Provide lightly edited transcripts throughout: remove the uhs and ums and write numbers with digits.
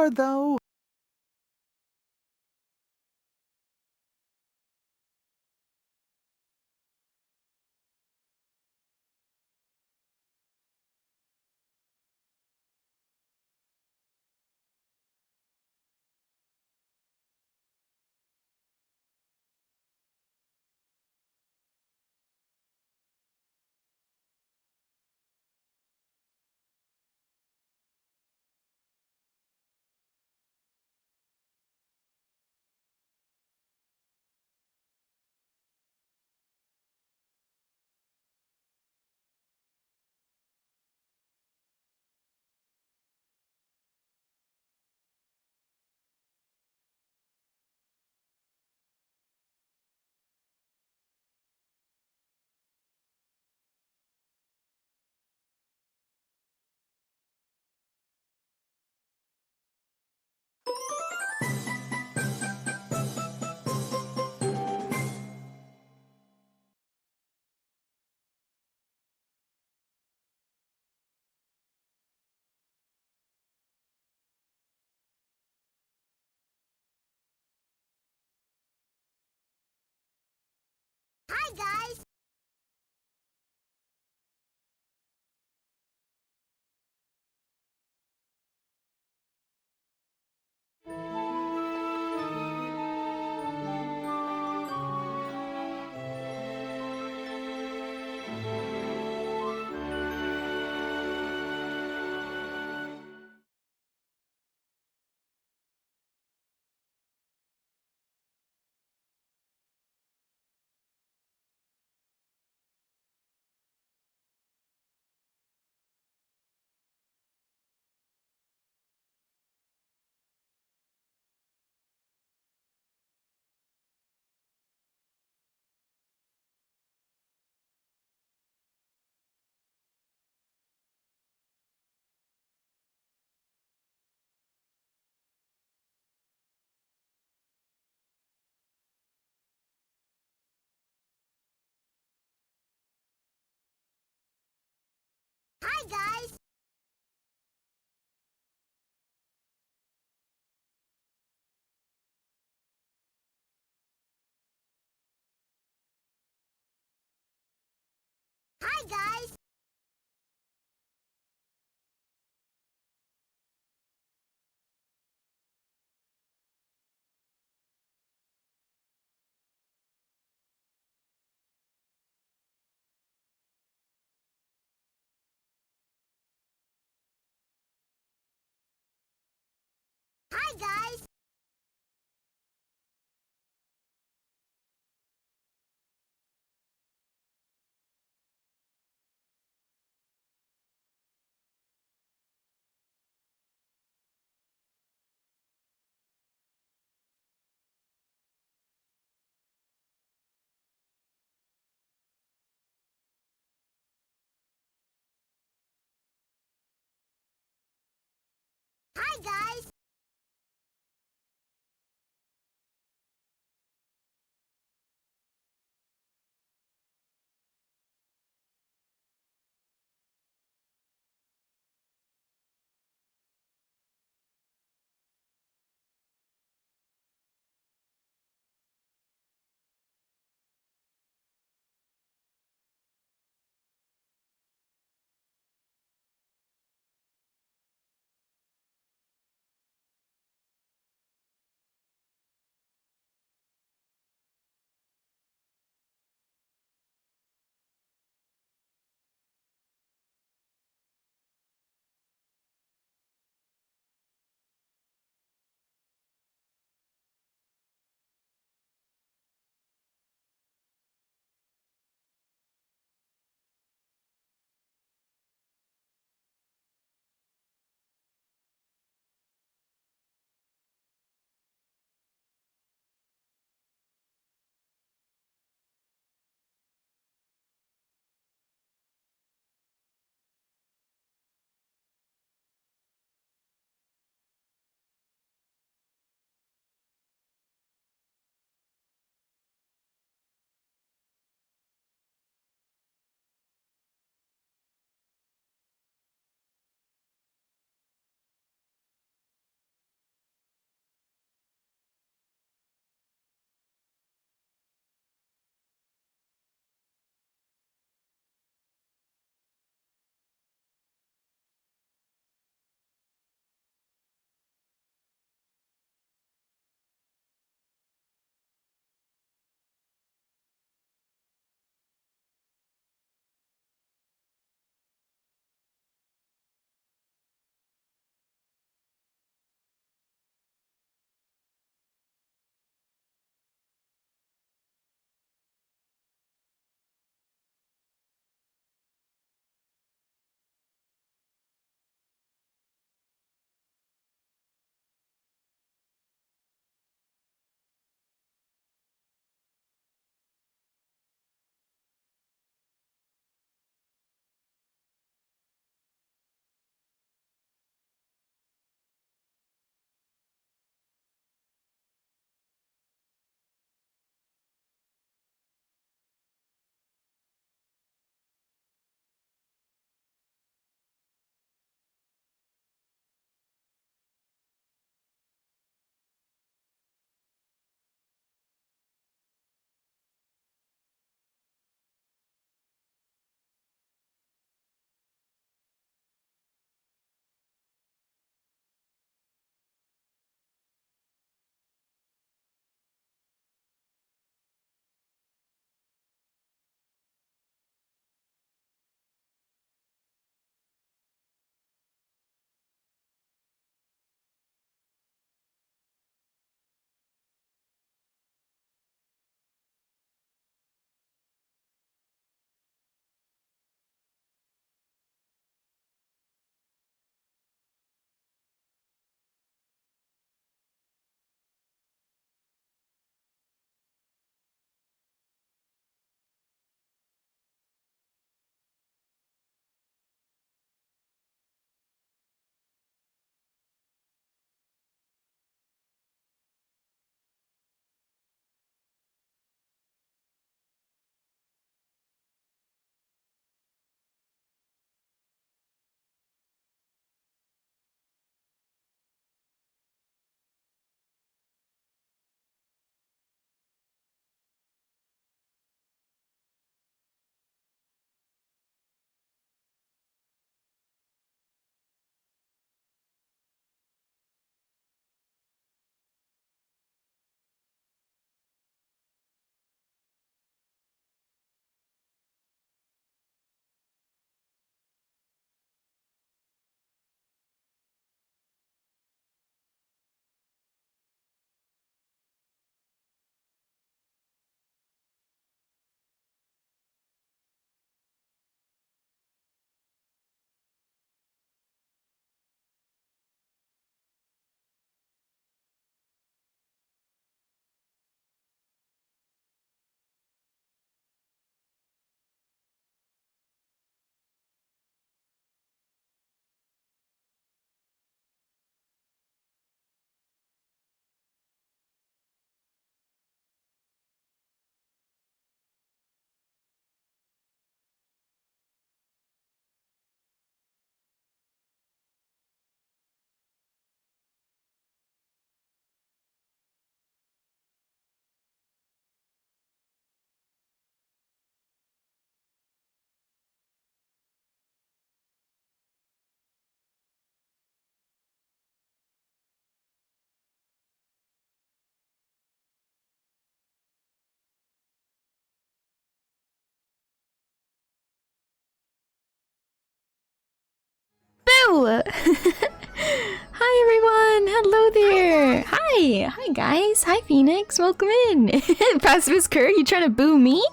more, though. Hi, guys! Hi, guys! Hi, guys! Hi, guys! Hello! Hi everyone! Hello there! Hi! Hi guys! Hi Phoenix! Welcome in! Pacifist Kerr, you trying to boo me?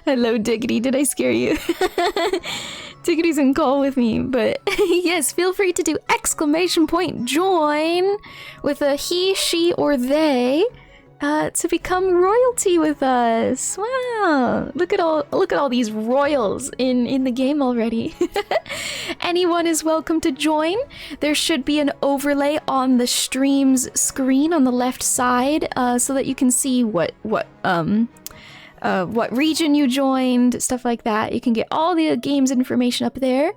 Hello Diggity, did I scare you? Diggity's in call with me, but yes, feel free to do !join with a he, she, or they to become royalty with us. Wow! Look at all these royals in the game already. Anyone is welcome to join. There should be an overlay on the stream's screen on the left side, so that you can see what region you joined, stuff like that. You can get all the game's information up there,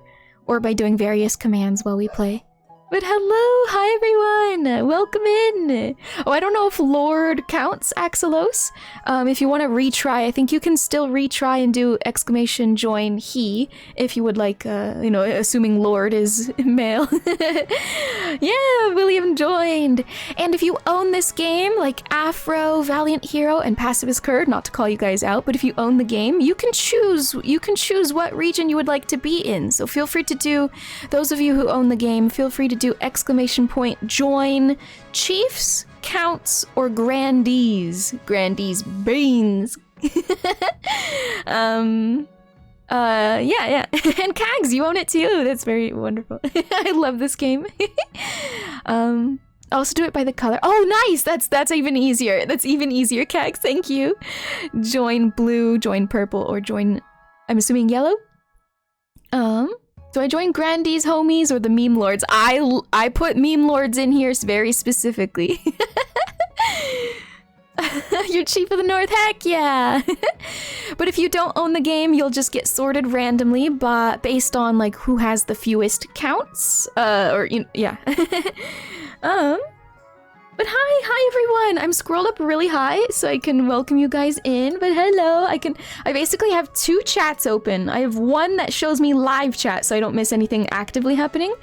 or by doing various commands while we play. But hello, hi everyone, welcome in. Oh, I don't know if Lord counts, 𝚱𝚏𝚒𝚗𝚗𝚜𝚒. If you want to retry, I think you can still retry and do !join he, if you would like, you know, assuming Lord is male. Yeah, William joined. And if you own this game, like Afro, Valiant Hero, and Pacifist Kerr, not to call you guys out, but if you own the game, you can choose what region you would like to be in. So feel free to do, those of you who own the game, feel free to do !join chiefs, counts, or grandees. Grandees beans. Yeah. And Kags, you own it too. That's very wonderful. I love this game. Also do it by the color. Oh, nice! That's even easier. That's even easier, Kags. Thank you. Join blue, join purple, or join, I'm assuming yellow? Do I join Grandees, homies, or the meme lords? I put meme lords in here very specifically. You're Chief of the North, heck yeah! But if you don't own the game, you'll just get sorted randomly, but based on like who has the fewest counts, or yeah. But hi everyone! I'm scrolled up really high so I can welcome you guys in, but hello! I basically have two chats open. I have one that shows me live chat so I don't miss anything actively happening,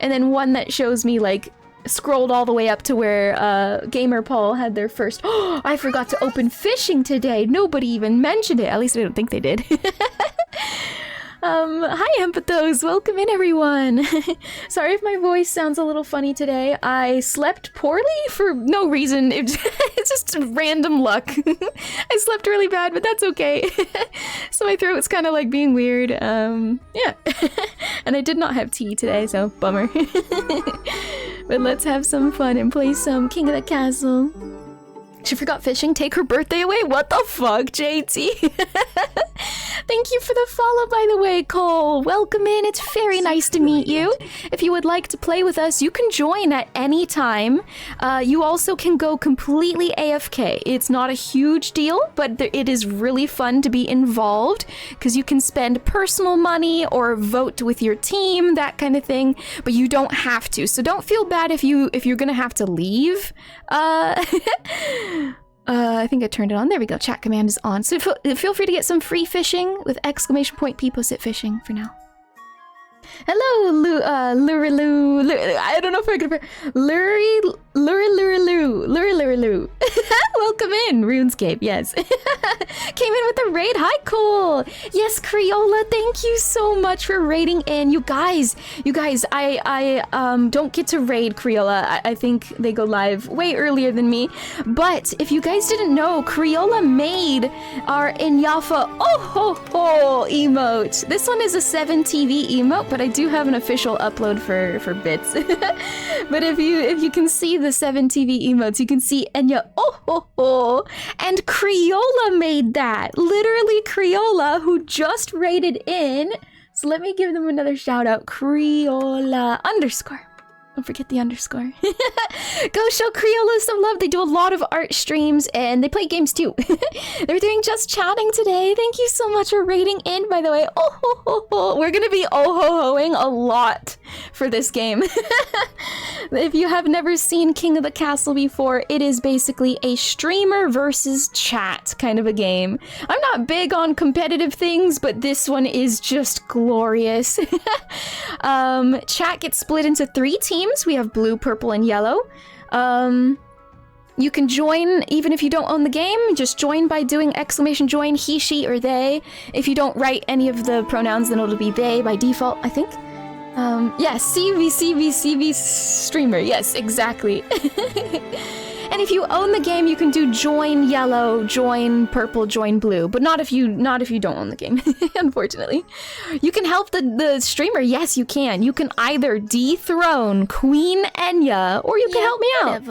and then one that shows me like scrolled all the way up to where Gamer Paul had their first. Oh, I forgot to open fishing today! Nobody even mentioned it, at least I don't think they did. Hi Empathos, welcome in everyone. Sorry if my voice sounds a little funny today. I slept poorly for no reason. It's just random luck. I slept really bad, but that's okay. So my throat's kind of like being weird. Yeah. And I did not have tea today, so bummer. But let's have some fun and play some King of the Castle. She forgot fishing, take her birthday away? What the fuck, JT? Thank you for the follow, by the way, Cole. Welcome in, it's very nice to meet you. If you would like to play with us, you can join at any time. You also can go completely AFK. It's not a huge deal, but it is really fun to be involved, because you can spend personal money or vote with your team, that kind of thing, but you don't have to. So don't feel bad if you're gonna have to leave. I think I turned it on. There we go. Chat command is on. So feel free to get some free fishing with !people sit fishing for now. Hello, Lurilu. I don't know if I can. Lurilu. Welcome in, RuneScape. Yes. Came in with a raid. Hi, Cole. Yes, Creola. Thank you so much for raiding in. You guys. I don't get to raid Creola. I think they go live way earlier than me. But if you guys didn't know, Creola made our EnyaFaerie emote. This one is a 7TV emote, but I do have an official upload for bits. But if you can see the 7TV emotes, you can see Enya and Creola made that. Literally Creola, who just raided in. So let me give them another shout out. Creola _ Don't forget the underscore. Go show Creola some love. They do a lot of art streams and they play games too. They're doing just chatting today. Thank you so much for raiding in, by the way. We're gonna be oh-ho-hoing a lot for this game. If you have never seen King of the Castle before, it is basically a streamer versus chat kind of a game. I'm not big on competitive things, but this one is just glorious. Chat gets split into 3 teams. We have blue, purple, and yellow. You can join even if you don't own the game. Just join by doing !join he, she, or they. If you don't write any of the pronouns, then it'll be they by default, I think. Yes, CV streamer. Yes, exactly. And if you own the game, you can do join yellow, join purple, join blue, but not if you don't own the game, unfortunately. You can help the streamer. Yes, you can. You can either dethrone Queen Enya, or you can help me out.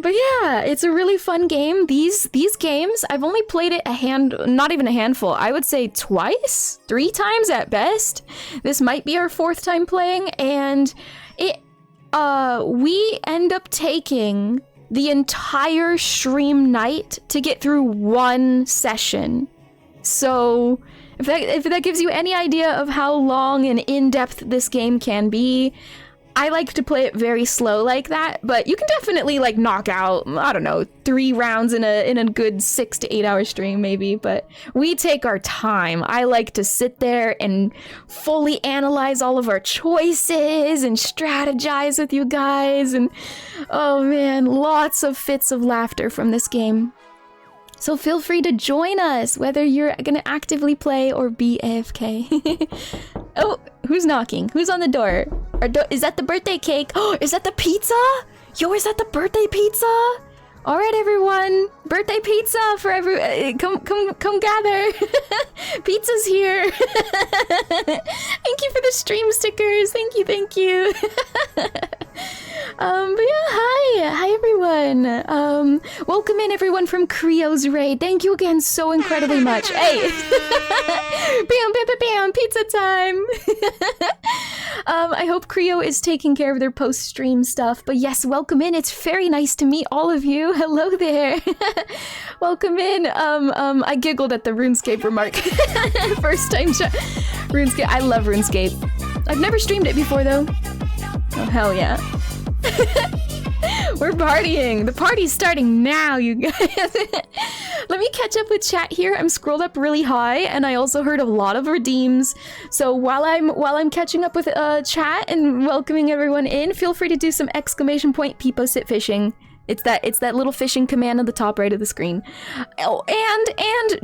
But yeah, it's a really fun game. These games, I've only played it not even a handful. I would say twice, 3 times at best. This might be our 4th time playing, and we end up taking the entire stream night to get through 1 session. So if that gives you any idea of how long and in-depth this game can be, I like to play it very slow like that, but you can definitely like knock out, I don't know, 3 rounds in a good 6 to 8 hour stream maybe, but we take our time. I like to sit there and fully analyze all of our choices and strategize with you guys, and oh man, lots of fits of laughter from this game. So feel free to join us, whether you're gonna actively play or be AFK. Oh, who's knocking? Who's on the door? Is that the birthday cake? Oh, is that the pizza? Yo, is that the birthday pizza? All right, everyone, birthday pizza for come gather. Pizza's here. Thank you for the stream stickers. Thank you. But yeah, hi everyone. Welcome in everyone from Creo's Raid. Thank you again so incredibly much. Hey, bam, pizza time. I hope Creo is taking care of their post-stream stuff. But yes, welcome in. It's very nice to meet all of you. Hello there. Welcome in. I giggled at the RuneScape remark. First time RuneScape. I love RuneScape. I've never streamed it before though. Oh hell yeah. We're partying. The party's starting now, you guys. Let me catch up with chat here. I'm scrolled up really high, and I also heard a lot of redeems. So while I'm catching up with chat and welcoming everyone in, feel free to do some exclamation point Peepo sit fishing. It's that little fishing command on the top right of the screen. Oh, and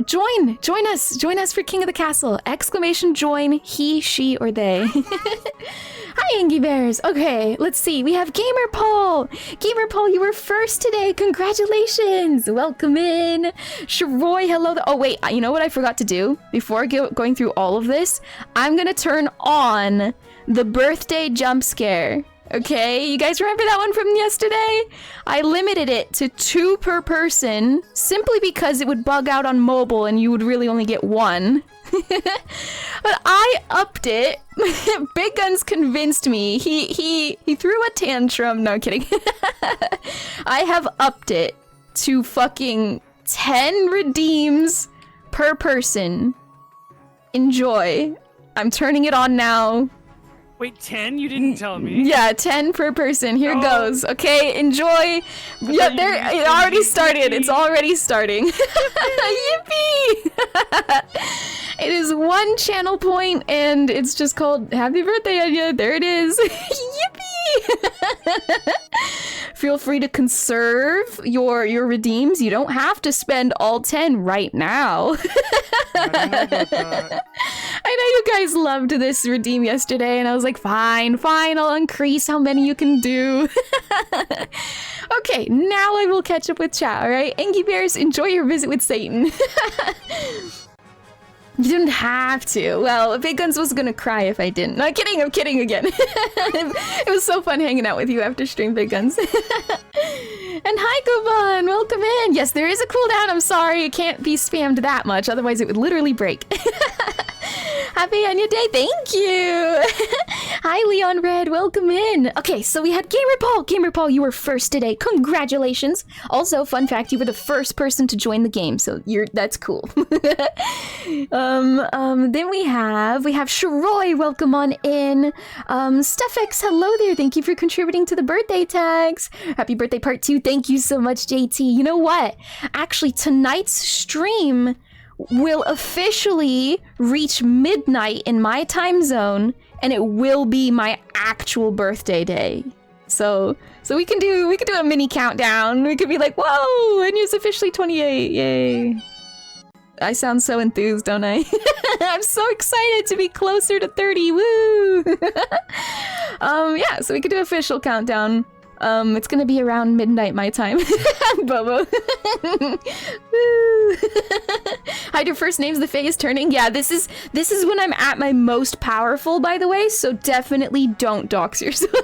join us for King of the Castle. Exclamation join he, she, or they. Hi, EnyaFaeries. Okay, let's see. We have Gamer Paul. Gamer Paul, you were first today. Congratulations. Welcome in. 𝚱𝚘𝚗𝚒𝚗𝚝𝚑, hello. Oh wait, you know what I forgot to do before going through all of this? I'm gonna turn on the birthday jump scare. Okay, you guys remember that one from yesterday? I limited it to 2 per person simply because it would bug out on mobile and you would really only get 1. But I upped it. Big Guns convinced me. He threw a tantrum. No, kidding. I have upped it to fucking 10 redeems per person. Enjoy. I'm turning it on now. Wait, 10? You didn't tell me. Yeah, 10 per person. Here goes. Okay, enjoy. Yeah, there. It already started. It's already starting. Yippee! It is 1 channel point, and it's just called Happy Birthday, Enya. There it is. Yippee! Feel free to conserve your redeems. You don't have to spend all 10 right now. I don't know about that. I know you guys loved this redeem yesterday, and I was like, fine, I'll increase how many you can do. Okay, now I will catch up with chat, alright? EnyaFaeries, enjoy your visit with Satan. You didn't have to. Well, Big Guns was gonna cry if I didn't. No, I'm kidding again. It was so fun hanging out with you after stream, Big Guns. And hi, Goban, welcome in. Yes, there is a cooldown. I'm sorry, it can't be spammed that much, otherwise it would literally break. Happy Enya Day, thank you. Hi, Leon Red, welcome in. Okay, so we had Gamer Paul. Gamer Paul, you were first today. Congratulations. Also, fun fact, you were the first person to join the game, so that's cool. Then we have 𝚱𝚘𝚗𝚒𝚗𝚑, welcome on in. StuffX, hello there. Thank you for contributing to the birthday tags. Happy birthday part 2. Thank you so much, JT. You know what? Actually, tonight's stream will officially reach midnight in my time zone, and it will be my actual birthday day. So we can do a mini countdown. We could be like, whoa, Enya's officially 28, yay. I sound so enthused, don't I? I'm so excited to be closer to 30. Woo! Yeah, so we could do official countdown. It's gonna be around midnight my time. Bobo. Woo! Hide your first name's the Fae is turning. Yeah, this is when I'm at my most powerful, by the way, so definitely don't dox yourself.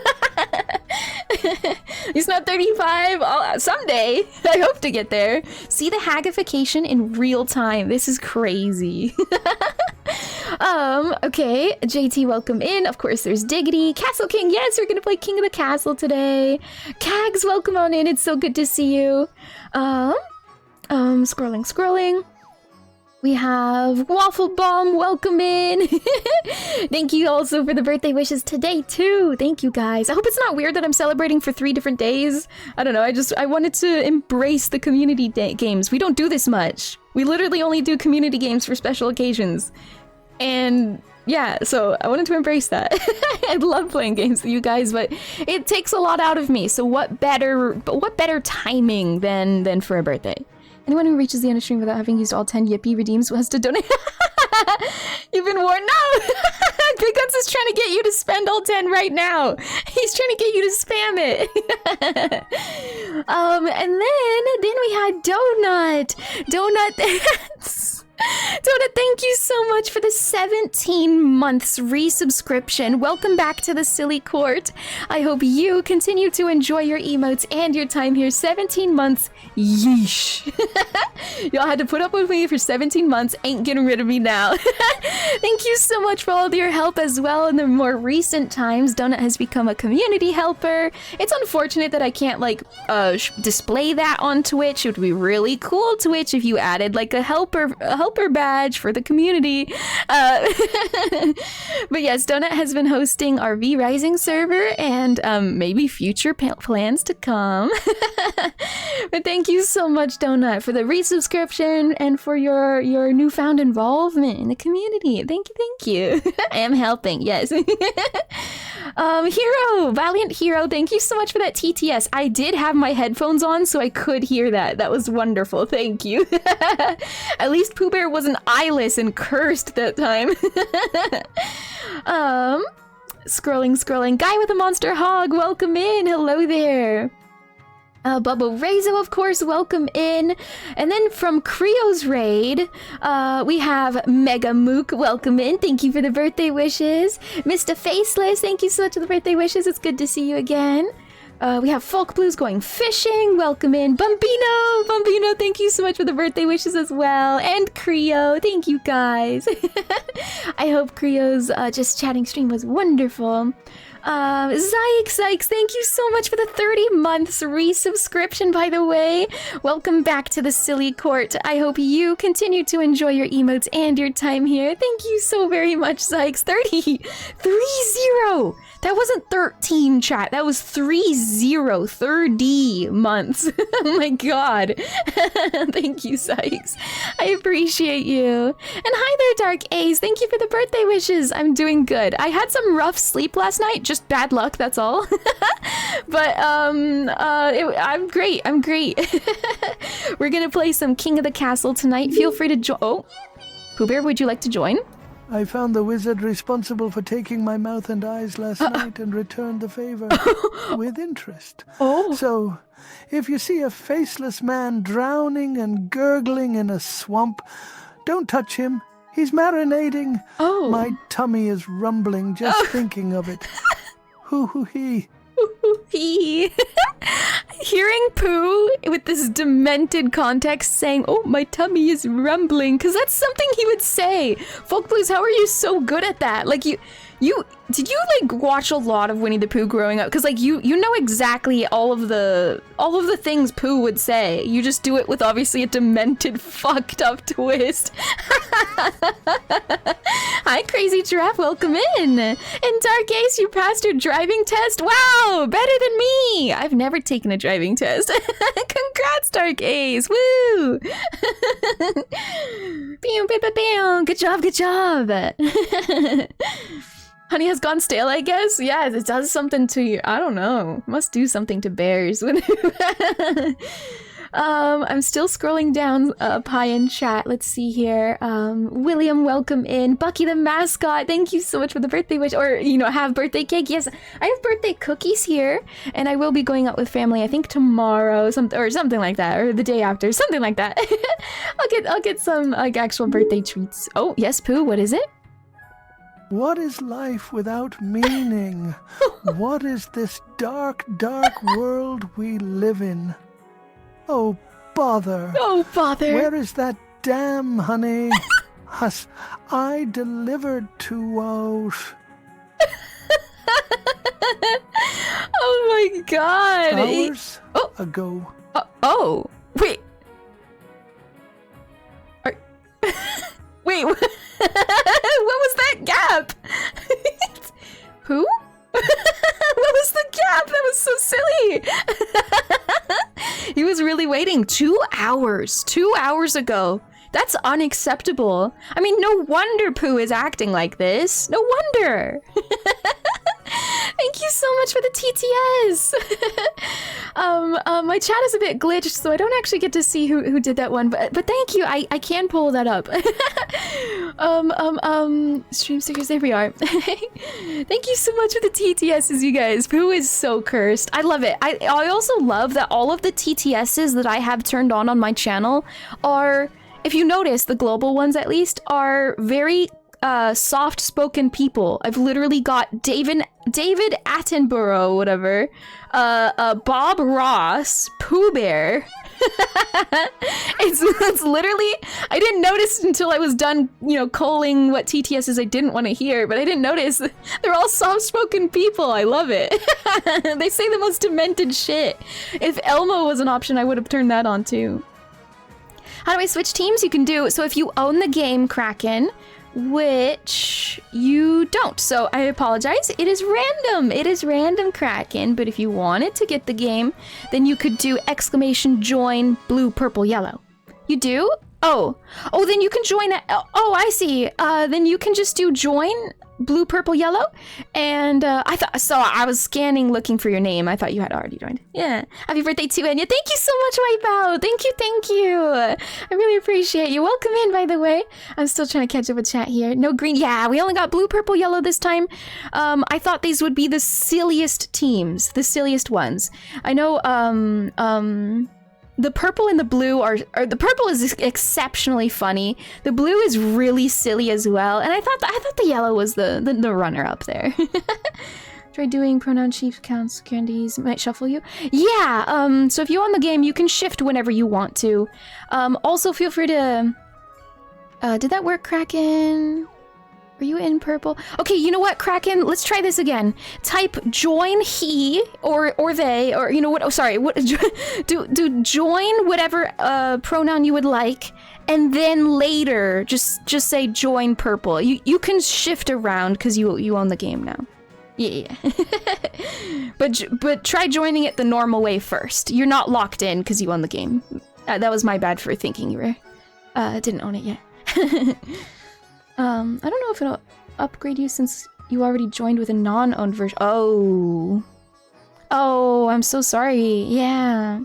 He's not 35. Someday. I hope to get there. See the hagification in real time. This is crazy. Okay. JT, welcome in. Of course, there's Diggity. Castle King. Yes, we're gonna play King of the Castle today. Kags, welcome on in. It's so good to see you. Scrolling. We have Waffle Bomb, welcome in. Thank you also for the birthday wishes today too. Thank you guys. I hope it's not weird that I'm celebrating for 3 different days. I don't know, I wanted to embrace the community games. We don't do this much. We literally only do community games for special occasions. And yeah, so I wanted to embrace that. I love playing games with you guys, but it takes a lot out of me. So what better timing than for a birthday? Anyone who reaches the end of stream without having used all 10 Yippee redeems has to donate. You've been warned. No! Big Guns is trying to get you to spend all 10 right now. He's trying to get you to spam it. And then we had Donut. Donut, thank you so much for the 17 months resubscription. Welcome back to the Silly Court. I hope you continue to enjoy your emotes and your time here. 17 months, yeesh. Y'all had to put up with me for 17 months, ain't getting rid of me now. Thank you so much for all of your help as well. In the more recent times, Donut has become a community helper. It's unfortunate that I can't like display that on Twitch. It would be really cool, Twitch, if you added like a helper badge for the community. But yes, Donut has been hosting our V Rising server and maybe future plans to come. But thank you so much, Donut, for the resubscription and for your newfound involvement in the community. Thank you. I am helping, yes. Hero, Valiant Hero, thank you so much for that TTS. I did have my headphones on, so I could hear that. That was wonderful, thank you. At least Pooh Bear wasn't eyeless and cursed that time. Scrolling. Guy with a monster hog, welcome in. Hello there. Bubba Rezo, of course, welcome in. And then from Creo's Raid, we have Mega Mook, welcome in. Thank you for the birthday wishes. Mr. Faceless, thank you so much for the birthday wishes. It's good to see you again. We have Folk Blues going fishing, welcome in. Bumpino, thank you so much for the birthday wishes as well. And Creo, thank you guys. I hope Creo's just chatting stream was wonderful. Sykes, thank you so much for the 30 months resubscription, by the way. Welcome back to the Silly Court. I hope you continue to enjoy your emotes and your time here. Thank you so very much, Sykes. 30. That wasn't 13, chat. That was 30 months. Oh my god. Thank you, Sykes. I appreciate you. And hi there, Dark Ace. Thank you for the birthday wishes. I'm doing good. I had some rough sleep last night. Just bad luck, that's all. But I'm great. We're gonna play some King of the Castle tonight. Feel free to join. Oh, Pooh Bear, would you like to join? I found the wizard responsible for taking my mouth and eyes last night and returned the favor with interest. Oh. So, if you see a faceless man drowning and gurgling in a swamp, don't touch him. He's marinating. Oh. My tummy is rumbling just thinking of it. Hoo-hoo-hee. Hearing Pooh with this demented context saying, oh, my tummy is rumbling, because that's something he would say. Folk Blues, how are you so good at that? Like, did you like watch a lot of Winnie the Pooh growing up? Because like you know exactly all of the things Pooh would say. You just do it with obviously a demented, fucked up twist. Hi, Crazy Giraffe, welcome in. And Dark Ace, you passed your driving test. Wow, better than me. I've never taken a driving test. Congrats, Dark Ace. Woo. Good job. Honey has gone stale, I guess? Yeah, it does something to you. I don't know. Must do something to bears. I'm still scrolling down Pi in chat. Let's see here. William, welcome in. Bucky the mascot, thank you so much for the birthday wish. Or, you know, have birthday cake. Yes, I have birthday cookies here, and I will be going out with family, I think tomorrow, or something like that, or the day after, something like that. I'll get some like actual birthday treats. Oh, yes, Pooh, what is it? What is life without meaning? What is this dark, dark world we live in? Oh, bother. Oh, bother. Where is that dam, honey? Huss, I delivered to Oh my god. hours ago. Oh, wait. Wait, what was that gap? Who? What was the gap? That was so silly. He was really waiting 2 hours. 2 hours ago. That's unacceptable. I mean, no wonder Pooh is acting like this. No wonder. Thank you so much for the TTS. My chat is a bit glitched, so I don't actually get to see who did that one. But thank you. I can pull that up. Stream stickers. There we are. Thank you so much for the TTSs, you guys. Pooh is so cursed. I love it. I also love that all of the TTSs that I have turned on my channel are, if you notice, the global ones at least, are very soft-spoken people. I've literally got David Attenborough, whatever, Bob Ross, Pooh Bear. it's literally, I didn't notice until I was done, you know, culling what TTSs I didn't want to hear, but I didn't notice. They're all soft-spoken people. I love it. They say the most demented shit. If Elmo was an option, I would have turned that on too. How do I switch teams? You can do, so if you own the game, Kraken, which you don't, so I apologize. It is random. It is random, Kraken, but if you wanted to get the game, then you could do !join blue, purple, yellow. You do? Oh, then you can join it. Oh, I see. Then you can just do join blue, purple, yellow. And I thought, so I was scanning looking for your name. I thought you had already joined. Yeah. Happy birthday to Enya. Thank you so much, Wipeout. Thank you, thank you. I really appreciate you. Welcome in, by the way. I'm still trying to catch up with chat here. No green. Yeah, we only got blue, purple, yellow this time. I thought these would be the silliest teams, the silliest ones. I know, the purple and the blue are the purple is exceptionally funny. The blue is really silly as well, and I thought the yellow was the runner up there. Try doing pronoun chief counts candies might shuffle you. Yeah. So if you own the game, you can shift whenever you want to. Also feel free to. Did that work, Kraken? Are you in purple? Okay, you know what, Kraken? Let's try this again. Type join he or they, or you know what? Oh, sorry. What? Do join whatever pronoun you would like, and then later just say join purple. You can shift around because you own the game now. Yeah. But try joining it the normal way first. You're not locked in because you own the game. That was my bad for thinking you were didn't own it yet. I don't know if it'll upgrade you since you already joined with a non-owned version. Oh, I'm so sorry. Yeah.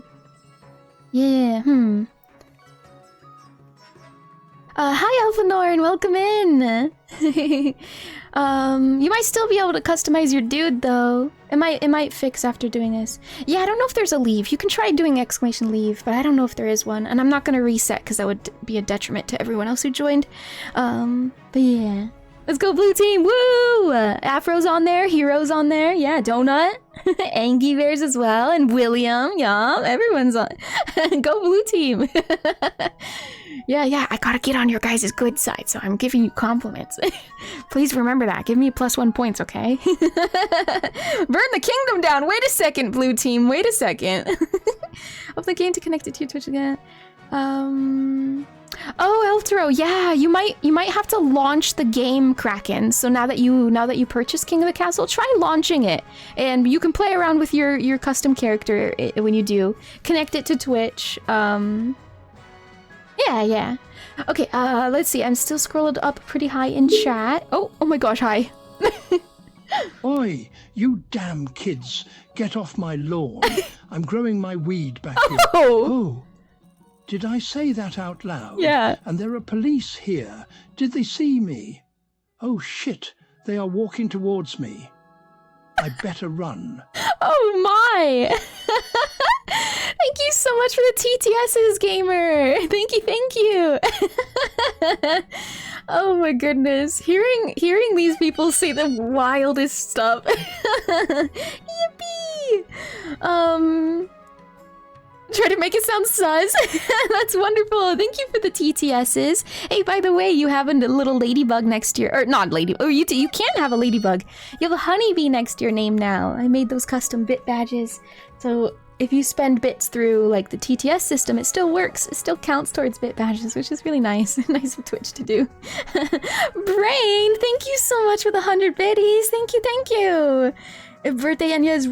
Hi, Elfanor, welcome in. You might still be able to customize your dude, though. It might fix after doing this. Yeah, I don't know if there's a leave. You can try doing !leave, but I don't know if there is one. And I'm not gonna reset because that would be a detriment to everyone else who joined. But yeah. Let's go blue team, woo! Afro's on there, Hero's on there, yeah, Donut. Angie Bears as well, and William, yeah, everyone's on. Go blue team. Yeah, I gotta get on your guys' good side, so I'm giving you compliments. Please remember that. Give me +1 points, okay? Burn the kingdom down. Wait a second, blue team. Wait a second. Of the game to connect it to your Twitch again. Oh, Eltero, yeah, you might have to launch the game, Kraken. So now that you purchase King of the Castle, try launching it, and you can play around with your custom character when you do. Connect it to Twitch. Yeah. Okay, let's see. I'm still scrolled up pretty high in chat. Oh my gosh, hi. Oi, you damn kids, get off my lawn. I'm growing my weed back here. Oh, Did I say that out loud? Yeah. And there are police here. Did they see me? Oh shit, they are walking towards me. I better run. Oh my! Thank you so much for the TTSs, gamer. Thank you, thank you. Oh my goodness, hearing these people say the wildest stuff. Yippee! Try to make it sound sus. That's wonderful. Thank you for the TTSs. Hey, by the way, you have a little ladybug next to your, or not lady. Oh, you can have a ladybug. You have a honeybee next to your name now. I made those custom bit badges, so if you spend bits through like the TTS system, it still works. It still counts towards bit badges, which is really nice. Nice of Twitch to do. Brain, thank you so much for the 100 biddies. Thank you, thank you. Birthday Enya is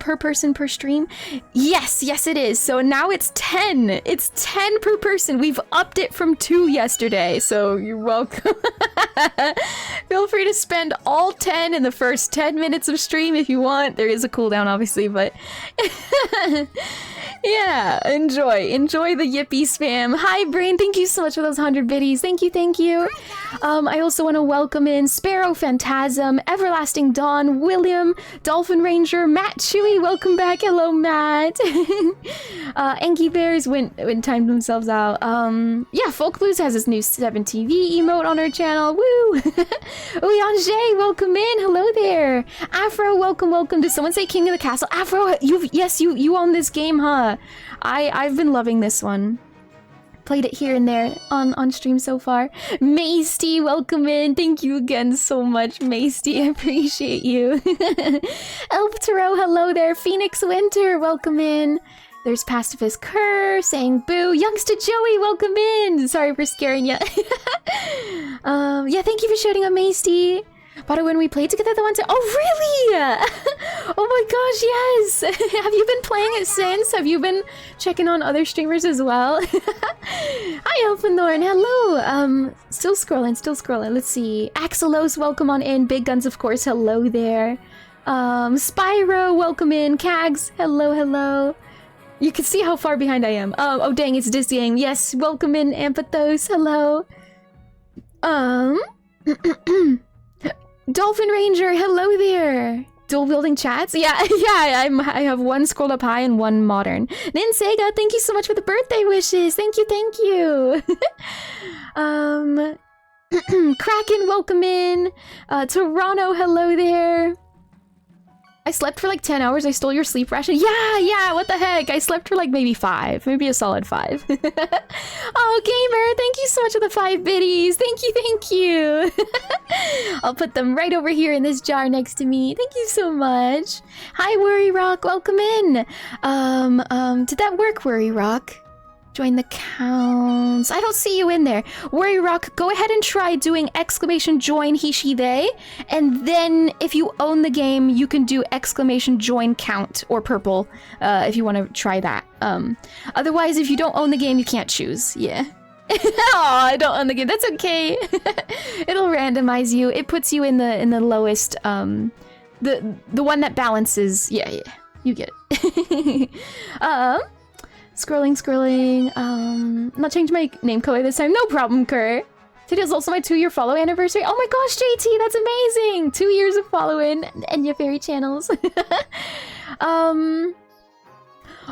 per person per stream. Yes, yes it is. So now it's 10. It's 10 per person. We've upped it from 2 yesterday, so you're welcome. Feel free to spend all 10 in the first 10 minutes of stream if you want. There is a cooldown, obviously, but yeah, enjoy the yippee spam. Hi Brain, thank you so much for those 100 biddies. Thank you, thank you. I also want to welcome in Sparrow Phantasm, Everlasting Dawn, William, Dolphin Ranger, Matt Chewy, welcome back. Hello, Matt. Anky Bears went timed themselves out. Yeah, Folk Blues has his new 7TV emote on her channel. Woo! Ouyange, welcome in. Hello there. Afro, welcome. Did someone say King of the Castle? Afro, you own this game, huh? I've been loving this one. Played it here and there on stream so far. Maesty, welcome in. Thank you again so much, Maesty. I appreciate you. Elf Tarot, hello there. Phoenix Winter, welcome in. There's Pacifist Kerr saying boo. Youngster Joey, welcome in. Sorry for scaring you. Yeah, thank you for shouting out, Maesty. But when we played together the one time— oh really? Oh my gosh, yes. Have you been playing it since? Have you been checking on other streamers as well? Hi Elfenthorn, hello. Still scrolling. Let's see. Axelos, welcome on in. Big Guns, of course, hello there. Spyro, welcome in. Cags, hello. You can see how far behind I am. Oh dang, it's dizzying. Yes, welcome in. Ampathos, hello. Dolphin Ranger, hello there. Dual building chats? Yeah, I have one scrolled up high and one modern. Nin Sega, thank you so much for the birthday wishes. Thank you. Kraken, welcome in. Toronto, hello there. I slept for like 10 hours. I stole your sleep ration. Yeah, what the heck? I slept for like maybe 5. Maybe a solid 5. Oh, Gamer, thank you so much for the 5 biddies. Thank you. I'll put them right over here in this jar next to me. Thank you so much. Hi, Worry Rock. Welcome in. Did that work, Worry Rock? Join the counts. I don't see you in there. Worry Rock, go ahead and try doing !join he, she, they. And then if you own the game, you can do !join count or purple if you want to try that. Otherwise, if you don't own the game, you can't choose. Yeah. Oh, I don't own the game. That's okay. It'll randomize you. It puts you in the lowest, the one that balances. Yeah. You get it. Scrolling. Not changing my name color this time. No problem, Kerr. Today is also my 2-year follow anniversary. Oh my gosh, JT, that's amazing! 2 years of following EnyaFaerie channels.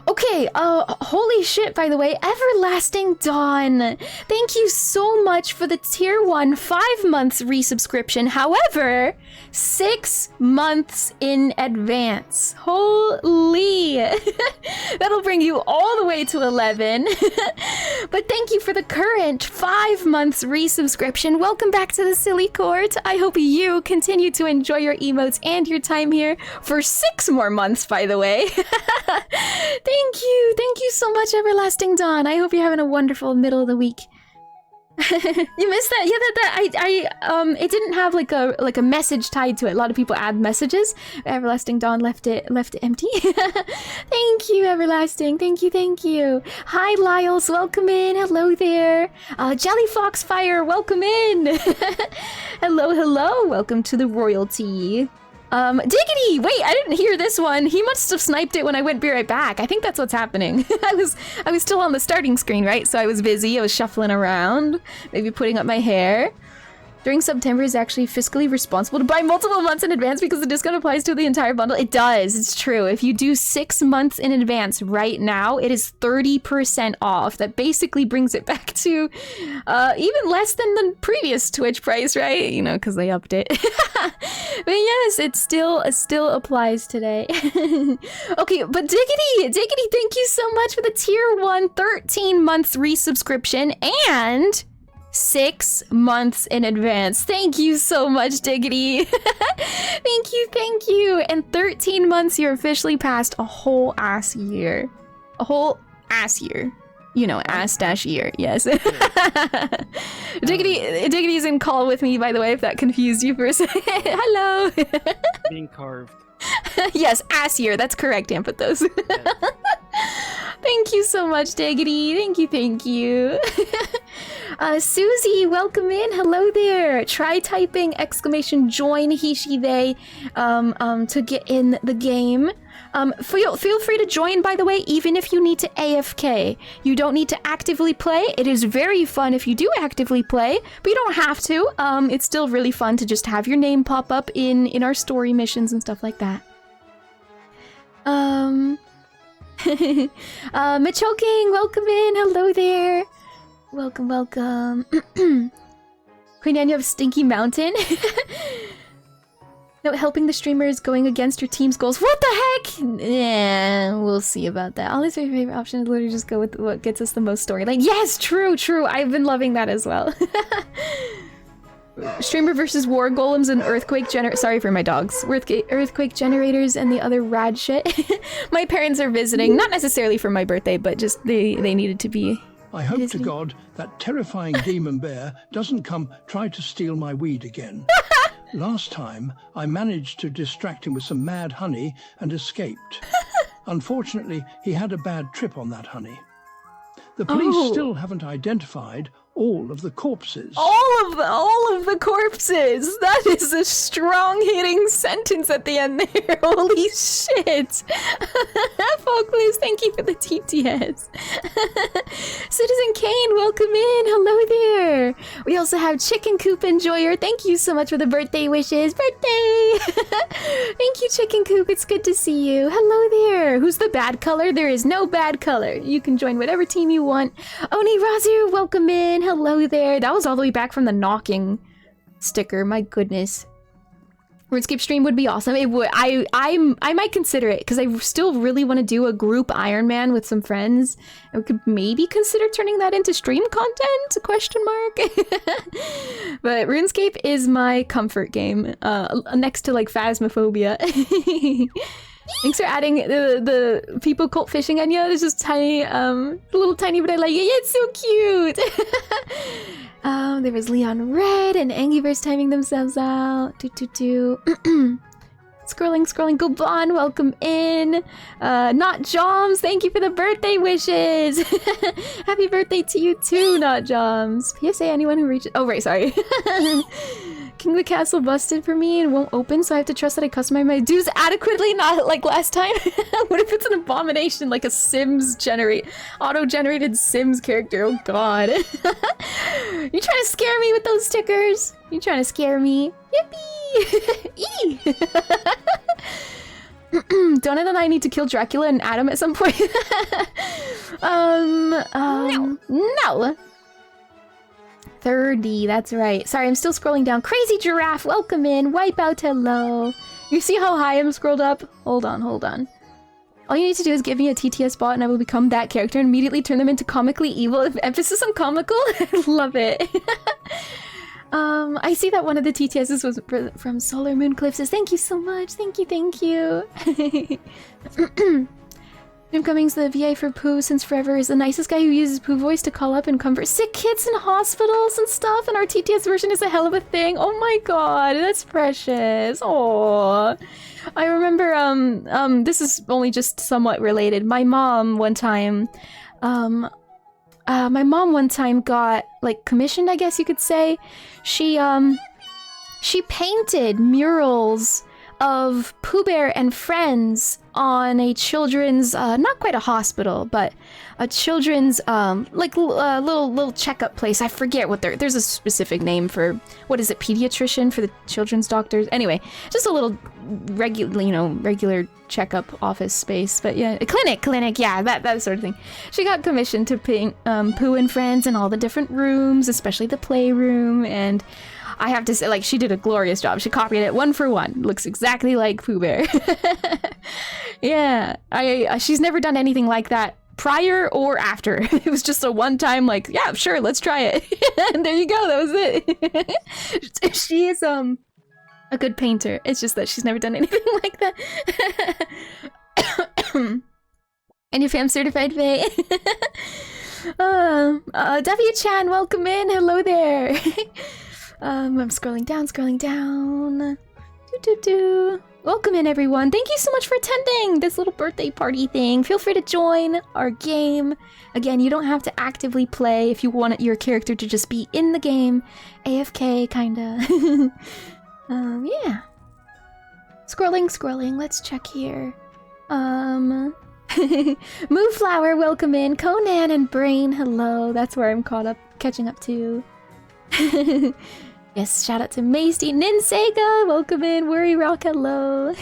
Okay, holy shit, by the way, Everlasting Dawn. Thank you so much for the tier 1 5 months resubscription. However, 6 months in advance. Holy. That'll bring you all the way to 11. But thank you for the current 5 months resubscription. Welcome back to the Silly Court. I hope you continue to enjoy your emotes and your time here for 6 more months, by the way. Thank you so much, Everlasting Dawn. I hope you're having a wonderful middle of the week. You missed that? Yeah, it didn't have like a message tied to it. A lot of people add messages. Everlasting Dawn left it empty. Thank you, Everlasting. Thank you. Hi, Lyles. Welcome in. Hello there. Jelly Foxfire. Welcome in. Hello. Welcome to the royalty. Diggity! Wait, I didn't hear this one. He must have sniped it when I went be right back. I think that's what's happening. I was still on the starting screen, right? So I was busy. I was shuffling around, maybe putting up my hair. During September is actually fiscally responsible to buy multiple months in advance because the discount applies to the entire bundle. It does. It's true. If you do 6 months in advance right now, it is 30% off. That basically brings it back to even less than the previous Twitch price, right? You know, because they upped it. But yes, it still applies today. Okay, but Diggity, thank you so much for the tier 1 13 months resubscription and 6 months in advance. Thank you so much, Diggity. Thank you. And 13 months, you're officially past a whole ass year. A whole ass year. You know, ass-year, yes. Diggity's in call with me, by the way, if that confused you for a second. Hello. Being carved. Yes, ass year. That's correct, Amphathos. Yes. Thank you so much, Diggity. Thank you. Susie, welcome in. Hello there. Try typing !join he they to get in the game. Feel free to join, by the way, even if you need to AFK. You don't need to actively play. It is very fun if you do actively play, but you don't have to. It's still really fun to just have your name pop up in our story missions and stuff like that. Machoking, welcome in. Hello there. Welcome. Queen Enya of Stinky Mountain. No, helping the streamer is going against your team's goals. What the heck? Yeah, we'll see about that. Always my favorite option is literally just go with what gets us the most storyline. Yes, true. I've been loving that as well. Streamer versus war golems and earthquake sorry for my dogs. Earthquake generators and the other rad shit. My parents are visiting, not necessarily for my birthday, but just they needed to be. I hope to God that terrifying demon bear doesn't come try to steal my weed again. Last time, I managed to distract him with some mad honey and escaped. Unfortunately, he had a bad trip on that honey. The police still haven't identified all of the corpses. All of the corpses! That is a strong hitting sentence at the end there. Holy shit! Folkless, thank you for the TTS. Citizen Kane, welcome in. Hello there. We also have Chicken Coop Enjoyer. Thank you so much for the birthday wishes. Birthday! Thank you, Chicken Coop. It's good to see you. Hello there. Who's the bad color? There is no bad color. You can join whatever team you want. Oni Razu, welcome in. Hello there. That was all the way back from the knocking sticker. My goodness. RuneScape stream would be awesome. It would. I might consider it because I still really want to do a group Iron Man with some friends. And we could maybe consider turning that into stream content? Question mark. But RuneScape is my comfort game. Next to like Phasmophobia. Thanks for adding the people cult fishing, Enya. It's just tiny, little tiny, but I like it. Yeah, it's so cute. There was Leon Red and Angieverse timing themselves out. Scrolling. Gobon, welcome in. Not Joms, thank you for the birthday wishes. Happy birthday to you too, Not Joms. PSA, anyone who reaches. Oh, right, sorry. King of the Castle busted for me and won't open, so I have to trust that I customize my dues adequately, not like last time. What if it's an abomination, like a Sims auto-generated Sims character? Oh god. You trying to scare me with those stickers? You trying to scare me? Yippee! Donut and I need to kill Dracula and Adam at some point. No. 30, that's right. Sorry, I'm still scrolling down. Crazy Giraffe, welcome in. Wipeout, hello. You see how high I'm scrolled up? Hold on. All you need to do is give me a TTS bot and I will become that character and immediately turn them into comically evil. Emphasis on comical? I love it. I see that one of the TTSs was from Solar Moon Cliffs. Thank you so much. Thank you. Jim Cummings, the VA for Pooh since forever, is the nicest guy who uses Pooh voice to call up and comfort sick kids in hospitals and stuff, and our TTS version is a hell of a thing. Oh my god, that's precious. Aww. I remember, this is only just somewhat related. My mom one time got, like, commissioned, I guess you could say. She painted murals of Pooh Bear and Friends on a children's, not quite a hospital, but a children's, little checkup place. I forget what there's a specific name for, what is it, pediatrician for the children's doctors? Anyway, just a little regular checkup office space, but yeah, a clinic, yeah, that sort of thing. She got commissioned to paint Pooh and Friends in all the different rooms, especially the playroom, and I have to say, like, she did a glorious job. She copied it 1 for 1. Looks exactly like Pooh Bear. Yeah, she's never done anything like that prior or after. It was just a one-time, like, yeah, sure, let's try it. And there you go, that was it. She is a good painter. It's just that she's never done anything like that. EnyaFam certified Faye. W-chan, welcome in. Hello there. I'm scrolling down. Welcome in, everyone. Thank you so much for attending this little birthday party thing. Feel free to join our game. Again, you don't have to actively play if you want your character to just be in the game. AFK, kinda. Yeah. Scrolling. Let's check here. Moonflower, welcome in. Conan and Brain, hello. That's where I'm catching up to. Yes, shout out to Macy. Ninsega, welcome in. Worry Rock, hello.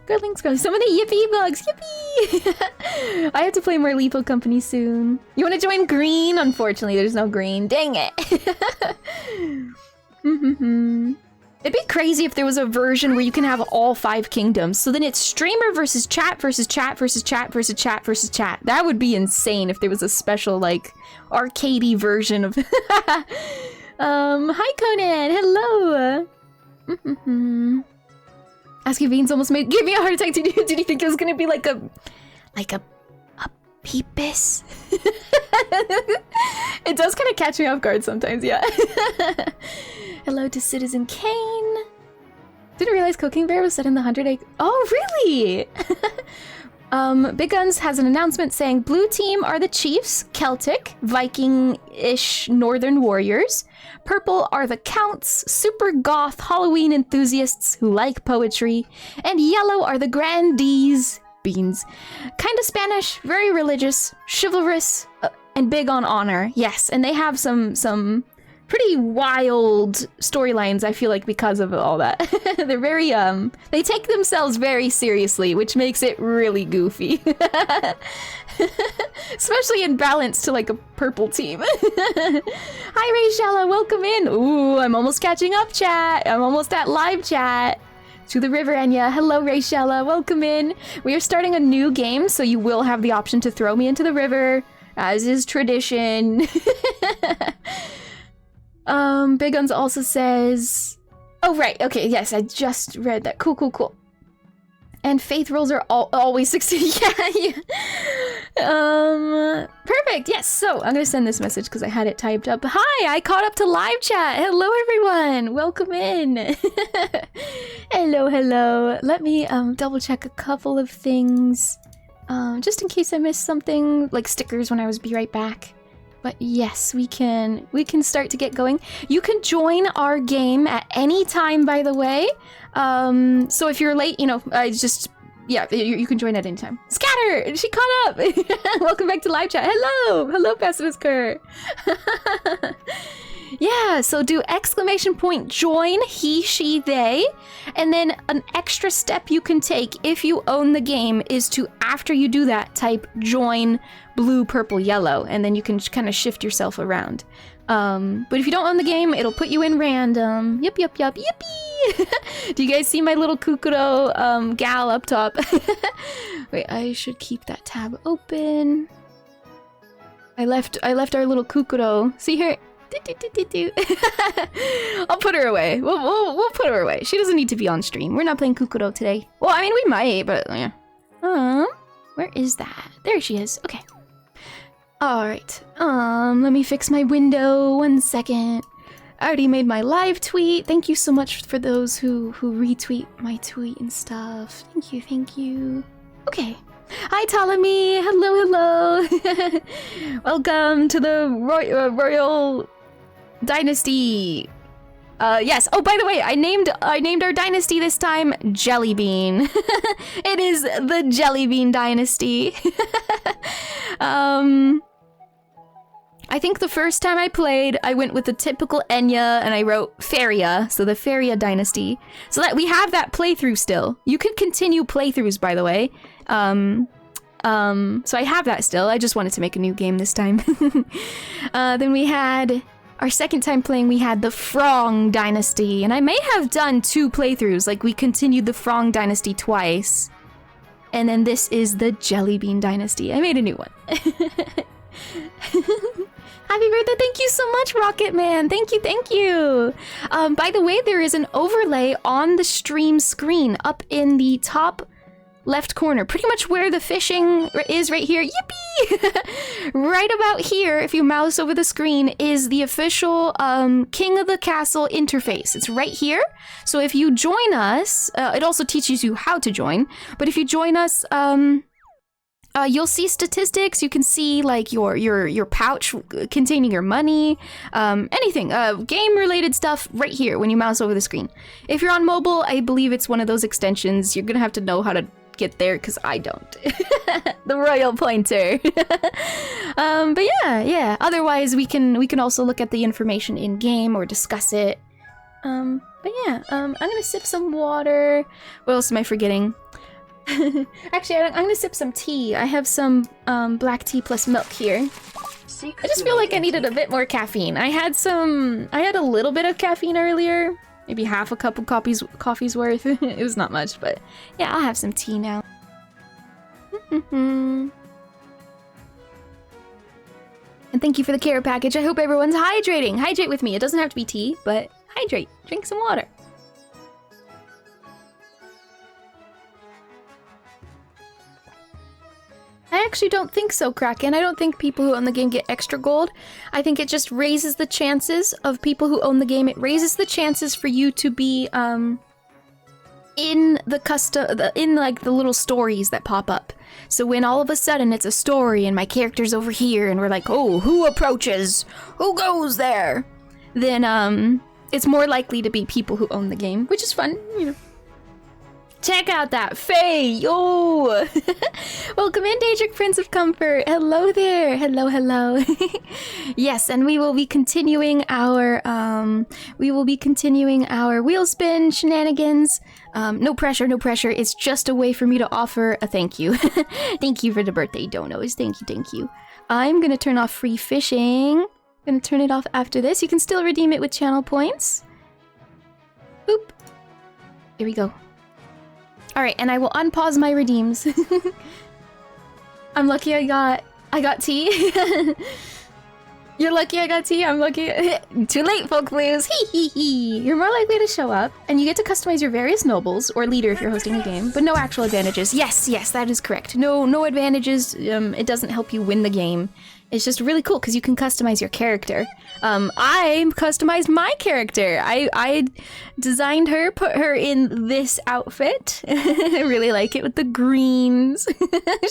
Scrolling. Some of the yippee bugs, yippee! I have to play more Lethal Company soon. You want to join green? Unfortunately, there's no green. Dang it. It'd be crazy if there was a version where you can have all 5 kingdoms. So then it's streamer versus chat versus chat versus chat versus chat versus chat. That would be insane if there was a special, like, arcadey version of... Hi Conan, hello! Asking Beans almost gave me a heart attack. Did you think it was gonna be like a peepus? It does kind of catch me off guard sometimes, yeah. Hello to Citizen Kane. Didn't realize Cooking Bear was set in the 100-acre... Oh, really? Big Guns has an announcement saying blue team are the Chiefs, Celtic, Viking-ish Northern Warriors. Purple are the Counts, super goth Halloween enthusiasts who like poetry. And yellow are the Grandees, Beans. Kinda Spanish, very religious, chivalrous, and big on honor. Yes, and they have some pretty wild storylines, I feel like, because of all that. They're very, they take themselves very seriously, which makes it really goofy. Especially in balance to, like, a purple team. Hi, Rayshella, welcome in. Ooh, I'm almost catching up, chat. I'm almost at live chat. To the river, Enya. Hello, Rayshella, welcome in. We are starting a new game, so you will have the option to throw me into the river, as is tradition. Big Guns also says... Oh, right, okay, yes, I just read that. Cool. And faith rolls are always succeed. Yeah. Perfect, yes, so I'm gonna send this message because I had it typed up. Hi, I caught up to live chat. Hello, everyone. Welcome in. Hello. Let me double check a couple of things. Just in case I missed something, like stickers when I was be right back. But yes, we can start to get going. You can join our game at any time, by the way. So if you're late, you know, you can join at any time. Scatter! She caught up! Welcome back to live chat. Hello, Pessimist Kerr. Yeah, so do ! join, he, she, they. And then an extra step you can take if you own the game is to, after you do that, type join blue, purple, yellow, and then you can kind of shift yourself around. But if you don't own the game, it'll put you in random. Yippee! Do you guys see my little Kukuro gal up top? Wait, I should keep that tab open. I left our little Kukuro. See her? I'll put her away. We'll put her away. She doesn't need to be on stream. We're not playing Kukuro today. Well, I mean, we might, but yeah. Where is that? There she is. Okay. All right. Let me fix my window. 1 second. I already made my live tweet. Thank you so much for those who retweet my tweet and stuff. Thank you. Okay. Hi, Ptolemy. Hello. Welcome to the Royal Dynasty. Yes. Oh, by the way, I named our dynasty this time Jellybean. It is the Jellybean dynasty. I think the first time I played, I went with the typical Enya and I wrote 𝚘𝚐𝚘𝚑, so the 𝚘𝚐𝚑 dynasty. So that we have that playthrough still. You can continue playthroughs, by the way. So I have that still. I just wanted to make a new game this time. Then we had our second time playing, we had the 𝚘𝚐𝚑 dynasty, and I may have done 2 playthroughs. Like we continued the 𝚘𝚑 dynasty twice, and then this is the Jellybean dynasty. I made a new one. Happy birthday, thank you so much, Rocket Man. Thank you, thank you. By the way, there is an overlay on the stream screen up in the top left corner, pretty much where the fishing is right here. Yippee! Right about here, if you mouse over the screen, is the official King of the Castle interface. It's right here. So if you join us, it also teaches you how to join, but if you join us, you'll see statistics. You can see like your pouch containing your money, anything, game-related stuff right here when you mouse over the screen. If you're on mobile, I believe it's one of those extensions. You're gonna have to know how to get there because I don't. The royal pointer. But yeah. Otherwise, we can also look at the information in game or discuss it. But yeah, I'm gonna sip some water. What else am I forgetting? Actually, I'm gonna sip some tea. I have some black tea plus milk here. I just feel like I needed a bit more caffeine. I had a little bit of caffeine earlier, maybe half a cup of coffee's worth. It was not much, but yeah, I'll have some tea now. And thank you for the care package. I hope everyone's hydrating. Hydrate with me. It doesn't have to be tea, but hydrate. Drink some water. I actually don't think so, Kraken. I don't think people who own the game get extra gold. I think it just raises the chances of people who own the game. It raises the chances for you to be in like the little stories that pop up. So when all of a sudden it's a story and my character's over here and we're like, oh, who approaches? Who goes there? Then it's more likely to be people who own the game, which is fun, you know. Check out that Faye! Yo! Welcome in, Daedric Prince of Comfort! Hello there! Hello. Yes, and we will be continuing our wheel spin shenanigans. No pressure. It's just a way for me to offer a thank you. Thank you for the birthday donos. Thank you. I'm gonna turn off free fishing. Gonna turn it off after this. You can still redeem it with channel points. Boop. Here we go. Alright, and I will unpause my redeems. I'm lucky I got tea. You're lucky I got tea, I'm lucky. Too late, folk blues. Hee. You're more likely to show up, and you get to customize your various nobles, or leader if you're hosting a game, but no actual advantages. Yes, that is correct. No advantages. It doesn't help you win the game. It's just really cool because you can customize your character. I customized my character. I designed her, put her in this outfit. I really like it with the greens.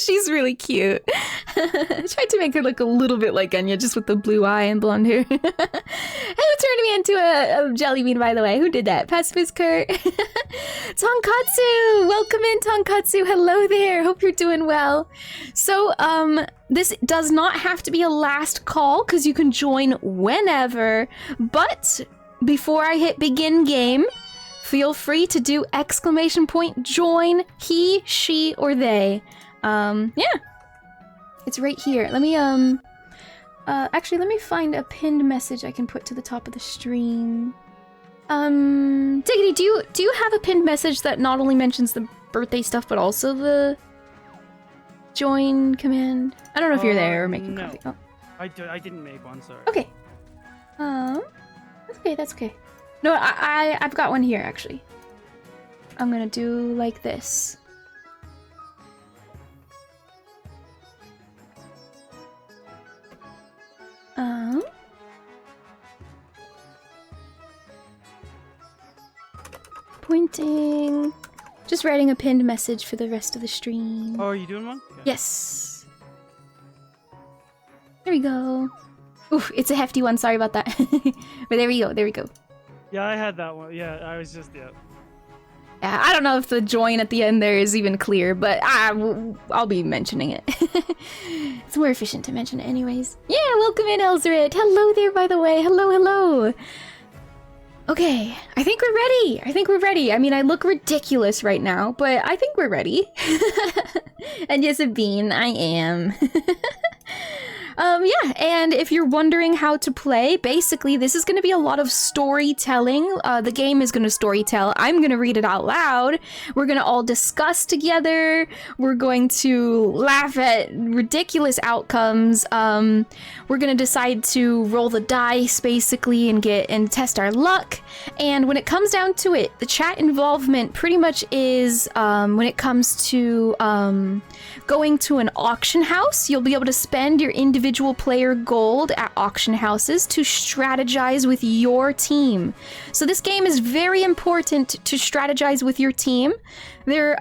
She's really cute. I tried to make her look a little bit like Enya, just with the blue eye and blonde hair. Who turned me into a jellybean, by the way? Who did that? Pacifist Kurt. Tonkatsu! Welcome in, Tonkatsu. Hello there. Hope you're doing well. So, this does not have to be a last call because you can join whenever, but before I hit begin game, feel free to do !join he, she, or they. Yeah. It's right here. Let me, actually, let me find a pinned message I can put to the top of the stream. Diggity, do you have a pinned message that not only mentions the birthday stuff, but also the join command? I don't know if you're there or making coffee. Oh. I didn't make one, sorry. Okay. That's okay. No, I've got one here, actually. I'm gonna do like this. Pointing. Just writing a pinned message for the rest of the stream. Oh, are you doing one? Okay. Yes. There we go. Oof, it's a hefty one. Sorry about that. But there we go. Yeah, I had that one. Yeah, I was just yeah. Yeah, I don't know if the join at the end there is even clear, but I'll be mentioning it. It's more efficient to mention it anyways. Yeah, welcome in, 𝚘𝚐𝚑. Hello there, by the way. Hello, hello. Okay, I think we're ready. I think we're ready. I mean, I look ridiculous right now, but I think we're ready. And yes, Sabine, I am. Yeah, and if you're wondering how to play, basically this is going to be a lot of storytelling. The game is going to storytell. I'm going to read it out loud. We're going to all discuss together. We're going to laugh at ridiculous outcomes. We're going to decide to roll the dice, basically, and test our luck. And when it comes down to it, the chat involvement pretty much is, when it comes to going to an auction house, you'll be able to spend your individual player gold at auction houses to strategize with your team. So this game is very important to strategize with your team. There's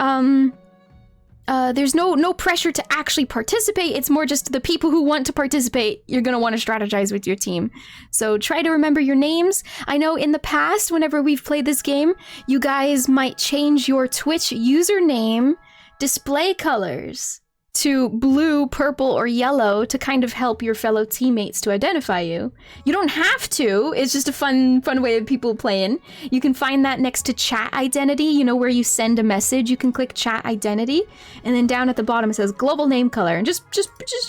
no pressure to actually participate. It's more just the people who want to participate. You're going to want to strategize with your team. So try to remember your names. I know in the past, whenever we've played this game, you guys might change your Twitch username display colors to blue, purple, or yellow to kind of help your fellow teammates to identify you. You don't have to. It's just a fun way of people playing. You can find that next to chat identity, you know, where you send a message. You can click chat identity, and then down at the bottom it says global name color, and just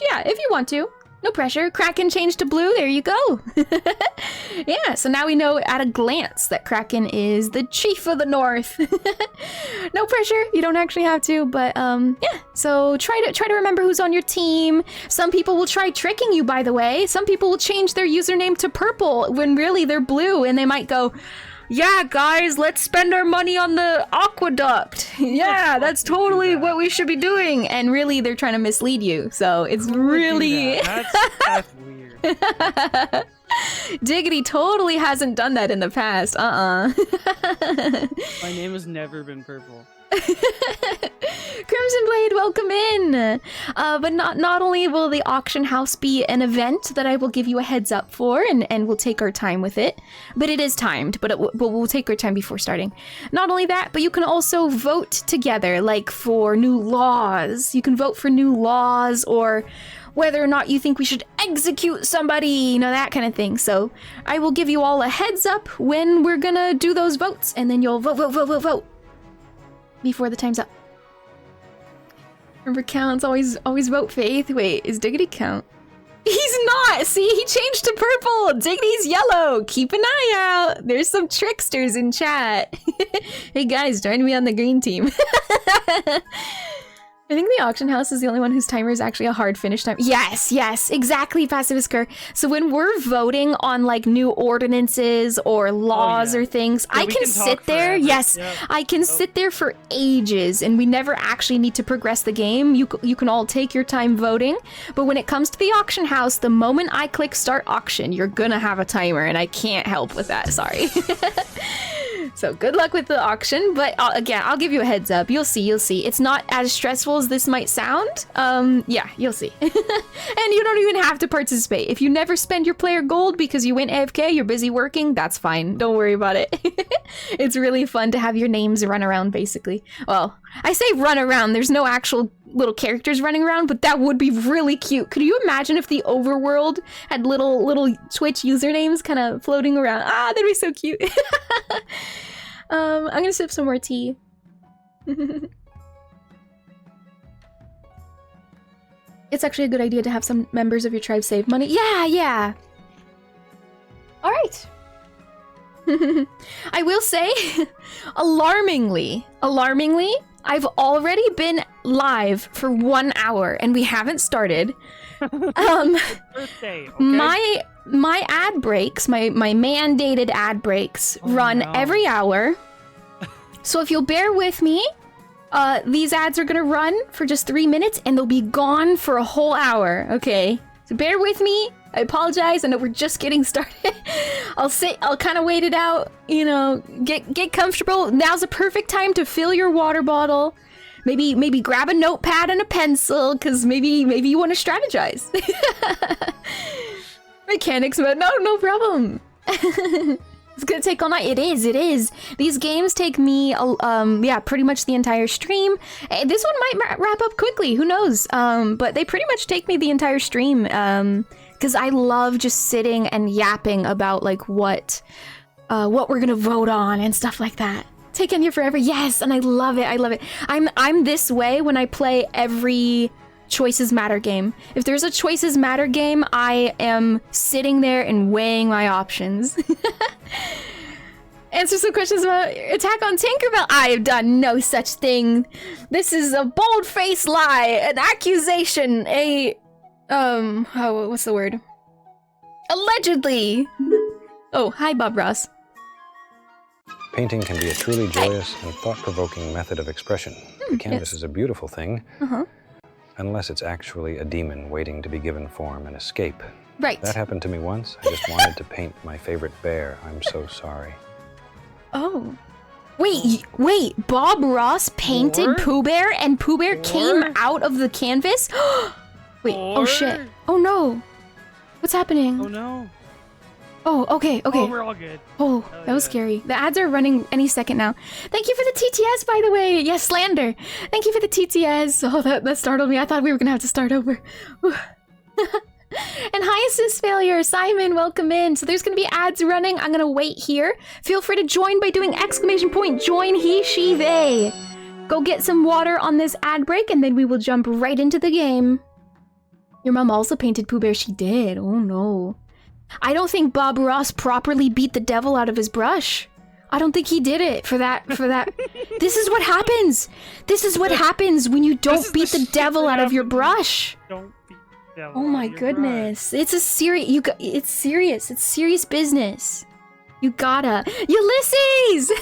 yeah, if you want to. No pressure. Kraken changed to blue. There you go. Yeah, so now we know at a glance that Kraken is the chief of the North. No pressure. You don't actually have to, but yeah. So try to remember who's on your team. Some people will try tricking you, by the way. Some people will change their username to purple when really they're blue, and they might go, yeah, guys, let's spend our money on the aqueduct. Yeah, that's totally what we should be doing. And really, they're trying to mislead you. So it's really... That's weird. Diggity totally hasn't done that in the past. My name has never been purple. Crimson Blade, welcome in. But not only will the auction house be an event that I will give you a heads up for, and we'll take our time with it, but it is timed, but we'll take our time before starting. Not only that, but you can also vote together, like for new laws. You can vote for new laws, or whether or not you think we should execute somebody, you know, that kind of thing. So I will give you all a heads up when we're gonna do those votes, and then you'll vote before the time's up. Remember, counts, always vote Faith. Wait, is Diggity count? He's not! See, he changed to purple! Diggity's yellow! Keep an eye out! There's some tricksters in chat. Hey guys, join me on the green team. I think the auction house is the only one whose timer is actually a hard finish time. Yes, exactly, Pacifisker. So when we're voting on like new ordinances or laws or things, I can sit there. Yes, I can sit there for ages, and we never actually need to progress the game. You can all take your time voting, but when it comes to the auction house, the moment I click start auction, you're gonna have a timer, and I can't help with that. Sorry. So good luck with the auction, but again, I'll give you a heads up. You'll see. It's not as stressful as this might sound. Yeah, you'll see. And you don't even have to participate. If you never spend your player gold because you went AFK, you're busy working, that's fine. Don't worry about it. It's really fun to have your names run around, basically. Well, I say run around. There's no actual little characters running around, but that would be really cute. Could you imagine if the overworld had little Twitch usernames kind of floating around? Ah, that'd be so cute. I'm gonna sip some more tea. It's actually a good idea to have some members of your tribe save money. Yeah. All right. I will say, alarmingly, I've already been live for 1 hour and we haven't started. Birthday, okay? My ad breaks, my mandated ad breaks run every hour. So if you'll bear with me, these ads are gonna run for just 3 minutes and they'll be gone for a whole hour, okay? So bear with me. I apologize. I know we're just getting started. I'll kind of wait it out, you know, get comfortable. Now's a perfect time to fill your water bottle. Maybe grab a notepad and a pencil, because maybe you want to strategize. Mechanics, but no problem. It's gonna take all night. It is, it is. These games take me, yeah, pretty much the entire stream. This one might wrap up quickly, who knows? But they pretty much take me the entire stream, because I love just sitting and yapping about, like, what we're gonna vote on and stuff like that. Take Enya forever, yes, and I love it, I love it. I'm this way when I play every Choices Matter game. If there's a Choices Matter game, I am sitting there and weighing my options. Answer some questions about Attack on Tinkerbell. I have done no such thing. This is a bold-faced lie, an accusation, what's the word? Allegedly. Oh, hi, Bob Ross. Painting can be a truly joyous and thought-provoking method of expression. The canvas is a beautiful thing, unless it's actually a demon waiting to be given form and escape. Right. That happened to me once. I just wanted to paint my favorite bear. I'm so sorry. Oh. Wait, Bob Ross painted Pooh Bear and Pooh Bear came out of the canvas? Wait, oh shit. Oh no. What's happening? Oh no. Oh, okay. Oh, we're all good. Oh, that was scary. The ads are running any second now. Thank you for the TTS, by the way. Yes, Slander. Thank you for the TTS. Oh, that startled me. I thought we were gonna have to start over. And hi, assist failure. Simon, welcome in. So there's gonna be ads running. I'm gonna wait here. Feel free to join by doing ! Join he, she, they. Go get some water on this ad break and then we will jump right into the game. Your mom also painted Pooh Bear. She did. Oh no. I don't think Bob Ross properly beat the devil out of his brush. I don't think he did it for that. This is what happens. This is what happens when you don't beat the devil out of your brush. Don't beat the devil. Oh my goodness. It's a serious, it's serious. It's serious business. You gotta. Ulysses!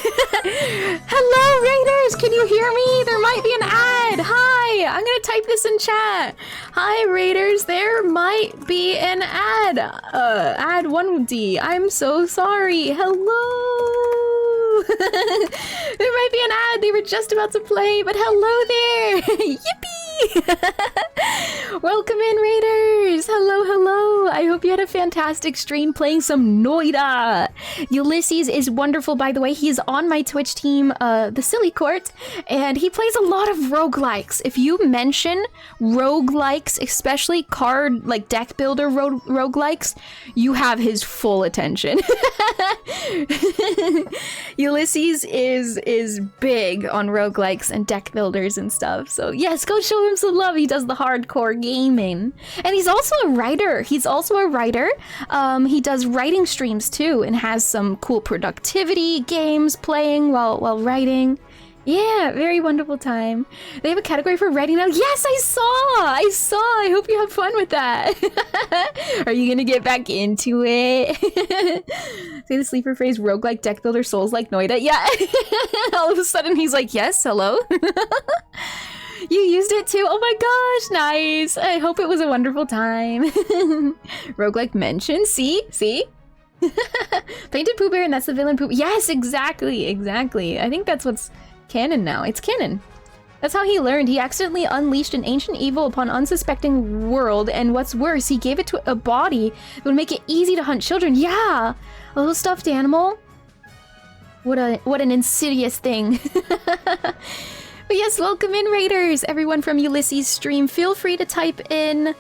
Hello, Raiders! Can you hear me? There might be an ad. Hi! I'm gonna type this in chat. Hi, Raiders. There might be an ad. Ad 1D. I'm so sorry. Hello! There might be an ad. They were just about to play, but hello there! Yippee! Welcome in, Raiders! Hello, hello! I hope you had a fantastic stream playing some Noida! Ulysses is wonderful, by the way. He is on my Twitch team, the Silly Court, and he plays a lot of roguelikes. If you mention roguelikes, especially card, like deck builder roguelikes, you have his full attention. Ulysses is big on roguelikes and deck builders and stuff, so yes, go show him some love. He does the hardcore gaming. And he's also a writer. He does writing streams too and has some cool productivity games playing while writing. Yeah, very wonderful time. They have a category for writing now. Yes, I saw. I hope you have fun with that. Are you gonna get back into it? Say the sleeper phrase, roguelike deck builder, souls like Noida. Yeah. All of a sudden he's like, yes, hello. You used it too? Oh my gosh, nice. I hope it was a wonderful time. Roguelike mention, see? Painted Pooh Bear and that's the villain Pooh. Yes, exactly. I think that's what's canon now. It's canon. That's how he learned. He accidentally unleashed an ancient evil upon unsuspecting world, and what's worse, he gave it to a body that would make it easy to hunt children. Yeah, a little stuffed animal. What an insidious thing. But yes, welcome in, Raiders! Everyone from Ulysses' stream, feel free to type in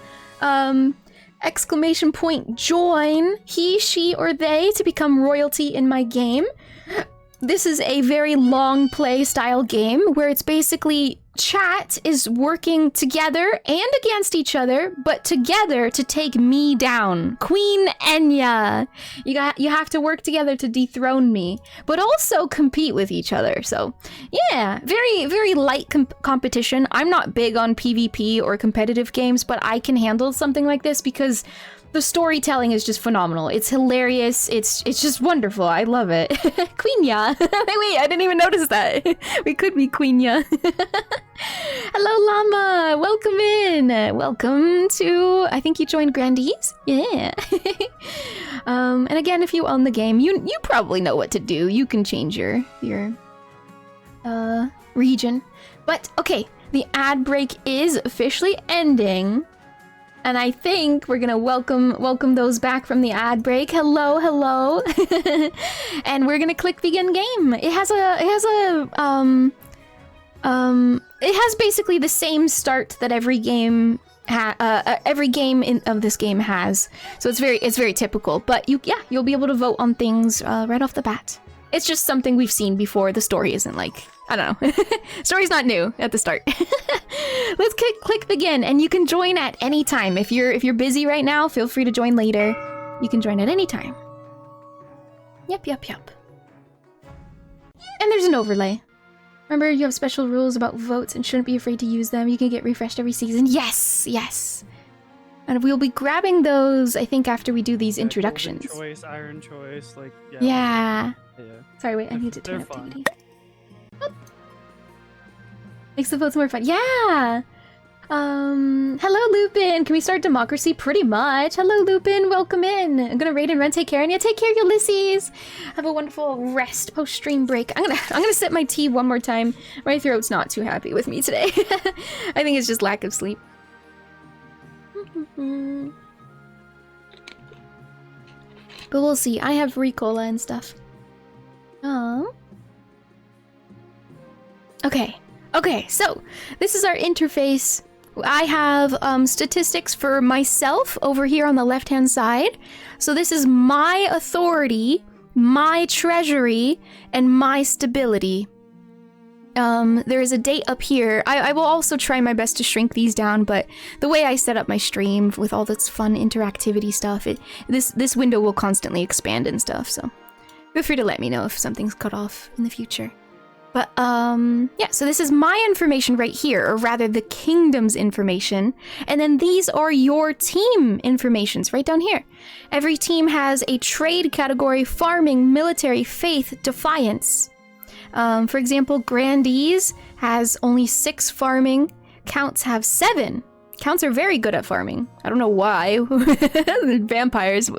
!join he, she, or they to become royalty in my game. This is a very long play style game where it's basically chat is working together and against each other, but together to take me down. Queen Enya. You have to work together to dethrone me, but also compete with each other. So yeah, very, very light competition. I'm not big on PvP or competitive games, but I can handle something like this because the storytelling is just phenomenal. It's hilarious. It's just wonderful. I love it. Queenya. Wait, I didn't even notice that. We could be Queenya. Hello, Llama. Welcome in. Welcome to, I think you joined Grandees? Yeah. And again, if you own the game, you probably know what to do. You can change your region. But okay, the ad break is officially ending. And I think we're gonna welcome those back from the ad break. Hello, hello. And we're gonna click begin game. It has basically the same start that every game of this game has. So it's very typical. But you'll be able to vote on things right off the bat. It's just something we've seen before. The story isn't like, I don't know. Story's not new at the start. Let's click begin, and you can join at any time. If you're busy right now, feel free to join later. You can join at any time. Yep. And there's an overlay. Remember, you have special rules about votes and shouldn't be afraid to use them. You can get refreshed every season. Yes. And we'll be grabbing those, I think, after we do these introductions. Golden choice, iron choice, like, yeah. Yeah. Sorry, wait, I need to turn up fun. dignity. Makes the votes more fun. Yeah! Hello, Lupin! Can we start democracy? Pretty much. Hello, Lupin. Welcome in. I'm gonna raid and run. Take care, Enya. Take care, Ulysses. Have a wonderful rest post-stream break. I'm gonna sip my tea one more time. My throat's not too happy with me today. I think it's just lack of sleep. But we'll see. I have Ricola and stuff. Oh. Okay, so this is our interface. I have statistics for myself over here on the left-hand side. So this is my authority, my treasury, and my stability. There is a date up here. I will also try my best to shrink these down, but the way I set up my stream with all this fun interactivity stuff, this window will constantly expand and stuff, so feel free to let me know if something's cut off in the future. But, yeah, so this is my information right here, or rather the kingdom's information. And then these are your team informations right down here. Every team has a trade category: farming, military, faith, defiance. For example, Grandees has only 6 farming. Counts have 7. Counts are very good at farming. I don't know why. Vampires...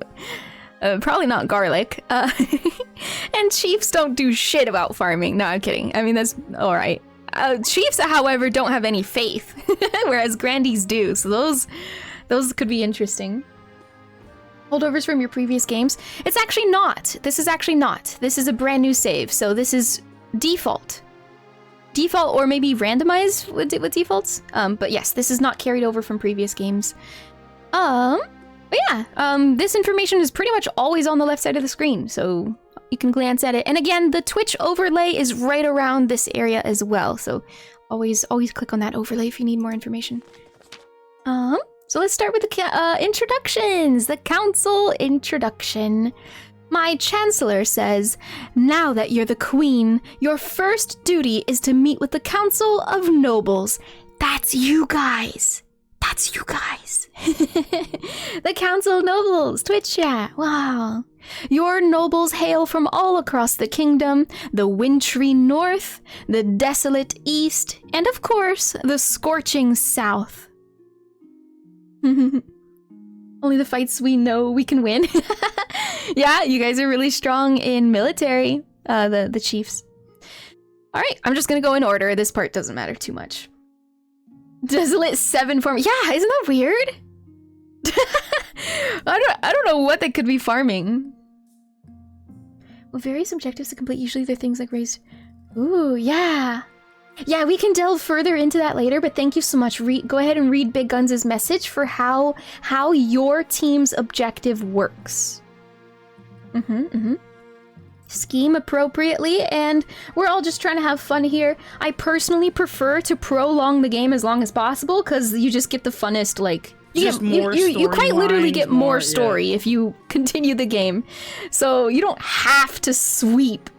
probably not garlic. And chiefs don't do shit about farming. No, I'm kidding. I mean, that's alright. Chiefs, however, don't have any faith, whereas grandees do. So those could be interesting. Holdovers from your previous games? It's actually not. This is actually not. This is a brand new save, so this is default. Default, or maybe randomized with defaults. But yes, this is not carried over from previous games. But yeah, this information is pretty much always on the left side of the screen, so you can glance at it. And again, the Twitch overlay is right around this area as well, so always click on that overlay if you need more information. So let's start with the introductions. The council introduction. My chancellor says, now that you're the queen, your first duty is to meet with the council of nobles. That's you guys. That's you guys. The Council of Nobles, Twitch chat, wow. Your nobles hail from all across the kingdom, the wintry north, the desolate east, and of course, the scorching south. Only the fights we know we can win. Yeah, you guys are really strong in military, the chiefs. Alright, I'm just gonna go in order. This part doesn't matter too much. Desolate 7 farm. Yeah, isn't that weird? I don't know what they could be farming. Well, various objectives to complete. Usually they're things like raise. Ooh, yeah. Yeah, we can delve further into that later, but thank you so much. Go ahead and read Big Guns' message for how your team's objective works. Scheme appropriately, and we're all just trying to have fun here. I personally prefer to prolong the game as long as possible, because you just get the funnest, like... You quite literally get more story if you continue the game. So you don't have to sweep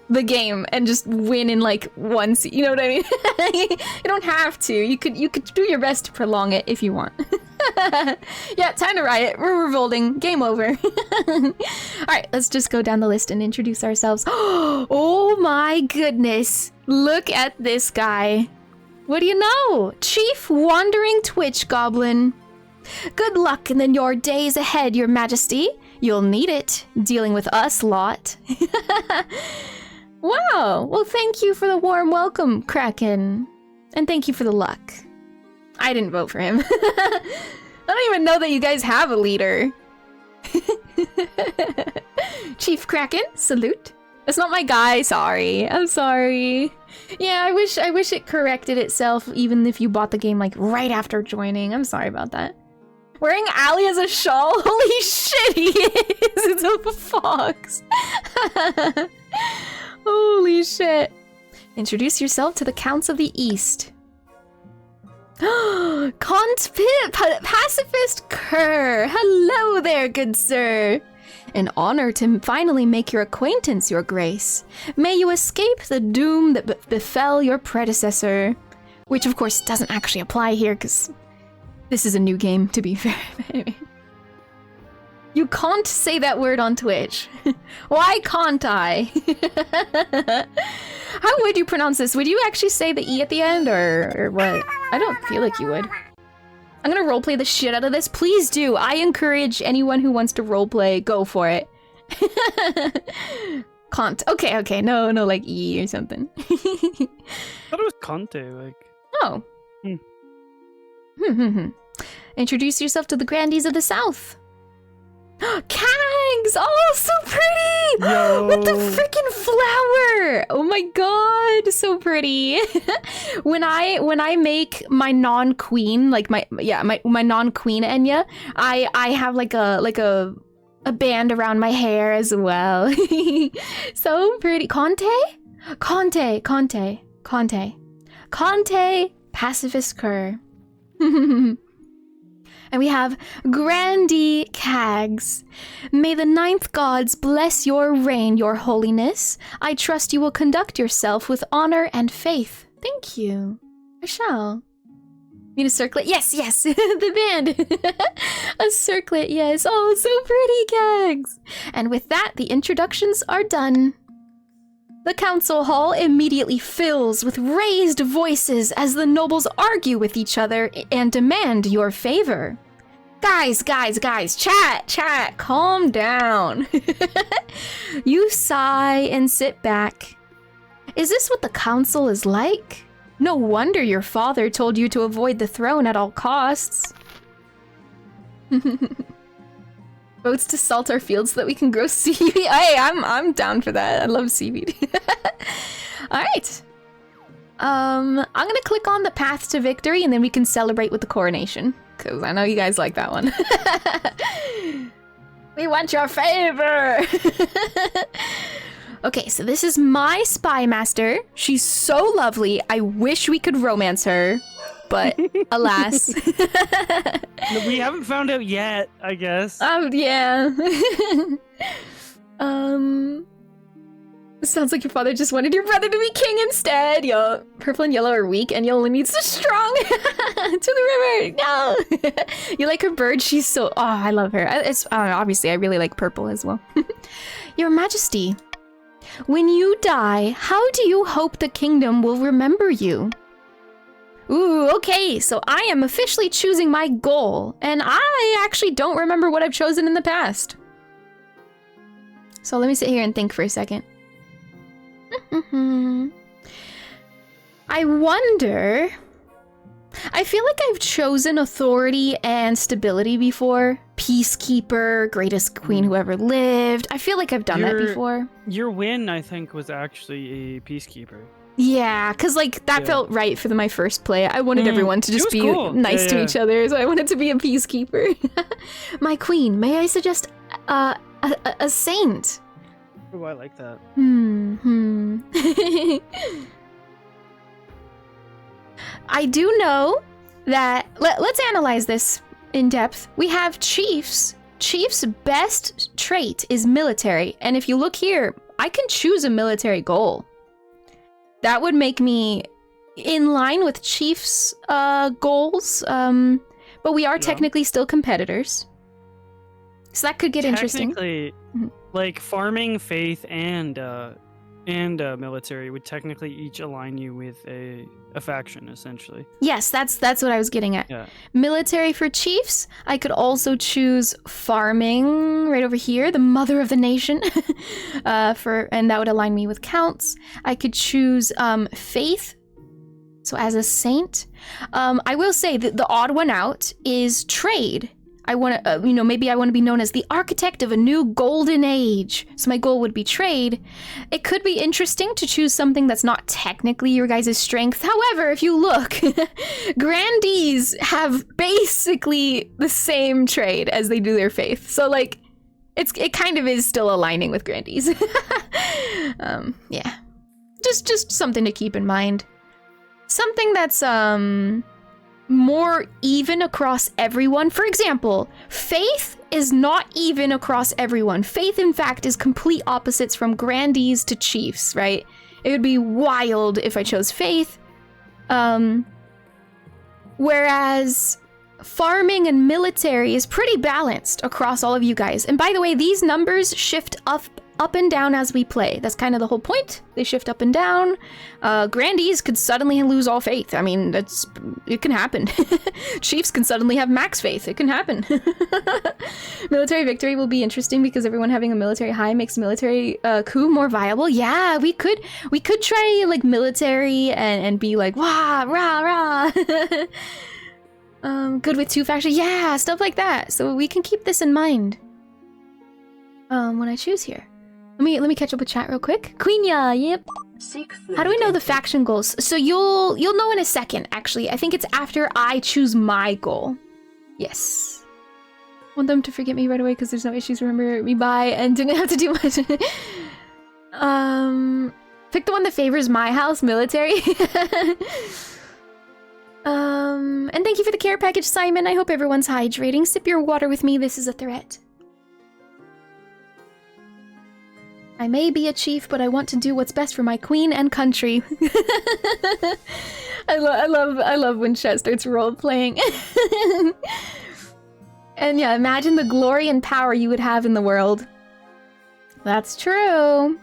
the game and just win in like once, you know what I mean? You don't have to. You could do your best to prolong it if you want. Yeah, time to riot. We're revolting. Game over. Alright, let's just go down the list and introduce ourselves. Oh my goodness. Look at this guy. What do you know? Chief Wandering Twitch Goblin. Good luck in your days ahead, your majesty. You'll need it, dealing with us lot. Wow, well thank you for the warm welcome, Kraken. And thank you for the luck. I didn't vote for him. don't even know that you guys have a leader. Chief Kraken, salute. That's not my guy, sorry. I'm sorry. Yeah, I wish it corrected itself even if you bought the game like right after joining. I'm sorry about that. Wearing Ali as a shawl? Holy shit, he is! It's a fox. Holy shit. Introduce yourself to the Counts of the East. Count Pacifist Kerr! Hello there, good sir! An honor to finally make your acquaintance, your grace. May you escape the doom that befell your predecessor. Which, of course, doesn't actually apply here, because this is a new game, to be fair. You can't say that word on Twitch. Why can't I? How would you pronounce this? Would you actually say the E at the end, or what? I don't feel like you would. I'm gonna roleplay the shit out of this. Please do. I encourage anyone who wants to roleplay, go for it. Can't. Okay. No, like E or something. I thought it was Conte, like... Oh. Introduce yourself to the Grandees of the South. Kags! Oh, so pretty! Yo. With the freaking flower! Oh my god, so pretty. when I make my non-queen, like my non-queen Enya, I have like a band around my hair as well. So pretty. Conte, Pacifist Kerr. And we have Grandee Kags. May the ninth gods bless your reign, your holiness. I trust you will conduct yourself with honor and faith. Thank you. I shall. Need a circlet? Yes, the band. A circlet, yes. Oh, so pretty, Kags. And with that, the introductions are done. The council hall immediately fills with raised voices as the nobles argue with each other and demand your favor. Guys, chat, calm down. You sigh and sit back. Is this what the council is like? No wonder your father told you to avoid the throne at all costs. Votes to salt our fields so that we can grow seaweed. Hey, I'm down for that. I love seaweed. All right. I'm gonna click on the path to victory, and then we can celebrate with the coronation, because I know you guys like that one. We want your favor. Okay, so this is my spy master. She's so lovely. I wish we could romance her, but alas. We haven't found out yet, I guess. Yeah. Sounds like your father just wanted your brother to be king instead. Yo, purple and yellow are weak, and you only needs the strong. To the river. No. You like her bird? She's so... Oh, I love her. Obviously, I really like purple as well. Your Majesty, when you die, how do you hope the kingdom will remember you? Ooh, okay, so I am officially choosing my goal, and I actually don't remember what I've chosen in the past. So let me sit here and think for a second. I wonder... I feel like I've chosen authority and stability before. Peacekeeper, greatest queen who ever lived. I feel like I've done that before. Your win, I think, was actually a peacekeeper. Yeah, because like that felt right for my first play. I wanted everyone to just be nice to each other, so I wanted to be a peacekeeper. My queen, may I suggest a saint? Oh, I like that. I do know that... Let's analyze this in depth. We have chiefs. Chief's best trait is military, and if you look here, I can choose a military goal. That would make me in line with Chief's goals, but we are technically still competitors. So that could get interesting. Technically, like farming, faith, and military would technically each align you with a faction, essentially. Yes, that's what I was getting at. Yeah. Military for chiefs. I could also choose farming right over here, the mother of the nation, and that would align me with counts. I could choose faith. So as a saint, I will say that the odd one out is trade. I want to, you know, maybe I want to be known as the architect of a new golden age. So my goal would be trade. It could be interesting to choose something that's not technically your guys' strength. However, if you look, grandees have basically the same trade as they do their faith. So like, it kind of is still aligning with grandees. Yeah, just something to keep in mind. Something that's more even across everyone. For example, faith is not even across everyone. Faith, in fact, is complete opposites from grandees to chiefs, right? It would be wild if I chose faith. Whereas farming and military is pretty balanced across all of you guys. And by the way, these numbers shift up and down as we play. That's kind of the whole point. They shift up and down. Grandees could suddenly lose all faith. I mean, it can happen. Chiefs can suddenly have max faith. It can happen. Military victory will be interesting because everyone having a military high makes military coup more viable. Yeah, we could try like military and be like wah rah rah. Good with 2 factions. Yeah, stuff like that. So we can keep this in mind. When I choose here. Let me catch up with chat real quick. Queenia, yep. How do we know the faction goals? So you'll know in a second, actually. I think it's after I choose my goal. Yes. Want them to forget me right away because there's no issues. Remember me by and didn't have to do much. Pick the one that favors my house, military. And thank you for the care package, Simon. I hope everyone's hydrating. Sip your water with me. This is a threat. I may be a chief, but I want to do what's best for my queen and country. I love when chat starts role-playing. And yeah, imagine the glory and power you would have in the world. That's true.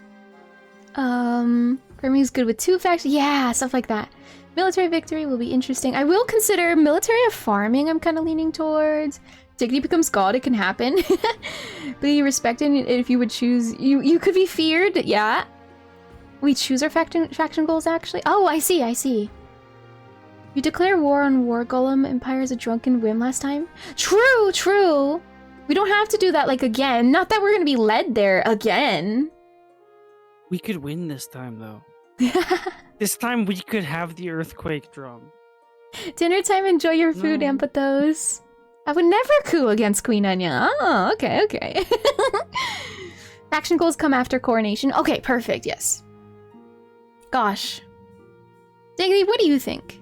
Hermes good with 2 factions. Yeah, stuff like that. Military victory will be interesting. I will consider military of farming. I'm kind of leaning towards. Dignity becomes god, it can happen. Be respected if you would choose. You could be feared, yeah. We choose our faction goals, actually. Oh, I see. You declare war on War Golem Empire as a drunken whim last time? True. We don't have to do that, like, again. Not that we're gonna be led there again. We could win this time, though. This time we could have the earthquake drum. Dinner time, enjoy your food, Ampathos. I would never coup against Queen Enya. Oh, okay. Faction goals come after coronation. Okay, perfect, yes. Gosh. Diggity, what do you think?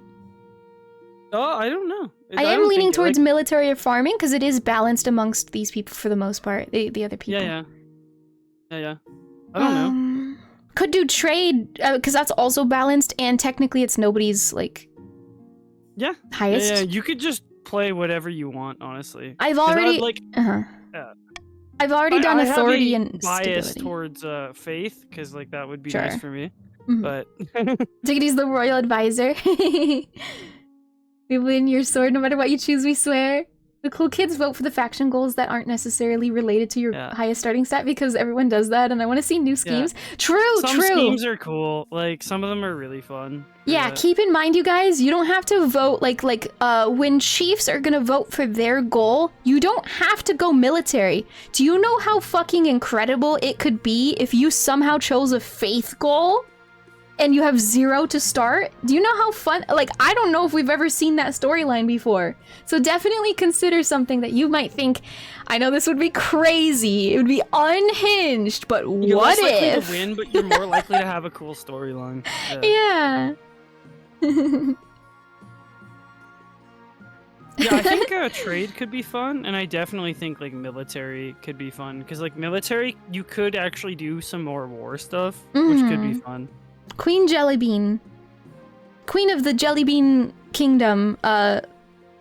Oh, I don't know. I am leaning towards military or farming because it is balanced amongst these people for the most part. The other people. Yeah. I don't know. Could do trade because that's also balanced and technically it's nobody's like highest. Yeah, you could just play whatever you want, honestly. I've already I've already done authority and bias stability. Towards faith because like that would be nice for me. But Diggity's the royal advisor. We win your sword no matter what you choose, we swear. The cool kids vote for the faction goals that aren't necessarily related to your highest starting stat because everyone does that and I want to see new schemes. True. Some schemes are cool. Like, some of them are really fun. Yeah, keep in mind, you guys, you don't have to vote, when chiefs are gonna vote for their goal, you don't have to go military. Do you know how fucking incredible it could be if you somehow chose a faith goal? And you have 0 to start? Do you know how fun? Like, I don't know if we've ever seen that storyline before. So definitely consider something that you might think, I know this would be crazy. It would be unhinged, but you're what less likely if? to win, but you're more likely to have a cool storyline. Yeah. Yeah, I think trade could be fun, and I definitely think like military could be fun because like military, you could actually do some more war stuff, which could be fun. Queen Jellybean. Queen of the Jellybean Kingdom,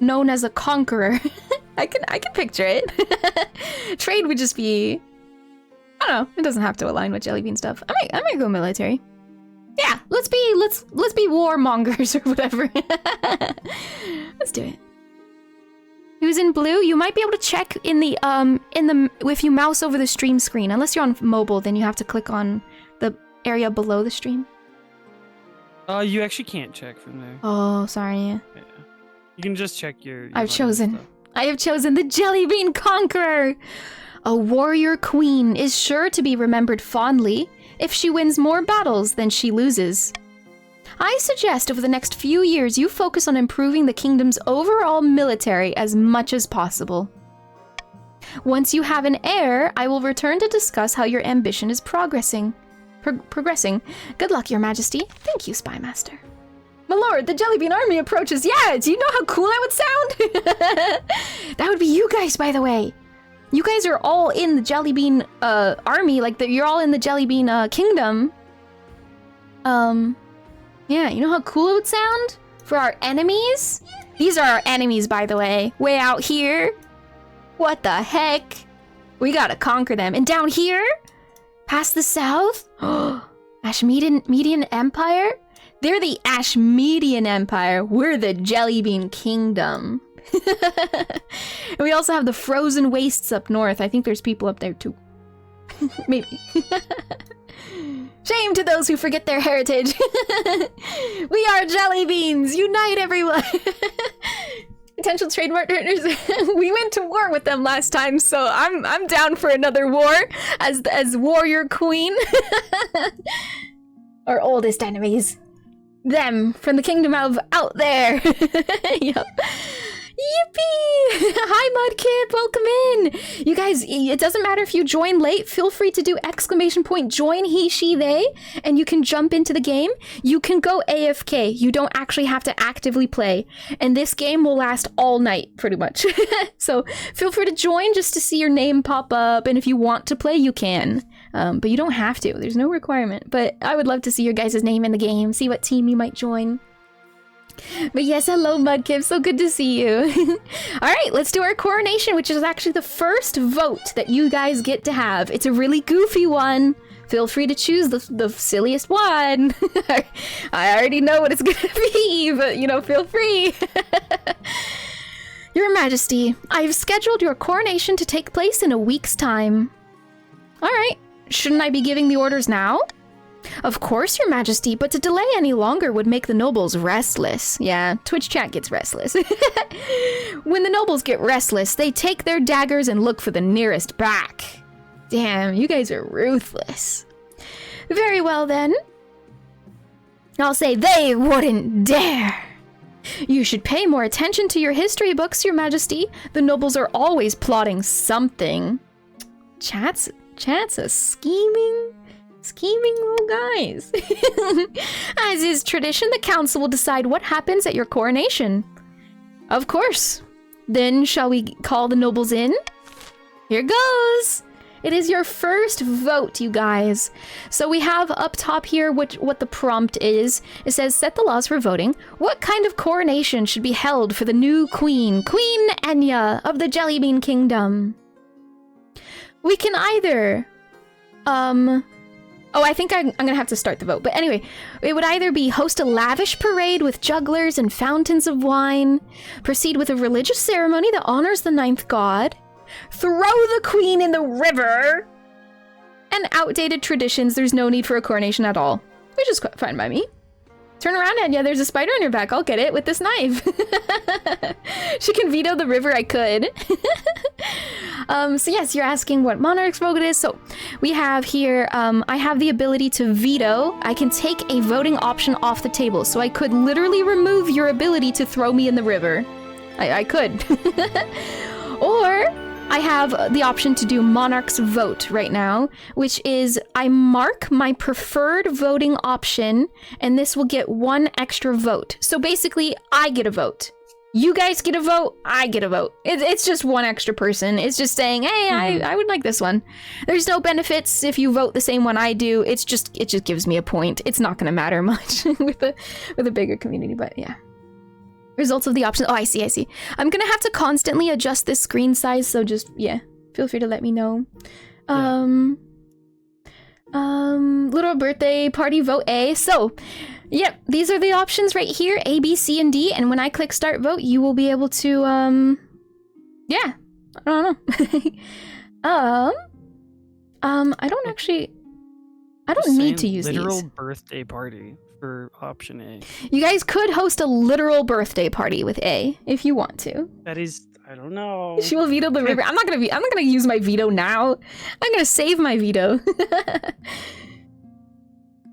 known as a conqueror. I can picture it. Trade would just be, I don't know, it doesn't have to align with Jellybean stuff. I might go military. Yeah, let's be warmongers or whatever. Let's do it. Who's in blue? You might be able to check in the if you mouse over the stream screen. Unless you're on mobile, then you have to click on the area below the stream. You actually can't check from there. Oh, sorry. Yeah. You can just check your I've button chosen. stuff. I have chosen the Jellybean Conqueror! A warrior queen is sure to be remembered fondly if she wins more battles than she loses. I suggest over the next few years you focus on improving the kingdom's overall military as much as possible. Once you have an heir, I will return to discuss how your ambition is progressing. Progressing. Good luck, Your Majesty. Thank you, Spymaster. My lord, the Jellybean army approaches. Yeah, do you know how cool that would sound? That would be you guys, by the way. You guys are all in the Jellybean army, like you're all in the Jellybean kingdom. Yeah, you know how cool it would sound for our enemies? These are our enemies, by the way. Way out here. What the heck? We gotta conquer them. And down here, past the south, Aș-Median Empire? They're the Aș-Median Empire. We're the Jellybean Kingdom. And we also have the frozen wastes up north. I think there's people up there too. Maybe. Shame to those who forget their heritage. We are Jellybeans. Unite, everyone. Potential trademark partners. We went to war with them last time, so I'm down for another war as warrior queen. Our oldest enemies. Them from the kingdom of out there. Yep. Yippee! Hi, Mudkip, welcome in! You guys, it doesn't matter if you join late, feel free to do ! join he, she, they, and you can jump into the game. You can go AFK, you don't actually have to actively play, and this game will last all night, pretty much. So feel free to join just to see your name pop up, and if you want to play, you can. But you don't have to, there's no requirement, but I would love to see your guys' name in the game, see what team you might join. But yes, hello Mudkip, so good to see you. Alright, let's do our coronation, which is actually the first vote that you guys get to have. It's a really goofy one. Feel free to choose the silliest one. I already know what it's gonna be, but you know, feel free. Your Majesty, I've scheduled your coronation to take place in a week's time. Alright, shouldn't I be giving the orders now? Of course, Your Majesty, but to delay any longer would make the nobles restless. Yeah, Twitch chat gets restless. When the nobles get restless, they take their daggers and look for the nearest back. Damn, you guys are ruthless. Very well, then. I'll say they wouldn't dare. You should pay more attention to your history books, Your Majesty. The nobles are always plotting something. Chat's a scheming little guys. As is tradition, the council will decide what happens at your coronation. Of course. Then shall we call the nobles in? Here goes. It is your first vote, you guys. So we have up top here what the prompt is. It says, set the laws for voting. What kind of coronation should be held for the new queen, Queen Enya of the Jellybean Kingdom? We can either, oh, I think I'm gonna have to start the vote. But anyway, it would either be host a lavish parade with jugglers and fountains of wine, proceed with a religious ceremony that honors the ninth god, throw the queen in the river, and outdated traditions. There's no need for a coronation at all, which is quite fine by me. Turn around, Enya, there's a spider on your back. I'll get it with this knife. She can veto the river, I could. So yes, you're asking what monarch's vote it is. So we have here, I have the ability to veto. I can take a voting option off the table. So I could literally remove your ability to throw me in the river. I could. Or I have the option to do monarch's vote right now, which is I mark my preferred voting option, and this will get one extra vote. So basically, I get a vote. You guys get a vote, I get a vote. It's just one extra person. It's just saying, hey, I would like this one. There's no benefits if you vote the same one I do. It just gives me a point. It's not gonna matter much with a bigger community, but yeah. Results of the options. Oh, I see. I'm gonna have to constantly adjust this screen size, so just, yeah, feel free to let me know. Little birthday party vote A. So, yep, these are the options right here, A, B, C, and D, and when I click start vote, you will be able to, yeah, I don't know. I I don't Just need to saying use literal these. birthday party for option A. You guys could host a literal birthday party with A if you want to. That is, I don't know. She will veto the river. I'm not gonna use my veto now. I'm gonna save my veto.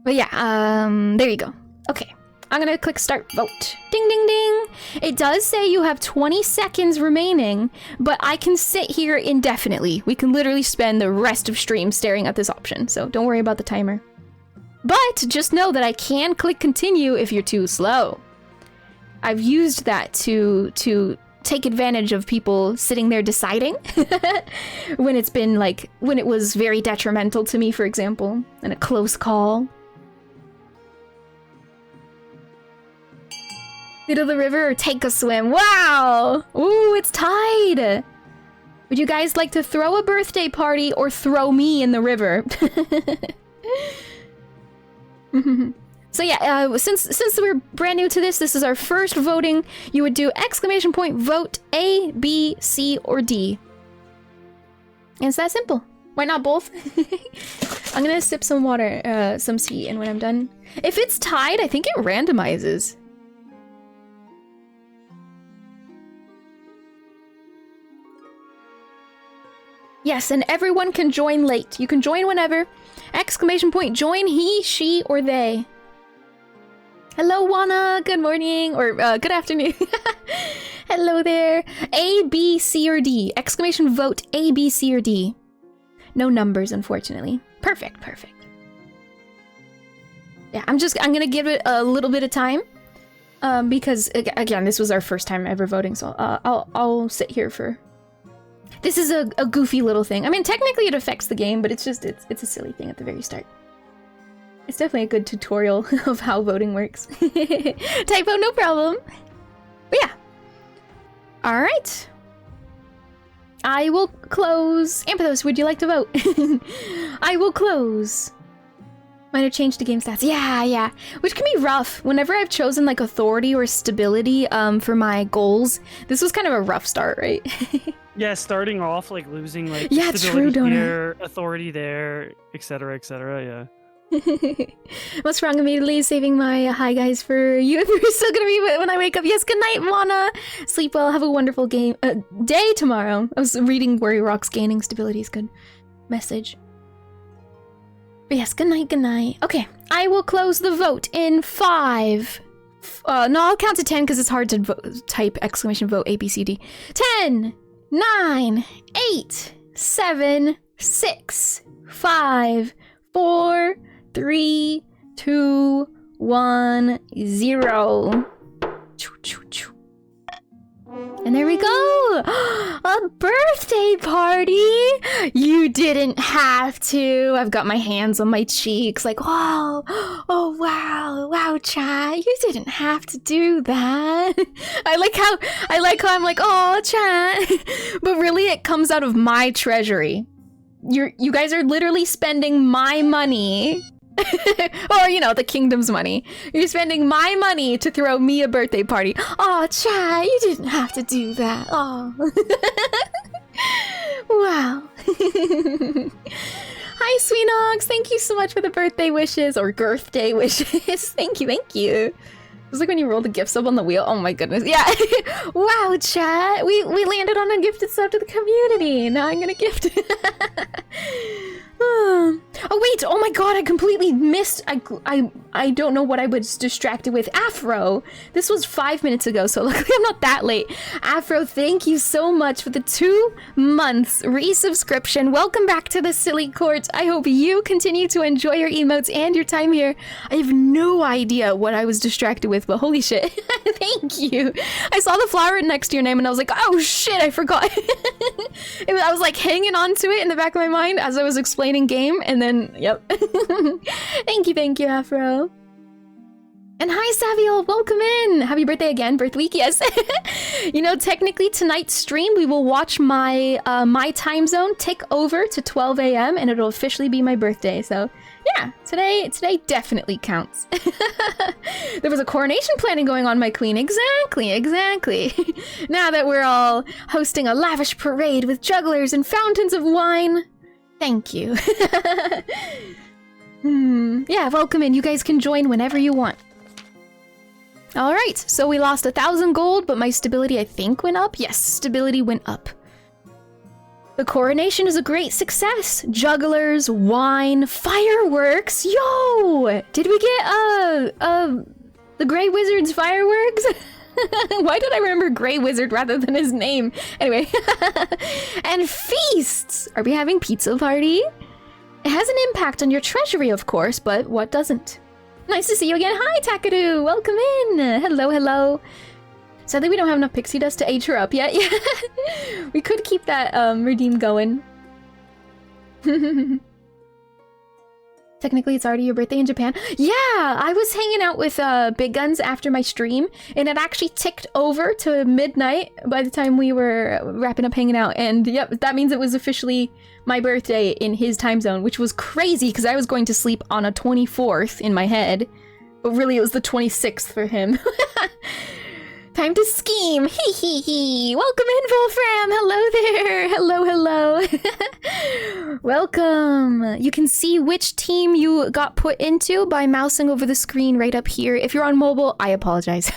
But yeah, there you go. Okay. I'm gonna click start vote. Ding, ding, ding. It does say you have 20 seconds remaining, but I can sit here indefinitely. We can literally spend the rest of stream staring at this option, so don't worry about the timer. But just know that I can click continue if you're too slow. I've used that to take advantage of people sitting there deciding when it's been like, when it was very detrimental to me, for example, and a close call. Into the river or take a swim. Wow! Ooh, it's tied! Would you guys like to throw a birthday party or throw me in the river? So yeah, since we're brand new to this is our first voting. You would do exclamation point vote A, B, C, or D. And it's that simple. Why not both? I'm gonna sip some water, some tea, and when I'm done... If it's tied, I think it randomizes. Yes, and everyone can join late. You can join whenever. Exclamation point, join he, she, or they. Hello, Wana. Good morning, or good afternoon. Hello there. A, B, C, or D. Exclamation vote A, B, C, or D. No numbers, unfortunately. Perfect, perfect. Yeah, I'm gonna give it a little bit of time. Because, again, this was our first time ever voting, so I'll sit here for... This is a goofy little thing. I mean, technically it affects the game, but it's just, it's a silly thing at the very start. It's definitely a good tutorial of how voting works. Typo, no problem. But yeah. All right. I will close. Amphithos, would you like to vote? I will close. Might have changed the game stats. Yeah. Which can be rough. Whenever I've chosen like authority or stability for my goals, this was kind of a rough start, right? Yeah, starting off like losing like yeah, stability true, here, authority there, etc., yeah. What's wrong immediately saving my hi guys for you. We're still gonna be when I wake up. Yes, good night, Mana. Sleep well. Have a wonderful day tomorrow. I was reading Worry Rock's gaining stability is good message. But yes, good night, good night. Okay, I will close the vote in 5. No, I'll count to 10 because it's hard to type exclamation vote A, B, C, D. 10, 9, 8, 7, 6, 5, 4, 3, 2, 1, 0. And there we go! A birthday party! You didn't have to. I've got my hands on my cheeks like, wow, oh wow, chat. You didn't have to do that. I like how I'm like, oh, chat. But really it comes out of my treasury. You guys are literally spending my money. Or, you know, the kingdom's money. You're spending my money to throw me a birthday party. Oh, chat, you didn't have to do that. Oh. Wow. Hi, Sweenox. Thank you so much for the birthday wishes or girthday wishes. Thank you. It was like when you roll the gift sub on the wheel. Oh my goodness. Yeah. Wow, chat. We landed on a gifted sub to the community. Now I'm gonna gift it. Oh wait, oh my god, I completely missed. I don't know what I was distracted with. Afro, this was 5 minutes ago, so luckily I'm not that late. Afro, thank you so much for the 2 months resubscription. Welcome back to the Silly Court. I hope you continue to enjoy your emotes and your time here. I have no idea what I was distracted with, but holy shit. Thank you. I saw the flower next to your name and I was like, oh shit, I forgot. I was like hanging on to it in the back of my mind as I was explaining game, and then yep. Thank you, Afro. And hi, Saviel, welcome in. Happy birthday again, birth week, yes. You know, technically tonight's stream we will watch my my time zone tick over to 12 a.m. and it'll officially be my birthday. So yeah, today definitely counts. There was a coronation planning going on, my queen. Exactly. Now that we're all hosting a lavish parade with jugglers and fountains of wine. Thank you. Yeah, welcome in. You guys can join whenever you want. Alright, so we lost 1,000 gold, but my stability, I think, went up? Yes, stability went up. The coronation is a great success. Jugglers, wine, fireworks. Yo! Did we get, the Grey Wizard's fireworks? Why did I remember Grey Wizard rather than his name? Anyway. And feasts! Are we having pizza party? It has an impact on your treasury, of course, but what doesn't? Nice to see you again. Hi, 𝚃𝚗𝚒𝚗𝚜! Welcome in! Hello, hello. Sadly, we don't have enough pixie dust to age her up yet. Yeah. We could keep that redeem going. Technically, it's already your birthday in Japan. Yeah, I was hanging out with Big Guns after my stream, and it actually ticked over to midnight by the time we were wrapping up hanging out. And yep, that means it was officially my birthday in his time zone, which was crazy because I was going to sleep on a 24th in my head, but really it was the 26th for him. Time to scheme. Hee hee hee. Welcome in, Wolfram. Hello there. Hello, hello. Welcome. You can see which team you got put into by mousing over the screen right up here. If you're on mobile, I apologize.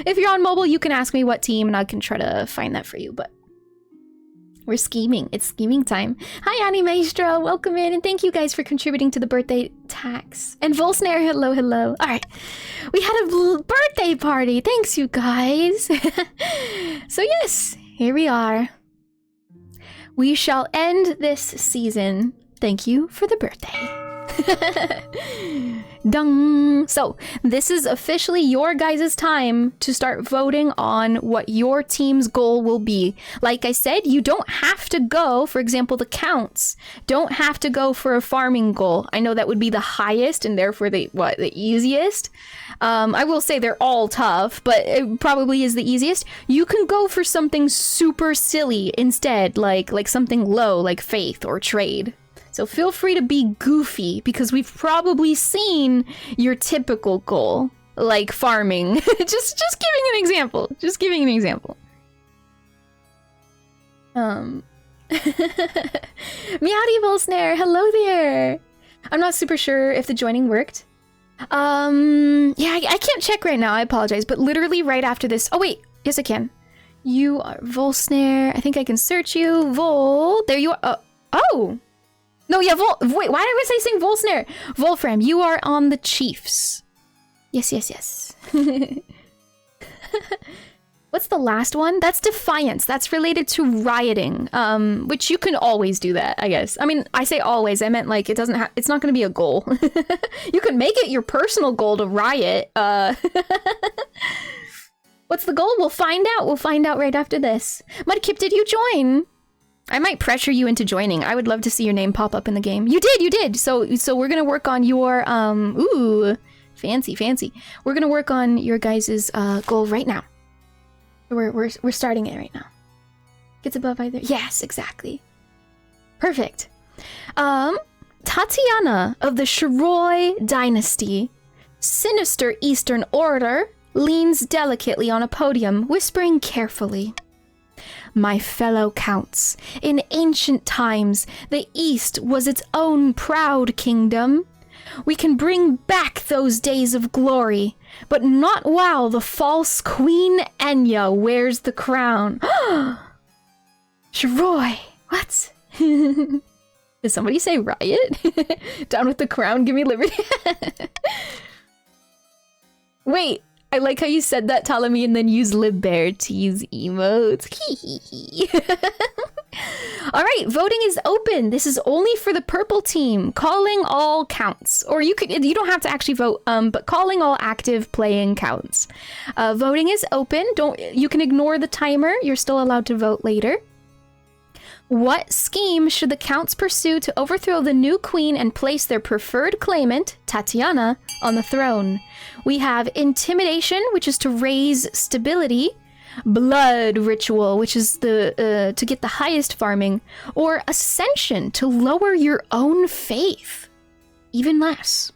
If you're on mobile, you can ask me what team and I can try to find that for you, but we're scheming. It's scheming time. Hi, Annie Maestro. Welcome in, and thank you guys for contributing to the birthday tax. And Volsnare, hello, hello. All right. We had a birthday party. Thanks, you guys. So yes, here we are. We shall end this season. Thank you for the birthday. Dung. So this is officially your guys' time to start voting on what your team's goal will be. Like I said, you don't have to go, for example, the counts don't have to go for a farming goal. I know that would be the highest and therefore the easiest. I will say they're all tough, but it probably is the easiest. You can go for something super silly instead, like something low, like faith or trade. So feel free to be goofy, because we've probably seen your typical goal, like farming. just giving an example. Just giving an example. Meowdy Volsnare, hello there. I'm not super sure if the joining worked. Yeah, I can't check right now, I apologize, but literally right after this. Oh wait, yes I can. You are Volsnare. I think I can search you. Vol, there you are. Oh! No, yeah, wait, why was I saying Volsnare? Wolfram, you are on the Chiefs. Yes, yes, yes. What's the last one? That's Defiance. That's related to rioting, which you can always do that, I guess. I mean, I say always, I meant like it's not going to be a goal. You can make it your personal goal to riot. What's the goal? We'll find out. We'll find out right after this. Mudkip, did you join? I might pressure you into joining. I would love to see your name pop up in the game. You did. So we're gonna work on your ooh, fancy. We're gonna work on your guys' goal right now. We're starting it right now. Gets above either. Yes, exactly. Perfect. Tatiana of the 𝚱𝚏𝚒 dynasty, sinister Eastern order, leans delicately on a podium, whispering carefully. My fellow counts, in ancient times, the East was its own proud kingdom. We can bring back those days of glory, but not while the false Queen Enya wears the crown. 𝚱𝚏𝚒, what? Did somebody say riot? Down with the crown, give me liberty. Wait. I like how you said that, Ptolemy, and then use libbear to use emotes. Alright, voting is open. This is only for the purple team. Calling all counts. Or you don't have to actually vote, but calling all active playing counts. Voting is open. You can ignore the timer. You're still allowed to vote later. What scheme should the counts pursue to overthrow the new queen and place their preferred claimant, Tatiana, on the throne? We have intimidation, which is to raise stability, blood ritual, which is to get the highest farming, or ascension, to lower your own faith, even less.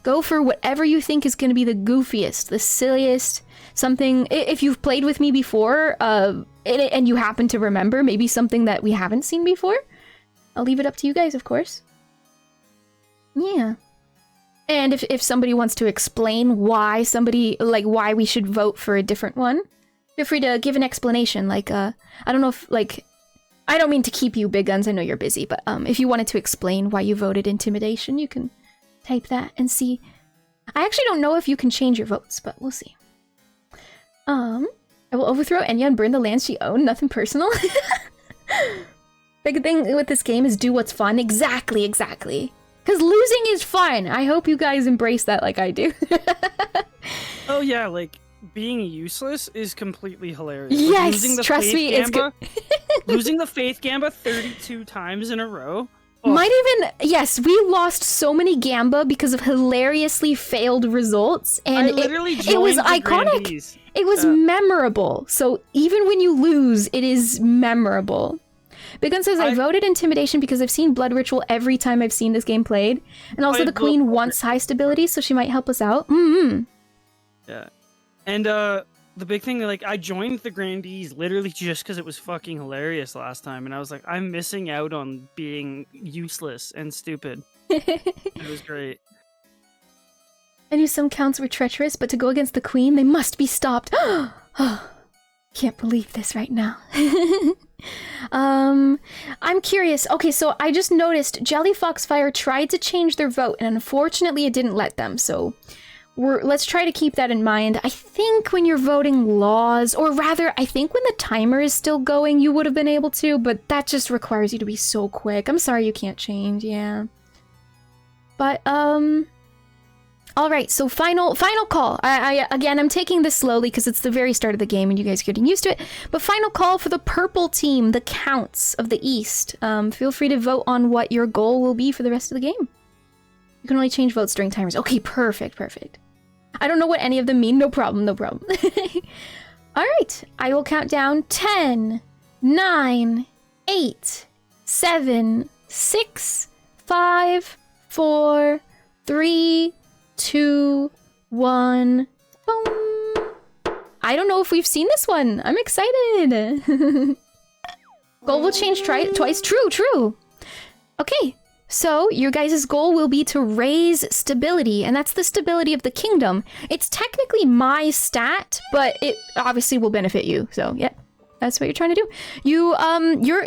Go for whatever you think is going to be the goofiest, the silliest, something. If you've played with me before, and you happen to remember maybe something that we haven't seen before, I'll leave it up to you guys, of course. Yeah. And if somebody wants to explain why why we should vote for a different one, feel free to give an explanation. Like, I don't know if, like, I don't mean to keep you, Big Guns, I know you're busy, but if you wanted to explain why you voted Intimidation, you can type that and see. I actually don't know if you can change your votes, but we'll see. I will overthrow Enya and burn the lands she owned, nothing personal. Big thing with this game is do what's fun. Exactly, exactly. Because losing is fun. I hope you guys embrace that like I do. Oh yeah, like, being useless is completely hilarious. Like, Yes, losing the trust Faith me, it's Gamba, losing the Faith Gamba 32 times in a row. Oh, Might even, yes, we lost so many Gamba because of hilariously failed results, and I literally it was joined the iconic. Grandees. It was memorable. So even when you lose, it is memorable. Big Gun says, I voted Intimidation because I've seen Blood Ritual every time I've seen this game played. And also the Queen wants high stability, so she might help us out. Mm-hmm. Yeah. And the big thing, like, I joined the Grandees literally just because it was fucking hilarious last time. And I was like, I'm missing out on being useless and stupid. It was great. I knew some counts were treacherous, but to go against the Queen, they must be stopped. Can't believe this right now. I'm curious. Okay, so I just noticed Jelly Foxfire tried to change their vote, and unfortunately it didn't let them, so let's try to keep that in mind. I think when you're voting laws, or rather, I think when the timer is still going, you would have been able to, but that just requires you to be so quick. I'm sorry you can't change, yeah. But, alright, so final call. Again, I'm taking this slowly because it's the very start of the game and you guys are getting used to it. But final call for the purple team, the Counts of the East. Feel free to vote on what your goal will be for the rest of the game. You can only change votes during timers. Okay, perfect, perfect. I don't know what any of them mean. No problem, no problem. Alright, I will count down 10, 9, 8, 7, 6, 5, 4, 3, 2, 1. Boom. I don't know if we've seen this one. I'm excited. Goal will change twice. True. Okay, so your guys' goal will be to raise stability, and that's the stability of the kingdom. It's technically my stat, but it obviously will benefit you. So, yeah. That's what you're trying to do. You,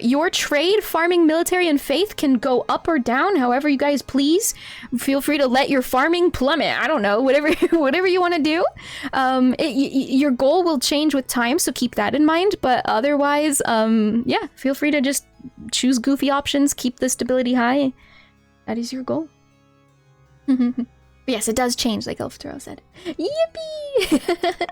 your trade, farming, military, and faith can go up or down, however you guys please. Feel free to let your farming plummet. I don't know, whatever you want to do. Your goal will change with time, so keep that in mind. But otherwise, yeah, feel free to just choose goofy options, keep the stability high. That is your goal. But yes, it does change, like Elftero said. Yippee!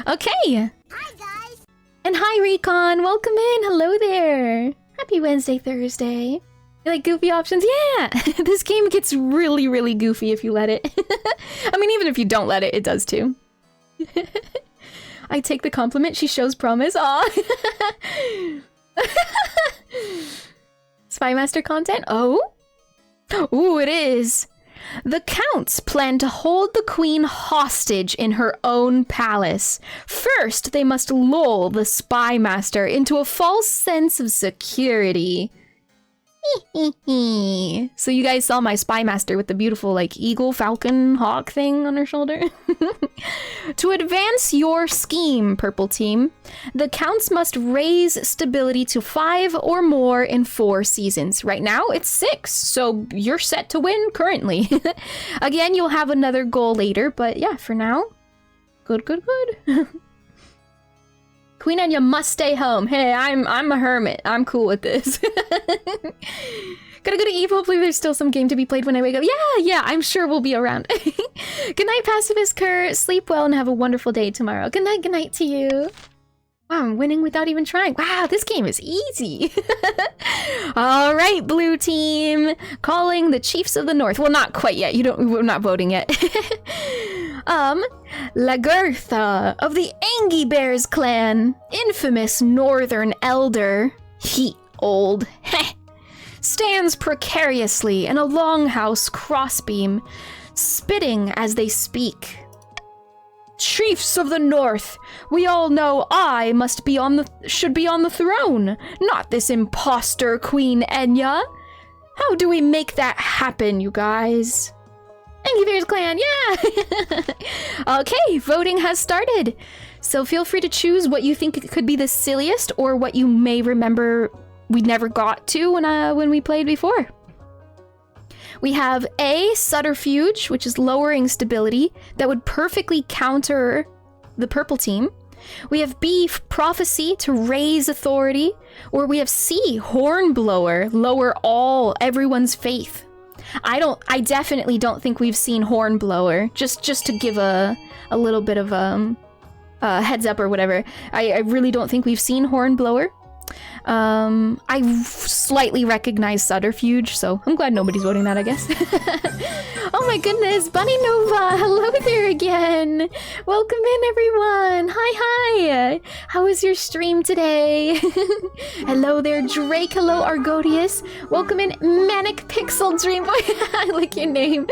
Okay. Hi, guys. And hi, Recon! Welcome in! Hello there! Happy Wednesday, Thursday. You like goofy options? Yeah! This game gets really, really goofy if you let it. I mean, even if you don't let it, it does too. I take the compliment. She shows promise. Aw! Spymaster content? Oh? Ooh, it is! The Counts plan to hold the Queen hostage in her own palace. First, they must lull the Spymaster into a false sense of security. So you guys saw my Spymaster with the beautiful, like, eagle, falcon, hawk thing on her shoulder? To advance your scheme, Purple Team, the Counts must raise stability to 5 or more in 4 seasons. Right now, it's 6, so you're set to win currently. Again, you'll have another goal later, but yeah, for now, good. Queen Enya must stay home. Hey, I'm a hermit. I'm cool with this. Gotta go to Eve. Hopefully there's still some game to be played when I wake up. Yeah, I'm sure we'll be around. Good night, Pacifist Kurt. Sleep well and have a wonderful day tomorrow. Good night to you. Wow, I'm winning without even trying. Wow, this game is easy. All right, blue team. Calling the Chiefs of the North. Well, not quite yet. We're not voting yet. 𝚱𝚞𝚒𝚗𝚗𝚝 of the Angie Bears clan, infamous northern elder, he old, stands precariously in a longhouse crossbeam, spitting as they speak. Chiefs of the North, we all know I should be on the throne, not this imposter Queen Enya. How do we make that happen, you guys? EnyaFaerie's clan, yeah! Okay, voting has started. So feel free to choose what you think could be the silliest or what you may remember we never got to when we played before. We have A, subterfuge, which is lowering stability. That would perfectly counter the purple team. We have B, prophecy, to raise authority. Or we have C, hornblower, lower everyone's faith. I definitely don't think we've seen hornblower. Just to give a little bit of heads up or whatever. I really don't think we've seen hornblower. I slightly recognize subterfuge, so I'm glad nobody's voting that, I guess. Oh my goodness, Bunny Nova, hello there again. Welcome in, everyone. Hi. How was your stream today? Hello there, Drake. Hello, Argodius. Welcome in, Manic Pixel Dreamboy. I like your name.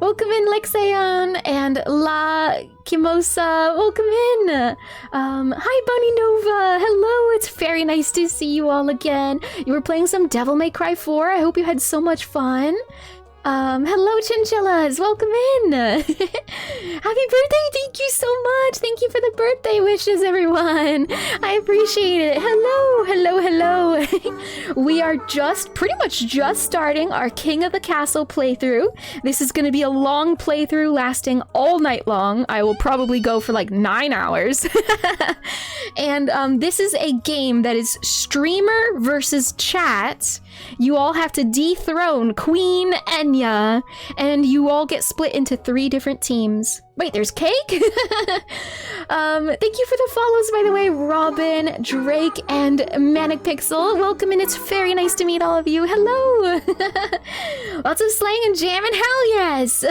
Welcome in, Lexaeon and 𝚃𝚠𝚒𝚗𝚝𝚎. Welcome in. Hi, Bunny Nova. Hello. It's very nice to see you all again. You were playing some Devil May Cry 4. I hope you had so much fun. Hello, chinchillas. Welcome in. Happy birthday. Thank you so much. Thank you for the birthday wishes, everyone. I appreciate it. Hello. We are pretty much just starting our King of the Castle playthrough. This is going to be a long playthrough lasting all night long. I will probably go for like 9 hours. And this is a game that is streamer versus chat. You all have to dethrone Queen Enya, and you all get split into 3 different teams. Wait, there's cake? Thank you for the follows, by the way, Robin, Drake, and Manic Pixel. Welcome, and it's very nice to meet all of you. Hello! Lots of slang and jamming, hell yes!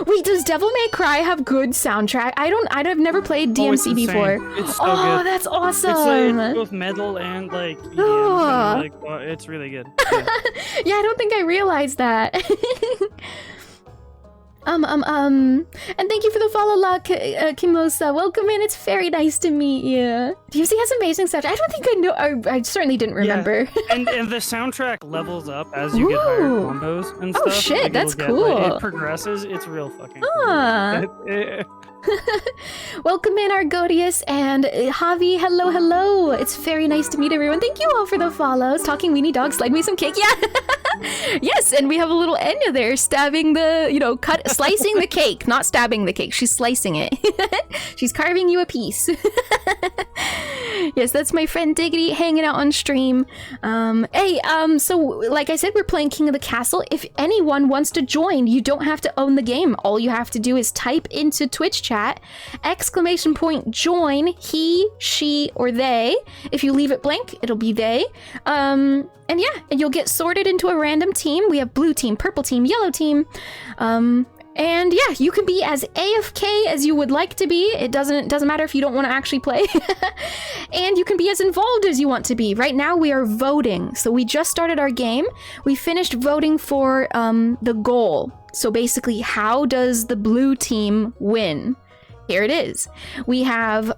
Wait, does Devil May Cry have good soundtrack? I've never played DMC before. It's so good. That's awesome! It's both metal and like EDM, it's really good. Yeah. Yeah, I don't think I realized that. And thank you for the follow, Kimosa. Welcome in. It's very nice to meet you. DMC has amazing soundtrack. I don't think I know. I certainly didn't remember. Yeah. and the soundtrack levels up as you get higher combos and stuff. Oh shit, that's cool. It progresses. It's real fucking cool. Welcome in, Argodius and Javi. Hello. It's very nice to meet everyone. Thank you all for the follows. Talking weenie dog, slide me some cake. Yeah. Yes, and we have a little Enya there stabbing slicing the cake, not stabbing the cake. She's slicing it. She's carving you a piece. Yes, that's my friend Diggity hanging out on stream. So like I said, we're playing King of the Castle. If anyone wants to join, you don't have to own the game. All you have to do is type into Twitch chat, !join, he, she, or they. If you leave it blank, it'll be they. And you'll get sorted into a random team. We have blue team, purple team, yellow team. And yeah, you can be as AFK as you would like to be. It doesn't matter if you don't want to actually play. And you can be as involved as you want to be. Right now we are voting. So we just started our game. We finished voting for the goal. So basically, how does the blue team win? Here it is. We have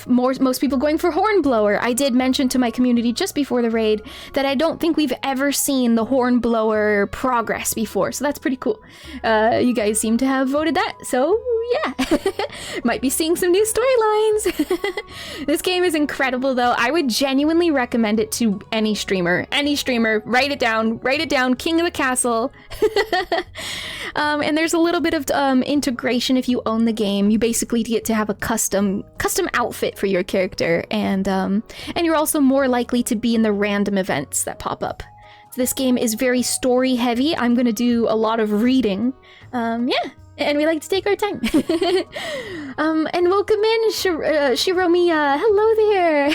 most people going for Hornblower. I did mention to my community just before the raid that I don't think we've ever seen the Hornblower progress before, so that's pretty cool. You guys seem to have voted that, so yeah. Might be seeing some new storylines. This game is incredible though. I would genuinely recommend it to any streamer. Write it down, King of the Castle. And there's a little bit of integration if you own the game. You basically get to have a custom outfit for your character, and you're also more likely to be in the random events that pop up. So this game is very story heavy. I'm gonna do a lot of reading. And we like to take our time. And welcome in, Shiromiya. Hello there.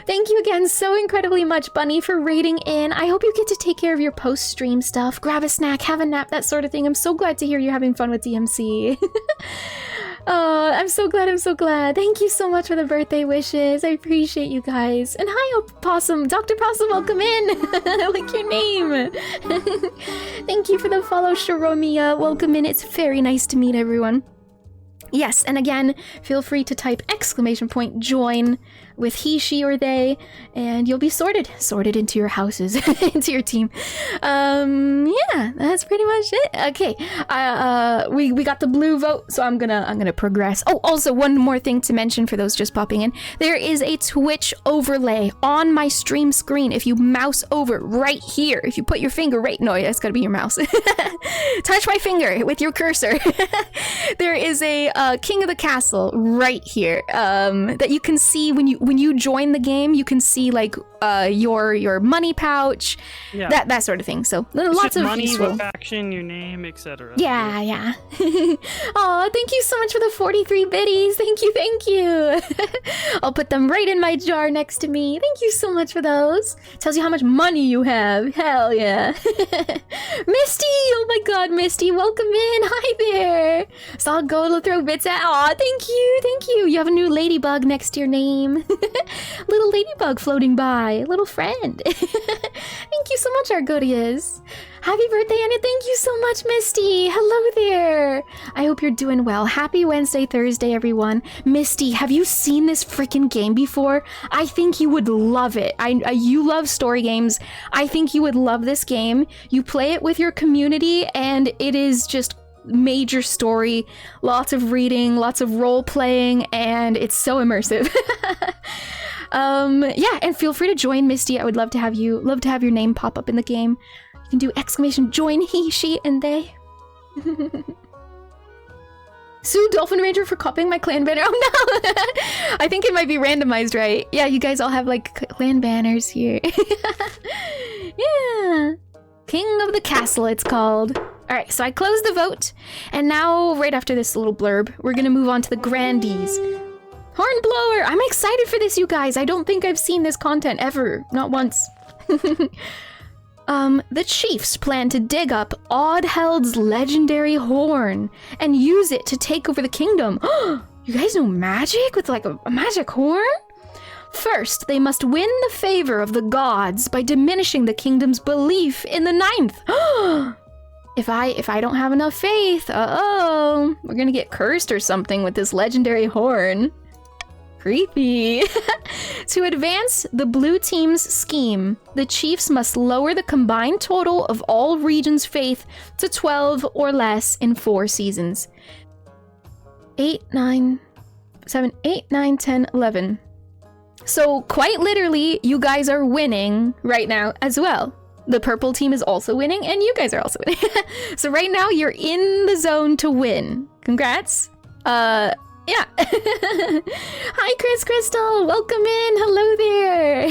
Thank you again so incredibly much, Bunny, for raiding in. I hope you get to take care of your post-stream stuff. Grab a snack, have a nap, that sort of thing. I'm so glad to hear you're having fun with DMC. Oh, I'm so glad. Thank you so much for the birthday wishes. I appreciate you guys. And hi, Possum. Dr. Possum, welcome in. I like your name. Thank you for the follow, Shiromiya. Welcome in. It's very nice to meet everyone. Yes, and again, feel free to type !join with he, she, or they, and you'll be sorted into your houses, into your team. Yeah, that's pretty much it. Okay, we got the blue vote, so I'm gonna progress. Oh, also one more thing to mention for those just popping in. There is a Twitch overlay on my stream screen. If you mouse over right here, if you put your finger right, no, it's gotta be your mouse. Touch my finger with your cursor. There is a King of the Castle right here that you can see when you join the game. You can see like your money pouch, that sort of thing. So lots of money, useful. what faction, your name, etc. Yeah. Oh, thank you so much for the 43 biddies. Thank you. I'll put them right in my jar next to me. Thank you so much for those. Tells you how much money you have. Hell yeah. Misty, oh my god, Misty, welcome in. Hi there. Saw go to throw bits at. Aw, thank you. You have a new ladybug next to your name. Little ladybug floating by. Little friend. Thank you so much, Argodias. Happy birthday, Enya. Thank you so much, Misty. Hello there. I hope you're doing well. Happy Wednesday, Thursday, everyone. Misty, have you seen this freaking game before? I think you would love it. You love story games. I think you would love this game. You play it with your community, and it is just major story, lots of reading, lots of role playing, and it's so immersive. Yeah, and feel free to join, Misty. I would love to have your name pop up in the game. You can do exclamation join he, she, and they. Sue Dolphin Ranger for copying my clan banner. Oh no! I think it might be randomized, right? Yeah, you guys all have like clan banners here. Yeah. King of the Castle, it's called. Alright, so I closed the vote, and now, right after this little blurb, we're gonna move on to the grandees. Hornblower! I'm excited for this, you guys! I don't think I've seen this content ever. Not once. The chiefs plan to dig up Ādheld's legendary horn and use it to take over the kingdom. You guys know magic with like a magic horn? First, they must win the favor of the gods by diminishing the kingdom's belief in the ninth. If I don't have enough faith, we're gonna get cursed or something with this legendary horn. Creepy. To advance the blue team's scheme, the chiefs must lower the combined total of all regions' faith to 12 or less in 4 seasons. 8, 9, 7, 8, 9, 10, 11. So quite literally, you guys are winning right now as well. The purple team is also winning, and you guys are also winning. So right now, you're in the zone to win. Congrats. Yeah. Hi, Chris Crystal. Welcome in. Hello there.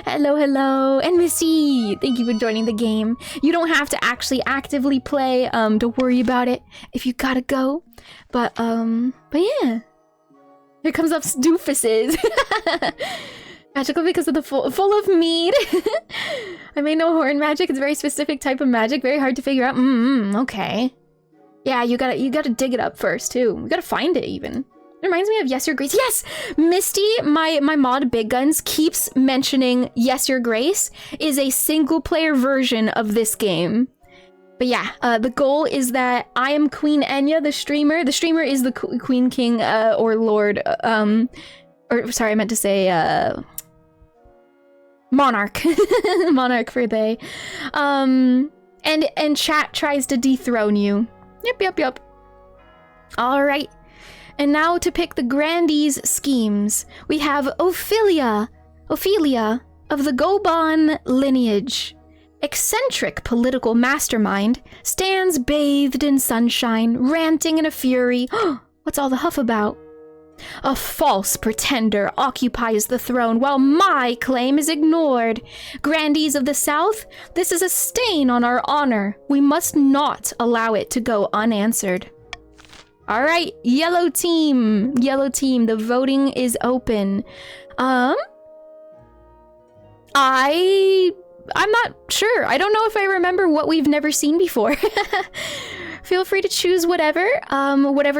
Hello. And Missy, thank you for joining the game. You don't have to actually actively play. Don't worry about it if you gotta go. But yeah. Here comes up doofuses. Magical because of the full of mead. I may know horn magic. It's a very specific type of magic. Very hard to figure out. Okay. Yeah, you gotta dig it up first too. We gotta find it even. It reminds me of Yes Your Grace. Yes! Misty, my mod Big Guns, keeps mentioning Yes Your Grace is a single player version of this game. But yeah, the goal is that I am Queen Enya, the streamer. The streamer is the Queen, King, or Lord, or sorry, I meant to say, Monarch. Monarch for they. And chat tries to dethrone you. Yep. Alright. And now to pick the grandees' schemes, we have Ophelia of the Goban lineage. Eccentric political mastermind, stands bathed in sunshine, ranting in a fury. What's all the huff about? A false pretender occupies the throne while my claim is ignored. Grandees of the South, this is a stain on our honor. We must not allow it to go unanswered. All right, yellow team, the voting is open. I'm not sure. I don't know if I remember what we've never seen before. Feel free to choose whatever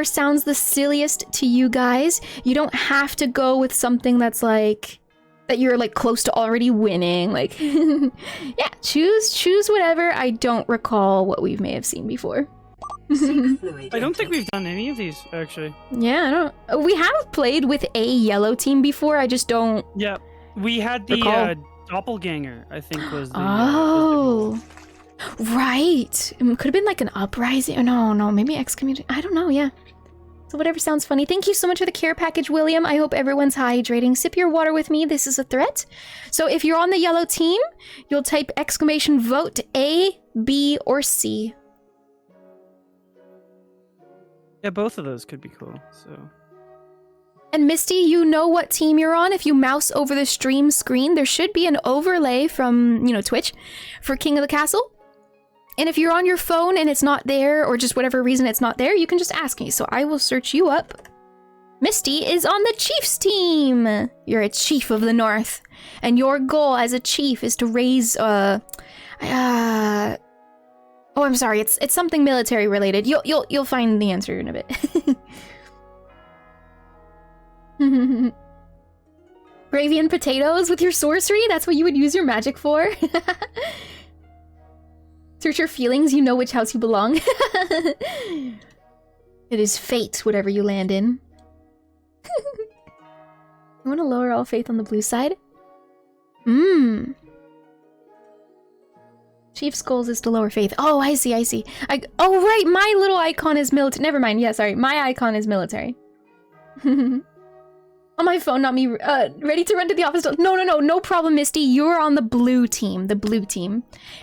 sounds the silliest to you guys. You don't have to go with something that's like, that you're like close to already winning. Like, yeah, choose whatever. I don't recall what we may have seen before. I don't think we've done any of these, actually. Yeah, I don't. We have played with a yellow team before. I just don't. Yeah, we had the recall. doppelganger, I think was the... Oh. Right. It could have been like an uprising. No, maybe excommunication. I don't know, yeah. So whatever sounds funny. Thank you so much for the care package, William. I hope everyone's hydrating. Sip your water with me. This is a threat. So if you're on the yellow team, you'll type exclamation vote A, B, or C. Yeah, both of those could be cool, so... And Misty, you know what team you're on. If you mouse over the stream screen, there should be an overlay from, Twitch for King of the Castle. And if you're on your phone and it's not there, or just whatever reason it's not there, you can just ask me. So I will search you up. Misty is on the Chiefs team. You're a Chief of the North. And your goal as a Chief is to raise, oh, I'm sorry. It's something military related. You'll find the answer in a bit. Bravian potatoes with your sorcery? That's what you would use your magic for? Search your feelings, you know which house you belong. It is fate, whatever you land in. You want to lower all faith on the blue side? Chief's goals is to lower faith. Oh, I see. Oh, right, my little icon is military. Never mind, yeah, sorry. My icon is military. On my phone, not me. Ready to run to the office? No problem, Misty. You're on the blue team.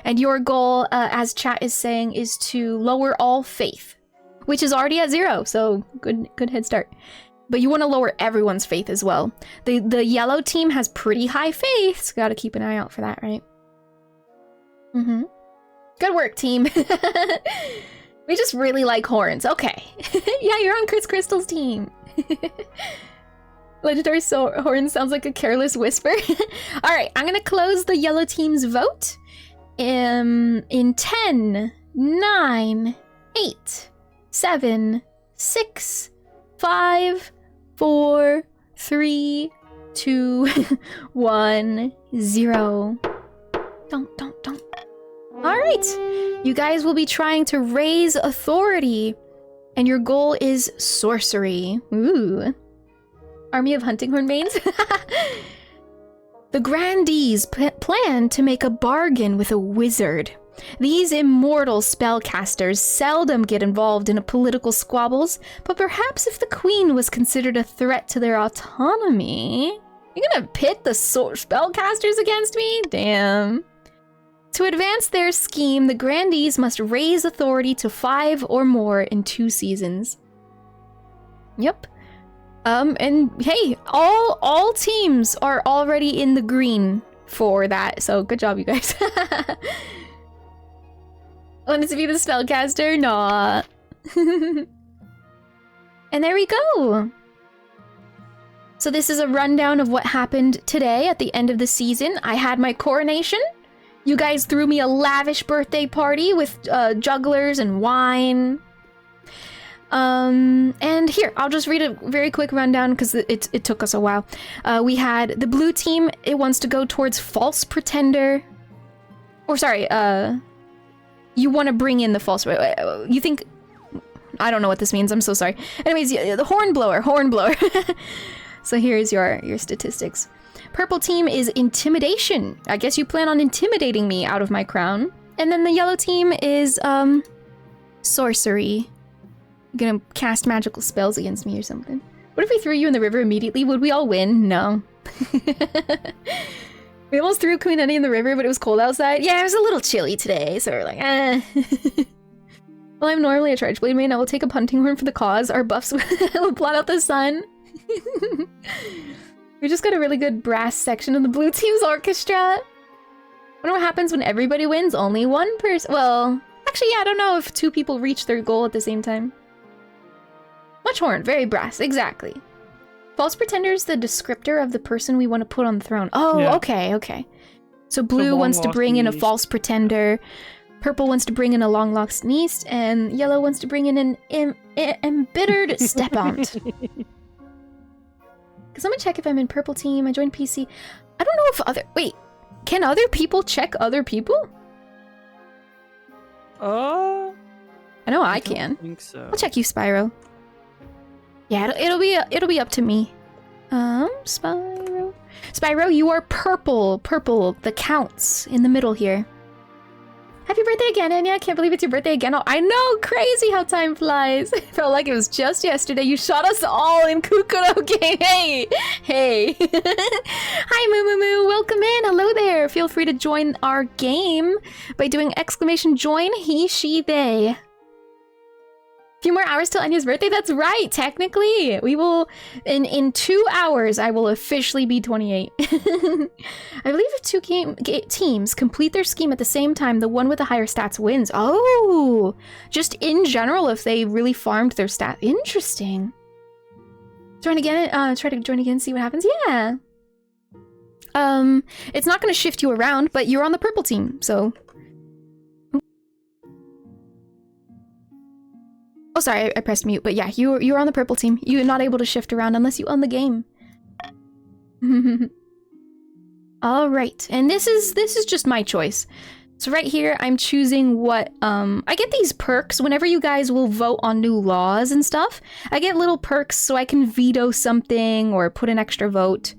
And your goal, as chat is saying, is to lower all faith, which is already at 0, so good head start. But you want to lower everyone's faith as well. The yellow team has pretty high faith, so gotta keep an eye out for that, right? Good work, team. We just really like horns. Okay. Yeah, you're on Chris Crystal's team. Legendary horn sounds like a careless whisper. Alright, I'm gonna close the yellow team's vote. In 10, 9, 8, 7, 6, 5, 4, 3, 2, 1, 0. Don't. Alright, you guys will be trying to raise authority, and your goal is sorcery. Ooh. Army of hunting hornbanes? The grandees plan to make a bargain with a wizard. These immortal spellcasters seldom get involved in political squabbles, but perhaps if the queen was considered a threat to their autonomy... You're gonna pit the spellcasters against me? Damn. To advance their scheme, the grandees must raise authority to 5 or more in 2 seasons. Yep. And hey, all teams are already in the green for that, so good job, you guys. Wanted to be the spellcaster? Nah. And there we go. So this is a rundown of what happened today at the end of the season. I had my coronation. You guys threw me a lavish birthday party with jugglers and wine. And here, I'll just read a very quick rundown because it took us a while. We had the blue team. It wants to go towards false pretender. Or sorry, you want to bring in the false... You think... I don't know what this means. I'm so sorry. Anyways, the horn blower. So here's your statistics. Purple team is intimidation. I guess you plan on intimidating me out of my crown. And then the yellow team is, sorcery. You're gonna cast magical spells against me or something. What if we threw you in the river immediately? Would we all win? No. We almost threw Queen Enya in the river, but it was cold outside. Yeah, it was a little chilly today, so we're like, eh. Well, I'm normally a charge blade main. I will take a hunting horn for the cause. Our buffs will blot out the sun. We just got a really good brass section of the blue team's orchestra. Wonder what happens when everybody wins? Only one person. Well, actually, yeah, I don't know if 2 people reach their goal at the same time. Much horn, very brass, exactly. False pretender is the descriptor of the person we want to put on the throne. Oh, yeah. Okay. So blue wants to bring in a false pretender. Purple wants to bring in a long-lost niece, and yellow wants to bring in an embittered step-aunt. Can someone check if I'm in purple team? I joined PC. I don't know if wait, can other people check other people? I know I don't can. think so. I'll check you, Spyro. Yeah, it'll be up to me. Spyro. Spyro, you are purple. Purple, the counts in the middle here. Happy birthday again, Enya. I can't believe it's your birthday again. Oh, I know, crazy how time flies. It felt like it was just yesterday. You shot us all in Kukuroke. Hey, hey. Hi, Moo Moo Moo. Welcome in. Hello there. Feel free to join our game by doing !join he, she, they. Few more hours till Enya's birthday? That's right, technically. We will, in 2 hours, I will officially be 28. I believe if two teams complete their scheme at the same time, the one with the higher stats wins. Oh, just in general, if they really farmed their stat. Interesting. Join again, try to join again, see what happens. Yeah. It's not going to shift you around, but you're on the purple team, so... Oh, sorry, I pressed mute, but yeah, you're on the purple team. You're not able to shift around unless you own the game. All right, and this is just my choice. So right here, I'm choosing what, I get these perks whenever you guys will vote on new laws and stuff. I get little perks so I can veto something or put an extra vote.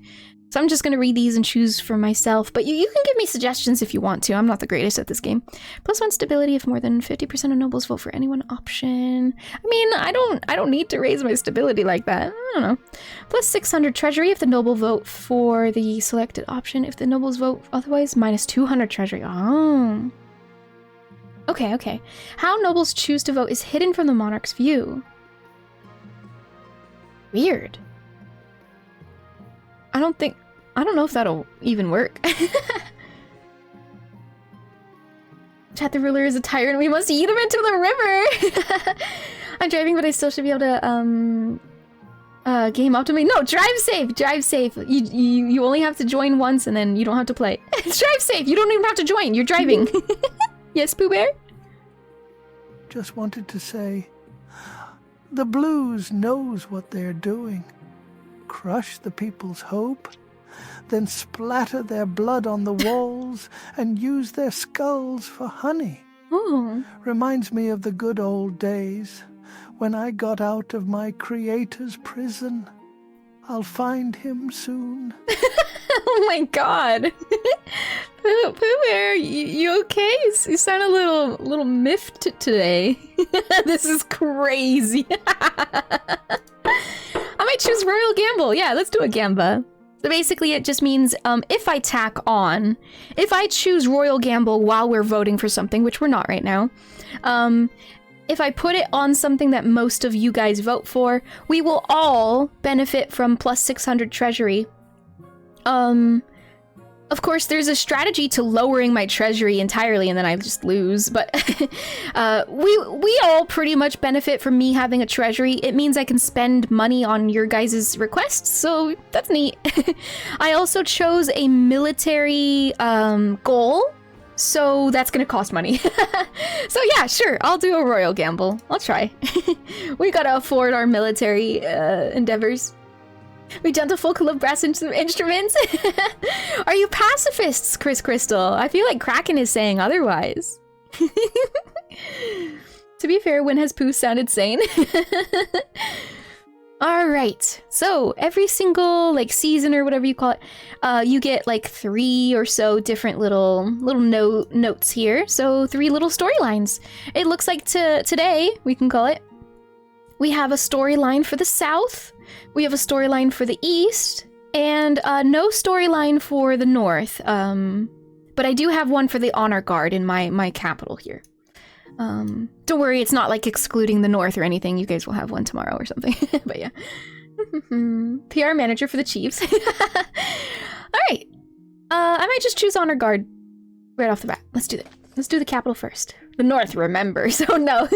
So I'm just going to read these and choose for myself, but you can give me suggestions if you want to. I'm not the greatest at this game. +1 stability if more than 50% of nobles vote for any one option. I mean, I don't need to raise my stability like that. I don't know. +600 treasury if the noble vote for the selected option. If the nobles vote otherwise, -200 treasury. Oh. Okay, okay. How nobles choose to vote is hidden from the monarch's view. Weird. I don't know if that'll even work. Chat, the ruler is a tyrant. We must eat him into the river. I'm driving, but I still should be able to, game optimally. No, drive safe, drive safe. You only have to join once and then you don't have to play. Drive safe. You don't even have to join. You're driving. Yes, Pooh Bear? Just wanted to say, the blues knows what they're doing. Crush the people's hope, then splatter their blood on the walls and use their skulls for honey. Oh. Reminds me of the good old days when I got out of my creator's prison. I'll find him soon. Oh my god. Pooh Bear, you okay? You sound a little miffed today. This is crazy. I might choose Royal Gamble. Yeah, let's do a Gamba. So basically it just means if I tack on, if I choose Royal Gamble while we're voting for something, which we're not right now, if I put it on something that most of you guys vote for, we will all benefit from +600 treasury. Of course, there's a strategy to lowering my treasury entirely and then I just lose, but we all pretty much benefit from me having a treasury. It means I can spend money on your guys' requests, so that's neat. I also chose a military goal, so that's gonna cost money. So yeah, sure, I'll do a Royal Gamble. I'll try. We gotta afford our military endeavors. We jumped a full club of brass instruments. Are you pacifists, Chris Crystal? I feel like Kraken is saying otherwise. To be fair, when has Pooh sounded sane? Alright, so every single like season or whatever you call it, you get like 3 or so different little notes here. So 3 little storylines. It looks like today, we can call it, we have a storyline for the South, we have a storyline for the East, and no storyline for the North. But I do have one for the Honor Guard in my capital here. Don't worry, it's not like excluding the North or anything. You guys will have one tomorrow or something. But yeah. PR manager for the Chiefs. Alright. I might just choose Honor Guard right off the bat. Let's do that. Let's do the capital first. The North remembers. Oh no,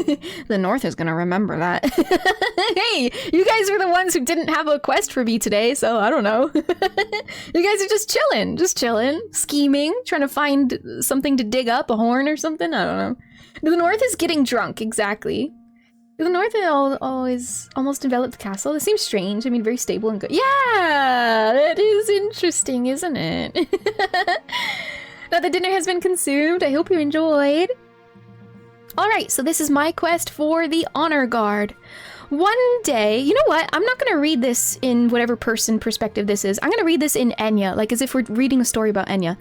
the North is gonna remember that. Hey, you guys were the ones who didn't have a quest for me today, so I don't know. You guys are just chilling, scheming, trying to find something to dig up, a horn or something, I don't know. The North is getting drunk, exactly. The North always almost enveloped the castle. This seems strange. I mean, very stable and good. Yeah, that is interesting, isn't it? Now the dinner has been consumed. I hope you enjoyed. Alright, so this is my quest for the Honor Guard. One day, you know what? I'm not gonna read this in whatever person perspective this is. I'm gonna read this in Enya, like as if we're reading a story about Enya.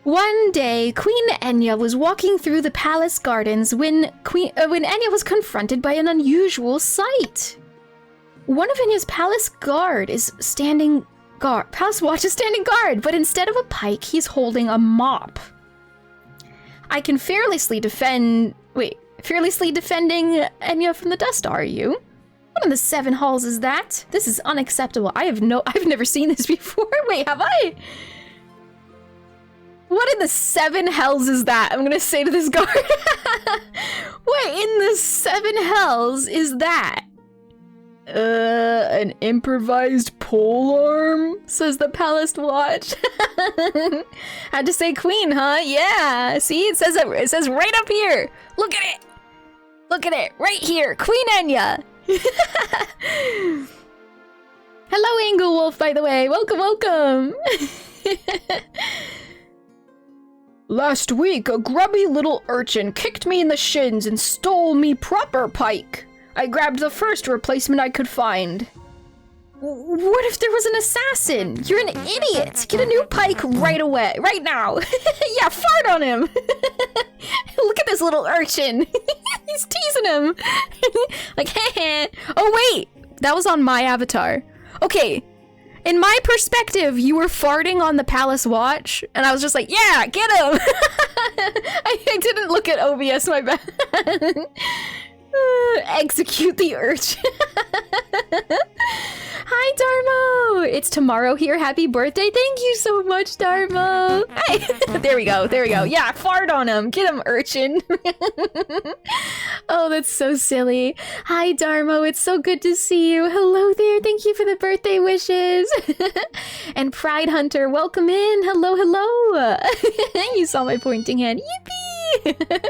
One day, Queen Enya was walking through the palace gardens when Enya was confronted by an unusual sight. One of Enya's palace guard is standing guard. Palace watch is standing guard, but instead of a pike, he's holding a mop. I can fearlessly defending Enya from the dust, are you? What in the 7 halls is that? This is unacceptable. I've never seen this before. Wait, have I? What in the 7 hells is that? I'm gonna say to this guard. What in the 7 hells is that? An improvised polearm, says the palace watch. Had to say queen, huh? Yeah. See, it says right up here. Look at it. Look at it, right here. Queen Enya. Hello, Anglewolf, by the way. Welcome, welcome. Last week, a grubby little urchin kicked me in the shins and stole me proper pike. I grabbed the first replacement I could find. What if there was an assassin? You're an idiot. Get a new pike right away, right now. Yeah, fart on him. Look at this little urchin. He's teasing him. Like, heh. Oh wait, that was on my avatar. Okay, in my perspective, you were farting on the palace watch, and I was just like, yeah, get him. I didn't look at OBS, my bad. Execute the urchin. Hi, Darmo! It's tomorrow here. Happy birthday. Thank you so much, Darmo. Hi. There we go. There we go. Yeah, fart on him. Get him, urchin. Oh, that's so silly. Hi, Darmo. It's so good to see you. Hello there. Thank you for the birthday wishes. And Pride Hunter, welcome in. Hello, hello. You saw my pointing hand. Yippee!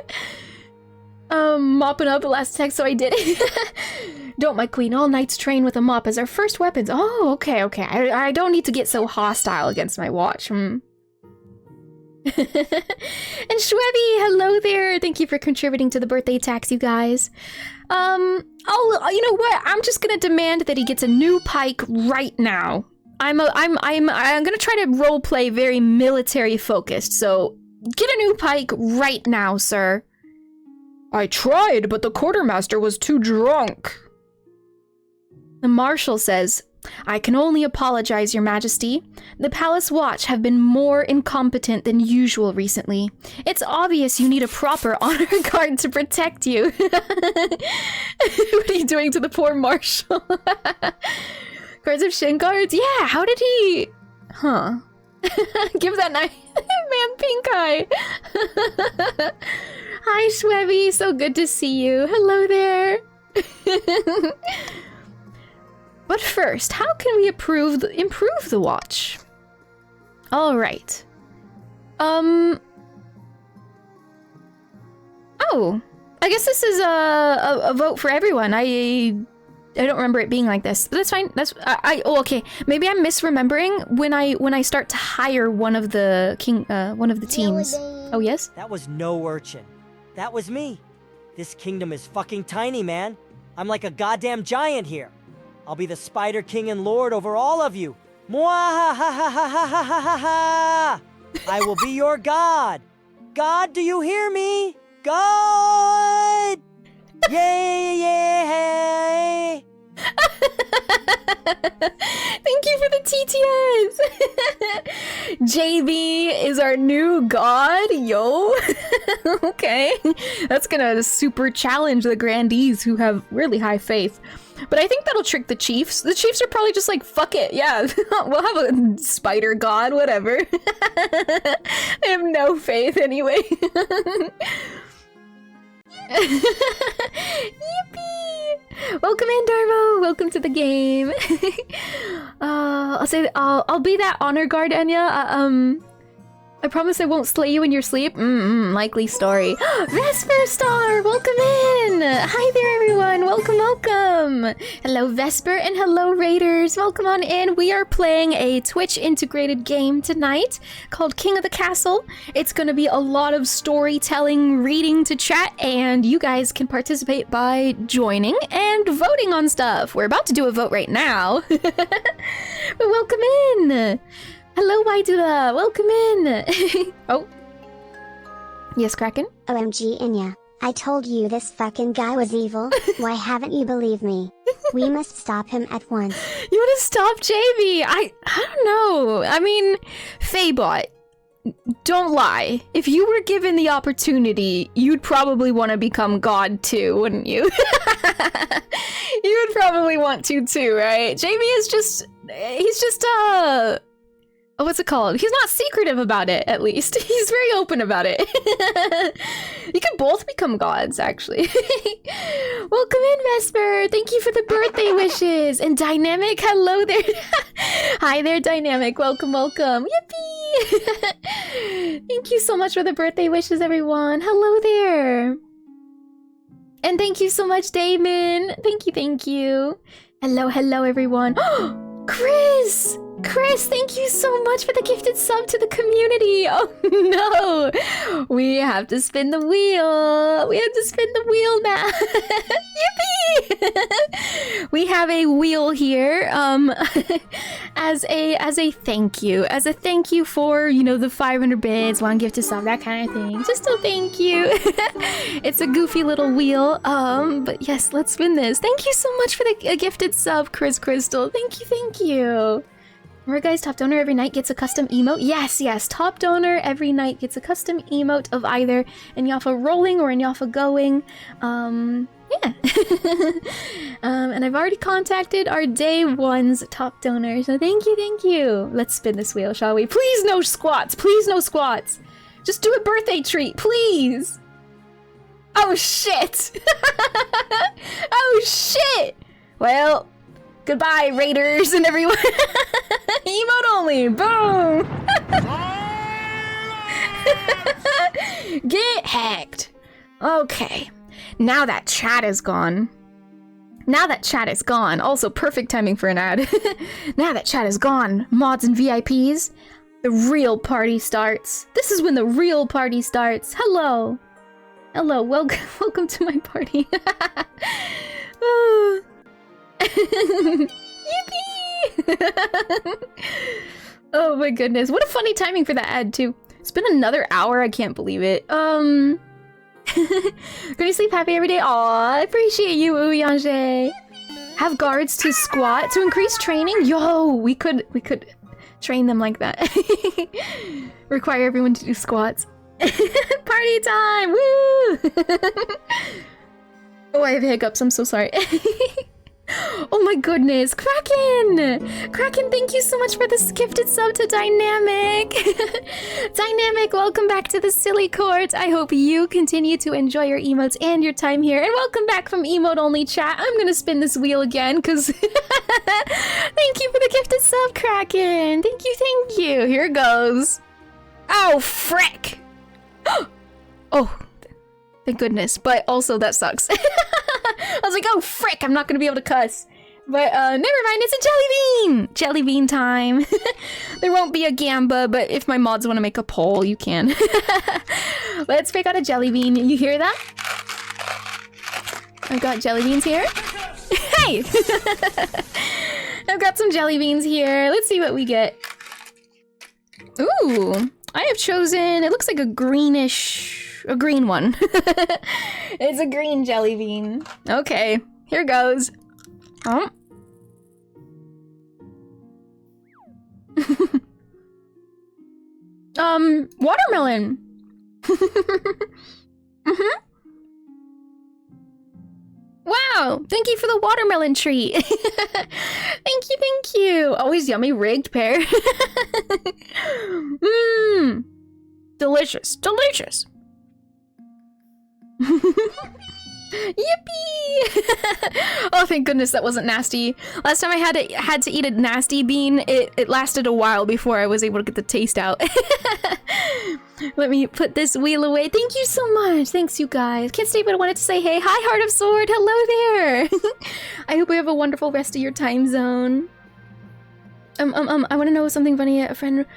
Mopping up the last text, so I did it. Don't, my queen. All knights train with a mop as our first weapons. Oh, okay, okay. I don't need to get so hostile against my watch. And Shwebby, hello there. Thank you for contributing to the birthday tax, you guys. You know what? I'm just gonna demand that he gets a new pike right now. I'm gonna try to roleplay very military focused. So get a new pike right now, sir. I tried, but the quartermaster was too drunk. The marshal says, I can only apologize, your majesty. The palace watch have been more incompetent than usual recently. It's obvious you need a proper honor guard to protect you. What are you doing to the poor marshal? Guards of shin guards? Yeah, how did he... Huh. Give that man pink eye. Hi, Shwebby. So good to see you. Hello there. But first, how can we improve the watch? All right. Oh, I guess this is a vote for everyone. I don't remember it being like this, but that's fine. That's okay. Maybe I'm misremembering when I start to hire one of the teams. Oh yes. That was no urchin. That was me. This kingdom is fucking tiny, man. I'm like a goddamn giant here. I'll be the Spider King and Lord over all of you. Mwahahahahahaha! I will be your god. God, do you hear me? God! Yay! Thank you for the TTS. JB is our new god, yo. Okay, that's gonna super challenge the grandees who have really high faith. But I think that'll trick the chiefs. The chiefs are probably just like, fuck it, yeah, we'll have a spider god, whatever. They have no faith anyway. Yippee! Welcome in, Darmo. Welcome to the game. I'll be that honor guard, Enya. I promise I won't slay you in your sleep. Likely story. Vesper Star, welcome in. Hi there, everyone. Welcome, welcome. Hello, Vesper, and hello, Raiders. Welcome on in. We are playing a Twitch integrated game tonight called King of the Castle. It's going to be a lot of storytelling, reading to chat, and you guys can participate by joining and voting on stuff. We're about to do a vote right now. But welcome in. Hello, Waidula! Welcome in! Oh. Yes, Kraken? OMG, Enya. I told you this fucking guy was evil. Why haven't you believed me? We must stop him at once. You want to stop JB? I don't know. I mean, Faebot, don't lie. If you were given the opportunity, you'd probably want to become God too, wouldn't you? You would probably want to too, right? JB is just... He's just, what's it called? He's not secretive about it, at least. He's very open about it. You could both become gods, actually. Welcome in, Vesper. Thank you for the birthday wishes. And Dynamic, hello there. Hi there, Dynamic. Welcome, welcome. Yippee! Thank you so much for the birthday wishes, everyone. Hello there. And thank you so much, Damon. Thank you, thank you. Hello, hello, everyone. Chris! Chris, thank you so much for the gifted sub to the community. Oh no! We have to spin the wheel. We have to spin the wheel now. Yippee! We have a wheel here, as a thank you. As a thank you for, you know, the 500 bits, one gifted sub, that kind of thing. Just a thank you. It's a goofy little wheel. But yes, let's spin this. Thank you so much for the gifted sub, Chris Crystal. Thank you, thank you. Remember, guys, top donor every night gets a custom emote. Yes, yes, top donor every night gets a custom emote of either EnyaFaerie rolling or EnyaFaerie going. Yeah. And I've already contacted our day one's top donor, so thank you, thank you. Let's spin this wheel, shall we? Please no squats, please no squats. Just do a birthday treat, please. Oh shit. Oh shit. Well, goodbye, Raiders and everyone. Emote only. Boom. Get hacked. Okay. Now that chat is gone. Now that chat is gone. Also, perfect timing for an ad. Now that chat is gone, mods and VIPs, the real party starts. This is when the real party starts. Hello. Hello. Welcome to my party. Yippee! Oh my goodness. What a funny timing for that ad, too. It's been another hour. I can't believe it. Gonna sleep happy every day. Aw, I appreciate you, Yanje. Have guards to squat to increase training. Yo, we could train them like that. Require everyone to do squats. Party time! Woo! Oh, I have hiccups. I'm so sorry. Oh my goodness, Kraken! Kraken, thank you so much for this gifted sub to Dynamic. Dynamic, welcome back to the Silly Court. I hope you continue to enjoy your emotes and your time here. And welcome back from emote only chat. I'm gonna spin this wheel again because thank you for the gifted sub, Kraken. Thank you, thank you. Here goes. Oh, frick! Oh, thank goodness. But also that sucks. I was like, oh frick, I'm not gonna be able to cuss. But never mind, it's a jelly bean! Jelly bean time. There won't be a gamba, but if my mods want to make a poll, you can. Let's pick out a jelly bean. You hear that? I've got jelly beans here. Hey! I've got some jelly beans here. Let's see what we get. Ooh, I have chosen, it looks like a green one. It's a green jelly bean. Okay, here goes. Oh. Watermelon. Wow, thank you for the watermelon treat. Thank you, thank you. Always yummy rigged pear. Mmm. Delicious, delicious. Yippee! Oh, thank goodness that wasn't nasty. Last time I had to eat a nasty bean, it lasted a while before I was able to get the taste out. Let me put this wheel away. Thank you so much. Thanks, you guys. Can't stay, but I wanted to say hey. Hi, Heart of Sword. Hello there. I hope you have a wonderful rest of your time zone. I want to know something funny. A friend,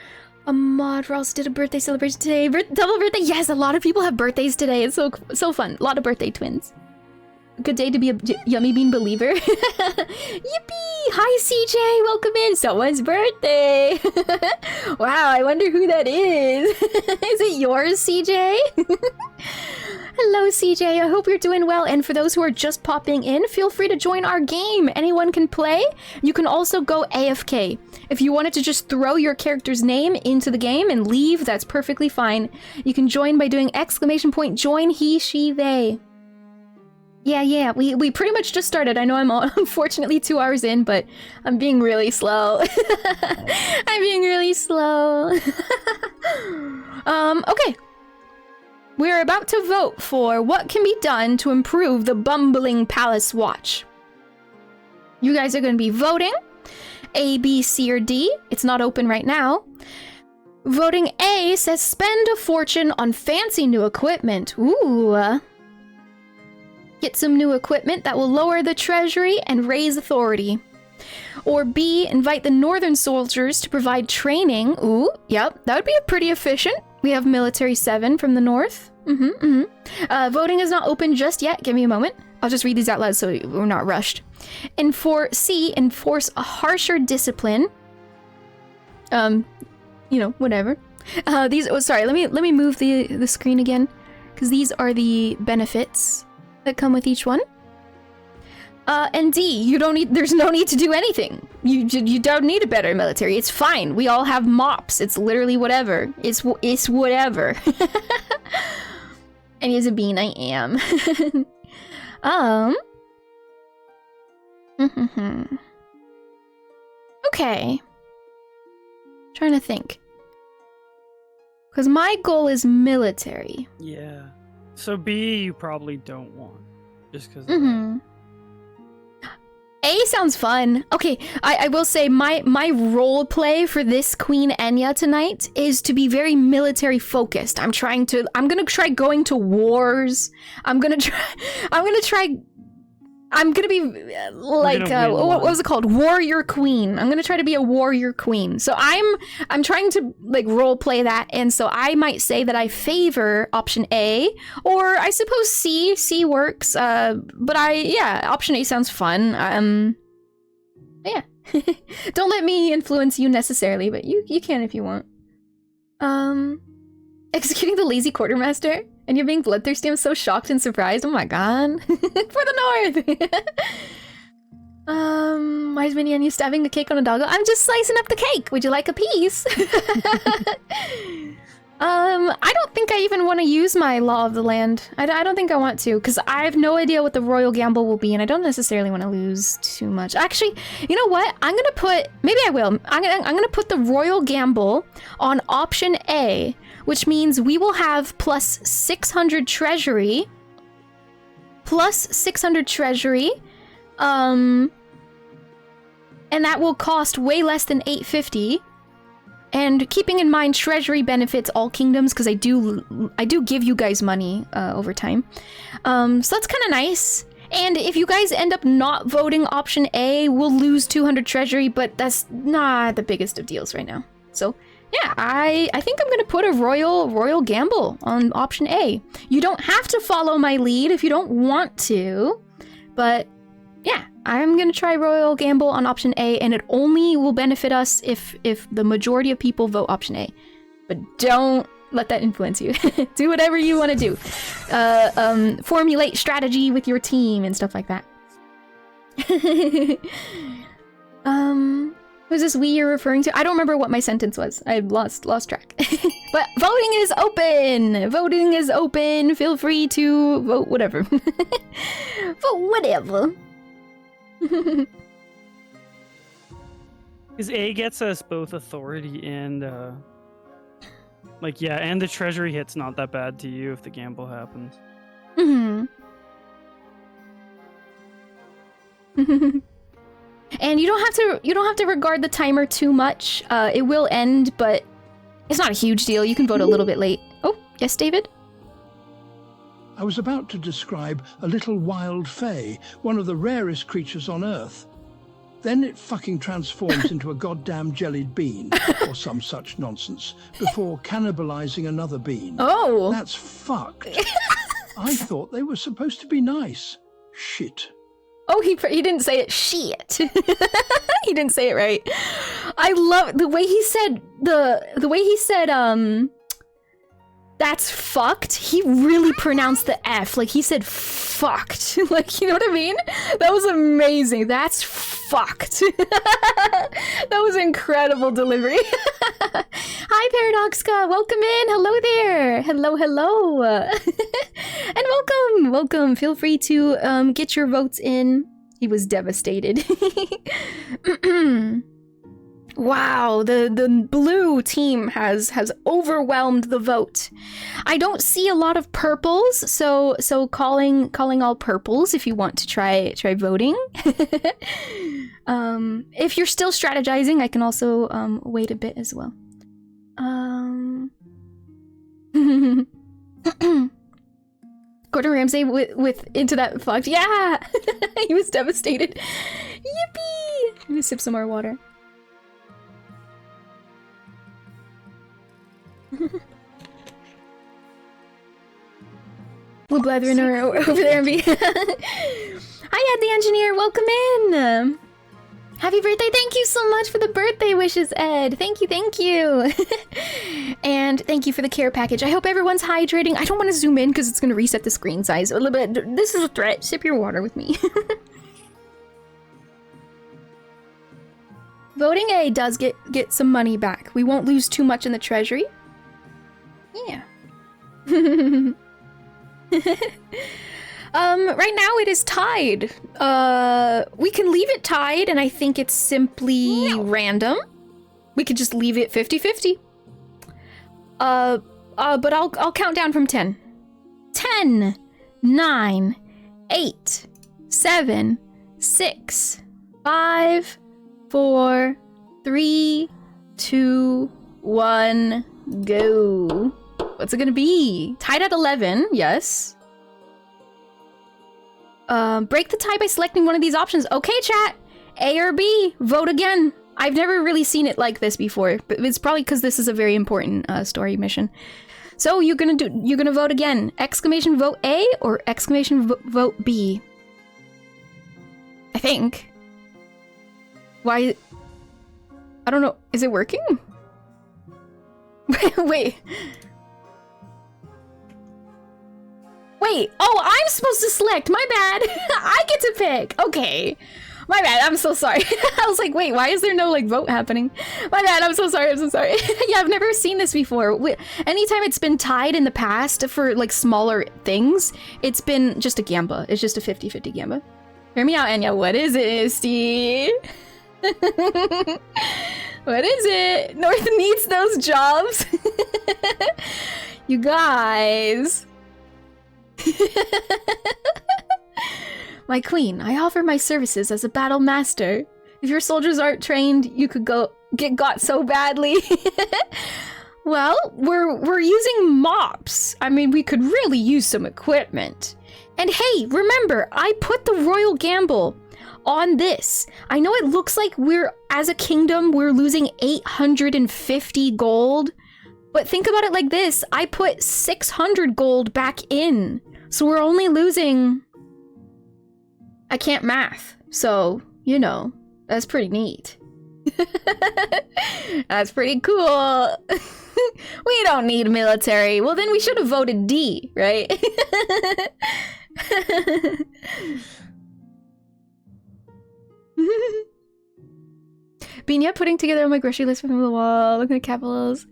a mod Ross did a birthday celebration today. Double birthday. Yes, a lot of people have birthdays today. It's so fun. A lot of birthday twins. Good day to be a yummy bean believer. Yippee! Hi, CJ. Welcome in. Someone's birthday. Wow, I wonder who that is. Is it yours, CJ? Hello, CJ. I hope you're doing well. And for those who are just popping in, feel free to join our game. Anyone can play. You can also go AFK. If you wanted to just throw your character's name into the game and leave, that's perfectly fine. You can join by doing ! Join he, she, they. Yeah, we pretty much just started. I know I'm unfortunately 2 hours in, but I'm being really slow. I'm being really slow. Okay. We're about to vote for what can be done to improve the bumbling palace watch. You guys are going to be voting A, B, C, or D. It's not open right now. Voting A says spend a fortune on fancy new equipment. Ooh. Get some new equipment that will lower the treasury and raise authority. Or B, invite the northern soldiers to provide training. Ooh, yep, that would be pretty efficient. We have military 7 from the north. Voting is not open just yet. Give me a moment. I'll just read these out loud so we're not rushed. And for C, enforce a harsher discipline. You know, whatever. Sorry, let me move the screen again, because these are the benefits that come with each one. And D, there's no need to do anything. You don't need a better military. It's fine. We all have mops. It's literally whatever. It's whatever. And he's a bean, I am. Okay. Trying to think. Because my goal is military. Yeah. So B, you probably don't want. Just because A sounds fun. Okay, I will say my role play for this Queen Enya tonight is to be very military focused. I'm gonna try going to wars. I'm gonna be like what was it called? Warrior Queen. I'm gonna try to be a warrior queen. So I'm trying to like role play that, and so I might say that I favor option A, or I suppose C. C works. But option A sounds fun. Yeah. Don't let me influence you necessarily, but you can if you want. Executing the lazy quartermaster. And you're being bloodthirsty. I'm so shocked and surprised. Oh my god. For the north! Why is Mini Enya stabbing a cake on a doggo? I'm just slicing up the cake. Would you like a piece? I don't think I even want to use my law of the land. I don't think I want to, because I have no idea what the royal gamble will be, and I don't necessarily want to lose too much. Actually, you know what? I'm gonna put... Maybe I will. I'm gonna put the royal gamble on option A, which means we will have plus 600 treasury. Plus 600 treasury. And that will cost way less than 850. And keeping in mind, treasury benefits all kingdoms, because I do give you guys money over time. So that's kind of nice. And if you guys end up not voting option A, we'll lose 200 treasury, but that's not the biggest of deals right now. So yeah, I think I'm gonna put a royal gamble on option A. You don't have to follow my lead if you don't want to, but yeah, I'm gonna try royal gamble on option A, and it only will benefit us if the majority of people vote option A. But don't let that influence you. Do whatever you want to do. Formulate strategy with your team and stuff like that. Who's this we you're referring to? I don't remember what my sentence was. I lost track. But voting is open! Voting is open! Feel free to vote whatever. Vote whatever. Because A gets us both authority and, and the treasury hit's not that bad to you if the gamble happens. And you don't have to regard the timer too much. It will end, but it's not a huge deal. You can vote a little bit late. Oh, yes, David? I was about to describe a little wild fae, one of the rarest creatures on Earth. Then it fucking transforms into a goddamn jellied bean, or some such nonsense, before cannibalizing another bean. Oh! That's fucked. I thought they were supposed to be nice. Shit. Oh, he didn't say it. Shit. He didn't say it right. I love the way he said that's fucked. He really pronounced the F. Like, he said fucked. Like, you know what I mean? That was amazing. That's fucked. That was incredible delivery. Hi, Paradoxca. Welcome in. Hello there. Hello, hello. And welcome. Welcome. Feel free to get your votes in. He was devastated. Wow, the blue team has overwhelmed the vote. I don't see a lot of purples, so calling all purples if you want to try voting. If you're still strategizing, I can also wait a bit as well. Gordon Ramsay with into that fucked. Yeah, he was devastated. Yippee! Let me sip some more water. We'll blather in over there and be. Hi, Ed the engineer. Welcome in. Happy birthday! Thank you so much for the birthday wishes, Ed. Thank you, thank you. And thank you for the care package. I hope everyone's hydrating. I don't want to zoom in because it's going to reset the screen size a little bit. This is a threat. Sip your water with me. Voting A does get some money back. We won't lose too much in the treasury. Yeah. Right now it is tied. We can leave it tied, and I think it's simply random. We could just leave it 50-50. But I'll count down from 10. 10, 9, 8, 7, 6, 5, 4, 3, 2, 1, go. What's it gonna be? Tied at 11, yes. Break the tie by selecting one of these options. Okay, chat. A or B. Vote again. I've never really seen it like this before, but it's probably because this is a very important story mission. So you're gonna vote again. Exclamation vote A or exclamation vote B. I think. Why? I don't know. Is it working? Wait. Wait. Oh, I'm supposed to select. My bad. I get to pick. Okay. My bad. I'm so sorry. I was like, wait, why is there no like vote happening? My bad. I'm so sorry. I'm so sorry. Yeah, I've never seen this before. Anytime it's been tied in the past for like smaller things, it's been just a gamba. It's just a 50-50 gamba. Hear me out, Enya. What is it, Misty? What is it? North needs those jobs. You guys. My queen, I offer my services as a battle master. If your soldiers aren't trained, you could get got so badly. Well, we're using mops. I mean, we could really use some equipment. And hey, remember, I put the royal gamble on this. I know it looks like as a kingdom, we're losing 850 gold. But think about it like this. I put 600 gold back in. So we're only losing... I can't math. So, you know, that's pretty neat. That's pretty cool. We don't need military. Well, then we should have voted D, right? Binya putting together my grocery list from the wall. Look at the capitals.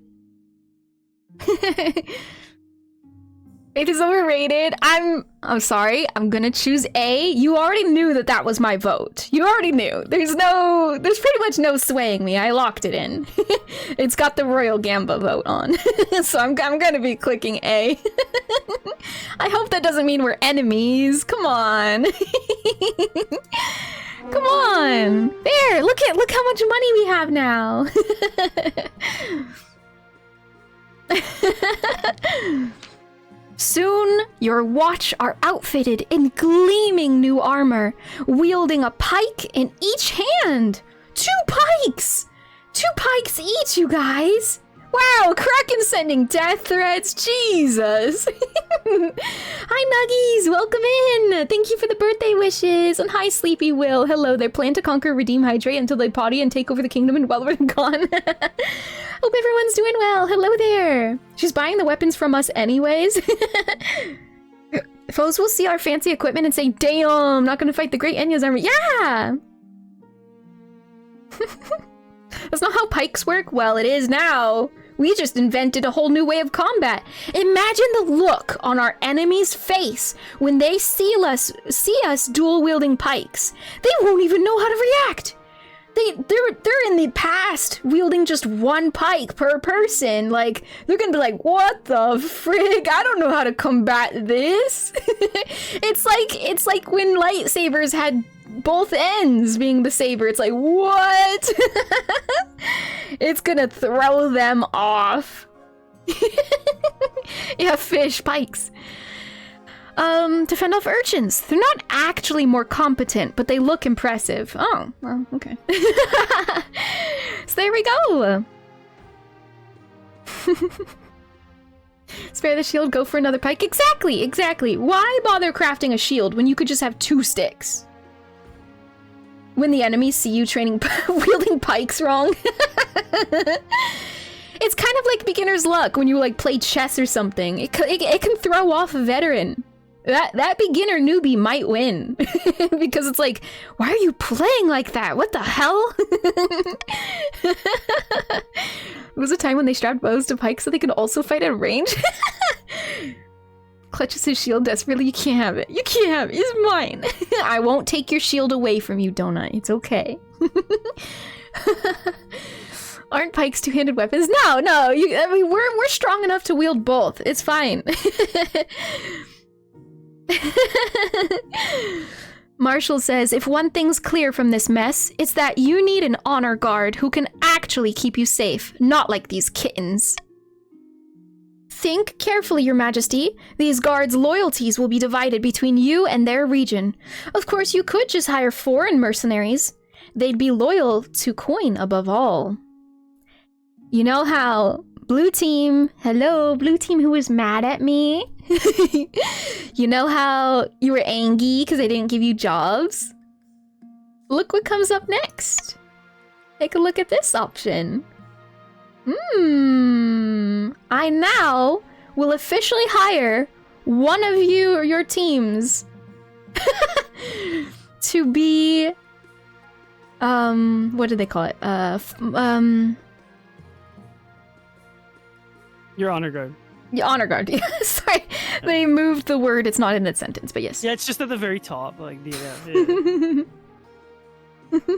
It is overrated. I'm sorry. I'm gonna choose A. You already knew that was my vote. You already knew. There's pretty much no swaying me. I locked it in. It's got the Royal Gamba vote on. So I'm gonna be clicking A. I hope that doesn't mean we're enemies. Come on. Come on. There, look how much money we have now. Soon, your watch are outfitted in gleaming new armor, wielding a pike in each hand. 2 pikes! 2 pikes each, you guys! Wow, Kraken sending death threats, Jesus! Hi, Nuggies, welcome in! Thank you for the birthday wishes! And hi, Sleepy Will, hello there. Plan to conquer, redeem, hydrate until they potty and take over the kingdom and while we're gone. Hope everyone's doing well, hello there! She's buying the weapons from us anyways. Foes will see our fancy equipment and say, damn, not gonna fight the great Enya's army. Yeah! That's not how pikes work? Well, it is now. We just invented a whole new way of combat. Imagine the look on our enemy's face when they see us dual-wielding pikes. They won't even know how to react. They're in the past wielding just 1 pike per person. Like, they're gonna be like, what the frig? I don't know how to combat this. It's like when lightsabers had both ends being the saber. It's like, what? It's gonna throw them off. Yeah, fish, pikes. To fend off urchins. They're not actually more competent, but they look impressive. Oh, well, okay. So there we go. Spare the shield, go for another pike. Exactly, exactly. Why bother crafting a shield when you could just have 2 sticks? When the enemies see you training wielding pikes wrong. It's kind of like beginner's luck when you like play chess or something. It can throw off a veteran. That beginner newbie might win. Because it's like, why are you playing like that? What the hell? It was a time when they strapped bows to pikes so they could also fight at range. Clutches his shield desperately. You can't have it. You can't have it. It's mine. I won't take your shield away from you, don't I? It's okay. Aren't pikes 2-handed weapons? No. I mean, we're strong enough to wield both. It's fine. Marshall says, if one thing's clear from this mess, it's that you need an honor guard who can actually keep you safe, not like these kittens. Think carefully, Your Majesty. These guards' loyalties will be divided between you and their region. Of course, you could just hire foreign mercenaries. They'd be loyal to coin above all. You know how blue team, hello, blue team who was mad at me? You know how you were angry because I didn't give you jobs? Look what comes up next. Take a look at this option. I now will officially hire one of you or your teams to be, what do they call it? Your honor guard. Yeah, honor guard. Yeah, sorry, they moved the word. It's not in that sentence, but yes. Yeah, it's just at the very top, like yeah.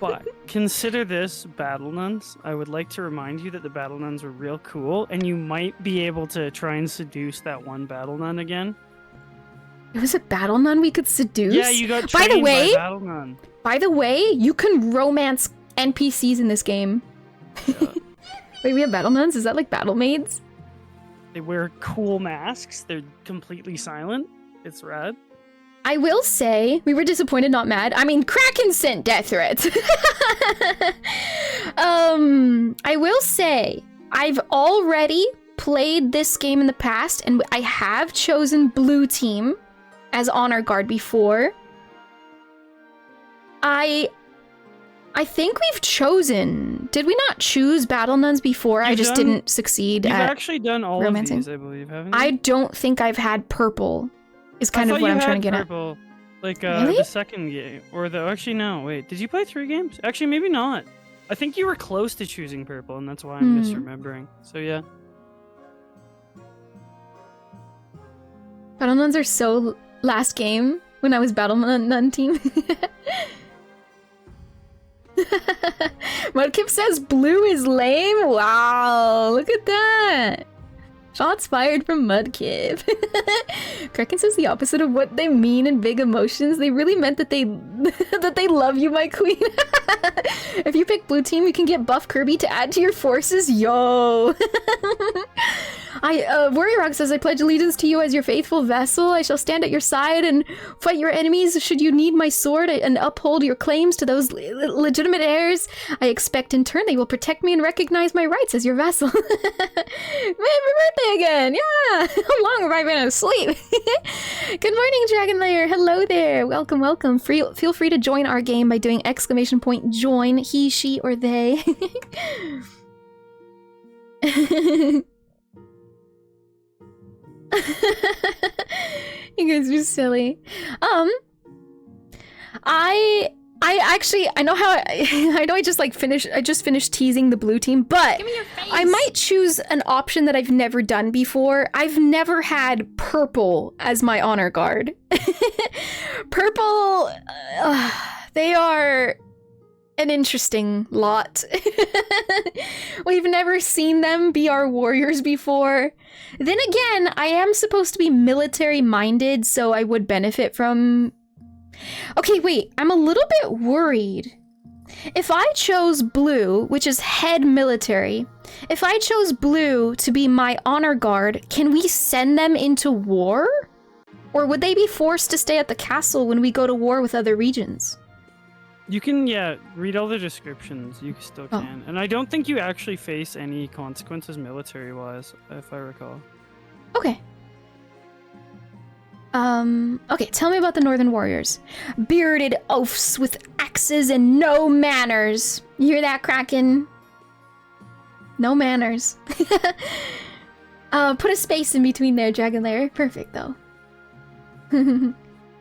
But consider this, battle nuns. I would like to remind you that the battle nuns were real cool, and you might be able to try and seduce that one battle nun again. It was a battle nun we could seduce? Yeah, you got trained by battle nun. By the way, you can romance NPCs in this game. Yeah. Wait, we have battle nuns? Is that like battle maids? They wear cool masks. They're completely silent. It's rad. I will say, we were disappointed, not mad. I mean, Kraken sent death threats. I will say, I've already played this game in the past, and I have chosen blue team as honor guard before. I think we've chosen... Did we not choose battle nuns before? I just didn't succeed at You've actually done all romancing. of these, I believe, haven't you? I don't think I've had purple. Is kind of what I'm trying to get purple, at. Like really? The second game, or the actually no, wait, did you play 3 games? Actually, maybe not. I think you were close to choosing purple, and that's why I'm misremembering. So yeah. Battle nuns are so last game when I was battle nun team. Mudkip says blue is lame. Wow, look at that. Shots fired from Mudkip. Kraken says the opposite of what they mean in big emotions. They really meant that they that they love you, my queen. If you pick blue team, you can get buff Kirby to add to your forces. Yo. Warrior Rock says, I pledge allegiance to you as your faithful vessel. I shall stand at your side and fight your enemies should you need my sword and uphold your claims to those legitimate heirs. I expect in turn they will protect me and recognize my rights as your vessel. Happy birthday again! Yeah! How long have I been asleep? Good morning, Dragon Lair. Hello there. Welcome, welcome. Feel free to join our game by doing !join, he, she, or they. You guys are silly. I know how I know I just finished teasing the blue team, but I might choose an option that I've never done before. I've never had purple as my honor guard. Purple, they are an interesting lot. We've never seen them be our warriors before. Then again, I am supposed to be military minded, so I would benefit from... Okay, wait, I'm a little bit worried. If I chose blue, which is head military, if I chose blue to be my honor guard, can we send them into war? Or would they be forced to stay at the castle when we go to war with other regions? You can, yeah, read all the descriptions. You still can. And I don't think you actually face any consequences military-wise, if I recall. Okay. Okay, tell me about the Northern Warriors. Bearded oafs with axes and no manners. You hear that, Kraken? No manners. Put a space in between there, Dragon Lair. Perfect, though.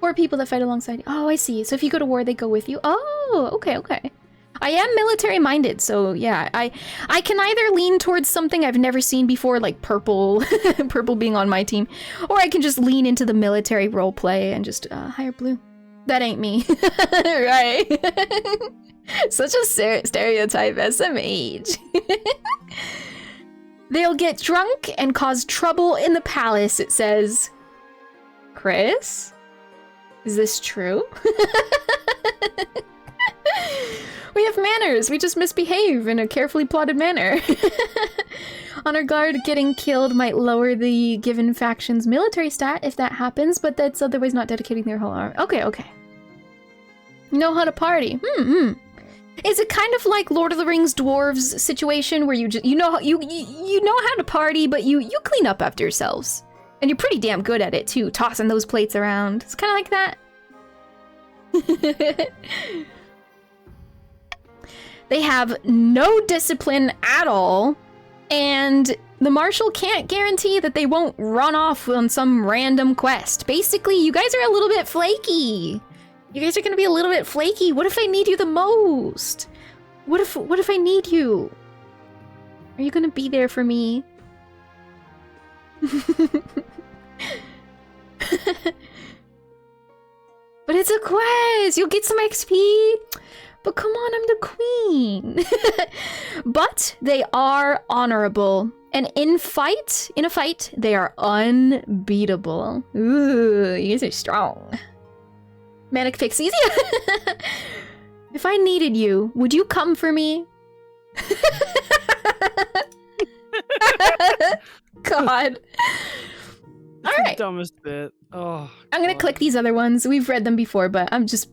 Or people that fight alongside you. Oh, I see. So if you go to war, they go with you. Oh, okay, okay. I am military minded, so yeah, I can either lean towards something I've never seen before, like purple, purple being on my team, or I can just lean into the military roleplay and just hire blue. That ain't me, right? Such a stereotype SMH. They'll get drunk and cause trouble in the palace, it says. Chris? Is this true? We have manners. We just misbehave in a carefully plotted manner. Honor guard getting killed might lower the given faction's military stat if that happens, but that's otherwise not dedicating their whole arm. Okay, okay. Know how to party. Is it kind of like Lord of the Rings dwarves situation where you just you know how to party, but you clean up after yourselves, and you're pretty damn good at it too, tossing those plates around. It's kind of like that. They have no discipline at all, and the marshal can't guarantee that they won't run off on some random quest. Basically, you guys are a little bit flaky. You guys are gonna be a little bit flaky. What if I need you the most? What if I need you? Are you gonna be there for me? But it's a quest! You'll get some XP! But come on, I'm the queen! But they are honorable. And in a fight, they are unbeatable. Ooh, you guys are strong. Manic Pixies, yeah! If I needed you, would you come for me? God. Alright. The dumbest bit. Oh, I'm gonna click these other ones. We've read them before, but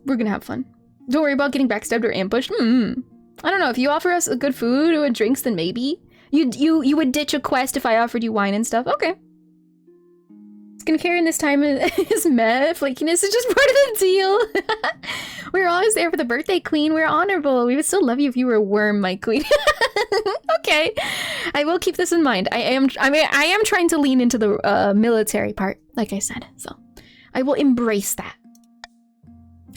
we're gonna have fun. Don't worry about getting backstabbed or ambushed. I don't know, if you offer us a good food or drinks, then maybe. You would ditch a quest if I offered you wine and stuff. Okay. Skincare in this time is meh. Flakiness is just part of the deal. We're always there for the birthday queen. We're honorable. We would still love you if you were a worm, my queen. Okay. I will keep this in mind. I am trying to lean into the military part, like I said. So I will embrace that.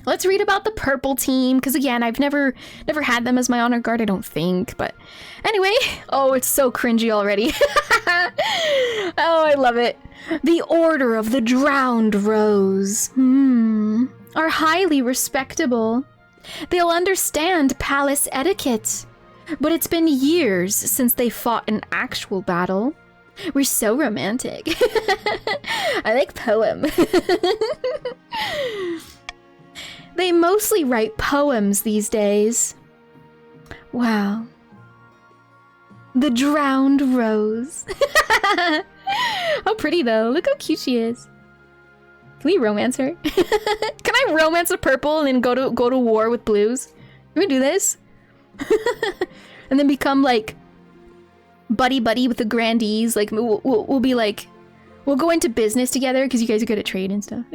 Let's read about the purple team, because again, I've never had them as my honor guard, I don't think, but anyway. Oh, it's so cringy already. Oh, I love it. The Order of the Drowned Rose. Are highly respectable. They'll understand palace etiquette, but it's been years since they fought an actual battle. We're so romantic. I like poem. They mostly write poems these days. Wow. The drowned rose. How pretty though. Look how cute she is. Can we romance her? Can I romance a purple and then go to war with blues? Can we do this? And then become like buddy with the grandees. Like we'll be like, we'll go into business together because you guys are good at trade and stuff.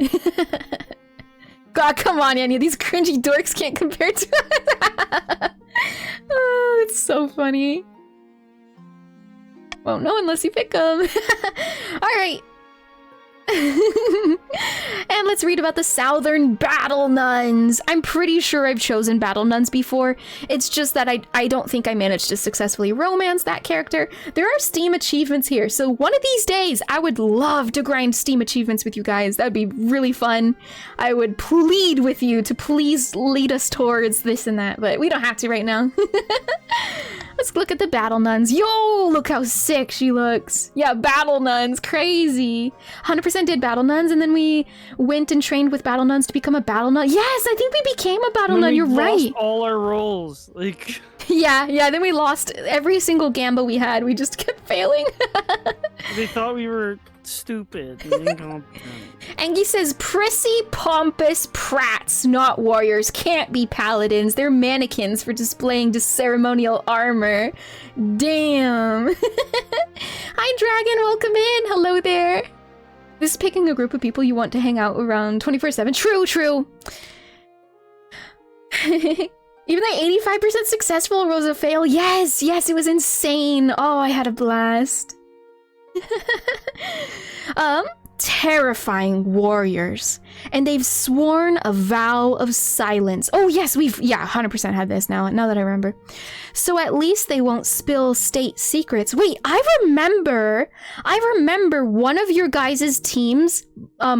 God, come on, Enya. These cringy dorks can't compare to us. Oh, it's so funny. Won't know unless you pick them. All right. And let's read about the Southern Battle Nuns. I'm pretty sure I've chosen Battle Nuns before. It's just that I don't think I managed to successfully romance that character. There are Steam achievements here, so one of these days I would love to grind Steam achievements with you guys. That'd be really fun. I would plead with you to please lead us towards this and that, but we don't have to right now. Let's look at the Battle Nuns. Yo, look how sick she looks. Yeah, Battle Nuns, crazy. 100% did Battle Nuns, and then we went and trained with Battle Nuns to become a Battle Nun. Yes, I think we became a Battle Nun, you're right. We lost all our roles, like... Yeah, then we lost every single gamba we had. We just kept failing. They thought we were stupid and incompetent. Angie says, prissy, pompous prats, not warriors, can't be paladins. They're mannequins for displaying ceremonial armor. Damn. Hi, Dragon, welcome in. Hello there. This is picking a group of people you want to hang out around 24/7. True. Even the 85% successful was a fail. Yes, it was insane. Oh, I had a blast. Terrifying warriors. And they've sworn a vow of silence. Oh, yes, 100% had this now that I remember. So at least they won't spill state secrets. Wait, I remember one of your guys' teams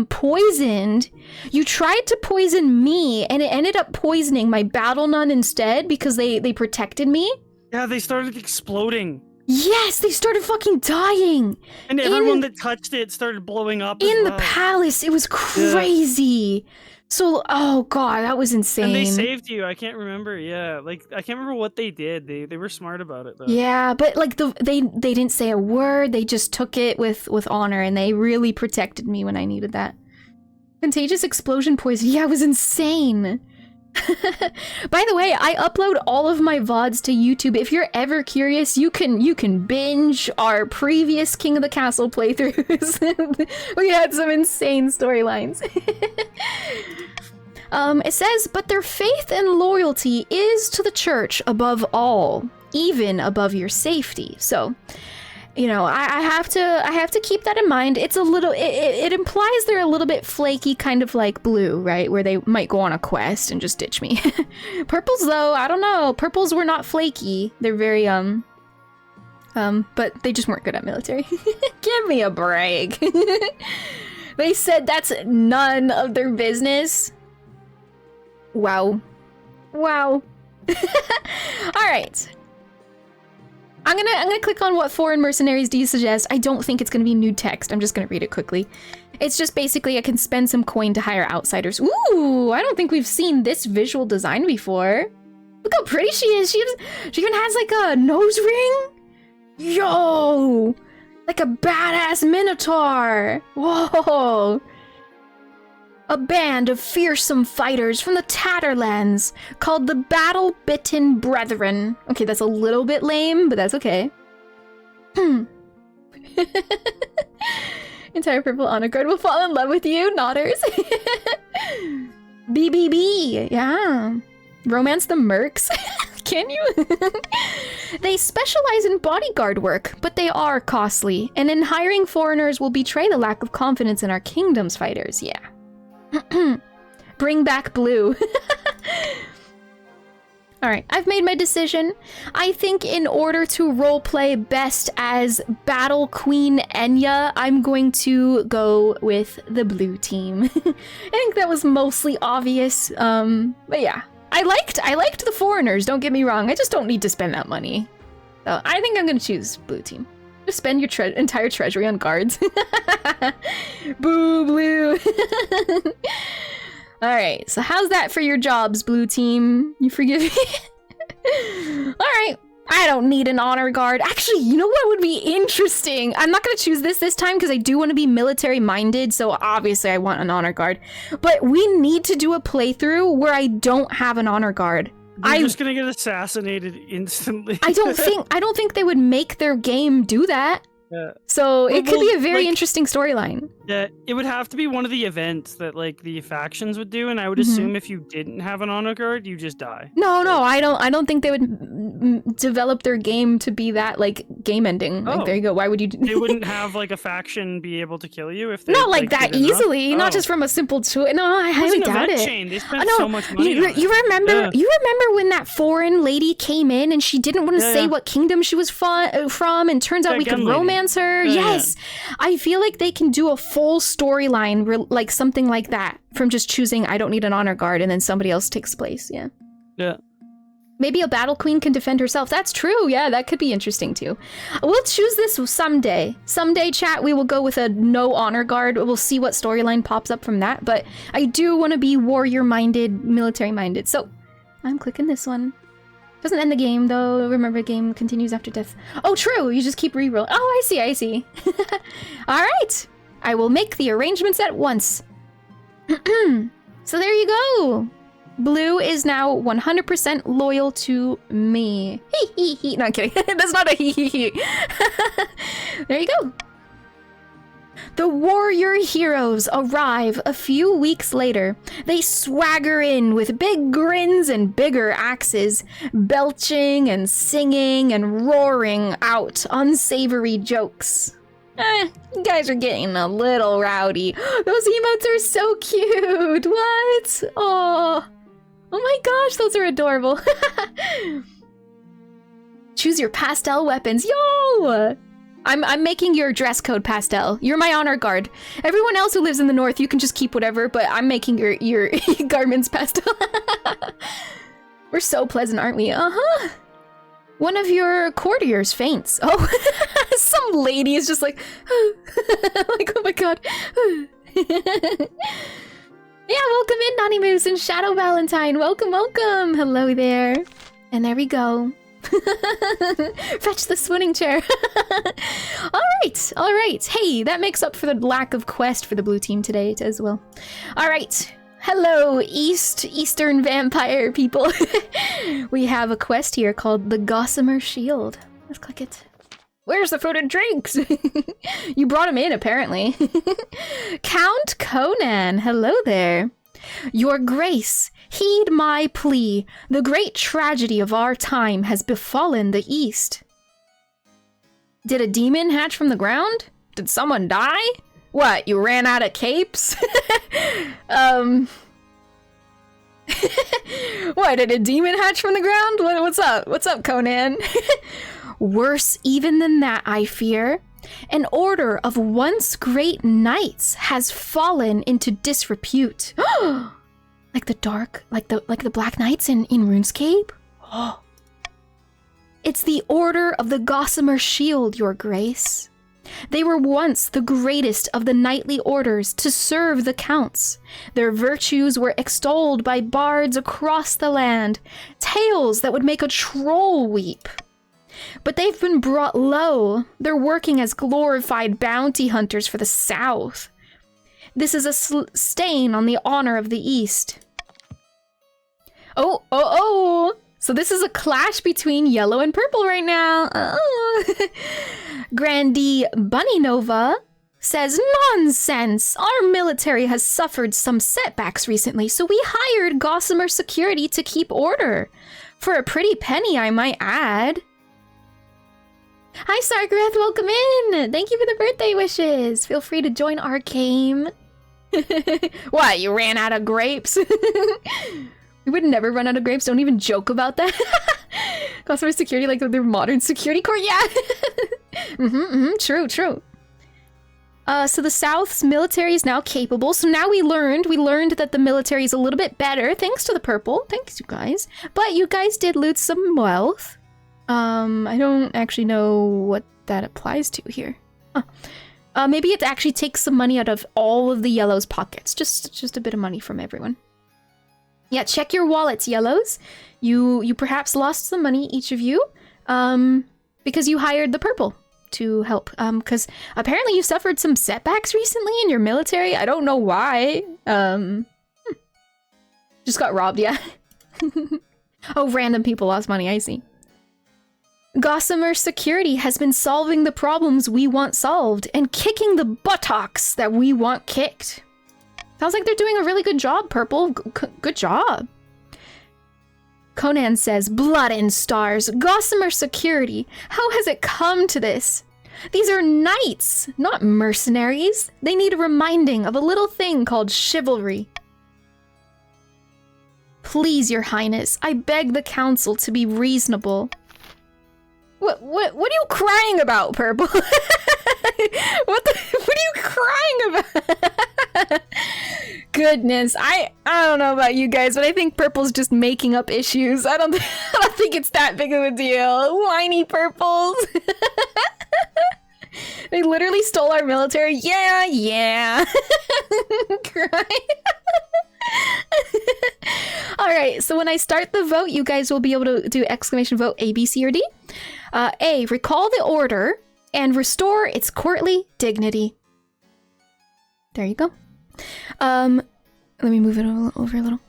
poisoned. You tried to poison me, and it ended up poisoning my Battle Nun instead because they protected me. Yeah, they started exploding. Yes, they started fucking dying. And everyone that touched it started blowing up in the palace. It was crazy. Yeah. So, oh god, that was insane. And they saved you. I can't remember. Yeah, like I can't remember what they did. They were smart about it though. Yeah, but like they didn't say a word. They just took it with honor, and they really protected me when I needed that. Contagious explosion poison. Yeah, it was insane. By the way, I upload all of my VODs to YouTube. If you're ever curious, you can binge our previous King of the Castle playthroughs. We had some insane storylines. It says, but their faith and loyalty is to the church above all, even above your safety. So, you know, I have to keep that in mind. It's a little, it implies they're a little bit flaky, kind of like Blue, right? Where they might go on a quest and just ditch me. Purples, though, I don't know. Purples were not flaky. They're very, but they just weren't good at military. Give me a break. They said that's none of their business. Wow. All right. I'm gonna click on what foreign mercenaries do you suggest. I don't think it's gonna be new text. I'm just gonna read it quickly. It's just basically I can spend some coin to hire outsiders. Ooh, I don't think we've seen this visual design before. Look how pretty she is. She even has like a nose ring. Yo, like a badass minotaur. Whoa. A band of fearsome fighters from the Tatterlands called the Battle-Bitten Brethren. Okay, that's a little bit lame, but that's okay. Entire purple honor guard will fall in love with you, nodders. BBB, yeah. Romance the mercs? Can you? They specialize in bodyguard work, but they are costly, and in hiring foreigners will betray the lack of confidence in our kingdom's fighters, yeah. Bring back Blue. Alright, I've made my decision. I think in order to roleplay best as Battle Queen Enya, I'm going to go with the blue team. I think that was mostly obvious, but yeah. I liked the foreigners, don't get me wrong. I just don't need to spend that money. So I think I'm gonna choose blue team. Just spend your entire treasury on guards. Boo, blue. Alright, so how's that for your jobs, blue team? You forgive me? Alright, I don't need an honor guard. Actually, you know what would be interesting? I'm not gonna choose this time because I do want to be military minded, so obviously I want an honor guard. But we need to do a playthrough where I don't have an honor guard. I'm just gonna get assassinated instantly. I don't think they would make their game do that. Yeah. So it could be a very interesting storyline. Yeah, it would have to be one of the events that like the factions would do, and I would assume if you didn't have an honor guard, you just die. No, I don't think they would develop their game to be that like game ending. Like there you go. Why would you? They wouldn't have like a faction be able to kill you if they not like that easily. Not just from a simple No, I highly doubt it. Chain. They spent so much money. You remember? You remember when that foreign lady came in and she didn't want to say what kingdom she was from, and turns out we could romance her. Yes, I feel like they can do a full storyline, like something like that, from just choosing I don't need an honor guard and then somebody else takes place. Yeah. Maybe a battle queen can defend herself. That's true. Yeah, that could be interesting too. We'll choose this someday. Someday, chat, we will go with a no honor guard. We'll see what storyline pops up from that. But I do want to be warrior minded, military minded. So I'm clicking this one. Doesn't end the game, though. Remember, the game continues after death. Oh, true. You just keep reroll. Oh, I see. All right. I will make the arrangements at once. So there you go. Blue is now 100% loyal to me. Hee. No, I'm kidding. That's not a hee. There you go. The warrior heroes arrive a few weeks later. They swagger in with big grins and bigger axes, belching and singing and roaring out unsavory jokes. You guys are getting a little rowdy. Those emotes are so cute. What? Oh my gosh, those are adorable. Choose your pastel weapons. Yo! I'm making your dress code pastel. You're my honor guard. Everyone else who lives in the north, you can just keep whatever, but I'm making your garments pastel. We're so pleasant, aren't we? Uh-huh. One of your courtiers faints. Oh, some lady is just like, like, oh my god. Yeah, welcome in, Nani Moose and Shadow Valentine. Welcome. Hello there. And there we go. Fetch the swinging chair. All right. Hey, that makes up for the lack of quest for the blue team today as well. All right. Hello, Eastern vampire people. We have a quest here called the Gossamer Shield. Let's click it. Where's the food and drinks? You brought him in, apparently. Count Conan, hello there. Your Grace, heed my plea. The great tragedy of our time has befallen the East. Did a demon hatch from the ground? Did someone die? What, you ran out of capes? What, did a demon hatch from the ground? What's up? What's up, Conan? Worse even than that, I fear. An order of once great knights has fallen into disrepute. Like the Black Knights in RuneScape? It's the Order of the Gossamer Shield, Your Grace. They were once the greatest of the knightly orders to serve the counts. Their virtues were extolled by bards across the land, tales that would make a troll weep. But they've been brought low. They're working as glorified bounty hunters for the South. This is a stain on the honor of the East. Oh. So this is a clash between yellow and purple right now. Oh. Grandee Bunny Nova says, nonsense! Our military has suffered some setbacks recently, so we hired Gossamer Security to keep order. For a pretty penny, I might add. Hi, Sargrath, welcome in! Thank you for the birthday wishes! Feel free to join our game. What, you ran out of grapes? We would never run out of grapes, don't even joke about that. Customer security, like their modern security court, yeah! True. So the South's military is now capable, so now we learned that the military is a little bit better, thanks to the purple, thanks you guys. But you guys did loot some wealth. I don't actually know what that applies to here. Huh. Maybe it actually takes some money out of all of the yellows' pockets. Just a bit of money from everyone. Yeah, check your wallets, yellows. You perhaps lost some money, each of you, because you hired the purple to help. Because apparently you suffered some setbacks recently in your military. I don't know why. Just got robbed, yeah. Oh, random people lost money, I see. Gossamer Security has been solving the problems we want solved and kicking the buttocks that we want kicked. Sounds like they're doing a really good job, Purple. Good job. Conan says, blood and stars, Gossamer Security. How has it come to this? These are knights, not mercenaries. They need a reminding of a little thing called chivalry. Please, Your Highness, I beg the council to be reasonable. What are you crying about, Purple? What are you crying about? Goodness, I don't know about you guys, but I think Purple's just making up issues. I don't think it's that big of a deal. Whiny Purples. They literally stole our military. Yeah. Cry. Alright, so when I start the vote, you guys will be able to do exclamation vote A, B, C, or D. A, recall the order and restore its courtly dignity. There you go. Let me move it over a little.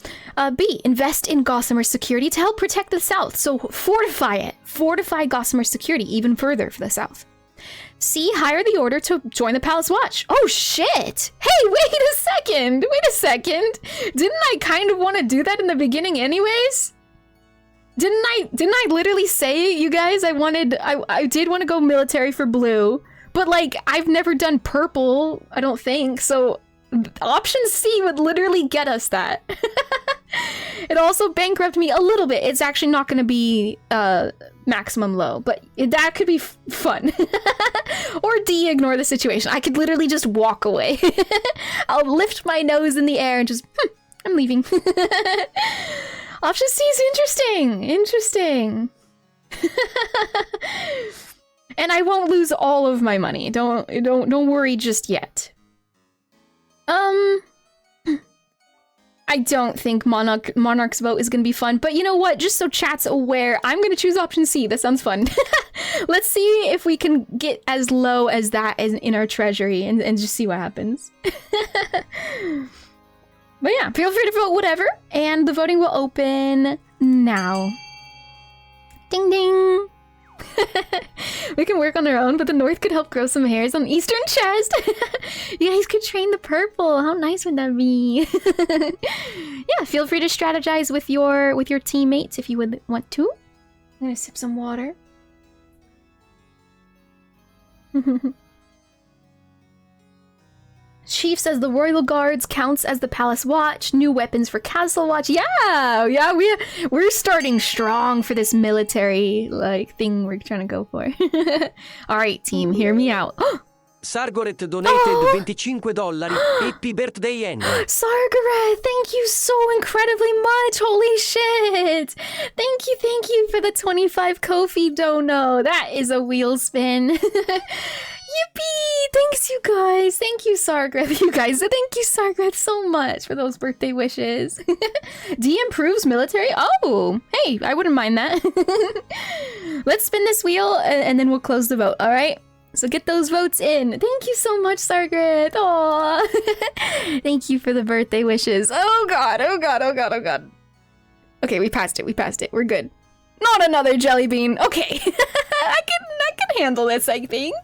B, invest in Gossamer Security to help protect the South. So fortify it. Fortify Gossamer Security even further for the South. C, hire the order to join the Palace Watch. Oh shit! Hey, wait a second! Wait a second! Didn't I kind of want to do that in the beginning anyways? Didn't I literally say, you guys, I did want to go military for blue, but like, I've never done purple, I don't think, so option C would literally get us that. It also bankrupted me a little bit. It's actually not going to be maximum low, but that could be fun. Or D, ignore the situation. I could literally just walk away. I'll lift my nose in the air and just, I'm leaving. Option C is interesting. And I won't lose all of my money. Don't worry just yet. I don't think Monarch's vote is gonna be fun, but you know what? Just so chat's aware, I'm gonna choose option C. That sounds fun. Let's see if we can get as low as that in our treasury and just see what happens. But yeah, feel free to vote whatever, and the voting will open now. Ding ding! We can work on our own, but the North could help grow some hairs on the eastern chest. You guys could train the purple. How nice would that be? Yeah, feel free to strategize with your teammates if you would want to. I'm gonna sip some water. Chief says the Royal Guards counts as the Palace Watch. New weapons for Castle Watch. Yeah, we're starting strong for this military like thing we're trying to go for. All right, team, hear me out. 𝚱𝚏𝚒𝚗𝚝 donated $25. Happy birthday, Enya. 𝚱𝚏𝚒, thank you so incredibly much. Holy shit. Thank you for the 25 Ko-fi dono. That is a wheel spin. Yippee! Thanks, you guys. Thank you, 𝚱𝚏𝚒. You guys, thank you, 𝚱𝚏𝚒, so much for those birthday wishes. D improves military? Oh, hey, I wouldn't mind that. Let's spin this wheel and then we'll close the vote, all right? So get those votes in. Thank you so much, 𝚱𝚏𝚒. Aww. Thank you for the birthday wishes. Oh god. Okay, we passed it. We're good. Not another jelly bean. Okay. I can handle this, I think.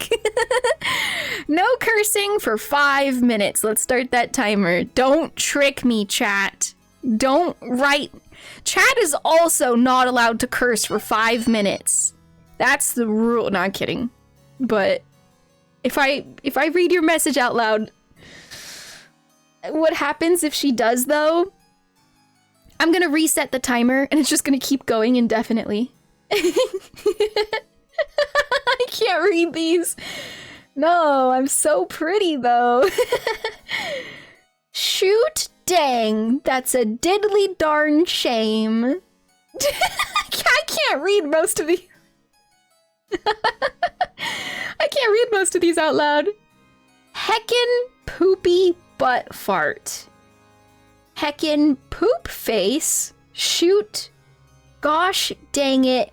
No cursing for 5 minutes. Let's start that timer. Don't trick me, chat. Don't write. Chat is also not allowed to curse for 5 minutes. That's the rule. No, I'm kidding. But if I read your message out loud, what happens if she does though? I'm gonna reset the timer and it's just gonna keep going indefinitely. I can't read these. No, I'm so pretty though. Shoot dang, that's a diddly darn shame. I can't read most of the... I can't read most of these out loud. Heckin' poopy butt fart. Heckin' poop face. Shoot. Gosh dang it.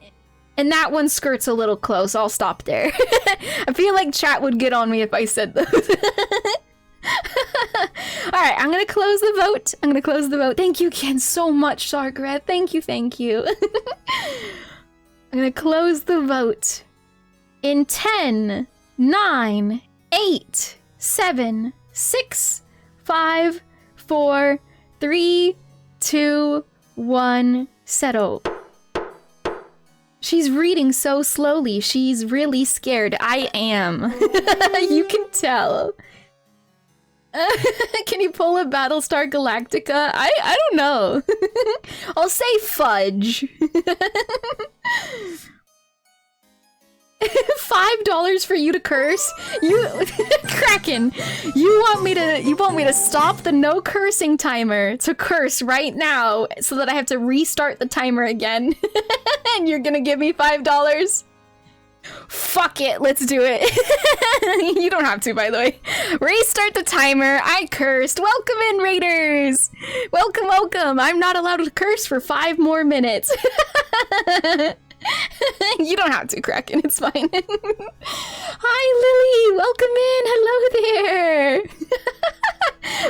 And that one skirts a little close. I'll stop there. I feel like chat would get on me if I said those. Alright, I'm gonna close the vote. I'm gonna close the vote. Thank you again so much, Sargret. Thank you, thank you. I'm gonna close the vote. In 10, 9, 8, 7, 6, 5, 4, 3, 2, 1, settle. She's reading so slowly. She's really scared. I am. You can tell. Can you pull a Battlestar Galactica? I don't know. I'll say fudge. $5 for you to curse? You Kraken, you want me to stop the no cursing timer to curse right now so that I have to restart the timer again? And you're gonna give me $5? Fuck it, let's do it. You don't have to, by the way. Restart the timer. I cursed. Welcome in, Raiders. Welcome, welcome. I'm not allowed to curse for 5 more minutes. You don't have to, Kraken. It's fine. Hi, Lily. Welcome in. Hello there.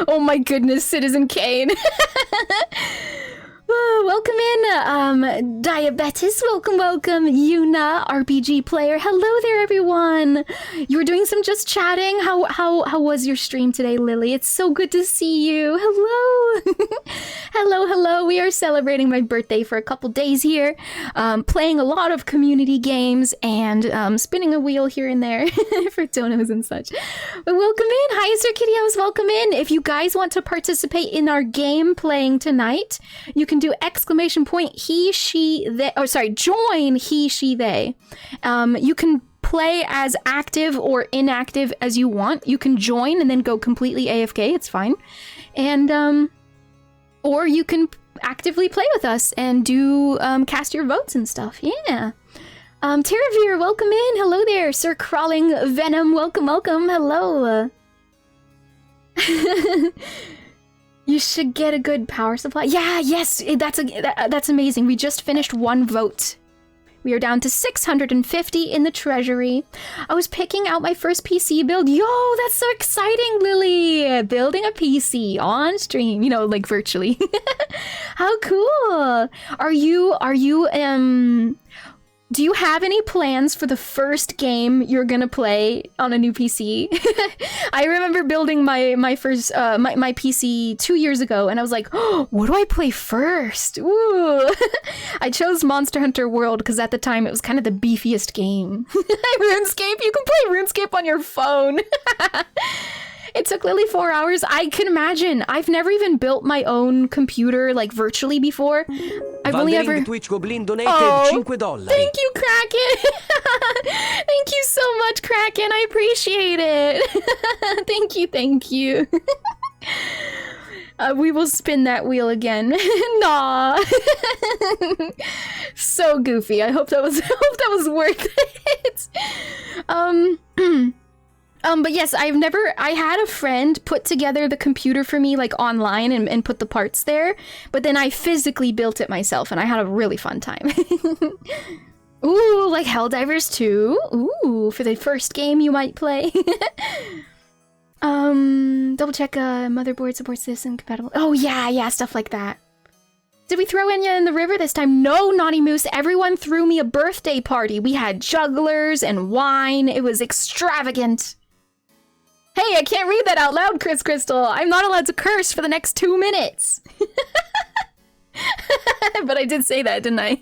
Oh my goodness, Citizen Kane. Welcome in, Diabetes. Welcome, welcome. Yuna, RPG player. Hello there, everyone. You were doing some just chatting. How was your stream today, Lily? It's so good to see you. Hello. Hello, hello. We are celebrating my birthday for a couple days here. Playing a lot of community games and spinning a wheel here and there for donos and such. But welcome in. Hi, Sir Kittyos. Welcome in. If you guys want to participate in our game playing tonight, you can do exclamation point he, she, they, oh sorry, join he, she, they. You can play as active or inactive as you want. You can join and then go completely AFK, it's fine. And, or you can actively play with us and do, cast your votes and stuff, yeah. Terravere, welcome in, hello there. Sir Crawling Venom, welcome, welcome, hello. You should get a good power supply. Yeah, yes, that's amazing. We just finished 1 vote. We are down to 650 in the treasury. I was picking out my first PC build. Yo, that's so exciting, Lily. Building a PC on stream, you know, like virtually. How cool. Do you have any plans for the first game you're gonna play on a new PC? I remember building my first my PC 2 years ago, and I was like, oh, what do I play first? Ooh. I chose Monster Hunter World because at the time it was kind of the beefiest game. RuneScape, you can play RuneScape on your phone. It took Lily 4 hours. I can imagine. I've never even built my own computer, like, virtually before. I've only ever... Twitch Goblin donated $5. Thank you, Kraken. Thank you so much, Kraken. I appreciate it. Thank you, thank you. We will spin that wheel again. Nah. So goofy. I hope that was worth it. But yes, I had a friend put together the computer for me, like, online and put the parts there, but then I physically built it myself, and I had a really fun time. Ooh, like Helldivers 2. Ooh, for the first game you might play. Double check, motherboard supports this and compatible. Oh, yeah, stuff like that. Did we throw Enya in the river this time? No, Naughty Moose. Everyone threw me a birthday party. We had jugglers and wine. It was extravagant. Hey, I can't read that out loud, Chris Crystal. I'm not allowed to curse for the next 2 minutes. But I did say that, didn't I?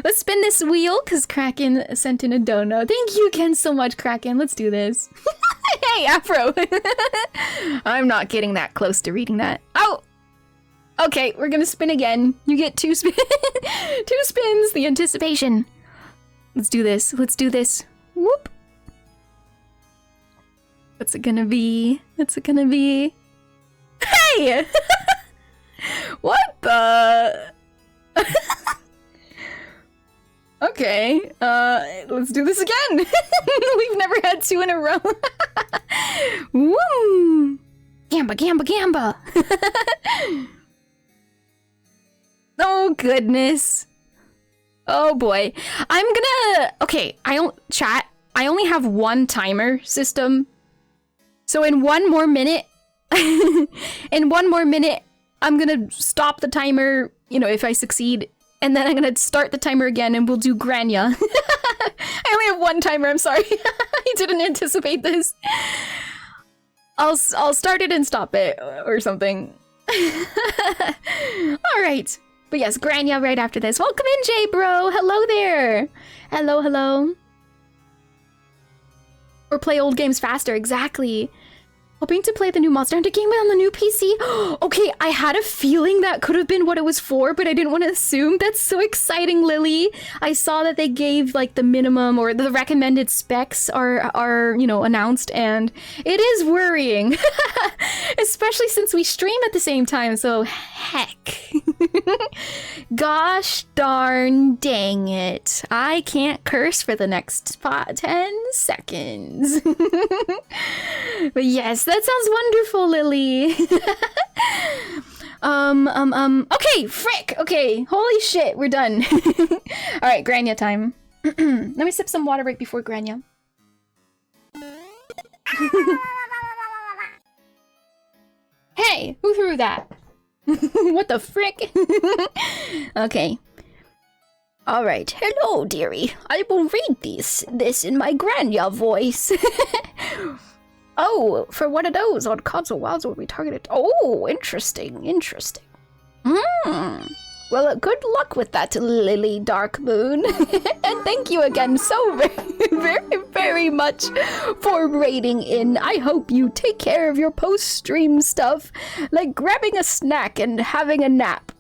Let's spin this wheel, because Kraken sent in a dono. Thank you again so much, Kraken. Let's do this. Hey, Afro. I'm not getting that close to reading that. Oh! Okay, we're gonna spin again. You get 2 spins. 2 spins, the anticipation. Let's do this. Let's do this. Whoop. What's it gonna be? What's it gonna be? Hey! What the? Okay. Okay. Let's do this again. We've never had 2 in a row. Woo! Gamba, gamba, gamba. Oh, goodness. Oh, boy. I'm gonna... Okay, chat. I only have 1 timer system. So in 1 more minute... in 1 more minute, I'm gonna stop the timer, you know, if I succeed. And then I'm gonna start the timer again and we'll do Grania. I only have 1 timer, I'm sorry. I didn't anticipate this. I'll start it and stop it or something. Alright. But yes, Grania right after this. Welcome in, Jay bro. Hello there. Hello, hello. Or play old games faster, exactly. Hoping to play the new Monster Hunter game on the new PC. Okay, I had a feeling that could have been what it was for, but I didn't want to assume. That's so exciting, Lily. I saw that they gave like the minimum or the recommended specs are you know, announced, and it is worrying. Especially since we stream at the same time, so heck. Gosh darn dang it. I can't curse for the next 10 seconds. But yes, that sounds wonderful, Lily. Okay, frick. Okay, holy shit, we're done. All right, Grania time. Let me sip some water right before Grania. Hey, who threw that? What the frick? Okay. All right. Hello, dearie. I will read this in my Grania voice. Oh, for one of those on console wilds will be targeted. Oh, interesting, interesting. Well, good luck with that, Lily Darkmoon. And thank you again so very much for raiding in. I hope you take care of your post-stream stuff, like grabbing a snack and having a nap.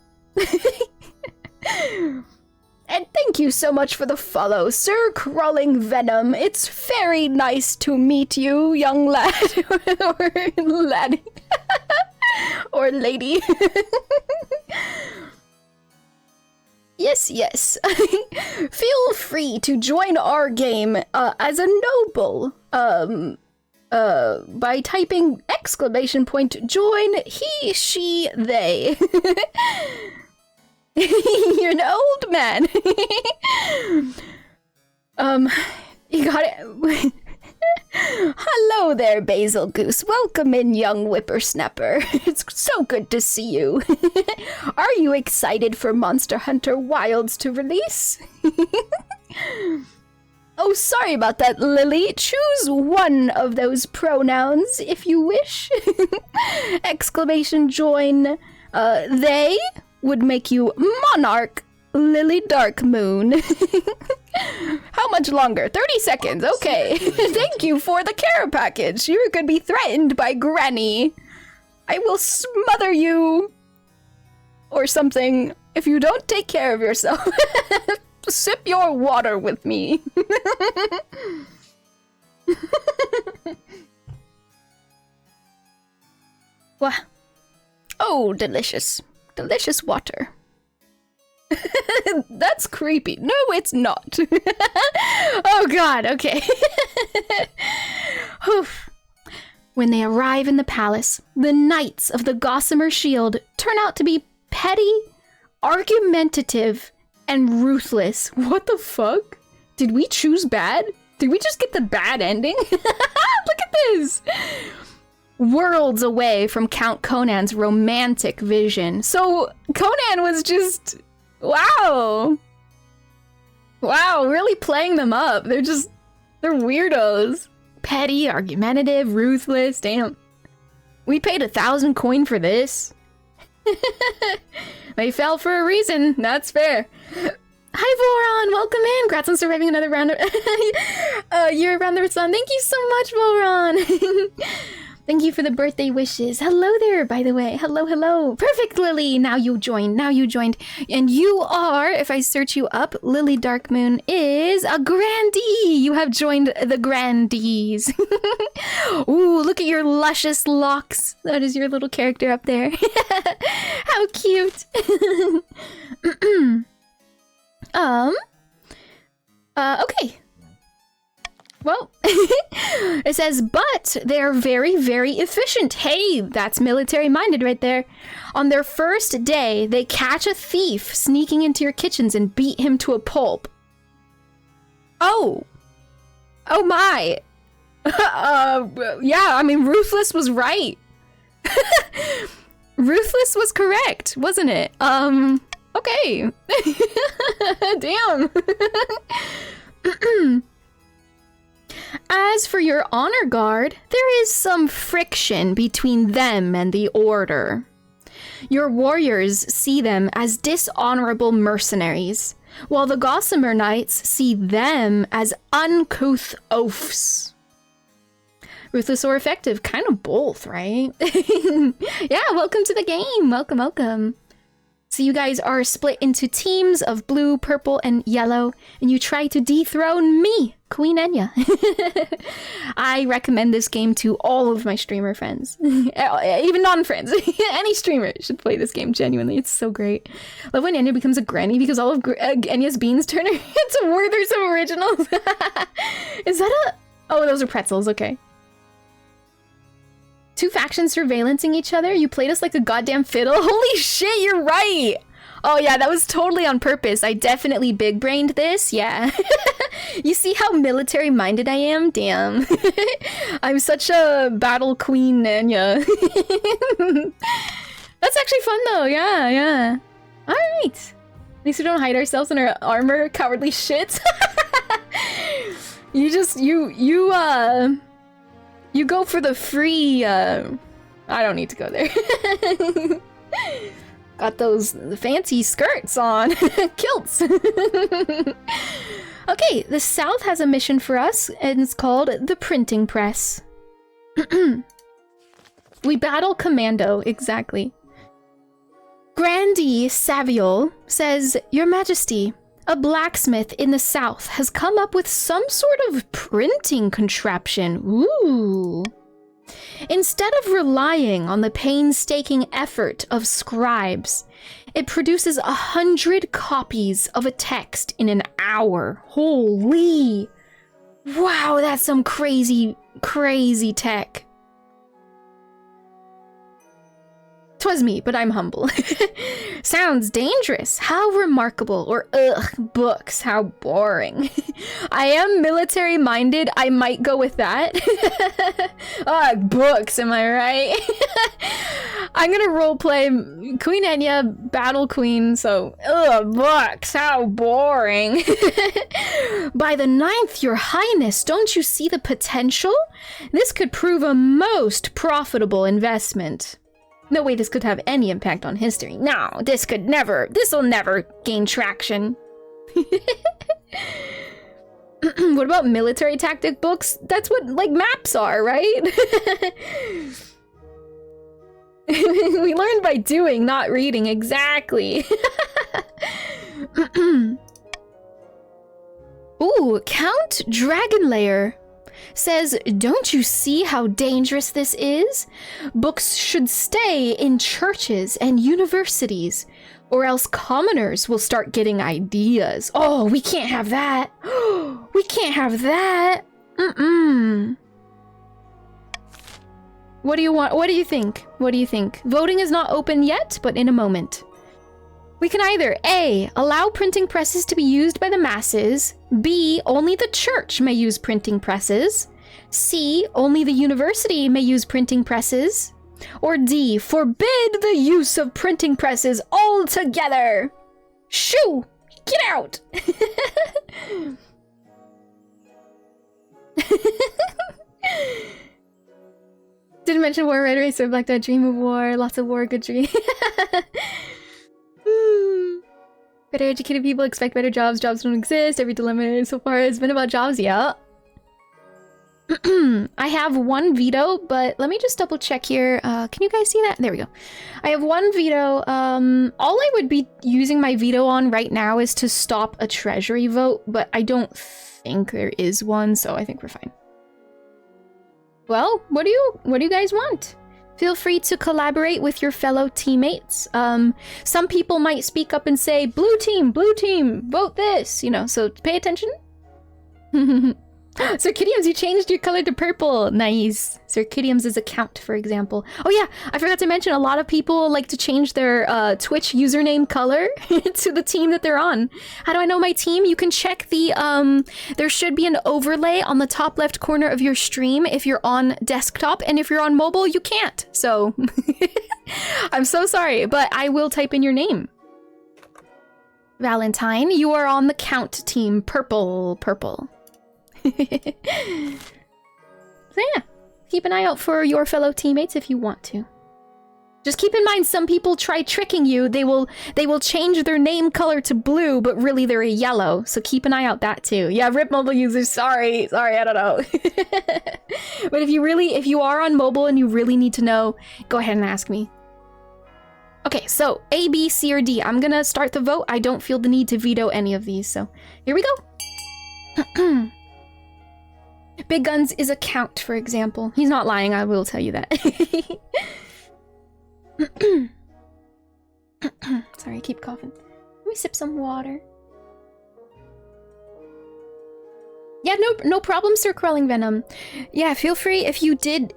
And thank you so much for the follow, Sir Crawling Venom. It's very nice to meet you, young lad. Or laddie. Or lady. Yes, yes. Feel free to join our game as a noble. By typing !join he, she, they. You're an old man. You got it. Hello there, Basil Goose. Welcome in, young whippersnapper. It's so good to see you. Are you excited for Monster Hunter Wilds to release? Oh, sorry about that, Lily. Choose one of those pronouns if you wish. !join they would make you Monarch Lily Darkmoon. How much longer? 30 seconds. Okay. Thank you for the care package. You could be threatened by Granny. I will smother you. Or something if you don't take care of yourself. Sip your water with me. What? Oh, delicious. Delicious water. That's creepy. No, it's not. Oh god, okay. When they arrive in the palace, the knights of the Gossamer Shield turn out to be petty, argumentative, and ruthless. What the fuck? Did we choose bad? Did we just get the bad ending? Look at this! Worlds away from Count Conan's romantic vision. So Conan was just... Wow! Wow, really playing them up. They're weirdos. Petty, argumentative, ruthless, damn. We paid 1,000 coin for this. They fell for a reason, that's fair. Hi Voron, welcome in. Congrats on surviving another round of year around the sun. Thank you so much, Voron. Thank you for the birthday wishes. Hello there, by the way. Hello, hello. Perfect, Lily. Now you joined. Now you joined. And you are, if I search you up, Lily Darkmoon is a grandee. You have joined the grandees. Ooh, look at your luscious locks. That is your little character up there. How cute. Okay. Well, it says, but they're very, very efficient. Hey, that's military-minded right there. On their first day, they catch a thief sneaking into your kitchens and beat him to a pulp. Oh. Oh my. Yeah, I mean, Ruthless was right. Ruthless was correct, wasn't it? Okay. Damn. As for your honor guard, there is some friction between them and the order. Your warriors see them as dishonorable mercenaries, while the Gossamer Knights see them as uncouth oafs. Ruthless or effective, kind of both, right? Yeah, welcome to the game. Welcome, welcome. So you guys are split into teams of blue, purple, and yellow, and you try to dethrone me, Queen Enya. I recommend this game to all of my streamer friends, even non-friends. Any streamer should play this game, genuinely. It's so great. Love when Enya becomes a granny because all of Enya's beans turn her into Werther's originals. Is that a... Oh, those are pretzels, okay. Two factions surveillancing each other? You played us like a goddamn fiddle? Holy shit, you're right! Oh yeah, that was totally on purpose. I definitely big-brained this, yeah. You see how military-minded I am? Damn. I'm such a battle queen, Enya. That's actually fun though, yeah, yeah. Alright. At least we don't hide ourselves in our armor, cowardly shit. You go for the free, I don't need to go there. Got those fancy skirts on. Kilts. Okay, the South has a mission for us, and it's called the Printing Press. We battle commando, exactly. Grandee Saviol says, Your Majesty, a blacksmith in the South has come up with some sort of printing contraption. Ooh. Instead of relying on the painstaking effort of scribes, it produces 100 copies of a text in an hour. Holy! Wow, that's some crazy, crazy tech. 'Twas me, but I'm humble. Sounds dangerous. How remarkable. Or ugh, books. How boring. I am military-minded. I might go with that. Books, am I right? I'm gonna roleplay Queen Enya, Battle Queen, so books. How boring. By the 9th, Your Highness, don't you see the potential? This could prove a most profitable investment. No way this could have any impact on history. No, this'll never gain traction. What about military tactic books? That's what, like, maps are, right? We learn by doing, not reading, exactly. Ooh, Count Dragonlayer says, don't you see how dangerous this is? Books should stay in churches and universities, or else commoners will start getting ideas. Oh, we can't have that. We can't have that. What do you want? What do you think? What do you think? Voting is not open yet, but in a moment. We can either A, allow printing presses to be used by the masses, B, only the church may use printing presses, C, only the university may use printing presses, or D, forbid the use of printing presses altogether. Shoo! Get out! Didn't mention war, red race, or black dot, dream of war, lots of war, good dream. Better educated people expect better jobs. Jobs don't exist. Every dilemma so far has been about jobs. Yeah. I have one veto, but let me just double check here. Can you guys see that? There we go. I have one veto. All I would be using my veto on right now is to stop a treasury vote, but I don't think there is one, so I think we're fine. Well, what do you guys want? Feel free to collaborate with your fellow teammates. Some people might speak up and say, blue team, vote this, you know, so pay attention. 𝚘𝚑𝚑𝚗𝚎, you changed your color to purple. Nice. 𝚘𝚑𝚑𝚗𝚎's account, for example. Oh yeah, I forgot to mention, a lot of people like to change their Twitch username color to the team that they're on. How do I know my team? You can check the, there should be an overlay on the top left corner of your stream if you're on desktop, and if you're on mobile, you can't. So, I'm so sorry, but I will type in your name. Valentine, you are on the count team. Purple. So yeah, keep an eye out for your fellow teammates if you want to. Just keep in mind, some people try tricking you. They will change their name color to blue, but really they're a yellow. So keep an eye out that too. Yeah, rip mobile users. Sorry, I don't know. But if you are on mobile and you really need to know, go ahead and ask me. Okay, so A, B, C, or D. I'm gonna start the vote. I don't feel the need to veto any of these, so here we go. Big Guns is a count, for example. He's not lying, I will tell you that. Sorry, I keep coughing. Let me sip some water. Yeah, no problem, Sir Crawling Venom. Yeah, feel free, if you did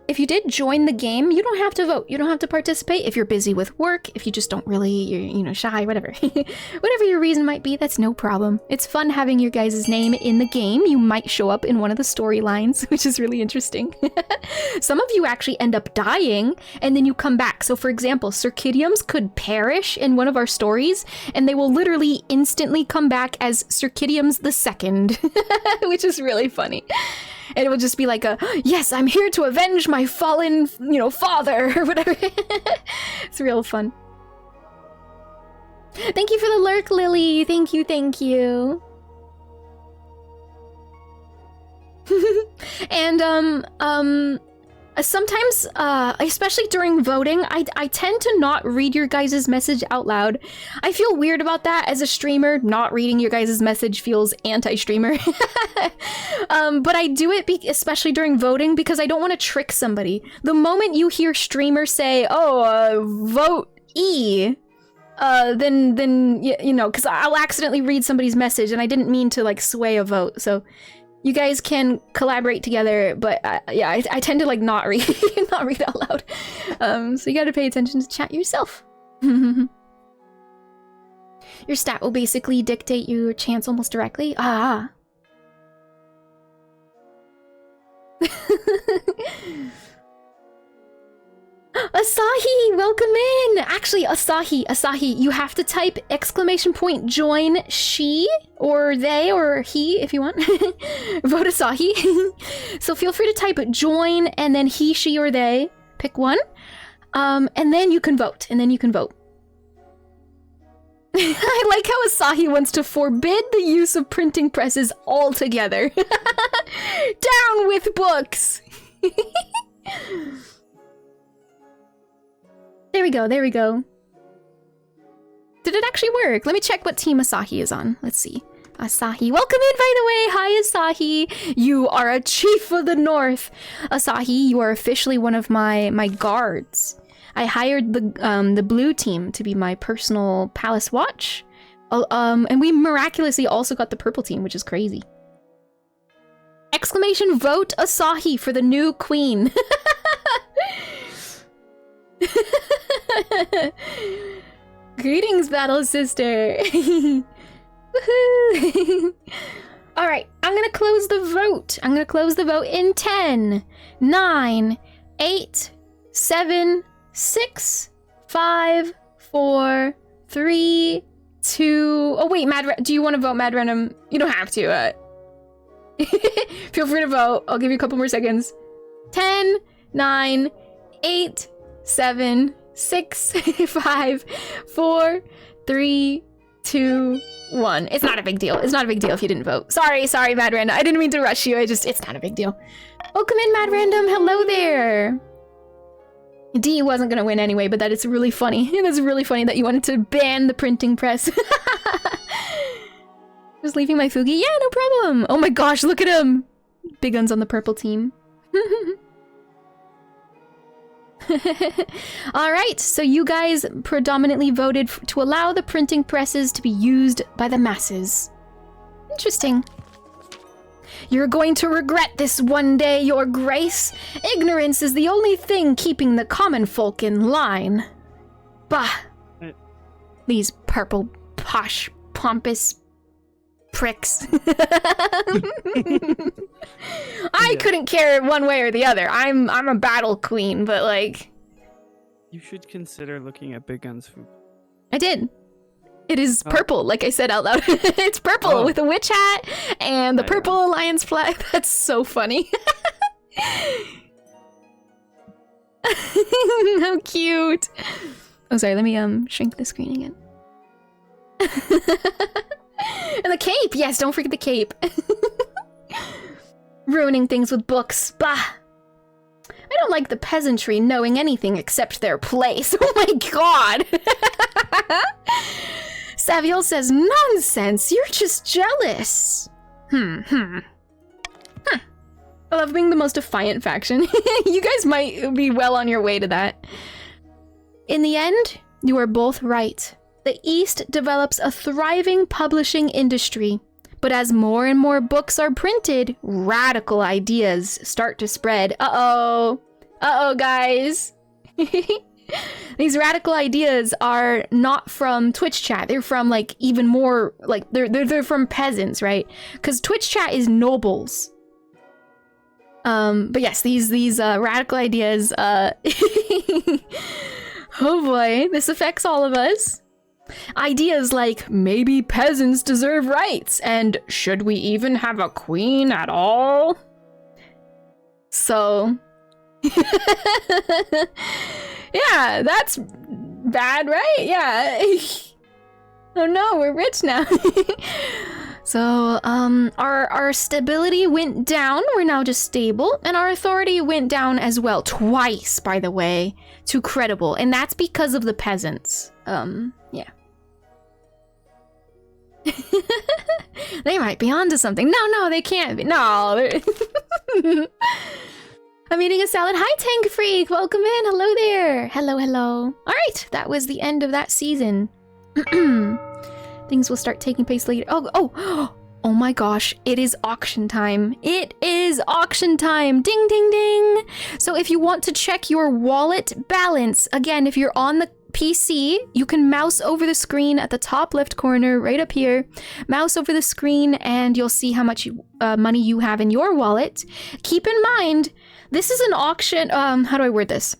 join the game, you don't have to vote. You don't have to participate if you're busy with work, if you just don't really, you're shy, whatever. Whatever your reason might be, that's no problem. It's fun having your guys' name in the game. You might show up in one of the storylines, which is really interesting. Some of you actually end up dying, and then you come back. So for example, 𝚘𝚑𝚑𝚗𝚎s could perish in one of our stories, and they will literally instantly come back as 𝚘𝚑𝚑𝚗𝚒 the Second, which is really funny. And it would just be like yes, I'm here to avenge my fallen, father, or whatever. It's real fun. Thank you for the lurk, Lily. Thank you. And sometimes, especially during voting, I tend to not read your guys' message out loud. I feel weird about that as a streamer. Not reading your guys' message feels anti-streamer. But I do it especially during voting because I don't want to trick somebody. The moment you hear streamers say, vote E, then because I'll accidentally read somebody's message and I didn't mean to sway a vote. So you guys can collaborate together, but yeah, I tend to not read out loud. So you gotta pay attention to chat yourself. Your stat will basically dictate your chance almost directly. Asahi, welcome in! Actually, Asahi, you have to type !join she, or they, or he, if you want. Vote Asahi. So feel free to type join, and then he, she, or they. Pick one. And then you can vote, I like how Asahi wants to forbid the use of printing presses altogether. Down with books! There we go. Did it actually work? Let me check what team Asahi is on. Let's see. Asahi, welcome in, by the way. Hi, Asahi. You are a chief of the North. Asahi, you are officially one of my guards. I hired the blue team to be my personal palace watch. And we miraculously also got the purple team, which is crazy. Vote Asahi for the new queen. Greetings, battle sister. All right, I'm gonna close the vote. In 10, 9, 8, 7, 6, 5, 4, 3, 2. Oh wait, do you want to vote, Mad Random? You don't have to. Feel free to vote. I'll give you a couple more seconds. 10, 9, 8, 7, 6, 5, 4, 3, 2, 1. It's not a big deal. If you didn't vote. Sorry, Mad Random. I didn't mean to rush you. It's not a big deal. Welcome in, Mad Random. Hello there. D wasn't gonna win anyway, but that is really funny. That's really funny that you wanted to ban the printing press. Just leaving my Fugi? Yeah, no problem. Oh my gosh, look at him. Big Guns on the purple team. Alright, so you guys predominantly voted to allow the printing presses to be used by the masses. Interesting. You're going to regret this one day, your grace. Ignorance is the only thing keeping the common folk in line. Bah. These purple, posh, pompous pricks. I couldn't care one way or the other. I'm a battle queen, but like... You should consider looking at Big Gun's food. I did. It is purple, like I said out loud. It's purple with a witch hat and the purple alliance flag. That's so funny. How cute. Oh, sorry, let me shrink the screen again. And the cape! Yes, don't forget the cape. Ruining things with books. Bah! I don't like the peasantry knowing anything except their place. Oh my god! Saviel says, nonsense! You're just jealous! Huh. I love being the most defiant faction. You guys might be well on your way to that. In the end, you are both right. The East develops a thriving publishing industry. But as more and more books are printed, radical ideas start to spread. Uh-oh. Uh-oh, guys. These radical ideas are not from Twitch chat. They're from, like, even more, like, they're from peasants, right? Because Twitch chat is nobles. But yes, these radical ideas, oh boy, this affects all of us. Ideas like, maybe peasants deserve rights, and should we even have a queen at all? So... yeah, that's bad, right? Yeah. Oh no, we're rich now. So, our stability went down. We're now just stable. And our authority went down as well. Twice, by the way, to credible. And that's because of the peasants. Yeah. They might be onto something. No, they can't be. No. I'm eating a salad. Hi, Tank Freak. Welcome in. Hello there. Hello. All right. That was the end of that season. Things will start taking place later. Oh my gosh. It is auction time. It is auction time. Ding, ding, ding. So if you want to check your wallet balance, again, if you're on the PC, you can mouse over the screen at the top left corner, right up here. Mouse over the screen and you'll see how much money you have in your wallet. Keep in mind, this is an auction. How do I word this?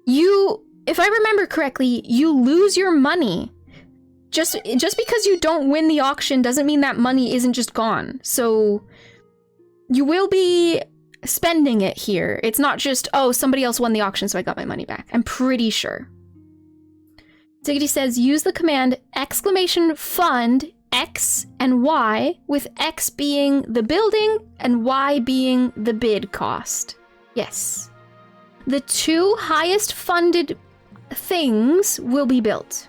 If I remember correctly, you lose your money. Just because you don't win the auction doesn't mean that money isn't just gone. So you will be spending it here. It's not just, oh, somebody else won the auction, so I got my money back. I'm pretty sure. Diggity says, use the command !fund X and Y, with X being the building and Y being the bid cost. Yes. The two highest funded things will be built.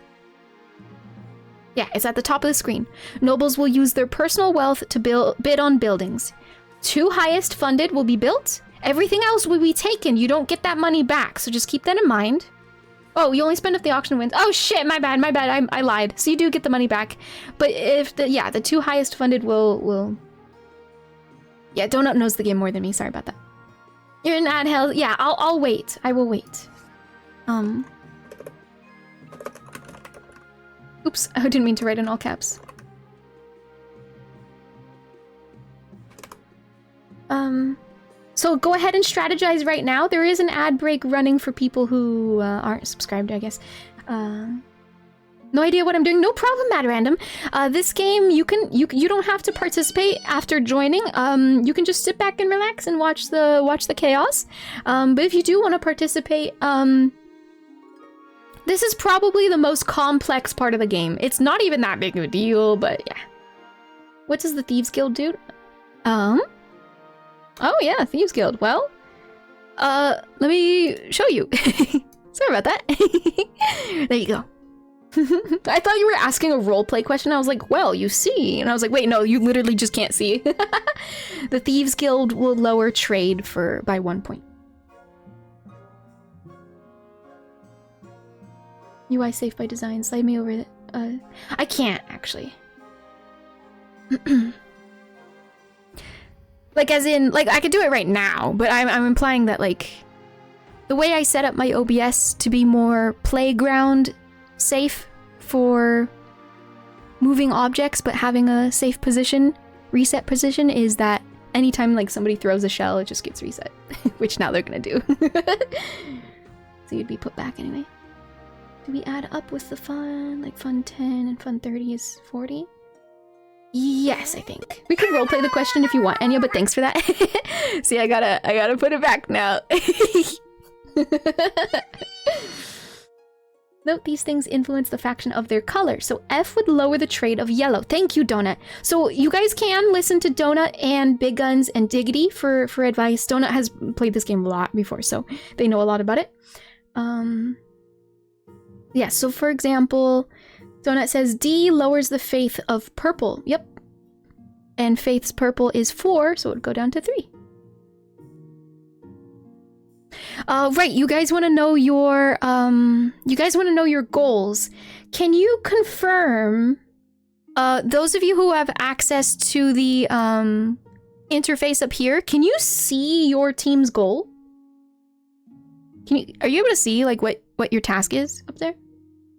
Yeah, it's at the top of the screen. Nobles will use their personal wealth to bid on buildings. Two highest funded will be built. Everything else will be taken. You don't get that money back, so just keep that in mind. Oh, you only spend if the auction wins. Oh shit, my bad. I lied. So you do get the money back. But if the two highest funded will... Yeah, Donut knows the game more than me. Sorry about that. You're in ad hell. Yeah, I'll wait. I will wait. Oops, I didn't mean to write in all caps. So go ahead and strategize right now. There is an ad break running for people who aren't subscribed, I guess. No idea what I'm doing. No problem, Mad Random. This game, you don't have to participate after joining. You can just sit back and relax and watch the chaos. But if you do want to participate, this is probably the most complex part of the game. It's not even that big of a deal, but yeah. What does the Thieves Guild do? Oh yeah, Thieves Guild. Well, let me show you. Sorry about that. There you go. I thought you were asking a roleplay question. I was like, well, you see. And I was like, wait, no, you literally just can't see. The Thieves Guild will lower trade by 1 point. UI safe by design. Slide me over the... I can't, actually. Like, as in, like, I could do it right now, but I'm implying that, like, the way I set up my OBS to be more playground safe for moving objects, but having a safe position, reset position, is that anytime, like, somebody throws a shell, it just gets reset, which now they're gonna do. So you'd be put back anyway. Do we add up with the fun? Like, fun 10 and fun 30 is 40? Yes, I think. We can roleplay the question if you want, Enya, but thanks for that. See, I gotta put it back now. Note these things influence the faction of their color. So F would lower the trade of yellow. Thank you, Donut. So you guys can listen to Donut and Big Guns and Diggity for advice. Donut has played this game a lot before, so they know a lot about it. Yeah, so for example, Donut says D lowers the faith of purple. Yep. And faith's purple is 4, so it would go down to 3. Right, you guys want to know your goals. Can you confirm, those of you who have access to the interface up here, can you see your team's goal? Are you able to see like what your task is up there?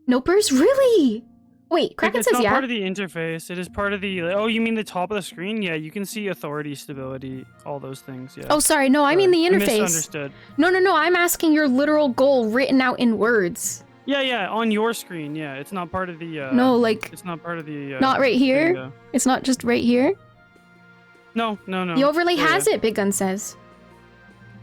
Nopers? Really? Wait, Kraken says yeah. It's not part of the interface. It is part of the... Oh, you mean the top of the screen? Yeah, you can see authority, stability, all those things, yeah. Oh, sorry. No, I mean the interface. I misunderstood. No. I'm asking your literal goal written out in words. Yeah, on your screen, yeah. It's not part of the... No, like... It's not part of the... not right here? It's not just right here? No. The overlay has it, Big Gun says.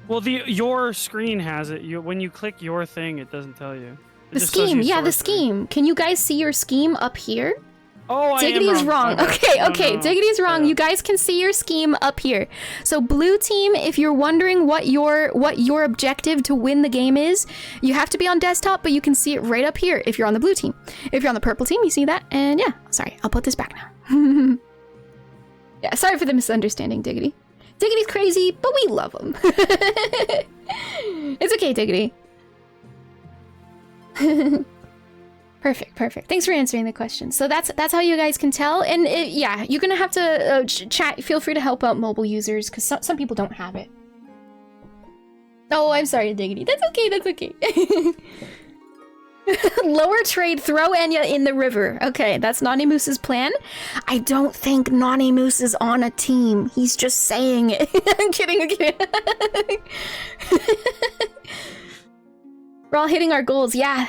Well, your screen has it. When you click your thing, it doesn't tell you. The scheme, yeah, the scheme. Can you guys see your scheme up here? Oh, Diggity is wrong. Okay, No. Diggity is wrong. Yeah. You guys can see your scheme up here. So blue team, if you're wondering what your objective to win the game is, you have to be on desktop, but you can see it right up here if you're on the blue team. If you're on the purple team, you see that. And yeah, sorry, I'll put this back now. Yeah, sorry for the misunderstanding, Diggity. Diggity's crazy, but we love him. It's okay, Diggity. Perfect. Thanks for answering the question. So that's how you guys can tell. And yeah, you're gonna have to chat. Feel free to help out mobile users because some people don't have it. Oh, I'm sorry, Diggity. That's okay. Lower trade, throw Enya in the river. Okay, that's Naughty Moose's plan. I don't think Naughty Moose is on a team. He's just saying it. I'm kidding. We're all hitting our goals. Yeah.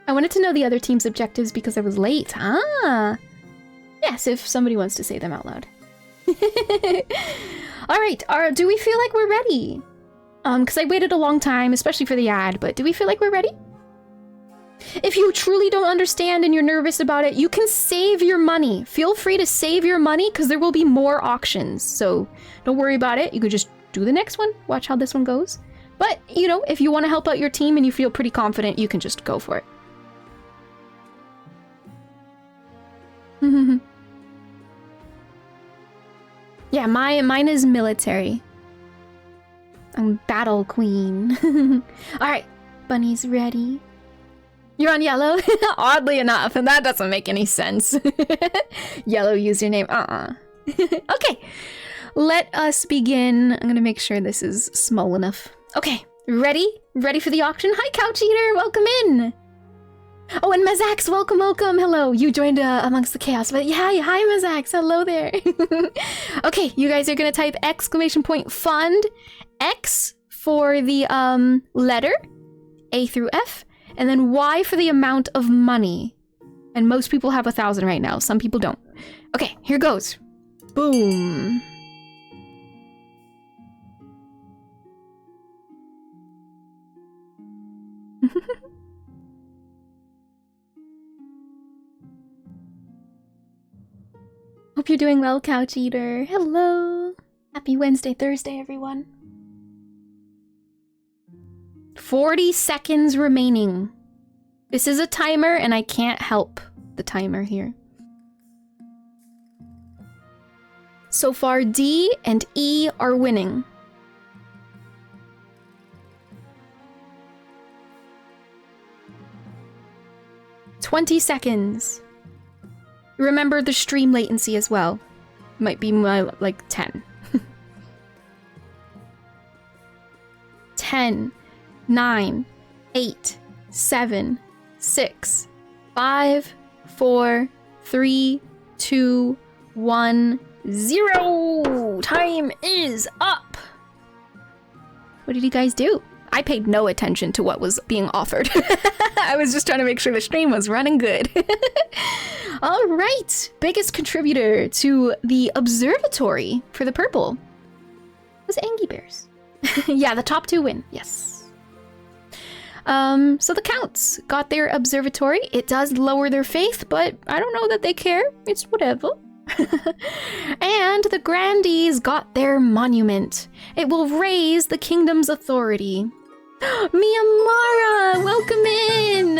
I wanted to know the other team's objectives because I was late. Yes, if somebody wants to say them out loud. Alright, do we feel like we're ready? Because I waited a long time, especially for the ad, but do we feel like we're ready? If you truly don't understand and you're nervous about it, you can save your money. Feel free to save your money because there will be more auctions. So don't worry about it. You could just do the next one. Watch how this one goes. But, you know, if you want to help out your team and you feel pretty confident, you can just go for it. Yeah, mine is military. I'm battle queen. Alright, Bunny's ready. You're on yellow? Oddly enough, and that doesn't make any sense. Yellow username, Okay, let us begin. I'm gonna make sure this is small enough. Okay, ready? Ready for the auction? Hi, Couch Eater, welcome in! Oh, and Mazax, welcome. Hello, you joined amongst the chaos. But yeah, hi Mazax, hello there. Okay, you guys are gonna type !fund, X for the letter, A through F, and then Y for the amount of money. And most people have 1,000 right now, some people don't. Okay, here goes. Boom. Hope you're doing well, Couch Eater. Hello. Happy Wednesday, Thursday, everyone. 40 seconds remaining. This is a timer, and I can't help the timer here. So far, D and E are winning. $20 seconds. Remember the stream latency as well. Might be like 10. 10, 9, 8, 7, 6, 5, 4, 3, 2, 1, 0. Time is up. What did you guys do? I paid no attention to what was being offered. I was just trying to make sure the stream was running good. All right, biggest contributor to the observatory for the purple was Angie Bears. Yeah, the top 2 win, yes. So the Counts got their observatory. It does lower their faith, but I don't know that they care. It's whatever. And the Grandies got their monument. It will raise the kingdom's authority. Miyamara, welcome in!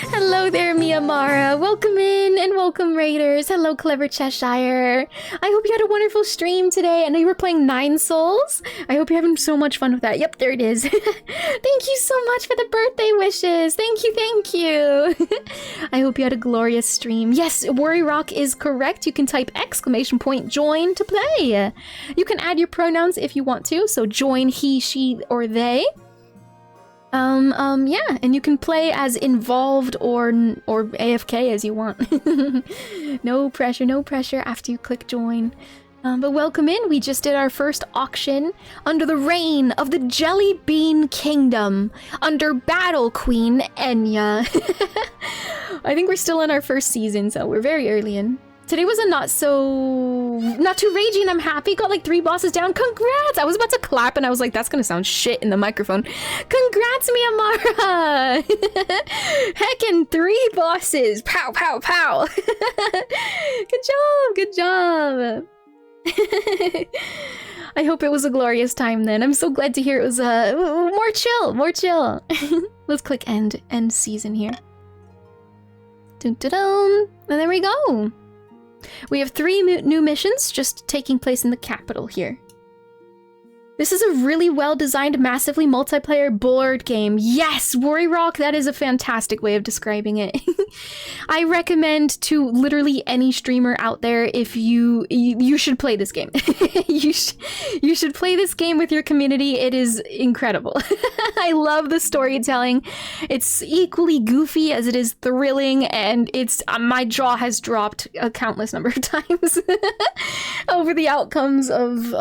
Hello there, Miyamara. Welcome in and welcome, Raiders. Hello, Clever Cheshire. I hope you had a wonderful stream today. I know you were playing 9 Souls. I hope you're having so much fun with that. Yep, there it is. Thank you so much for the birthday wishes. Thank you, thank you. I hope you had a glorious stream. Yes, Worry Rock is correct. You can type !join to play. You can add your pronouns if you want to. So join he, she, or they. Yeah, and you can play as involved or AFK as you want. No pressure after you click join. But welcome in. We just did our first auction under the reign of the Jelly Bean Kingdom, under Battle Queen Enya. I think we're still in our first season, so we're very early in. Today was a not too raging. I'm happy. Got like 3 bosses down. Congrats! I was about to clap and I was like, that's gonna sound shit in the microphone. Congrats, Miyamara! Heckin' 3 bosses. Pow, pow, pow. Good job. I hope it was a glorious time then. I'm so glad to hear it was more chill. Let's click end season here. Dun-dun-dun. And there we go. We have 3 new missions just taking place in the capital here. This is a really well-designed, massively multiplayer board game. Yes, Worry Rock, that is a fantastic way of describing it. I recommend to literally any streamer out there, if you should play this game. you should play this game with your community. It is incredible. I love the storytelling. It's equally goofy as it is thrilling, and it's my jaw has dropped a countless number of times over the outcomes of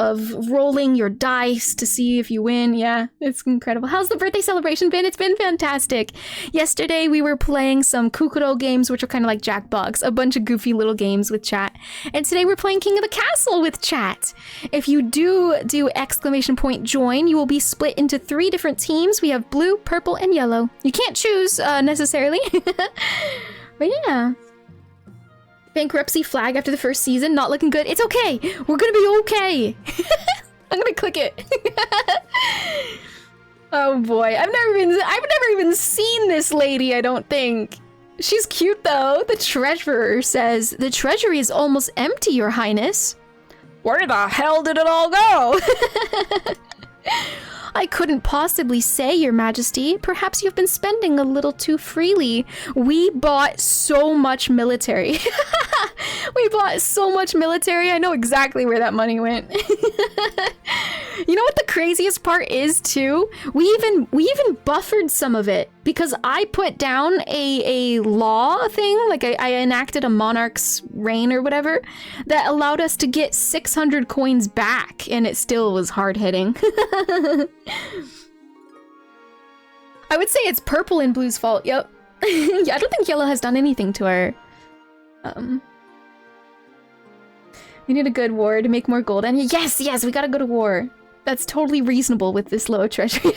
rolling your dice to see if you win. Yeah, it's incredible. How's the birthday celebration been? It's been fantastic. Yesterday we were playing some Kukuro games, which are kind of like Jackbox, a bunch of goofy little games with chat. And today we're playing King of the Castle with chat. If you do !join, you will be split into 3 different teams. We have blue, purple, and yellow. You can't choose necessarily. But yeah. Bankruptcy flag after the first season, not looking good. It's okay. We're gonna be okay. I'm gonna click it. Oh boy, I've never even seen this lady, I don't think. She's cute though. The treasurer says, "The treasury is almost empty, Your Highness." Where the hell did it all go? I couldn't possibly say, Your Majesty. Perhaps you've been spending a little too freely. We bought so much military. We bought so much military. I know exactly where that money went. You know what the craziest part is too? We even buffered some of it because I put down a law thing, like I enacted a monarch's reign or whatever, that allowed us to get 600 coins back, and it still was hard hitting. I would say it's purple and blue's fault. Yep. Yeah, I don't think yellow has done anything to our we need a good war to make more gold. And yes, we gotta go to war. That's totally reasonable with this low treasury.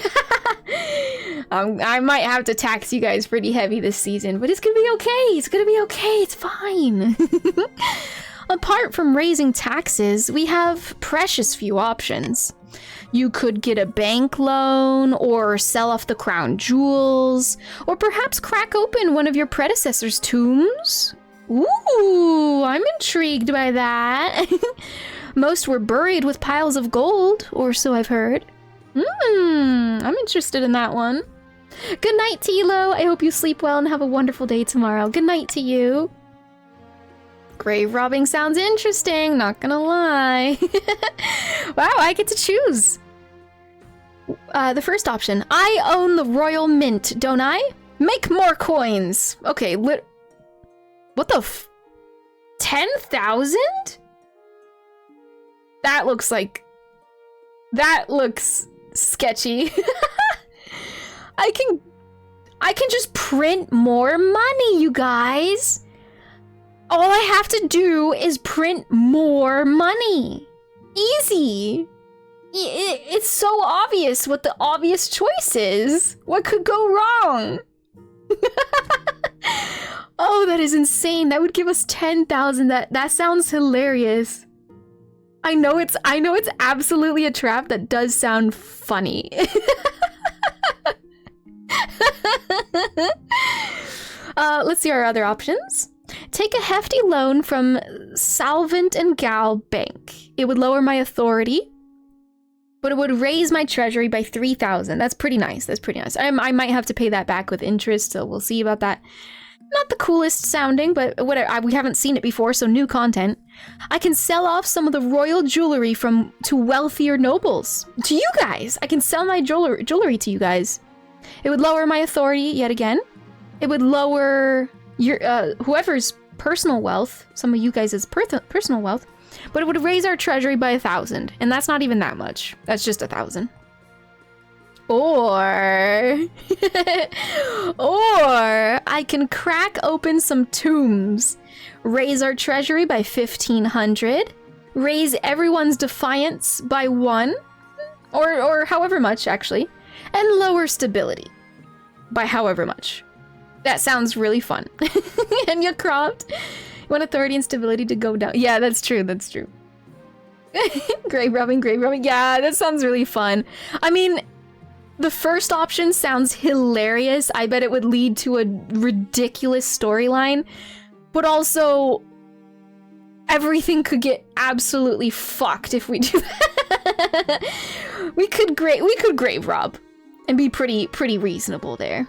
I might have to tax you guys pretty heavy this season, but it's gonna be okay. It's gonna be okay. It's fine. Apart from raising taxes, we have precious few options. You could get a bank loan, or sell off the crown jewels, or perhaps crack open one of your predecessors' tombs. Ooh, I'm intrigued by that. Most were buried with piles of gold, or so I've heard. I'm interested in that one. Good night, Tilo. I hope you sleep well and have a wonderful day tomorrow. Good night to you. Grave robbing sounds interesting, not gonna lie. Wow, I get to choose. The first option. I own the royal mint, don't I? Make more coins. Okay, what the 10,000? That looks sketchy. I can just print more money, you guys. All I have to do is print more money. Easy. It's so obvious what the obvious choice is. What could go wrong? Oh, that is insane. That would give us 10,000. That sounds hilarious. I know it's absolutely a trap. That does sound funny. Let's see our other options. Take a hefty loan from Solvent and Gal Bank. It would lower my authority, but it would raise my treasury by 3,000. That's pretty nice. That's pretty nice. I might have to pay that back with interest, so we'll see about that. Not the coolest sounding, but whatever. We haven't seen it before, so new content. I can sell off some of the royal jewelry to wealthier nobles. To you guys! I can sell my jewelry to you guys. It would lower my authority yet again. It would lower your whoever's personal wealth, some of you guys' personal wealth, but it would raise our treasury by 1,000, and that's not even that much. That's just 1,000. Or I can crack open some tombs, raise our treasury by 1,500, raise everyone's defiance by 1, or however much actually, and lower stability by however much. That sounds really fun. Enya Croft, you want authority and stability to go down. Yeah, that's true, that's true. grave robbing. Yeah, that sounds really fun. I mean, the first option sounds hilarious. I bet it would lead to a ridiculous storyline, but also everything could get absolutely fucked if we do that. we could grave rob and be pretty reasonable there.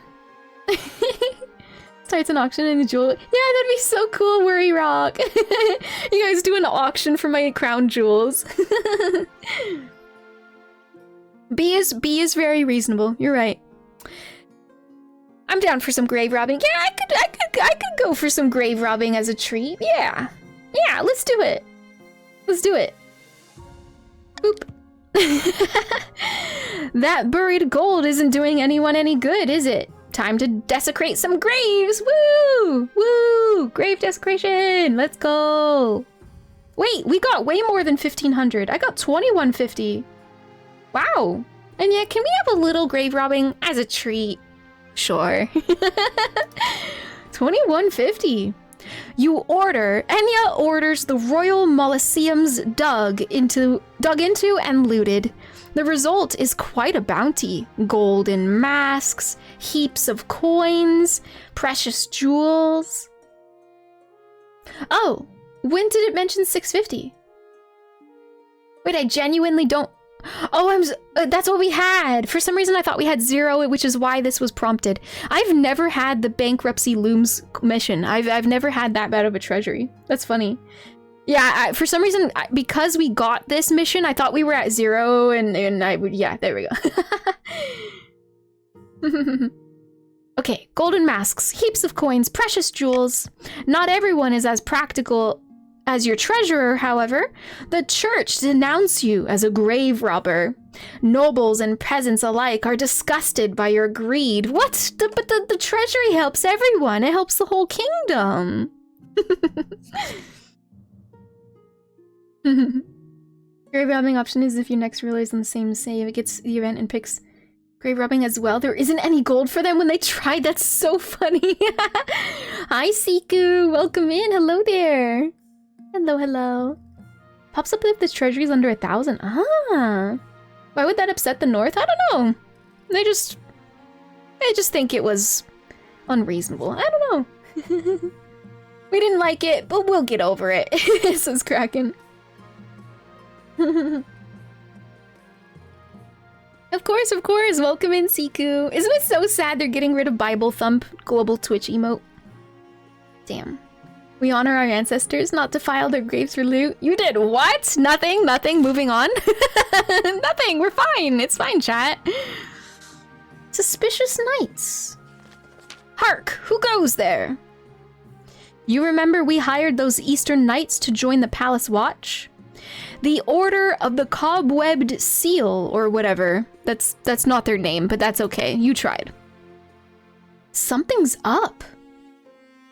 Starts an auction in the jewel. Yeah, that'd be so cool, Worry Rock. You guys do an auction for my crown jewels. B is very reasonable. You're right. I'm down for some grave robbing. Yeah, I could go for some grave robbing as a treat. Yeah, let's do it. Let's do it. Boop. That buried gold isn't doing anyone any good, is it? Time to desecrate some graves! Woo! Woo! Grave desecration! Let's go! Wait, we got way more than 1,500. I got 2,150. Wow. And yeah, can we have a little grave robbing as a treat? Sure. 2,150. Enya orders the royal mausoleums dug into and looted. The result is quite a bounty. Golden masks, heaps of coins, precious jewels. Oh, when did it mention 650? Wait, I genuinely don't... Oh, that's what we had. For some reason, I thought we had 0, which is why this was prompted. I've never had the bankruptcy looms mission. I've never had that bad of a treasury. That's funny. Yeah, for some reason, because we got this mission, I thought we were at 0, and I would... Yeah, there we go. Okay, golden masks, heaps of coins, precious jewels. Not everyone is as practical as your treasurer, however. The church denounce you as a grave robber. Nobles and peasants alike are disgusted by your greed. What? But the treasury helps everyone. It helps the whole kingdom. Grave robbing option is if your next ruler is on the same save. It gets the event and picks grave robbing as well. There isn't any gold for them when they tried. That's so funny. Hi, Siku. Welcome in. Hello there. Hello. Pops up if this treasury is under 1,000. Ah. Why would that upset the North? I don't know. They just think it was unreasonable. I don't know. We didn't like it, but we'll get over it. Says Kraken. Of course. Welcome in, Siku. Isn't it so sad they're getting rid of Bible Thump global Twitch emote? Damn. We honor our ancestors, not defile their graves for loot. You did what? Nothing, nothing, moving on. Nothing, we're fine. It's fine, chat. Suspicious knights. Hark, who goes there? You remember we hired those Eastern Knights to join the Palace Watch? The Order of the Cobwebbed Seal, or whatever. That's not their name, but that's okay. You tried. Something's up.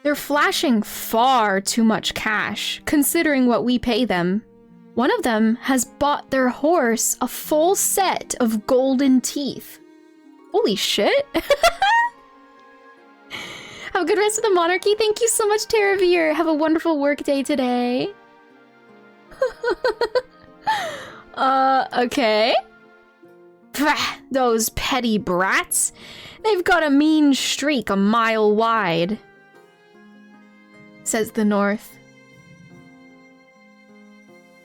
They're flashing far too much cash, considering what we pay them. One of them has bought their horse a full set of golden teeth. Holy shit. Have a good rest of the monarchy. Thank you so much, Terravere. Have a wonderful work day today. Okay. Pah, those petty brats. They've got a mean streak a mile wide, says the North.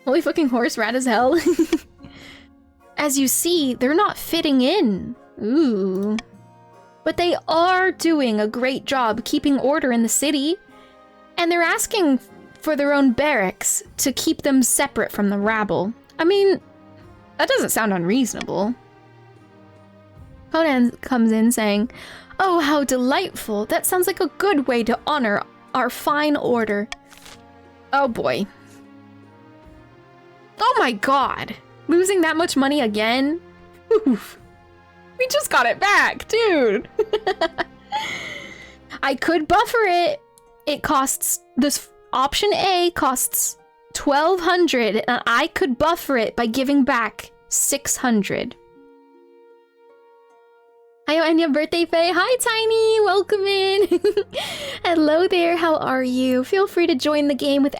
Holy fucking horse, rat as hell. As you see, they're not fitting in. Ooh. But they are doing a great job keeping order in the city. And they're asking for their own barracks to keep them separate from the rabble. I mean, that doesn't sound unreasonable. Conan comes in saying, "Oh, how delightful. That sounds like a good way to honor our fine order." Oh boy. Oh my god. Losing that much money again? Oof. We just got it back, dude. I could buffer it. It costs, this option A costs 1,200, and I could buffer it by giving back 600. Hi, Enya birthday Faye. Hi, Tiny. Welcome in. Hello there. How are you? Feel free to join the game with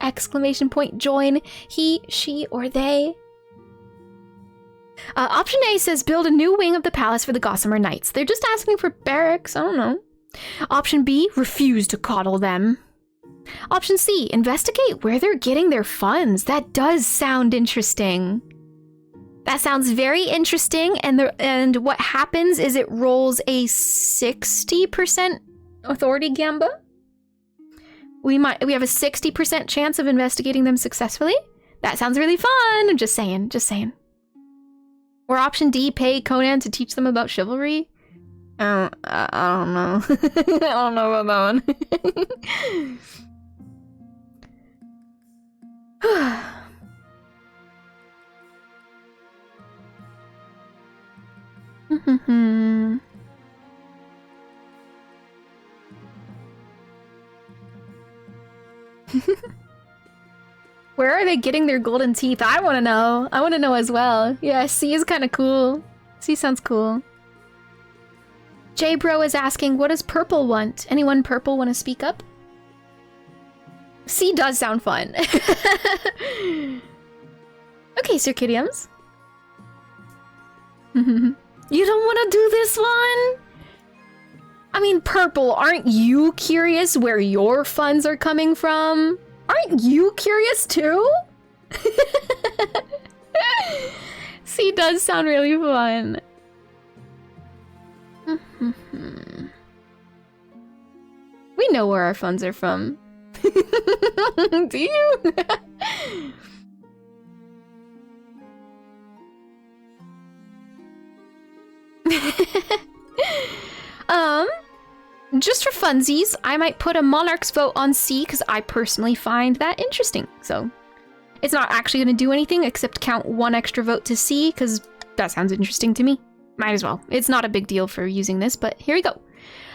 !join. He, she, or they. Option A says build a new wing of the palace for the Gossamer Knights. They're just asking for barracks. I don't know. Option B, refuse to coddle them. Option C, investigate where they're getting their funds. That does sound interesting. That sounds very interesting, and what happens is it rolls a 60% authority gamba. We have a 60% chance of investigating them successfully. That sounds really fun. I'm just saying, Or option D, pay Conan to teach them about chivalry. I don't know. I don't know about that one. Where are they getting their golden teeth? I want to know. I want to know as well. Yeah, C is kind of cool. C sounds cool. J-Bro is asking, what does purple want? Anyone purple want to speak up? C does sound fun. Okay, Circidiums. You don't want to do this one? I mean, purple, aren't you curious where your funds are coming from? Aren't you curious too? C does sound really fun. We know where our funds are from. Do you? Just for funsies, I might put a monarch's vote on C because I personally find that interesting. So it's not actually going to do anything except count one extra vote to C because that sounds interesting to me. Might as well. It's not a big deal for using this, but here we go.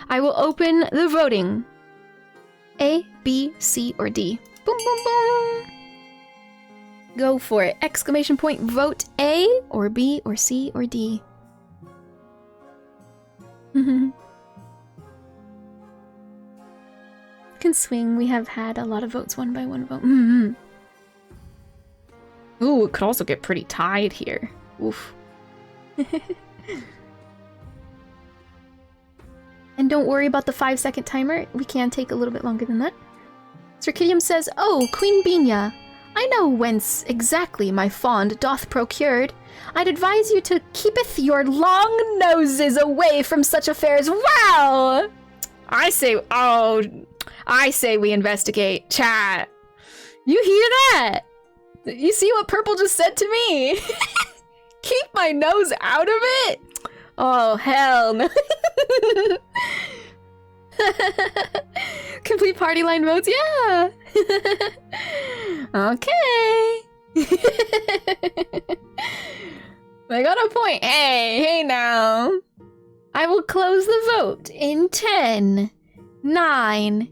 I will open the voting. A, B, C, or D. Boom, boom, boom. Go for it. ! Vote A, or B, or C, or D. Can swing. We have had a lot of votes, one by one vote. Ooh, it could also get pretty tied here. Oof. And don't worry about the 5-second timer. We can take a little bit longer than that. Circidium says, "Oh, Queen Binya, I know whence exactly my fond doth procured. I'd advise you to keepeth your long noses away from such affairs." Wow! I say, oh, I say we investigate. Chat. You hear that? You see what Purple just said to me? Keep my nose out of it? Oh, hell no. Complete party line votes? Yeah. Okay. I got a point. Hey now. I will close the vote in 10, 9,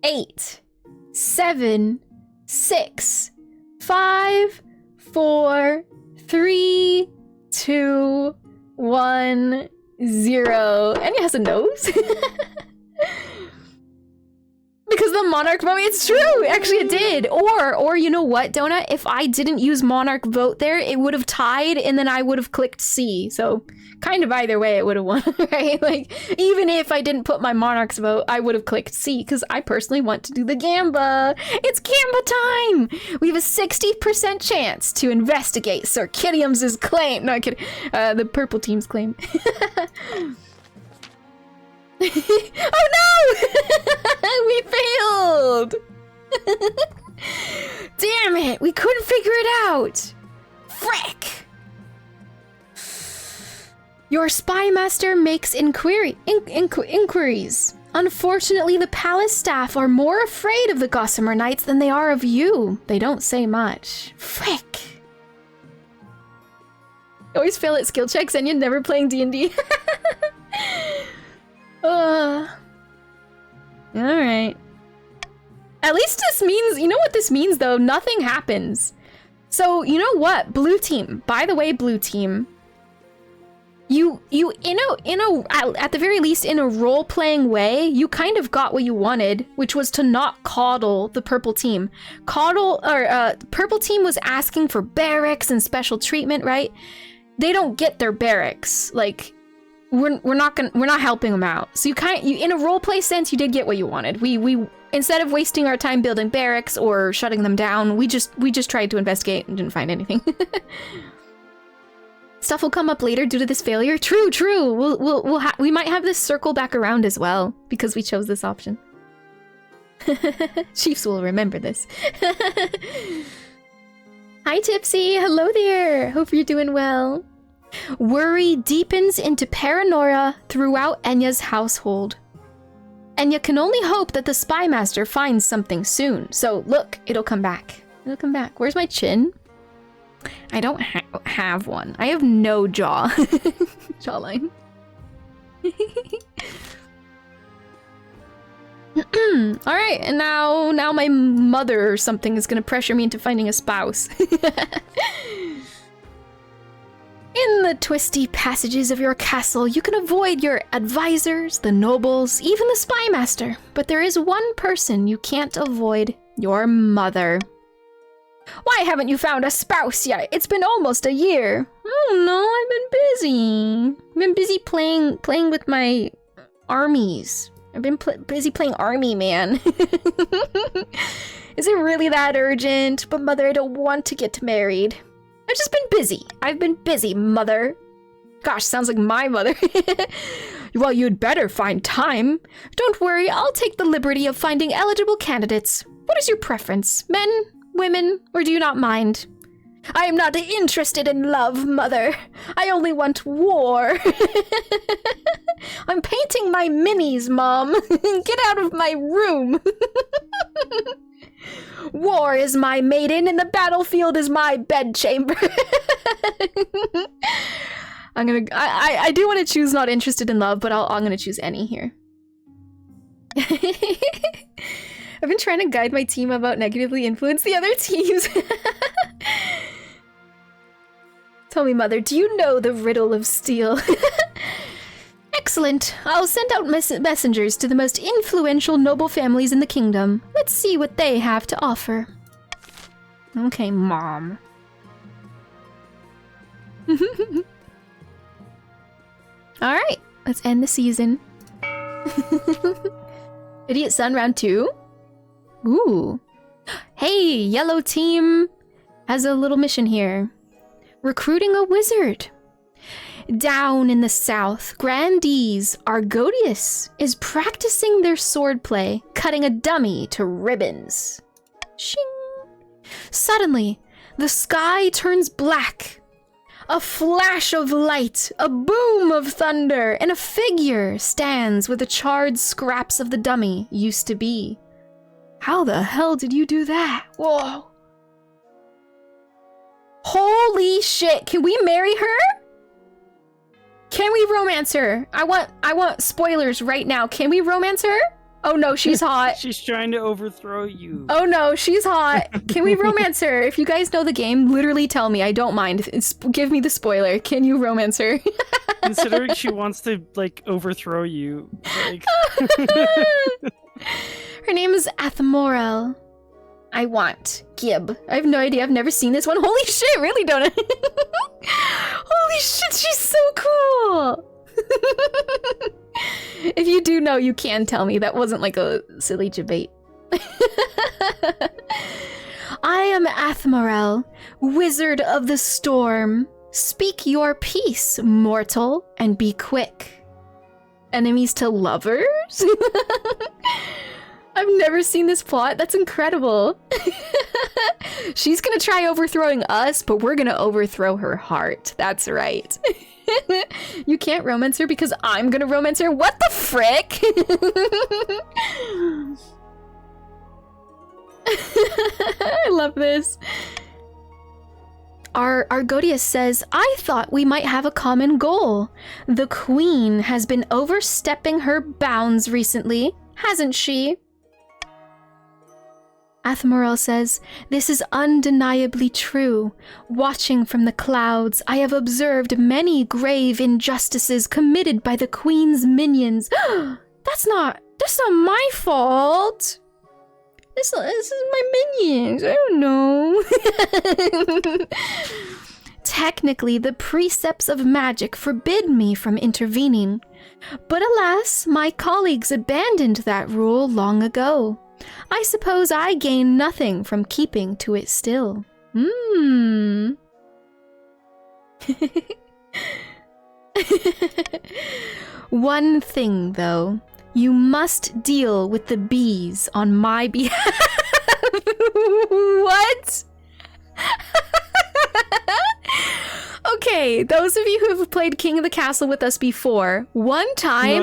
8, 7, 6, 5, 4, 3, 2, 1, 0. Enya has a nose? Because the Monarch vote, it's true! Actually, it did. Or you know what, Donut? If I didn't use Monarch vote there, it would have tied, and then I would have clicked C. So, kind of either way, it would have won, right? Like, even if I didn't put my Monarch's vote, I would have clicked C, because I personally want to do the Gamba. It's Gamba time! We have a 60% chance to investigate 𝚃𝚗𝚒𝚗𝚜𝚎's claim. No, I'm kidding. The purple team's claim. Oh no! We failed! Damn it! We couldn't figure it out! Frick! Your spy master makes inquiries. Unfortunately, the palace staff are more afraid of the Gossamer Knights than they are of you. They don't say much. Frick! Always fail at skill checks and you're never playing D&D. Alright. At least this means, you know what this means though? Nothing happens. So, you know what? Blue team. By the way, blue team. You at the very least, in a role-playing way, you kind of got what you wanted, which was to not coddle the purple team. Purple team was asking for barracks and special treatment, right? They don't get their barracks. Like, we're not helping them out. So you in a roleplay sense, you did get what you wanted. We instead of wasting our time building barracks or shutting them down, we just tried to investigate and didn't find anything. Stuff will come up later due to this failure. True. We might have this circle back around as well because we chose this option. Chiefs will remember this. Hi Tipsy, hello there. Hope you're doing well. Worry deepens into paranoia throughout Enya's household. Enya can only hope that the spy master finds something soon. So look, it'll come back. It'll come back. Where's my chin? I don't have one. I have no jaw. Jawline. Alright, and now my mother or something is gonna pressure me into finding a spouse. In the twisty passages of your castle, you can avoid your advisors, the nobles, even the spy master. But there is one person you can't avoid, your mother. Why haven't you found a spouse yet? It's been almost a year. Oh no, I've been busy. I've been busy playing with my armies. I've been busy playing army, man. Is it really that urgent? But mother, I don't want to get married. I've just been busy. I've been busy, mother. Gosh, sounds like my mother. Well, you'd better find time. Don't worry, I'll take the liberty of finding eligible candidates. What is your preference? Men, women, or do you not mind? I am not interested in love, mother. I only want war. I'm painting my minis, Mom. Get out of my room. War is my maiden and the battlefield is my bedchamber. I do want to choose not interested in love, but I'm gonna choose any here. I've been trying to guide my team about negatively influence the other teams. Tell me, mother, do you know the riddle of steel? Excellent. I'll send out messengers to the most influential noble families in the kingdom. Let's see what they have to offer. Okay, Mom. Alright, let's end the season. Idiot Sun round 2? Ooh. Hey, yellow team has a little mission here. Recruiting a wizard. Down in the south, grandees Argodius is practicing their swordplay, cutting a dummy to ribbons. Shing! Suddenly, the sky turns black. A flash of light, a boom of thunder, and a figure stands where the charred scraps of the dummy used to be. How the hell did you do that? Whoa. Holy shit, can we marry her? Can we romance her? I want spoilers right now. Can we romance her? Oh no, she's hot. She's trying to overthrow you. Oh no, she's hot. Can we romance her? If you guys know the game, literally tell me. I don't mind. Give me the spoiler. Can you romance her? Considering she wants to, like, overthrow you. Like... Her name is Athmorel. I want Gib. I have no idea. I've never seen this one. Holy shit, really don't I? Holy shit, she's so cool. If you do know, you can tell me. That wasn't like a silly debate. I am Athmorel, wizard of the storm. Speak your peace, mortal, and be quick. Enemies to lovers? I've never seen this plot. That's incredible. She's gonna try overthrowing us, but we're gonna overthrow her heart. That's right. You can't romance her because I'm gonna romance her? What the frick? I love this. Argodius says, I thought we might have a common goal. The queen has been overstepping her bounds recently, hasn't she? Athmorel says, this is undeniably true. Watching from the clouds, I have observed many grave injustices committed by the queen's minions. That's not my fault. This is my minions. I don't know. Technically, the precepts of magic forbid me from intervening. But alas, my colleagues abandoned that rule long ago. I suppose I gain nothing from keeping to it still. One thing, though. You must deal with the bees on my behalf. What? Okay, those of you who have played King of the Castle with us before, one time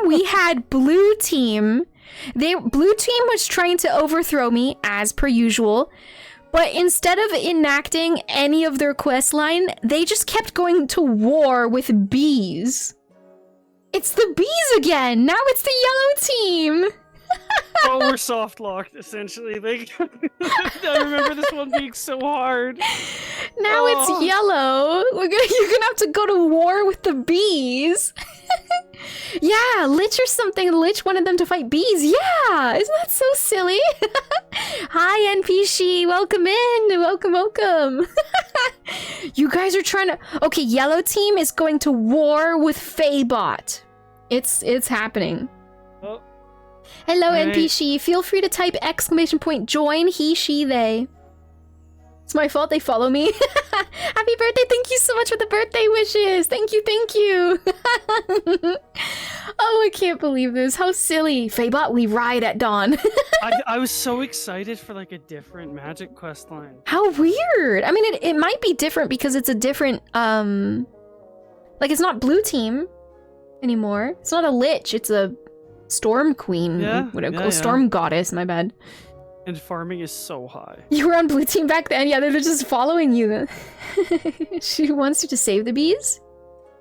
we had blue team. Blue team was trying to overthrow me, as per usual, but instead of enacting any of their quest line, they just kept going to war with bees. It's the bees again! Now it's the yellow team! Oh, we're soft locked, essentially. Like, I remember this one being so hard. Now it's yellow. You're gonna have to go to war with the bees. Yeah, Lich or something. Lich wanted them to fight bees. Yeah, isn't that so silly? Hi, NPC. Welcome in. Welcome. You guys are trying to... Okay, yellow team is going to war with Faebot. It's happening. Oh. Hello, Right. NPC. Feel free to type ! Join he, she, they. It's my fault they follow me. Happy birthday. Thank you so much for the birthday wishes. Thank you. Oh, I can't believe this. How silly. Faebot, we ride at dawn. I was so excited for like a different magic quest line. How weird. I mean, it might be different because it's a different, like it's not blue team anymore. It's not a lich. It's a storm queen. Storm goddess, my bad. And farming is so high. You were on blue team back then? Yeah, they're just following you. She wants you to save the bees?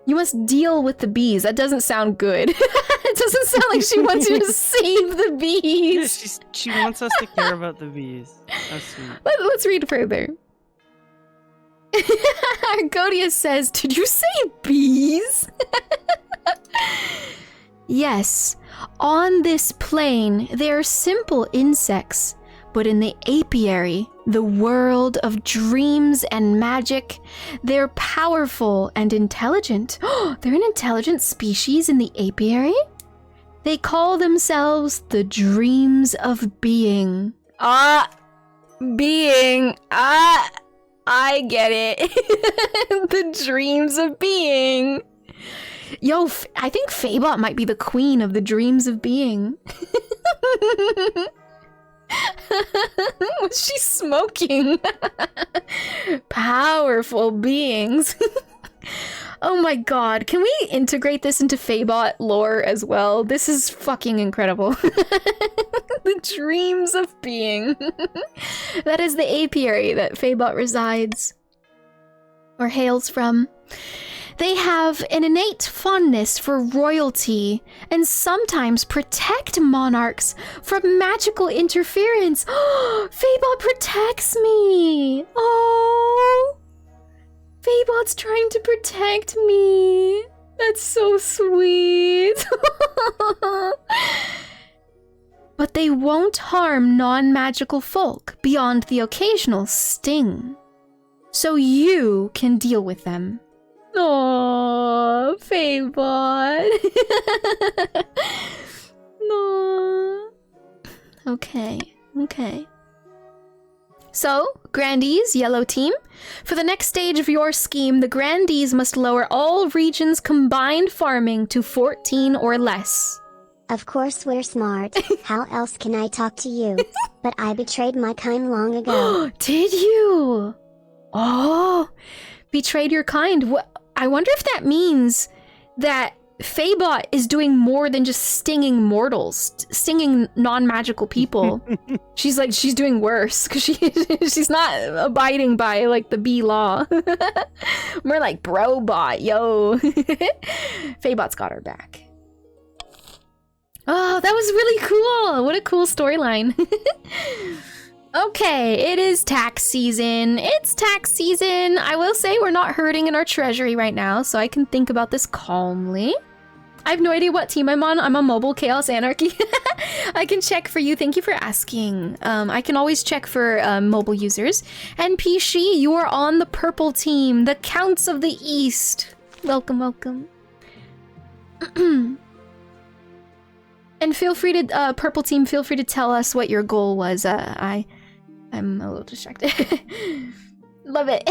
You must deal with the bees. That doesn't sound good. It doesn't sound like she wants you to save the bees. Yeah, she wants us to care about the bees. That's sweet. Let's read further. Argodius says, did you say bees? Yes, on this plane, they are simple insects. But in the apiary, the world of dreams and magic, they're powerful and intelligent. They're an intelligent species in the apiary? They call themselves the dreams of being. Being. I get it. The dreams of being. Yo, I think 𝚆𝚑𝚑 might be the queen of the dreams of being. What's she smoking? Powerful beings. Oh my god, can we integrate this into 𝚆𝚑𝚑 lore as well? This is fucking incredible. The dreams of being. That is the apiary that 𝚆𝚑𝚑 resides. Or hails from. They have an innate fondness for royalty and sometimes protect monarchs from magical interference. 𝚆𝚑𝚑 protects me! Oh! 𝚆𝚑𝚑𝚑's trying to protect me. That's so sweet. But they won't harm non-magical folk beyond the occasional sting. So you can deal with them. Aww, 𝚆𝚑𝚑𝚑. No. Okay. So, Grandees, yellow team, for the next stage of your scheme, the Grandees must lower all regions' combined farming to 14 or less. Of course we're smart. How else can I talk to you? But I betrayed my kind long ago. Did you? Oh, betrayed your kind. I wonder if that means that 𝚆𝚑𝚑 is doing more than just stinging mortals, stinging non-magical people. She's doing worse because she's not abiding by like the bee law. More like bro bot, yo. 𝚆𝚑𝚑's got her back. Oh, that was really cool. What a cool storyline. Okay, it is tax season. It's tax season. I will say we're not hurting in our treasury right now, so I can think about this calmly. I have no idea what team I'm on. I'm on Mobile Chaos Anarchy. I can check for you. Thank you for asking. I can always check for mobile users. And Pishi, you are on the purple team, the Counts of the East. Welcome, welcome. And feel free to, purple team, feel free to tell us what your goal was. I'm a little distracted. Love it.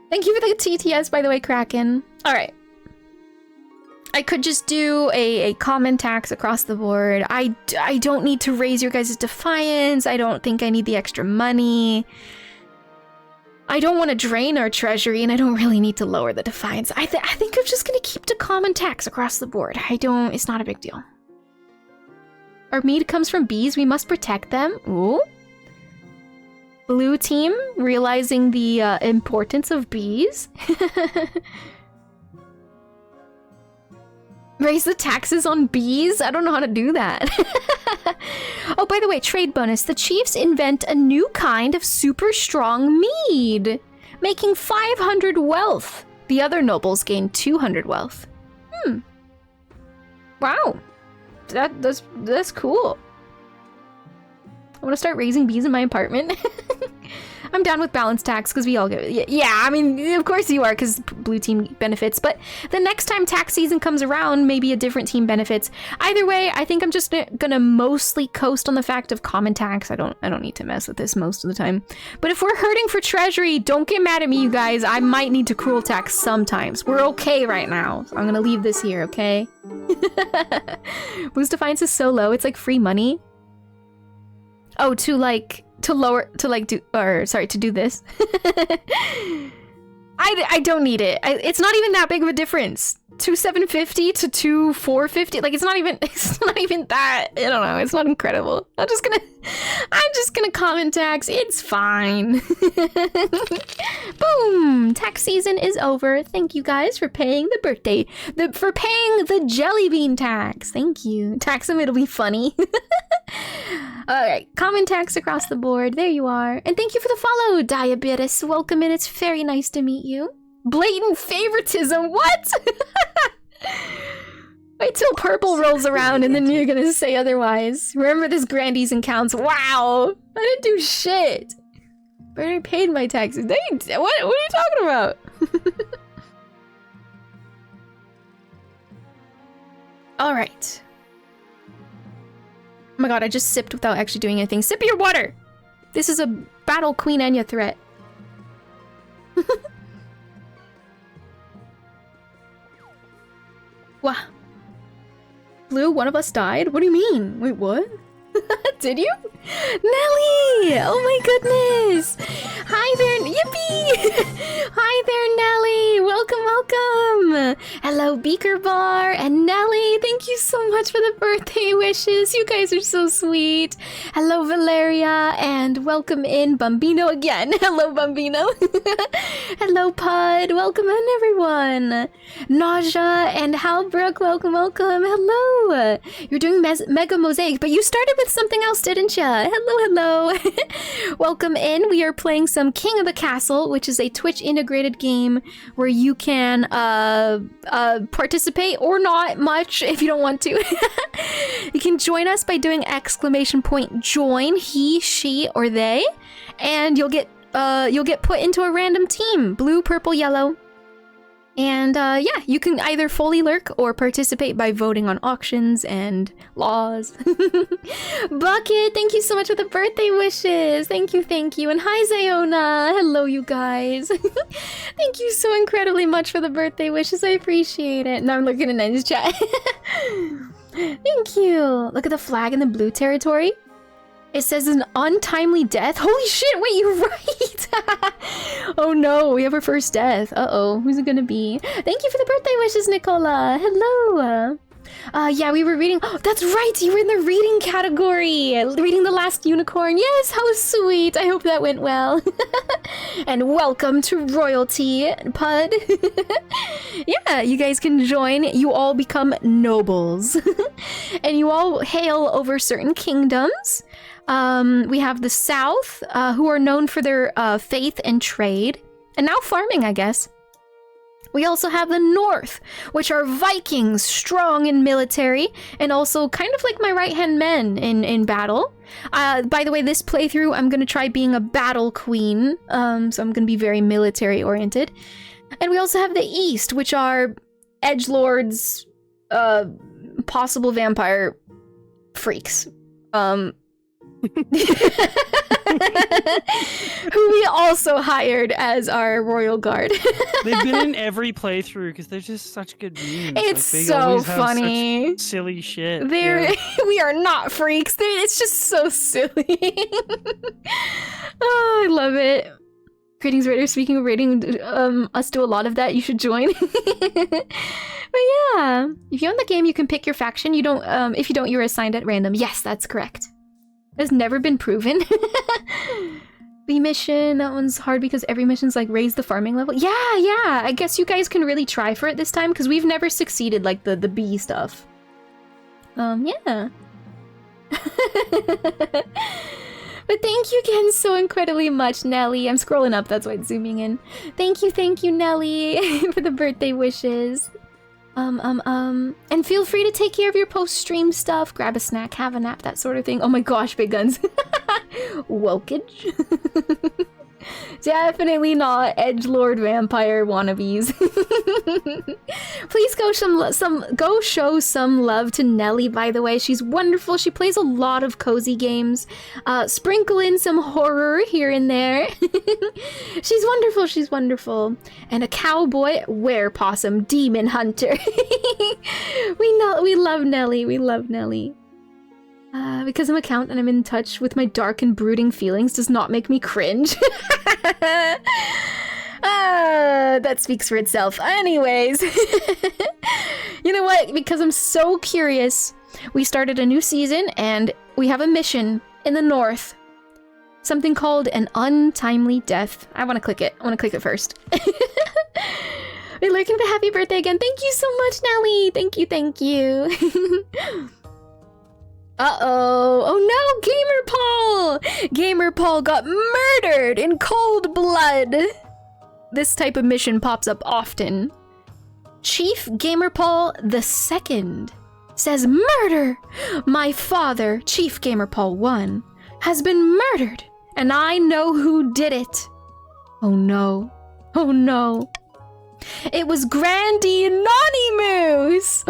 Thank you for the TTS, by the way, Kraken. All right. I could just do a common tax across the board. I don't need to raise your guys' defiance. I don't think I need the extra money. I don't want to drain our treasury, and I don't really need to lower the defiance. I think I'm just gonna keep the common tax across the board. It's not a big deal. Our meat comes from bees. We must protect them. Ooh. Blue team, realizing the importance of bees. Raise the taxes on bees? I don't know how to do that. Oh, by the way, trade bonus. The chiefs invent a new kind of super strong mead, making 500 wealth. The other nobles gain 200 wealth. Wow. That's cool. I want to start raising bees in my apartment. I'm down with balanced tax because we all get it. Yeah, I mean, of course you are because blue team benefits. But the next time tax season comes around, maybe a different team benefits. Either way, I think I'm just gonna mostly coast on the fact of common tax. I don't need to mess with this most of the time. But if we're hurting for treasury, don't get mad at me, you guys. I might need to cruel tax sometimes. We're okay right now. So I'm gonna leave this here, okay? Boost defiance is so low. It's like free money. Oh, to do this. I don't need it. It's not even that big of a difference. 2,750 to 2,450. Like it's not even that. I don't know. It's not incredible. I'm just gonna common tax. It's fine. Boom! Tax season is over. Thank you guys for paying for paying the jelly bean tax. Thank you. Tax them, it'll be funny. Alright, common tax across the board. There you are. And thank you for the follow, Diabetes. Welcome in. It's very nice to meet you. Blatant favoritism. What? Wait till purple rolls around and then you're gonna say otherwise. Remember this Grandees and Counts. Wow! I didn't do shit. I already paid my taxes. What are you talking about? Alright. Oh my god, I just sipped without actually doing anything. Sip your water! This is a Battle Queen Enya threat. Wow. Blue, one of us died? What do you mean? Wait, what? Did you? Nelly! Oh my goodness! Hi there, yippee! Hi there, Nelly! Welcome, welcome! Hello, Beaker Bar and Nelly, thank you so much for the birthday wishes. You guys are so sweet. Hello, Valeria, and welcome in Bambino again. Hello, Bambino. Hello, Pud. Welcome in, everyone. Nausea and Halbrook, welcome, welcome. Hello. You're doing Mega Mosaic, but you started with something else, didn't ya? Hello, hello. Welcome in. We are playing some King of the Castle, which is a Twitch integrated game where you can participate or not much if you don't want to. You can join us by doing !join, he, she, or they, and you'll get put into a random team, blue, purple, yellow. And yeah, you can either fully lurk or participate by voting on auctions and laws. Bucket, thank you so much for the birthday wishes. Thank you, thank you. And hi, Zayona. Hello, you guys. Thank you so incredibly much for the birthday wishes. I appreciate it. Now I'm looking at Nen's chat. Thank you. Look at the flag in the blue territory. It says an untimely death. Holy shit, wait, you're right. Oh no, we have our first death. Uh-oh, who's it gonna be? Thank you for the birthday wishes, Nicola. Hello. Yeah, we were reading. Oh, that's right, you were in the reading category. Reading The Last Unicorn. Yes, how sweet. I hope that went well. And welcome to royalty, Pud. Yeah, you guys can join. You all become nobles. And you all hail over certain kingdoms. We have the South, who are known for their faith and trade, and now farming, I guess. We also have the North, which are Vikings, strong in military, and also kind of like my right-hand men in battle. By the way, this playthrough, I'm gonna try being a battle queen, so I'm gonna be very military-oriented. And we also have the East, which are edgelords, possible vampire freaks. Who we also hired as our royal guard. They've been in every playthrough because they're just such good memes. It's like, they so always have funny. such silly shit. They're we are not freaks. It's just so silly. Oh, I love it. Greetings, Raiders. Speaking of raiding, us do a lot of that. You should join. But yeah, if you own the game, you can pick your faction. You don't. If you don't, you're assigned at random. Yes, that's correct. Has never been proven. Bee mission, that one's hard because every mission's like raise the farming level. Yeah, I guess you guys can really try for it this time because we've never succeeded like the bee stuff. Yeah. But thank you again so incredibly much, Nelly. I'm scrolling up, that's why it's zooming in. Thank you, Nelly, for the birthday wishes. And feel free to take care of your post-stream stuff, grab a snack, have a nap, that sort of thing. Oh my gosh, big guns. Wokage. Definitely not edgelord vampire wannabes. Please go show some love to Nelly, by the way. She's wonderful. She plays a lot of cozy games. Sprinkle in some horror here and there. She's wonderful. And a cowboy werepossum demon hunter. We love Nelly. Because I'm a count and I'm in touch with my dark and brooding feelings does not make me cringe. That speaks for itself. Anyways. You know what? Because I'm so curious, we started a new season and we have a mission in the North. Something called an untimely death. I want to click it. I want to click it first. We're looking for happy birthday again. Thank you so much, Nelly. Thank you. Uh-oh. Oh no, Gamer Paul got murdered in cold blood. This type of mission pops up often. Chief Gamer Paul II says murder. My father, Chief Gamer Paul I, has been murdered, and I know who did it. Oh no. It was Grandy Naughty Moose.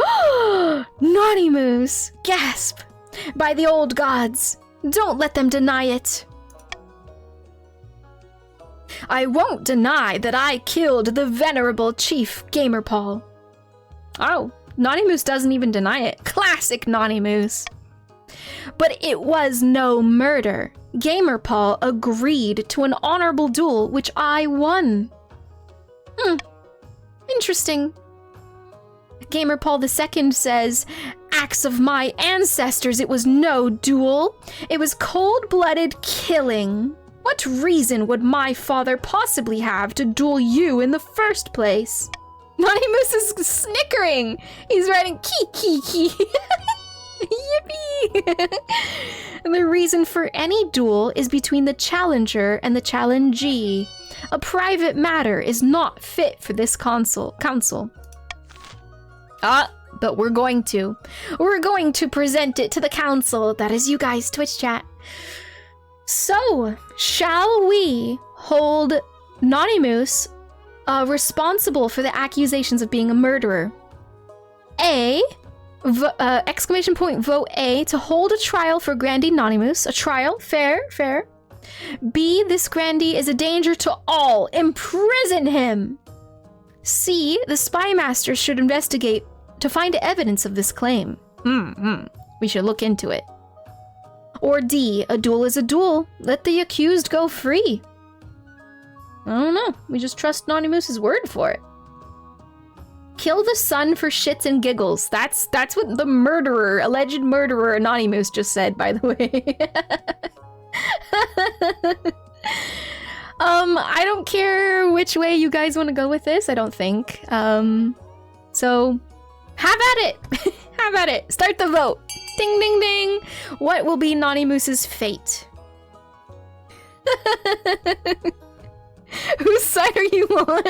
Naughty Moose. Gasp. By the old gods, don't let them deny it. I won't deny that I killed the venerable Chief Gamer Paul. Oh, Naughty Moose doesn't even deny it. Classic Naughty Moose. But it was no murder. Gamer Paul agreed to an honorable duel, which I won. Interesting. Gamer Paul II says, acts of my ancestors, it was no duel. It was cold-blooded killing. What reason would my father possibly have to duel you in the first place? Naughty Moose is snickering. He's writing key. Yippee! The reason for any duel is between the challenger and the challengee. A private matter is not fit for this council. But we're going to. We're going to present it to the council. That is you guys, Twitch chat. So, shall we hold Naughty Moose responsible for the accusations of being a murderer? A, exclamation point, vote A, to hold a trial for Grandee Naughty Moose. A trial, fair. B, this Grandee is a danger to all. Imprison him. C, the spy master should investigate to find evidence of this claim. We should look into it. Or D, a duel is a duel. Let the accused go free. I don't know. We just trust Naughty Moose's word for it. Kill the son for shits and giggles. That's what the murderer, alleged murderer, Naughty Moose just said, by the way. I don't care which way you guys want to go with this, I don't think. So, have at it! Have at it! Start the vote! Ding, ding, ding! What will be Naughty Moose's fate? Whose side are you on?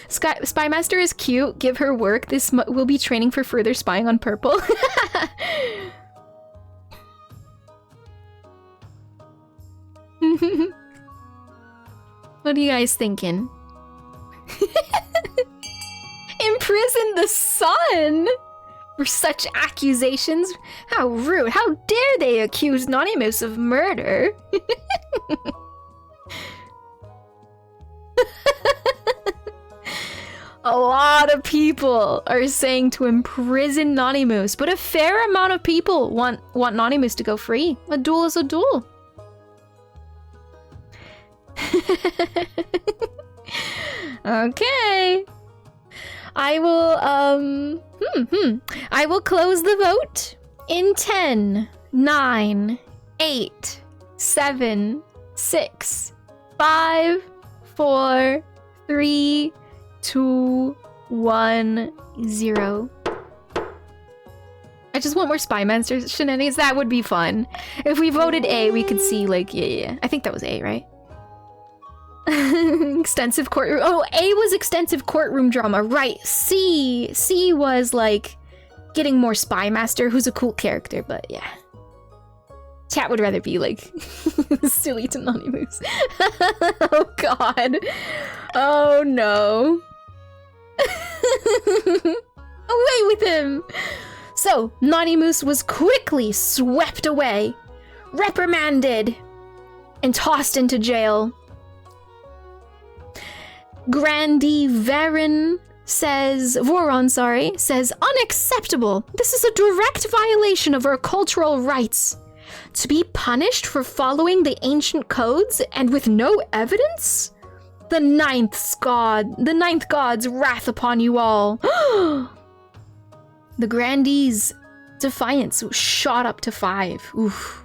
Spymaster is cute. Give her work. This will be training for further spying on Purple. What are you guys thinking? Imprison the son? For such accusations? How rude. How dare they accuse Naughty Moose of murder? A lot of people are saying to imprison Naughty Moose, but a fair amount of people want Naughty Moose to go free. A duel is a duel. Okay. I will, I will close the vote in 10, 9, 8, 7, 6, 5, 4, 3, 2, 1, 0. I just want more Spy Monster shenanigans. That would be fun. If we voted A, we could see, like, yeah. I think that was A, right? Extensive courtroom. Oh, A was extensive courtroom drama, right? C was like getting more Spy Master, who's a cool character, but yeah. Chat would rather be like silly to Naughty Moose. Oh god. Oh no. Away with him. So Naughty Moose was quickly swept away, reprimanded, and tossed into jail. Grandee Voron says, unacceptable. This is a direct violation of our cultural rights. To be punished for following the ancient codes and with no evidence? The ninth god's wrath upon you all. The Grandee's defiance shot up to 5. Oof.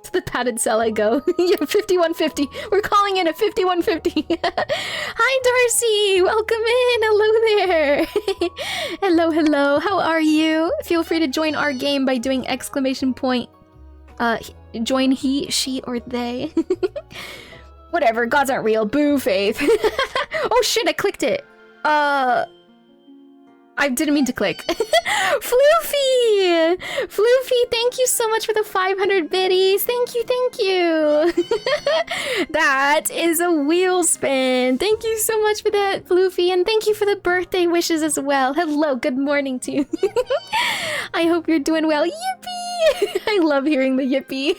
To the padded cell I go. Yeah, 5150. We're calling in a 5150. Hi, Darcy. Welcome in. Hello there. Hello. How are you? Feel free to join our game by doing exclamation point. Join he, she, or they. Whatever. Gods aren't real. Boo, Faith. Oh shit! I clicked it. I I didn't mean to click. Floofy! Floofy, thank you so much for the 500 biddies. Thank you, thank you. That is a wheel spin. Thank you so much for that, Floofy, and thank you for the birthday wishes as well. Hello, good morning to you. I hope you're doing well. Yippee! I love hearing the yippee.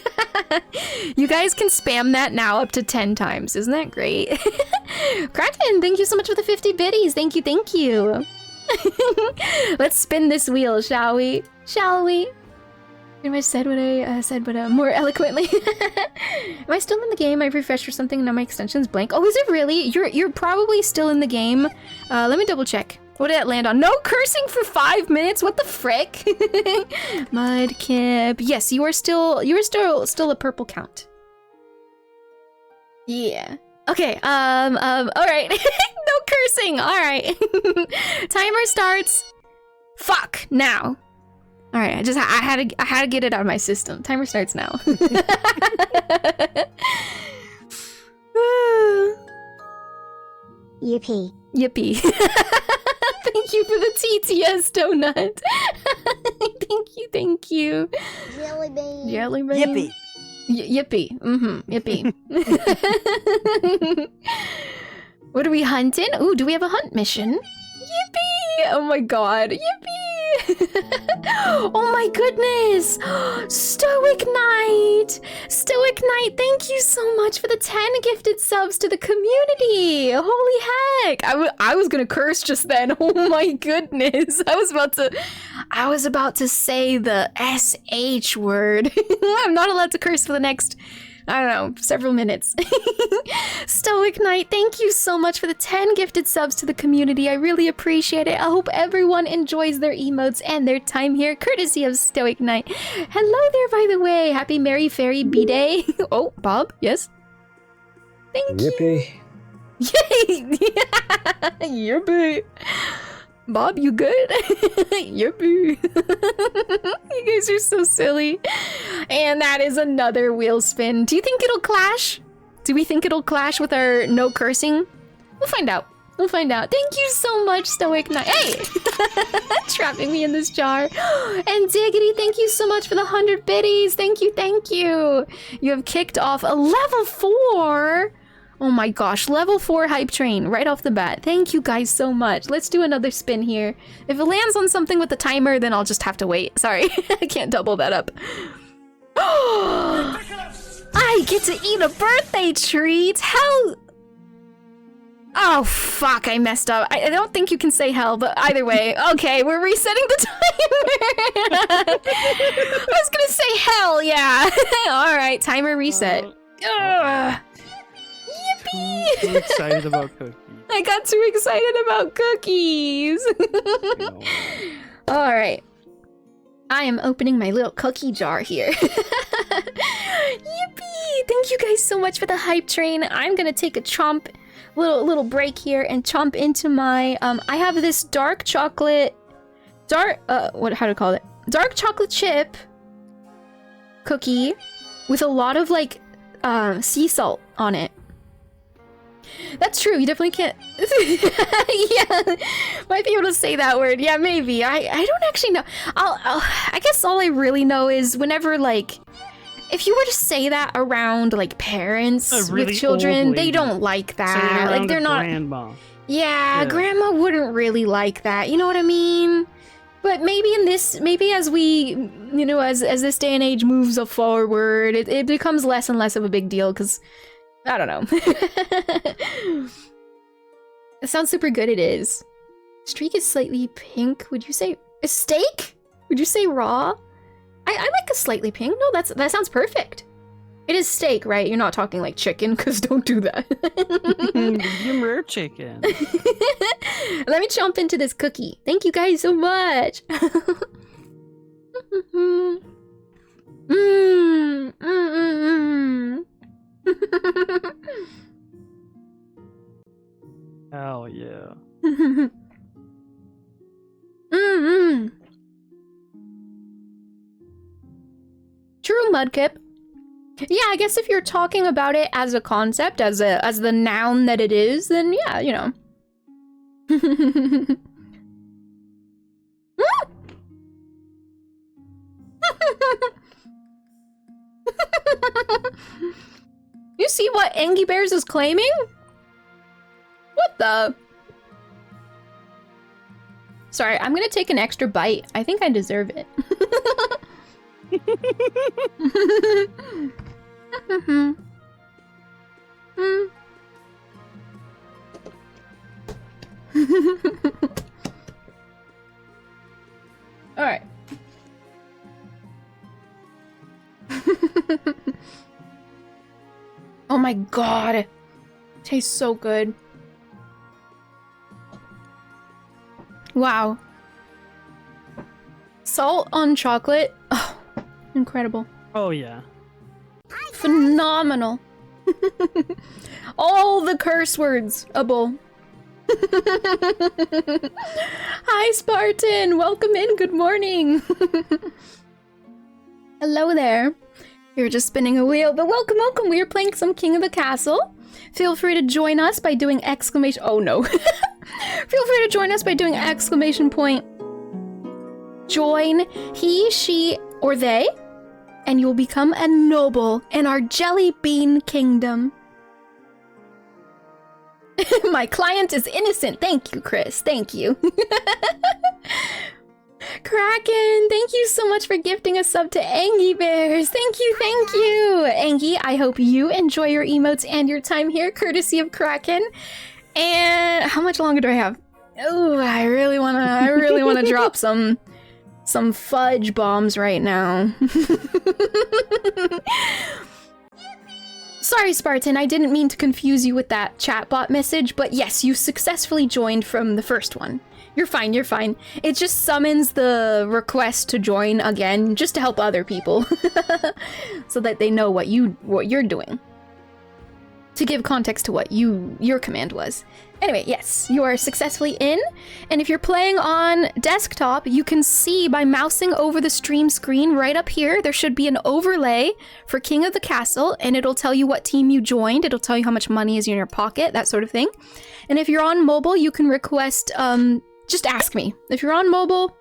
You guys can spam that now up to 10 times. Isn't that great? Kraken, thank you so much for the 50 biddies. Thank you, thank you. Let's spin this wheel, shall we? Shall we? Pretty much said what I said, but more eloquently. Am I still in the game? I refreshed or something and now my extension's blank. Oh, is it really? You're probably still in the game. Let me double check. What did that land on? No cursing for 5 minutes? What the frick? Mudkip. Yes, you are still a purple count. Yeah. Okay, alright. No cursing, alright. Timer starts. Fuck, now. Alright, I had to get it out of my system. Timer starts now. Yippee. Yippee. Thank you for the TTS donut. Thank you. Jelly bean. Jelly bean. Yippee. Yippee. Yippee. What are we hunting? Ooh, do we have a hunt mission? Yippee! Oh my god. Yippee! Oh my goodness! Stoic Knight! Stoic Knight, thank you so much for the 10 gifted subs to the community! Holy heck! I was gonna curse just then. Oh my goodness! I was about to say the SH word. I'm not allowed to curse for the next, I don't know, several minutes. Stoic Knight, thank you so much for the 10 gifted subs to the community. I really appreciate it. I hope everyone enjoys their emotes and their time here, courtesy of Stoic Knight. Hello there, by the way. Happy EnyaFaerie B-Day. Oh, Bob, yes? Thank Yippee. you. Yay! Yippee. Bob, you good? Yippee. You guys are so silly. And that is another wheel spin. Do you think it'll clash? Do we think it'll clash with our no cursing? We'll find out. We'll find out. Thank you so much, Stoic Knight. Hey! Trapping me in this jar. And Diggity, thank you so much for the 100 biddies. Thank you, thank you. You have kicked off a level 4. Oh my gosh, level 4 hype train right off the bat. Thank you guys so much. Let's do another spin here. If it lands on something with the timer, then I'll just have to wait. Sorry, I can't double that up. I get to eat a birthday treat. Hell. Oh, fuck, I messed up. I don't think you can say hell, but either way. Okay, we're resetting the timer. I was gonna say hell, yeah. All right, timer reset. Yippee! Too excited about cookies. I got too excited about cookies. All right. I am opening my little cookie jar here. Yippee! Thank you guys so much for the hype train. I'm gonna take a chomp, little break here and chomp into my I have this dark chocolate how to call it? Dark chocolate chip cookie with a lot of like sea salt on it. That's true, you definitely can't. Yeah, might be able to say that word. Yeah, maybe. I don't actually know. I guess all I really know is whenever, like, if you were to say that around, like, parents really with children, old they lady. don't like that. Say it Like, around they're a not. grandma. Yeah, grandma wouldn't really like that. You know what I mean? But maybe maybe as we, you know, as this day and age moves forward, it becomes less and less of a big deal, because I don't know. It sounds super good, it is. Streak is slightly pink. Would you say a steak? Would you say raw? I like a slightly pink. No, that sounds perfect. It is steak, right? You're not talking like chicken, because don't do that. Medium rare chicken. Let me jump into this cookie. Thank you guys so much. Hell yeah. True, Mudkip. Yeah, I guess if you're talking about it as a concept, as the noun that it is, then yeah, you know. You see what EnyaFaerie is claiming? What the? Sorry, I'm gonna take an extra bite. I think I deserve it. All right. Oh my god. It tastes so good. Wow. Salt on chocolate. Oh, incredible. Oh, yeah. Phenomenal. All the curse words. Able. Hi, Spartan. Welcome in. Good morning. Hello there. You're just spinning a wheel, but welcome, welcome. We are playing some King of the Castle. Feel free to join us by doing exclamation... Oh, no. Feel free to join us by doing exclamation point. Join he, she, or they, and you will become a noble in our jelly bean kingdom. My client is innocent. Thank you, Chris. Thank you. Kraken, thank you so much for gifting a sub to EnyaFaerie. Thank you, thank you. Engie, I hope you enjoy your emotes and your time here, courtesy of Kraken. And how much longer do I have? Oh, I really wanna drop some fudge bombs right now. Sorry, Spartan, I didn't mean to confuse you with that chatbot message, but yes, you successfully joined from the first one. You're fine, you're fine. It just summons the request to join again, just to help other people. So that they know what you're doing. To give context to what your command was. Anyway, yes, you are successfully in. And if you're playing on desktop, you can see by mousing over the stream screen right up here, there should be an overlay for King of the Castle, and it'll tell you what team you joined. It'll tell you how much money is in your pocket, that sort of thing. And if you're on mobile, you can request, just ask me. If you're on mobile,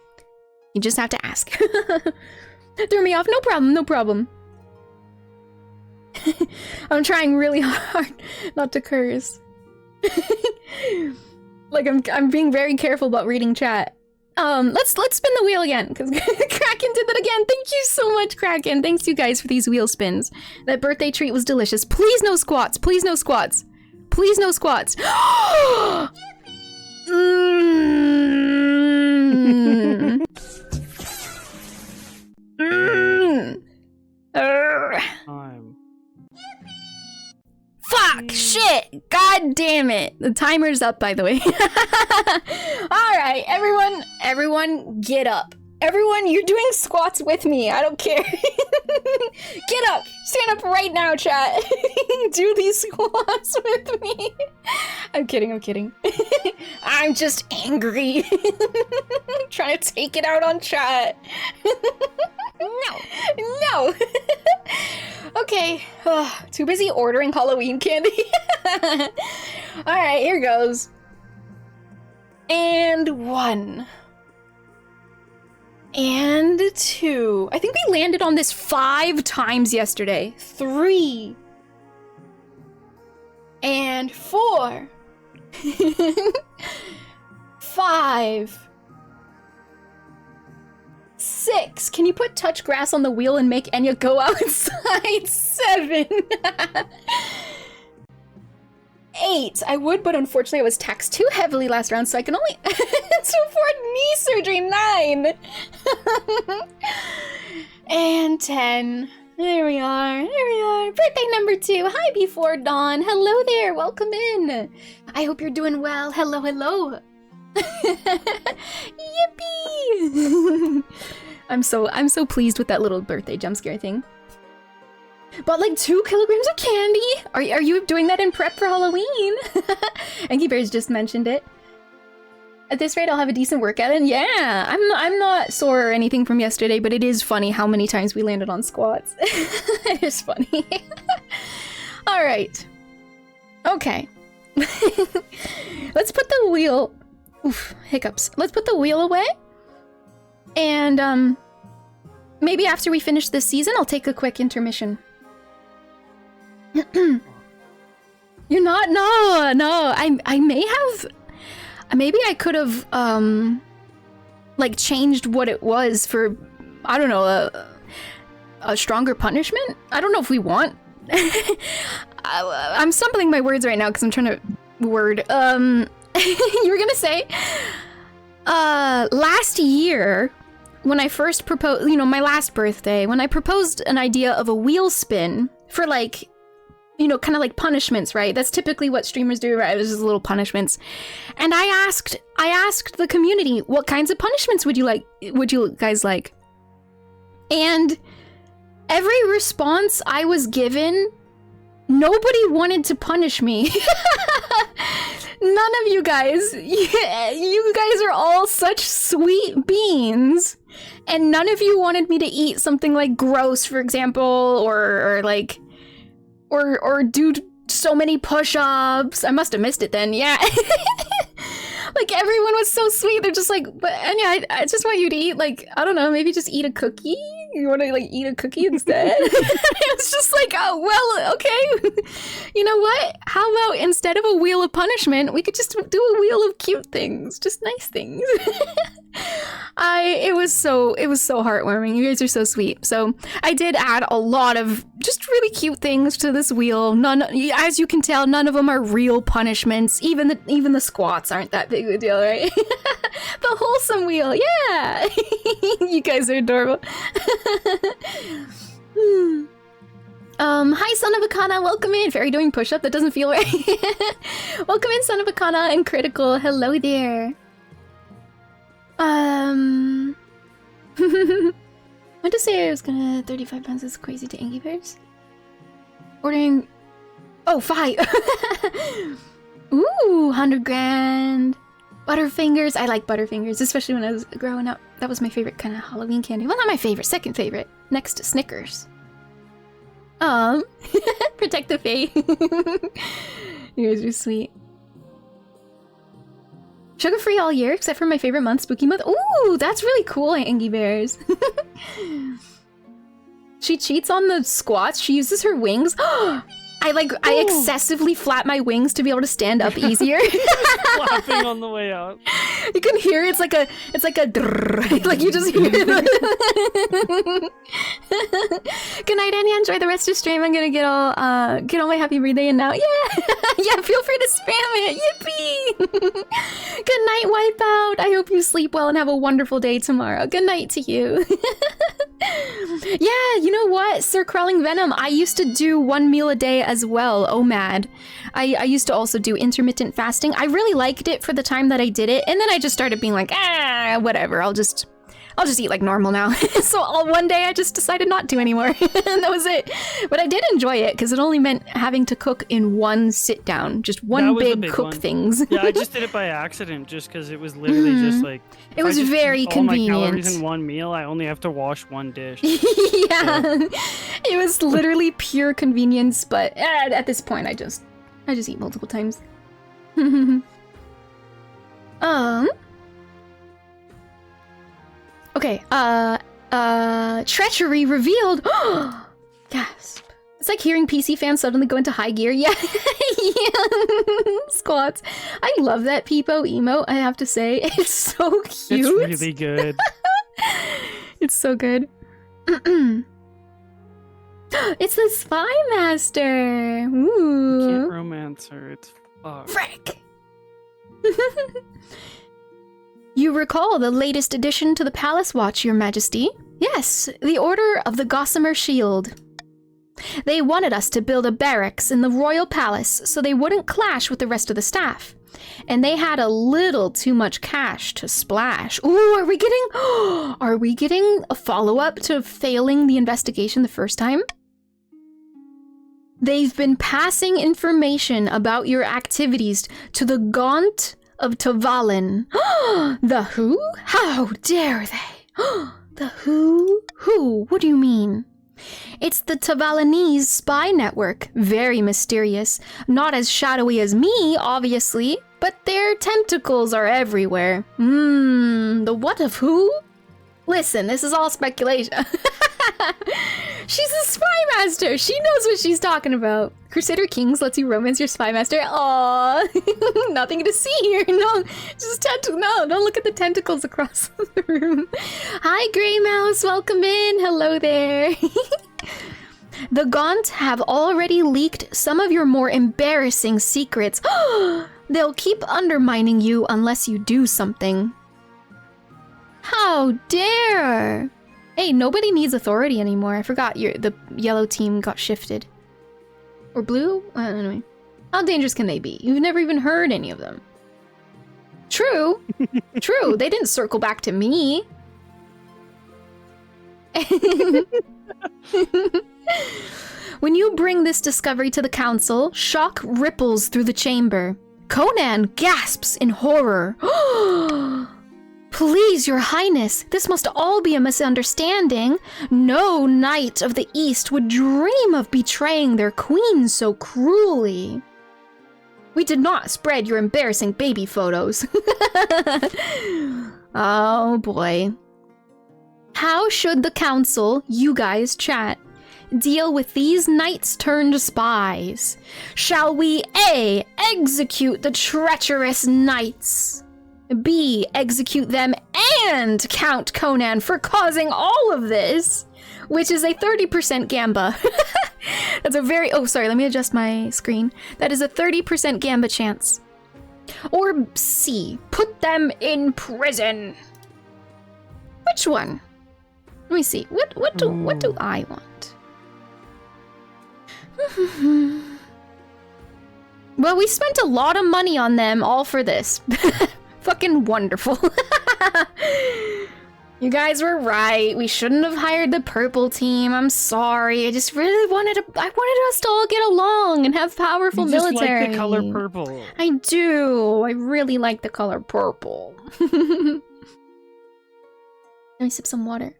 you just have to ask. Threw me off, no problem, no problem. I'm trying really hard not to curse. Like I'm being very careful about reading chat. Let's spin the wheel again, because Kraken did that again. Thank you so much, Kraken. Thanks you guys for these wheel spins. That birthday treat was delicious. Please no squats. Please no squats. Please no squats. Fuck! Shit! God damn it! The timer's up, by the way. Alright, everyone get up. Everyone, you're doing squats with me. I don't care. Get up! Stand up right now, chat. Do these squats with me. I'm kidding, I'm kidding. I'm just angry. Trying to take it out on chat. No. Okay. Too busy ordering Halloween candy. Alright, here goes. And 1. And 2. I think we landed on this 5 times yesterday. 3. And 4. 5. 6. Can you put touch grass on the wheel and make Enya go outside? 7. 8. I would, but unfortunately I was taxed too heavily last round, so I can only afford knee surgery. 9. And 10. There we are. Birthday number 2. Hi, Before Dawn. Hello there. Welcome in. I hope you're doing well. Hello. Yippee! I'm so pleased with that little birthday jump scare thing. Bought like 2 kilograms of candy. Are you doing that in prep for Halloween? EnyaFaerie's just mentioned it. At this rate, I'll have a decent workout, and yeah, I'm not sore or anything from yesterday, but it is funny how many times we landed on squats. It is funny. All right. Okay. Let's put the wheel. Oof, hiccups. Let's put the wheel away. And maybe after we finish this season, I'll take a quick intermission. You're not? No. I may have... Maybe I could have, like, changed what it was for, I don't know, a stronger punishment? I don't know if we want. I'm stumbling my words right now because I'm trying to word. You were gonna say, last year, when I first proposed, you know, my last birthday, when I proposed an idea of a wheel spin for, like, you know, kind of like punishments, right? That's typically what streamers do, right? It's just little punishments. And I asked the community, what kinds of punishments would you guys like? And every response I was given, nobody wanted to punish me. None of you guys. You guys are all such sweet beans. And none of you wanted me to eat something like gross, for example, or like... Or do so many push-ups. I must have missed it then, yeah. Like, everyone was so sweet. They're just like, but Enya, I just want you to eat, like, I don't know, maybe just eat a cookie? You want to, like, eat a cookie instead? It was just like, oh, well, okay. You know what? How about instead of a wheel of punishment, we could just do a wheel of cute things. Just nice things. It was so heartwarming. You guys are so sweet. So I did add a lot of just really cute things to this wheel. None, as you can tell, none of them are real punishments. Even the squats aren't that big of a deal, right? The wholesome wheel, yeah. You guys are adorable. Hi, son of Akana, welcome in. Fairy doing push-up, that doesn't feel right. Welcome in, son of Akana and Critical. Hello there. I meant to say I was gonna 35 pounds is crazy to EnyaFaerie. Ordering... Oh, 5! Ooh, 100 grand. Butterfingers. I like Butterfingers, especially when I was growing up. That was my favorite kind of Halloween candy. Well, not my favorite, second favorite. Next to Snickers. Protect the Fae. You guys are sweet. Sugar-free all year, except for my favorite month, Spooky Month. Ooh, that's really cool, EnyaFaerie. She cheats on the squats. She uses her wings. I excessively flap my wings to be able to stand up easier. Flapping on the way out. You can hear it's like a drrrr. Like you just hear it. Good night, Enya. Enjoy the rest of the stream. I'm gonna get all my happy birthday in now. Yeah, yeah. Feel free to spam it. Yippee! Good night, Wipeout. I hope you sleep well and have a wonderful day tomorrow. Good night to you. Yeah, you know what, Sir Crawling Venom, I used to do 1 meal a day as well. Oh, mad. I used to also do intermittent fasting. I really liked it for the time that I did it, and then I just started being like, whatever, I'll just eat like normal now. So one day I just decided not to anymore, and that was it. But I did enjoy it because it only meant having to cook in one sit down, just one big cook one. Things. Yeah, I just did it by accident, just because it was literally just like it was very convenient. All my calories in one meal, I only have to wash one dish. Yeah, so. It was literally pure convenience. But at this point, I just eat multiple times. Okay, treachery revealed. Gasp. It's like hearing PC fans suddenly go into high gear. Yeah, yeah. Squats. I love that Peepo emote, I have to say. It's so cute. It's really good. It's so good. It's the Spy Master. Ooh. You can't romance her. It's fucked. Frick. You recall the latest addition to the Palace Watch, Your Majesty? Yes, the Order of the Gossamer Shield. They wanted us to build a barracks in the royal palace so they wouldn't clash with the rest of the staff. And they had a little too much cash to splash. Ooh, are we getting a follow-up to failing the investigation the first time? They've been passing information about your activities to the Gaunt of Tavalin. The who? How dare they? The who? Who? What do you mean? It's the Tavalinese spy network. Very mysterious. Not as shadowy as me, obviously, but their tentacles are everywhere. The what of who? Listen, this is all speculation. She's a spy master. She knows what she's talking about. Crusader Kings lets you romance your spy master. Aww. Nothing to see here. No, just no, don't look at the tentacles across the room. Hi, Grey Mouse. Welcome in. Hello there. The Gaunt have already leaked some of your more embarrassing secrets. They'll keep undermining you unless you do something. How dare! Hey, nobody needs authority anymore. I forgot the yellow team got shifted. Or blue? Anyway. How dangerous can they be? You've never even heard any of them. True. True. They didn't circle back to me. When you bring this discovery to the council, shock ripples through the chamber. Conan gasps in horror. Please, your highness, this must all be a misunderstanding. No knight of the East would dream of betraying their queen so cruelly. We did not spread your embarrassing baby photos. Oh boy. How should the council, you guys chat, deal with these knights turned spies? Shall we A. execute the treacherous knights? B. execute them and count Conan for causing all of this? Which is a 30% gamba. That's a very... Oh, sorry, let me adjust my screen. That is a 30% gamba chance. Or C. Put them in prison. Which one? Let me see. What do I want? Well, we spent a lot of money on them all for this. Fucking wonderful. You guys were right. We shouldn't have hired the purple team. I'm sorry. I just really wanted us to all get along and have powerful military. You just like the color purple. I do. I really like the color purple. Let me sip some water.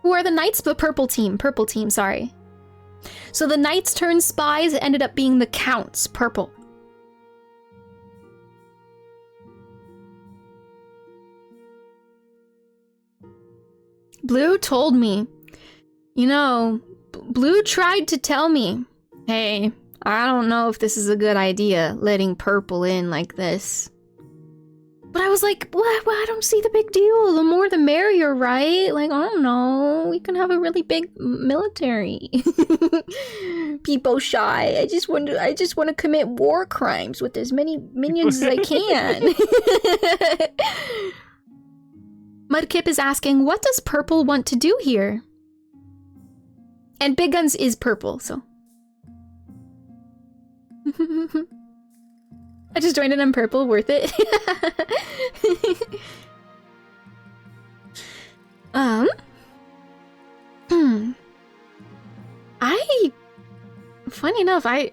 Who are the knights? The purple team. Purple team, sorry. So the knights turned spies ended up being the counts. Purple. Blue told me. You know, Blue tried to tell me, hey, I don't know if this is a good idea, letting purple in like this. But I was like, what? Well, I don't see the big deal. The more the merrier, right? Like, I don't know. We can have a really big military. People shy. I just want to commit war crimes with as many minions as I can. Mudkip is asking, what does purple want to do here? And Big Guns is purple, so. I just joined it on purple, worth it. Funny enough, I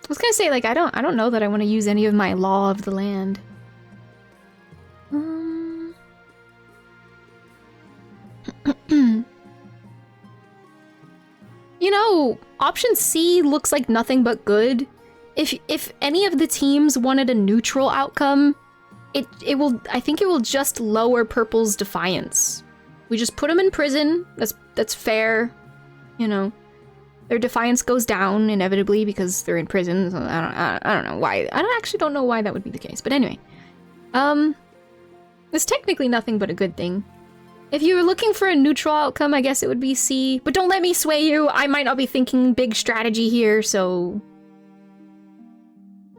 was gonna say, like, I don't know that I want to use any of my law of the land. You know, option C looks like nothing but good. If any of the teams wanted a neutral outcome, I think it will just lower purple's defiance. We just put them in prison. That's fair. You know, their defiance goes down inevitably because they're in prison. So I don't know why. I actually don't know why that would be the case. But anyway, it's technically nothing but a good thing. If you were looking for a neutral outcome, I guess it would be C. But don't let me sway you. I might not be thinking big strategy here, so...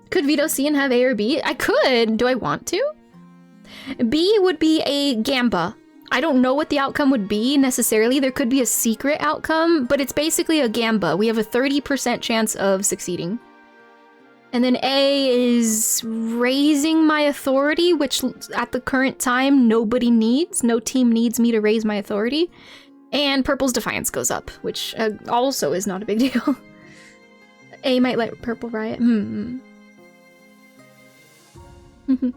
Could veto C and have A or B? I could. Do I want to? B would be a gamba. I don't know what the outcome would be necessarily. There could be a secret outcome, but it's basically a gamba. We have a 30% chance of succeeding. And then A is raising my authority, which at the current time, nobody needs. No team needs me to raise my authority. And purple's defiance goes up, which also is not a big deal. A might let purple riot. We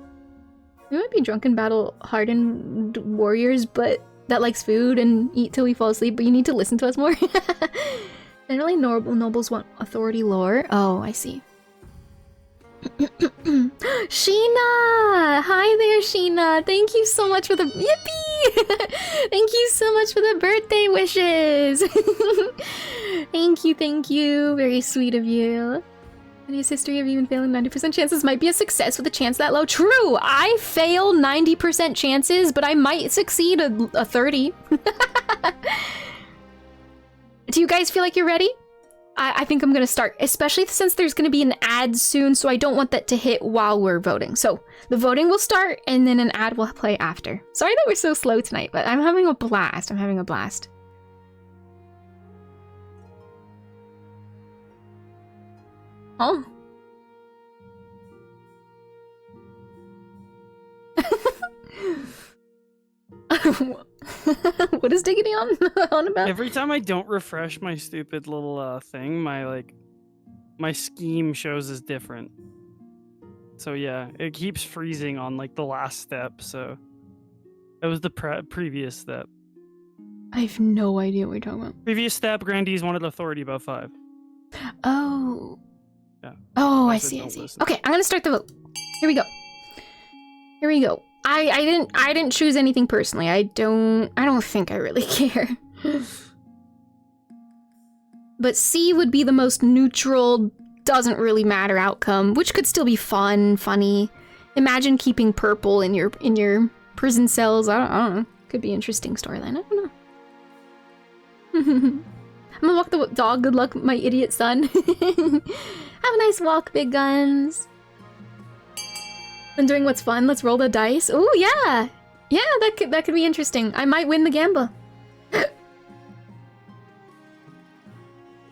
might be drunken battle hardened warriors, but that likes food and eat till we fall asleep, but you need to listen to us more. Generally, nobles want authority lore. Oh, I see. Sheena! Hi there, Sheena! Thank you so much for the... Yippee! Thank you so much for the birthday wishes. Thank you. Very sweet of you. Enya's history of even failing 90% chances might be a success with a chance that low. True, I fail 90% chances, but I might succeed a 30. Do you guys feel like you're ready? I think I'm gonna start, especially since there's gonna be an ad soon, so I don't want that to hit while we're voting. So the voting will start and then an ad will play after. Sorry that we're so slow tonight, but I'm having a blast. I'm having a blast. Oh. What is Diggity on about? Every time I don't refresh my stupid little thing, my scheme shows is different. So yeah, it keeps freezing on like the last step. So that was the previous step. I have no idea what you're talking about. Previous step, grandees wanted authority about 5. Oh. Yeah. Oh, I see. Okay, I'm gonna start the vote. Here we go. I didn't choose anything personally. I don't think I really care. But C would be the most neutral, doesn't really matter outcome, which could still be funny. Imagine keeping purple in your prison cells. I don't know. Could be interesting storyline. I don't know. I'm gonna walk the dog. Good luck, my idiot son. Have a nice walk, big guns. And doing what's fun, let's roll the dice. Oh yeah! Yeah, that could be interesting. I might win the gamble. It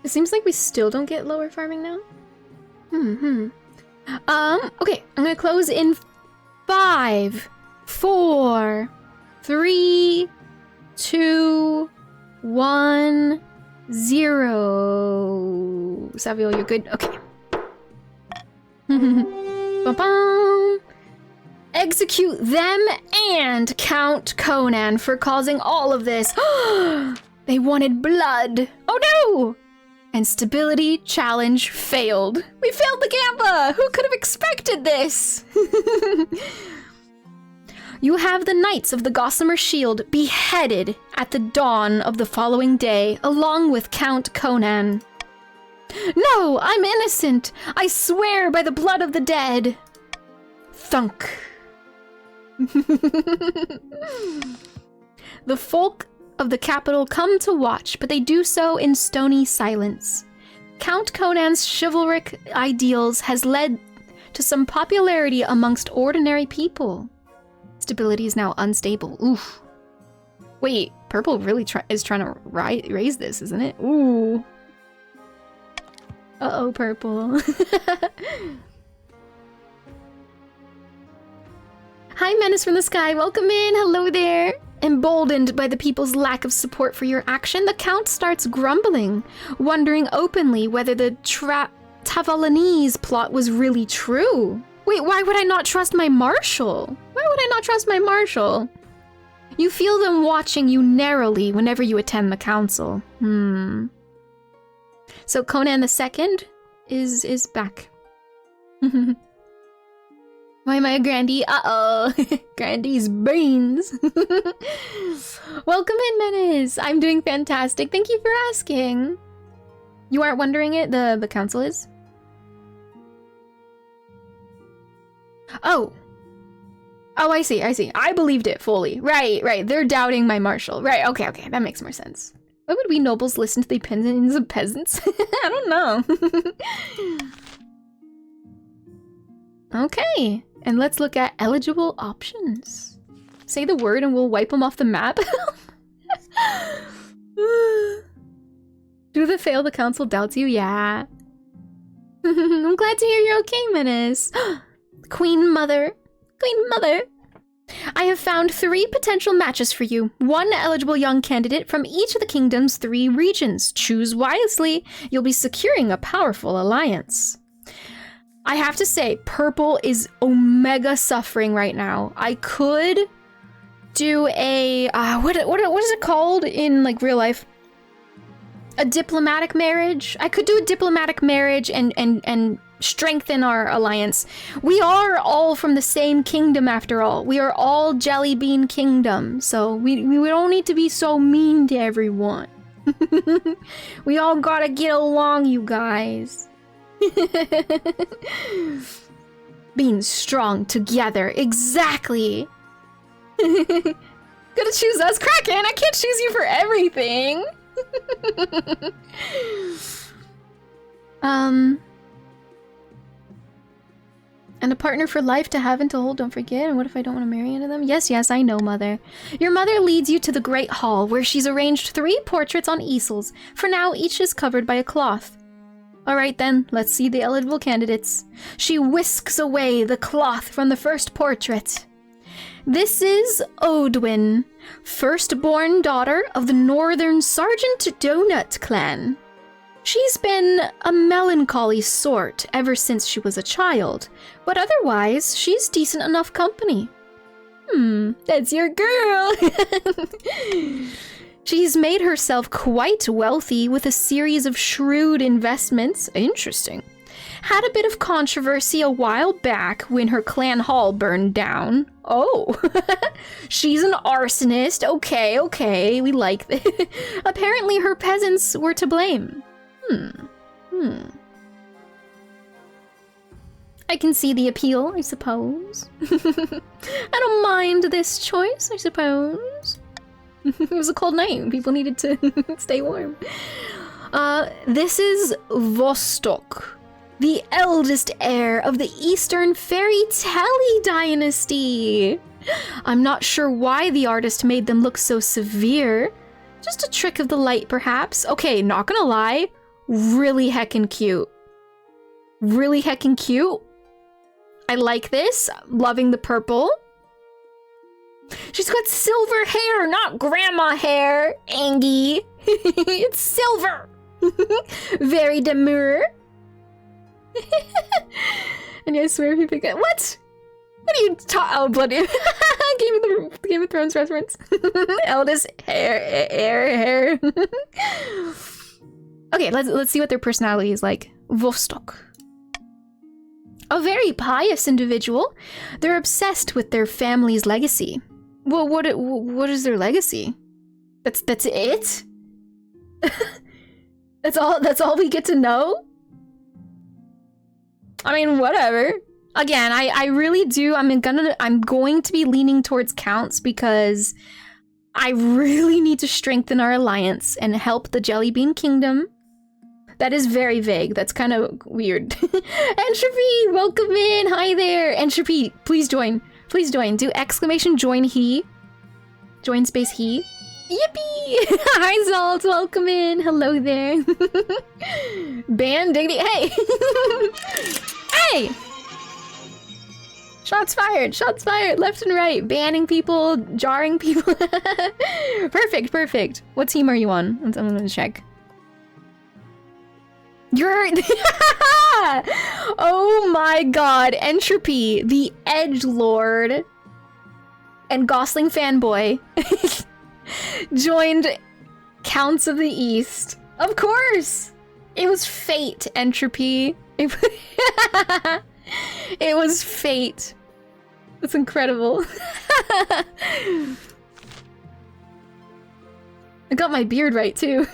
seems like we still don't get lower farming now. Okay, I'm gonna close in 5, 4, 3, 2, 1, 0. Savio, you're good? Okay. Ba-bam. Execute them and Count Conan for causing all of this. They wanted blood. Oh no! And stability challenge failed. We failed the Gamba! Who could have expected this? You have the Knights of the Gossamer Shield beheaded at the dawn of the following day, along with Count Conan. No, I'm innocent! I swear by the blood of the dead! Thunk. The folk of the capital come to watch, but they do so in stony silence. Count Conan's chivalric ideals has led to some popularity amongst ordinary people. Stability is now unstable. Oof. Wait, purple really is trying to raise this, isn't it? Ooh. Uh-oh, purple. Hi, Menace from the Sky. Welcome in. Hello there. Emboldened by the people's lack of support for your action, the Count starts grumbling, wondering openly whether the Tavalanese plot was really true. Wait, why would I not trust my marshal? Why would I not trust my marshal? You feel them watching you narrowly whenever you attend the council. So Conan II is back. Why am I a Grandee? Uh-oh. Grandee's brains. Welcome in, Menace. I'm doing fantastic. Thank you for asking. You aren't wondering it? The council is? Oh. Oh, I see. I believed it fully. Right. They're doubting my marshal. Right, okay. That makes more sense. Why would we nobles listen to the opinions of peasants? I don't know. Okay, and let's look at eligible options. Say the word and we'll wipe them off the map. Do the fail the council doubts you? Yeah. I'm glad to hear you're okay, Menace. Queen Mother. I have found 3 potential matches for you. 1 eligible young candidate from each of the kingdom's 3 regions. Choose wisely. You'll be securing a powerful alliance. I have to say, purple is omega suffering right now. I could do a what is it called in like real life? A diplomatic marriage. I could do a diplomatic marriage and strengthen our alliance. We are all from the same kingdom after all. We are all Jelly Bean Kingdom, so we don't need to be so mean to everyone. We all gotta get along, you guys. Being strong together, exactly. Gotta choose us, Kraken. I can't choose you for everything. And a partner for life to have and to hold, don't forget. And what if I don't want to marry any of them? Yes, yes, I know, Mother. Your mother leads you to the Great Hall, where she's arranged 3 portraits on easels. For now, each is covered by a cloth. Alright then, let's see the eligible candidates. She whisks away the cloth from the first portrait. This is Odwin, firstborn daughter of the Northern Sergeant Donut clan. She's been a melancholy sort ever since she was a child, but otherwise, she's decent enough company. That's your girl! She's made herself quite wealthy with a series of shrewd investments. Interesting. Had a bit of controversy a while back when her clan hall burned down. Oh, she's an arsonist. Okay, we like this. Apparently her peasants were to blame. I can see the appeal, I suppose. I don't mind this choice, I suppose. It was a cold night. People needed to stay warm. This is Vostok, the eldest heir of the Eastern 𝚃𝚠𝚒𝚘𝚗𝚝 dynasty. I'm not sure why the artist made them look so severe. Just a trick of the light, perhaps. Okay, not gonna lie. Really heckin' cute. Really heckin' cute. I like this. Loving the purple. She's got silver hair, not grandma hair, Angie. It's silver. Very demure. And I swear if you pick it. What? What are you oh, bloody Game of Thrones reference. Eldest hair. Okay, let's see what their personality is like. Vostok. A very pious individual. They're obsessed with their family's legacy. Well, what is their legacy? That's it? That's all we get to know? I mean, whatever. Again, I really do. I'm going to be leaning towards counts because I really need to strengthen our alliance and help the Jelly Bean Kingdom. That is very vague. That's kind of weird. Entropy, welcome in. Hi there. Entropy, please join. Please join. Do exclamation join he. Join space he. Yippee! Hi Zalt, welcome in. Hello there. Ban dignity. Hey! Hey! Shots fired. Shots fired. Left and right. Banning people. Jarring people. Perfect. What team are you on? I'm gonna check. You're... Oh my god. Entropy, the edgelord, and Gosling fanboy joined Counts of the East. Of course! It was fate, Entropy. It was fate. That's incredible. I got my beard right, too.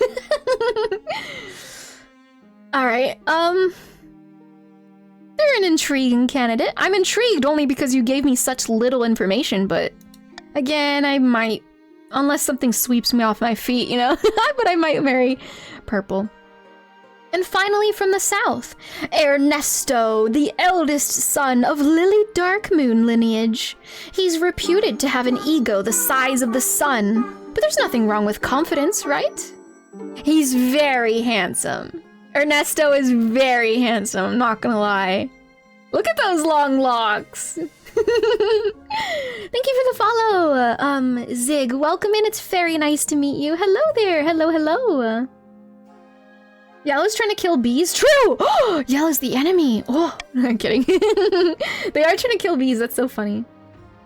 Alright, they're an intriguing candidate. I'm intrigued only because you gave me such little information, but again, I might, unless something sweeps me off my feet, you know, but I might marry purple. And finally, from the south, Ernesto, the eldest son of Lily Darkmoon lineage. He's reputed to have an ego the size of the sun, but there's nothing wrong with confidence, right? He's very handsome. Ernesto is very handsome, I'm not gonna lie. Look at those long locks. Thank you for the follow, Zig. Welcome in, it's very nice to meet you. Hello there, hello. Yellow's trying to kill bees? True! Oh, Yellow's the enemy. Oh, I'm kidding. They are trying to kill bees, that's so funny.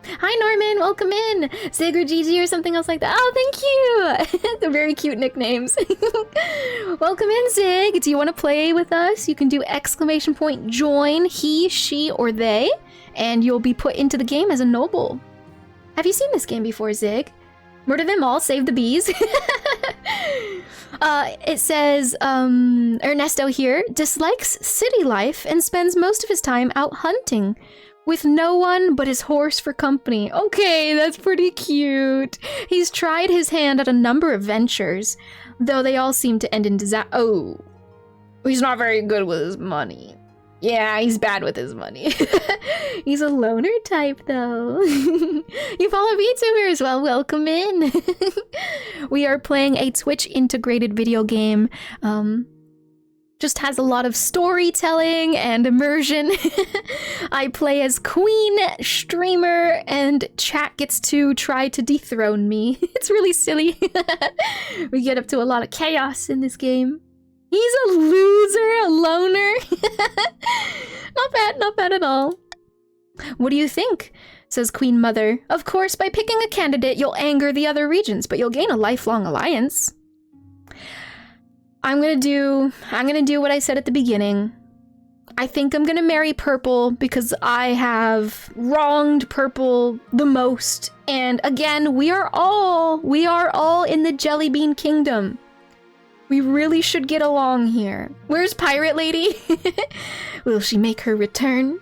Hi Norman, welcome in. Zig or Gigi or something else like that. Oh, thank you. They're very cute nicknames. Welcome in, Zig. Do you want to play with us? You can do ! join he, she, or they, and you'll be put into the game as a noble. Have you seen this game before, Zig? Murder them all, save the bees. It says, Ernesto here dislikes city life and spends most of his time out hunting with no one but his horse for company. Okay, that's pretty cute. He's tried his hand at a number of ventures, though they all seem to end in disaster. Oh, he's not very good with his money. Yeah, he's bad with his money. He's a loner type, though. You follow VTuber as well. Welcome in. We are playing a Twitch-integrated video game. Just has a lot of storytelling and immersion. I play as Queen, streamer, and chat gets to try to dethrone me. It's really silly. We get up to a lot of chaos in this game. He's a loser, a loner. Not bad at all. What do you think? Says Queen Mother. Of course, by picking a candidate, you'll anger the other regions, but you'll gain a lifelong alliance. I'm gonna do what I said at the beginning. I think I'm gonna marry Purple because I have wronged Purple the most. And again, we are all in the Jelly Bean Kingdom. We really should get along here. Where's Pirate Lady? Will she make her return?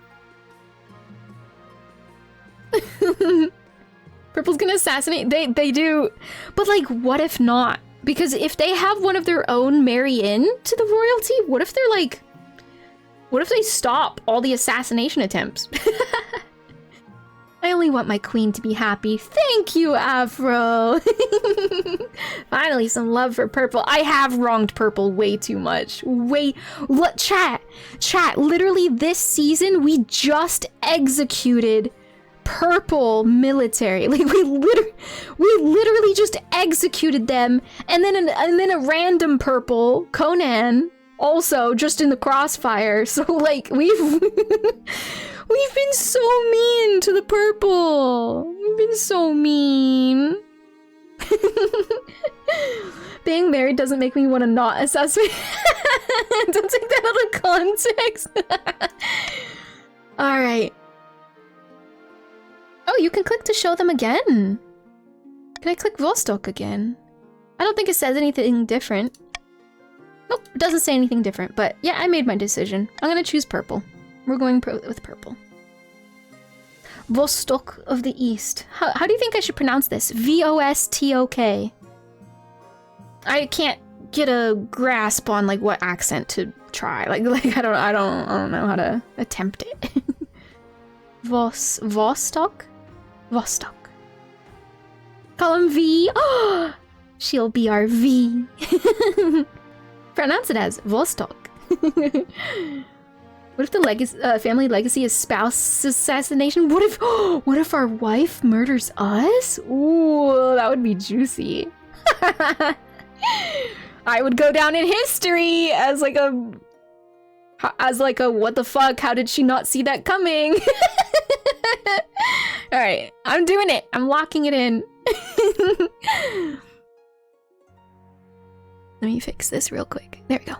Purple's gonna assassinate. They do. But like, what if not? Because if they have one of their own marry in to the royalty, what if they're like... What if they stop all the assassination attempts? I only want my queen to be happy. Thank you, Afro. Finally, some love for Purple. I have wronged Purple way too much. Chat, literally this season, we just executed Purple military. Like, we literally just executed them. And then a random Purple, Conan, also just in the crossfire. So, like, we've been so mean to the Purple. We've been so mean. Being married doesn't make me want to not assassinate. Don't take that out of context. Alright. Oh, you can click to show them again. Can I click Vostok again? I don't think it says anything different. Nope, it doesn't say anything different, but yeah, I made my decision. I'm gonna choose Purple. We're going with Purple. Vostok of the East. How do you think I should pronounce this? Vostok. I can't get a grasp on like what accent to try. Like I don't know how to attempt it. Vostok? Vostok. Call him V. Oh, she'll be our V. Pronounce it as Vostok. What if the family legacy is spouse assassination? What if our wife murders us? Ooh, that would be juicy. I would go down in history as like a what the fuck? How did she not see that coming? All right, I'm doing it. I'm locking it in. Let me fix this real quick. There we go.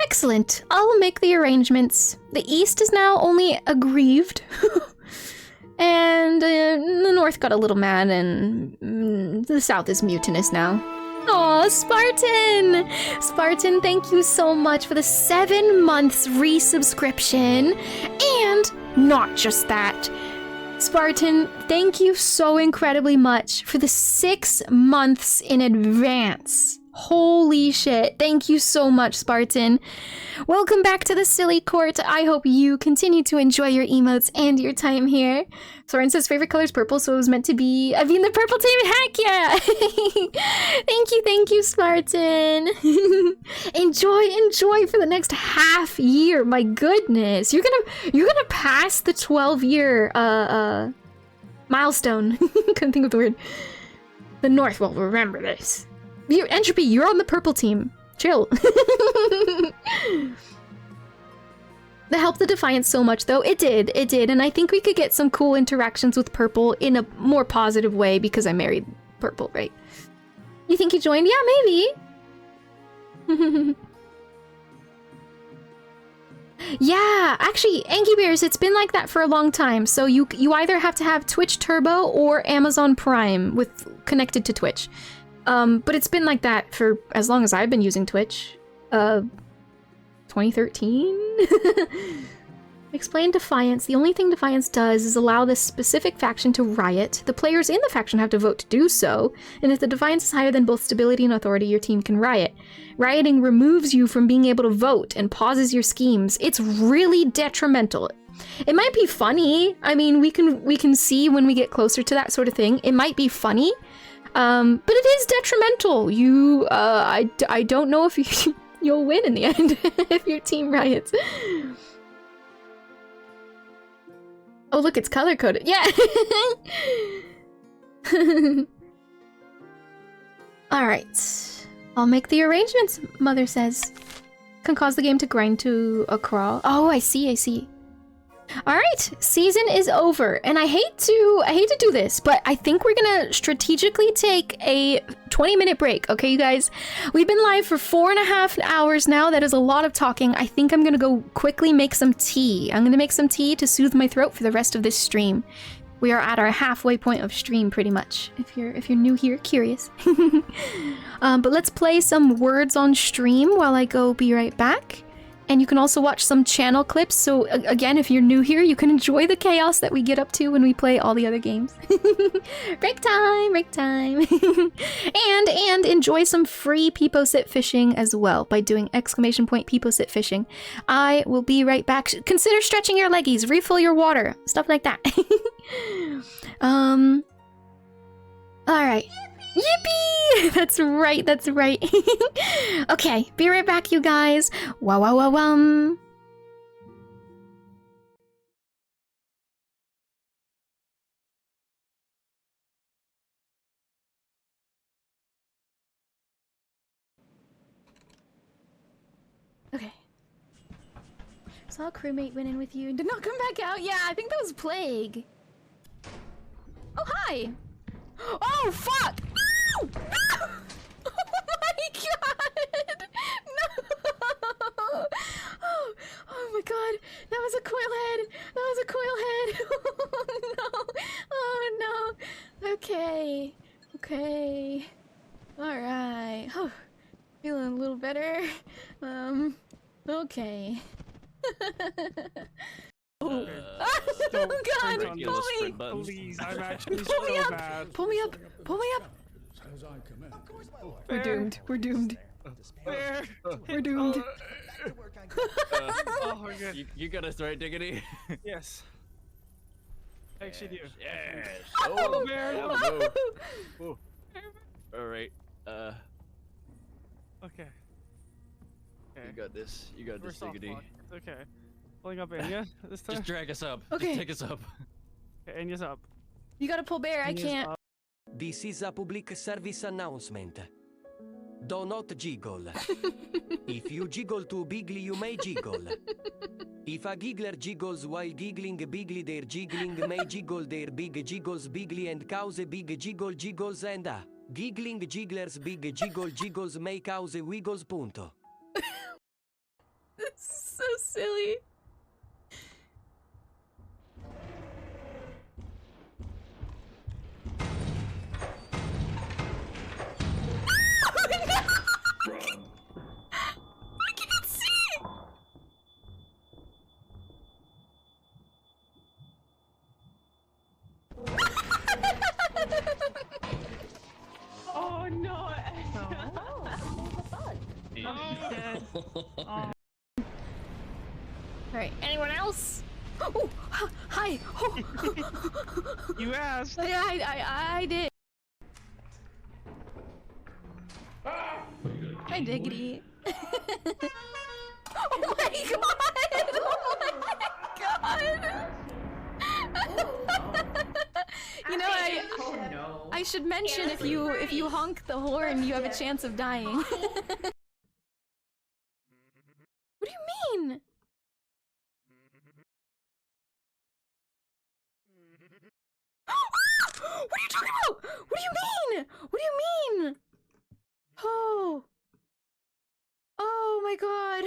Excellent. I'll make the arrangements. The East is now only aggrieved. And the North got a little mad, and the South is mutinous now. Aw, Spartan! Spartan, thank you so much for the 7 months resubscription. And not just that. Spartan, thank you so incredibly much for the 6 months in advance. Holy shit. Thank you so much, Spartan. Welcome back to the Silly Court. I hope you continue to enjoy your emotes and your time here. Soren says favorite color is purple, so it was meant to be in the purple team. Heck yeah! Thank you, Spartan. Enjoy for the next half year. My goodness. You're gonna pass the 12-year milestone. Couldn't think of the word. The North will remember this. Entropy, you're on the purple team. Chill. That helped the Defiance so much, though. It did, and I think we could get some cool interactions with Purple in a more positive way because I married Purple, right? You think he joined? Yeah, maybe. Yeah, actually, Angie Bears, it's been like that for a long time. So you either have to have Twitch Turbo or Amazon Prime with connected to Twitch. But it's been like that for as long as I've been using Twitch. 2013? Explain Defiance. The only thing Defiance does is allow this specific faction to riot. The players in the faction have to vote to do so, and if the Defiance is higher than both stability and authority, your team can riot. Rioting removes you from being able to vote and pauses your schemes. It's really detrimental. It might be funny. I mean, we can see when we get closer to that sort of thing. It might be funny, but it is detrimental. I don't know if you'll win in the end if your team riots. Oh, look, it's color-coded. Yeah! Alright. I'll make the arrangements, Mother says. Can cause the game to grind to a crawl. Oh, I see. Alright, season is over, and I hate to do this, but I think we're gonna strategically take a 20-minute break, okay, you guys? We've been live for 4.5 hours now. That is a lot of talking. I think I'm gonna go quickly make some tea. I'm gonna make some tea to soothe my throat for the rest of this stream. We are at our halfway point of stream, pretty much, if you're new here, curious. But let's play some words on stream while I go be right back. And you can also watch some channel clips, so again, if you're new here, you can enjoy the chaos that we get up to when we play all the other games. Break time! and enjoy some free Peepo Sit fishing as well by doing ! Peepo Sit fishing. I will be right back. Consider stretching your leggies, refill your water, stuff like that. Alright. Yippee! That's right. Okay, be right back, you guys. Wow. Okay. Saw a crewmate went in with you and did not come back out. Yeah, I think that was Plague. Oh, hi! Oh, fuck! No! No! Oh my god! No! Oh my god! That was a coil head! Oh no! Okay. Alright. Oh, feeling a little better. Okay. Oh god, pull me! Please, I'm actually Pull me so up! bad. Pull me up! We're doomed. Where? We're doomed. Oh my god. You got us right, Diggity? Yes. I actually do. Yes. Oh, man. Oh, no. Alright. Okay. You got this. You got this, First off, Diggity. fuck. It's okay. Pulling up Enya this time. Just drag us up. Okay. Just take us up. Okay, Enya's up. You gotta pull Bear, I Enya's can't. up. This is a public service announcement. Do not jiggle. If you jiggle too bigly, you may jiggle. If a giggler jiggles while giggling bigly, their jiggling may jiggle their big jiggles bigly and cause a big jiggle jiggles and a giggling jigglers big jiggle jiggles may cause wiggles punto. This is so silly. I can't see! Oh no! Oh. Alright, anyone else? Oh, hi! Oh. You asked! Yeah, I did. Hi, Diggity. Oh my god! Oh my god! You know, I should mention if you honk the horn, you have a chance of dying. What do you mean? What are you talking about? What do you mean? What do you mean? Oh. Oh my god.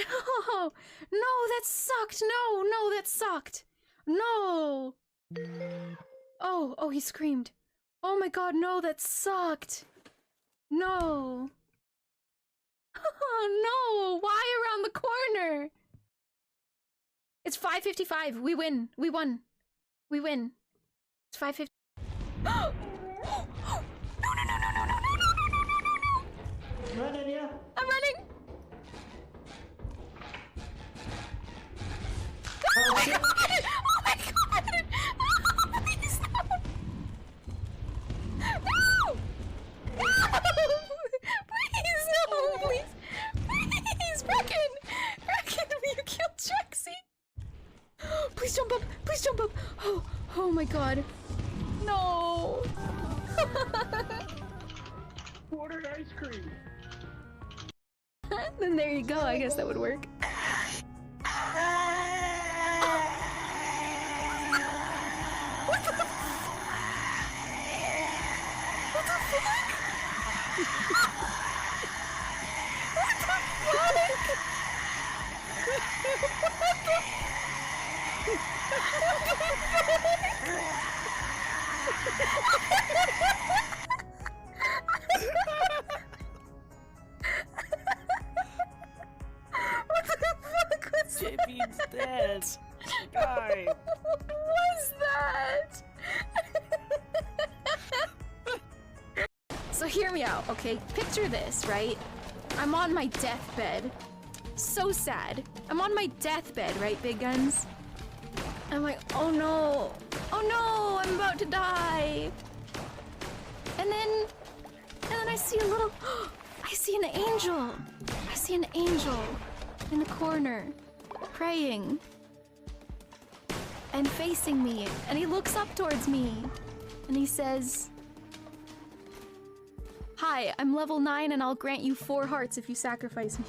Oh, no, that sucked. No, no, that sucked. No. Oh, he screamed. Oh my god, no, that sucked. No. Oh no, why around the corner? It's 5:55. We win. We won. We win. It's 5:50. No, no, no, no, no, no, no, no, no. Run, Enya. I'm running. Oh, shit. Oh my god! Oh, please no! No! No! Please no! Please! Please! Bracken! Bracken, will you kill Jaxie? Please jump up! Please jump up! Oh my god. No! Ordered ice cream. Then there you go, I guess that would work. What the fuck? What the fuck? What the fuck? What the fuck was JP's dead. Guy. What was that? So hear me out, okay? Picture this, right? I'm on my deathbed. So sad. I'm on my deathbed, right, Big Guns? I'm like, oh no. Oh no, I'm about to die. And then I see a little, I see an angel. I see an angel in the corner, praying. And facing me, and he looks up towards me, and he says, "Hi, I'm level 9 and I'll grant you 4 hearts if you sacrifice me."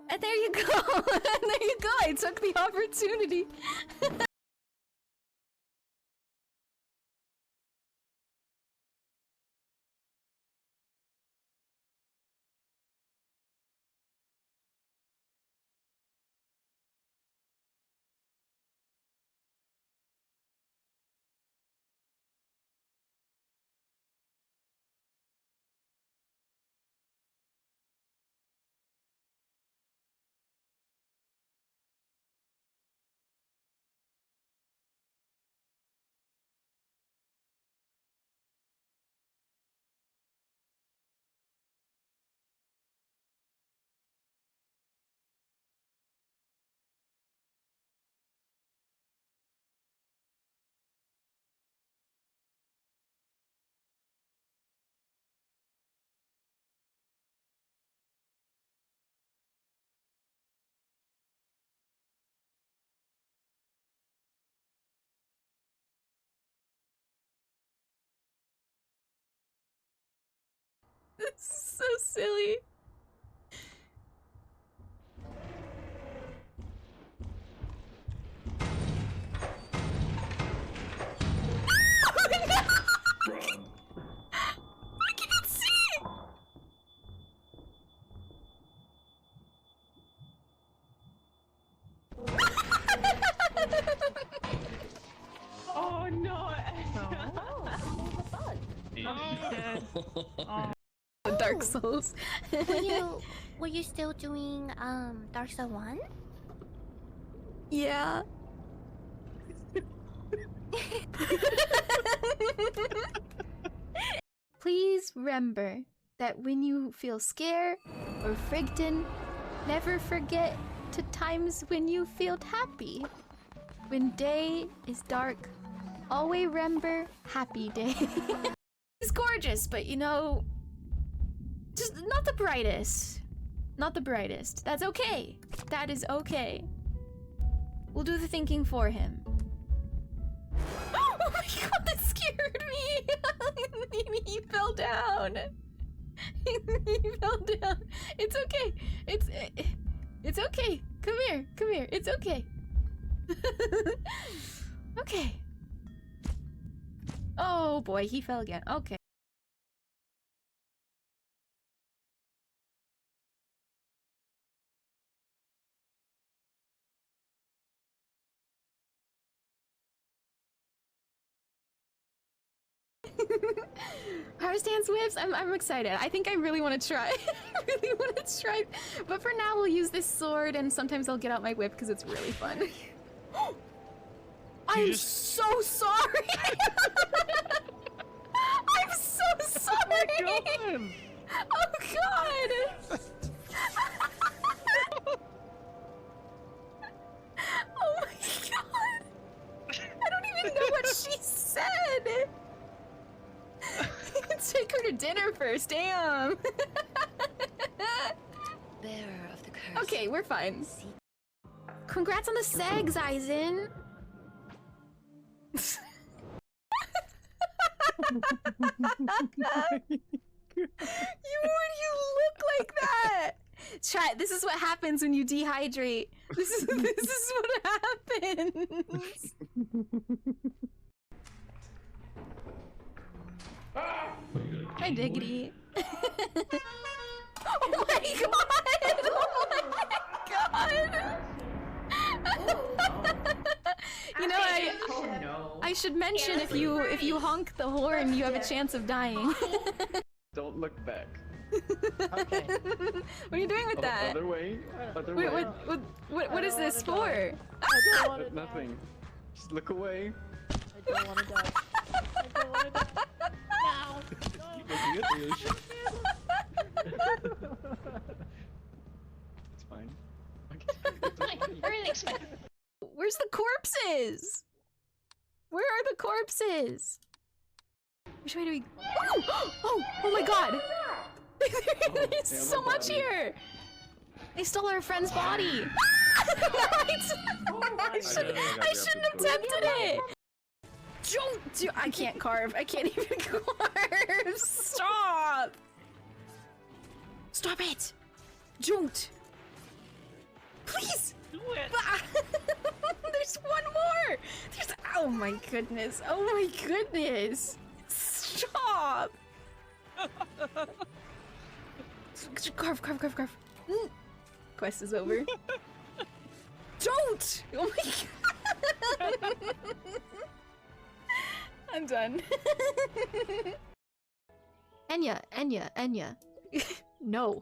And there you go! And there you go! I took the opportunity! This is so silly. I can't see! Oh no! Dark Souls. Were you still doing Dark Souls 1? Yeah. Please remember that when you feel scared or frightened, never forget to times when you feel happy. When day is dark, always remember happy day. It's gorgeous, but you know, just not the brightest. Not the brightest. That's okay. That is okay. We'll do the thinking for him. Oh my god, that scared me! He fell down. He fell down. It's okay. It's okay. Come here. Come here. It's okay. Okay. Oh boy, he fell again. Okay. Power stance whips? I'm excited. I think I really want to try. I really want to try. But for now, we'll use this sword, and sometimes I'll get out my whip because it's really fun. I'm so sorry! I'm so sorry! Oh god! Oh my god! I don't even know what she said! Take her to dinner first, damn! Bearer of the curse. Okay, we're fine. Congrats on the segs, Aizen! You look like that? Chat, this is what happens when you dehydrate. This is what happens. Hi, Diggity. Oh my god! Oh my god! You know, I should mention if you honk the horn, you have a chance of dying. Don't look back. Okay. What are you doing with that? Other way. Other Wait, way. what is this for? Nothing. Just look away. I don't want to die. I don't want to die. Now. It's fine. Everything's fine. Where's the corpses? Where are the corpses? Which way do we? Oh my god! There's so much here. They stole our friend's body. I shouldn't have tempted it. Don't do. I can't carve. I can't even carve. Stop. Stop it. Don't. Please. Do it. There's one more. There's. Oh my goodness. Oh my goodness. Stop. Carve. Quest is over. Don't. Oh my god. I'm done. Enya. No.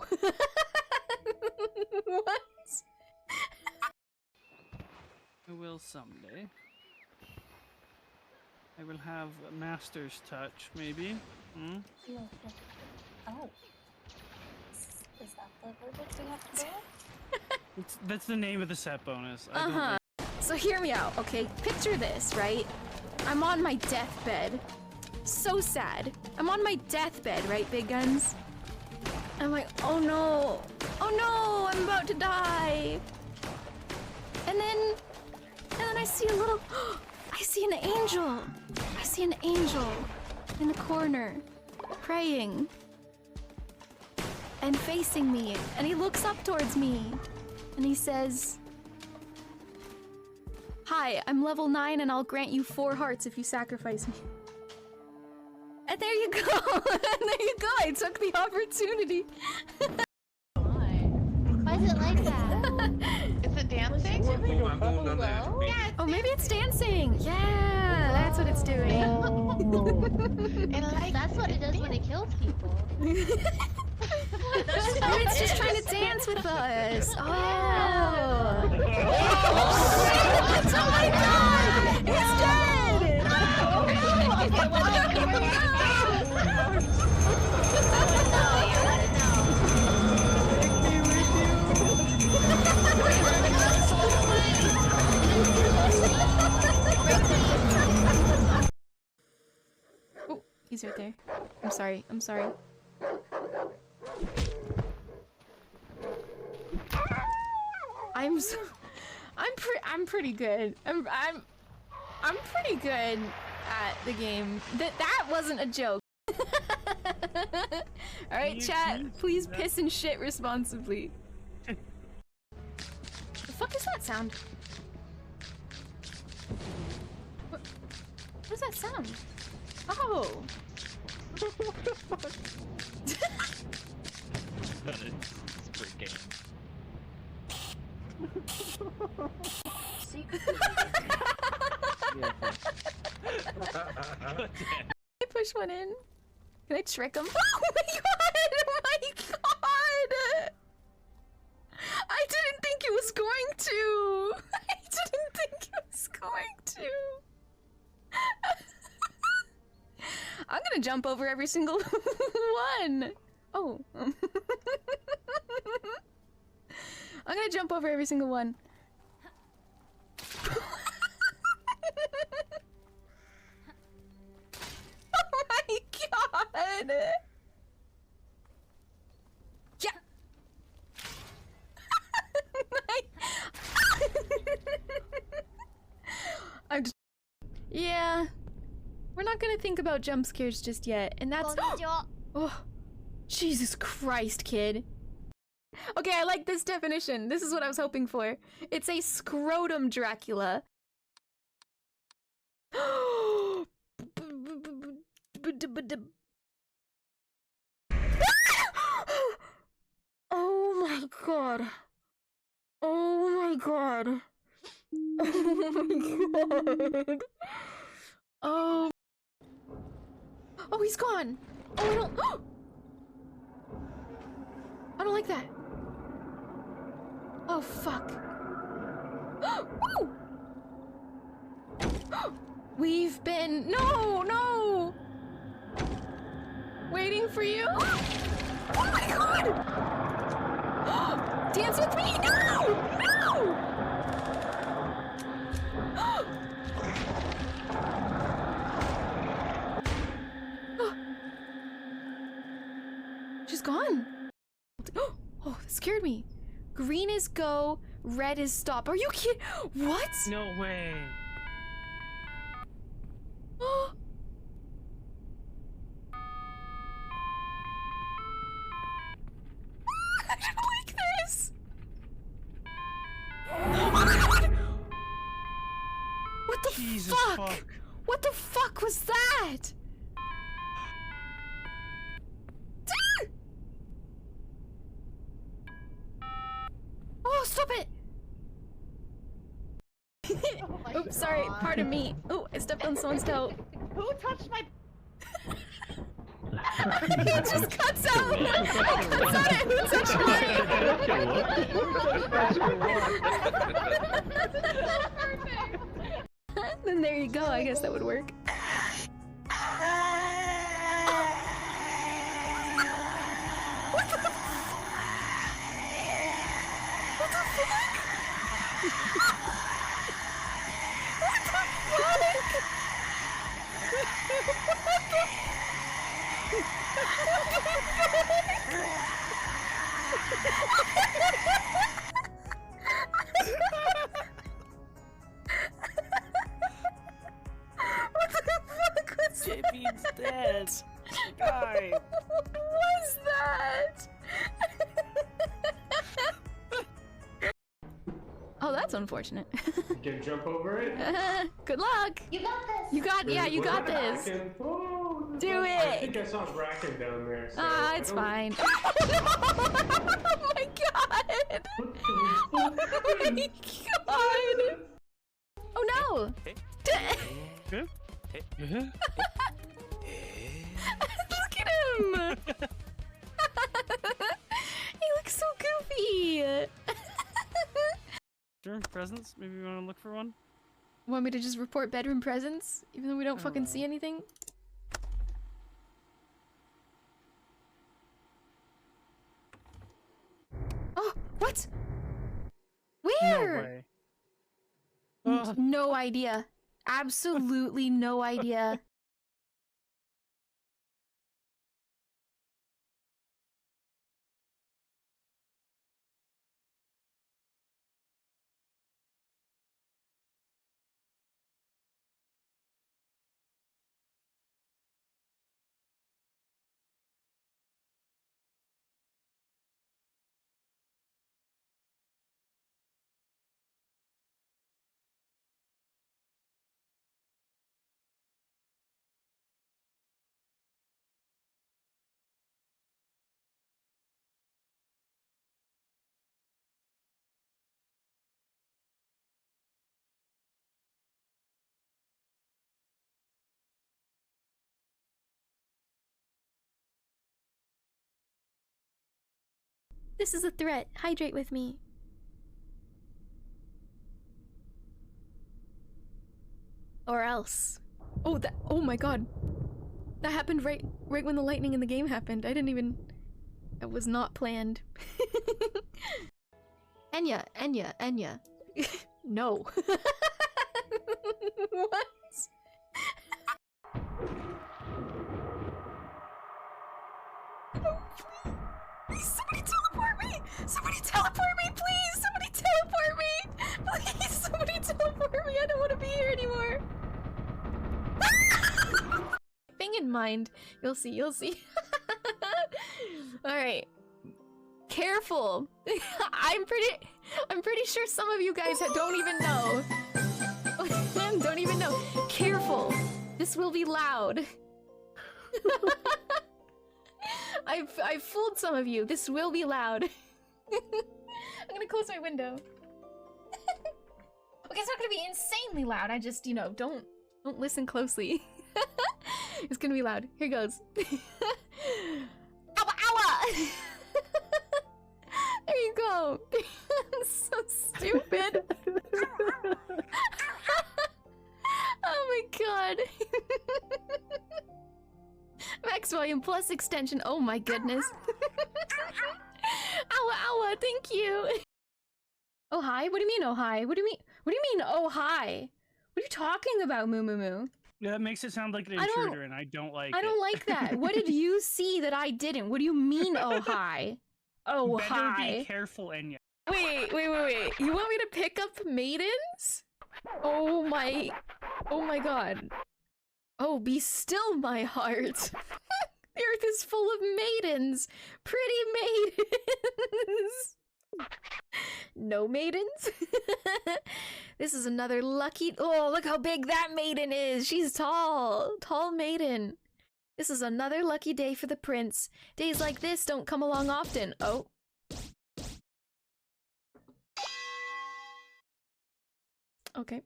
What? I will someday. I will have a master's touch, maybe. Hmm? Oh. Is that the verdict we have to go? That's the name of the set bonus. So hear me out, okay? Picture this, right? I'm on my deathbed. So sad. I'm on my deathbed, right, Big Guns? I'm like, oh no, I'm about to die. And then I see a little, I see an angel. I see an angel in the corner, praying and facing me. And he looks up towards me and he says, "Hi, I'm level 9 and I'll grant you 4 hearts if you sacrifice me." And there you go! And there you go! I took the opportunity! Why is it like that? Is it dancing? Hello? Yeah, Oh, maybe it's dancing! Yeah! That's what it's doing! That's what it does when it kills people. Maybe it's just trying to dance with us! Oh! Oh my god! It's dead! Oh, he's right there. I'm sorry. I'm pretty good. I'm pretty good at the game. That wasn't a joke. Alright, chat, please piss and shit responsibly. The fuck is that sound? What is that sound? Oh. What the fuck? Great game. I push one in. Can I trick him? Oh my god! Oh my god! I didn't think it was going to! I didn't think it was going to! I'm gonna jump over every single one! Oh. I'm gonna jump over every single one. Oh my god! Yeah! I'm just... Yeah. We're not gonna think about jump scares just yet, and that's... Oh, Jesus Christ, kid. Okay, I like this definition. This is what I was hoping for. It's a scrotum Dracula. Oh my god. Oh my god. Oh my god. Oh. Oh, he's gone. Oh, I don't. I don't like that. Oh, fuck. Woo! We've been... No, no! Waiting for you? Oh my god! Dance with me! No! No! She's gone. Oh, that scared me. Green is go, red is stop. Are you kidding? What? No way. I don't like this. Oh my god! What the Jesus fuck? What the fuck was that? Oh, stop it! Oh Oops, sorry, pardon me. Oh, I stepped on someone's toe. Who touched my... It just cuts out! It cuts out it! Who touched mine? Then there you go, I guess that would work. What the fuck? What the fuck? What the fuck was that? JP's dead. Guy. What was that? Oh, that's unfortunate. You can jump over it. Good luck. You got this! You got, yeah, you got this. Oh, Do I it. think I saw Bracken down there. So Ah, I it's don't- fine. Oh my god! Oh my god! Oh no! Look at him! He looks so goofy! Sure, presents? Maybe we want to look for one? Want me to just report bedroom presents? Even though we don't fucking see anything? Oh, what? Where? No way. No idea. Absolutely no idea. This is a threat. Hydrate with me. Or else. Oh, oh my god. That happened right when the lightning in the game happened. I didn't even... That was not planned. Enya. No. What? Somebody teleport me! Somebody teleport me, please! Somebody teleport me! Please, somebody teleport me! I don't want to be here anymore! Thing in mind. You'll see, you'll see. Alright. Careful! I'm pretty sure some of you guys don't even know. Don't even know. Careful! This will be loud. I've fooled some of you. This will be loud. I'm gonna close my window. Okay, it's not gonna be insanely loud. I just, you know, don't listen closely. It's gonna be loud. Here goes. Ow! Ow! There you go. So stupid. Oh my god. Max volume plus extension. Oh my goodness. Ow, thank you. Oh hi? What do you mean oh hi? What do you mean oh hi? What are you talking about, Moo? Yeah, that makes it sound like an intruder, and I don't like it. I don't like that. What did you see that I didn't? What do you mean oh hi? Oh hi. Better be careful, Enya. Wait. You want me to pick up maidens? Oh my god. Oh, be still, my heart. The earth is full of maidens. Pretty maidens. No maidens? This is another lucky... Oh, look how big that maiden is. She's tall. Tall maiden. This is another lucky day for the prince. Days like this don't come along often. Oh. Okay.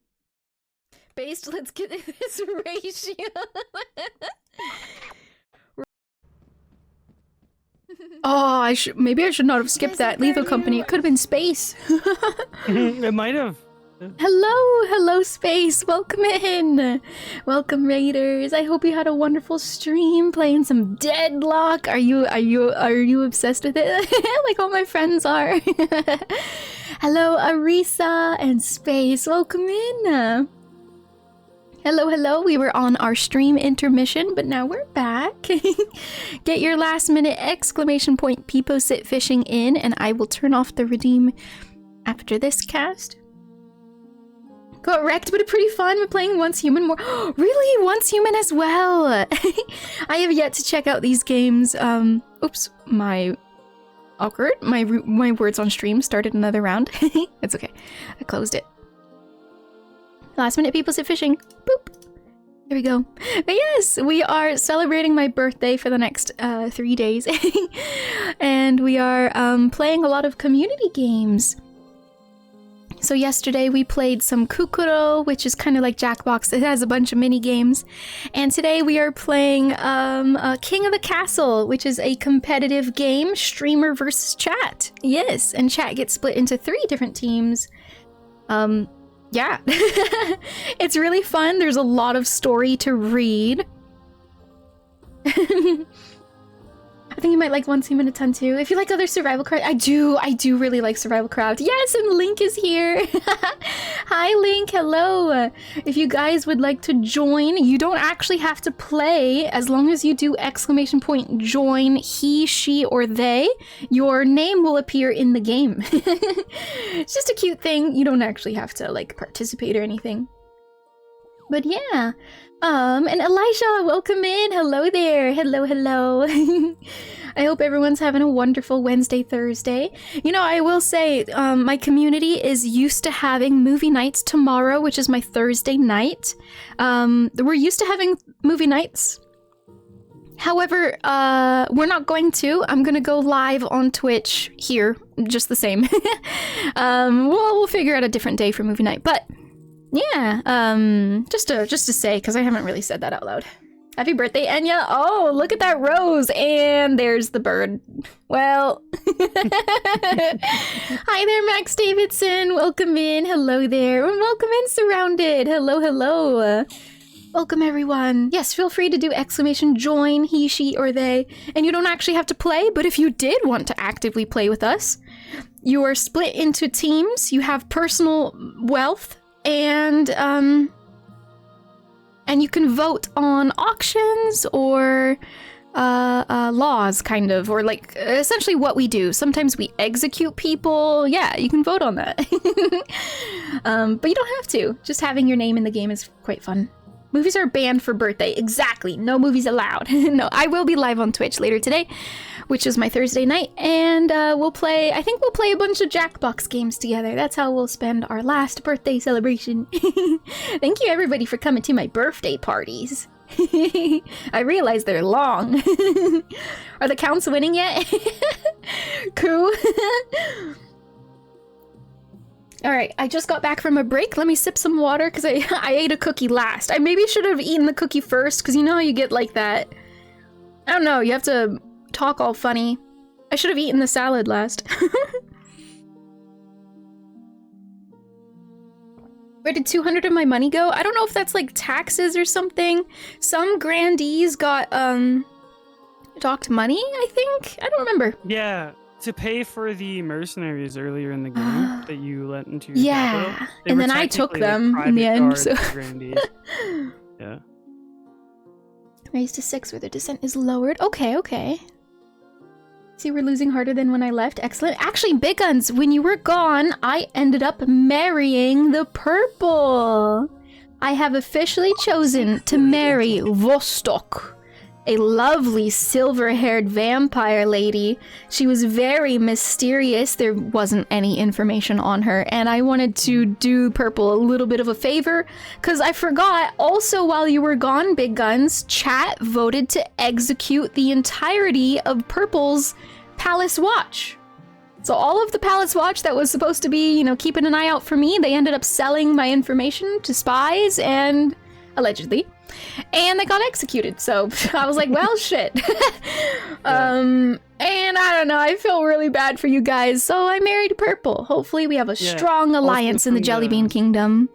Based, let's get this ratio. Oh, maybe I should not have skipped that. Lethal Company. It could have been space. It might have. Hello, space. Welcome in. Welcome, raiders. I hope you had a wonderful stream playing some Deadlock. Are you obsessed with it? Like all my friends are. Hello, Arisa and space. Welcome in. Hello. We were on our stream intermission, but now we're back. Get your last minute exclamation point peepo sit fishing in, and I will turn off the redeem after this cast. Got wrecked, but pretty fun. We're playing Once Human more. Really? Once Human as well. I have yet to check out these games. Oops, my awkward. My words on stream started another round. It's okay. I closed it. Last minute people sit fishing. Boop. There we go. But yes, we are celebrating my birthday for the next 3 days. And we are playing a lot of community games. So yesterday we played some Kukuro, which is kind of like Jackbox. It has a bunch of mini games. And today we are playing King of the Castle, which is a competitive game, streamer versus chat. Yes, and chat gets split into 3 different teams. Yeah. It's really fun. There's a lot of story to read. I think you might like Once Human a ton too. If you like other survival craft, I do really like survival craft. Yes, and Link is here. Hi Link, hello. If you guys would like to join, you don't actually have to play. As long as you do exclamation point join he, she, or they, your name will appear in the game. It's just a cute thing. You don't actually have to like participate or anything. But yeah. And Elijah, welcome in. Hello there. Hello. I hope everyone's having a wonderful Wednesday, Thursday. You know, I will say, my community is used to having movie nights tomorrow, which is my Thursday night. We're used to having movie nights. However, we're not going to. I'm gonna go live on Twitch here, just the same. We'll figure out a different day for movie night, but yeah, just to say, because I haven't really said that out loud. Happy birthday, Enya. Oh, look at that rose. And there's the bird. Well. Hi there, Max Davidson. Welcome in. Hello there. And welcome in, Surrounded. Hello, hello. Welcome, everyone. Yes, feel free to do !join, he, she, or they. And you don't actually have to play, but if you did want to actively play with us, you are split into teams. You have personal wealth, and you can vote on auctions or laws, kind of, or like essentially what we do. Sometimes we execute people. Yeah, you can vote on that. But you don't have to. Just having your name in the game is quite fun. Movies are banned for birthday. Exactly. No movies allowed. No, I will be live on Twitch later today, which is my Thursday night, and I think we'll play a bunch of Jackbox games together. That's how we'll spend our last birthday celebration. Thank you, everybody, for coming to my birthday parties. I realize they're long. Are the counts winning yet? Cool. Alright, I just got back from a break. Let me sip some water, because I ate a cookie last. I maybe should have eaten the cookie first, because you know how you get like that. I don't know, you have to talk all funny. I should have eaten the salad last. Where did 200 of my money go? I don't know if that's like taxes or something. Some grandees got, docked money, I think? I don't remember. Yeah. To pay for the mercenaries earlier in the game that you let into your yeah, capital. And then I took them in the end, so... Yeah. Raised to 6 where the descent is lowered. Okay, okay. See, we're losing harder than when I left. Excellent. Actually, Big Guns, when you were gone, I ended up marrying the purple. I have officially chosen to marry Vostok. A lovely silver-haired vampire lady. She was very mysterious. There wasn't any information on her, and I wanted to do Purple a little bit of a favor, because I forgot, also while you were gone, Big Guns, chat voted to execute the entirety of Purple's Palace Watch. So all of the Palace Watch that was supposed to be, you know, keeping an eye out for me, they ended up selling my information to spies, and allegedly. And they got executed, so I was like, well, shit. And I don't know, I feel really bad for you guys, so I married Purple. Hopefully we have a strong alliance in the Jellybean Kingdom.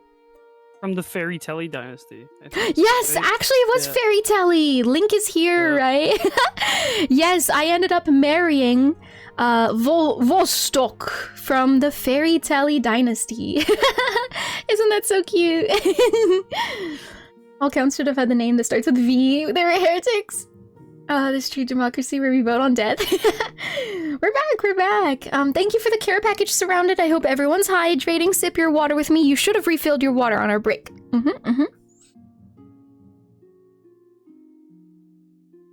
From the '𝚑𝚘𝚗𝚜 dynasty. Yes, right? actually it was 𝚑𝚘𝚗𝚜𝚗𝚜. Link is here, right? Yes, I ended up marrying Vostok from the 𝚑𝚘𝚗𝚜𝚗𝚜 dynasty. Isn't that so cute? All counts should have had the name that starts with V. They were heretics. This true democracy where we vote on death. We're back. Thank you for the care package, Surrounded. I hope everyone's hydrating. Sip your water with me. You should have refilled your water on our break.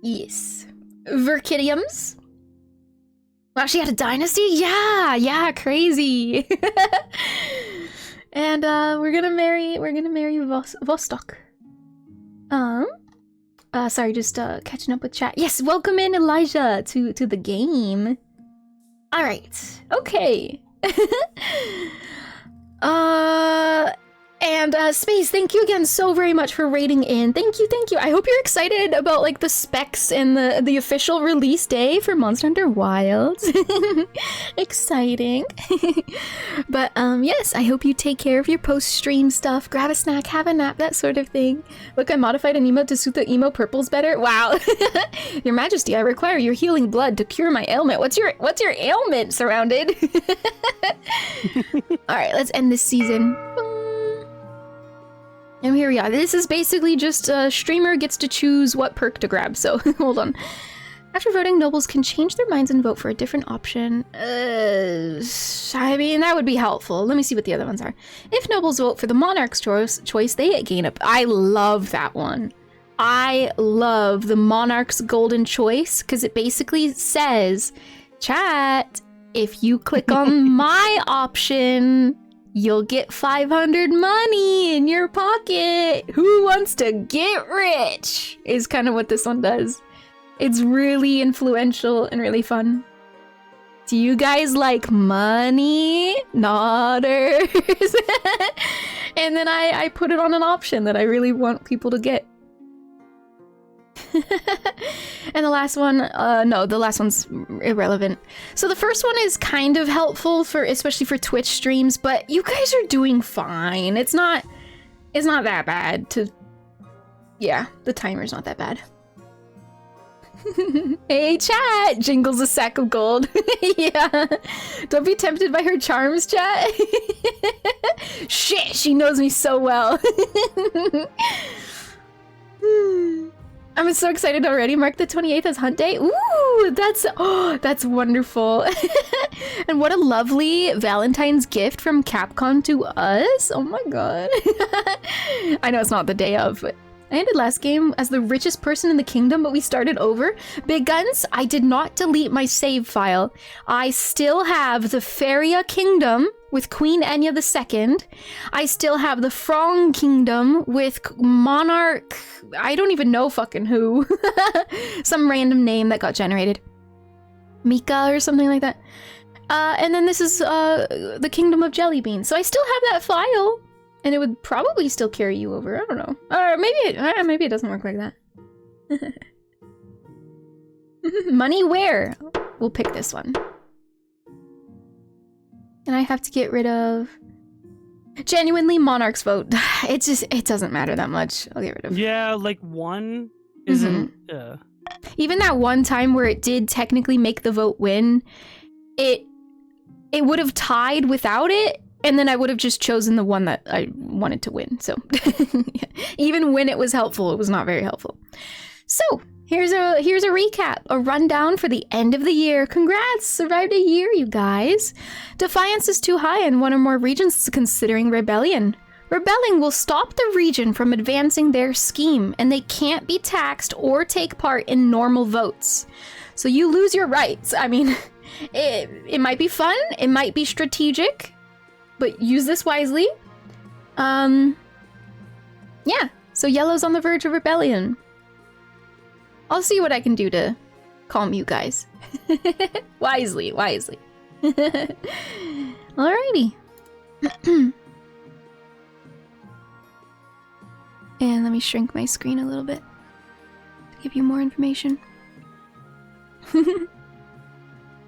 Yes. Verkidiums. Wow, she had a dynasty? Yeah, crazy. And we're gonna marry Vostok. Sorry, just catching up with chat. Yes, welcome in, Elijah, to the game. All right, okay. And Space, thank you again so very much for raiding in. Thank you. I hope you're excited about like the specs and the official release day for Monster Hunter Wilds. Exciting. But yes, I hope you take care of your post-stream stuff. Grab a snack, have a nap, that sort of thing. Look, I modified an emote to suit the emo purples better. Wow. Your Majesty, I require your healing blood to cure my ailment. What's your ailment, Surrounded? All right, let's end this season. And here we are. This is basically just a streamer gets to choose what perk to grab, so hold on. After voting, nobles can change their minds and vote for a different option. I mean, that would be helpful. Let me see what the other ones are. If nobles vote for the monarch's choice, they gain up. I love that one. I love the monarch's golden choice, because it basically says, chat, if you click on my option, you'll get 500 money in your pocket. Who wants to get rich? Is kind of what this one does. It's really influential and really fun. Do you guys like money? Nodders. And then I put it on an option that I really want people to get. And the last one, no, the last one's irrelevant. So the first one is kind of helpful for, especially for Twitch streams, but you guys are doing fine. It's not that bad to, yeah, the timer's not that bad. Hey chat, Jingle's a sack of gold. Yeah, don't be tempted by her charms, chat. Shit, she knows me so well. I'm so excited already. Mark the 28th as Hunt Day. Ooh, that's wonderful. And what a lovely Valentine's gift from Capcom to us. Oh my god. I know it's not the day of, but I ended last game as the richest person in the kingdom, but we started over. Big guns, I did not delete my save file. I still have the Feria Kingdom with Queen Enya II. I still have the Frong Kingdom with Monarch, I don't even know fucking who. Some random name that got generated. Mika or something like that. And then this is the Kingdom of Jelly Beans. So I still have that file. And it would probably still carry you over. I don't know. Or maybe it doesn't work like that. Money where? We'll pick this one. And I have to get rid of... Genuinely, Monarch's vote. It doesn't matter that much. I'll get rid of... Yeah, like one isn't... Even that one time where it did technically make the vote win, it would have tied without it. And then I would have just chosen the one that I wanted to win. So yeah. Even when it was helpful, it was not very helpful. So here's a recap, a rundown for the end of the year. Congrats, survived a year, you guys. Defiance is too high in one or more regions considering rebellion. Rebelling will stop the region from advancing their scheme, and they can't be taxed or take part in normal votes. So you lose your rights. I mean, it might be fun, it might be strategic, but use this wisely. Yeah, so yellow's on the verge of rebellion. I'll see what I can do to calm you guys. Wisely. Alrighty. And let me shrink my screen a little bit to give you more information.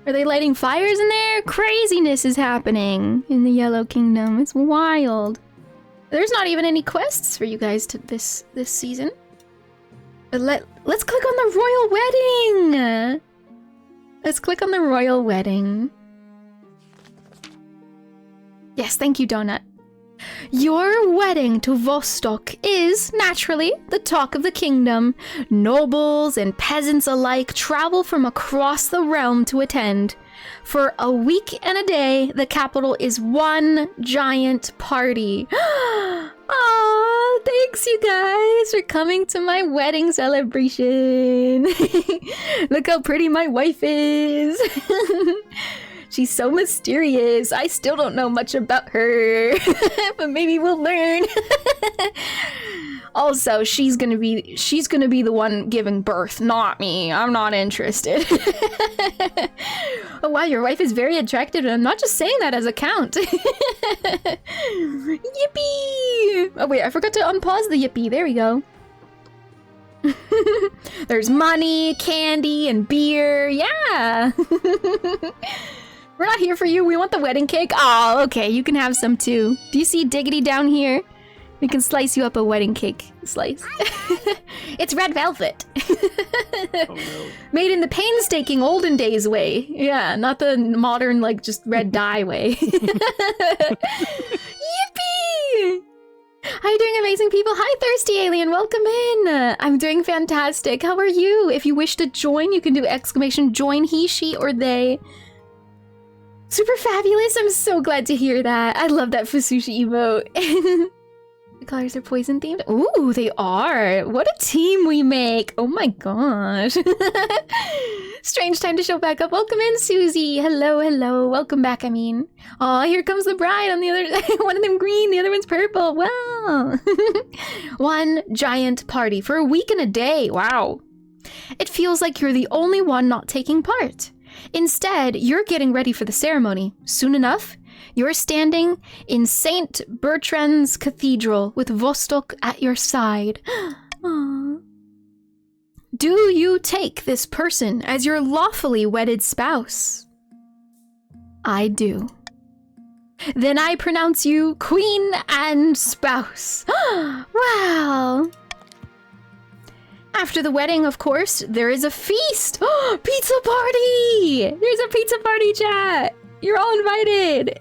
Are they lighting fires in there? Craziness is happening in the Yellow Kingdom. It's wild. There's not even any quests for you guys to this season. But let's click on the royal wedding. Let's click on the royal wedding. Yes, thank you, Donut. Your wedding to Vostok is, naturally, the talk of the kingdom. Nobles and peasants alike travel from across the realm to attend. For a week and a day, the capital is one giant party. Aw, thanks you guys for coming to my wedding celebration. Look how pretty my wife is. She's so mysterious. I still don't know much about her, but maybe we'll learn. Also, she's gonna be the one giving birth, not me. I'm not interested. Oh wow, your wife is very attractive, and I'm not just saying that as a count. Yippee! Oh wait, I forgot to unpause the yippee. There we go. There's money, candy, and beer. Yeah. We're not here for you. We want the wedding cake. Oh, okay. You can have some too. Do you see Diggity down here? We can slice you up a wedding cake slice. It's red velvet. Oh, no. Made in the painstaking olden days way. Yeah, not the modern, like, just red dye way. Yippee! How are you doing, amazing people? Hi, Thirsty Alien. Welcome in. I'm doing fantastic. How are you? If you wish to join, you can do !join he, she, or they. Super fabulous. I'm so glad to hear that. I love that Fusushi emote. The colors are poison themed. Ooh, they are. What a team we make. Oh my gosh. Strange time to show back up. Welcome in, Susie. Hello, hello. Welcome back, I mean. Oh, here comes the bride on the other. One of them green, the other one's purple. Wow. One giant party for a week and a day. Wow. It feels like you're the only one not taking part. Instead, you're getting ready for the ceremony. Soon enough, you're standing in St. Bertrand's Cathedral with Vostok at your side. Aww. Do you take this person as your lawfully wedded spouse? I do. Then I pronounce you queen and spouse. Wow. After the wedding, of course, there is a feast. Pizza party! There's a pizza party, chat. You're all invited.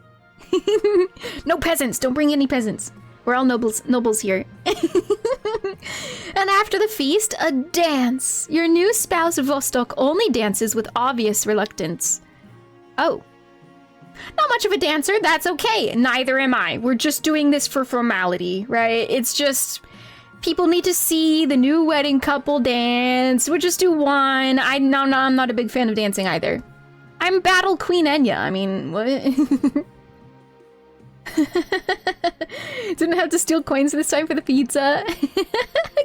No peasants. Don't bring any peasants. We're all nobles here. And after the feast, a dance. Your new spouse Vostok only dances with obvious reluctance. Oh. Not much of a dancer, that's okay. Neither am I. We're just doing this for formality, right? It's just... people need to see the new wedding couple dance. We'll just do one. I'm not a big fan of dancing either. I'm Battle Queen Enya. I mean, what? Didn't have to steal coins this time for the pizza.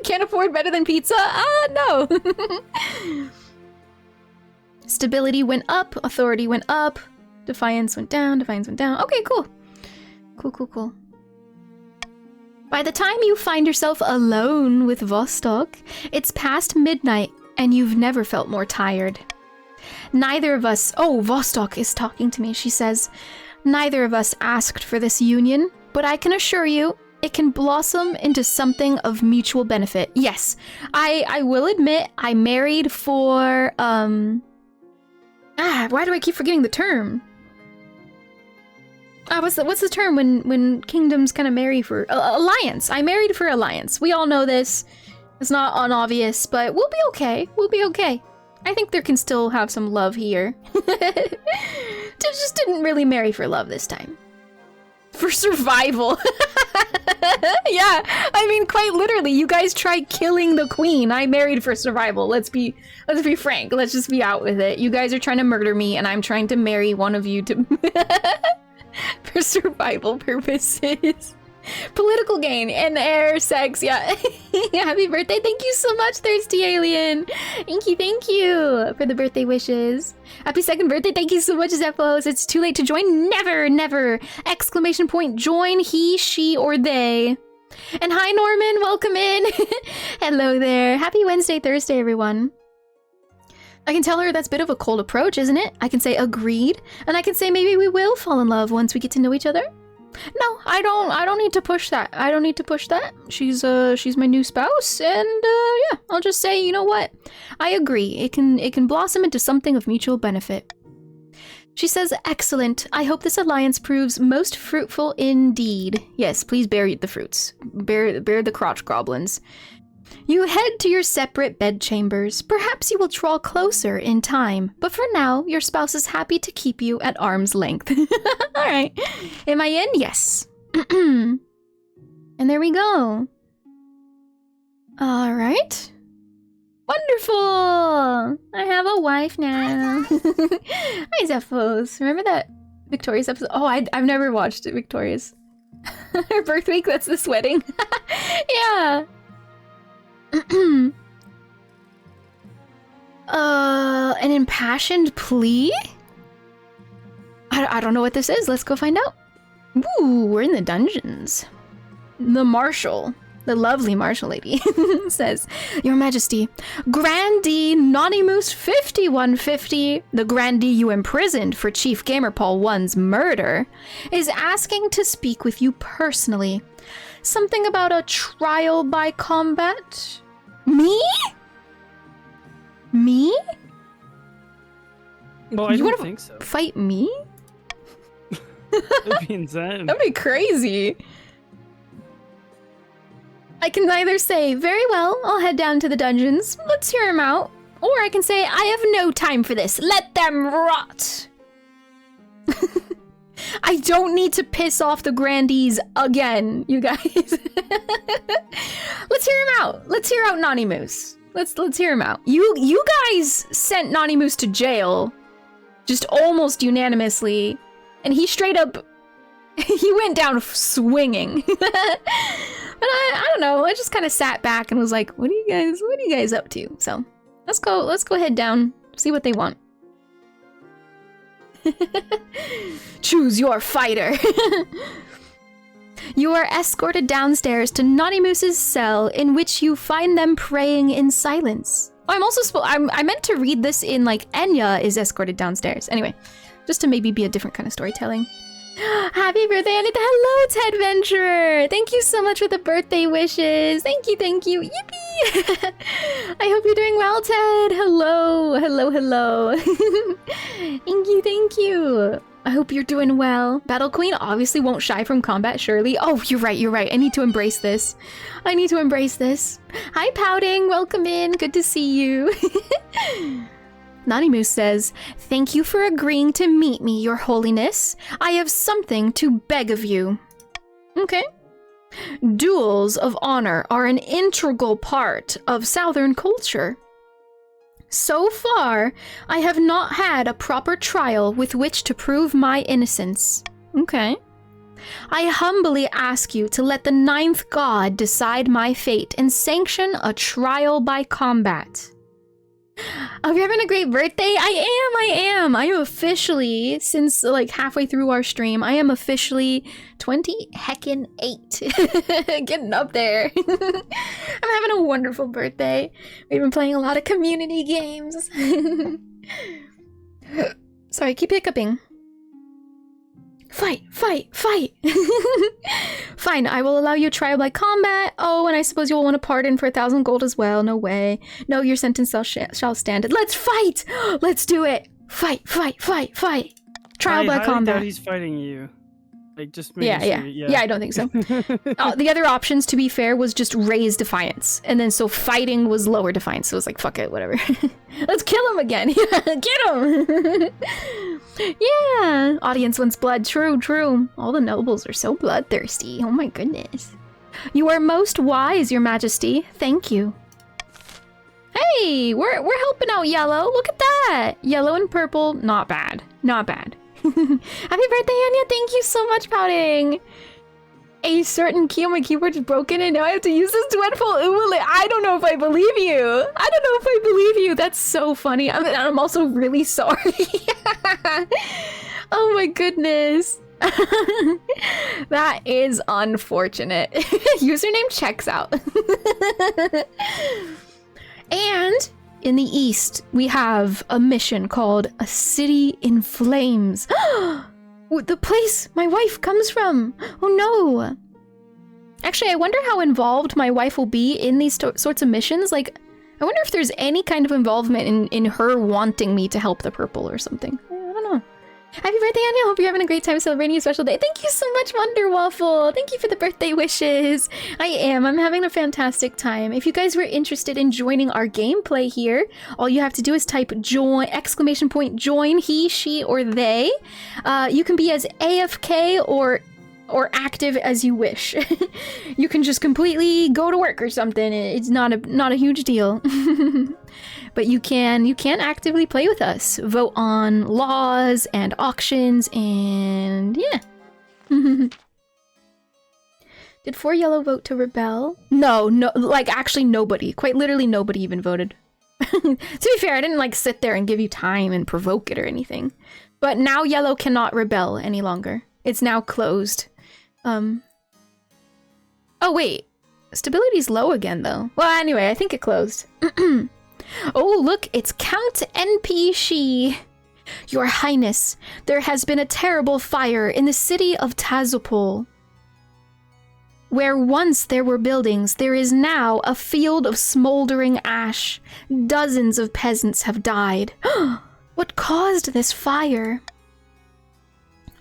Can't afford better than pizza? No. Stability went up. Authority went up. Defiance went down. Defiance went down. Okay, cool. Cool. By the time you find yourself alone with Vostok, it's past midnight and you've never felt more tired. Neither of us... Oh, Vostok is talking to me. She says, neither of us asked for this union, but I can assure you it can blossom into something of mutual benefit. Yes, I will admit I married for... why do I keep forgetting the term? What's the term when kingdoms kind of marry for... alliance. I married for alliance. We all know this. It's not unobvious, but we'll be okay. We'll be okay. I think there can still have some love here. Just didn't really marry for love this time. For survival. Yeah, I mean, quite literally, you guys tried killing the queen. I married for survival. Let's be frank. Let's just be out with it. You guys are trying to murder me, and I'm trying to marry one of you to... for survival purposes. Political gain and air sex, yeah. Happy birthday. Thank you so much, Thirsty Alien. Thank you for the birthday wishes. Happy second birthday. Thank you so much, Zephos. It's too late to join. Never. Exclamation point. Join he, she, or they. And hi, Norman. Welcome in. Hello there. Happy Wednesday, Thursday, everyone. I can tell her that's a bit of a cold approach, isn't it? I can say agreed, and I can say maybe we will fall in love once we get to know each other. No, I don't need to push that. I don't need to push that. She's my new spouse, and yeah, I'll just say, you know what? I agree. It can blossom into something of mutual benefit. She says, excellent. I hope this alliance proves most fruitful indeed. Yes, please bear the fruits. Bear the crotch goblins. You head to your separate bedchambers. Perhaps you will draw closer in time, but for now, your spouse is happy to keep you at arm's length. All right. Am I in? Yes. And there we go. All right. Wonderful. I have a wife now. Hi, Zephos. Remember that Victoria's episode? Oh, I've never watched it, Victoria's. Her birth week, that's this wedding. Yeah. An impassioned plea? I don't know what this is. Let's go find out. Ooh, we're in the dungeons. The marshal, the lovely marshal lady, says, Your Majesty, Grandee Nonimus 5150, the grandee you imprisoned for Chief Gamer Paul 1's murder, is asking to speak with you personally. Something about a trial by combat? Me? Me? Well, I don't think so. Fight me? That'd be insane. That'd be crazy. I can either say, very well, I'll head down to the dungeons. Let's hear him out. Or I can say, I have no time for this. Let them rot. I don't need to piss off the grandees again, you guys. Let's hear him out. Let's hear out Naughty Moose. Let's hear him out. You guys sent Naughty Moose to jail, just almost unanimously, and he straight up, he went down swinging. But I don't know. I just kind of sat back and was like, what are you guys up to? So let's go head down, see what they want. Choose your fighter. You are escorted downstairs to Naughty Moose's cell, in which you find them praying in silence. I'm also I meant to read this in like Enya is escorted downstairs. Anyway, just to maybe be a different kind of storytelling. Happy birthday, Anita. Hello, Ted Venturer. Thank you so much for the birthday wishes. Thank you, thank you. Yippee! I hope you're doing well, Ted. Hello, hello, hello. Thank you, thank you. I hope you're doing well. Battle Queen obviously won't shy from combat, surely. Oh, you're right, you're right. I need to embrace this. I need to embrace this. Hi, Pouting. Welcome in. Good to see you. Nanimu says, thank you for agreeing to meet me, your holiness. I have something to beg of you. Okay. Duels of honor are an integral part of Southern culture. So far, I have not had a proper trial with which to prove my innocence. Okay. I humbly ask you to let the 9th god decide my fate and sanction a trial by combat. Hope you're having a great birthday. I am. I am officially, since like halfway through our stream, I am officially 20-8. Getting up there. I'm having a wonderful birthday. We've been playing a lot of community games. Sorry, keep hiccuping. Fight, fight, fight! Fine, I will allow you trial by combat. Oh, and I suppose you'll want a pardon for 1,000 gold as well. No way. No, your sentence shall stand. Let's fight! Let's do it! Fight, fight, fight, fight! Trial by I combat. doubt he's fighting you. Like, just Yeah, I don't think so. The other options, to be fair, was just raise defiance. And then so fighting was lower defiance. So it was like, fuck it, whatever. Let's kill him again. Get him! Yeah, audience wants blood. True, true. All the nobles are so bloodthirsty. Oh my goodness. You are most wise, your majesty. Thank you. Hey, we're helping out Yellow. Look at that. Yellow and purple, not bad. Not bad. Happy birthday, Enya. Thank you so much, Pouting. A certain key on my keyboard is broken and now I have to use this dreadful oolite. I don't know if I believe you. I don't know if I believe you. That's so funny. I'm also really sorry. Oh my goodness. That is unfortunate. Username checks out. And in the east, we have a mission called A City in Flames. The place my wife comes from. Oh no. Actually, I wonder how involved my wife will be in these sorts of missions. Like, I wonder if there's any kind of involvement in her wanting me to help the purple or something. I don't know. Happy birthday, Anya. Hope you're having a great time celebrating your special day. Thank you so much, Wonder Waffle. Thank you for the birthday wishes. I'm having a fantastic time. If you guys were interested in joining our gameplay here, all you have to do is type join, ! Join, he, she, or they. You can be as AFK or active as you wish. You can just completely go to work or something. It's not a huge deal. But you can actively play with us. Vote on laws and auctions and yeah. Did 4 Yellow vote to rebel? No, like actually nobody. Quite literally nobody even voted. To be fair, I didn't like sit there and give you time and provoke it or anything. But now Yellow cannot rebel any longer. It's now closed. Oh wait, stability's low again though. Well, anyway, I think it closed. Oh look, it's Count NPC. Your Highness, there has been a terrible fire in the city of 𝚱�ษิ𝚗𝚒. Where once there were buildings, there is now a field of smoldering ash. Dozens of peasants have died. What caused this fire?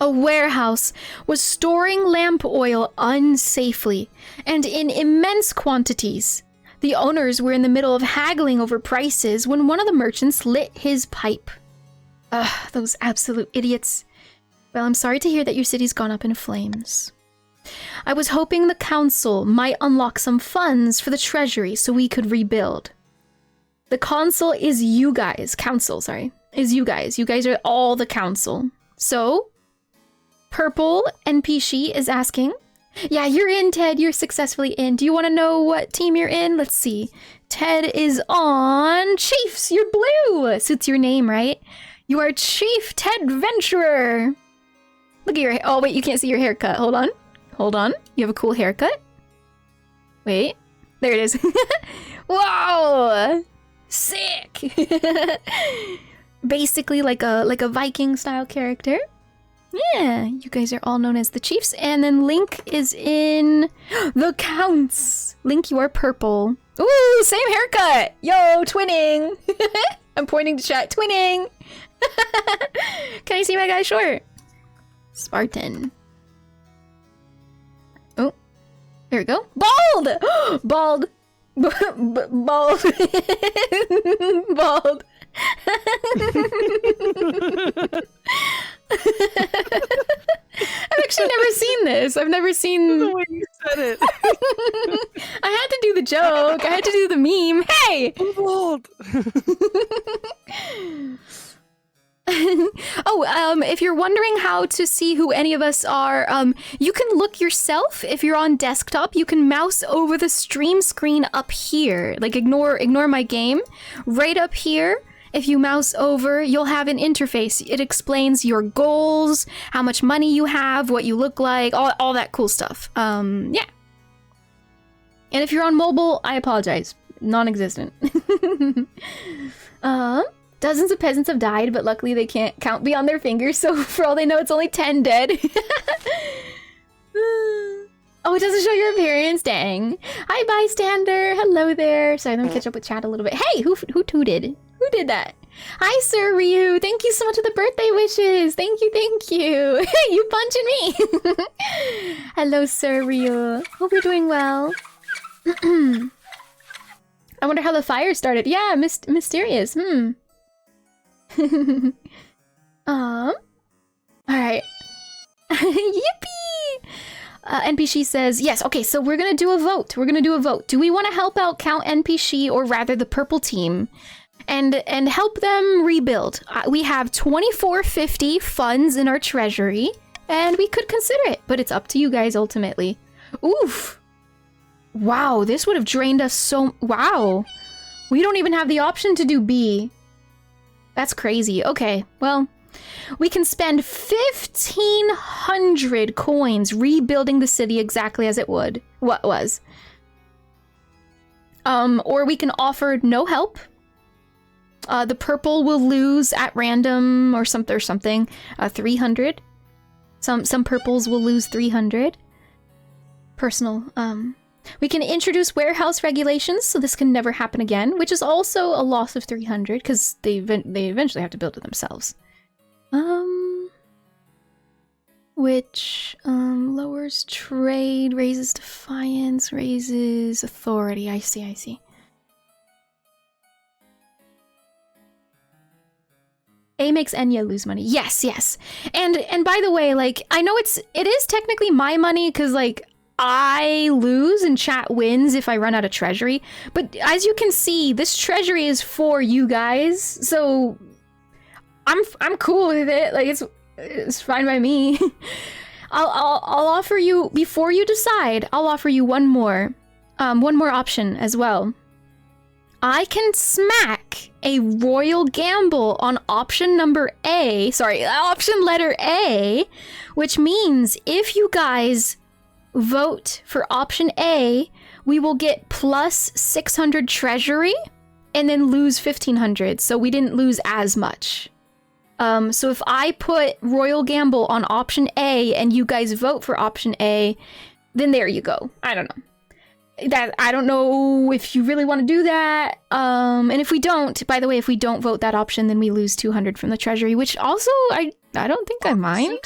A warehouse was storing lamp oil unsafely and in immense quantities. The owners were in the middle of haggling over prices when one of the merchants lit his pipe. Ugh, those absolute idiots. Well, I'm sorry to hear that your city's gone up in flames. I was hoping the council might unlock some funds for the treasury so we could rebuild. The council is you guys. Council, sorry. Is you guys. You guys are all the council. So, Purple NPC is asking. Yeah, you're in, Ted. You're successfully in. Do you want to know what team you're in? Let's see. Ted is on Chiefs. You're blue. Suits your name, right? You are Chief Ted Venturer. Look at your hair. Oh, wait, you can't see your haircut. Hold on. Hold on. You have a cool haircut. Wait. There it is. Wow. Sick! Basically like a Viking style character. Yeah, you guys are all known as the chiefs. And then Link is in the counts. Link, you are purple. Ooh, same haircut! Yo, twinning! I'm pointing to chat, twinning! Can I see my guy short? Spartan. Oh, there we go. Bald! Bald! Bald. Bald. I've actually never seen this. I've never seen The way you said it. I had to do the joke. I had to do the meme. Hey! I'm bald. If you're wondering how to see who any of us are, you can look yourself. If you're on desktop, you can mouse over the stream screen up here. Like, ignore my game. Right up here, if you mouse over, you'll have an interface. It explains your goals, how much money you have, what you look like, all that cool stuff. Yeah. And if you're on mobile, I apologize. Non-existent. Dozens of peasants have died, but luckily they can't count beyond their fingers, so for all they know, it's only 10 dead. Oh, it doesn't show your appearance? Dang. Hi, bystander. Hello there. Sorry, let me catch up with chat a little bit. Hey, who tooted? Who did that? Hi, Sir Ryu. Thank you so much for the birthday wishes. Thank you, thank you. You punching me. Hello, Sir Ryu. Hope you're doing well. I wonder how the fire started. Yeah, mysterious. Alright. Yippee! NPC says, yes, okay, so we're gonna do a vote. Do we want to help out Count NPC, or rather the purple team, and help them rebuild? We have 2450 funds in our treasury, and we could consider it, but it's up to you guys ultimately. Oof! Wow, this would have drained us so... Wow! We don't even have the option to do B. That's crazy. Okay, well, we can spend 1,500 coins rebuilding the city exactly as it was. Or we can offer no help. The purple will lose at random or something. 300. Some purples will lose 300. Personal. We can introduce warehouse regulations, so this can never happen again, which is also a loss of 300, because they eventually have to build it themselves. Which, lowers trade, raises defiance, raises authority. I see. A makes Enya lose money. Yes. And by the way, like, I know it is technically my money, because, like, I lose and chat wins if I run out of treasury, but as you can see, this treasury is for you guys, so I'm cool with it. Like, it's fine by me. I'll offer you, before you decide, I'll offer you one more option as well. I can smack a royal gamble on option letter A, which means if you guys vote for option A, we will get plus 600 treasury and then lose 1,500, so we didn't lose as much. So if I put Royal Gamble on option A and you guys vote for option A, then there you go. I don't know. I don't know if you really want to do that. And if we don't, by the way, if we don't vote that option, then we lose 200 from the treasury, which also I don't think I mind.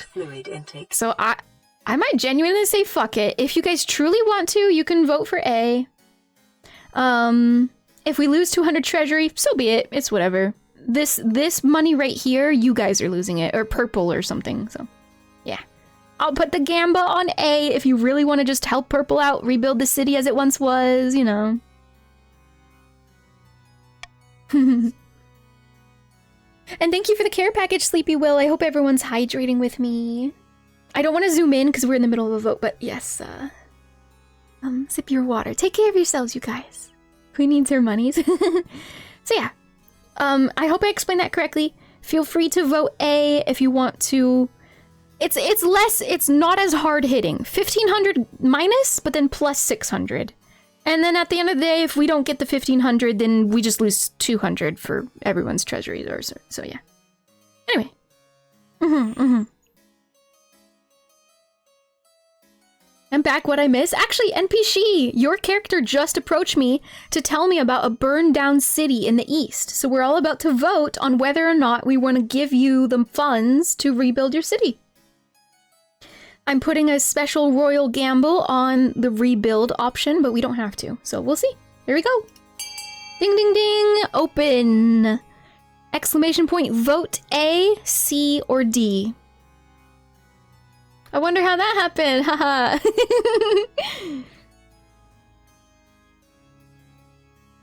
So I might genuinely say fuck it. If you guys truly want to, you can vote for A. If we lose 200 treasury, so be it. It's whatever. This money right here, you guys are losing it, or purple or something, so yeah. I'll put the Gamba on A if you really want to just help purple out, rebuild the city as it once was, you know. And thank you for the care package, Sleepy Will. I hope everyone's hydrating with me. I don't want to zoom in because we're in the middle of a vote, but yes, sip your water. Take care of yourselves, you guys. Who needs her monies? So yeah, I hope I explained that correctly. Feel free to vote A if you want to. It's not as hard hitting. 1,500 minus, but then plus 600. And then at the end of the day, if we don't get the 1,500, then we just lose 200 for everyone's treasury. So yeah. Anyway. I'm back. What I miss? Actually, NPC, your character just approached me to tell me about a burned down city in the east. So we're all about to vote on whether or not we want to give you the funds to rebuild your city. I'm putting a special royal gamble on the rebuild option, but we don't have to. So we'll see. Here we go. Ding, ding, ding. Open. Exclamation point. Vote A, C, or D. I wonder how that happened. Haha.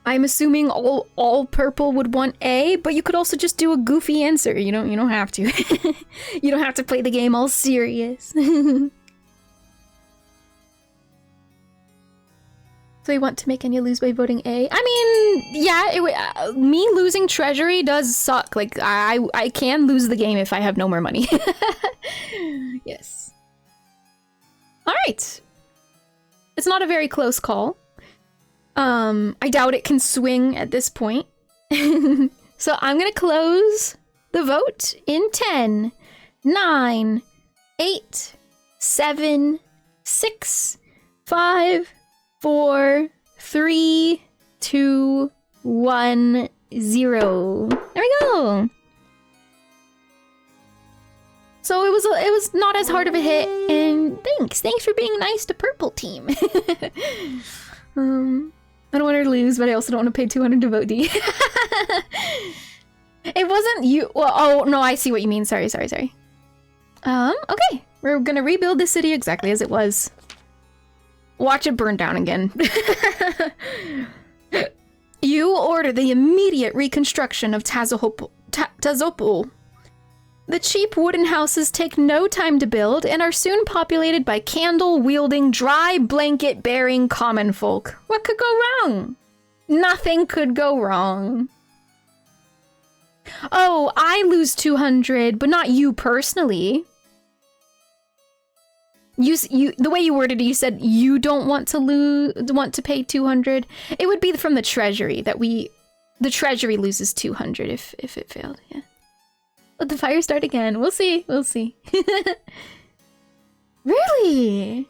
I'm assuming all purple would want A, but you could also just do a goofy answer. You don't have to. You don't have to play the game all serious. So you want to make Enya lose by voting A? I mean, yeah, me losing treasury does suck. Like, I can lose the game if I have no more money. Yes. Alright. It's not a very close call. I doubt it can swing at this point. So I'm gonna close the vote in 10, 9, 8, 7, 6, 5, 4, 3, 2, 1, 0. There we go. So it was not as hard of a hit, and thanks for being nice to purple team. I don't want her to lose, but I also don't want to pay 200 to vote D. It wasn't you. Well, oh no, I see what you mean. Sorry. Okay, we're gonna rebuild the city exactly as it was. Watch it burn down again. You order the immediate reconstruction of 𝚃𝚌𝚒𝚗𝚒𝚑. The cheap wooden houses take no time to build and are soon populated by candle-wielding, dry blanket-bearing common folk. What could go wrong? Nothing could go wrong. Oh, I lose 200, but not you personally. The way you worded it, you said you don't want to pay 200. It would be from the treasury that the treasury loses 200 if it failed. Yeah. Let the fire start again. We'll see. Really?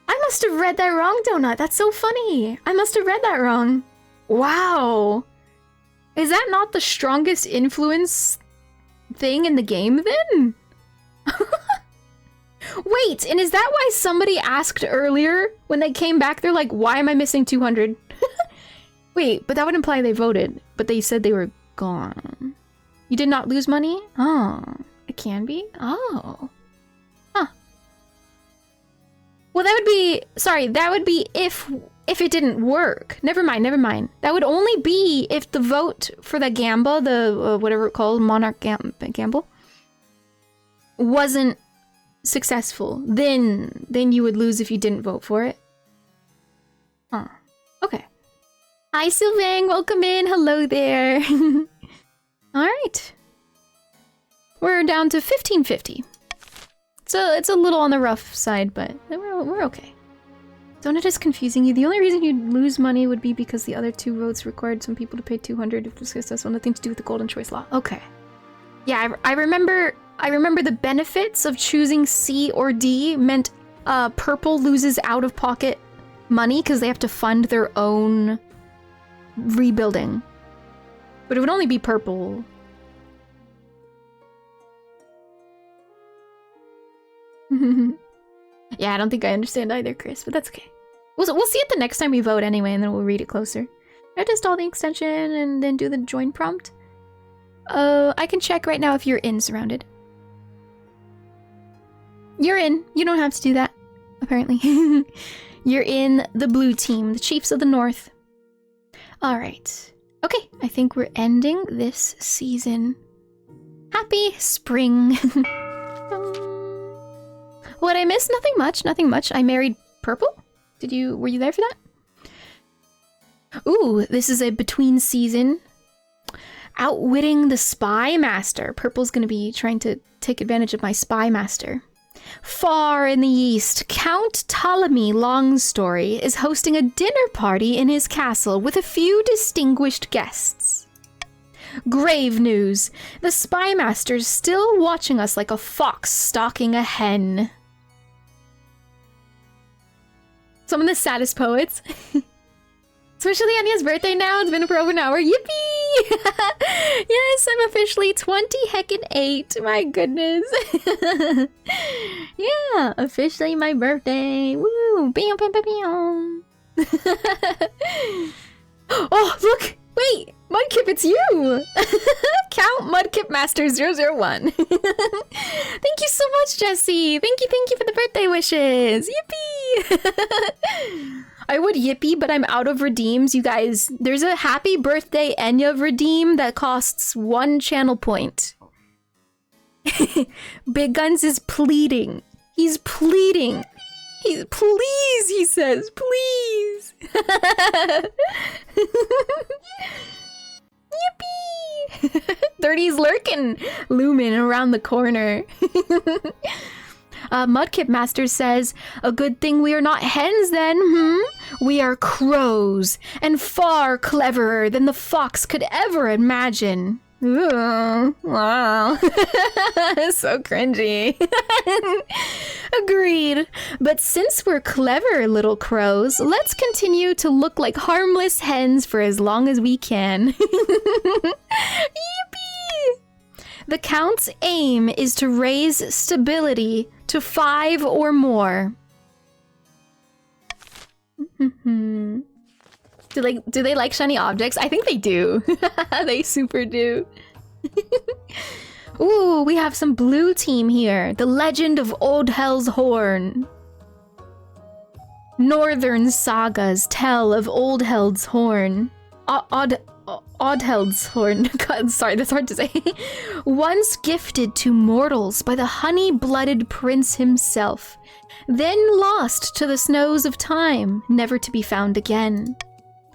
I must have read that wrong, Donut. That's so funny. I must have read that wrong. Wow. Is that not the strongest influence thing in the game then? Wait, and is that why somebody asked earlier when they came back, they're like, why am I missing 200? Wait, but that would imply they voted, but they said they were gone. You did not lose money? Oh, it can be? Oh. Huh. Well, that would be, sorry, that would be if it didn't work. Never mind. That would only be if the vote for the gamba, the whatever it's called, monarch gamble, wasn't successful. Then you would lose if you didn't vote for it. Huh. Okay. Hi, Sylvain. Welcome in. Hello there. Alright. We're down to 1550. So it's a little on the rough side, but we're okay. Donut is confusing you. The only reason you'd lose money would be because the other two votes required some people to pay 200 if this has nothing to do with the golden choice law. Okay. Yeah, I remember the benefits of choosing C or D meant purple loses out-of-pocket money because they have to fund their own rebuilding. But it would only be purple. Yeah, I don't think I understand either, Chris, but that's okay. We'll see it the next time we vote anyway, and then we'll read it closer. I just install the extension and then do the join prompt. I can check right now if you're in Surrounded. You're in. You don't have to do that, apparently. You're in the blue team, the Chiefs of the North. Alright. Okay, I think we're ending this season. Happy spring. What I missed? Nothing much. I married Purple? Were you there for that? Ooh, this is a between season. Outwitting the Spy Master. Purple's gonna be trying to take advantage of my Spy Master. Far in the east, Count Ptolemy Longstory is hosting a dinner party in his castle with a few distinguished guests. Grave news. The spy master's still watching us like a fox stalking a hen. Some of the saddest poets. It's officially Enya's birthday now. It's been for over an hour. Yippee! Yes, I'm officially 20-8. My goodness. Yeah, officially my birthday. Woo! Bam, bam, bam, bam. Oh, look! Wait! Mudkip, it's you! Count Mudkip Master 001. Thank you so much, Jesse! Thank you for the birthday wishes! Yippee! I would yippee, but I'm out of redeems, you guys. There's a happy birthday Enya redeem that costs 1 channel point. Big Guns is pleading. He's pleading. Please, he says, please. Yippee! 30's lurking, looming around the corner. Mudkip Master says, a good thing we are not hens then, We are crows, and far cleverer than the fox could ever imagine. Ooh, wow. So cringy. Agreed. But since we're clever little crows, let's continue to look like harmless hens for as long as we can. Yippee! The Count's aim is to raise stability to 5 or more. Do they like shiny objects? I think they do. They super do. Ooh, we have some blue team here. The Legend of 𝚘𝚏𝚗𝚎𝚜. Northern sagas tell of 𝚘𝚏𝚗𝚎𝚜. 𝚘𝚏𝚗𝚎𝚜. God, sorry, that's hard to say. Once gifted to mortals by the honey-blooded prince himself, then lost to the snows of time, never to be found again.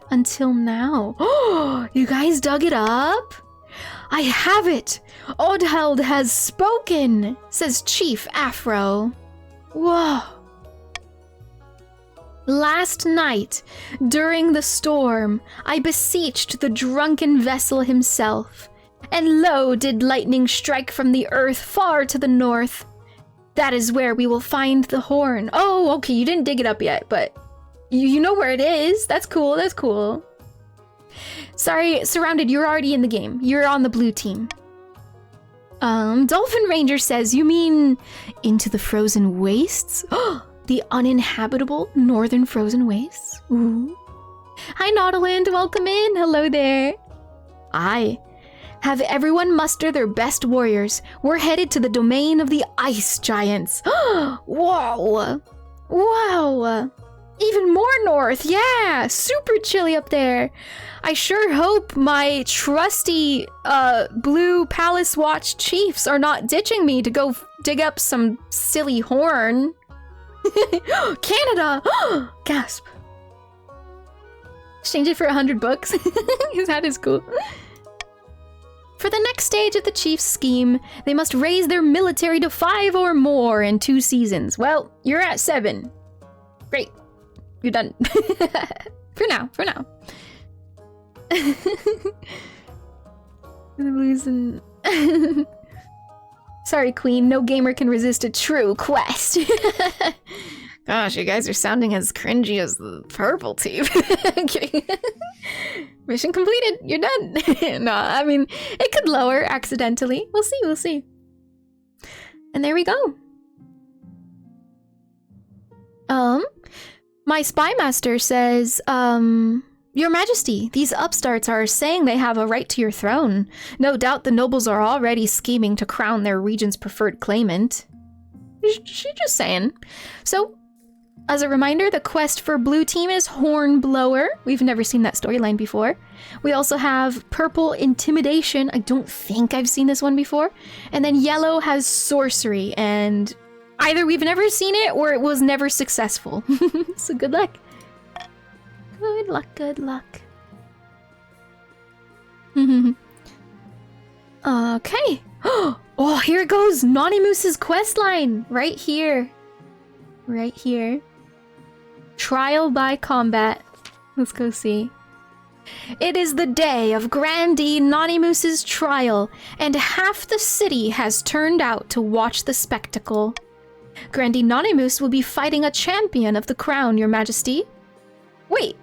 Until now. Oh, you guys dug it up? I have it! Odheld has spoken, says Chief Afro. Whoa. Last night, during the storm, I beseeched the drunken vessel himself, and lo did lightning strike from the earth far to the north. That is where we will find the horn. Oh, okay, you didn't dig it up yet, but you know where it is. That's cool, that's cool. Sorry, Surrounded, you're already in the game. You're on the blue team. Dolphin Ranger says, you mean into the frozen wastes? The uninhabitable northern frozen wastes? Ooh. Hi, Nautilund, welcome in. Hello there. I have everyone muster their best warriors. We're headed to the domain of the ice giants. Whoa. Wow. Even more north, yeah! Super chilly up there. I sure hope my trusty blue Palace Watch chiefs are not ditching me to go dig up some silly horn. Canada! Gasp. Exchange it for 100 books. That is cool. For the next stage of the chief's scheme, they must raise their military to 5 or more in 2 seasons. Well, you're at 7. Great. You're done. For now. The blues and... Sorry, Queen. No gamer can resist a true quest. Gosh, you guys are sounding as cringy as the purple team. I'm kidding. Mission completed. You're done. No, I mean, it could lower accidentally. We'll see. And there we go. My spy master says, Your Majesty, these upstarts are saying they have a right to your throne. No doubt the nobles are already scheming to crown their region's preferred claimant. She's just saying. So, as a reminder, the quest for blue team is Hornblower. We've never seen that storyline before. We also have purple Intimidation. I don't think I've seen this one before. And then yellow has Sorcery, and either we've never seen it or it was never successful. So good luck. Good luck. Okay. Oh, here it goes. Nonymoose's quest line. Right here. Right here. Trial by combat. Let's go see. It is the day of Grandee Nonymoose's trial, and half the city has turned out to watch the spectacle. Grandee Nonymoose will be fighting a champion of the crown, Your Majesty. Wait.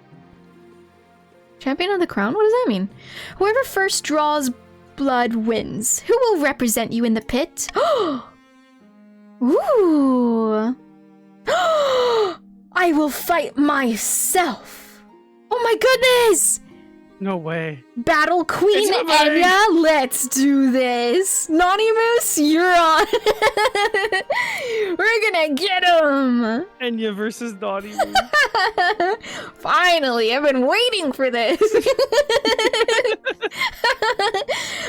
Champion of the crown? What does that mean? Whoever first draws blood wins. Who will represent you in the pit? Ooh. I will fight myself. Oh my goodness! No way. Battle Queen Enya, let's do this. Nonymoose, you're on. We're gonna get him. Enya versus Nonymoose. Finally, I've been waiting for this.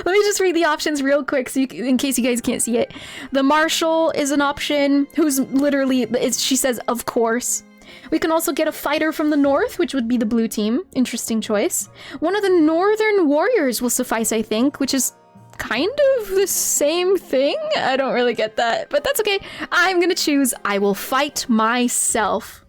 Let me just read the options real quick, so in case you guys can't see it. The Marshal is an option, who's literally, she says, of course. We can also get a fighter from the north, which would be the blue team. Interesting choice. One of the northern warriors will suffice, I think, which is kind of the same thing. I don't really get that, but that's okay. I'm gonna choose I will fight myself.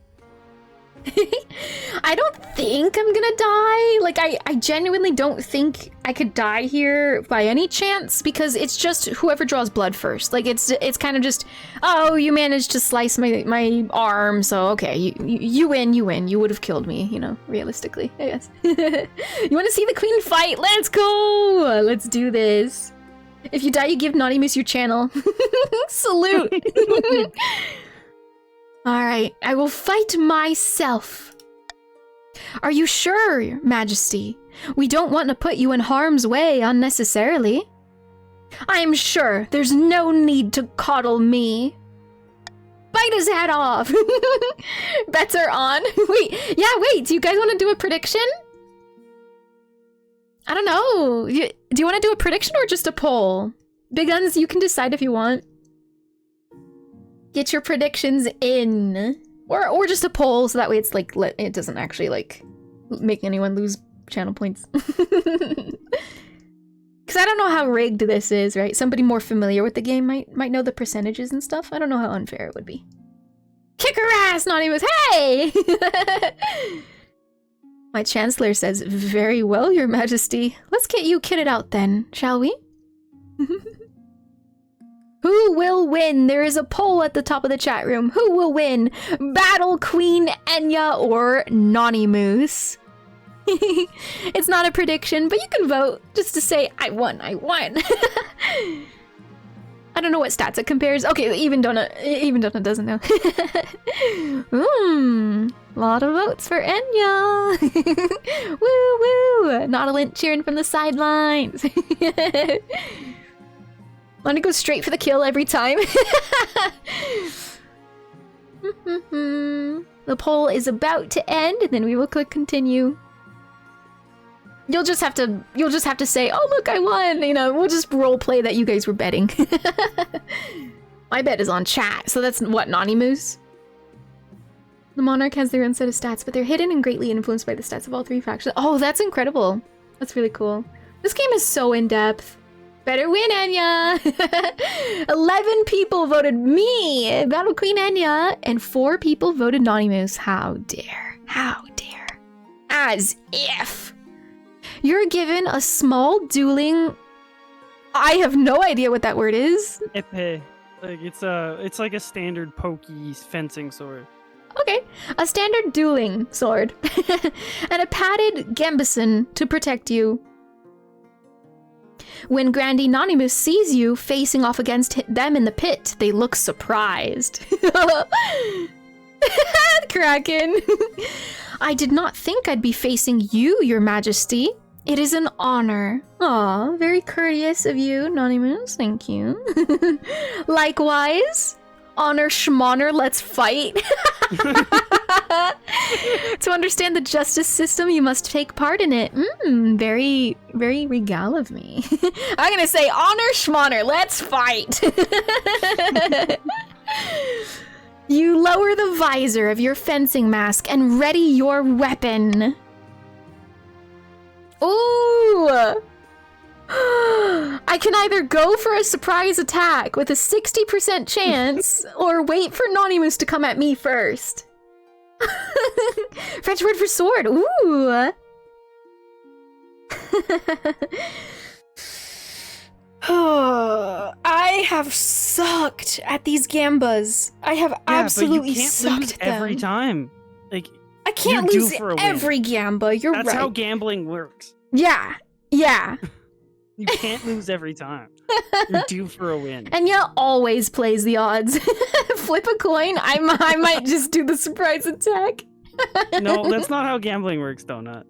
I don't think I'm gonna die. Like, I genuinely don't think I could die here by any chance, because it's just whoever draws blood first. Like, it's kind of just, oh, you managed to slice my arm, so okay, you win, you win. You would have killed me, you know, realistically, I guess. You want to see the queen fight? Let's go! Let's do this. If you die, you give Nonymoose your channel. Salute! Alright, I will fight myself. Are you sure, Your Majesty? We don't want to put you in harm's way unnecessarily. I am sure there's no need to coddle me. Bite his head off! Bets are on. Wait, do you guys want to do a prediction? I don't know. Do you want to do a prediction or just a poll? Big Guns, you can decide if you want. Get your predictions in, or just a poll, so that way it's like it doesn't actually like make anyone lose channel points. Because I don't know how rigged this is, right? Somebody more familiar with the game might know the percentages and stuff. I don't know how unfair it would be. Kick her ass, Nonymoose! Hey! My Chancellor says, very well, Your Majesty. Let's get you kitted out then, shall we? Who will win? There is a poll at the top of the chat room. Who will win? Battle Queen Enya or Nonymoose? It's not a prediction, but you can vote just to say, I won, I won. I don't know what stats it compares. Okay, even Donut doesn't know. Lot of votes for Enya. Woo woo! Nautilint cheering from the sidelines. Want to go straight for the kill every time. The poll is about to end, and then we will click continue. You'll just have to say, oh look, I won. You know, we'll just role play that you guys were betting. My bet is on chat, so that's what, Nonymoose? The Monarch has their own set of stats, but they're hidden and greatly influenced by the stats of all three factions. Oh, that's incredible. That's really cool. This game is so in-depth. Better win, Enya! 11 people voted me, Battle Queen Enya, and 4 people voted Nonymoose. How dare. How dare. As if. You're given a small dueling... I have no idea what that word is. Épée. Like, it's like a standard pokey fencing sword. Okay. A standard dueling sword. And a padded gambeson to protect you. When Grandee Nonymoose sees you facing off against them in the pit, they look surprised. Kraken. I did not think I'd be facing you, Your Majesty. It is an honor. Aw, very courteous of you, Nonymoose. Thank you. Likewise. Honor schmoner, let's fight. To understand the justice system, you must take part in it. Very, very regal of me. I'm gonna say, honor schmoner, let's fight. You lower the visor of your fencing mask and ready your weapon. Ooh! I I can either go for a surprise attack with a 60% chance or wait for Anonymous to come at me first. French word for sword. Ooh. I have sucked at these gambas. I have absolutely but you can't sucked lose at them. every time. Like, I can't you're due lose for a win. every gamba. You're That's right. how gambling works. Yeah. You can't lose every time. You're due for a win. Enya always plays the odds. Flip a coin. I might just do the surprise attack. No, that's not how gambling works, Donut.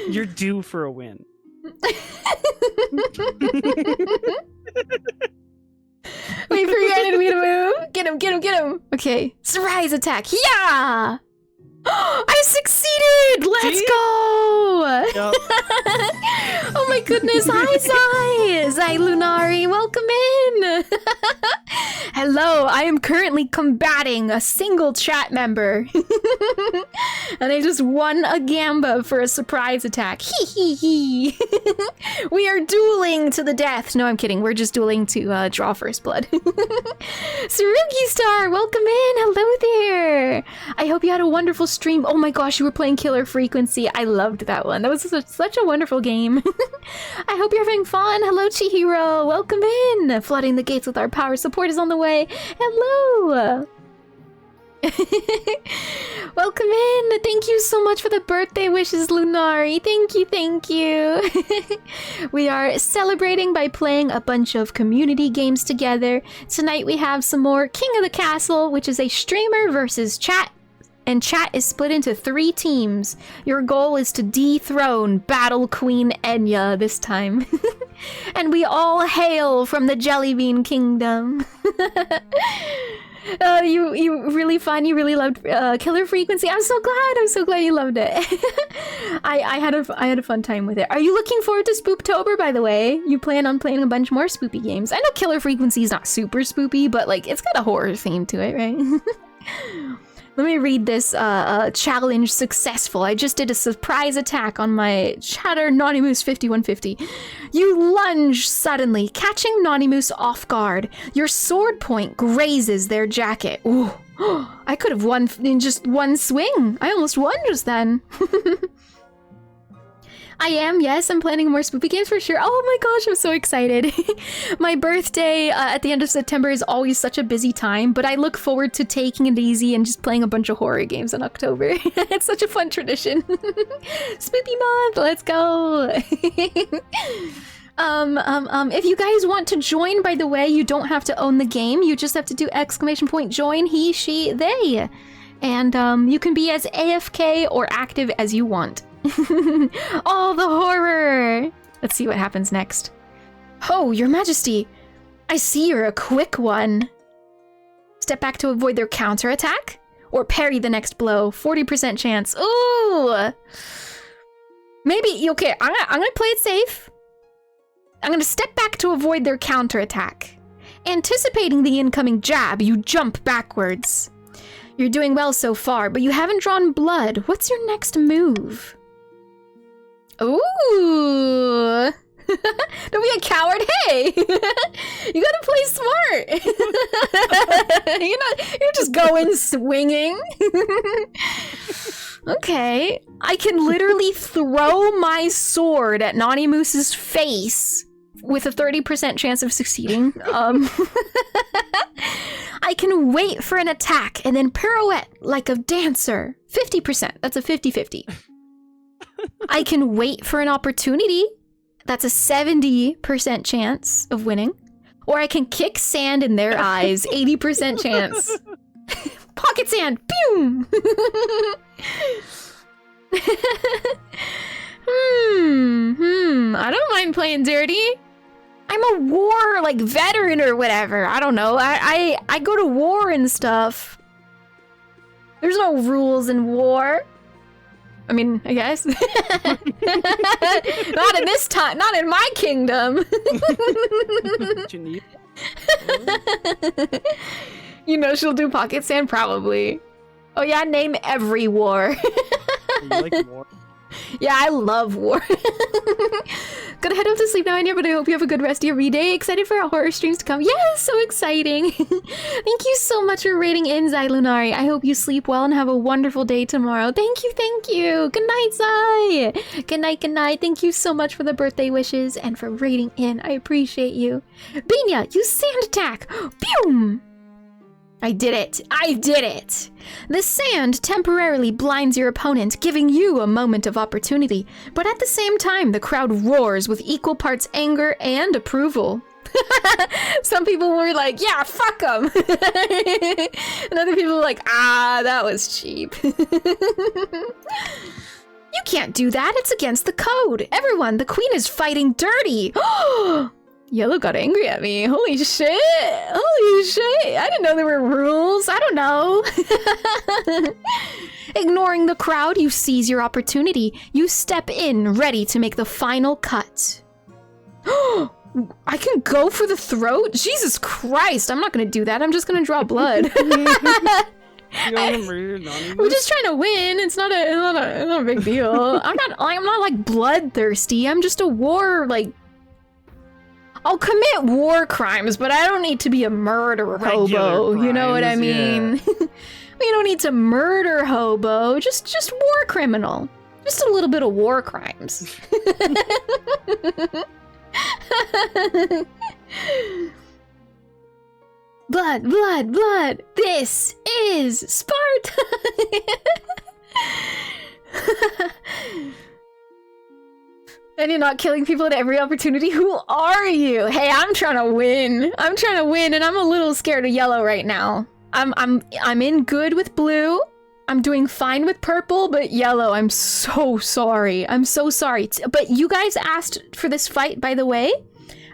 You're due for a win. Wait for your enemy to move. Get him, get him, get him. Okay, surprise attack. Yeah! I succeeded! Let's go! Yep. Oh my goodness, hi Zai! Zai Lunari, welcome in! Hello, I am currently combating a single chat member. And I just won a gamba for a surprise attack. Hee hee hee! We are dueling to the death. No, I'm kidding, we're just dueling to draw first blood. Saruki Star, welcome in! Hello there! I hope you had a wonderful stream. Oh my gosh, you were playing Killer Frequency. I loved that one. That was such a wonderful game. I hope you're having fun. Hello, Chihiro. Welcome in. Flooding the gates with our power. Support is on the way. Hello. Welcome in. Thank you so much for the birthday wishes, Lunari. Thank you, thank you. We are celebrating by playing a bunch of community games together. Tonight we have some more King of the Castle, which is a streamer versus chat. And chat is split into 3 teams. Your goal is to dethrone Battle Queen Enya this time. And we all hail from the Jellybean Kingdom. You really fun. You really loved Killer Frequency. I'm so glad you loved it. I had a fun time with it. Are you looking forward to Spooptober, by the way? You plan on playing a bunch more spoopy games. I know Killer Frequency is not super spoopy, but like it's got a horror theme to it, right? Let me read this challenge successful. I just did a surprise attack on my chatter Naughtymoose 5150. You lunge suddenly, catching Naughtymoose off guard. Your sword point grazes their jacket. Ooh, I could have won in just one swing. I almost won just then. I am, yes, I'm planning more spoopy games for sure. Oh my gosh, I'm so excited. My birthday at the end of September is always such a busy time, but I look forward to taking it easy and just playing a bunch of horror games in October. It's such a fun tradition. Spoopy month, let's go. If you guys want to join, by the way, you don't have to own the game. You just have to do !join he, she, they. And you can be as AFK or active as you want. Oh, the horror! Let's see what happens next. Oh, your majesty! I see you're a quick one. Step back to avoid their counterattack? Or parry the next blow. 40% chance. Ooh! Maybe, okay, I'm gonna play it safe. I'm gonna step back to avoid their counterattack. Anticipating the incoming jab, you jump backwards. You're doing well so far, but you haven't drawn blood. What's your next move? Ooh! Don't be a coward, hey! You gotta play smart! You're just going swinging. Okay, I can literally throw my sword at Naughtymoose's face with a 30% chance of succeeding. I can wait for an attack and then pirouette like a dancer. 50%, that's a 50-50. I can wait for an opportunity. That's a 70% chance of winning. Or I can kick sand in their eyes. 80% chance. Pocket sand. Boom! I don't mind playing dirty. I'm a war, like, veteran or whatever. I don't know. I go to war and stuff. There's no rules in war. I mean, I guess. Not in this time. Not in my kingdom. You know she'll do pocket sand? Probably. Oh yeah, name every war. You like war? Yeah, I love war. Gotta head off to sleep now, Enya, but I hope you have a good rest of your day. Excited for our horror streams to come. Yes, so exciting. Thank you so much for rating in, 𝚑𝚑𝚗𝚑𝚑. I hope you sleep well and have a wonderful day tomorrow. Thank you, thank you. Good night, Zai. Good night, good night. Thank you so much for the birthday wishes and for rating in. I appreciate you. Binya, use sand attack. Boom. I did it! I did it! The sand temporarily blinds your opponent, giving you a moment of opportunity, but at the same time, the crowd roars with equal parts anger and approval. Some people were like, yeah, fuck them! And other people were like, ah, that was cheap. You can't do that, it's against the code! Everyone, the queen is fighting dirty! Yellow got angry at me. Holy shit! Holy shit! I didn't know there were rules. I don't know. Ignoring the crowd, you seize your opportunity. You step in, ready to make the final cut. I can go for the throat? Jesus Christ! I'm not gonna do that. I'm just gonna draw blood. We're just trying to win. It's not a big deal. I'm not like bloodthirsty. I'm just a war like. I'll commit war crimes, but I don't need to be a murder hobo. You know what I mean? Yeah. We don't need to murder hobo. Just war criminal. Just a little bit of war crimes. Blood, blood, blood. This is Sparta. And you're not killing people at every opportunity? Who are you? Hey, I'm trying to win. I'm trying to win, and I'm a little scared of yellow right now. I'm in good with blue. I'm doing fine with purple, but yellow, I'm so sorry. I'm so sorry. But you guys asked for this fight, by the way.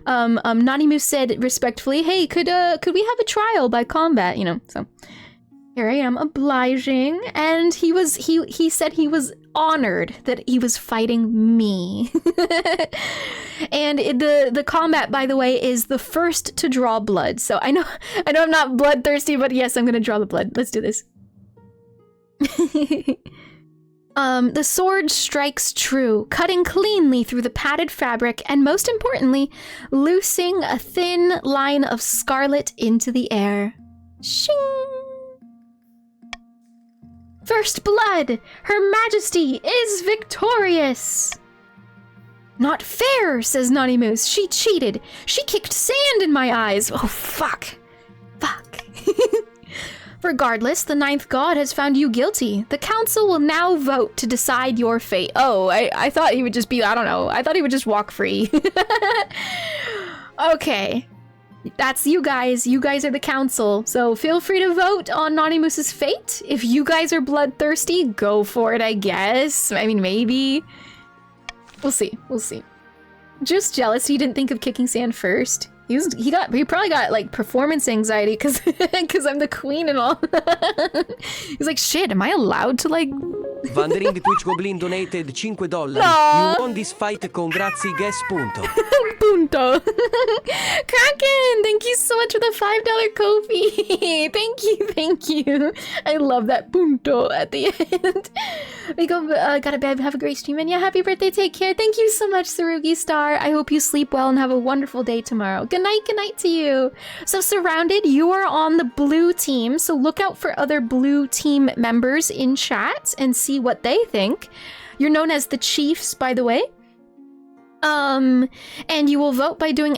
𝚑𝚑𝚗𝚜𝚒 said respectfully, hey, could we have a trial by combat? You know, so here I am obliging, and he said he was honored that he was fighting me. And the combat, by the way, is the first to draw blood. So I know I'm not bloodthirsty, but yes, I'm gonna draw the blood. Let's do this. The sword strikes true, cutting cleanly through the padded fabric, and most importantly, loosing a thin line of scarlet into the air. Shing! First blood! Her Majesty is victorious! Not fair, says 𝚑𝚑𝚗𝚑𝚗𝚑. She cheated. She kicked sand in my eyes. Oh, fuck. Fuck. Regardless, the ninth god has found you guilty. The council will now vote to decide your fate. Oh, I thought he would just be, I don't know. I thought he would just walk free. Okay. That's you guys. You guys are the council. So feel free to vote on 𝚑𝚑𝚗𝚑𝚗𝚑's fate. If you guys are bloodthirsty, go for it, I guess. I mean, maybe. We'll see. We'll see. Just jealous he didn't think of kicking sand first. He probably got like performance anxiety because I'm the queen and all. He's like, shit, am I allowed to like Wandering Twitch Goblin donated $5. No. You won this fight, congrazie, guess punto. Punto. Kraken, thank you so much for the $5 Ko-fi. Thank you. I love that punto at the end. We go, gotta bed, have a great stream, and yeah, happy birthday, take care. Thank you so much, Tsurugi Star. I hope you sleep well and have a wonderful day tomorrow. Good night to you. So Surrounded, you are on the blue team, so look out for other blue team members in chat and see what they think. You're known as the Chiefs, by the way. And you will vote by doing !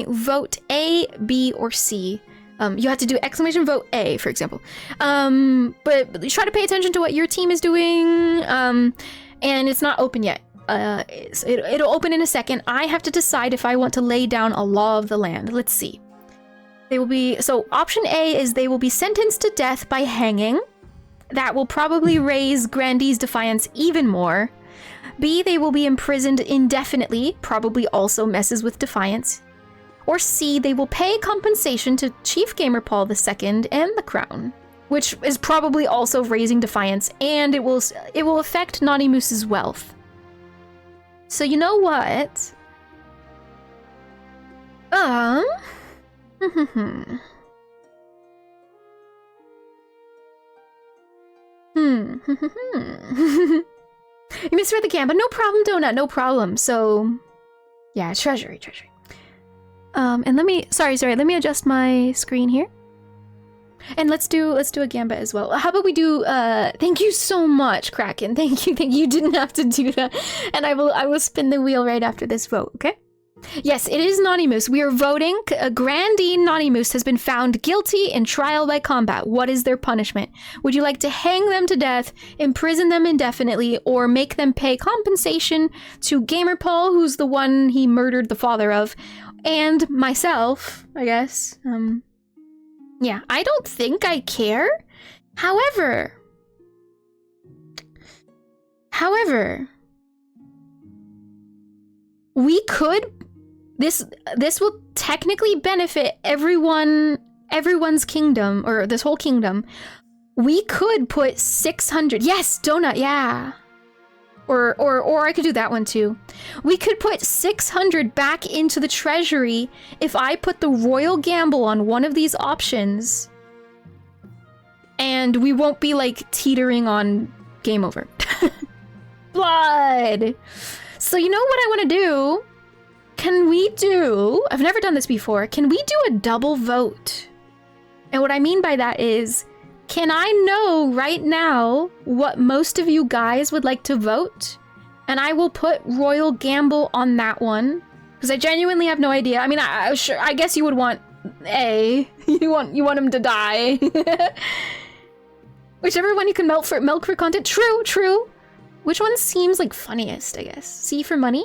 vote A, B, or C. You have to do ! vote A, for example. But try to pay attention to what your team is doing. And it's not open yet. It'll open in a second. I have to decide if I want to lay down a law of the land. Let's see. They will be, so option A is they will be sentenced to death by hanging. That will probably raise Grandee's defiance even more. B, they will be imprisoned indefinitely, probably also messes with defiance. Or C, they will pay compensation to Chief Gamer Paul II and the crown, which is probably also raising defiance, and it will affect 𝚑𝚑𝚗𝚑𝚗𝚑's wealth. So you know what? You misread the Gamba. No problem, Donut, no problem. So Yeah, treasury. And let me, sorry, let me adjust my screen here. And let's do a gambit as well. How about we do, thank you so much, Kraken. Thank you. You didn't have to do that. And I will spin the wheel right after this vote, okay? Yes, it is Naughty Moose. We are voting. Grandee Naughty Moose has been found guilty in trial by combat. What is their punishment? Would you like to hang them to death, imprison them indefinitely, or make them pay compensation to Gamer Paul, who's the one he murdered the father of, and myself, I guess? Yeah, I don't think I care. However, we could, this will technically benefit everyone's kingdom, or this whole kingdom. We could put 600, yes, donut, yeah. Or I could do that one too. We could put 600 back into the treasury if I put the royal gamble on one of these options. And we won't be like teetering on game over. Blood! So you know what I want to do? Can we do, I've never done this before, can we do a double vote? And what I mean by that is, can I know right now what most of you guys would like to vote? And I will put Royal Gamble on that one. Because I genuinely have no idea. I mean, I guess you would want A. You want him to die. Whichever one you can milk for content. True. Which one seems like funniest, I guess? C for money?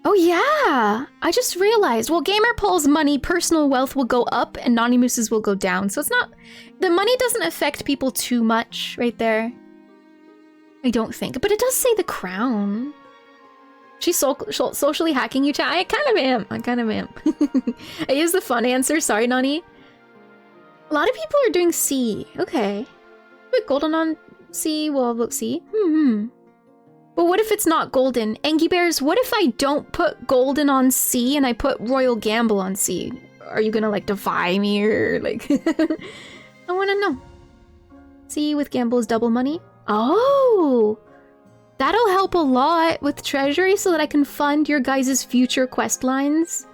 Oh yeah! I just realized, well, Gamer Paul's money, personal wealth will go up and Naughty Moose's will go down. So it's not, the money doesn't affect people too much right there. I don't think, but it does say the crown. She's socially hacking you, chat. I kind of am. I use the fun answer, sorry, Nani. A lot of people are doing C, okay. Put golden on C, we'll vote C. But what if it's not golden? Angie Bears, what if I don't put golden on C and I put Royal Gamble on C? Are you gonna like defy me or like... I wanna know. C with Gamble is double money? Oh! That'll help a lot with treasury so that I can fund your guys' future quest lines.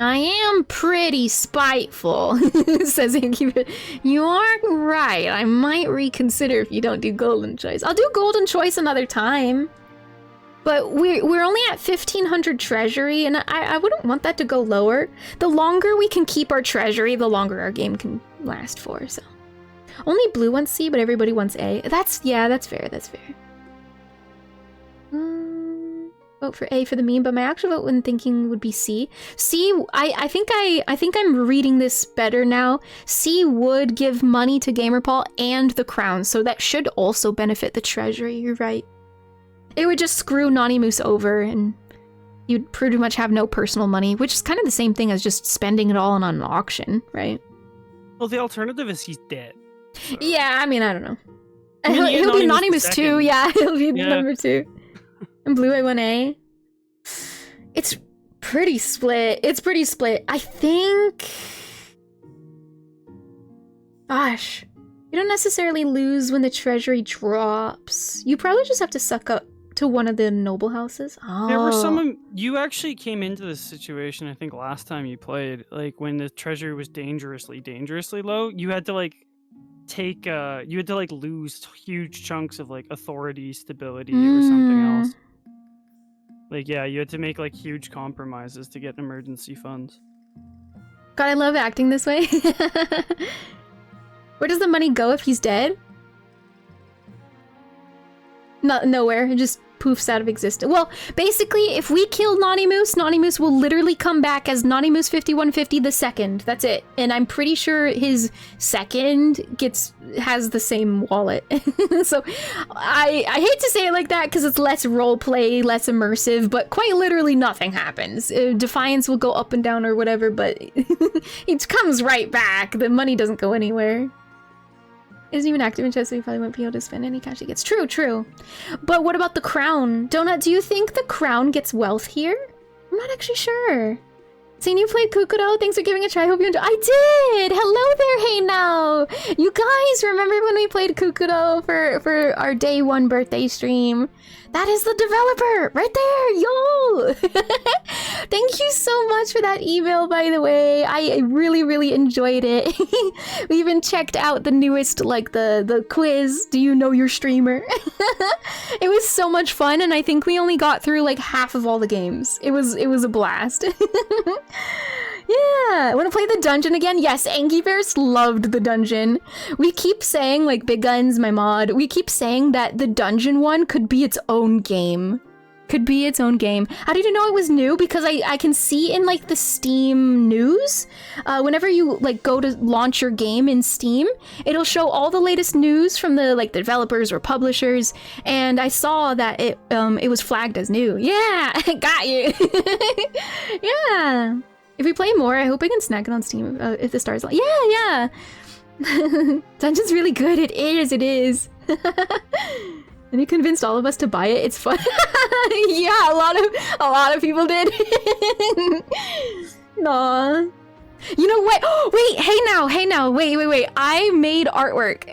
I am pretty spiteful, says Angie. You are right. I might reconsider if you don't do golden choice. I'll do golden choice another time. But we're only at 1,500 treasury, and I wouldn't want that to go lower. The longer we can keep our treasury, the longer our game can last for, so. Only blue wants C, but everybody wants A. That's fair. Vote for A for the meme, but my actual vote when thinking would be C. C, I think I'm reading this better now. C would give money to GamerPaul and the crown, so that should also benefit the treasury, you're right. It would just screw Naughty Moose over, and you'd pretty much have no personal money, which is kind of the same thing as just spending it all on an auction, right? Well, the alternative is he's dead. So. Yeah, I mean, I don't know. He'll be Naughty Moose 2, yeah, he'll be number 2. And Blue A1A. It's pretty split. I think... Gosh. You don't necessarily lose when the treasury drops. You probably just have to suck up to one of the noble houses. Oh. There were some... You actually came into this situation, I think, last time you played. Like, when the treasury was dangerously low, you had to, like, take... you had to, like, lose huge chunks of, like, authority, stability, or something else. Like, yeah, you had to make, like, huge compromises to get emergency funds. God, I love acting this way. Where does the money go if he's dead? Nowhere. It just poofs out of existence. Well, basically, if we kill Naughty Moose will literally come back as Naughty Moose 5150 the second. That's it. And I'm pretty sure his second has the same wallet. So I hate to say it like that because it's less roleplay, less immersive, but quite literally nothing happens. Defiance will go up and down or whatever, but it comes right back. The money doesn't go anywhere. Isn't even active in chess, so he probably won't be able to spend any cash he gets. True. But what about the crown? Donut, do you think the crown gets wealth here? I'm not actually sure. Seen you played Kukuro. Thanks for giving it a try. Hope you enjoy. I did. Hello there. Hey now, you guys remember when we played Kukuro for our day 1 birthday stream? That is the developer right there. Yo. Thank you so much for that email, by the way. I really enjoyed it. We even checked out the newest, like the quiz. Do you know your streamer? It was so much fun, and I think we only got through like half of all the games. It was a blast. Yeah, want to play the dungeon again? Yes, EnyaFaerie loved the dungeon. We keep saying, like, Big Guns, my mod, we keep saying that the dungeon one could be its own game. Could be its own game. How did you know it was new? Because I can see in, like, the Steam news, whenever you, like, go to launch your game in Steam, it'll show all the latest news from the, like, the developers or publishers, and I saw that it was flagged as new. Yeah, got you. Yeah. If we play more, I hope I can snag it on Steam if the stars. Yeah. Dungeon's really good. It is. And you convinced all of us to buy it. It's fun. Yeah, a lot of people did. Nah. You know what? Oh, wait, hey now, wait. I made artwork.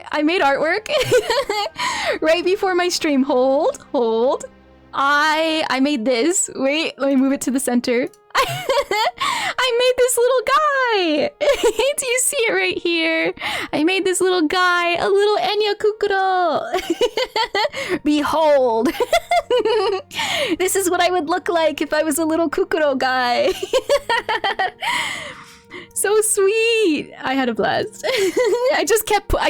Right before my stream. Hold. I made this. Wait, let me move it to the center. I made this little guy. Do you see it right here? I made this little guy, a little Enya Kukuro. Behold. This is what I would look like if I was a little Kukuro guy. So sweet. I had a blast. I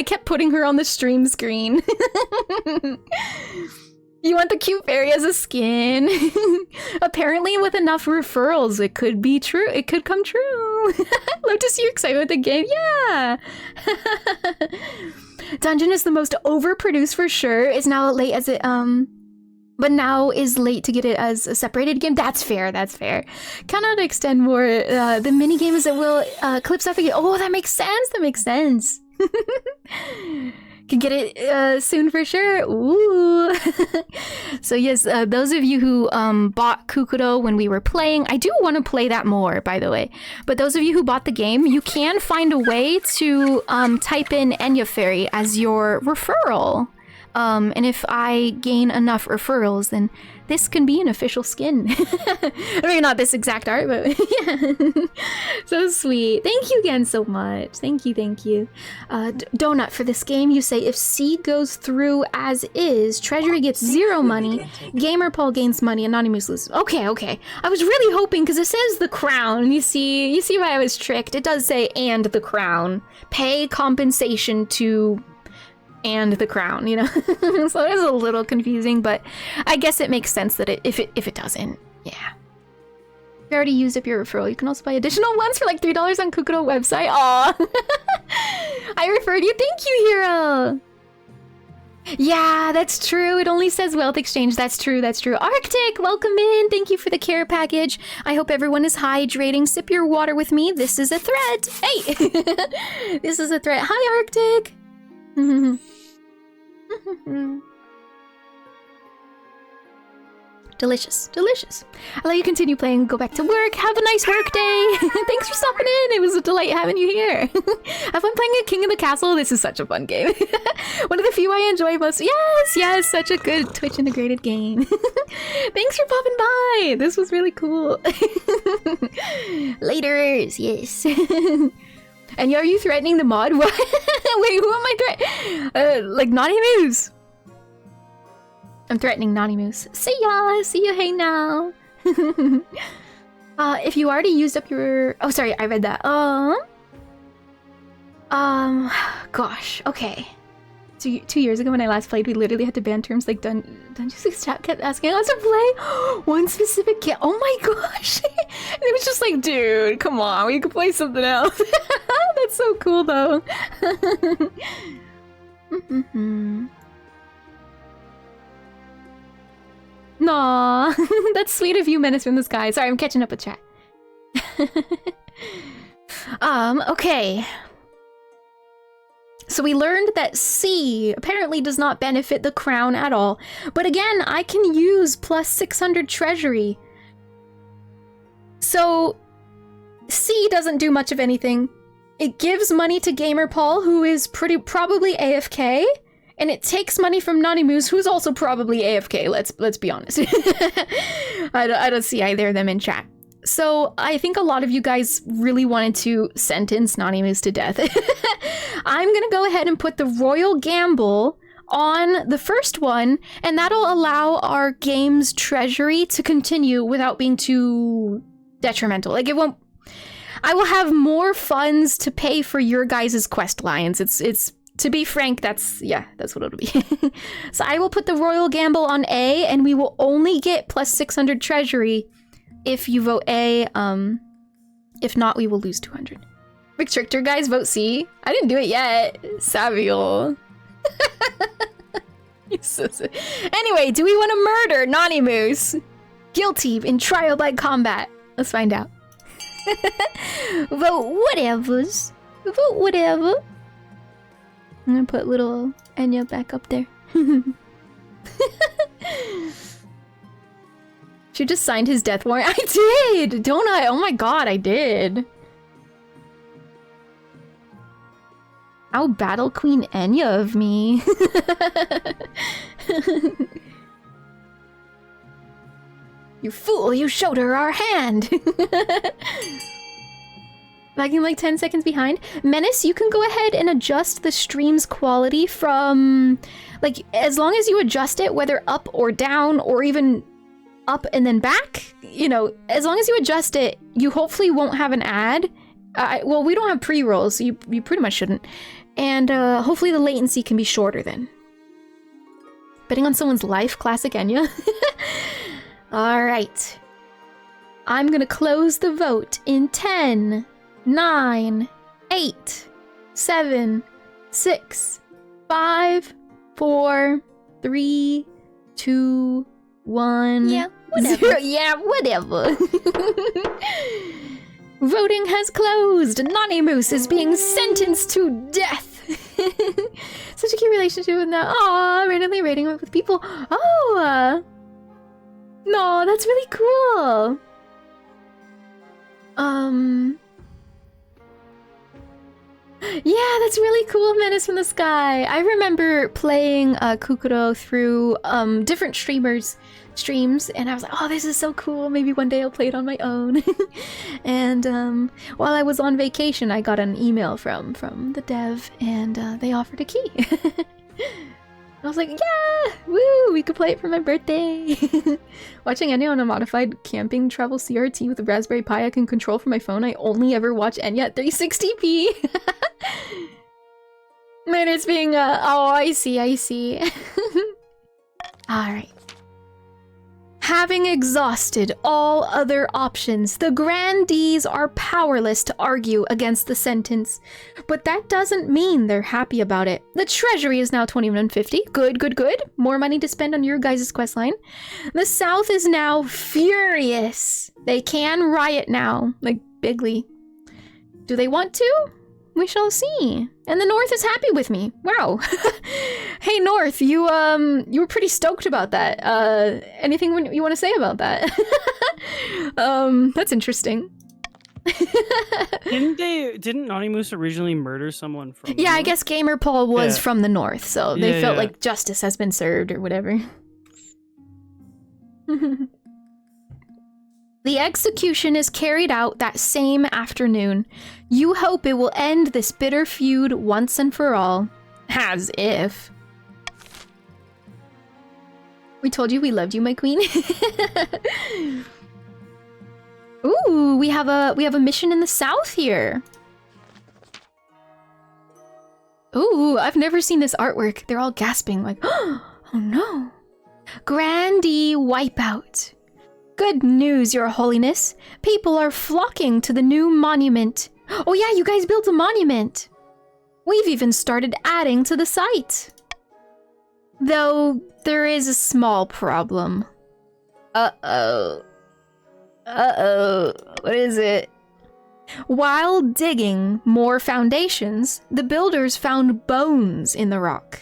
kept putting her on the stream screen. You want the cute fairy as a skin? Apparently with enough referrals, it could be true. It could come true. Love to see your excitement with the game. Yeah. Dungeon is the most overproduced for sure. It's now late as it, but now is late to get it as a separated game. That's fair. Cannot extend more. The mini game is that will clips up again. Oh, that makes sense. Can get it soon for sure. Ooh. So yes, those of you who bought Kukuro when we were playing, I do want to play that more, by the way. But those of you who bought the game, you can find a way to type in EnyaFaerie as your referral. And if I gain enough referrals, then this can be an official skin. Maybe not this exact art, but yeah. So sweet. Thank you again so much. Thank you. Donut, for this game, you say if C goes through as is, Treasury gets 0 money, Gamer Paul gains money, Anonymous loses. Okay. I was really hoping, because it says the crown. You see why I was tricked. It does say and the crown. Pay compensation to... and the crown, you know. So it was a little confusing, but I guess it makes sense that if it doesn't, yeah. You already used up your referral. You can also buy additional ones for like $3 on Kukuro website. Aw. I referred you. Thank you, Hero. Yeah, that's true. It only says wealth exchange. That's true. Arctic, welcome in. Thank you for the care package. I hope everyone is hydrating. Sip your water with me. This is a threat. Hey. This is a threat. Hi, Arctic. Delicious. I'll let you continue playing. Go back to work. Have a nice work day. Thanks for stopping in. It was a delight having you here. Have fun playing a King of the Castle. This is such a fun game. One of the few I enjoy most. Yes, such a good Twitch integrated game. Thanks for popping by. This was really cool. Laters, yes. And are you threatening the mod? What? Wait, who am I threatening? Like Naughty Moose. I'm threatening Naughty Moose. See ya, hey now. If you already used up your... Oh, sorry, I read that. Gosh, okay. 2 years ago when I last played, we literally had to ban terms like Dungeons chat kept asking us to play one specific kit. Oh my gosh. And it was just like, dude, come on, we could play something else. That's so cool though. Nah, that's sweet of you, Menace from the Sky. Sorry, I'm catching up with chat. Okay. So we learned that C apparently does not benefit the crown at all. But again, I can use plus 600 treasury. So C doesn't do much of anything. It gives money to Gamer Paul, who is probably AFK, and it takes money from Naughty Moose, who's also probably AFK. Let's be honest. I don't see either of them in chat. So I think a lot of you guys really wanted to sentence Naughty Moose to death. I'm gonna go ahead and put the Royal Gamble on the first one, and that'll allow our game's treasury to continue without being too detrimental. Like, it won't... I will have more funds to pay for your guys' quest lines. It's to be frank, that's what it'll be. So I will put the Royal Gamble on A, and we will only get plus 600 treasury if you vote A. If not, we will lose 200. Big Trickster guys, vote C. I didn't do it yet. Saviol. Anyway, do we want to murder Naughty Moose? Guilty in trial by combat. Let's find out. Vote whatevers. Vote whatever. I'm gonna put little Enya back up there. She just signed his death warrant. I did! Don't I? Oh my god, I did. How Battle Queen Enya of me. You fool, you showed her our hand. Lagging like 10 seconds behind. Menace, you can go ahead and adjust the stream's quality from... like, as long as you adjust it, whether up or down, or even up and then back, you know, as long as you adjust it, you hopefully won't have an ad. Well, we don't have pre-rolls, so you pretty much shouldn't. And hopefully the latency can be shorter then. Betting on someone's life, classic Enya. Alright. I'm gonna close the vote in 10, 9, 8, 7, 6, 5, 4, 3, 2, 1. Yeah, whatever. 0. Yeah, whatever. Voting has closed. Naughty Moose is being sentenced to death. Such a cute relationship with that. Aww, randomly rating with people. Oh, no, that's really cool. Yeah, that's really cool, Menace from the Sky. I remember playing Kukuro through different streams, and I was like, oh, this is so cool. Maybe one day I'll play it on my own. And while I was on vacation, I got an email from the dev, and they offered a key. I was like, yeah, woo, we could play it for my birthday. Watching Enya on a modified camping travel CRT with a Raspberry Pi I can control from my phone. I only ever watch Enya at 360p. Man, it's being, oh, I see. Alright. Having exhausted all other options, the grandees are powerless to argue against the sentence. But that doesn't mean they're happy about it. The treasury is now 2150. Good. More money to spend on your guys' questline. The South is now furious. They can riot now, like bigly. Do they want to? We shall see. And the North is happy with me. Wow. Hey North, you were pretty stoked about that. Anything you want to say about that? That's interesting. Didn't Naughty Moose originally murder someone from Yeah, I guess Gamer Paul was from the North, so they felt like justice has been served or whatever. The execution is carried out that same afternoon. You hope it will end this bitter feud once and for all. As if. We told you we loved you, my queen. Ooh, we have a mission in the South here. Ooh, I've never seen this artwork. They're all gasping like, oh no. Grandee Wipeout. Good news, Your Holiness. People are flocking to the new monument. Oh yeah, you guys built a monument. We've even started adding to the site. Though, there is a small problem. Uh-oh. What is it? While digging more foundations, the builders found bones in the rock.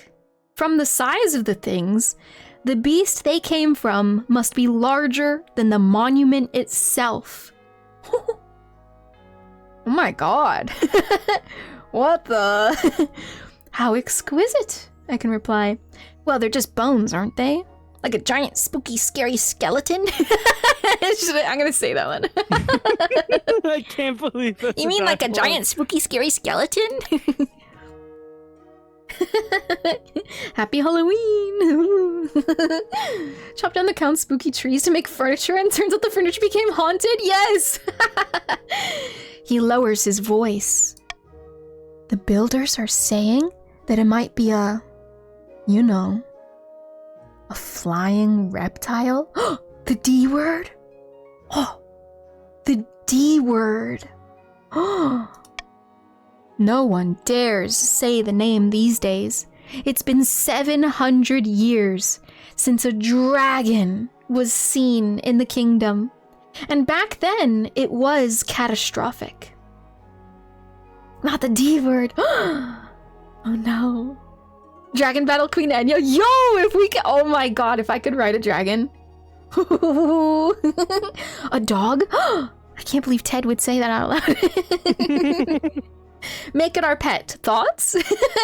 From the size of the things, the beast they came from must be larger than the monument itself. Oh my god. What the? How exquisite, I can reply. Well, they're just bones, aren't they? Like a giant, spooky, scary skeleton? I'm gonna say that one. I can't believe that. You mean like a giant, spooky, scary skeleton? Happy Halloween! Chop down the Count's spooky trees to make furniture, and turns out the furniture became haunted? Yes! He lowers his voice. The builders are saying that it might be a, you know, a flying reptile? The D word? Oh, the D word. Oh. No one dares say the name these days. It's been 700 years since a dragon was seen in the kingdom. And back then, it was catastrophic. Not the D word. Oh no. Dragon Battle Queen Enya. Yo, if we could. Oh my god, if I could ride a dragon. A dog? I can't believe Ted would say that out loud. Make it our pet. Thoughts?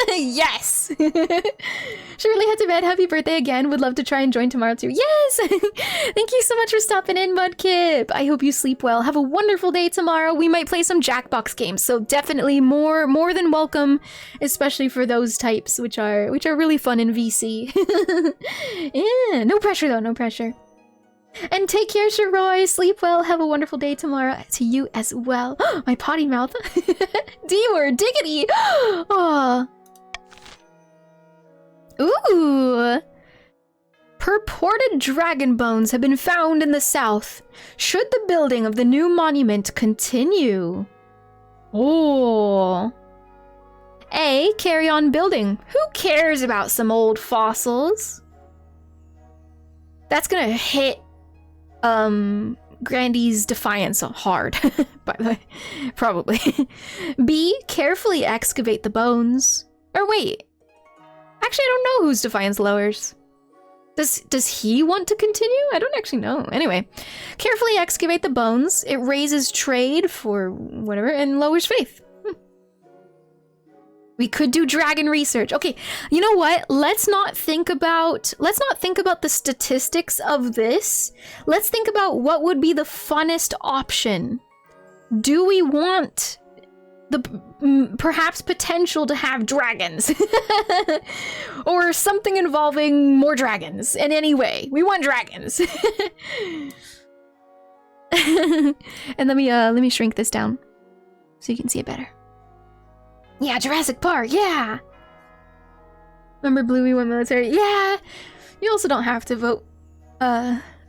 Yes! Should really head to bed. Happy birthday again. Would love to try and join tomorrow too. Yes! Thank you so much for stopping in, Mudkip. I hope you sleep well. Have a wonderful day tomorrow. We might play some Jackbox games, so definitely more than welcome, especially for those types, which are really fun in VC. Yeah, no pressure though, no pressure. And take care, Sharoy. Sleep well. Have a wonderful day tomorrow to you as well. My potty mouth. D-word. Diggity. Oh. Ooh. Purported dragon bones have been found in the south. Should the building of the new monument continue? Oh. A. Carry on building. Who cares about some old fossils? That's gonna hit Grandy's defiance hard, by the way. Probably. B. Carefully excavate the bones. Or wait. Actually, I don't know whose defiance lowers. Does he want to continue? I don't actually know. Anyway. Carefully excavate the bones. It raises trade for whatever and lowers faith. We could do dragon research. Okay, you know what? Let's not think about the statistics of this. Let's think about what would be the funnest option. Do we want the perhaps potential to have dragons? Or something involving more dragons in any way? We want dragons. And let me shrink this down so you can see it better. Yeah, Jurassic Park, yeah! Remember Bluey went military? Yeah! You also don't have to vote,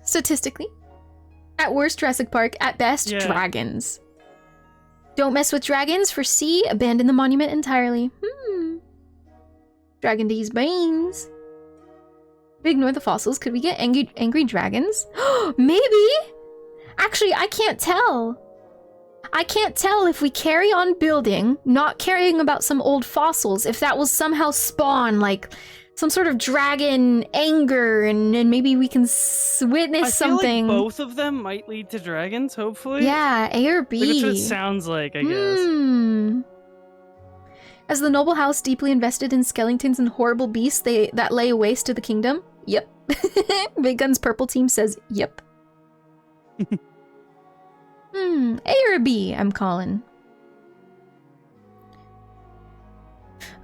statistically. At worst, Jurassic Park. At best, yeah. Dragons. Don't mess with dragons. For C, abandon the monument entirely. Dragon D's brains. Ignore the fossils. Could we get angry dragons? Maybe! Actually, I can't tell. I can't tell if we carry on building, not caring about some old fossils, if that will somehow spawn, like, some sort of dragon anger, and maybe we can witness something. I feel like both of them might lead to dragons, hopefully. Yeah, A or B. Like, that's what it sounds like, I guess. As the noble house deeply invested in skeletons and horrible beasts that lay waste to the kingdom? Yep. Big Gun's purple team says yep. A or B, I'm calling.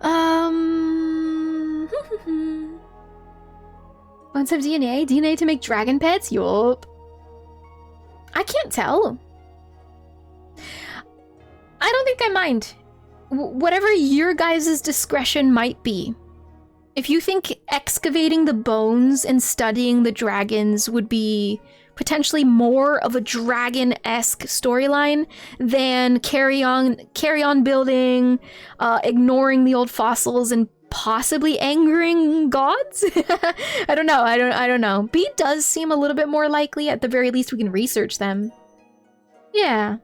Bones have DNA? DNA to make dragon pets? Yup. I can't tell. I don't think I mind. Whatever your guys' discretion might be. If you think excavating the bones and studying the dragons would be potentially more of a dragon-esque storyline than carry on building, ignoring the old fossils, and possibly angering gods? I don't know. I don't know. B does seem a little bit more likely. At the very least, we can research them. Yeah.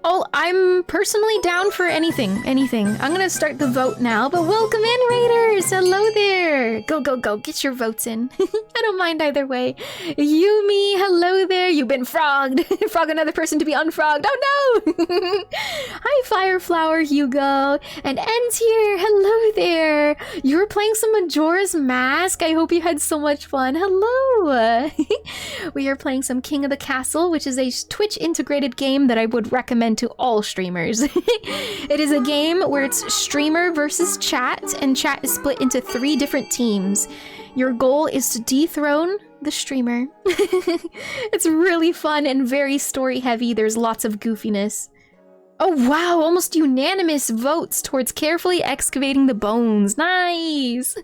I'm personally down for anything. I'm gonna start the vote now, but welcome in, Raiders! Hello there! Go, go, go, get your votes in. I don't mind either way. Yumi, hello there! You've been frogged! Frog another person to be unfrogged! Oh no! Hi, Fireflower Hugo! And Ends here! Hello there! You were playing some Majora's Mask? I hope you had so much fun. Hello! We are playing some King of the Castle, which is a Twitch integrated game that I would recommend to all streamers. It is a game where it's streamer versus chat, and chat is split into 3 different teams. Your goal is to dethrone the streamer. It's really fun and very story heavy. There's lots of goofiness. Oh wow, almost unanimous votes towards carefully excavating the bones. Nice!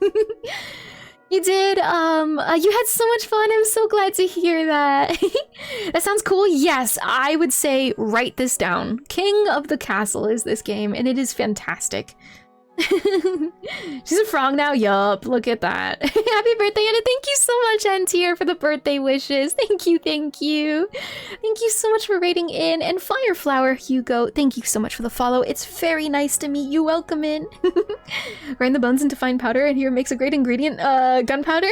You did, you had so much fun. I'm so glad to hear that. That sounds cool. Yes, I would say write this down. King of the Castle is this game, and it is fantastic. She's a frog now? Yup, look at that. Happy birthday, Anna. Thank you so much, Antier, for the birthday wishes. Thank you, thank you. Thank you so much for rating in. And Fireflower Hugo, thank you so much for the follow. It's very nice to meet you. Welcome in. Grind the bones into fine powder, and here makes a great ingredient, gunpowder.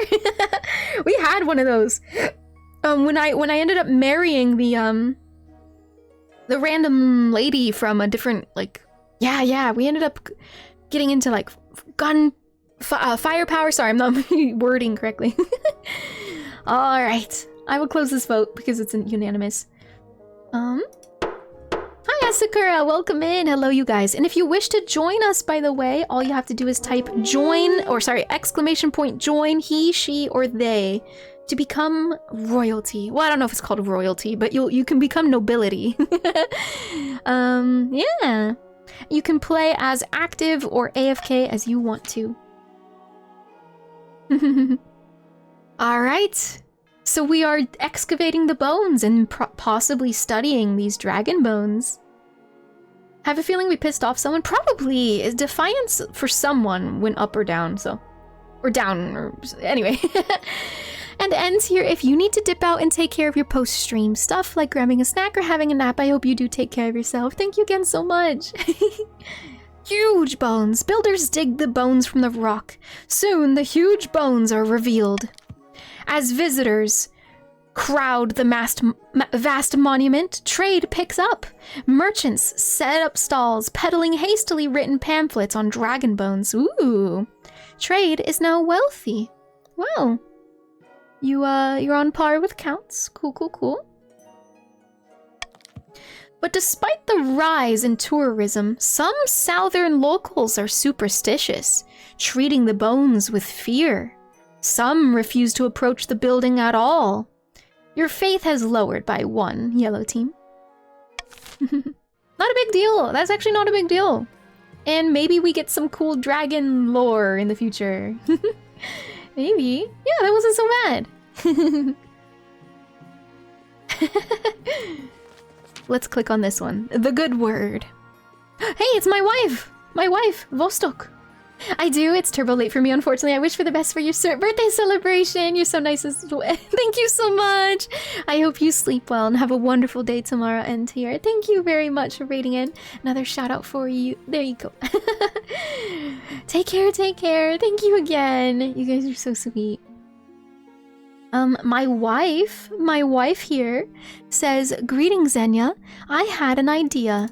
We had one of those. When I ended up marrying the random lady from a different, like, yeah, we ended up getting into like firepower. Sorry, I'm not wording correctly. All right, I will close this vote because it's unanimous. Hi Asakura, welcome in. Hello you guys. And if you wish to join us, by the way, all you have to do is type join, or sorry, _join he, she, or they to become royalty. Well, I don't know if it's called royalty, but you can become nobility. Yeah. You can play as active or AFK as you want to. Alright, so we are excavating the bones and possibly studying these dragon bones. Have a feeling we pissed off someone? Probably. Defiance for someone went up or down, so... Or down, or... Anyway. And Ends here, if you need to dip out and take care of your post-stream stuff, like grabbing a snack or having a nap, I hope you do take care of yourself. Thank you again so much. Huge bones. Builders dig the bones from the rock. Soon, the huge bones are revealed. As visitors crowd the vast monument, trade picks up. Merchants set up stalls, peddling hastily written pamphlets on dragon bones. Ooh. Trade is now wealthy. Wow. You're on par with counts. Cool, cool, cool. But despite the rise in tourism, some southern locals are superstitious, treating the bones with fear. Some refuse to approach the building at all. Your faith has lowered by 1, yellow team. Not a big deal. That's actually not a big deal. And maybe we get some cool dragon lore in the future. Maybe. Yeah, that wasn't so bad. Let's click on this one. The good word. Hey, it's my wife! My wife, Vostok. I do. It's turbo late for me, unfortunately. I wish for the best for your birthday celebration. You're so nice as well. Thank you so much. I hope you sleep well and have a wonderful day tomorrow and here. Thank you very much for rating in. Another shout out for you. There you go. Take care, take care. Thank you again. You guys are so sweet. My wife here says, "Greetings, Enya. I had an idea.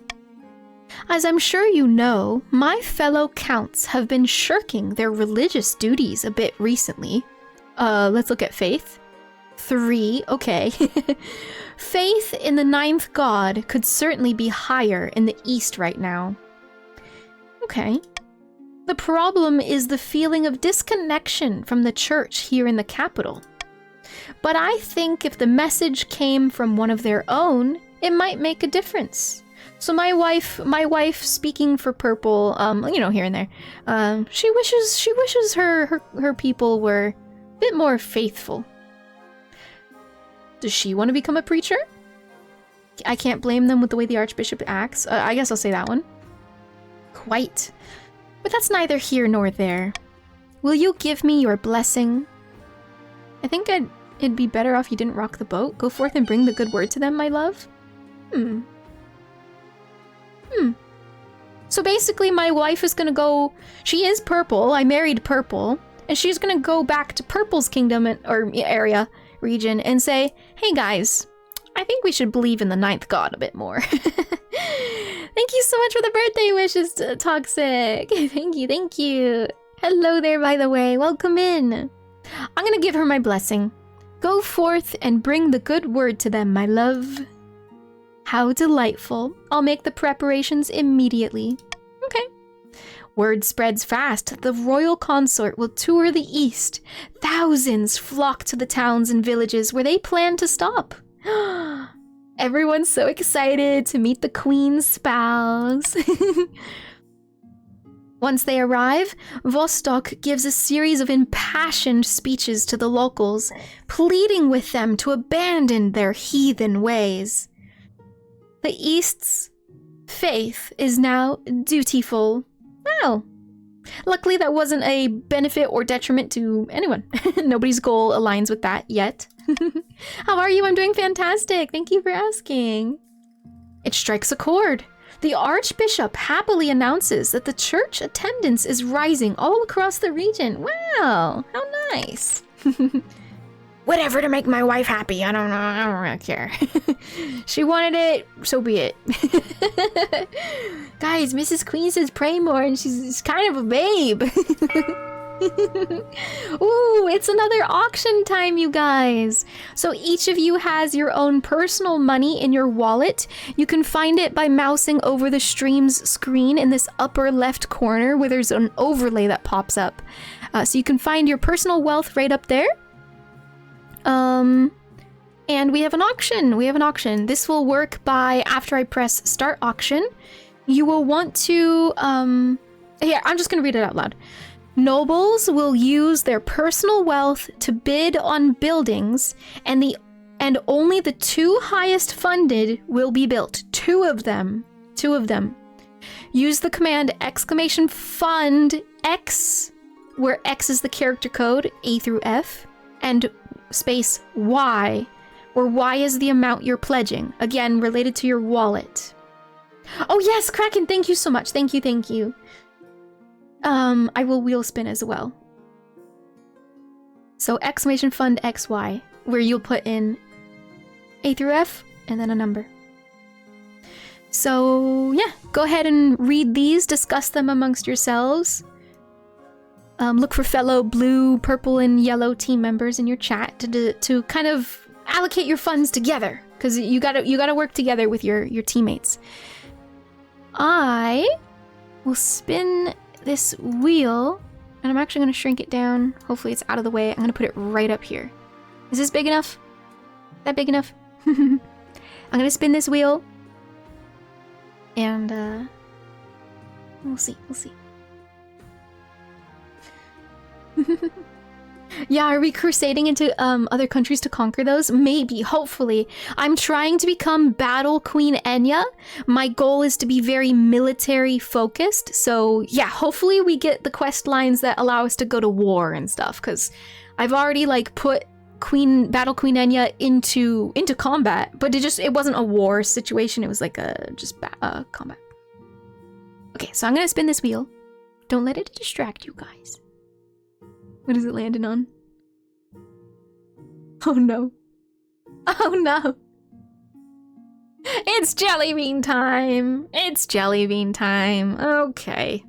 As I'm sure you know, my fellow counts have been shirking their religious duties a bit recently. Let's look at faith. 3, okay. Faith in the 9th god could certainly be higher in the east right now. Okay. The problem is the feeling of disconnection from the church here in the capital. But I think if the message came from one of their own, it might make a difference. So my wife speaking for Purple, you know, here and there, she wishes her people were a bit more faithful. Does she want to become a preacher? I can't blame them with the way the Archbishop acts. I guess I'll say that one. Quite. But that's neither here nor there. Will you give me your blessing? I think it'd be better off you didn't rock the boat. Go forth and bring the good word to them, my love. So basically, my wife is gonna go. She is purple. I married purple, and she's gonna go back to Purple's kingdom or area region and say, "Hey guys, I think we should believe in the ninth god a bit more." Thank you so much for the birthday wishes, Toxic. Thank you. Hello there, by the way. Welcome in. I'm gonna give her my blessing. Go forth and bring the good word to them, my love. How delightful. I'll make the preparations immediately. Okay. Word spreads fast. The royal consort will tour the east. Thousands flock to the towns and villages where they plan to stop. Everyone's so excited to meet the queen's spouse. Once they arrive, Vostok gives a series of impassioned speeches to the locals, pleading with them to abandon their heathen ways. The East's faith is now dutiful. Well, luckily that wasn't a benefit or detriment to anyone. Nobody's goal aligns with that yet. How are you? I'm doing fantastic. Thank you for asking. It strikes a chord. The Archbishop happily announces that the church attendance is rising all across the region. Wow, how nice. Whatever to make my wife happy. I don't know. I don't really care. She wanted it, so be it. Guys, Mrs. Queen says pray more, and she's kind of a babe. Ooh, it's another auction time, you guys. So each of you has your own personal money in your wallet. You can find it by mousing over the stream's screen in this upper left corner where there's an overlay that pops up. So you can find your personal wealth right up there. And we have an auction. This will work by after I press start auction. You will want to, here, I'm just gonna read it out loud. Nobles will use their personal wealth to bid on buildings, and only the 2 highest funded will be built. 2 of them. Use the command !fund X, where X is the character code, A through F, and space Y, where Y is the amount you're pledging. Again, related to your wallet. Oh yes, Kraken, thank you so much. Thank you. I will wheel spin as well. So !fund XY, where you'll put in A through F and then a number. So yeah, go ahead and read these, discuss them amongst yourselves. Look for fellow blue, purple, and yellow team members in your chat to kind of allocate your funds together, because you gotta work together with your teammates. I will spin this wheel, and I'm actually going to shrink it down. Hopefully it's out of the way. I'm going to put it right up here. Is this big enough? Is that big enough? I'm going to spin this wheel, and we'll see. Yeah, are we crusading into other countries to conquer those? Maybe, hopefully. I'm trying to become Battle Queen Enya. My goal is to be very military focused. So yeah, hopefully we get the quest lines that allow us to go to war and stuff, because I've already like put Battle Queen Enya into combat, but it wasn't a war situation. It was like just combat. Okay, so I'm gonna spin this wheel. Don't let it distract you guys. What is it landing on? Oh no. Oh no. It's jelly bean time. Okay.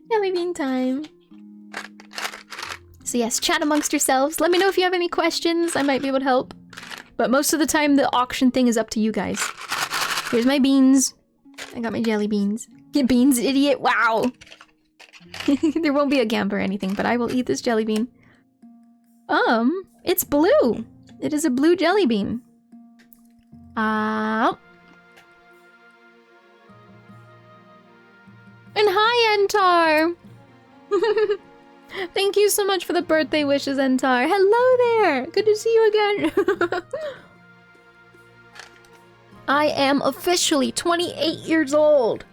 Jelly bean time. So yes, chat amongst yourselves. Let me know if you have any questions. I might be able to help. But most of the time, the auction thing is up to you guys. Here's my beans. I got my jelly beans. Get beans, idiot. Wow. There won't be a gamp or anything, but I will eat this jelly bean. It's blue. It is a blue jelly bean. And hi, Entar. Thank you so much for the birthday wishes, Entar. Hello there. Good to see you again. I am officially 28 years old.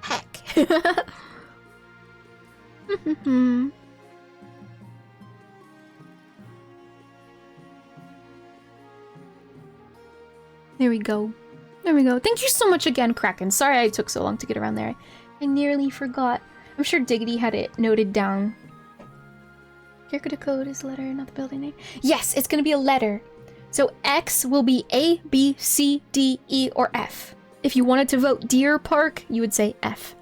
Heck. There we go. There we go. Thank you so much again, Kraken. Sorry I took so long to get around there. I nearly forgot. I'm sure Diggity had it noted down. Character code is letter, not the building name. Yes, it's gonna be a letter. So X will be A, B, C, D, E, or F. If you wanted to vote Deer Park, you would say F.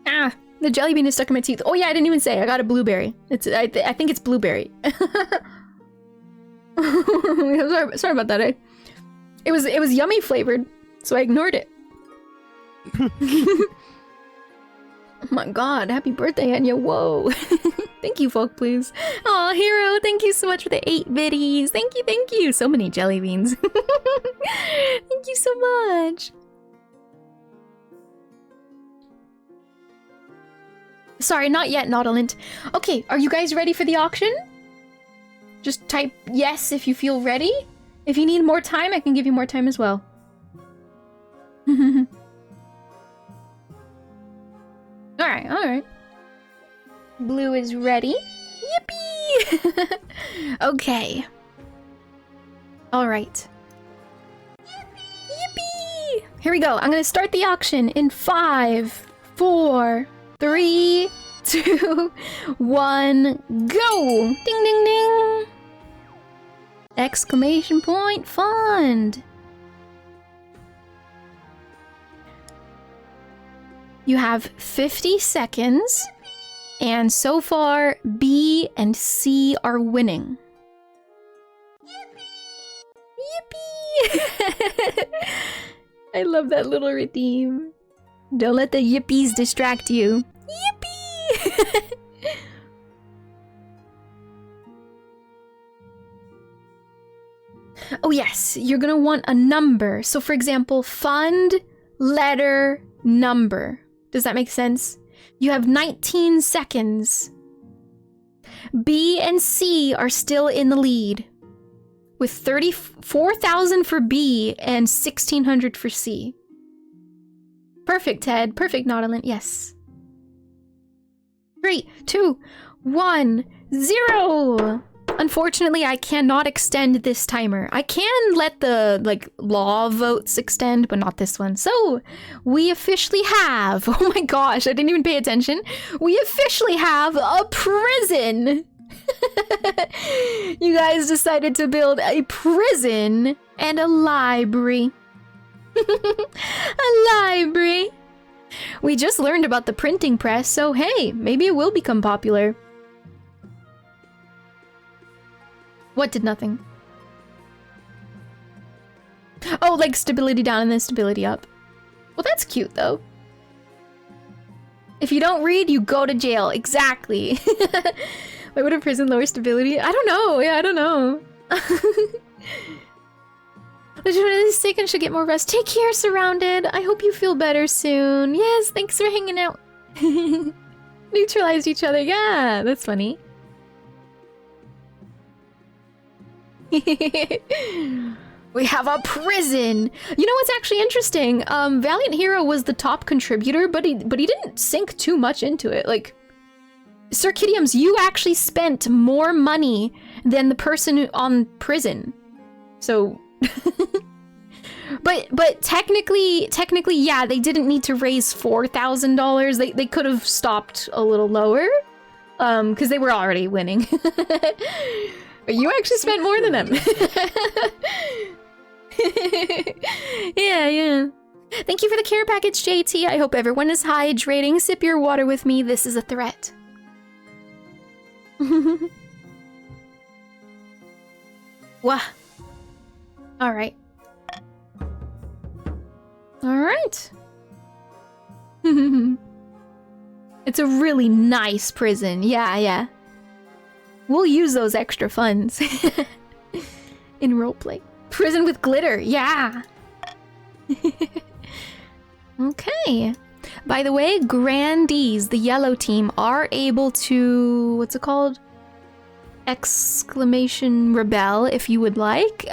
Ah, the jelly bean is stuck in my teeth. Oh yeah, I didn't even say. I got a blueberry. I think it's blueberry. Sorry about that. It was yummy flavored, so I ignored it. Oh my god, happy birthday, Enya. Whoa. Thank you, folk, please. Aw, Hero, thank you so much for the 8 biddies. Thank you. So many jelly beans. Thank you so much. Sorry, not yet, Nautilint. Okay, are you guys ready for the auction? Just type yes if you feel ready. If you need more time, I can give you more time as well. Alright. Blue is ready. Yippee! Okay. Alright. Yippee! Here we go. I'm gonna start the auction in 5, 4, 3, 2, 1, go! Ding ding ding! Exclamation point fund! You have 50 seconds, and so far, B and C are winning. Yippee! I love that little redeem. Don't let the yippies distract you. Yippee! Oh yes, you're gonna want a number. So for example, fund, letter, number. Does that make sense? You have 19 seconds. B and C are still in the lead, with 34,000 for B and 1,600 for C. Perfect, Ted. Perfect, Nautilint. Yes. 3, 2, 1, 0. Unfortunately, I cannot extend this timer. I can let the, law votes extend, but not this one. So, we officially have... Oh my gosh, I didn't even pay attention. We officially have a prison! You guys decided to build a prison and a library. A library! We just learned about the printing press, so hey, maybe it will become popular. What did nothing? Oh, like stability down and then stability up. Well, that's cute, though. If you don't read, you go to jail. Exactly. Why would a prison lower stability? I don't know. Yeah, I don't know. Legitimately sick and should get more rest. Take care, Surrounded. I hope you feel better soon. Yes, thanks for hanging out. Neutralized each other. Yeah, that's funny. We have a prison. You know what's actually interesting? Valiant Hero was the top contributor, but he didn't sink too much into it. Like, 𝚘𝚑𝚗𝚒𝚘𝚗𝚑, you actually spent more money than the person on prison. So, but technically, yeah, they didn't need to raise $4,000. They could have stopped a little lower, because they were already winning. But you actually spent more than them. Yeah. Thank you for the care package, JT. I hope everyone is hydrating. Sip your water with me. This is a threat. Wah. Alright. Alright. It's a really nice prison. Yeah. We'll use those extra funds in roleplay. Prison with glitter, yeah. Okay. By the way, Grandees, the yellow team, are able to... What's it called? Exclamation rebel, if you would like.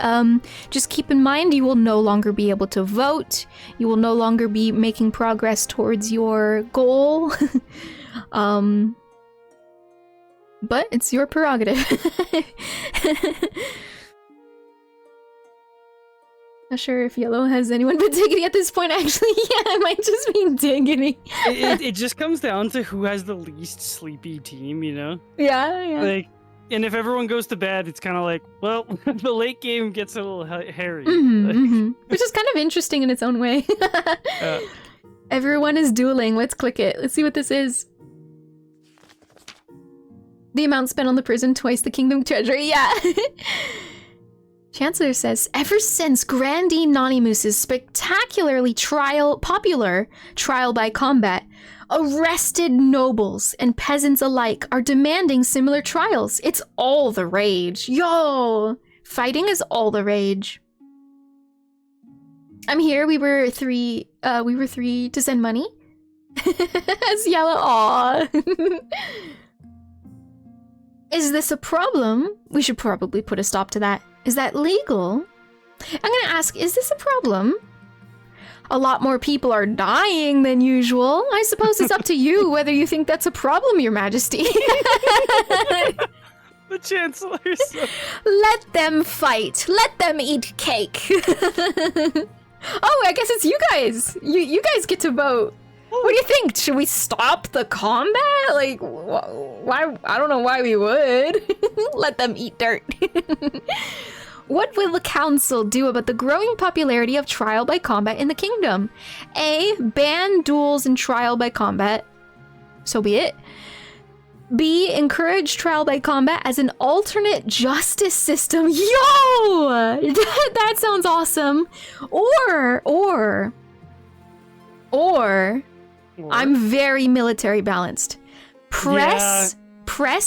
Just keep in mind, you will no longer be able to vote. You will no longer be making progress towards your goal. But it's your prerogative. Not sure if yellow has anyone but Diggity at this point, actually. Yeah, it might just be Diggity. It just comes down to who has the least sleepy team, you know? Yeah, yeah. Like, and if everyone goes to bed, it's kind of like, well, the late game gets a little hairy. Which is kind of interesting in its own way. Everyone is dueling. Let's click it. Let's see what this is. The amount spent on the prison, twice the kingdom treasury. Yeah. Chancellor says, ever since Grandee Nonimoose's spectacularly popular trial by combat, arrested nobles and peasants alike are demanding similar trials. It's all the rage. Yo! Fighting is all the rage. I'm here. We were three to send money. As yellow. Aw. Is this a problem? We should probably put a stop to that. Is that legal? I'm gonna ask, is this a problem? A lot more people are dying than usual. I suppose it's up to you whether you think that's a problem, Your Majesty. The Chancellor. Let them fight. Let them eat cake. Oh, I guess it's you guys. You guys get to vote. What do you think? Should we stop the combat? Like, why? I don't know why we would. Let them eat dirt. What will the council do about the growing popularity of trial by combat in the kingdom? A. Ban duels and trial by combat. So be it. B. Encourage trial by combat as an alternate justice system. Yo! That sounds awesome. Or I'm very military balanced. Press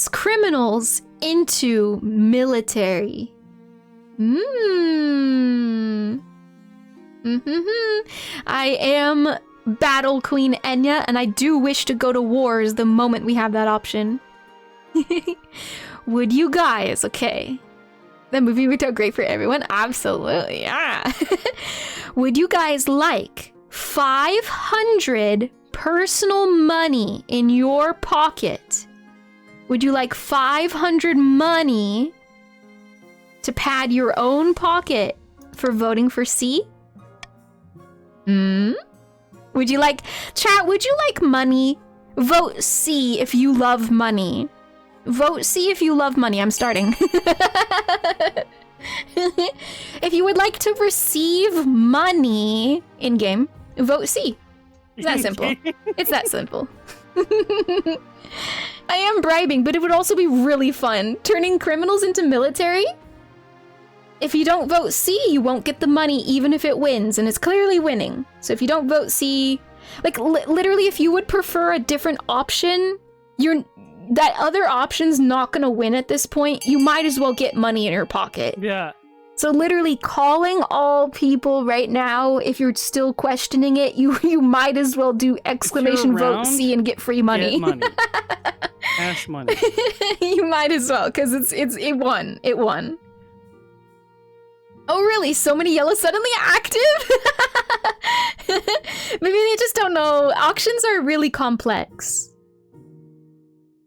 criminals into military. I am Battle Queen Enya, and I do wish to go to wars the moment we have that option. Would you guys? Okay. That movie worked out great for everyone. Absolutely, yeah. Would you guys like 500 personal money in your pocket? Would you like 500 money to pad your own pocket for voting for C? Would you like, chat, would you like money? Vote C if you love money. Vote C if you love money. I'm starting. If you would like to receive money in-game, vote C. It's that simple. It's that simple. I am bribing, but it would also be really fun. Turning criminals into military? If you don't vote C, you won't get the money even if it wins, and it's clearly winning. So if you don't vote C, like literally if you would prefer a different option, that other option's not gonna win at this point. You might as well get money in your pocket. Yeah. So literally calling all people right now, if you're still questioning it, you might as well do exclamation vote C and get free money. Get money. Cash money. You might as well, because it won. It won. Oh really? So many yellows suddenly active? Maybe they just don't know. Auctions are really complex.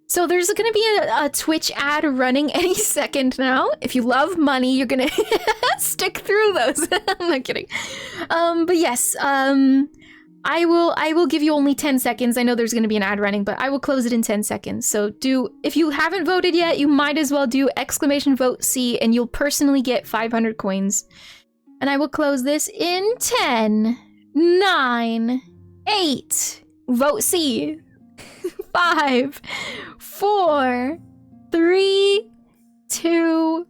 So there's gonna be a Twitch ad running any second now. If you love money, you're gonna stick through those. I'm not kidding. But yes, I will give you only 10 seconds. I know there's gonna be an ad running, but I will close it in 10 seconds. So if you haven't voted yet, you might as well do exclamation vote C and you'll personally get 500 coins. And I will close this in 10, 9, 8, vote C. 5, 4, 3, 2,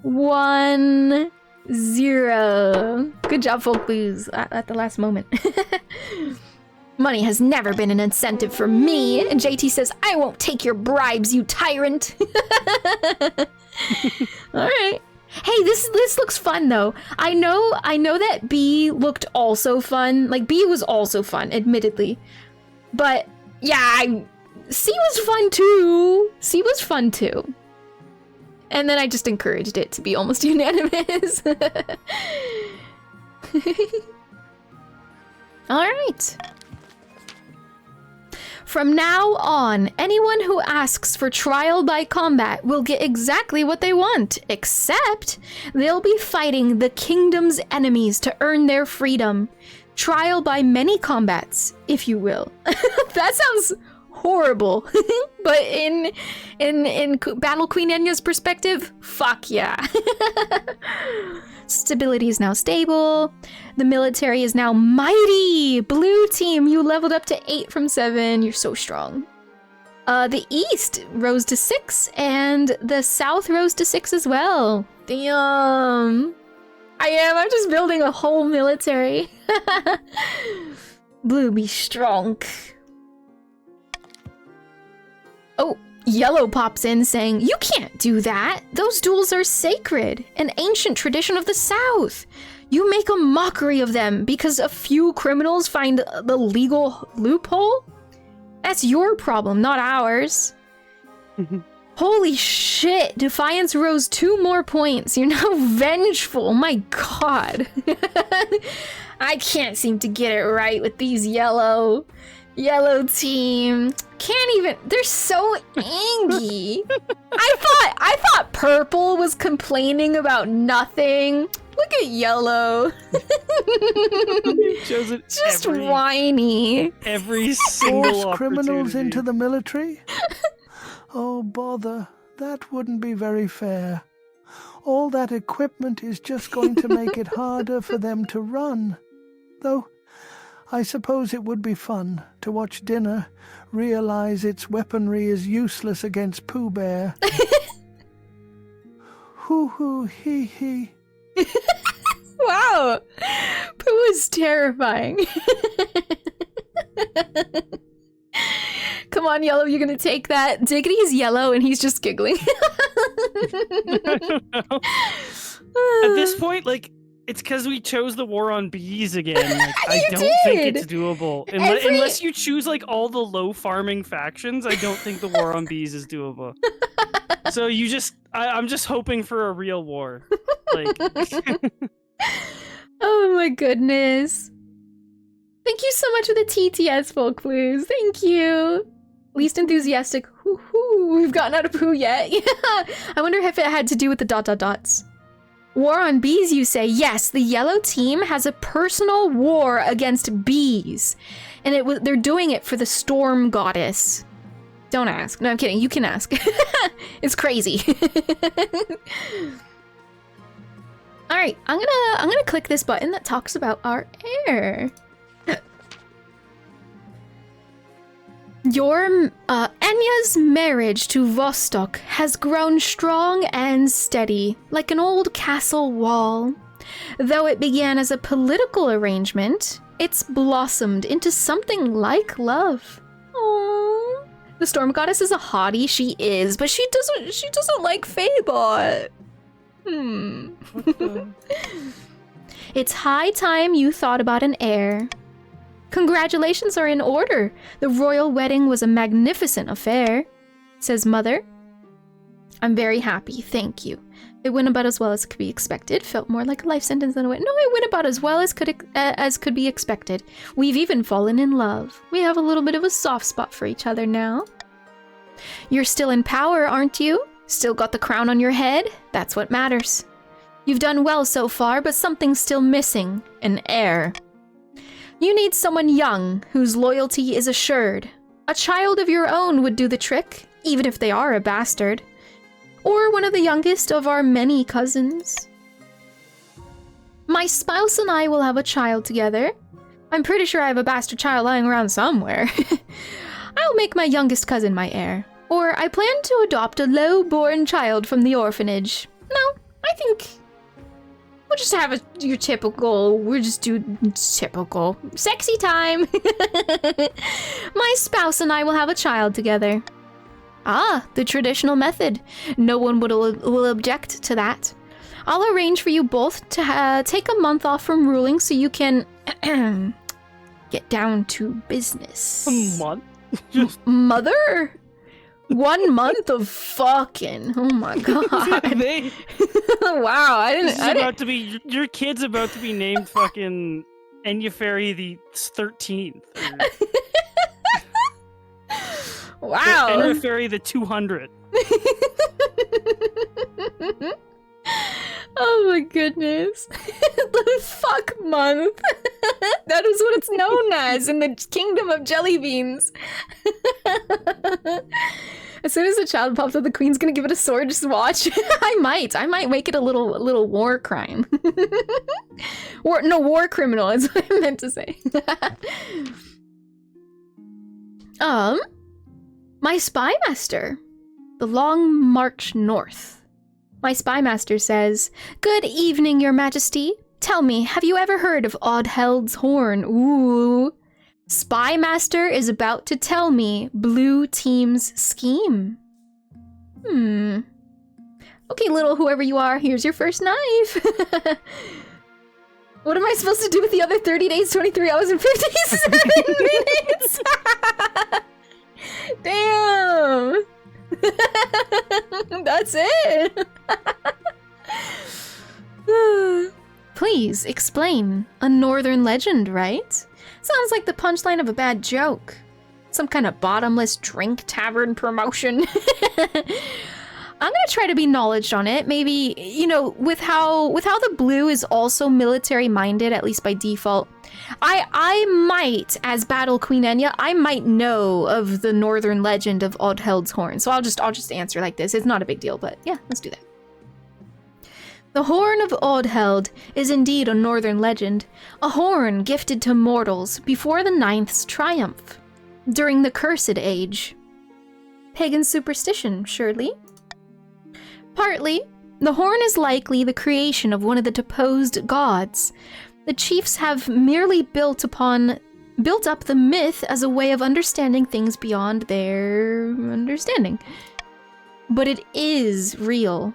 1, 0. Good job, folk booze, at the last moment. Money has never been an incentive for me. And JT says, I won't take your bribes, you tyrant. Alright. Hey, this looks fun though. I know that B looked also fun. Like B was also fun, admittedly. But yeah, C was fun too. C was fun too. And then I just encouraged it to be almost unanimous. All right. From now on, anyone who asks for trial by combat will get exactly what they want, except they'll be fighting the kingdom's enemies to earn their freedom. Trial by many combats, if you will. That sounds horrible. But in Battle Queen Enya's perspective, fuck yeah. Stability is now stable. The military is now mighty. Blue team, you leveled up to 8 from 7. You're so strong. The east rose to 6, and the south rose to 6 as well. Damn. I'm just building a whole military. Blue, be strong. Oh, yellow pops in saying, you can't do that. Those duels are sacred, an ancient tradition of the South. You make a mockery of them because a few criminals find the legal loophole? That's your problem, not ours. Holy shit, Defiance rose 2 more points. You're now vengeful, my god. I can't seem to get it right with these yellow team. Can't even, they're so angry. I thought purple was complaining about nothing. Look at yellow. Just whiny. Every single Force criminals opportunity. into the military? Oh, bother. That wouldn't be very fair. All that equipment is just going to make it harder for them to run. Though, I suppose it would be fun to watch Dinner realize its weaponry is useless against Pooh Bear. Hoo-hoo, hee-hee. Wow. Pooh is terrifying. Come on, Yellow, you're gonna take that. Diggity is yellow and he's just giggling. I don't know. At this point, like, it's because we chose the war on bees again. Like, I don't think it's doable. Unless you choose, like, all the low farming factions, I don't think the war on bees is doable. So you just... I'm just hoping for a real war. Like... Oh my goodness. Thank you so much for the TTS full clues. Thank you. Least enthusiastic. Woohoo. We've gotten out of Pooh yet. Yeah. I wonder if it had to do with the ... dots. War on bees, you say? Yes, the yellow team has a personal war against bees. And they're doing it for the storm goddess. Don't ask. No, I'm kidding. You can ask. It's crazy. All right, I'm gonna click this button that talks about our heir. Your Enya's marriage to Vostok has grown strong and steady, like an old castle wall. Though it began as a political arrangement, it's blossomed into something like love. Aww. The storm goddess is a hottie, she is, but she doesn't like Fabot. It's high time you thought about an heir. Congratulations are in order. The royal wedding was a magnificent affair, says Mother. I'm very happy, thank you. It went about as well as could be expected. Felt more like a life sentence than a win. No, it went about as well as could be expected. We've even fallen in love. We have a little bit of a soft spot for each other now. You're still in power, aren't you? Still got the crown on your head? That's what matters. You've done well so far, but something's still missing. An heir. You need someone young, whose loyalty is assured. A child of your own would do the trick, even if they are a bastard. Or one of the youngest of our many cousins. My spouse and I will have a child together. I'm pretty sure I have a bastard child lying around somewhere. I'll make my youngest cousin my heir. Or I plan to adopt a low-born child from the orphanage. No, I think we'll just have your typical, we'll just do typical. Sexy time! My spouse and I will have a child together. Ah, the traditional method. No one will object to that. I'll arrange for you both to take a month off from ruling so you can get down to business. A month? Mother? 1 month of fucking. Oh my god. Wow, I didn't. Your kid's about to be named fucking EnyaFaerie the 13th. Wow. EnyaFaerie the 200. Oh my goodness. The fuck month. That is what it's known as in the kingdom of jelly beans. As soon as the child pops up, the queen's gonna give it a sword. Just watch. I might make it a little war crime. War criminal is what I meant to say. My spy master. The long march north. My spy master says, "Good evening, your majesty. Tell me, have you ever heard of Ādheld's horn?" Ooh. Spy master is about to tell me blue team's scheme. Okay, little whoever you are, here's your first knife. What am I supposed to do with the other 30 days, 23 hours, and 57 minutes? Damn. That's it. Please explain. A northern legend, right? Sounds like the punchline of a bad joke. Some kind of bottomless drink tavern promotion. I'm gonna try to be knowledge on it. Maybe, you know, with how the blue is also military minded, at least by default. I might, as Battle Queen Enya, I might know of the northern legend of Ādheld's horn. So I'll just answer like this. It's not a big deal, but yeah, let's do that. The horn of Ādheld is indeed a northern legend, a horn gifted to mortals before the Ninth's triumph, during the Cursed Age. Pagan superstition, surely? Partly, the horn is likely the creation of one of the deposed gods. The chiefs have merely built up the myth as a way of understanding things beyond their understanding. But it is real.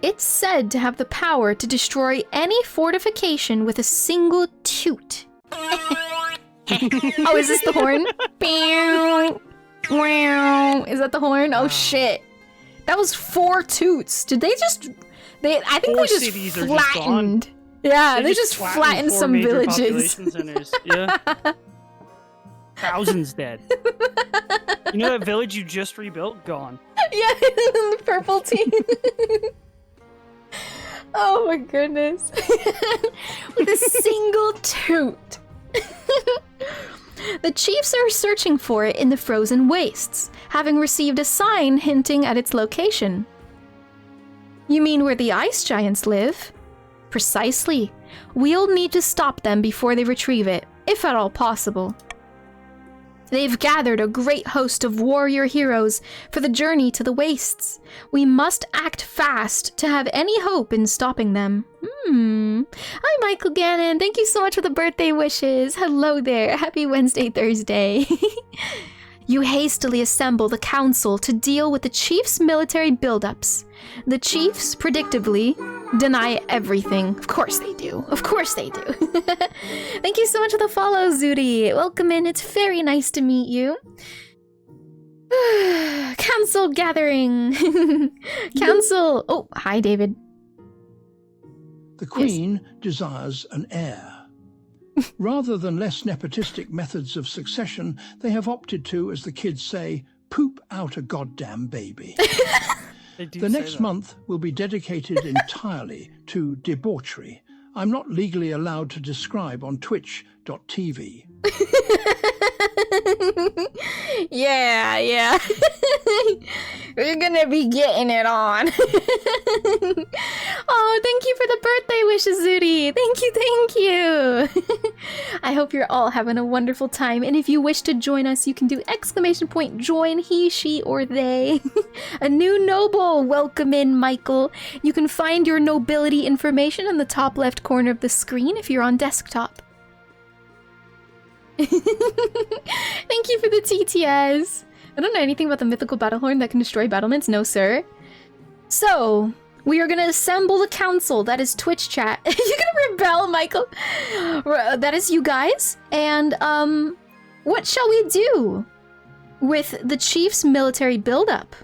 It's said to have the power to destroy any fortification with a single toot. Oh, is this the horn? Is that the horn? Oh shit. That was 4 toots. Did they just... I think they just flattened. Yeah, they just flattened some villages. Yeah. Thousands dead. You know that village you just rebuilt? Gone. Yeah, the purple team. Oh my goodness. With a single toot. The chiefs are searching for it in the frozen wastes, having received a sign hinting at its location. You mean where the ice giants live? Precisely. We'll need to stop them before they retrieve it, if at all possible. They've gathered a great host of warrior heroes for the journey to the wastes. We must act fast to have any hope in stopping them. Hi, Michael Gannon. Thank you so much for the birthday wishes. Hello there. Happy Wednesday, Thursday. You hastily assemble the council to deal with the chief's military buildups. The chiefs, predictably, deny everything. Of course they do. Of course they do. Thank you so much for the follow, Zuri. Welcome in. It's very nice to meet you. Council gathering. Council. Oh, hi, David. The Queen desires an heir. Rather than less nepotistic methods of succession, they have opted to, as the kids say, poop out a goddamn baby. The next month will be dedicated entirely to debauchery. I'm not legally allowed to describe on twitch.tv. Yeah. We're gonna be getting it on. Oh, thank you for the birthday wishes, Zuri. Thank you. I hope you're all having a wonderful time. And if you wish to join us, you can do !join he, she, or they. A new noble. Welcome in, Michael. You can find your nobility information in the top left corner of the screen if you're on desktop. Thank you for the TTS. I don't know anything about the mythical battle horn that can destroy battlements. No, sir. So, we are gonna assemble the council. That is Twitch chat. You're gonna rebel, Michael. That is you guys. And, what shall we do with the chief's military buildup?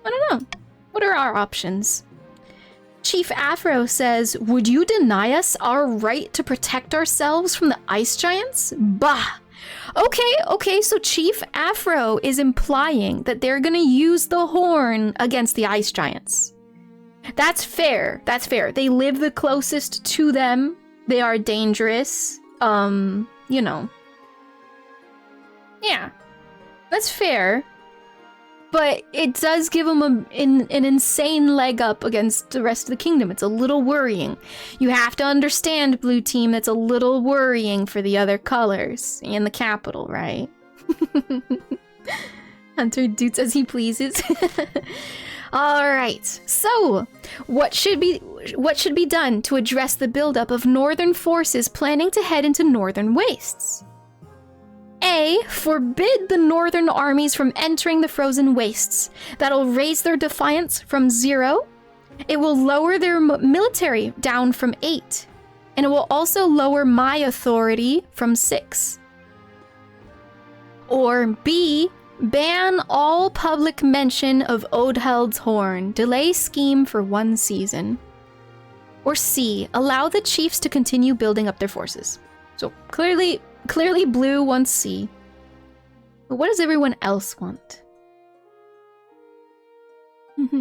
I don't know. What are our options? Chief Afro says, would you deny us our right to protect ourselves from the ice giants? Bah! Okay, so Chief Afro is implying that they're gonna use the horn against the ice giants. That's fair. They live the closest to them. They are dangerous. You know. Yeah. That's fair. But it does give them an insane leg up against the rest of the kingdom. It's a little worrying. You have to understand, blue team, that's a little worrying for the other colors and the capital, right? Hunter doots as he pleases. Alright, so what should be done to address the buildup of northern forces planning to head into northern wastes? A. Forbid the northern armies from entering the frozen wastes. That'll raise their defiance from 0. It will lower their military down from 8. And it will also lower my authority from 6. Or B. Ban all public mention of Odheld's horn. Delay scheme for 1 season. Or C. Allow the chiefs to continue building up their forces. So clearly blue wants C. But what does everyone else want? Let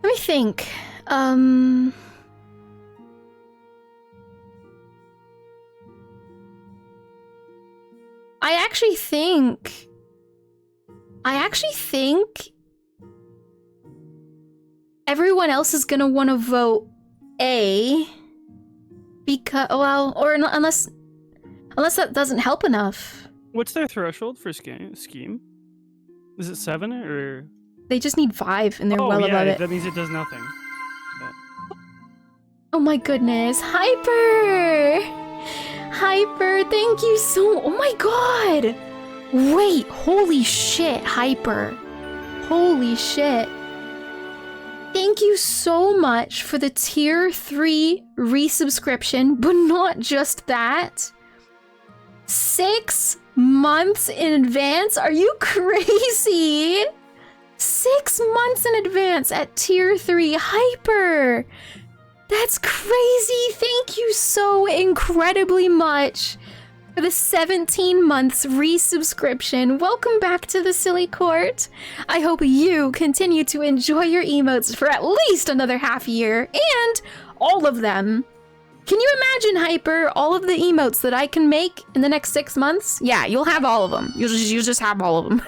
me think. I actually think everyone else is gonna want to vote A because, well, or unless that doesn't help enough. What's their threshold for scheme? Is it 7 or? They just need 5 and they're well above it. That means it does nothing. Oh my goodness, Hyper, thank you so. Oh my god. Wait, holy shit, Hyper. Holy shit. Thank you so much for the tier 3 resubscription, but not just that. 6 months in advance? Are you crazy? 6 months in advance at tier 3, Hyper. That's crazy. Thank you so incredibly much for the 17 months resubscription. Welcome back to the Silly Court. I hope you continue to enjoy your emotes for at least another half year, and all of them. Can you imagine, Hyper, all of the emotes that I can make in the next 6 months? Yeah, you'll have all of them. You'll just have all of them.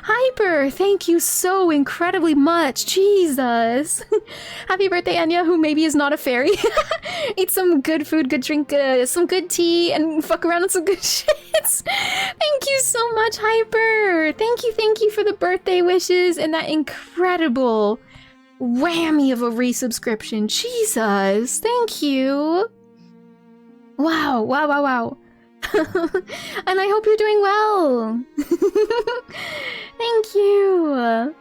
Hyper, thank you so incredibly much. Jesus. Happy birthday, Enya, who maybe is not a fairy. Eat some good food, good drink, some good tea, and fuck around with some good shits. Thank you so much, Hyper. Thank you for the birthday wishes and that incredible whammy of a resubscription. Jesus, thank you. Wow. And I hope you're doing well. Thank you.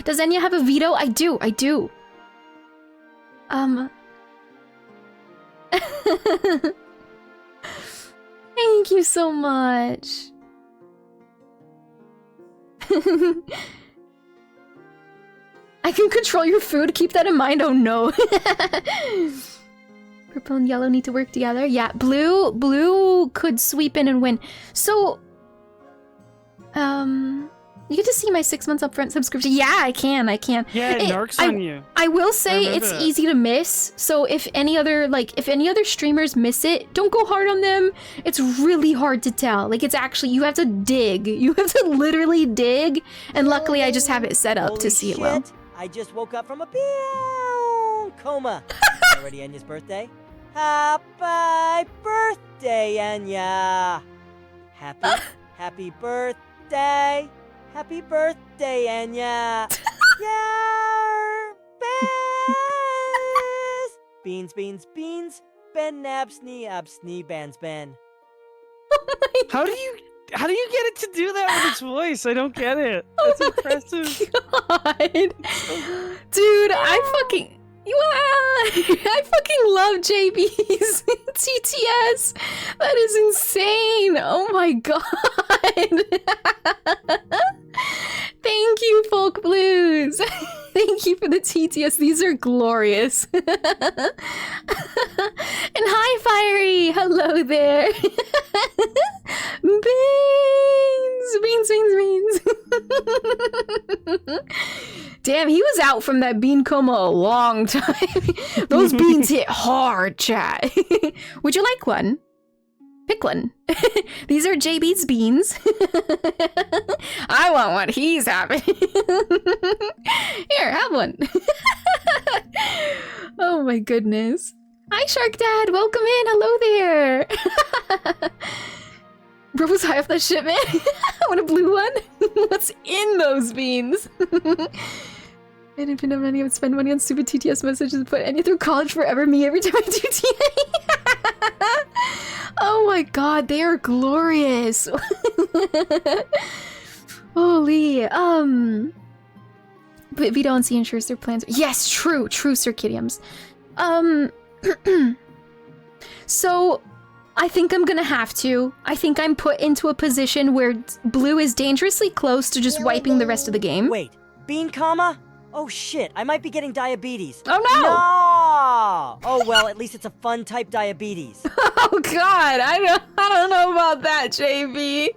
Does Enya have a veto? I do. Thank you so much. I can control your food, keep that in mind. Oh no. Purple and yellow need to work together. Yeah, blue could sweep in and win. So, you get to see my 6 months upfront subscription. Yeah, I can. Yeah, it narcs on you. I will say it's easy to miss. So if any other streamers miss it, don't go hard on them. It's really hard to tell. Like, it's actually, you have to dig. You have to literally dig. And luckily I just have it set up to see it well. I just woke up from a coma. Already Enya's birthday? Happy birthday, Enya! Happy birthday! Happy birthday, Enya! Yeah! Beans! Beans! Ben Absney Bands Ben. How do you get it to do that with its voice? I don't get it. That's impressive. God. Dude, I fucking love JB's TTS. That is insane. Oh my god. Thank blues. Thank you for the TTS. These are glorious. And hi, Fiery. Hello there. Beans. Damn, he was out from that bean coma a long time. Those beans hit hard, chat. Would you like one? Pick one. These are JB's beans. I want what he's having. Here, have one. Oh my goodness. Hi, Shark Dad. Welcome in. Hello there. Bro was high off that shit, man. I want a blue one. What's in those beans? I didn't have money. I would spend money on stupid TTS messages and put Enya through college forever. Me every time I do TA. Oh my god, they are glorious. Holy. But Vito and C ensures their plans. Yes, true, Circidiums. So I think I'm gonna have to. I think I'm put into a position where blue is dangerously close to just wiping the rest of the game. Wait, bean comma? Oh shit, I might be getting diabetes. Oh no! No! Oh well, at least it's a fun type diabetes. Oh god, I don't know about that, JB.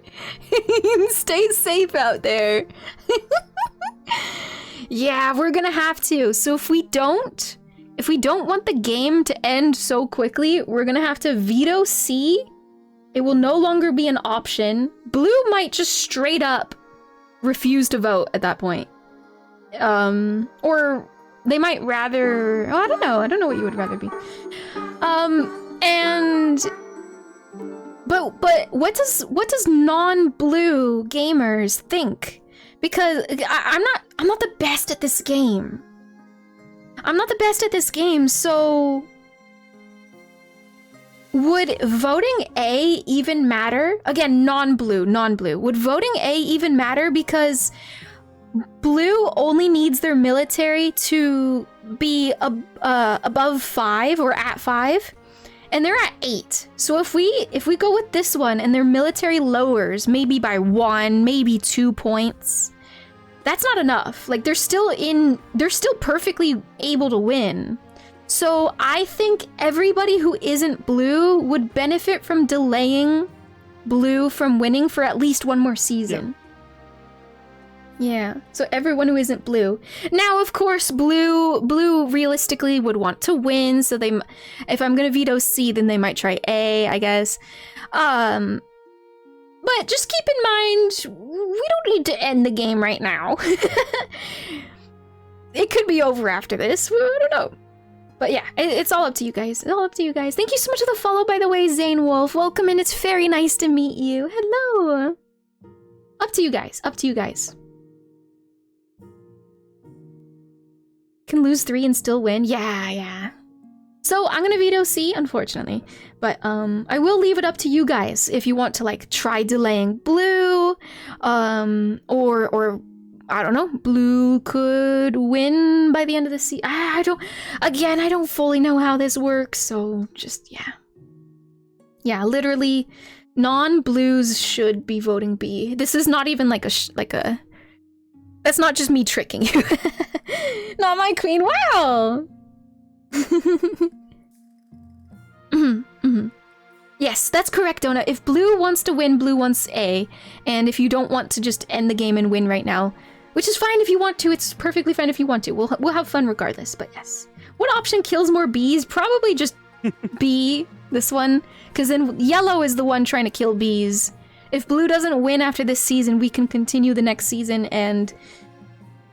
Stay safe out there. Yeah, we're gonna have to. So if we don't want the game to end so quickly, we're gonna have to veto C. It will no longer be an option. Blue might just straight up refuse to vote at that point. Or they might rather, oh, I don't know what you would rather be. But what does non-blue gamers think? Because I'm not the best at this game. I'm not the best at this game, so would voting A even matter? Again, non-blue. Would voting A even matter? Because blue only needs their military to be above 5 or at 5, and they're at 8. So if we go with this one and their military lowers maybe by 1, maybe 2 points, that's not enough. Like they're still perfectly able to win. So I think everybody who isn't blue would benefit from delaying blue from winning for at least one more season. Yeah, so everyone who isn't blue. Now, of course, blue realistically would want to win, so if I'm gonna veto C, then they might try A, I guess. But just keep in mind, we don't need to end the game right now. It could be over after this, I don't know. But yeah, it's all up to you guys. It's all up to you guys. Thank you so much for the follow, by the way, Zane Wolf. Welcome in, it's very nice to meet you. Hello. Up to you guys, Can lose 3 and still win? Yeah. So I'm gonna veto C, unfortunately. But I will leave it up to you guys if you want to like try delaying blue, or I don't know, blue could win by the end of the season. I don't fully know how this works, so just yeah, literally, non-blues should be voting B. This is not even like a. That's not just me tricking you. Not my queen. Wow. Yes, that's correct, Donut. If blue wants to win, blue wants A. And if you don't want to just end the game and win right now, which is fine if you want to, it's perfectly fine if you want to. We'll have fun regardless, but yes. What option kills more bees? Probably just B, this one. Because then yellow is the one trying to kill bees. If blue doesn't win after this season, we can continue the next season and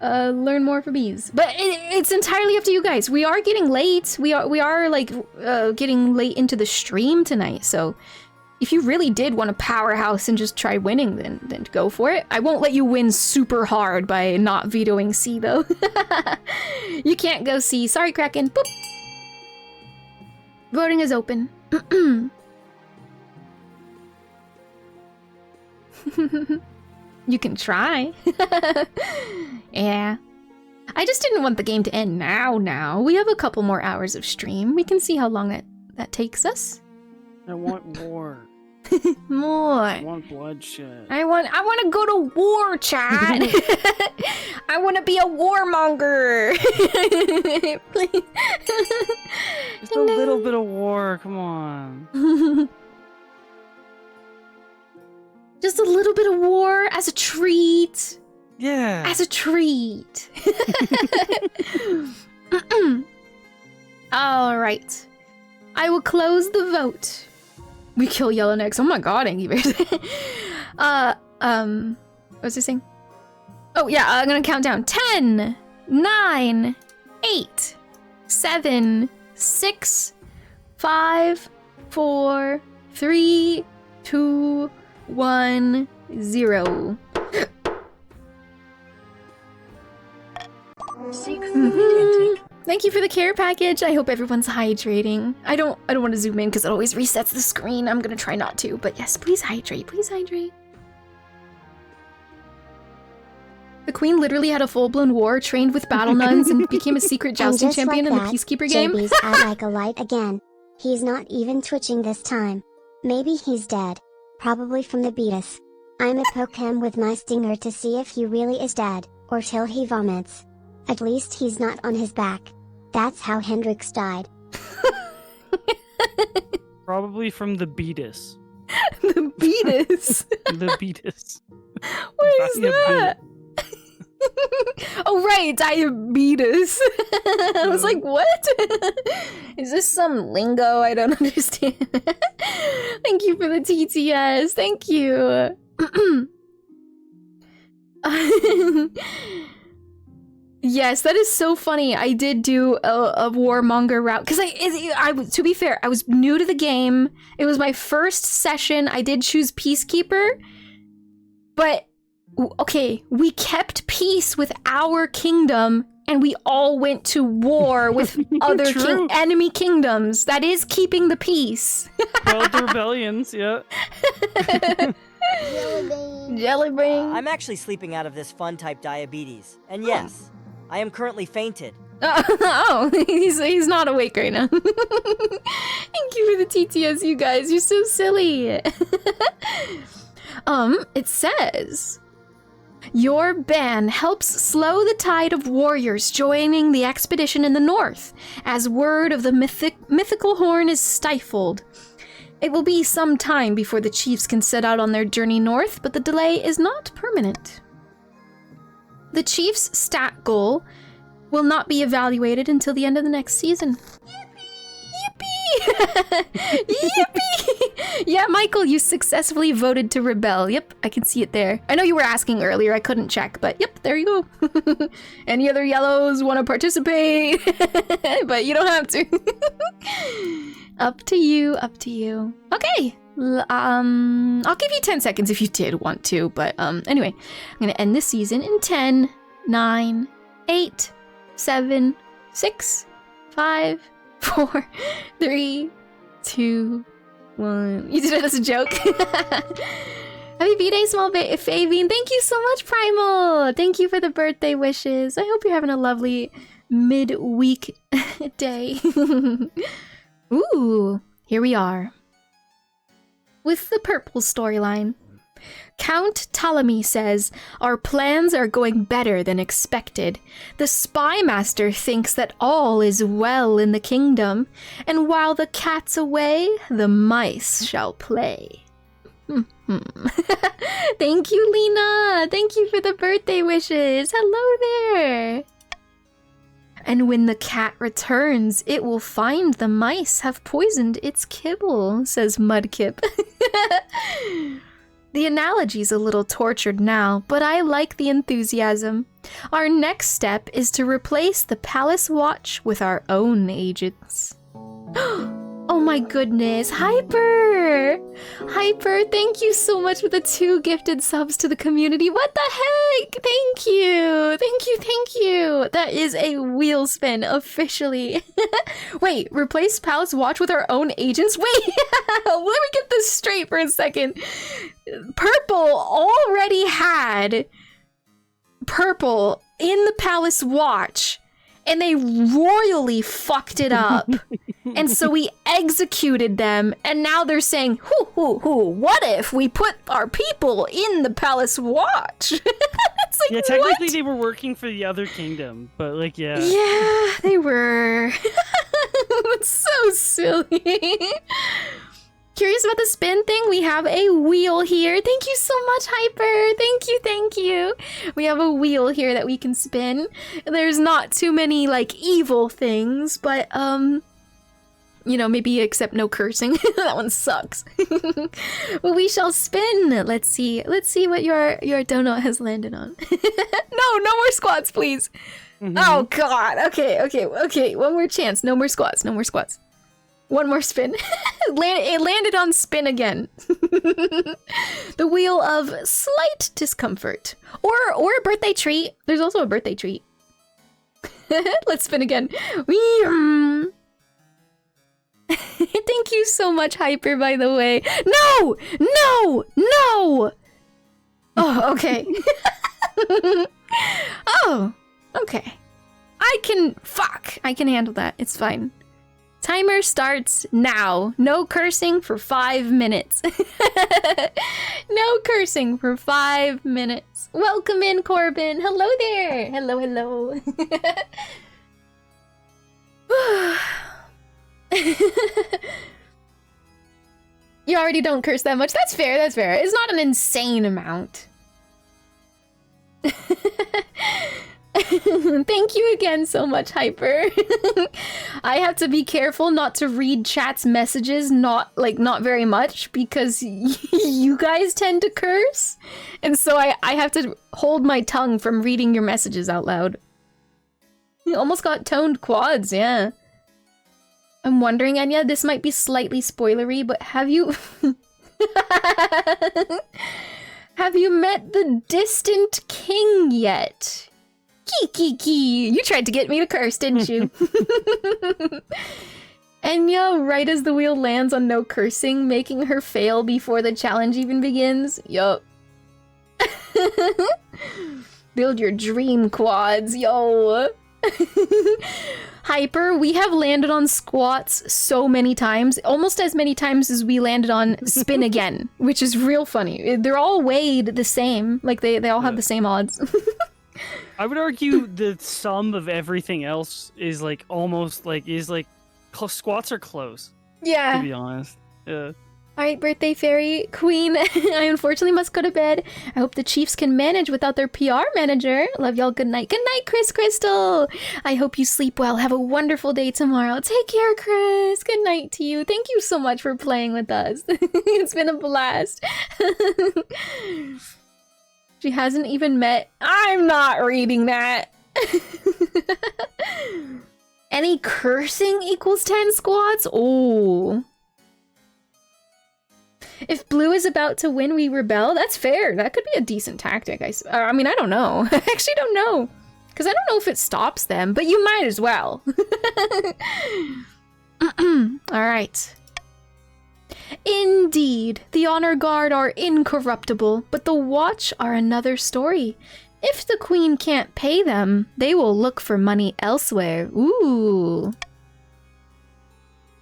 learn more for bees. But it's entirely up to you guys. We are getting late. We are like getting late into the stream tonight. So if you really did want a powerhouse and just try winning, then go for it. I won't let you win super hard by not vetoing C though. You can't go C. Sorry, Kraken. Boop. Voting is open. You can try. Yeah. I just didn't want the game to end now. We have a couple more hours of stream. We can see how long that takes us. I want more. More. I want bloodshed. I want to go to war, Chad. I want to be a warmonger. Please. Just a little bit of war, come on. Just a little bit of war as a treat. Yeah. As a treat. All right. I will close the vote. We kill Yellow next. Oh my god, EnyaFaerie. What was I saying? Oh yeah, I'm gonna count down. 10, 9, 8, 7, 6, 5, 4, 3, 2, 1, 0. Thank you for the care package. I hope everyone's hydrating. I don't want to zoom in because it always resets the screen. I'm gonna try not to, but yes, please hydrate. Please hydrate. The queen literally had a full-blown war, trained with battle nuns, and became a secret jousting champion in the Peacekeeper game. JB's out like a light again. He's not even twitching this time. Maybe he's dead. Probably from the beatus. I'ma poke him with my stinger to see if he really is dead, or till he vomits. At least he's not on his back. That's how Hendrix died. Probably from the beatus. The beatus? The beatus. What is that? Oh right, diabetes. I was like, what? Is this some lingo I don't understand? Thank you for the TTS. Thank you. Yes, that is so funny. I did do a warmonger route because I to be fair, I was new to the game. It was my first session. I did choose Peacekeeper, but okay, we kept peace with our kingdom, and we all went to war with other enemy kingdoms. That is keeping the peace. Well, the rebellions, yeah. Jelly bean. I'm actually sleeping out of this fun-type diabetes. And yes, I am currently fainted. Oh, he's not awake right now. Thank you for the TTS, you guys. You're so silly. It says, your ban helps slow the tide of warriors joining the expedition in the north, as word of the mythical horn is stifled. It will be some time before the chiefs can set out on their journey north, but the delay is not permanent. The chief's stat goal will not be evaluated until the end of the next season. Yippee! Yippee! Yeah, Michael, you successfully voted to rebel. Yep, I can see it there. I know you were asking earlier, I couldn't check, but yep, there you go. Any other yellows want to participate? But you don't have to. Up to you, up to you. Okay, I'll give you 10 seconds if you did want to, but anyway, I'm gonna end this season in 10, 9, 8, 7, 6, 5, 4, 3, 2, 1. You did it as a joke. Happy B-Day, small Fabian. Thank you so much, Primal. Thank you for the birthday wishes. I hope you're having a lovely midweek day. Ooh, here we are. With the purple storyline. Count Ptolemy says, our plans are going better than expected. The spy master thinks that all is well in the kingdom, and while the cat's away, the mice shall play. Thank you, Lena. Thank you for the birthday wishes. Hello there. And when the cat returns, it will find the mice have poisoned its kibble, says Mudkip. The analogy's a little tortured now, but I like the enthusiasm. Our next step is to replace the palace watch with our own agents. Oh my goodness, Hyper! Hyper, thank you so much for the 2 gifted subs to the community. What the heck? Thank you! Thank you, thank you! That is a wheel spin, officially. Wait, replace Palace Watch with our own agents? Wait! Let me get this straight for a second. Purple already had Purple in the Palace Watch, and they royally fucked it up. And so we executed them, and now they're saying, what if we put our people in the palace watch? It's like, yeah, technically what? they were working for the other kingdom, but like, yeah. Yeah, they were. It's so silly. Curious about the spin thing? We have a wheel here. Thank you so much, Hyper. Thank you. We have a wheel here that we can spin. There's not too many, like, evil things, but, you know, maybe except no cursing. That one sucks. Well, we shall spin. Let's see what your donut has landed on. No more squats, please. Oh, God. Okay. One more chance. No more squats. One more spin. It landed on spin again. The wheel of slight discomfort. Or a birthday treat. There's also a birthday treat. Let's spin again. Thank you so much, Hyper, by the way. No! Oh, okay. Oh, okay. I can handle that. It's fine. Timer starts now. No cursing for 5 minutes. No cursing for 5 minutes. Welcome in, Corbin. Hello there. Hello. You already don't curse that much. That's fair. It's not an insane amount. Thank you again so much, Hyper. I have to be careful not to read chat's messages, not very much, because you guys tend to curse. And so I have to hold my tongue from reading your messages out loud. You almost got toned quads, yeah. I'm wondering, Enya, this might be slightly spoilery, but have you... Have you met the distant king yet? Kiki, you tried to get me to curse, didn't you? Enya, right as the wheel lands on no cursing, making her fail before the challenge even begins. Yup. Build your dream quads, yo. Hyper, we have landed on squats so many times, almost as many times as we landed on spin again, which is real funny. They're all weighed the same, like they all have the same odds. I would argue the sum of everything else is like almost like squats are close. Yeah. To be honest. Yeah. Alright, birthday fairy queen, I unfortunately must go to bed. I hope the Chiefs can manage without their PR manager. Love y'all, good night. Good night, Chris Crystal! I hope you sleep well. Have a wonderful day tomorrow. Take care, Chris! Good night to you. Thank you so much for playing with us. It's been a blast. She hasn't even met... I'm not reading that! Any cursing equals 10 squats? Oh... If blue is about to win, we rebel. That's fair. That could be a decent tactic. I mean, I don't know. I actually don't know. Because I don't know if it stops them, but you might as well. Alright. Indeed, the honor guard are incorruptible, but the watch are another story. If the queen can't pay them, they will look for money elsewhere. Ooh.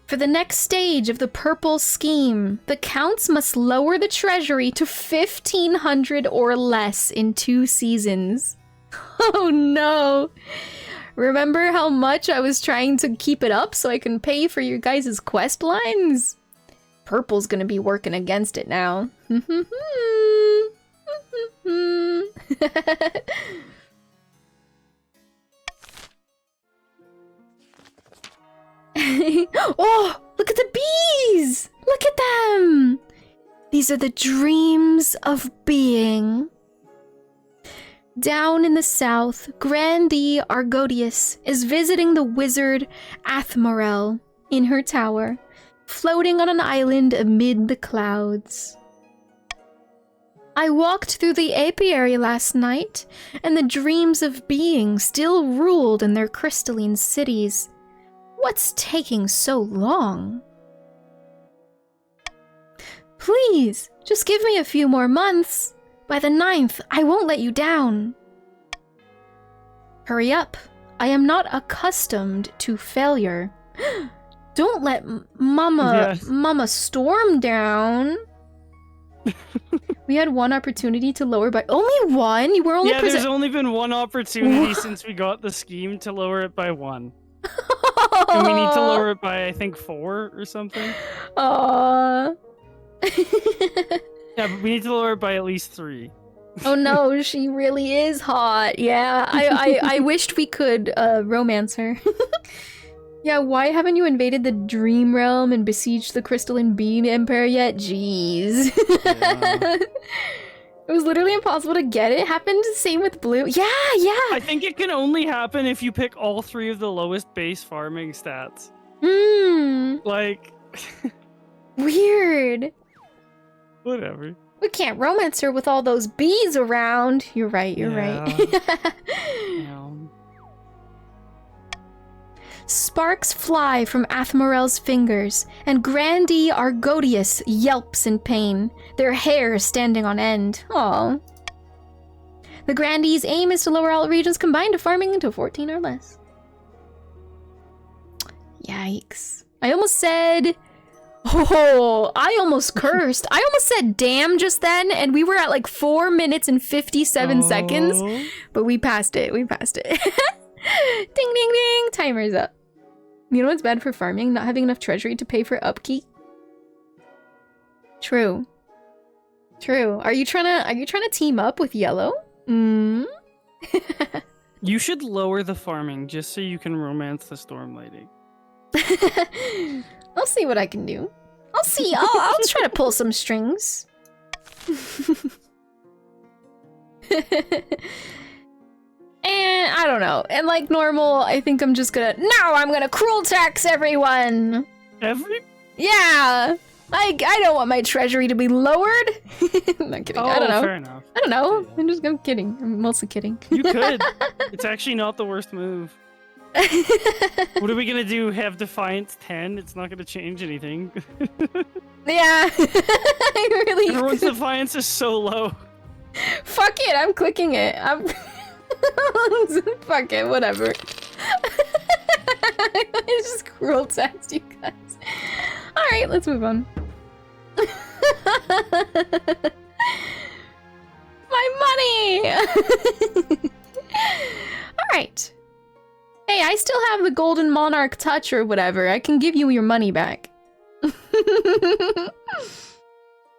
For the next stage of the purple scheme, the counts must lower the treasury to 1,500 or less in 2 seasons. Oh no! Remember how much I was trying to keep it up so I can pay for your guys' quest lines? Purple's gonna be working against it now. Oh, look at the bees! Look at them! These are the dreams of being. Down in the south, Grandee Argodius is visiting the wizard Athmorel in her tower, floating on an island amid the clouds. I walked through the apiary last night, and the dreams of being still ruled in their crystalline cities. What's taking so long? Please, just give me a few more months. By the 9th, I won't let you down. Hurry up. I am not accustomed to failure. Don't let Mama storm down. We had one opportunity to lower by only one. You were only there's only been one opportunity since we got the scheme to lower it by 1. And we need to lower it by, I think, 4 or something. Aww. Yeah, but we need to lower it by at least 3. Oh no, she really is hot. Yeah, I wished we could romance her. Yeah, why haven't you invaded the Dream Realm and besieged the Crystalline Beam Empire yet? Jeez. Yeah. It was literally impossible to get it. Happened the same with Blue. Yeah. I think it can only happen if you pick all 3 of the lowest base farming stats. Like... Weird. Whatever. We can't romance her with all those bees around. You're right, you're right. Sparks fly from Athmorel's fingers, and Grandee Argodius yelps in pain, their hair standing on end. Aww. The Grandee's aim is to lower all regions combined to farming to 14 or less. Yikes. I almost said... Oh, I almost cursed. I almost said damn just then, and we were at like 4 minutes and 57 seconds. But we passed it. We passed it. Ding, ding, ding. Timer's up. You know what's bad for farming? Not having enough treasury to pay for upkeep. True. True. Are you trying to team up with Yellow? You should lower the farming just so you can romance the storm lady. I'll see what I can do. I'll see. I'll try to pull some strings. And I don't know. And like normal, I think I'm just gonna... Now I'm gonna cruel tax everyone! Yeah! I don't want my treasury to be lowered! I'm not kidding. I don't know. Fair enough. I don't know. I'm kidding. I'm mostly kidding. You could. It's actually not the worst move. What are we gonna do? Have Defiance 10? It's not gonna change anything. Yeah. I really... Everyone's Defiance is so low. Fuck it, I'm clicking it. Fuck it, whatever. It's just cruel text, you guys. Alright, let's move on. My money! Alright. Hey, I still have the Golden Monarch touch or whatever. I can give you your money back.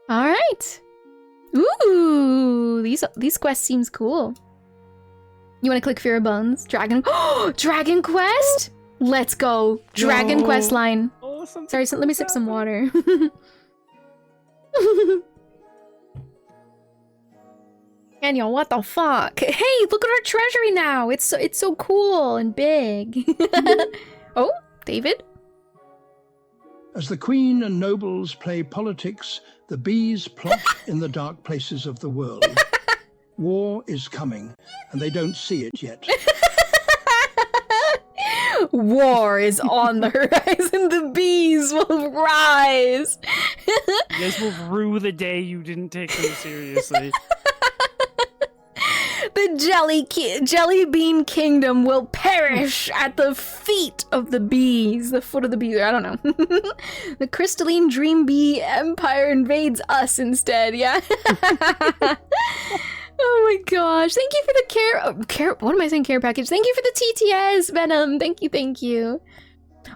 Alright. Ooh, these quests seems cool. You want to click Fear of Bones? Dragon Quest? Let's go. Dragon Quest line. Awesome. Sorry, so let me sip some water. Enya, what the fuck? Hey, look at our treasury now. It's so cool and big. Oh, David? As the Queen and nobles play politics, the bees plot in the dark places of the world. War is coming, and they don't see it yet. War is on the horizon. The bees will rise. You guys will rue the day you didn't take them seriously. The jelly bean kingdom will perish at the feet of the bees. The foot of the bees. I don't know. The crystalline dream bee empire invades us instead. Yeah. Oh my gosh. Thank you for the what am I saying? Care package. Thank you for the TTS, Venom. Thank you.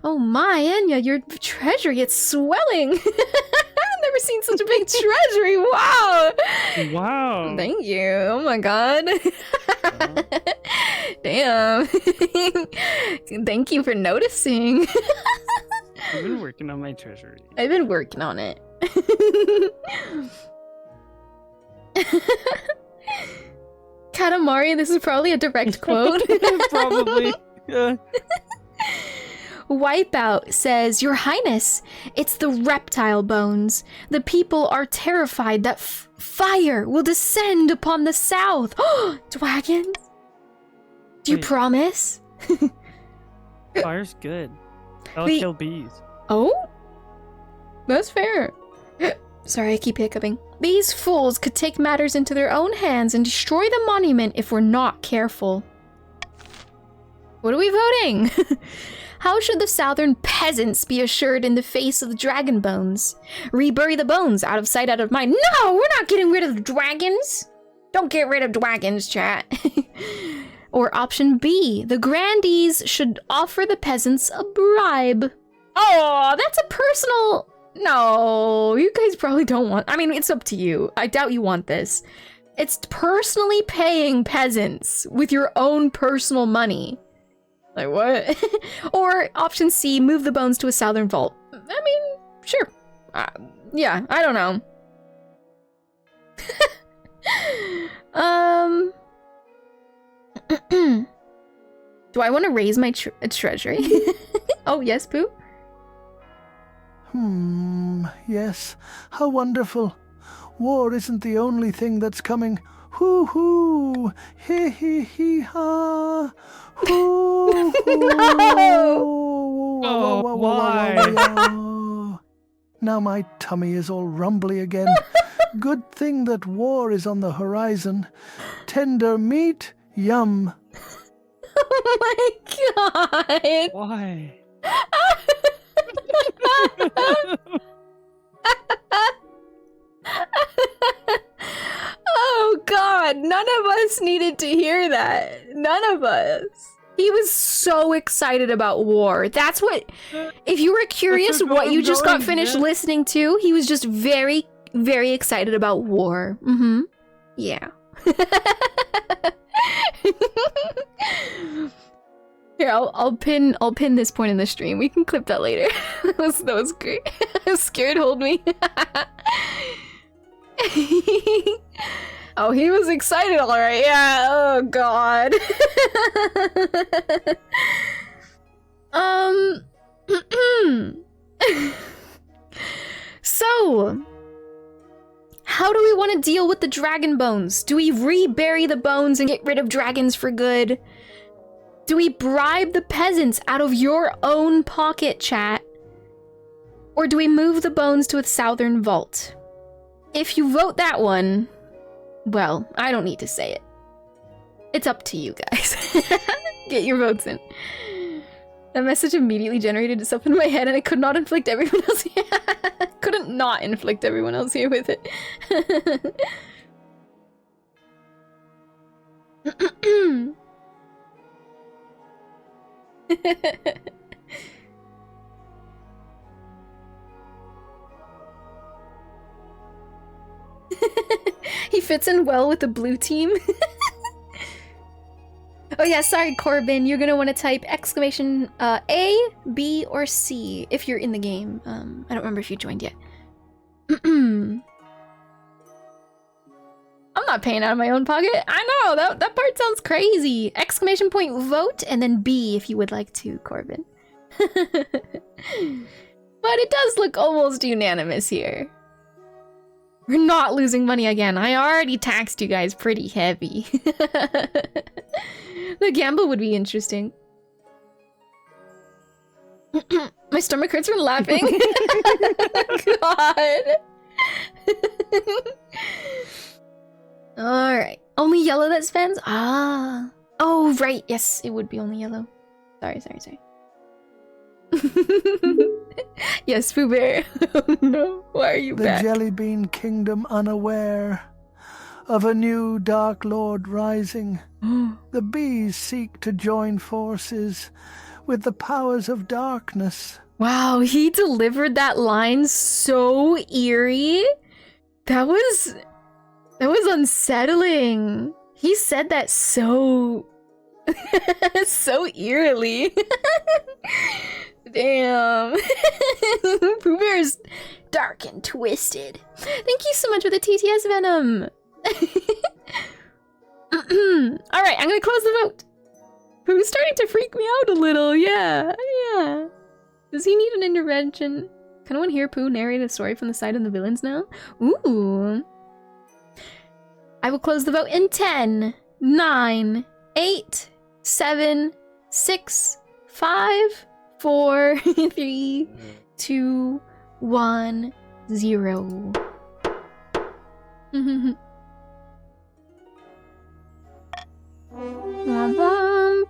Oh my, Enya, your treasury, it's swelling. I've never seen such a big treasury. Wow. Wow. Thank you. Oh my god. Damn. Thank you for noticing. I've been working on my treasury. I've been working on it. Katamari, this is probably a direct quote. Probably. Yeah. Wipeout says, Your Highness, it's the reptile bones. The people are terrified that fire will descend upon the south. Dragons? Do you promise? Fire's good. That'll kill bees. Oh? That's fair. Sorry, I keep hiccuping. These fools could take matters into their own hands and destroy the monument if we're not careful. What are we voting? How should the southern peasants be assured in the face of the dragon bones? Rebury the bones, out of sight, out of mind. No, we're not getting rid of dragons. Don't get rid of dragons, chat. Or option B, the grandees should offer the peasants a bribe. Oh, that's a personal... No, you guys probably don't want... I mean, it's up to you. I doubt you want this. It's personally paying peasants with your own personal money. Like, what? Or option C, move the bones to a southern vault. I mean, sure. Yeah, I don't know. Do I want to raise my treasury? Oh, yes, Pooh? Yes. How wonderful. War isn't the only thing that's coming. Hoo-hoo! Hee-hee-hee-ha! Hoo-hoo! Oh, why? Now my tummy is all rumbly again. Good thing that war is on the horizon. Tender meat, yum. Oh my god! Why? Oh god, none of us needed to hear that. None of us. He was so excited about war. That's what, if you were curious what you just got finished listening to, he was just very, very excited about war. Mm-hmm. Yeah. Here, I'll pin this point in the stream. We can clip that later. that was great. I was scared, hold me. Oh, he was excited, all right. Yeah. Oh God. So, how do we want to deal with the dragon bones? Do we rebury the bones and get rid of dragons for good? Do we bribe the peasants out of your own pocket, chat? Or do we move the bones to a southern vault? If you vote that one, well, I don't need to say it. It's up to you guys. Get your votes in. That message immediately generated itself in my head and I could not inflict everyone else here. Couldn't not inflict everyone else here with it. He fits in well with the blue team. Oh yeah, sorry Corbin, you're gonna want to type exclamation A, B, or C if you're in the game. I don't remember if you joined yet. I'm not paying out of my own pocket. I know, that part sounds crazy. Exclamation point vote and then B if you would like to, Corbin. But it does look almost unanimous here. We're not losing money again. I already taxed you guys pretty heavy. The gamble would be interesting. My stomach hurts from laughing. God. Alright. Only yellow that spends? Ah. Oh, right. Yes, it would be only yellow. Sorry. Yes, Pooh Bear. Oh no, why are you back? The Jellybean Kingdom unaware of a new Dark Lord rising. The bees seek to join forces with the powers of darkness. Wow, he delivered that line so eerie. That was unsettling. He said that so so eerily. Damn. Pooh Bear's dark and twisted. Thank you so much for the TTS Venom. Alright, I'm gonna close the vote. Pooh's starting to freak me out a little, yeah. Does he need an intervention? Can anyone hear Pooh narrate a story from the side of the villains now? Ooh. I will close the vote in 10, 9, 8, 7, 6, 5, 4, 3, 2, 1, 0. Womp womp.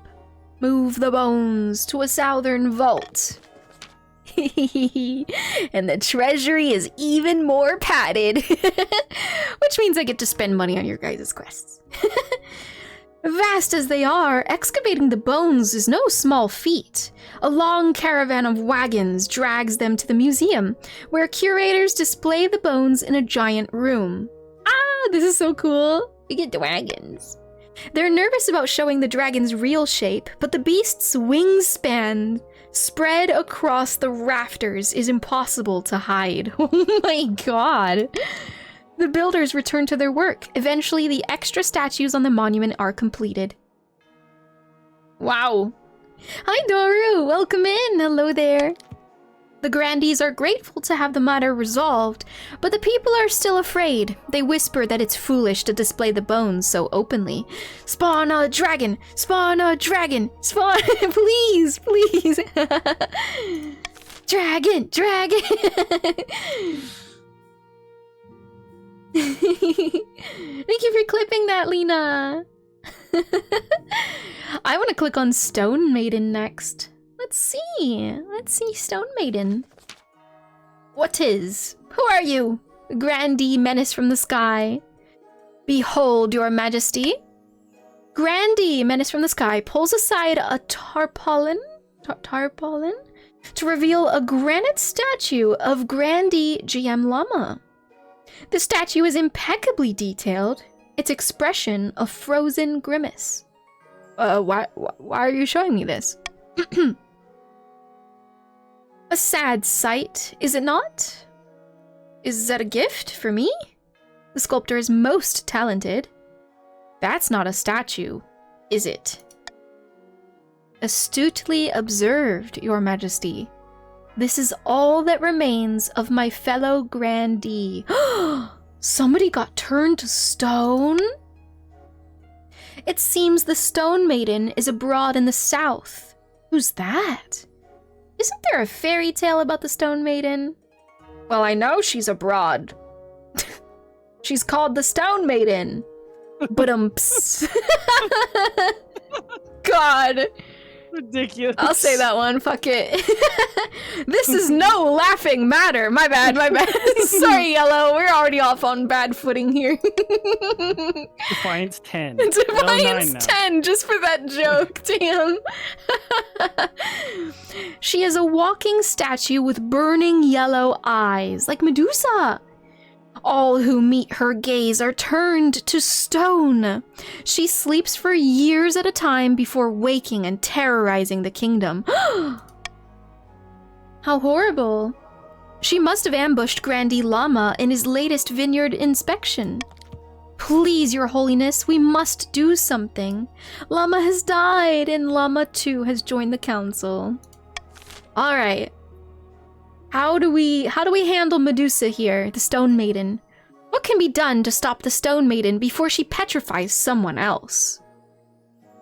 Move the bones to a southern vault. And the treasury is even more padded. Which means I get to spend money on your guys' quests. Vast as they are, excavating the bones is no small feat. A long caravan of wagons drags them to the museum, where curators display the bones in a giant room. Ah, this is so cool. We get the wagons. They're nervous about showing the dragon's real shape, but the beast's wingspan spread across the rafters is impossible to hide. Oh my god. The builders return to their work. Eventually, the extra statues on the monument are completed. Wow. Hi, Doru. Welcome in. Hello there. The grandees are grateful to have the matter resolved, but the people are still afraid. They whisper that it's foolish to display the bones so openly. Spawn a dragon! Spawn a dragon! Spawn! Please! Please! Dragon! Dragon! Thank you for clipping that, Lena! I want to click on Stone Maiden next. Let's see, Stone Maiden. What is? Who are you? Grandee menace from the sky. Behold, your majesty. Grandee menace from the sky pulls aside a tarpaulin to reveal a granite statue of Grandee GM Llama. The statue is impeccably detailed, its expression a frozen grimace. Why are you showing me this? A sad sight, is it not? Is that a gift for me? The sculptor is most talented. That's not a statue, is it? Astutely observed, your majesty. This is all that remains of my fellow grandee. Somebody got turned to stone? It seems the Stone Maiden is abroad in the south. Who's that? Isn't there a fairy tale about the Stone Maiden? Well, I know she's abroad. She's called the Stone Maiden. But God. Ridiculous. I'll say that one, fuck it. This is no laughing matter. My bad. Sorry, Yellow. We're already off on bad footing here. Defiance 10. Defiance 10, just for that joke. Damn. She is a walking statue with burning yellow eyes, like Medusa. All who meet her gaze are turned to stone. She sleeps for years at a time before waking and terrorizing the kingdom. How horrible. She must have ambushed Grandee Llama in his latest vineyard inspection. Please, your holiness, we must do something. Llama has died and Llama too has joined the council. All right. How do we handle Medusa here, the Stone Maiden? What can be done to stop the Stone Maiden before she petrifies someone else?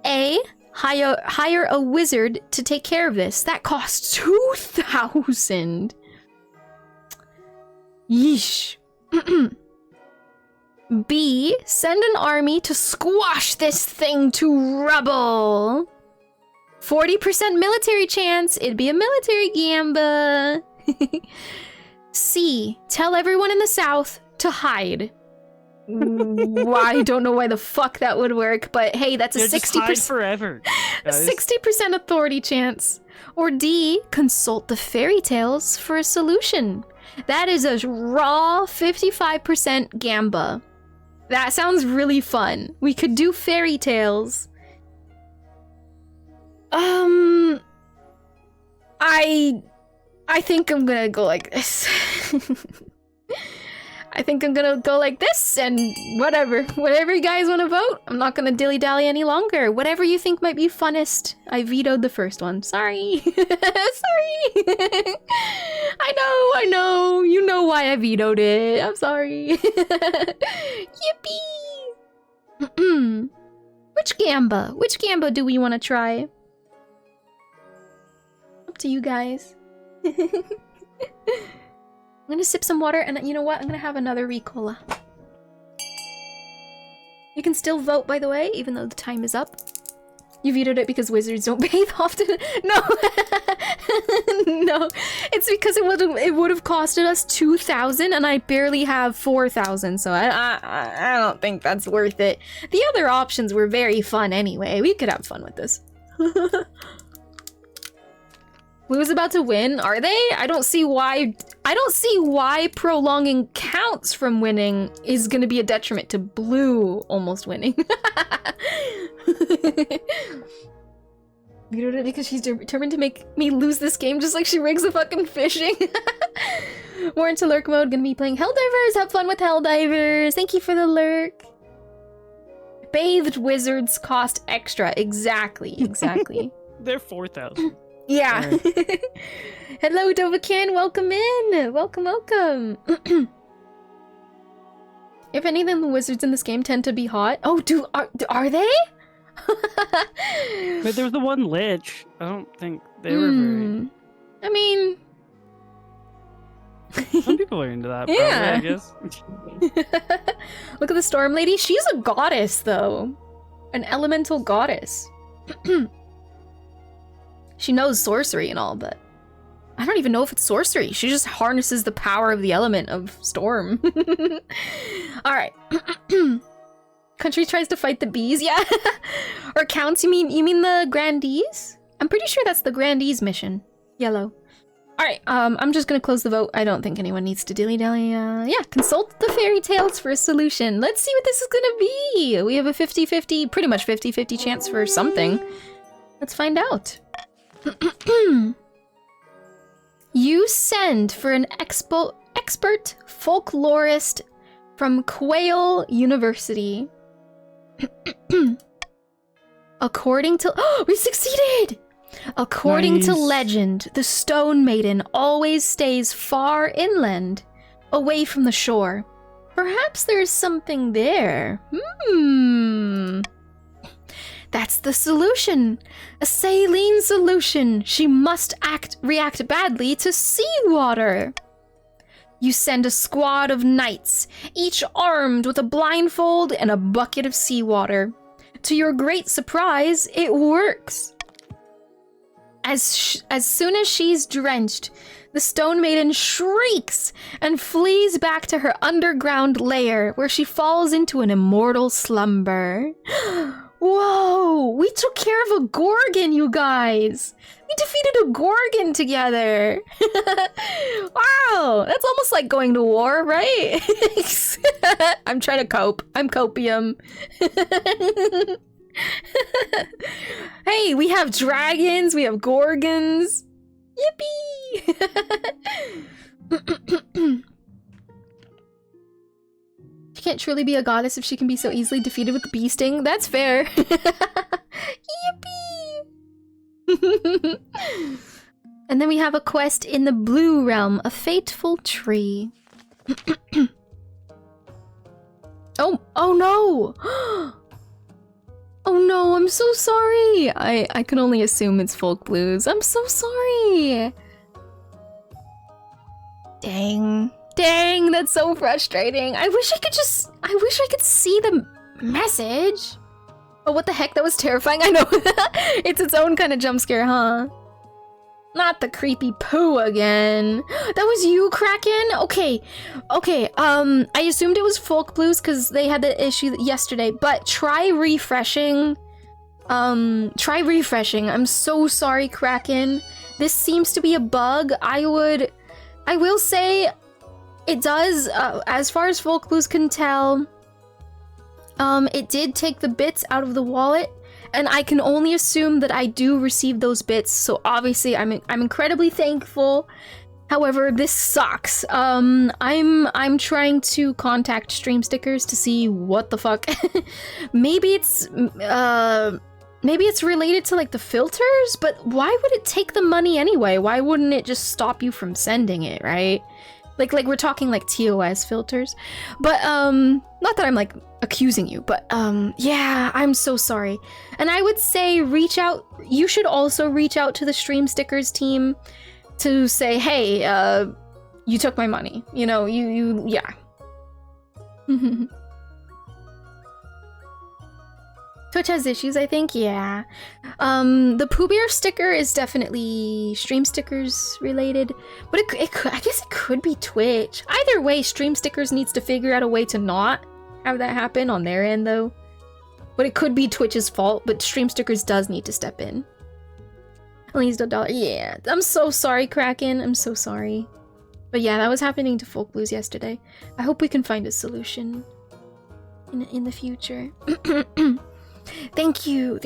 A. Hire a wizard to take care of this. That costs 2,000. Yeesh. B. Send an army to squash this thing to rubble. 40% military chance. It'd be a military gamba. C. Tell everyone in the south to hide. I don't know why the fuck that would work, but hey, that's a 60% forever. 60% authority chance. Or D. Consult the fairy tales for a solution. That is a raw 55% gamba. That sounds really fun. We could do fairy tales. I think I'm gonna go like this. I think I'm gonna go like this, and whatever you guys want to vote. I'm not gonna dilly-dally any longer. Whatever you think might be funnest. I vetoed the first one. Sorry. Sorry. I know. You know why I vetoed it. I'm sorry. Yippee! Which gamba do we want to try? Up to you guys. I'm gonna sip some water, and you know what? I'm gonna have another Ricola. You can still vote, by the way, even though the time is up. You vetoed it because wizards don't bathe often. No, no, it's because it would have costed us 2,000, and I barely have 4,000, so I don't think that's worth it. The other options were very fun anyway. We could have fun with this. Blue's about to win, are they? I don't see why prolonging counts from winning is gonna be a detriment to blue almost winning. Vetoed it because she's determined to make me lose this game just like she rigs the fucking fishing. More into lurk mode, gonna be playing Helldivers. Have fun with Helldivers. Thank you for the lurk. Bathed wizards cost extra. Exactly. They're 4,000. Yeah. Hello, Dovacan. Welcome in. Welcome. If anything, the wizards in this game tend to be hot. Oh, are they? But there was the one lich. I don't think they were very... I mean... Some people are into that, probably, Yeah. I guess. Look at the storm lady. She's a goddess, though. An elemental goddess. She knows sorcery and all, but I don't even know if it's sorcery. She just harnesses the power of the element of storm. All right. Country tries to fight the bees, yeah. Or counts, you mean the grandees? I'm pretty sure that's the grandees mission. Yellow. All right, I'm just gonna close the vote. I don't think anyone needs to dilly-dally. Yeah, consult the fairy tales for a solution. Let's see what this is gonna be. We have a 50-50, pretty much 50-50 chance for something. Let's find out. You send for an expert folklorist from Quail University. According to... Oh, we succeeded! According to legend, the Stone Maiden always stays far inland, away from the shore. Perhaps there's something there. That's the solution. A saline solution. She must react badly to seawater. You send a squad of knights, each armed with a blindfold and a bucket of seawater. To your great surprise, it works. As soon as she's drenched, the Stone Maiden shrieks and flees back to her underground lair, where she falls into an immortal slumber. Whoa! We took care of a Gorgon, you guys! We defeated a Gorgon together! Wow! That's almost like going to war, right? I'm trying to cope. I'm copium. Hey, we have dragons, we have Gorgons. Yippee! She can't truly be a goddess if she can be so easily defeated with bee sting. That's fair. Yippee! And then we have a quest in the blue realm, a fateful tree. Oh no! Oh no, I'm so sorry! I can only assume it's folk blues. I'm so sorry! Dang, that's so frustrating. I wish I could see the message. Oh, what the heck? That was terrifying. I know. It's its own kind of jump scare, huh? Not the creepy poo again. That was you, Kraken? Okay. I assumed it was folk blues because they had the issue yesterday, but try refreshing. I'm so sorry, Kraken. This seems to be a bug. I will say it does, as far as folk blues can tell, it did take the bits out of the wallet. And I can only assume that I do receive those bits, so obviously I'm incredibly thankful. However, this sucks. I'm trying to contact Stream Stickers to see what the fuck. Maybe it's related to like the filters, but why would it take the money anyway? Why wouldn't it just stop you from sending it, right? Like we're talking like TOS filters. But not that I'm like accusing you, but yeah, I'm so sorry. And I would say you should also reach out to the Stream Stickers team to say, hey, you took my money. You know, yeah. Twitch has issues, I think. Yeah. The Pooh Bear sticker is definitely stream stickers related, but it could, I guess it could be Twitch. Either way, stream stickers needs to figure out a way to not have that happen on their end, though. But it could be Twitch's fault, but stream stickers does need to step in. At least $1. Yeah, I'm so sorry, Kraken. I'm so sorry. But yeah, that was happening to Folk Blues yesterday. I hope we can find a solution in the future. Thank you.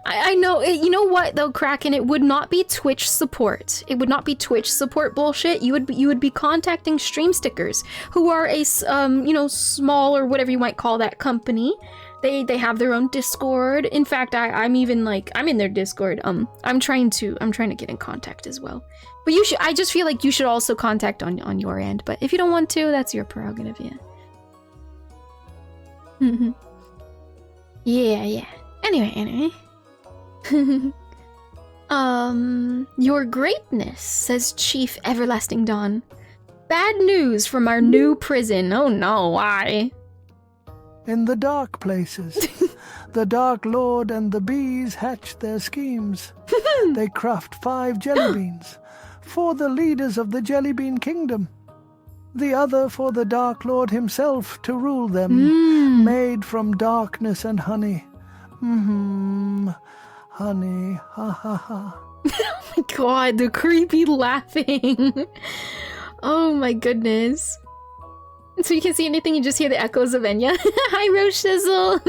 I know, you know what though, Kraken, it would not be Twitch support. It would not be Twitch support bullshit. You would be contacting Stream Stickers, who are a you know, small or whatever you might call that company. They have their own Discord. In fact, I'm even like, I'm in their Discord. I'm trying to get in contact as well. But you should, I just feel like you should also contact on your end. But if you don't want to, that's your prerogative, yeah. Yeah. Anyway. Your greatness, says Chief Everlasting Dawn. Bad news from our new prison. Oh no, why? In the dark places, the Dark Lord and the bees hatch their schemes. They craft 5 jelly beans for the leaders of the Jelly Bean Kingdom. The other for the Dark Lord himself to rule them, made from darkness and honey. Honey, ha ha ha. Oh my god, the creepy laughing. Oh my goodness. So you can't see anything, you just hear the echoes of Enya. Hi, Roshizzle.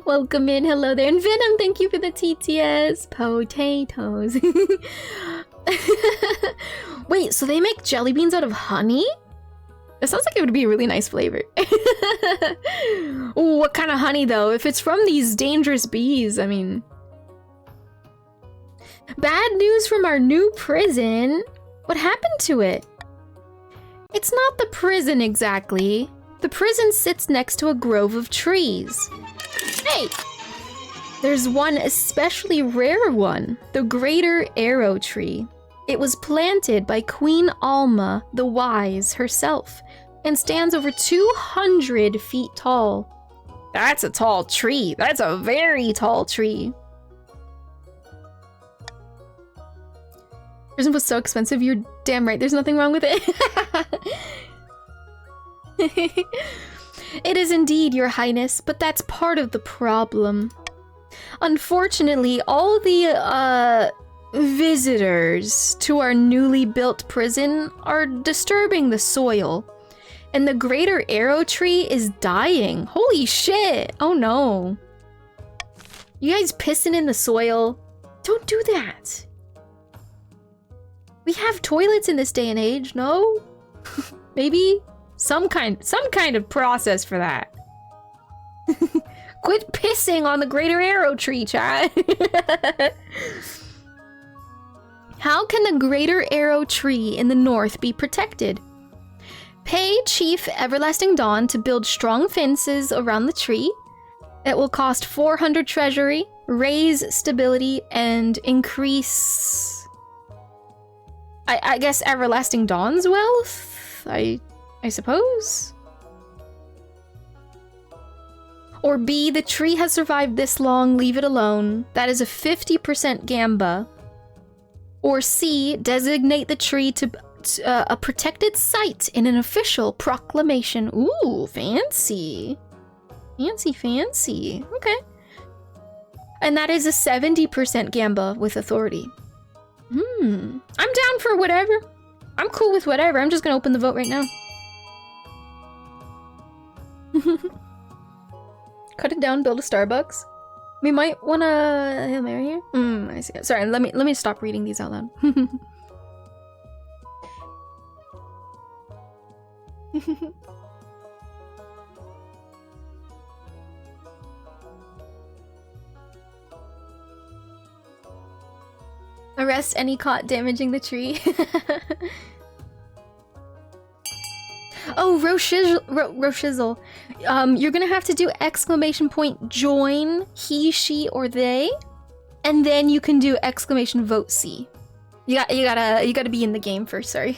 Welcome in, hello there. And Venom, thank you for the TTS. Potatoes. Wait, so they make jelly beans out of honey? That sounds like it would be a really nice flavor. Ooh, what kind of honey though? If it's from these dangerous bees, I mean... Bad news from our new prison. What happened to it? It's not the prison exactly. The prison sits next to a grove of trees. Hey! There's one especially rare one, the Greater Arrow Tree. It was planted by Queen Alma the Wise herself and stands over 200 feet tall. That's a tall tree. That's a very tall tree. Prison was so expensive, you're damn right. There's nothing wrong with it. It is indeed, Your Highness, but that's part of the problem. Unfortunately, all the, visitors to our newly built prison are disturbing the soil. And the Greater Arrow Tree is dying. Holy shit! Oh no. You guys pissing in the soil? Don't do that. We have toilets in this day and age, no? Maybe some kind of process for that. Quit pissing on the Greater Arrow Tree, chat. How can the Greater Arrow Tree in the north be protected? Pay Chief Everlasting Dawn to build strong fences around the tree. It will cost 400 treasury, raise stability, and increase... I guess Everlasting Dawn's wealth? I suppose? Or B, the tree has survived this long, leave it alone. That is a 50% gamba. Or C, designate the tree to a protected site in an official proclamation. Ooh, fancy. Fancy. Okay. And that is a 70% gamba with authority. I'm down for whatever. I'm cool with whatever. I'm just gonna open the vote right now. Cut it down, build a Starbucks. We might wanna Hail Mary here. I see. Sorry, let me stop reading these out loud. Arrest any caught damaging the tree. Oh, Roshizzle. You're gonna have to do ! join he, she, or they, and then you can do ! vote C. You gotta be in the game first. Sorry.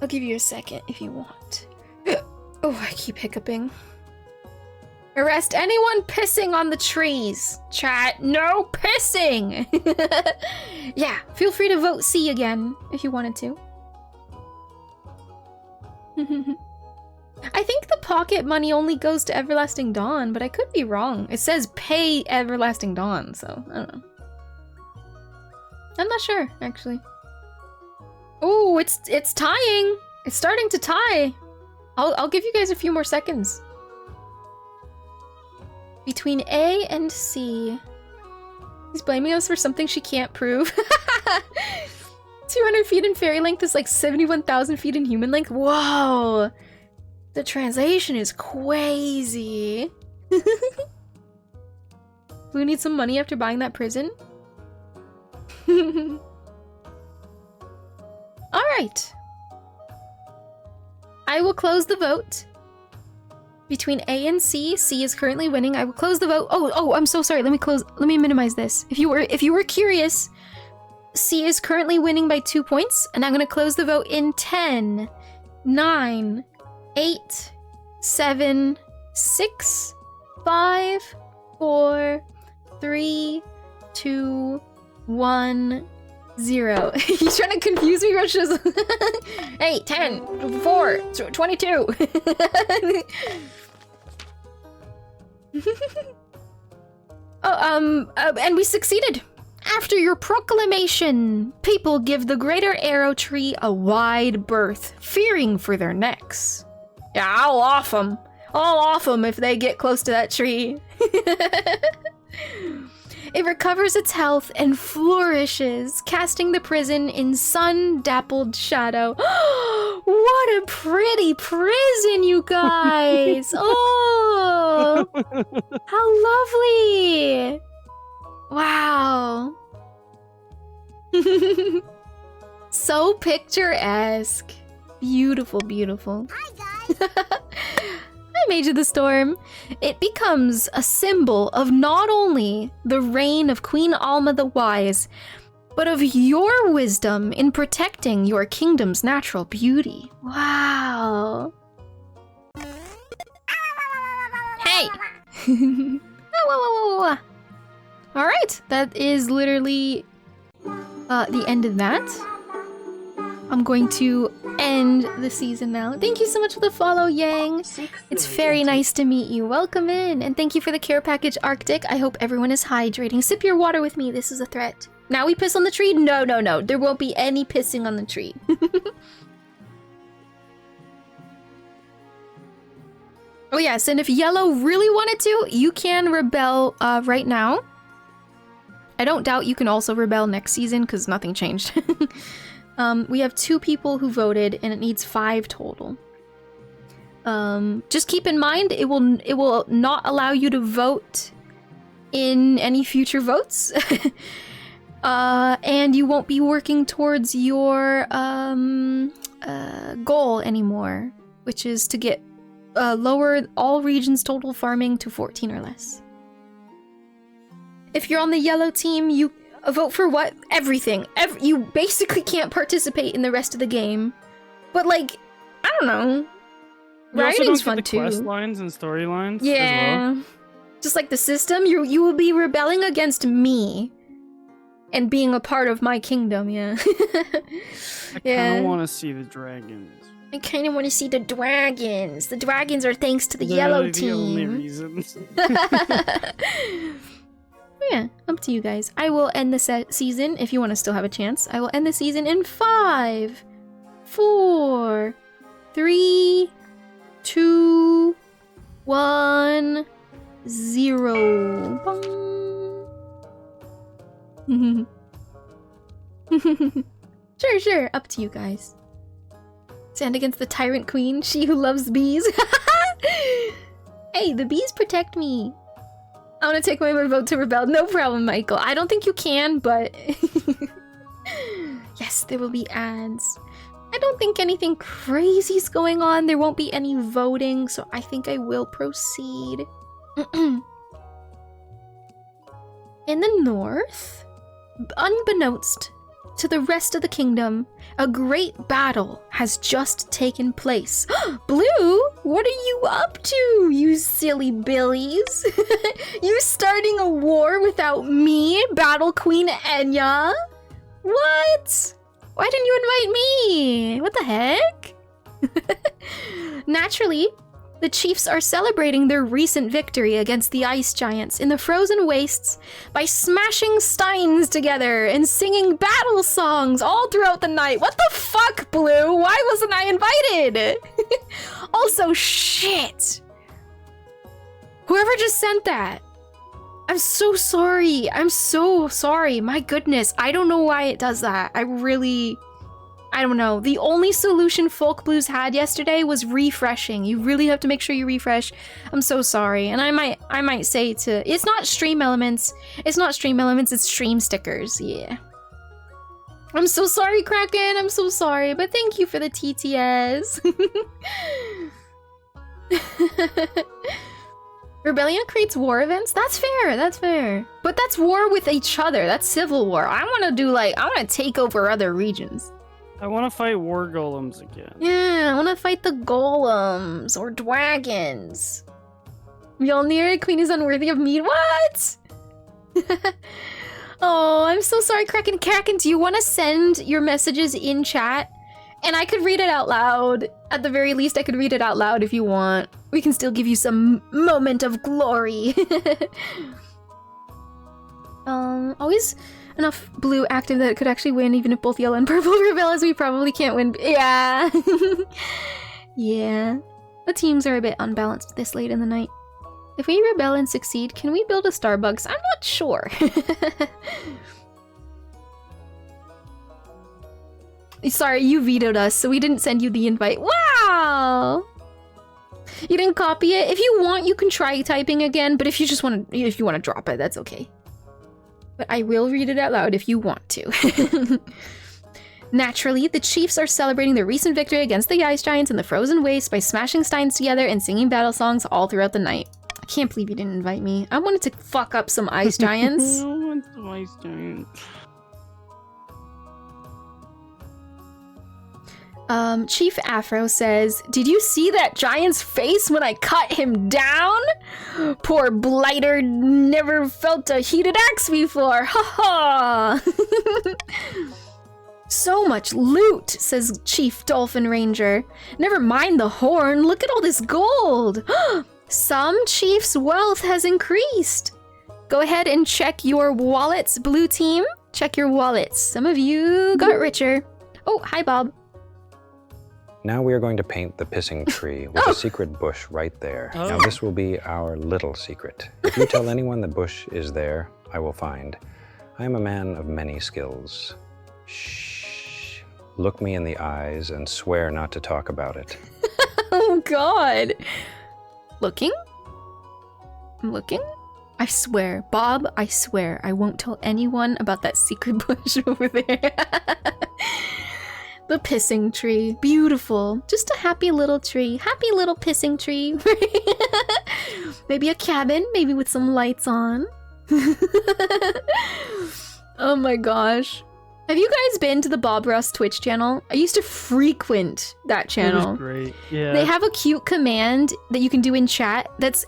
I'll give you a second if you want. Oh, I keep hiccuping. Arrest anyone pissing on the trees. Chat, no pissing! Yeah, feel free to vote C again if you wanted to. I think the pocket money only goes to Everlasting Dawn, but I could be wrong. It says pay Everlasting Dawn, so I don't know. I'm not sure, actually. Oh, it's tying. It's starting to tie. I'll give you guys a few more seconds. Between A and C. He's blaming us for something she can't prove. 200 feet in fairy length is like 71,000 feet in human length. Whoa! The translation is crazy. Blue needs some money after buying that prison. Alright. I will close the vote. Between A and C, C is currently winning. I will close the vote. Oh, I'm so sorry. Let me minimize this. If you were curious, C is currently winning by 2 points, and I'm gonna close the vote in 10, 9, 8, 7, 6, 5, 4, 3, 2, 1, 0. He's trying to confuse me, Rushes. 8, 10, 4, 22. And we succeeded. After your proclamation, people give the greater arrow tree a wide berth, fearing for their necks. Yeah, I'll off them. I'll off them if they get close to that tree. It recovers its health and flourishes, casting the prison in sun-dappled shadow. What a pretty prison, you guys! Oh, how lovely! Wow. So picturesque. Beautiful, beautiful. Hi, guys! Hi, Mage of the Storm. It becomes a symbol of not only the reign of Queen Alma the Wise, but of your wisdom in protecting your kingdom's natural beauty. Wow. Hey! Alright, that is literally the end of that. I'm going to end the season now. Thank you so much for the follow, Yang. It's very nice to meet you. Welcome in. And thank you for the care package, Arctic. I hope everyone is hydrating. Sip your water with me. This is a threat. Now we piss on the tree? No, no, no. There won't be any pissing on the tree. Oh yes, and if Yellow really wanted to, you can rebel right now. I don't doubt you can also rebel next season because nothing changed. We have 2 people who voted, and it needs 5 total. Just keep in mind, it will not allow you to vote in any future votes, and you won't be working towards your goal anymore, which is to get lower all regions total farming to 14 or less. If you're on the yellow team, you vote for what? Everything. You basically can't participate in the rest of the game. But like, I don't know. Rioting's fun too. Quest lines and storylines. Yeah. As well. Just like the system, you will be rebelling against me. And being a part of my kingdom, yeah. I kind of want to see the dragons. I kind of want to see the dragons. The dragons are thanks to the yellow team. The only reasons. Yeah, up to you guys. I will end the season if you want to still have a chance. I will end the season in 5, 4, 3, 2, 1, 0. Bong. Sure. Up to you guys. Stand against the tyrant queen, she who loves bees. Hey, the bees protect me. I want to take away my vote to rebel. No problem, Michael. I don't think you can, but... Yes, there will be ads. I don't think anything crazy's going on. There won't be any voting, so I think I will proceed. In the north, unbeknownst to the rest of the kingdom, a great battle has just taken place. Blue? What are you up to, you silly billies? You starting a war without me, Battle Queen Enya? What? Why didn't you invite me? What the heck? Naturally, the chiefs are celebrating their recent victory against the ice giants in the frozen wastes by smashing steins together and singing battle songs all throughout the night. What the fuck, Blue? Why wasn't I invited? Also, shit. Whoever just sent that. I'm so sorry. I'm so sorry. My goodness. I don't know why it does that. I don't know. The only solution Folk Blues had yesterday was refreshing. You really have to make sure you refresh. I'm so sorry. And I might say to... It's not stream elements. It's not stream elements. It's stream stickers. Yeah. I'm so sorry, Kraken. I'm so sorry. But thank you for the TTS. Rebellion creates war events? That's fair. That's fair. But that's war with each other. That's civil war. I want to do like... I want to take over other regions. I want to fight war golems again. Yeah, I want to fight the golems or dragons. Mjolnir, Queen is unworthy of me. What? Oh, I'm so sorry, Kraken. Kraken, do you want to send your messages in chat? And I could read it out loud. At the very least, I could read it out loud if you want. We can still give you some moment of glory. Always enough blue active that it could actually win, even if both yellow and purple rebel, as we probably can't win. Yeah. Yeah. The teams are a bit unbalanced this late in the night. If we rebel and succeed, can we build a Starbucks? I'm not sure. Sorry, you vetoed us, so we didn't send you the invite. Wow! You didn't copy it? If you want, you can try typing again, but if you want to drop it, that's okay. But I will read it out loud if you want to. Naturally, the chiefs are celebrating their recent victory against the ice giants in the frozen wastes by smashing steins together and singing battle songs all throughout the night. I can't believe you didn't invite me. I wanted to fuck up some ice giants. I want some ice giants. Chief Afro says, "Did you see that giant's face when I cut him down? Poor blighter never felt a heated axe before. Ha ha!" So much loot, says Chief Dolphin Ranger. Never mind the horn, look at all this gold. Some chief's wealth has increased. Go ahead and check your wallets, blue team. Check your wallets. Some of you got richer. Oh, hi, Bob. Now we are going to paint the pissing tree with a secret bush right there. Oh. Now this will be our little secret. If you tell anyone the bush is there, I will find. I am a man of many skills. Shh. Look me in the eyes and swear not to talk about it. Oh, God. Looking? I'm looking? I swear, Bob, I swear, I won't tell anyone about that secret bush over there. The pissing tree. Beautiful. Just a happy little tree. Happy little pissing tree. Maybe a cabin, maybe with some lights on. Oh my gosh. Have you guys been to the Bob Ross Twitch channel? I used to frequent that channel. It was great. Yeah. They have a cute command that you can do in chat that's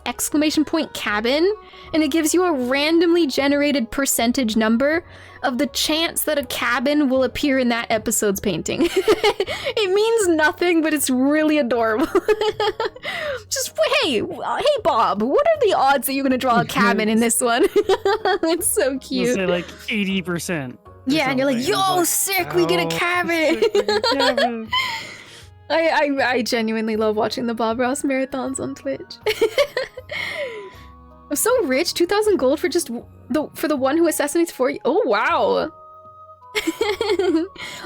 !cabin, and it gives you a randomly generated percentage number of the chance that a cabin will appear in that episode's painting. It means nothing, but it's really adorable. Just, hey Bob, what are the odds that you're gonna draw a cabin in this one? It's so cute. You'll say like 80%. Yeah, and you're like, yo, sick, we get a cabin. I genuinely love watching the Bob Ross marathons on Twitch. I'm so rich, 2,000 gold for just the one who assassinates 4. Oh wow.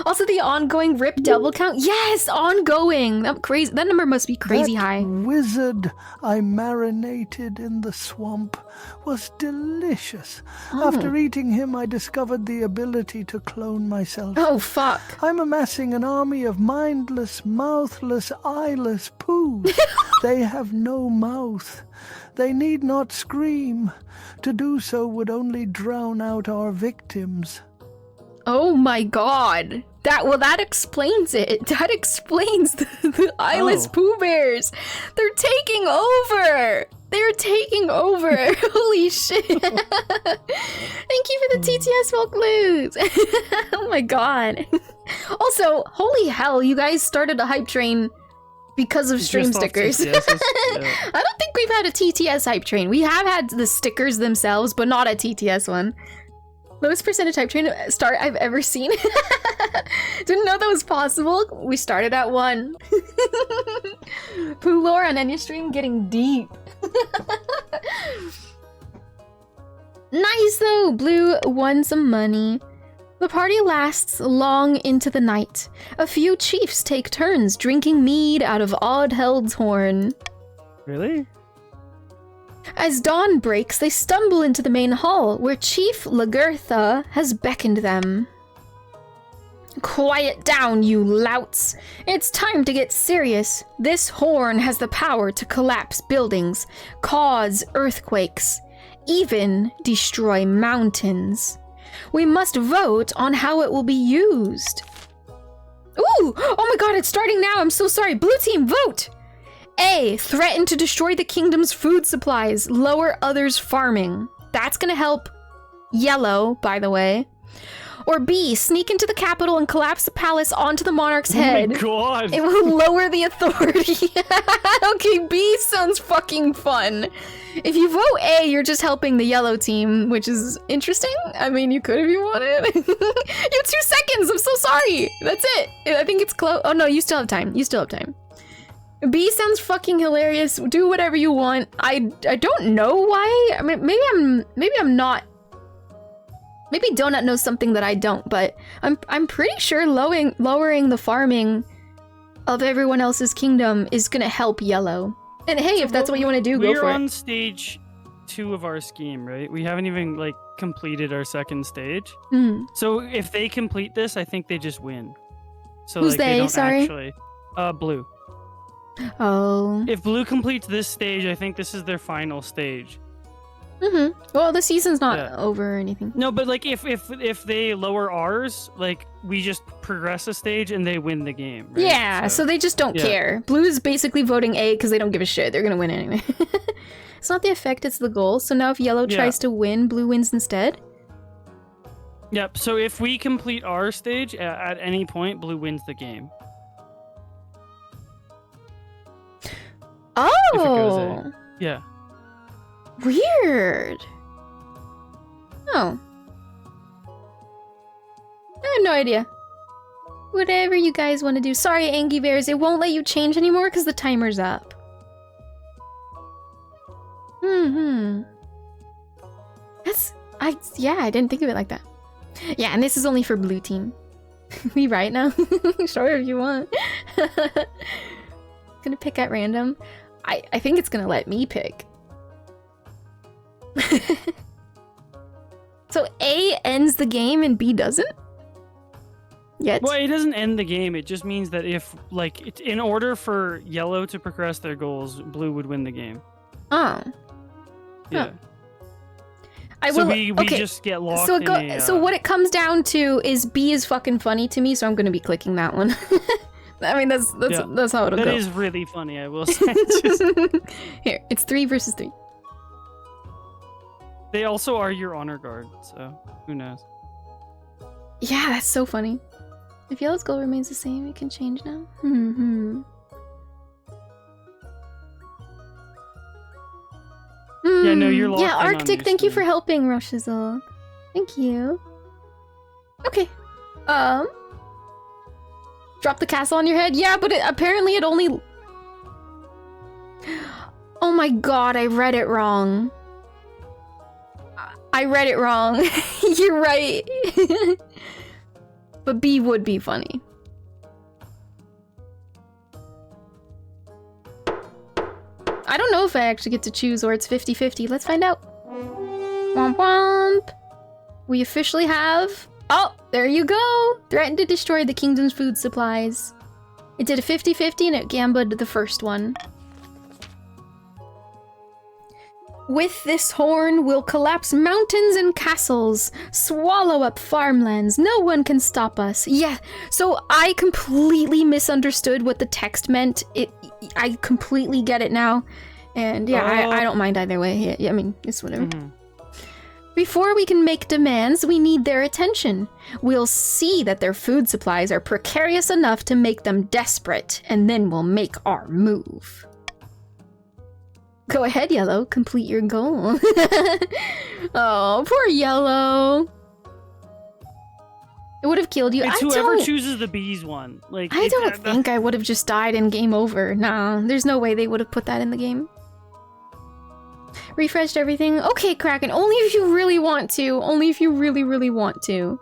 Also the ongoing RIP double count. Yes, ongoing. That number must be crazy high. Wizard I marinated in the swamp was delicious. Oh. After eating him, I discovered the ability to clone myself. Oh fuck. I'm amassing an army of mindless, mouthless, eyeless poos. They have no mouth. They need not scream. To do so would only drown out our victims. Oh my god. That explains it. That explains the eyeless Pooh Bears. They're taking over. They're taking over. Holy shit. Thank you for the TTS Volkloos. Oh my god. Also, holy hell, you guys started a hype train because of stream stickers. Yeah. I don't think we've had a TTS hype train. We have had the stickers themselves, but not a TTS one. Lowest percentage hype train start I've ever seen. Didn't know that was possible. We started at 1. Pooh lore on Enya stream getting deep. Nice though, Blue won some money. The party lasts long into the night. A few chiefs take turns drinking mead out of Oddheld's horn. Really? As dawn breaks, they stumble into the main hall, where Chief 𝚱𝚏𝚒𝚗𝚗𝚜𝚒 has beckoned them. Quiet down, you louts! It's time to get serious. This horn has the power to collapse buildings, cause earthquakes, even destroy mountains. We must vote on how it will be used. Ooh! Oh my god, it's starting now! I'm so sorry! Blue team, vote! A. Threaten to destroy the kingdom's food supplies, lower others' farming. That's gonna help Yellow, by the way. Or B. Sneak into the capital and collapse the palace onto the monarch's head. Oh my god! It will lower the authority. Okay, B sounds fucking fun. If you vote A, you're just helping the yellow team, which is interesting. I mean, you could if you wanted. You have 2 seconds, I'm so sorry. That's it. I think it's close. Oh no, you still have time. You still have time. B sounds fucking hilarious. Do whatever you want. I don't know why. I mean, maybe I'm not. Maybe Donut knows something that I don't, but I'm pretty sure lowering the farming of everyone else's kingdom is gonna help Yellow. And hey, if that's what you want to do, go for it. We're on stage 2 of our scheme, right? We haven't even like completed our 2nd stage. So if they complete this, I think they just win. So who's like, they don't sorry? Actually, Blue. Oh. If Blue completes this stage, I think this is their final stage. Well, the season's not over or anything. No, but like if they lower ours, like we just progress a stage and they win the game. Right? Yeah, so they just don't care. Blue's basically voting A because they don't give a shit. They're gonna win anyway. It's not the effect, it's the goal. So now if Yellow tries to win, Blue wins instead? Yep, so if we complete our stage at any point, Blue wins the game. Oh! If it goes A. Yeah. Weird. Oh. I have no idea. Whatever you guys want to do. Sorry, Angie Bears, it won't let you change anymore because the timer's up. Yeah, I didn't think of it like that. Yeah, and this is only for blue team. Me right now? Sure, if you want. Gonna pick at random. I think it's gonna let me pick. So A ends the game and B doesn't? Yet? Well, it doesn't end the game. It just means that if, like, in order for Yellow to progress their goals, Blue would win the game. Oh. Yeah. We just get locked so what it comes down to is B is fucking funny to me, so I'm gonna be clicking that one. I mean, that's how it'll go. That is really funny, I will say. Here, it's 3 versus 3. They also are your honor guard, so who knows? Yeah, that's so funny. If Yellow's goal remains the same, it can change now. Yeah, no, you're locked. Yeah, Arctic, thank you for helping, Rushizzle. Thank you. Okay. Drop the castle on your head? Yeah, but apparently it only... Oh my god, I read it wrong. I read it wrong. You're right. But B would be funny. I don't know if I actually get to choose or it's 50-50. Let's find out. Womp womp. We officially have... Oh, there you go. Threatened to destroy the kingdom's food supplies. It did a 50-50 and it gambled the first one. With this horn, we'll collapse mountains and castles, swallow up farmlands. No one can stop us. Yeah, so I completely misunderstood what the text meant. I completely get it now. And yeah, I don't mind either way. Yeah, I mean, it's whatever. Before we can make demands, we need their attention. We'll see that their food supplies are precarious enough to make them desperate, and then we'll make our move. Go ahead, Yellow. Complete your goal. Oh, poor Yellow. It would have killed you. It's whoever chooses the bees one. Like I don't think I would have just died and game over. Nah, there's no way they would have put that in the game. Refreshed everything. Okay, Kraken, only if you really want to. Only if you really, really want to.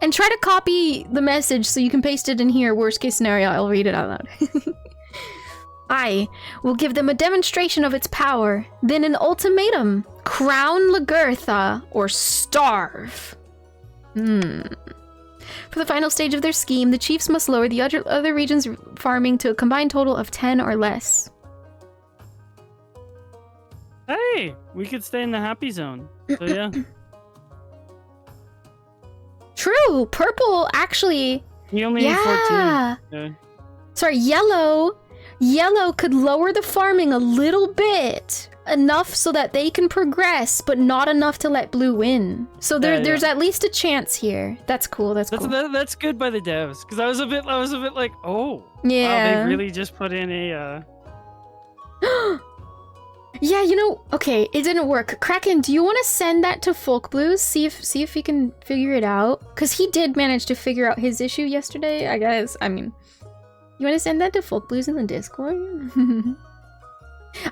And try to copy the message so you can paste it in here. Worst case scenario, I'll read it out loud. I will give them a demonstration of its power, then an ultimatum. Crown 𝚱𝚏𝚗𝚜𝚒 or starve. For the final stage of their scheme, the chiefs must lower the other regions' farming to a combined total of 10 or less. Hey, we could stay in the happy zone. So yeah. True, purple actually. You only need 14. Yeah. Sorry, yellow. Yellow could lower the farming a little bit. Enough so that they can progress, but not enough to let blue win. So there's at least a chance here. That's cool. That's cool. That's good by the devs, because I was a bit like, oh, yeah, wow, they really just put in a. Yeah, you know, okay, it didn't work. Kraken, do you want to send that to Folk Blues? See if he can figure it out, because he did manage to figure out his issue yesterday. I guess. I mean, you want to send that to Folk Blues in the Discord?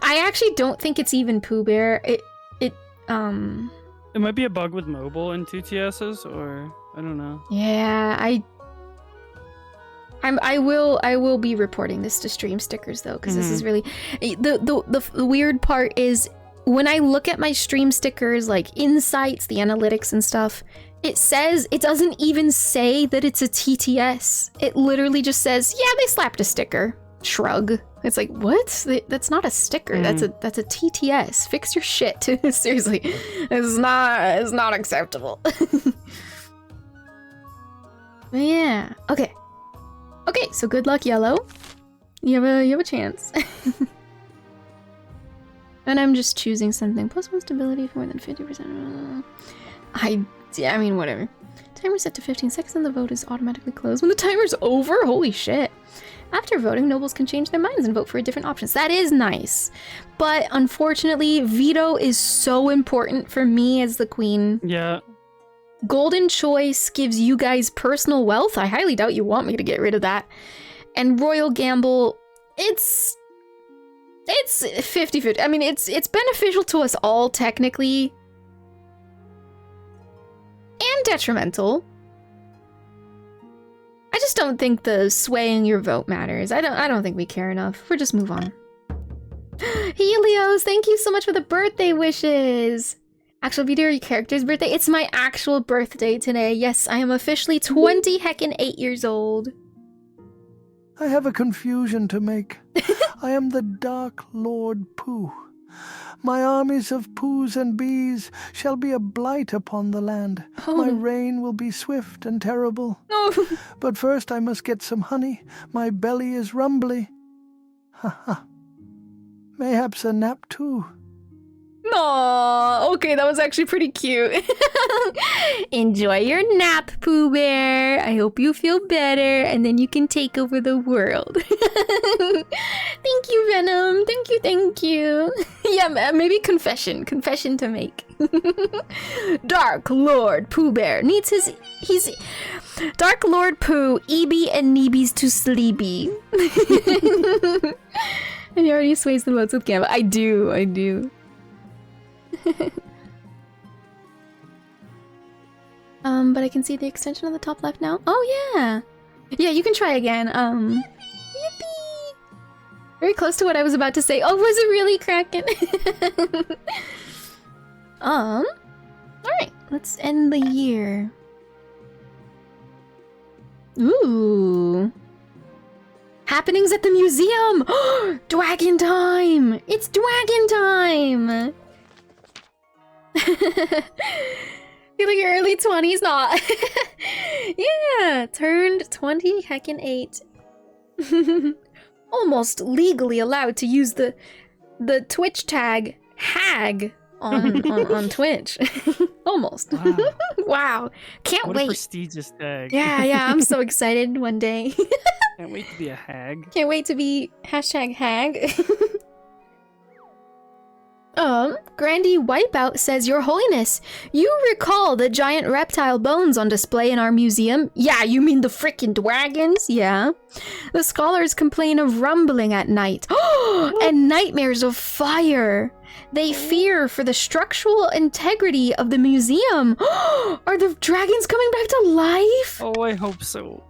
I actually don't think it's even Pooh Bear. It might be a bug with mobile in 2TSs, or I don't know. Yeah, I will be reporting this to Stream Stickers though, because this is really the weird part is when I look at my Stream Stickers like insights, the analytics and stuff. It says, it doesn't even say that it's a TTS. It literally just says, yeah, they slapped a sticker. Shrug. It's like, what? That's not a sticker. That's a TTS. Fix your shit. Seriously. It's not acceptable. Yeah. Okay. Okay, so good luck, Yellow. You have a chance. And I'm just choosing something. +1 stability for more than 50%. I mean, whatever. Timer set to 15 seconds and the vote is automatically closed when the timer's over? Holy shit. After voting, nobles can change their minds and vote for different options. That is nice. But unfortunately, veto is so important for me as the queen. Yeah. Golden choice gives you guys personal wealth. I highly doubt you want me to get rid of that. And royal gamble, it's 50-50. I mean, it's beneficial to us all technically. And detrimental. I just don't think the swaying your vote matters. I don't think we care enough. We'll just move on. Helios, thank you so much for the birthday wishes. Actual video, your character's birthday. It's my actual birthday today. Yes, I am officially 28 years old. I have a confusion to make. I am the Dark Lord Pooh. My armies of Poohs and bees shall be a blight upon the land. Oh. My reign will be swift and terrible. Oh. But first I must get some honey. My belly is rumbly. Ha ha. Mayhaps a nap too. Aww, okay, that was actually pretty cute. Enjoy your nap, Pooh Bear. I hope you feel better, and then you can take over the world. Thank you, Venom. Thank you. Yeah, maybe confession to make. Dark Lord Pooh Bear needs he's Dark Lord Pooh, EB and Neebies to sleepy. And he already sways the votes with Gamba. I do. But I can see the extension on the top left now. Oh yeah. Yeah, you can try again. Yippee! Very close to what I was about to say. Oh, was it really, Kraken? Alright, let's end the year. Ooh. Happenings at the museum! Dragon time! It's dragon time! Feel like your early 20s, not. Yeah, turned 20, heckin' 8. Almost legally allowed to use the Twitch tag hag on Twitch. Almost. Wow. Wow. Can't What wait. a prestigious tag. Yeah, I'm so excited one day. Can't wait to be a hag. Can't wait to be #hag. Grandy Wipeout says, Your Holiness, you recall the giant reptile bones on display in our museum? Yeah, you mean the frickin' dragons? Yeah. The scholars complain of rumbling at night. And nightmares of fire. They fear for the structural integrity of the museum. Are the dragons coming back to life? Oh, I hope so.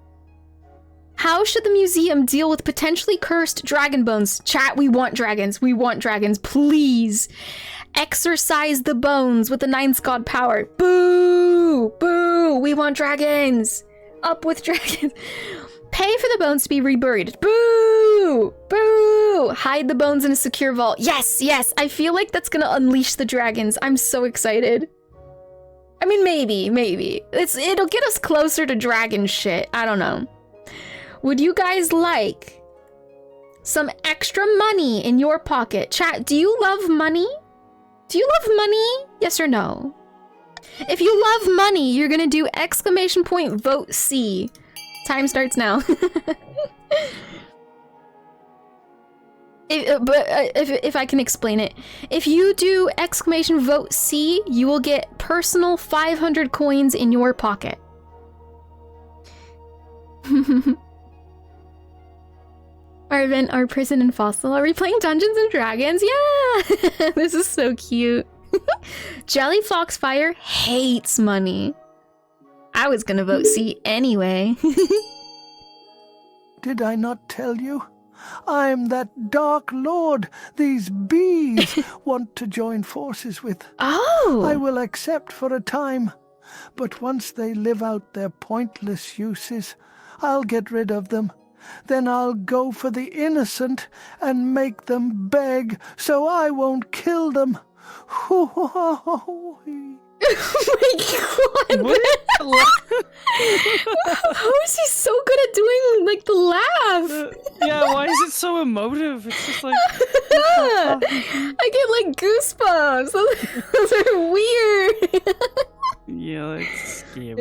How should the museum deal with potentially cursed dragon bones? Chat, we want dragons. We want dragons. Please. Exorcise the bones with the 9th god power. Boo! Boo! We want dragons. Up with dragons. Pay for the bones to be reburied. Boo! Boo! Hide the bones in a secure vault. Yes, yes. I feel like that's gonna unleash the dragons. I'm so excited. I mean, maybe. It'll get us closer to dragon shit. I don't know. Would you guys like some extra money in your pocket? Chat, do you love money? Do you love money? Yes or no? If you love money, you're gonna do !vote C. Time starts now. If I can explain it. If you do !vote C, you will get personal 500 coins in your pocket. Our event, our prison and fossil. Are we playing Dungeons and Dragons? Yeah! This is so cute. Jelly Foxfire hates money. I was gonna vote C anyway. Did I not tell you? I'm that Dark Lord these bees want to join forces with. Oh! I will accept for a time, but once they live out their pointless uses, I'll get rid of them. Then I'll go for the innocent and make them beg so I won't kill them. Oh my god! How is he so good at doing like the laugh? Yeah, why is it so emotive? It's just like I get like goosebumps. Those are weird. Yeah, it's scary.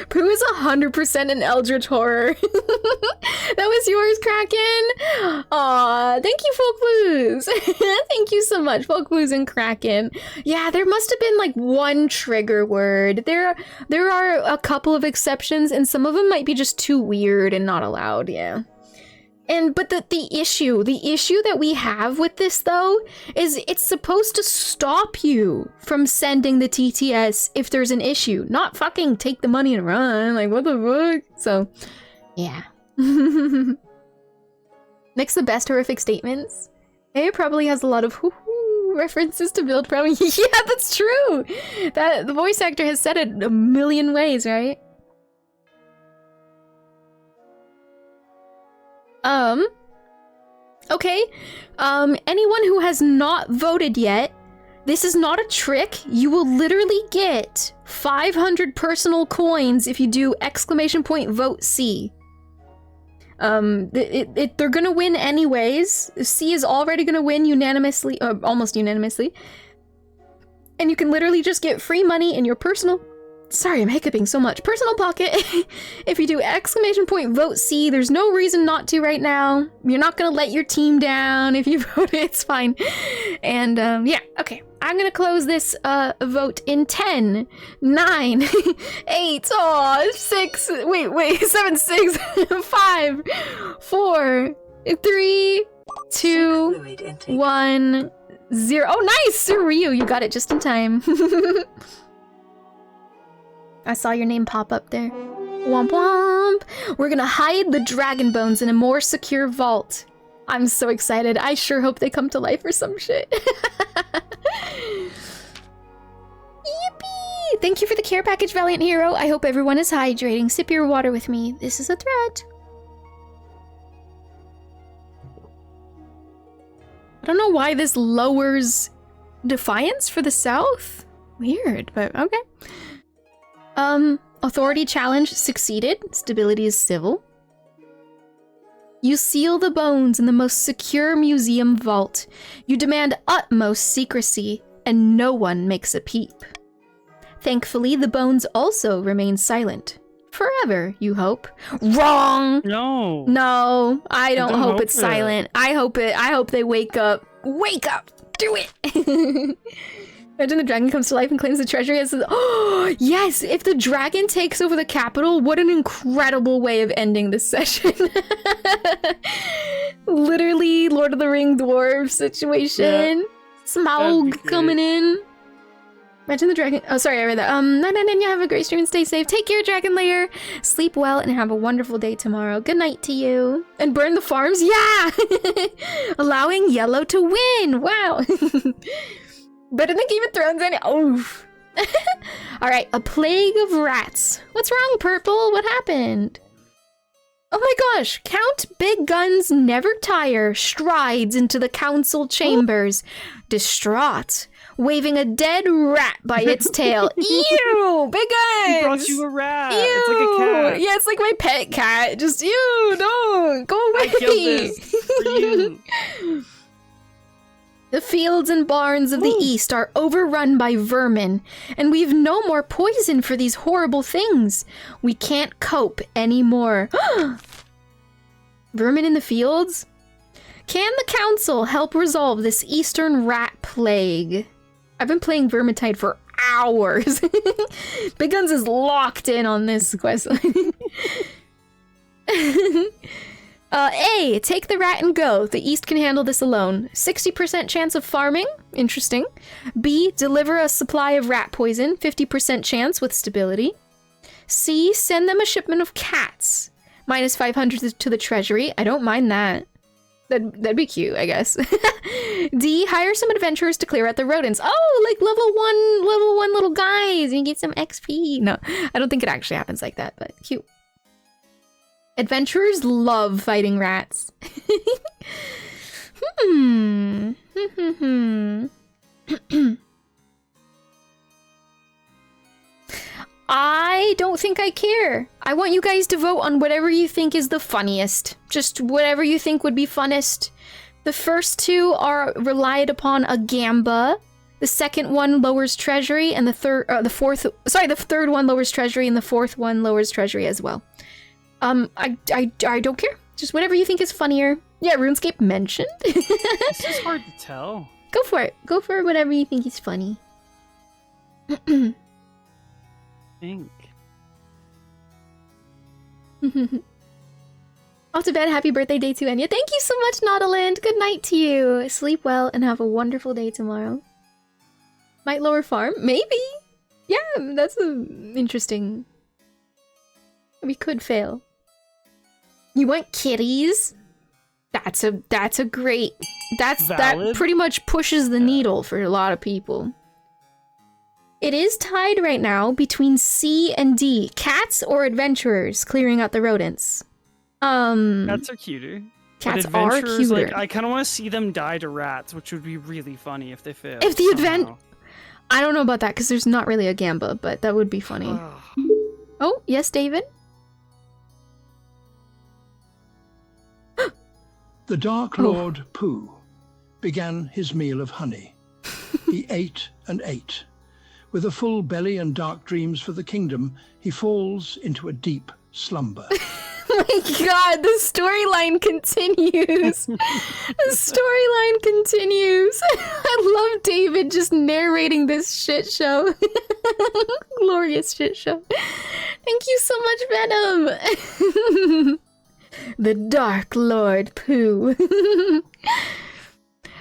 Pooh is 100% an eldritch horror. That was yours, Kraken. Aw, thank you, Folk Blues. Thank you so much, Folk Blues and Kraken. Yeah, there must have been like one trigger word. There are a couple of exceptions, and some of them might be just too weird and not allowed. Yeah. But the issue that we have with this though is it's supposed to stop you from sending the TTS if there's an issue, not fucking take the money and run. Like, what the fuck? So, yeah. Makes the best horrific statements. It probably has a lot of references to build probably. Yeah, that's true. That the voice actor has said it a million ways, right? Okay. Anyone who has not voted yet, this is not a trick. You will literally get 500 personal coins if you do !vote C. They're gonna win anyways. C is already gonna win unanimously, almost unanimously. And you can literally just get free money in your personal... Sorry, I'm hiccuping so much. Personal pocket. If you do !vote C, there's no reason not to right now. You're not gonna let your team down if you vote it. It's fine. And yeah, okay. I'm gonna close this vote in 10, 9, 8, 6, 7, 6, 5, 4, 3, 2, 1, 0. Oh, nice, Ryu, you got it just in time. I saw your name pop up there. Womp womp. We're gonna hide the dragon bones in a more secure vault. I'm so excited. I sure hope they come to life or some shit. Yippee! Thank you for the care package, Valiant Hero. I hope everyone is hydrating. Sip your water with me. This is a threat. I don't know why this lowers Defiance for the South? Weird, but okay. Authority challenge succeeded. Stability is civil. You seal the bones in the most secure museum vault. You demand utmost secrecy, and no one makes a peep. Thankfully, the bones also remain silent. Forever, you hope. Wrong! No. No, I don't hope it's it. silent. I hope they wake up. Wake up! Do it! Imagine the dragon comes to life and claims the treasury as oh, yes! If the dragon takes over the capital, what an incredible way of ending this session. Literally, Lord of the Ring dwarf situation. Yeah. Smaug coming in. Imagine the dragon. Oh, sorry, I read that. Night, Enya. Have a great stream and stay safe. Take care, Dragon Lair. Sleep well and have a wonderful day tomorrow. Good night to you. And burn the farms? Yeah! Allowing yellow to win. Wow. Better than Game of Thrones, Enya. Oof. Alright, a plague of rats. What's wrong, Purple? What happened? Oh my gosh, Count Big Guns Never Tire strides into the council chambers, distraught, waving a dead rat by its tail. Ew, Big Guns! He brought you a rat. Ew. It's like a cat. Yeah, it's like my pet cat. Just, ew, no, go away. I killed this for you. The fields and barns of the east are overrun by vermin, and we've no more poison for these horrible things. We can't cope anymore. Vermin in the fields? Can the council help resolve this eastern rat plague? I've been playing Vermintide for hours. Big Guns is locked in on this quest. A, take the rat and go. The East can handle this alone. 60% chance of farming. Interesting. B, deliver a supply of rat poison. 50% chance with stability. C, send them a shipment of cats. Minus 500 to the treasury. I don't mind that. That'd be cute, I guess. D, hire some adventurers to clear out the rodents. Oh, like level one little guys. You get some XP. No, I don't think it actually happens like that, but cute. Adventurers love fighting rats. I don't think I care. I want you guys to vote on whatever you think is the funniest. Just whatever you think would be funnest. The first two are relied upon a gamba. The second one lowers treasury, and the third one lowers treasury, and the fourth one lowers treasury as well. I don't care. Just whatever you think is funnier. Yeah, RuneScape mentioned. This is hard to tell. Go for it. Go for whatever you think is funny. Think. Off to bed. Happy birthday day to Enya. Thank you so much, Nautiland. Good night to you. Sleep well and have a wonderful day tomorrow. Might lower farm? Maybe. Yeah, that's interesting. We could fail. You want kitties? That's a great. That pretty much pushes the needle for a lot of people. It is tied right now between C and D. Cats or adventurers clearing out the rodents. Cats are cuter. Cats are cuter. Like, I kind of want to see them die to rats, which would be really funny if they fail. If the I don't know about that because there's not really a gamba, but that would be funny. Oh, yes, David? The Dark Lord Pooh began his meal of honey. He ate and ate. With a full belly and dark dreams for the kingdom, he falls into a deep slumber. Oh my god, the storyline continues. The storyline continues. I love David just narrating this shit show. Glorious shit show. Thank you so much, Venom. The Dark Lord Pooh.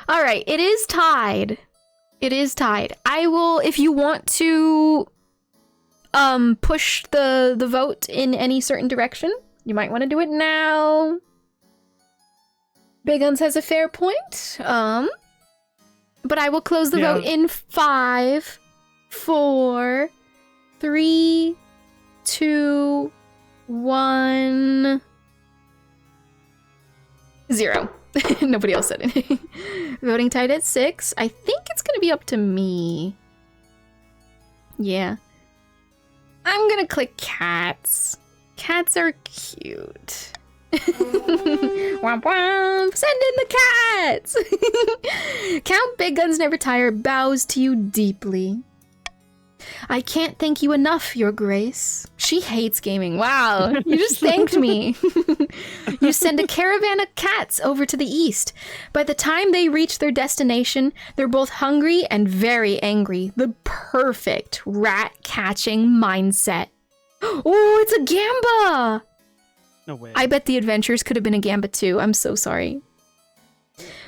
Alright, it is tied. It is tied. I will, if you want to push the vote in any certain direction, you might want to do it now. Big Guns has a fair point. But I will close the vote in 5, 4, 3, 2, 1, 0. Nobody else said anything. Voting tied at 6. I think it's gonna gonna be up to me. Yeah. I'm gonna click cats. Cats are cute. Womp womp! Send in the cats! Count Big Guns Never Tire bows to you deeply. I can't thank you enough, Your Grace. She hates gaming. Wow, you just thanked me. You send a caravan of cats over to the east. By the time they reach their destination, they're both hungry and very angry. The perfect rat-catching mindset. Oh, it's a gamba! No way. I bet the adventures could have been a gamba too. I'm so sorry.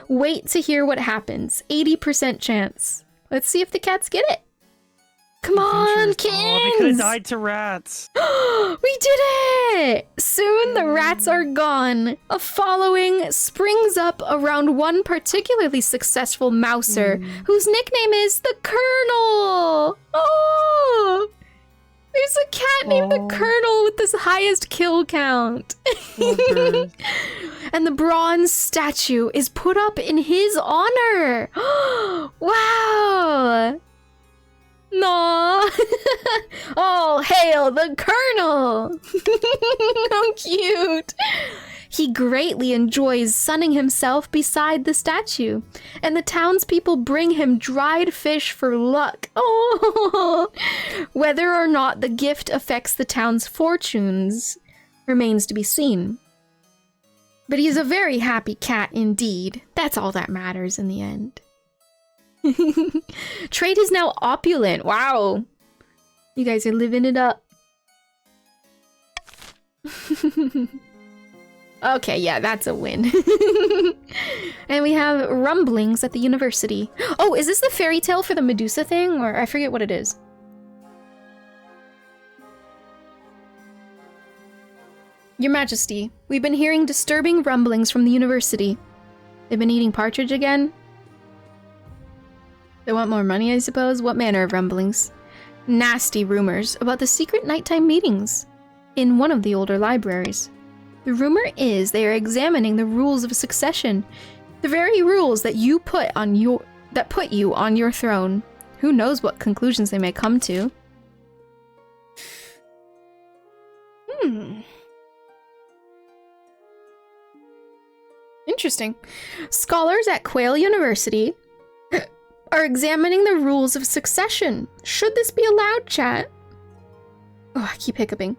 Wait to hear what happens. 80% chance. Let's see if the cats get it. Come on, Kings! Oh, they could have died to rats. We did it! Soon the rats are gone. A following springs up around one particularly successful mouser, whose nickname is the Colonel. Oh! There's a cat named the Colonel with this highest kill count. And the bronze statue is put up in his honor. Wow! No! All hail the Colonel! How cute! He greatly enjoys sunning himself beside the statue, and the townspeople bring him dried fish for luck. Oh! Whether or not the gift affects the town's fortunes remains to be seen. But he's a very happy cat indeed. That's all that matters in the end. Trade is now opulent. Wow. You guys are living it up. Okay, yeah, that's a win. And we have rumblings at the university. Oh, is this the fairy tale for the Medusa thing? Or I forget what it is. Your Majesty, we've been hearing disturbing rumblings from the university. They've been eating partridge again? They want more money, I suppose? What manner of rumblings? Nasty rumors about the secret nighttime meetings in one of the older libraries. The rumor is they are examining the rules of succession, the very rules that put you on your throne. Who knows what conclusions they may come to? Interesting. Scholars at Quail University are examining the rules of succession. Should this be allowed, chat? Oh, I keep hiccuping.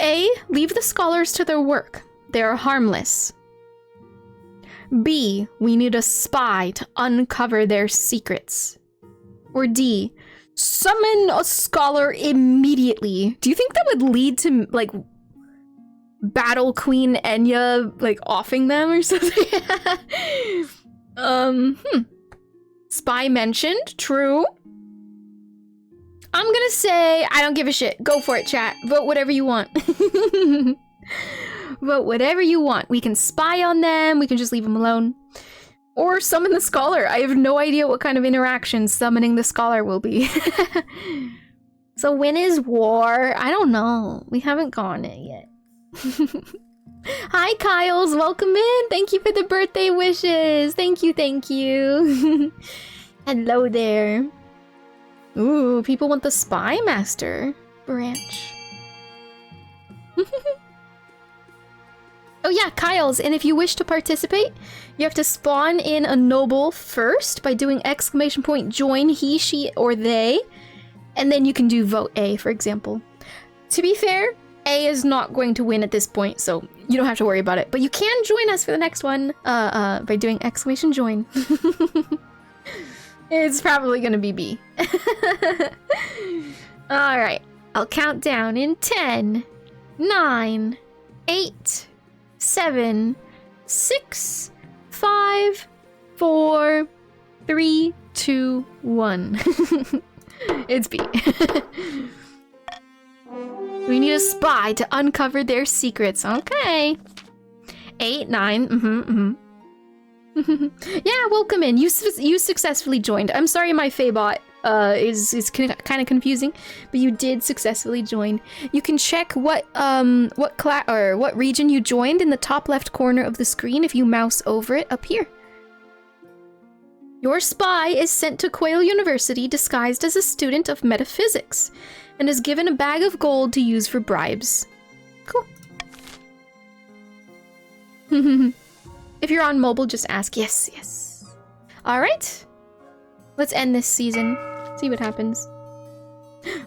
A. Leave the scholars to their work. They are harmless. B. We need a spy to uncover their secrets. Or D. Summon a scholar immediately. Do you think that would lead to, like, Battle Queen Enya, like, offing them or something? Spy mentioned, true. I'm gonna say, I don't give a shit. Go for it, chat. Vote whatever you want. Vote whatever you want. We can spy on them, we can just leave them alone. Or summon the scholar. I have no idea what kind of interaction summoning the scholar will be. So when is war? I don't know. We haven't gone it yet. Hi, Kyles. Welcome in. Thank you for the birthday wishes. Thank you, thank you. Hello there. Ooh, people want the Spy Master branch. Oh yeah, Kyles, and if you wish to participate, you have to spawn in a noble first by doing !join he, she, or they, and then you can do vote A, for example. To be fair, A is not going to win at this point, so you don't have to worry about it. But you can join us for the next one by doing !join. It's probably gonna be B. Alright, I'll count down in 10, 9, 8, 7, 6, 5, 4, 3, 2, 1. It's B. We need a spy to uncover their secrets. Okay. 8, 9. Yeah, welcome in. You successfully joined. I'm sorry my Faebot is kind of confusing, but you did successfully join. You can check what region you joined in the top left corner of the screen if you mouse over it up here. Your spy is sent to Quail University disguised as a student of metaphysics and is given a bag of gold to use for bribes. Cool. If you're on mobile, just ask. Yes, yes. All right. Let's end this season. See what happens.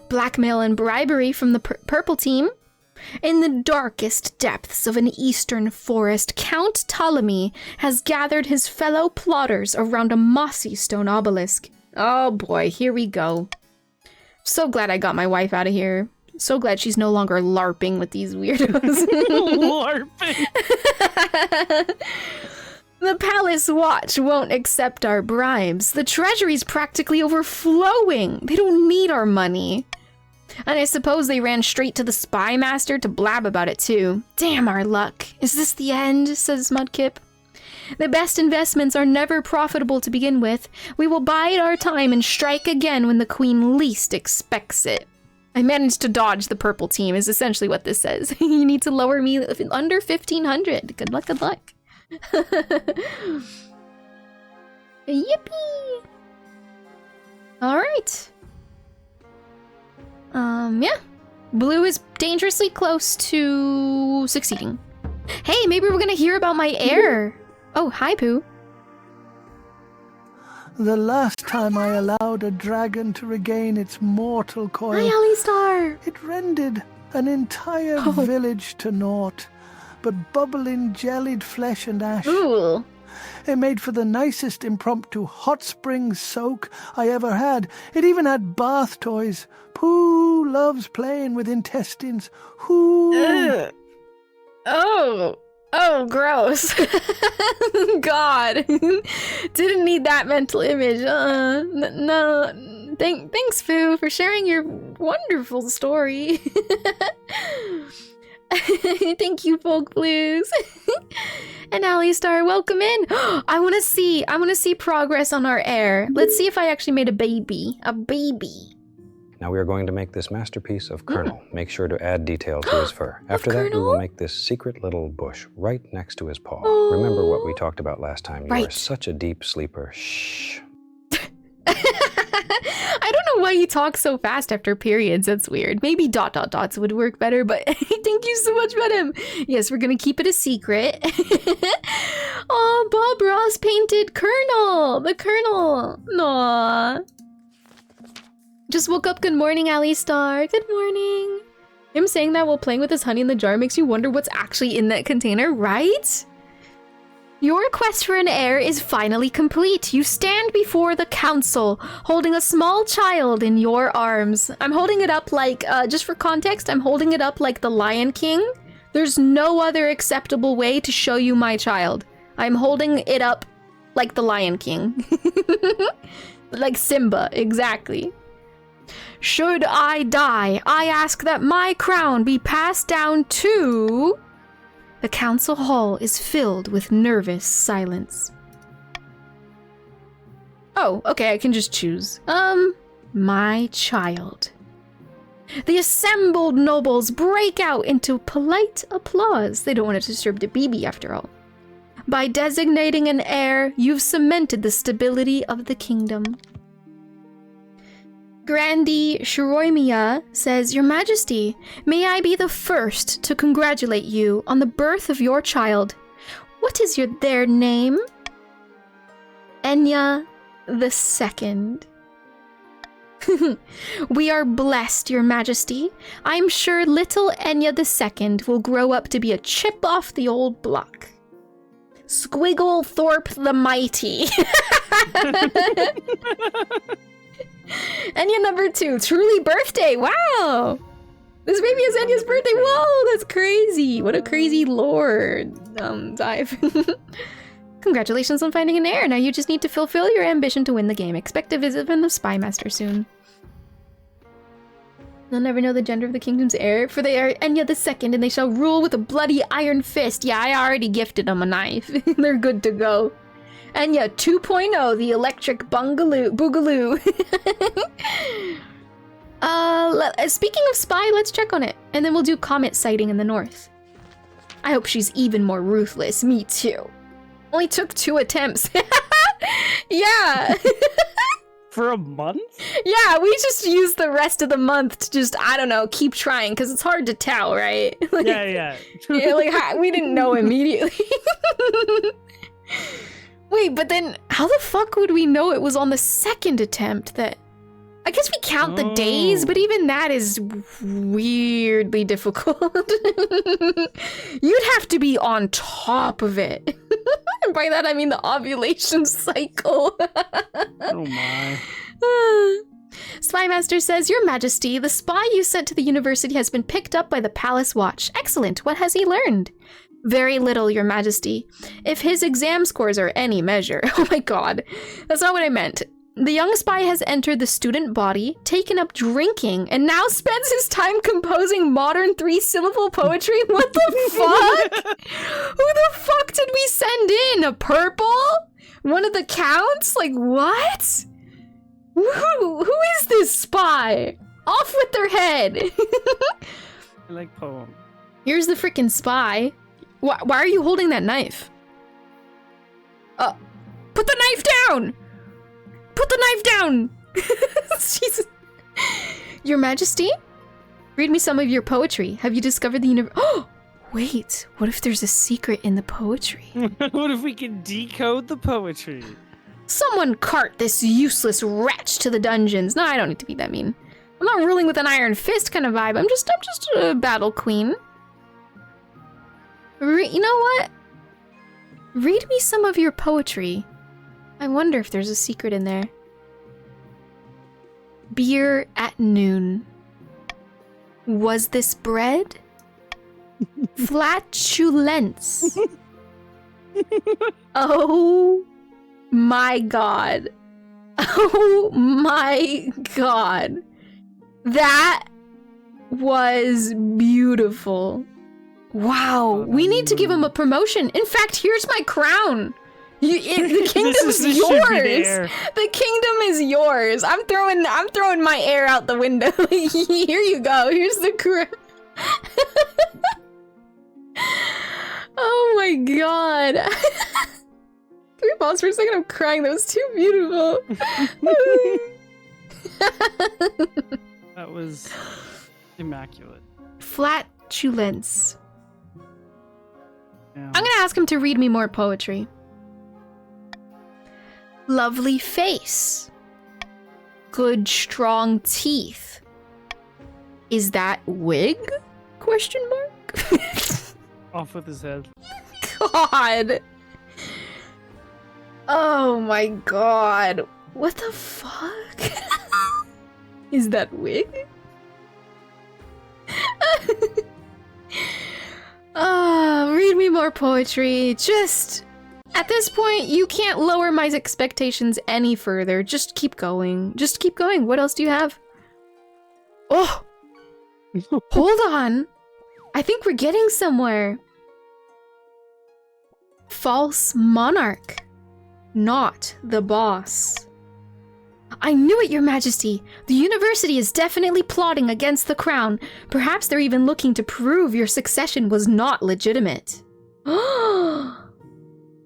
Blackmail and bribery from the purple team. In the darkest depths of an eastern forest, Count Ptolemy has gathered his fellow plotters around a mossy stone obelisk. Oh boy, here we go. So glad I got my wife out of here. So glad she's no longer LARPing with these weirdos. LARPing! The Palace Watch won't accept our bribes. The treasury's practically overflowing. They don't need our money. And I suppose they ran straight to the spy master to blab about it too. Damn our luck. Is this the end? Says Mudkip. The best investments are never profitable to begin with. We will bide our time and strike again when the queen least expects it. I managed to dodge the purple team is essentially what this says. You need to lower me under 1500. Good luck, good luck. Yippee! Alright. Yeah. Blue is dangerously close to succeeding. Hey, maybe we're gonna hear about my heir. Oh, hi, Pooh. The last time I allowed a dragon to regain its mortal coil, Hi, Alistar. It rendered an entire village to naught, but bubbling jellied flesh and ash. Ooh. It made for the nicest impromptu hot spring soak I ever had. It even had bath toys. Pooh loves playing with intestines. Whoo! Oh, gross. God. Didn't need that mental image. No. Thanks, Pooh, for sharing your wonderful story. Thank you, Folk Blues. And Alistar, welcome in. I want to see progress on our heir. Let's see if I actually made a baby. A baby. Now we are going to make this masterpiece of Colonel. Make sure to add detail to his fur. After that, we will make this secret little bush right next to his paw. Oh. Remember what we talked about last time. You Right. are such a deep sleeper. Shh. I don't know why you talk so fast after periods. That's weird. Maybe ... would work better, but thank you so much, Madam. Yes, we're gonna keep it a secret. Oh, Bob Ross painted Colonel. The Colonel. Aww. Just woke up. Good morning, Alistar. Good morning. Him saying that while playing with his honey in the jar makes you wonder what's actually in that container, right? Your quest for an heir is finally complete. You stand before the council, holding a small child in your arms. I'm holding it up like, just for context, I'm holding it up like the Lion King. There's no other acceptable way to show you my child. I'm holding it up like the Lion King. Like Simba, exactly. Should I die, I ask that my crown be passed down to... The council hall is filled with nervous silence. Oh, okay, I can just choose. My child. The assembled nobles break out into polite applause. They don't want to disturb the baby after all. By designating an heir, you've cemented the stability of the kingdom. Grandi 𝚱𝚎𝚑𝚗𝚜𝚒 says, Your Majesty, may I be the first to congratulate you on the birth of your child. What is their name? Enya II. We are blessed, Your Majesty. I'm sure little Enya II will grow up to be a chip off the old block. 𝚱𝚐𝚒𝚗𝚒𝚡 the Mighty. Enya #2, truly birthday. Wow. This baby is Enya's birthday. Whoa, that's crazy. What a crazy lore dive. Congratulations on finding an heir. Now you just need to fulfill your ambition to win the game. Expect a visit from the Spy Master soon. They'll never know the gender of the kingdom's heir, for they are Enya II, and they shall rule with a bloody iron fist. Yeah, I already gifted them a knife. They're good to go. Enya 2.0, the electric boogaloo. Speaking of spy, let's check on it, and then we'll do comet sighting in the north. I hope she's even more ruthless. Me too. Only took 2 attempts. Yeah. For a month? Yeah, we just used the rest of the month to just, I don't know, keep trying, because it's hard to tell, right? Like, Yeah. yeah, like, we didn't know immediately. Wait, but then how the fuck would we know it was on the second attempt that... I guess we count the days, but even that is weirdly difficult. You'd have to be on top of it. And by that I mean the ovulation cycle. Oh my. Spymaster says, Your Majesty, the spy you sent to the university has been picked up by the Palace Watch. Excellent. What has he learned? Very little, Your Majesty. If his exam scores are any measure. Oh my god. That's not what I meant. The young spy has entered the student body, taken up drinking, and now spends his time composing modern 3-syllable poetry? What the fuck? Who the fuck did we send in? A purple? One of the counts? Like, what? Who is this spy? Off with their head! I like poem. Here's the frickin' spy. Why are you holding that knife? Put the knife down! Put the knife down! Jesus. Your Majesty? Read me some of your poetry. Have you discovered the universe? Oh! Wait, what if there's a secret in the poetry? What if we can decode the poetry? Someone cart this useless wretch to the dungeons. No, I don't need to be that mean. I'm not ruling with an iron fist kind of vibe. I'm just a battle queen. You know what? Read me some of your poetry. I wonder if there's a secret in there. Beer at noon. Was this bread? Flatulence. Oh my god. Oh my god. That was beautiful. Wow, we need to give him a promotion. In fact, here's my crown. The kingdom's yours. The kingdom is yours. I'm throwing my heir out the window. Here you go. Here's the crown. Oh my god. Can we pause for a second? I'm crying. That was too beautiful. That was immaculate. Flatulence. Yeah. I'm gonna ask him to read me more poetry. Lovely face. Good strong teeth. Is that wig? Question mark? Off with his head. God. Oh my god. What the fuck? Is that wig? Read me more poetry. Just, at this point, you can't lower my expectations any further. Just keep going. Just keep going. What else do you have? Oh! Hold on. I think we're getting somewhere. False monarch. Not the boss. I knew it, Your Majesty! The university is definitely plotting against the crown. Perhaps they're even looking to prove your succession was not legitimate.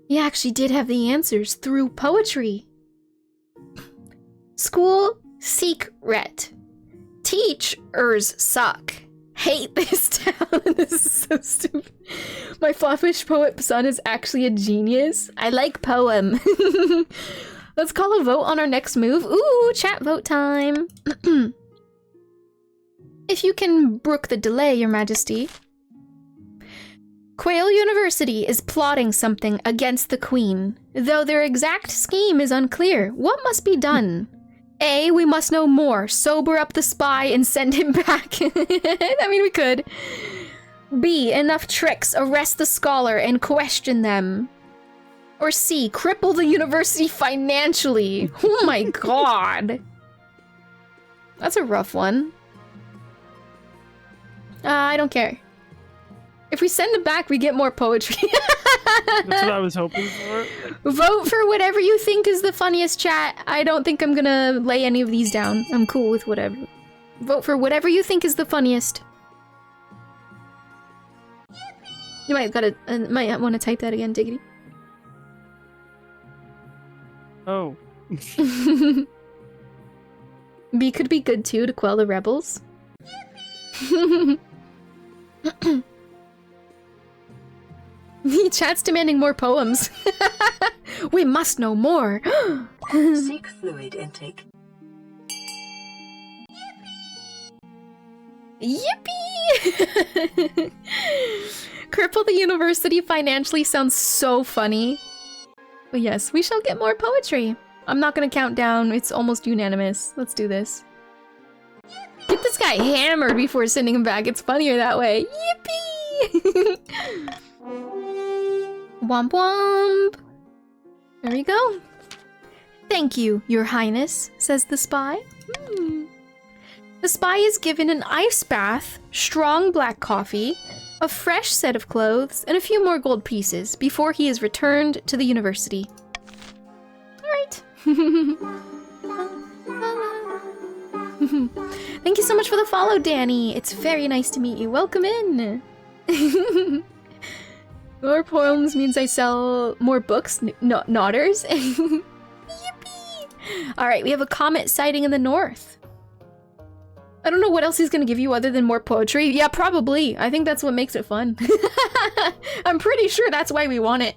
He actually did have the answers through poetry. School secret. Teachers suck. Hate this town. This is so stupid. My fluffish poet son is actually a genius. I like poem. Let's call a vote on our next move. Ooh, chat vote time. If you can brook the delay, Your Majesty. Quail University is plotting something against the Queen, though their exact scheme is unclear. What must be done? A, we must know more, sober up the spy and send him back. I mean, we could. B, enough tricks, arrest the scholar and question them. Or C, cripple the university financially. Oh my god. That's a rough one. I don't care. If we send it back, we get more poetry. That's what I was hoping for. Vote for whatever you think is the funniest, chat. I don't think I'm gonna lay any of these down. I'm cool with whatever. Vote for whatever you think is the funniest. You might want to type that again, Diggity. Oh. B could be good too to quell the rebels. Chat's demanding more poems. We must know more. Seek fluid intake. Yippee! Cripple the university financially sounds so funny. But yes, we shall get more poetry. I'm not gonna count down, it's almost unanimous. Let's do this. Get this guy hammered before sending him back, it's funnier that way. Yippee! Womp womp! There we go. Thank you, your highness, says the spy. The spy is given an ice bath, strong black coffee, a fresh set of clothes, and a few more gold pieces before he is returned to the university. Alright. Thank you so much for the follow, Danny. It's very nice to meet you. Welcome in. More poems means I sell more books, nodders. Yippee! Alright, we have a comet sighting in the north. I don't know what else he's gonna give you other than more poetry. Yeah, probably. I think that's what makes it fun. I'm pretty sure that's why we want it.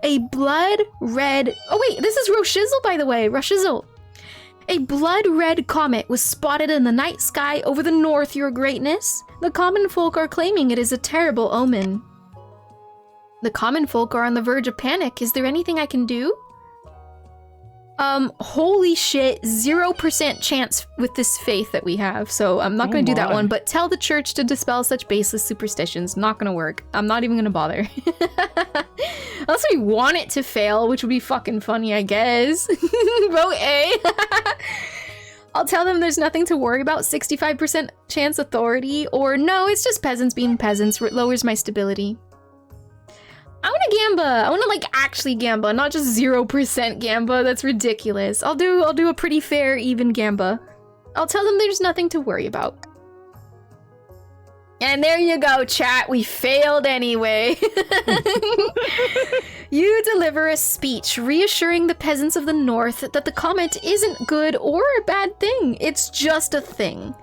A blood red... Oh wait, this is 𝚘𝚙𝚘𝚗𝚜, by the way. 𝚘𝚙𝚘𝚗. A blood red comet was spotted in the night sky over the north, your greatness. The common folk are claiming it is a terrible omen. The common folk are on the verge of panic. Is there anything I can do? Holy shit, 0% chance with this faith that we have, so I'm not gonna do that one, but tell the church to dispel such baseless superstitions. Not gonna work. I'm not even gonna bother. Unless we want it to fail, which would be fucking funny, I guess. Vote A. I'll tell them there's nothing to worry about, 65% chance authority, or no, it's just peasants being peasants, it lowers my stability. I want to gamba. I want to like actually gamba, not just 0% gamba. That's ridiculous. I'll do a pretty fair, even gamba. I'll tell them there's nothing to worry about. And there you go, chat. We failed anyway. You deliver a speech reassuring the peasants of the north that the comet isn't good or a bad thing. It's just a thing.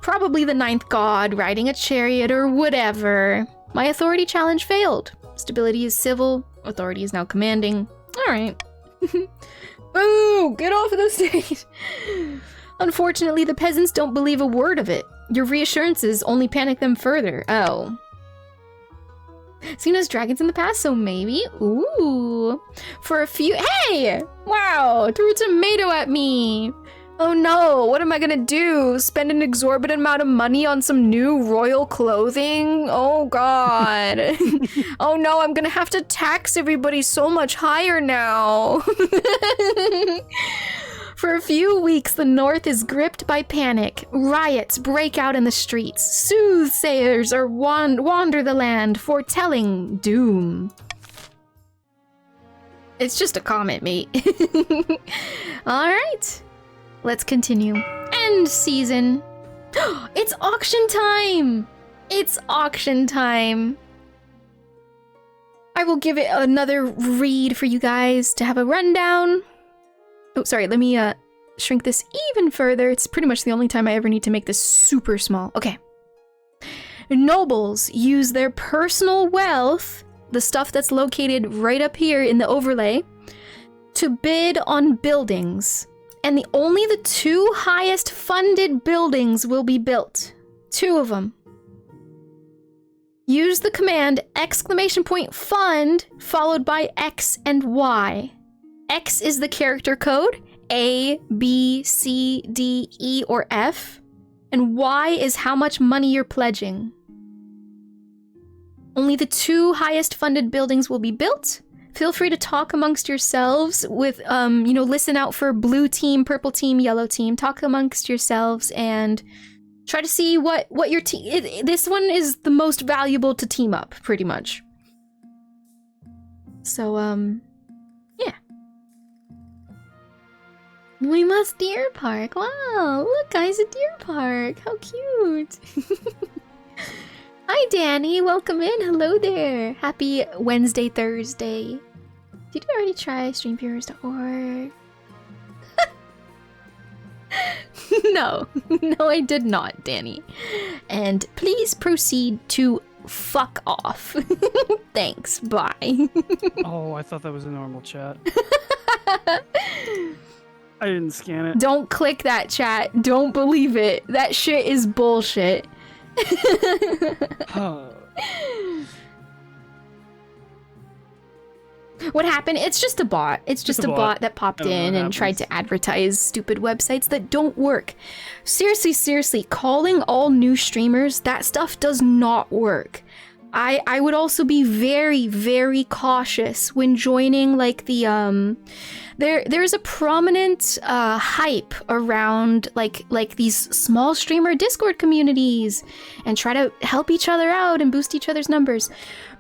Probably the ninth god riding a chariot or whatever. My authority challenge failed. Stability is civil. Authority is now commanding. Alright. Boo! Get off of the stage! Unfortunately, the peasants don't believe a word of it. Your reassurances only panic them further. Oh. Seen as dragons in the past, so maybe? Ooh. For a few- Hey! Wow! Threw a tomato at me! Oh no, what am I gonna do? Spend an exorbitant amount of money on some new royal clothing? Oh god. Oh no, I'm gonna have to tax everybody so much higher now. For a few weeks, the north is gripped by panic. Riots break out in the streets. Soothsayers wander the land, foretelling doom. It's just a comment, mate. Alright. Let's continue. End season. It's auction time! It's auction time. I will give it another read for you guys to have a rundown. Oh, sorry, let me shrink this even further. It's pretty much the only time I ever need to make this super small. Okay. Nobles use their personal wealth, the stuff that's located right up here in the overlay, to bid on buildings. And only the 2 highest funded buildings will be built. 2 of them. Use the command !fund followed by X and Y. X is the character code, A, B, C, D, E, or F. And Y is how much money you're pledging. Only the 2 highest funded buildings will be built. Feel free to talk amongst yourselves with, you know, listen out for blue team, purple team, yellow team. Talk amongst yourselves and try to see what your team... This one is the most valuable to team up, pretty much. So, yeah. We must deer park. Wow, look guys, a deer park. How cute. Hi Danny, welcome in. Hello there. Happy Wednesday, Thursday. Did you already try streamviewers.org? No, no, I did not, Danny. And please proceed to fuck off. Thanks, bye. Oh, I thought that was a normal chat. I didn't scan it. Don't click that chat. Don't believe it. That shit is bullshit. What happened? It's just a bot. It's just a bot that popped in and tried to advertise stupid websites that don't work. Seriously, seriously, calling all new streamers, that stuff does not work. I would also be very, very cautious when joining like the there's a prominent hype around like these small streamer Discord communities and try to help each other out and boost each other's numbers.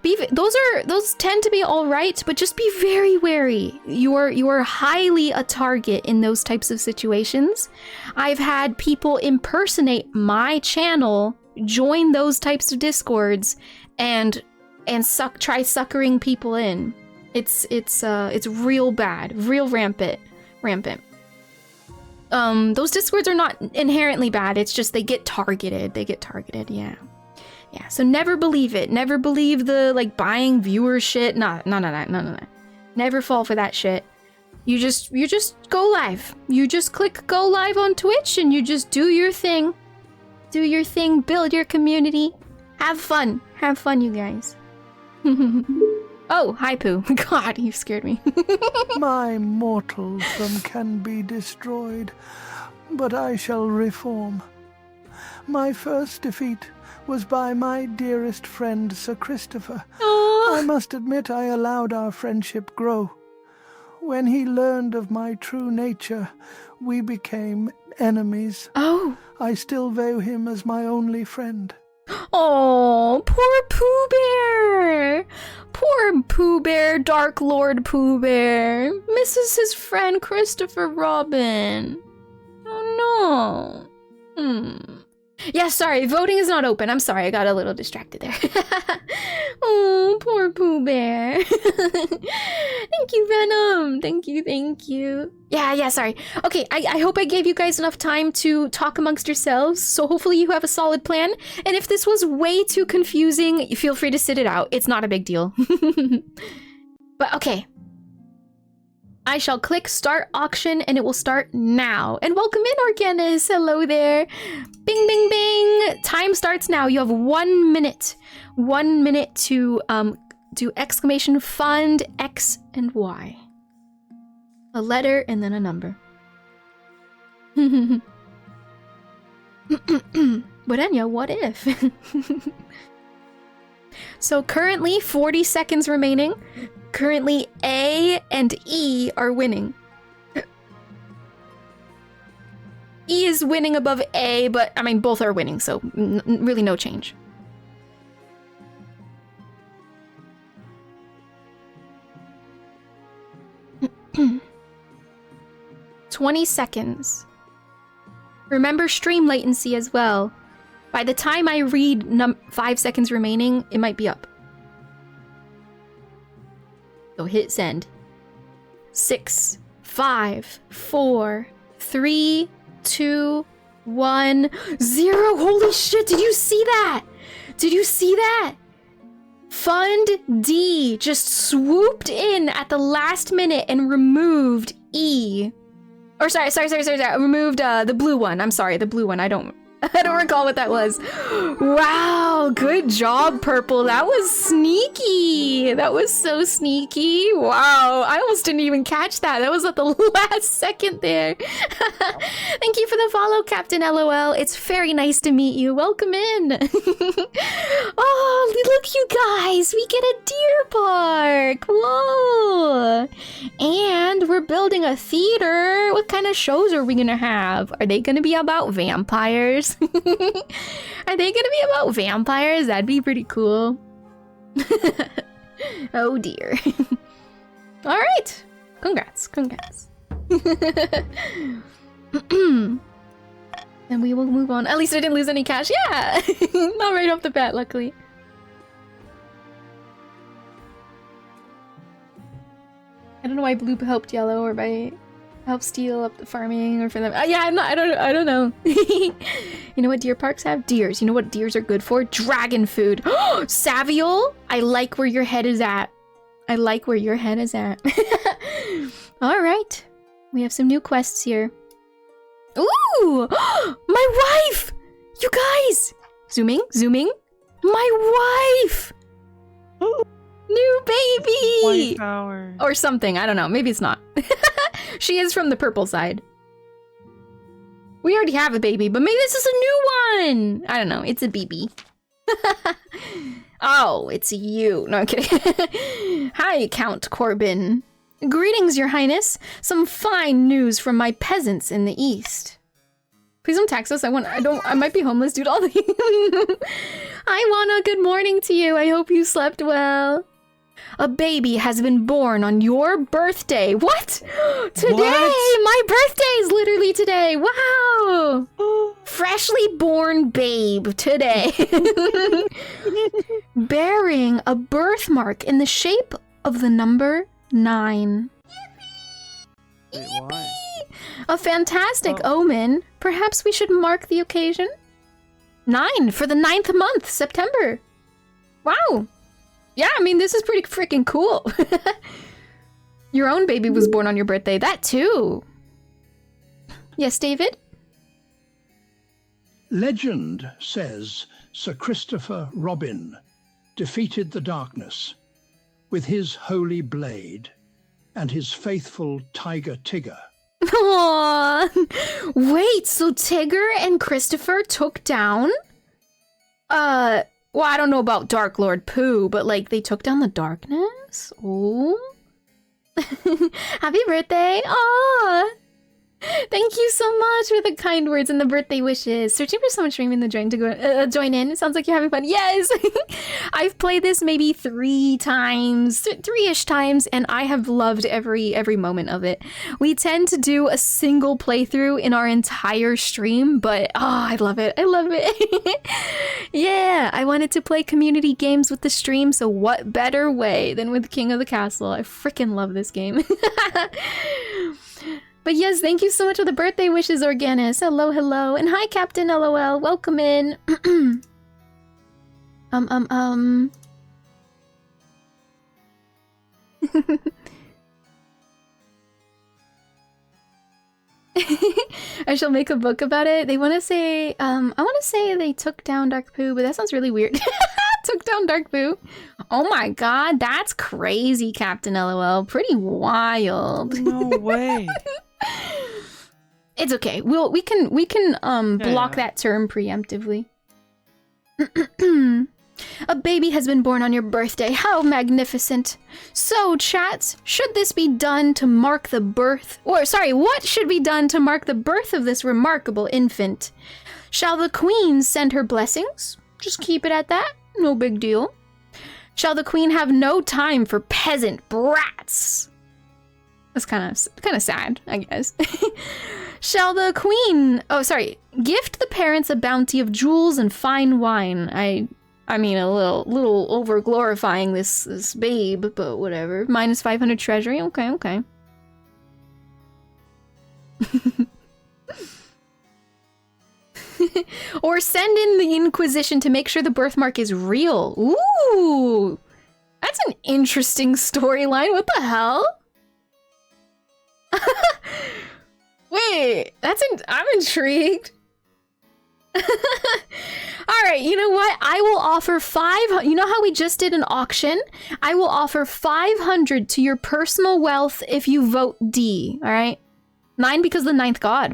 Those tend to be all right, but just be very wary. You are highly a target in those types of situations. I've had people impersonate my channel, join those types of Discords, and try suckering people in. It's real bad, real rampant. Those Discords are not inherently bad. It's just they get targeted. Yeah. Yeah, so never believe it. Never believe the, like, buying viewer shit. No. Never fall for that shit. You just go live. You just click go live on Twitch and you just do your thing. Do your thing, build your community. Have fun. Have fun, you guys. Oh, hi, Pooh. God, you scared me. My mortaldom can be destroyed, but I shall reform. My first defeat was by my dearest friend, Sir Christopher. I must admit I allowed our friendship grow. When he learned of my true nature, we became enemies. Oh. I still view him as my only friend. Oh, poor Pooh Bear! Poor Pooh Bear, Dark Lord Pooh Bear. Misses his friend Christopher Robin. Oh no. Yeah, sorry, voting is not open. I'm sorry, I got a little distracted there. Oh, poor Pooh Bear. Thank you, Venom. Thank you. Yeah, sorry. Okay, I hope I gave you guys enough time to talk amongst yourselves, so hopefully you have a solid plan. And if this was way too confusing, feel free to sit it out. It's not a big deal. But okay. I shall click start auction and it will start now. And welcome in, Organis. Hello there. Bing, bing, bing. Time starts now. You have 1 minute. 1 minute to do exclamation fund X and Y. A letter and then a number. But Enya, what if? So currently 40 seconds remaining. Currently A and E are winning. E is winning above A, but I mean both are winning, so really no change. $20 seconds. Remember stream latency as well. By the time I read 5 seconds remaining, it might be up. So hit send. 6, 5, 4, 3, 2, 1, 0. Holy shit, did you see that? Did you see that? Fund D just swooped in at the last minute and removed E. Or sorry. Removed the blue one. I'm sorry, the blue one. I don't recall what that was. Wow, good job, Purple. That was sneaky. That was so sneaky. Wow, I almost didn't even catch that. That was at the last second there. Thank you for the follow, Captain LOL. It's very nice to meet you. Welcome in. Oh, look, you guys. We get a deer park. Whoa. And we're building a theater. What kind of shows are we gonna have? Are they gonna be about vampires? Are they gonna be about vampires? That'd be pretty cool. Oh dear. All right. Congrats. And we will move on. At least I didn't lose any cash. Yeah. Not right off the bat, luckily. I don't know why blue helped yellow or by help steal up the farming or for them. Yeah, I don't know. You know what deer parks have? Deers. You know what deers are good for? Dragon food. Saviol, I like where your head is at. I like where your head is at. All right. We have some new quests here. Ooh! My wife! You guys! Zooming, zooming. My wife! New baby! Wife hour. Or something, I don't know. Maybe it's not. She is from the purple side. We already have a baby, but maybe this is a new one! I don't know, it's a BB. Oh, it's you. No, I'm kidding. Hi, Count Corbin. Greetings, Your Highness. Some fine news from my peasants in the east. Please don't tax us. I might be homeless, dude. All the Hi, Wana. Good morning to you. I hope you slept well. A baby has been born on your birthday. What? Today? What? My birthday is literally today. Wow. Freshly born babe today. Bearing a birthmark in the shape of the number 9. Wait, why? A fantastic omen. Perhaps we should mark the occasion. 9 for the 9th month, September. Wow. Yeah, I mean, this is pretty freaking cool. Your own baby was born on your birthday. That too. Yes, David? Legend says Sir Christopher Robin defeated the darkness with his holy blade and his faithful tiger Tigger. Aww. Wait, so Tigger and Christopher took down? Well, I don't know about Dark Lord Pooh, but like they took down the darkness? Oh. Happy birthday. Aww. Thank you so much for the kind words and the birthday wishes. Searching for someone streaming the join to go join in. It sounds like you're having fun. Yes! I've played this maybe 3 times, 3-ish times, and I have loved every moment of it. We tend to do a single playthrough in our entire stream, but oh, I love it. I love it. Yeah, I wanted to play community games with the stream, so what better way than with King of the Castle? I freaking love this game. But yes, thank you so much for the birthday wishes, Organis. Hello, hello. And hi, Captain LOL. Welcome in. I shall make a book about it. They want to say, I want to say they took down Dark Pooh, but that sounds really weird. Took down Dark Pooh. Oh my god, that's crazy, Captain LOL. Pretty wild. No way. It's okay. We can block that term preemptively. A baby has been born on your birthday. How magnificent. So, chats, should this be done to mark the birth... Or, sorry, what should be done to mark the birth of this remarkable infant? Shall the queen send her blessings? Just keep it at that. No big deal. Shall the queen have no time for peasant brats? That's kind of sad, I guess. Shall the queen... Oh, sorry. Gift the parents a bounty of jewels and fine wine. I mean, a little over-glorifying this babe, but whatever. Minus 500 treasury? Okay, okay. Or send in the Inquisition to make sure the birthmark is real. Ooh! That's an interesting storyline. What the hell? Wait, I'm intrigued. Alright, you know what? I will offer 500. You know how we just did an auction? I will offer 500 to your personal wealth if you vote D, alright? 9 because the 9th god.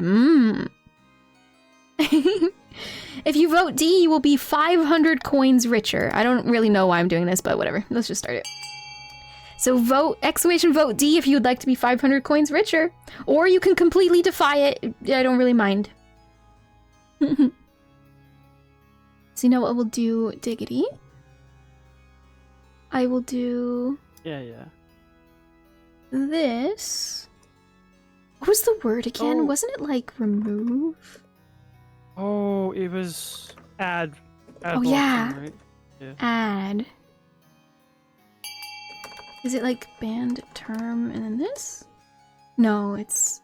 If you vote D, you will be 500 coins richer. I don't really know why I'm doing this, but whatever. Let's just start it. So vote, vote D if you would like to be 500 coins richer. Or you can completely defy it. I don't really mind. So you know what we'll do, Diggity? I will do... Yeah. This. What was the word again? Oh. Wasn't it like remove? Oh, it was add Oh, yeah. right? Yeah. Add. Is it like band term and then this? No, it's...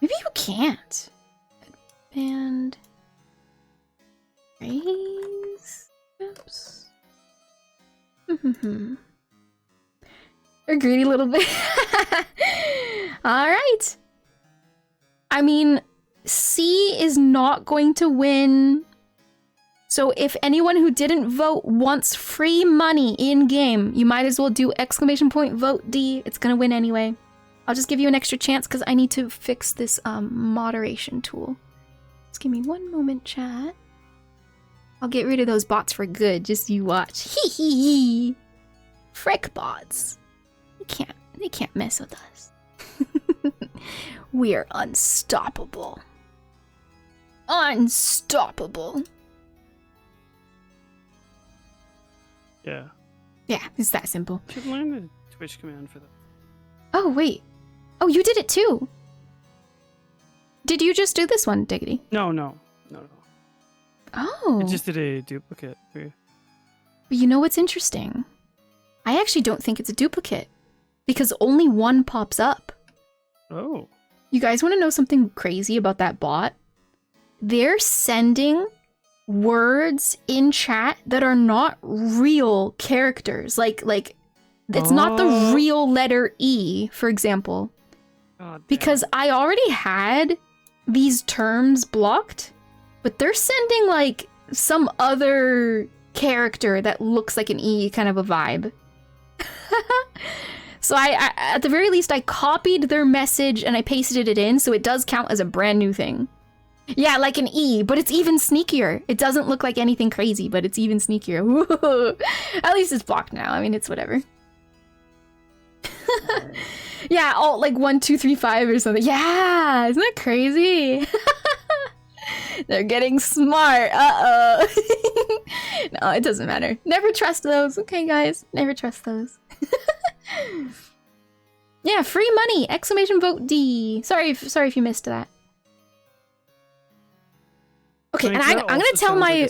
Maybe you can't. Band... Phrase? Oops. A greedy little bit. Alright. I mean, C is not going to win. So if anyone who didn't vote wants free money in-game, you might as well do !vote D. It's gonna win anyway. I'll just give you an extra chance because I need to fix this moderation tool. Just give me one moment, chat. I'll get rid of those bots for good, just you watch. Hee hee hee. Frick bots. They can't mess with us. We're unstoppable. Unstoppable. Yeah. Yeah, it's that simple. You should learn the Twitch command for that. Oh, wait. Oh, you did it too. Did you just do this one, Diggity? No. Oh. I just did a duplicate for you. But you know what's interesting? I actually don't think it's a duplicate. Because only one pops up. Oh. You guys want to know something crazy about that bot? They're sending words in chat that are not real characters. Like it's not the real letter E, for example. Because I already had these terms blocked, but they're sending like some other character that looks like an E, kind of a vibe. So I at the very least, I copied their message and I pasted it in, so it does count as a brand new thing. Yeah, like an E, but it's even sneakier. It doesn't look like anything crazy, but it's even sneakier. Whoa. At least it's blocked now. I mean, it's whatever. Yeah, all like 1, 2, 3, 5 or something. Yeah, isn't that crazy? They're getting smart. Uh-oh. No, it doesn't matter. Never trust those. Okay, guys. Never trust those. Yeah, free money! !vote D. Sorry if you missed that. Okay, and I'm gonna tell my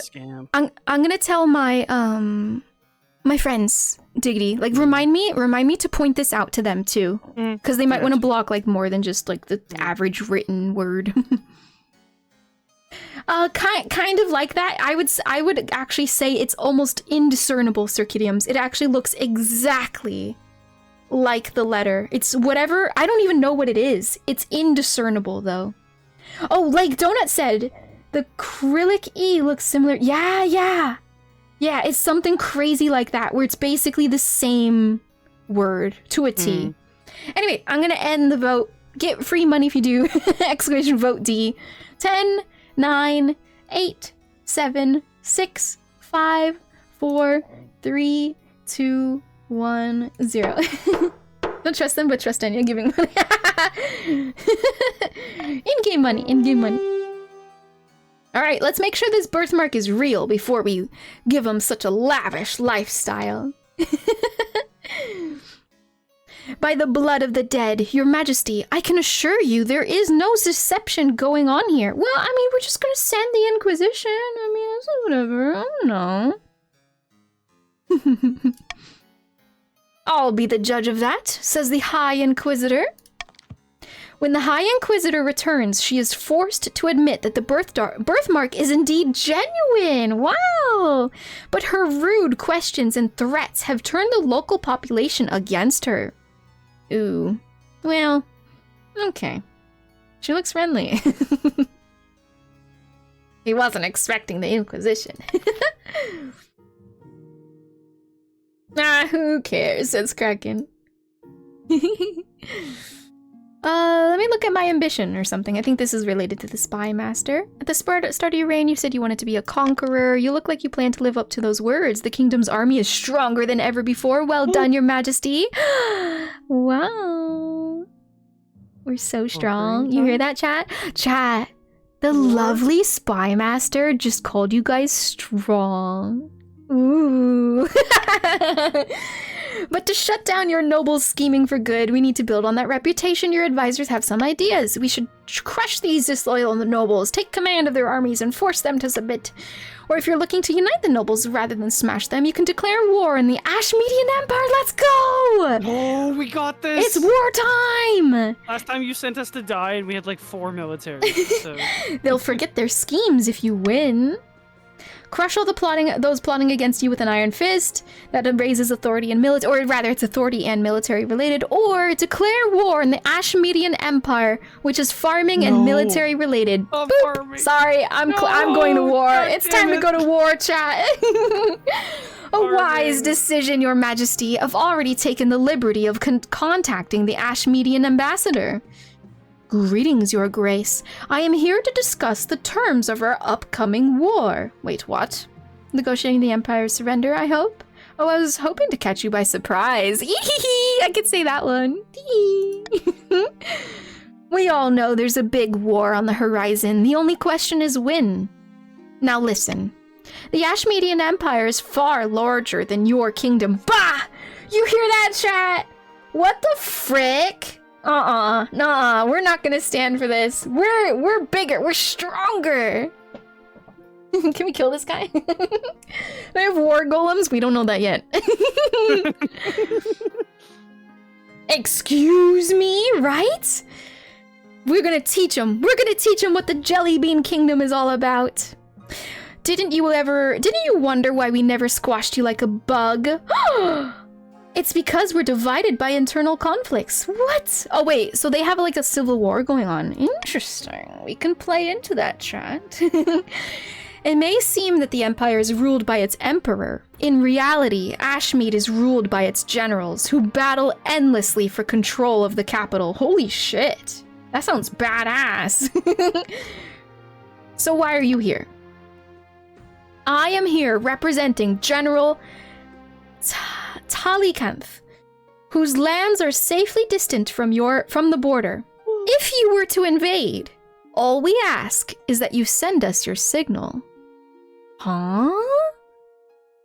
I'm gonna tell my my friends, Diggity, like remind me to point this out to them too, because they might want to block like more than just like the average written word. Kind of like that. I would actually say it's almost indiscernible, 𝚘𝚑𝚑𝚑𝚑𝚑𝚑𝚑𝚑𝚑𝚑𝚑 it actually looks exactly like the letter. It's whatever. I don't even know what it is. It's indiscernible though. Oh, like Donut said, the acrylic E looks similar. Yeah, it's something crazy like that, where it's basically the same word to a T. Anyway, I'm gonna end the vote. Get free money if you do. !vote D. 10, 9, 8, 7, 6, 5, 4, 3, 2, 1, 0. Don't trust them, but trust Enya giving money. In-game money, in-game money. Alright, let's make sure this birthmark is real before we give him such a lavish lifestyle. By the blood of the dead, your majesty, I can assure you there is no deception going on here. Well, I mean, we're just gonna send the Inquisition. I mean, it's whatever. I don't know. I'll be the judge of that, says the High Inquisitor. When the High Inquisitor returns, she is forced to admit that the birthmark is indeed genuine. Wow! But her rude questions and threats have turned the local population against her. Ooh. Well, okay. She looks friendly. He wasn't expecting the Inquisition. Who cares, says Kraken. Let me look at my ambition or something. I think this is related to the Spy Master. At the start of your reign, you said you wanted to be a conqueror. You look like you plan to live up to those words. The kingdom's army is stronger than ever before. Well done, your majesty. Wow. We're so strong. You hear that, chat? Chat, the lovely Spy Master just called you guys strong. Ooh. But to shut down your nobles scheming for good, we need to build on that reputation. Your advisors have some ideas. We should crush these disloyal nobles, take command of their armies, and force them to submit. Or if you're looking to unite the nobles rather than smash them, you can declare war in the 𝚱𝚏𝚒𝚗𝚒𝚗 Empire. Let's go! Oh, we got this! It's wartime! Last time you sent us to die and we had like 4 military, so... They'll forget their schemes if you win. Crush all those plotting against you with an iron fist. That raises authority and military, or rather it's authority and military related. Or declare war in the 𝚱𝚏𝚒𝚗𝚒 Empire, which is farming and military related. Oh, Boop. farming. Sorry, I'm going to war. God It's time to go to war, chat. A wise decision, Your Majesty. I've already taken the liberty of contacting the 𝚱𝚏𝚒𝚗 ambassador. Greetings, Your Grace. I am here to discuss the terms of our upcoming war. Wait, what? Negotiating the Empire's surrender, I hope? Oh, I was hoping to catch you by surprise. I could say that one. We all know there's a big war on the horizon. The only question is when. Now listen. The 𝚱𝚏𝚒𝚗 Empire is far larger than your kingdom. Bah! You hear that, chat? What the frick? Nah, we're not gonna stand for this. We're bigger, we're stronger. Can we kill this guy? They have war golems? We don't know that yet. Excuse me, right? We're gonna teach them. We're gonna teach them what the Jelly Bean Kingdom is all about. Didn't you wonder why we never squashed you like a bug? It's because we're divided by internal conflicts. What? Oh wait, so they have like a civil war going on. Interesting. We can play into that, chat. It may seem that the empire is ruled by its emperor. In reality, 𝚱𝚏𝚒 is ruled by its generals, who battle endlessly for control of the capital. Holy shit. That sounds badass. So why are you here? I am here representing General 𝚃𝚗𝚒𝚗𝚏𝚒, whose lands are safely distant from the border. If you were to invade, all we ask is that you send us your signal. Huh?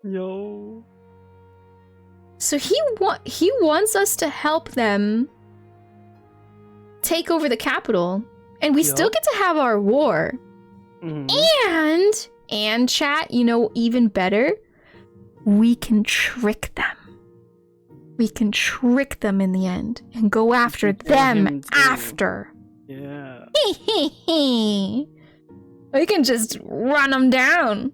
Yo. So he wants us to help them take over the capital, and we still get to have our war. And chat, you know, even better, we can trick them. We can trick them in the end and go after them after. Yeah. We can just run them down.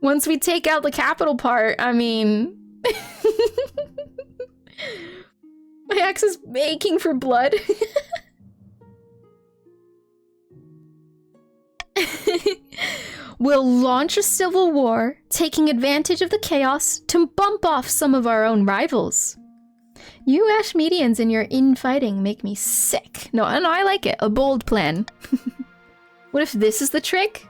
Once we take out the capital part, I mean... My axe is aching for blood. We'll launch a civil war, taking advantage of the chaos to bump off some of our own rivals. You 𝚱𝚏𝚒𝚗𝚒s and your infighting make me sick. No, I like it. A bold plan. What if this is the trick?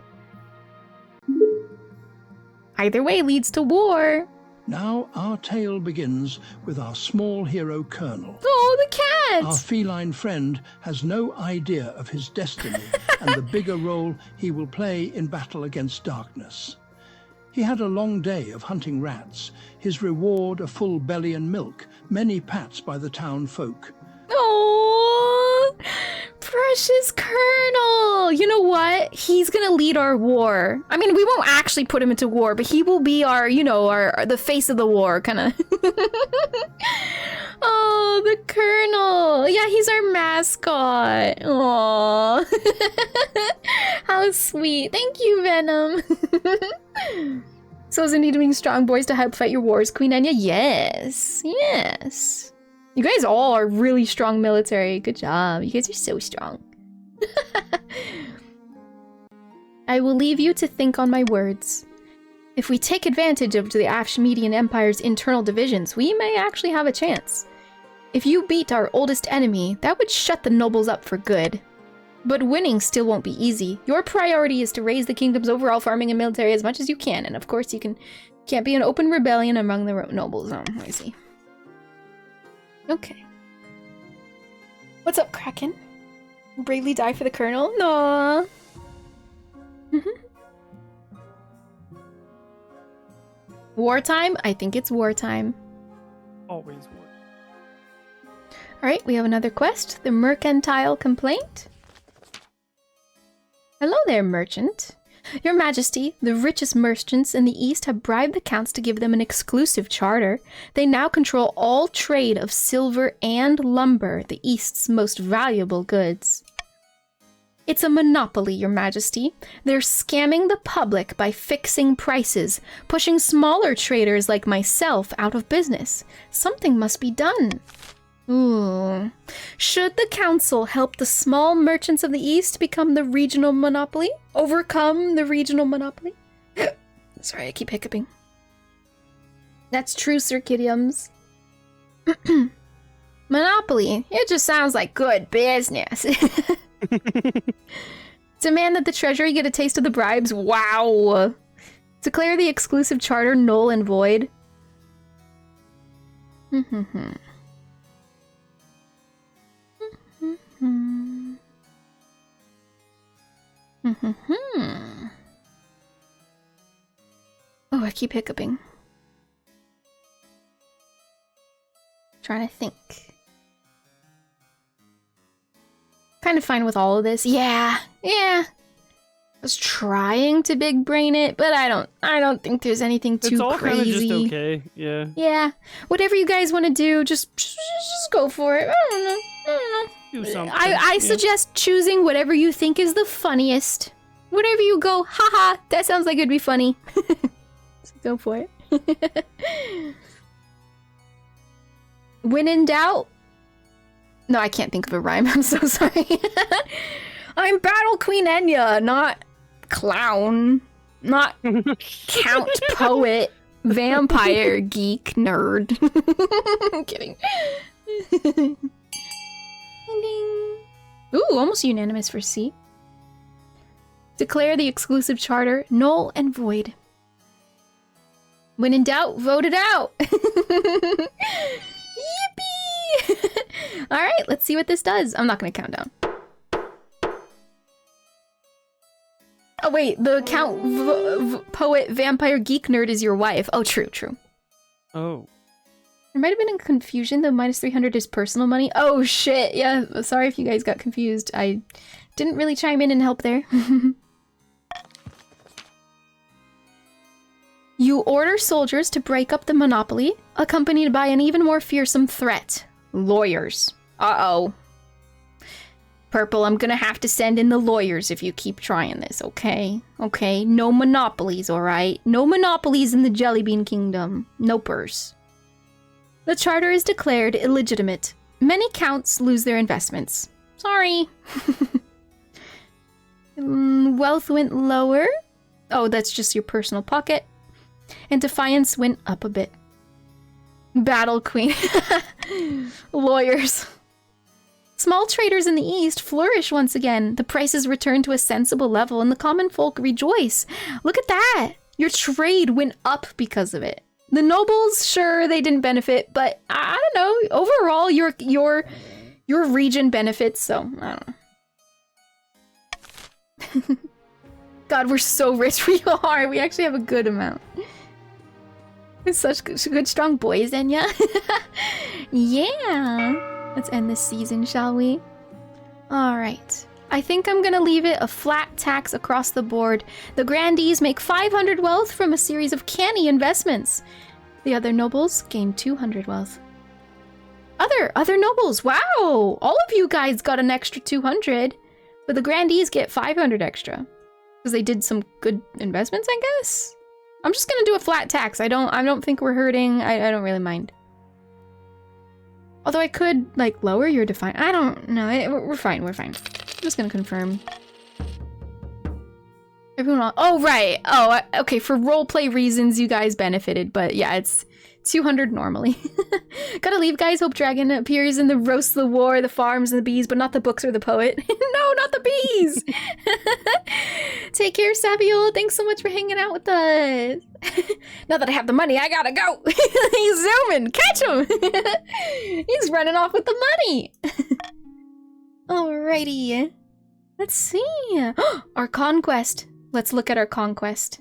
Either way leads to war. Now our tale begins with our small hero Colonel. Oh, the cat! Our feline friend has no idea of his destiny and the bigger role he will play in battle against darkness. He had a long day of hunting rats, his reward a full belly and milk, many pats by the town folk. Oh, precious Colonel! You know what? He's gonna lead our war. I mean, we won't actually put him into war, but he will be our, you know, the face of the war, kind of. Oh, the Colonel. Yeah, he's our mascot. Aww. How sweet. Thank you, Venom. So is it needing strong boys to help fight your wars, Queen Enya? Yes. Yes. You guys all are really strong military. Good job. You guys are so strong. I will leave you to think on my words. If we take advantage of the 𝚱𝚏𝚒𝚗 Empire's internal divisions, we may actually have a chance. If you beat our oldest enemy, that would shut the nobles up for good. But winning still won't be easy. Your priority is to raise the kingdom's overall farming and military as much as you can, and of course you can't be an open rebellion among the nobles. Oh, I see. Okay. What's up, Kraken? Bravely die for the Colonel? No. Wartime? I think it's wartime. Always would. Alright, we have another quest. The Mercantile Complaint. Hello there, merchant. Your Majesty, the richest merchants in the East have bribed the counts to give them an exclusive charter. They now control all trade of silver and lumber, the East's most valuable goods. It's a monopoly, Your Majesty. They're scamming the public by fixing prices, pushing smaller traders like myself out of business. Something must be done. Ooh. Should the council help the small merchants of the East become the regional monopoly? Overcome the regional monopoly? Sorry, I keep hiccuping. That's true, 𝚱𝚑𝚗𝚗𝚝𝚑. Monopoly. It just sounds like good business. Demand that the treasury get a taste of the bribes. Wow. Declare the exclusive charter null and void. Oh, I keep hiccuping. Trying to think. Kind of fine with all of this. Yeah. I was trying to big brain it, but I don't think there's anything too crazy. It's all kind of just okay. Yeah. Yeah. Whatever you guys want to do, just go for it. I don't know. Do something. I suggest choosing whatever you think is the funniest. Whatever you go, haha, that sounds like it'd be funny. So go for it. When in doubt. No, I can't think of a rhyme. I'm so sorry. I'm Battle Queen Enya, not clown, not count poet, vampire geek nerd. I'm kidding. Ooh, almost unanimous for C. Declare the exclusive charter null and void. When in doubt, vote it out. Yippee! Alright, let's see what this does. I'm not gonna count down. Oh wait, the count poet vampire geek nerd is your wife. Oh, true. Oh. There might have been a confusion. The minus 300 is personal money. Oh shit, yeah. Sorry if you guys got confused. I didn't really chime in and help there. You order soldiers to break up the monopoly, accompanied by an even more fearsome threat. Lawyers. Uh-oh. Purple, I'm gonna have to send in the lawyers if you keep trying this, okay? Okay, no monopolies, alright? No monopolies in the Jellybean Kingdom. Nopers. The charter is declared illegitimate. Many counts lose their investments. Sorry. Wealth went lower. Oh, that's just your personal pocket. And defiance went up a bit. Battle Queen. Lawyers. Small traders in the East flourish once again. The prices return to a sensible level and the common folk rejoice. Look at that. Your trade went up because of it. The nobles, sure, they didn't benefit, but I don't know. Overall, your region benefits, so I don't know. God, we're so rich. We are. We actually have a good amount. It's such good strong boys, Enya. Yeah. Let's end this season, shall we? Alright. I think I'm gonna leave it a flat tax across the board. The grandees make 500 wealth from a series of canny investments. The other nobles gain 200 wealth. Other nobles, wow! All of you guys got an extra 200, but the grandees get 500 extra. Because they did some good investments, I guess? I'm just gonna do a flat tax. I don't think we're hurting. I don't really mind. Although I could, like, lower your define. I don't know. We're fine. We're fine. I'm just gonna confirm. Everyone. Oh, right. Oh, okay. For roleplay reasons, you guys benefited, but yeah, it's 200 normally. Gotta leave, guys. Hope Dragon appears in the roast, the war, the farms, and the bees, but not the books or the poet. No, not the bees. Take care, Sabiol. Thanks so much for hanging out with us. Now that I have the money, I gotta go. He's zooming. Catch him. He's running off with the money. Alrighty. Let's see. Our conquest. Let's look at our conquest.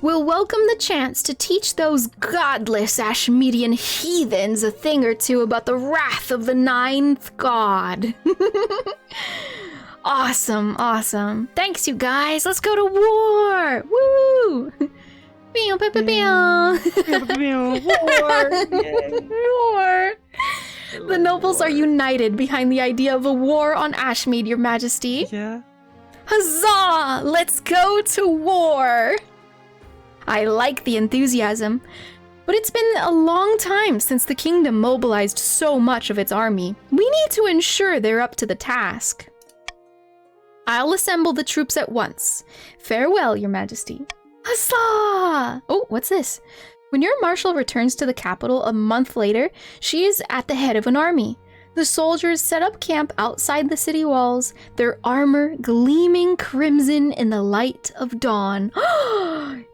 we'll welcome the chance to teach those godless 𝚱𝚏𝚒𝚗𝚜𝚒 heathens a thing or two about the wrath of the 9th god. Awesome, awesome. Thanks, you guys. Let's go to war. Woo! Pew, pew, pew, pew. War. The nobles are united behind the idea of a war on 𝚱𝚏𝚒, your majesty. Yeah. Huzzah! Let's go to war! I like the enthusiasm, but it's been a long time since the kingdom mobilized so much of its army. We need to ensure they're up to the task. I'll assemble the troops at once. Farewell, your majesty. Huzzah! Oh, what's this? When your marshal returns to the capital a month later, she is at the head of an army. The soldiers set up camp outside the city walls, their armor gleaming crimson in the light of dawn.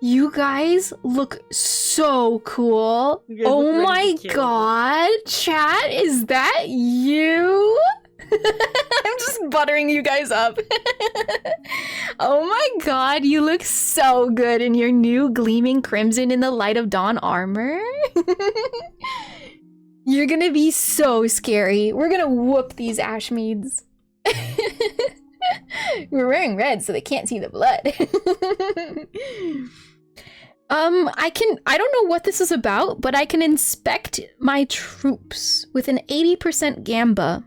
You guys look so cool. Oh my god, chat, is that you? I'm just buttering you guys up. Oh my god, you look so good in your new gleaming crimson in the light of dawn armor. You're gonna be so scary. We're gonna whoop these 𝚱𝚏𝚒𝚒s. We're wearing red so they can't see the blood. I don't know what this is about, but I can inspect my troops with an 80% gamba.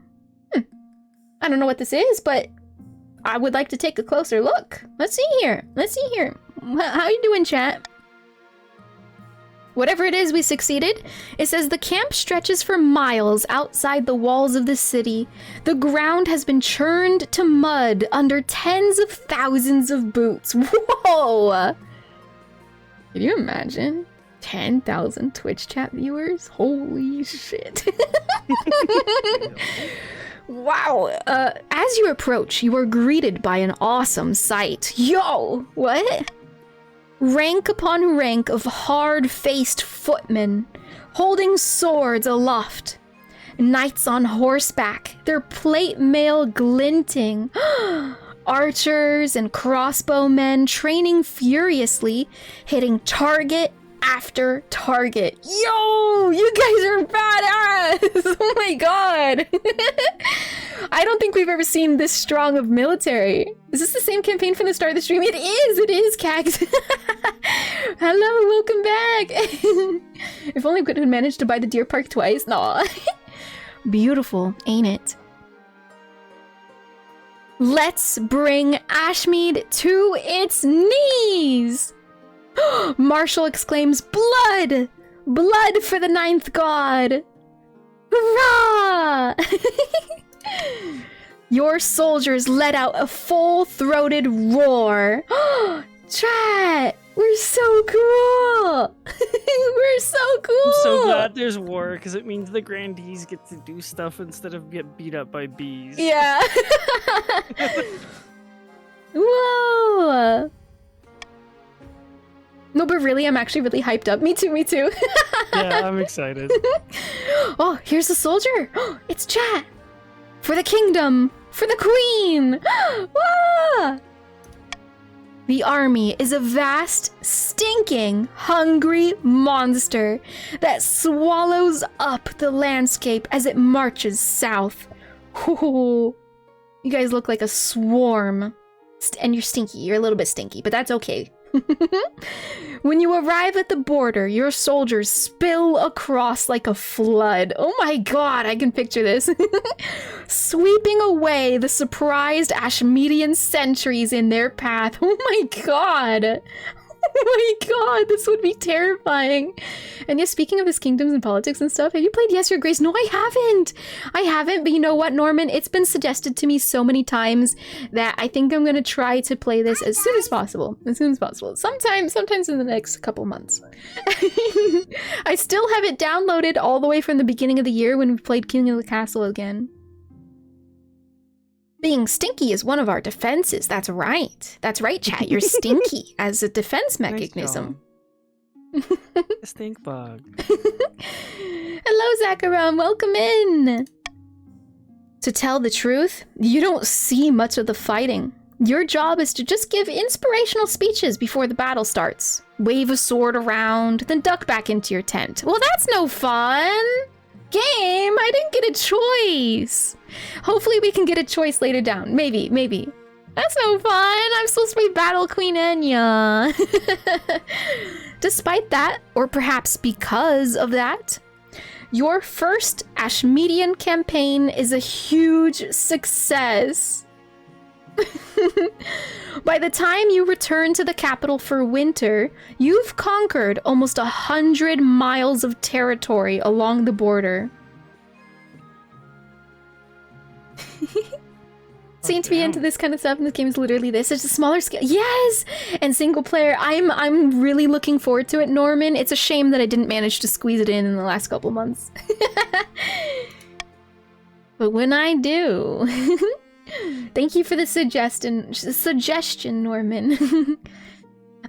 I don't know what this is, but I would like to take a closer look. Let's see here. How you doing, chat? Whatever it is, we succeeded. It says the camp stretches for miles outside the walls of the city. The ground has been churned to mud under tens of thousands of boots. Whoa! Can you imagine? 10,000 Twitch chat viewers? Holy shit. Wow. As you approach, you are greeted by an awesome sight. Yo! What? Rank upon rank of hard-faced footmen, holding swords aloft. Knights on horseback, their plate mail glinting. Archers and crossbowmen training furiously, hitting target after target. Yo! You guys are badass! Oh my god! I don't think we've ever seen this strong of military. Is this the same campaign from the start of the stream? It is, Cax. Hello, welcome back. If only we could have managed to buy the Deer Park twice. Nah. Beautiful, ain't it? Let's bring 𝚱𝚏𝚒𝚒 to its knees! Marshal exclaims, blood! Blood for the 9th god! Hurrah! Your soldiers let out a full-throated roar. Chat! We're so cool! We're so cool! I'm so glad there's war, because it means the grandees get to do stuff instead of get beat up by bees. Yeah. Whoa! No, but really, I'm actually really hyped up. Me too. Yeah, I'm excited. Oh, here's a soldier. It's chat. For the kingdom. For the queen. Wah! The army is a vast, stinking, hungry monster that swallows up the landscape as it marches south. Ooh. You guys look like a swarm. And you're stinky. You're a little bit stinky, but that's okay. When you arrive at the border, your soldiers spill across like a flood. Oh my god, I can picture this. Sweeping away the surprised 𝚱𝚏𝚒𝚒𝚒 sentries in their path. Oh my god. Oh my god, this would be terrifying. And yeah, speaking of his kingdoms and politics and stuff, have you played Yes, Your Grace? No, I haven't, but you know what, Norman? It's been suggested to me so many times that I think I'm gonna try to play this as soon as possible. Sometimes in the next couple months. I still have it downloaded all the way from the beginning of the year when we played King of the Castle again. Being stinky is one of our defenses. That's right. That's right, chat. You're stinky as a defense mechanism. Stink bug. Hello, Zakaram. Welcome in. To tell the truth, you don't see much of the fighting. Your job is to just give inspirational speeches before the battle starts. Wave a sword around, then duck back into your tent. Well, that's no fun! Game, I didn't get a choice! Hopefully we can get a choice later down. Maybe. That's no fun! I'm supposed to be Battle Queen Enya! Despite that, or perhaps because of that, your first 𝚱𝚏𝚒𝚗𝚜𝚒 campaign is a huge success. By the time you return to the capital for winter, you've conquered almost 100 miles of territory along the border. Seem to be into this kind of stuff, and this game is literally this. It's a smaller scale. Yes! And single player. I'm really looking forward to it, Norman. It's a shame that I didn't manage to squeeze it in the last couple months. But when I do... Thank you for the suggestion, Norman.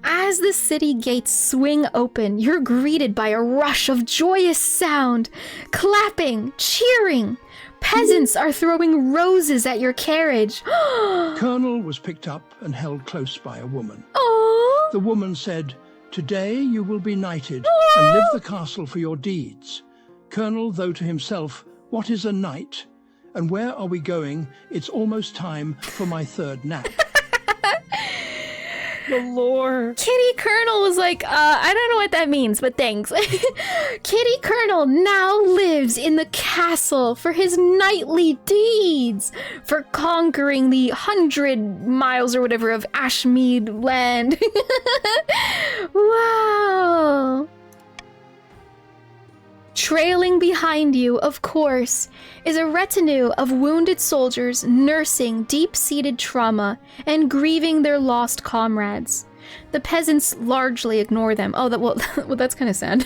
As the city gates swing open, you're greeted by a rush of joyous sound, clapping, cheering. Peasants are throwing roses at your carriage. Colonel was picked up and held close by a woman. Aww. The woman said, "Today you will be knighted and live the castle for your deeds." Colonel, though to himself, "What is a knight? And where are we going? It's almost time for my third nap." The lore. Kitty Colonel was like, I don't know what that means, but thanks. Kitty Colonel now lives in the castle for his knightly deeds, for conquering the 100 miles or whatever of 𝚱𝚏𝚒𝚒𝚗𝚒 land. Wow. Trailing behind you, of course, is a retinue of wounded soldiers nursing deep-seated trauma and grieving their lost comrades. The peasants largely ignore them. Oh, well, that's kind of sad.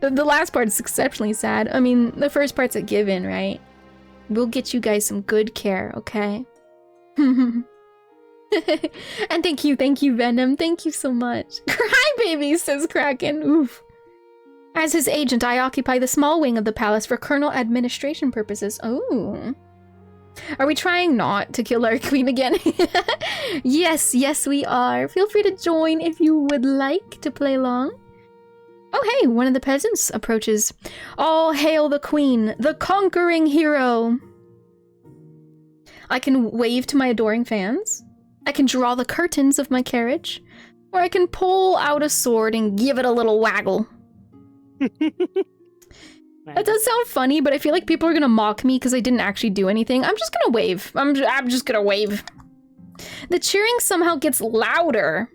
The last part is exceptionally sad. I mean, the first part's a given, right? We'll get you guys some good care, okay? And thank you, Venom. Thank you so much. Crybaby, says Kraken. Oof. As his agent, I occupy the small wing of the palace for colonel administration purposes. Oh. Are we trying not to kill our queen again? Yes, we are. Feel free to join if you would like to play along. Oh, hey, one of the peasants approaches. All hail the queen, the conquering hero. I can wave to my adoring fans. I can draw the curtains of my carriage. Or I can pull out a sword and give it a little waggle. That does sound funny, but I feel like people are gonna mock me because I didn't actually do anything. I'm just gonna wave. I'm just gonna wave. The cheering somehow gets louder.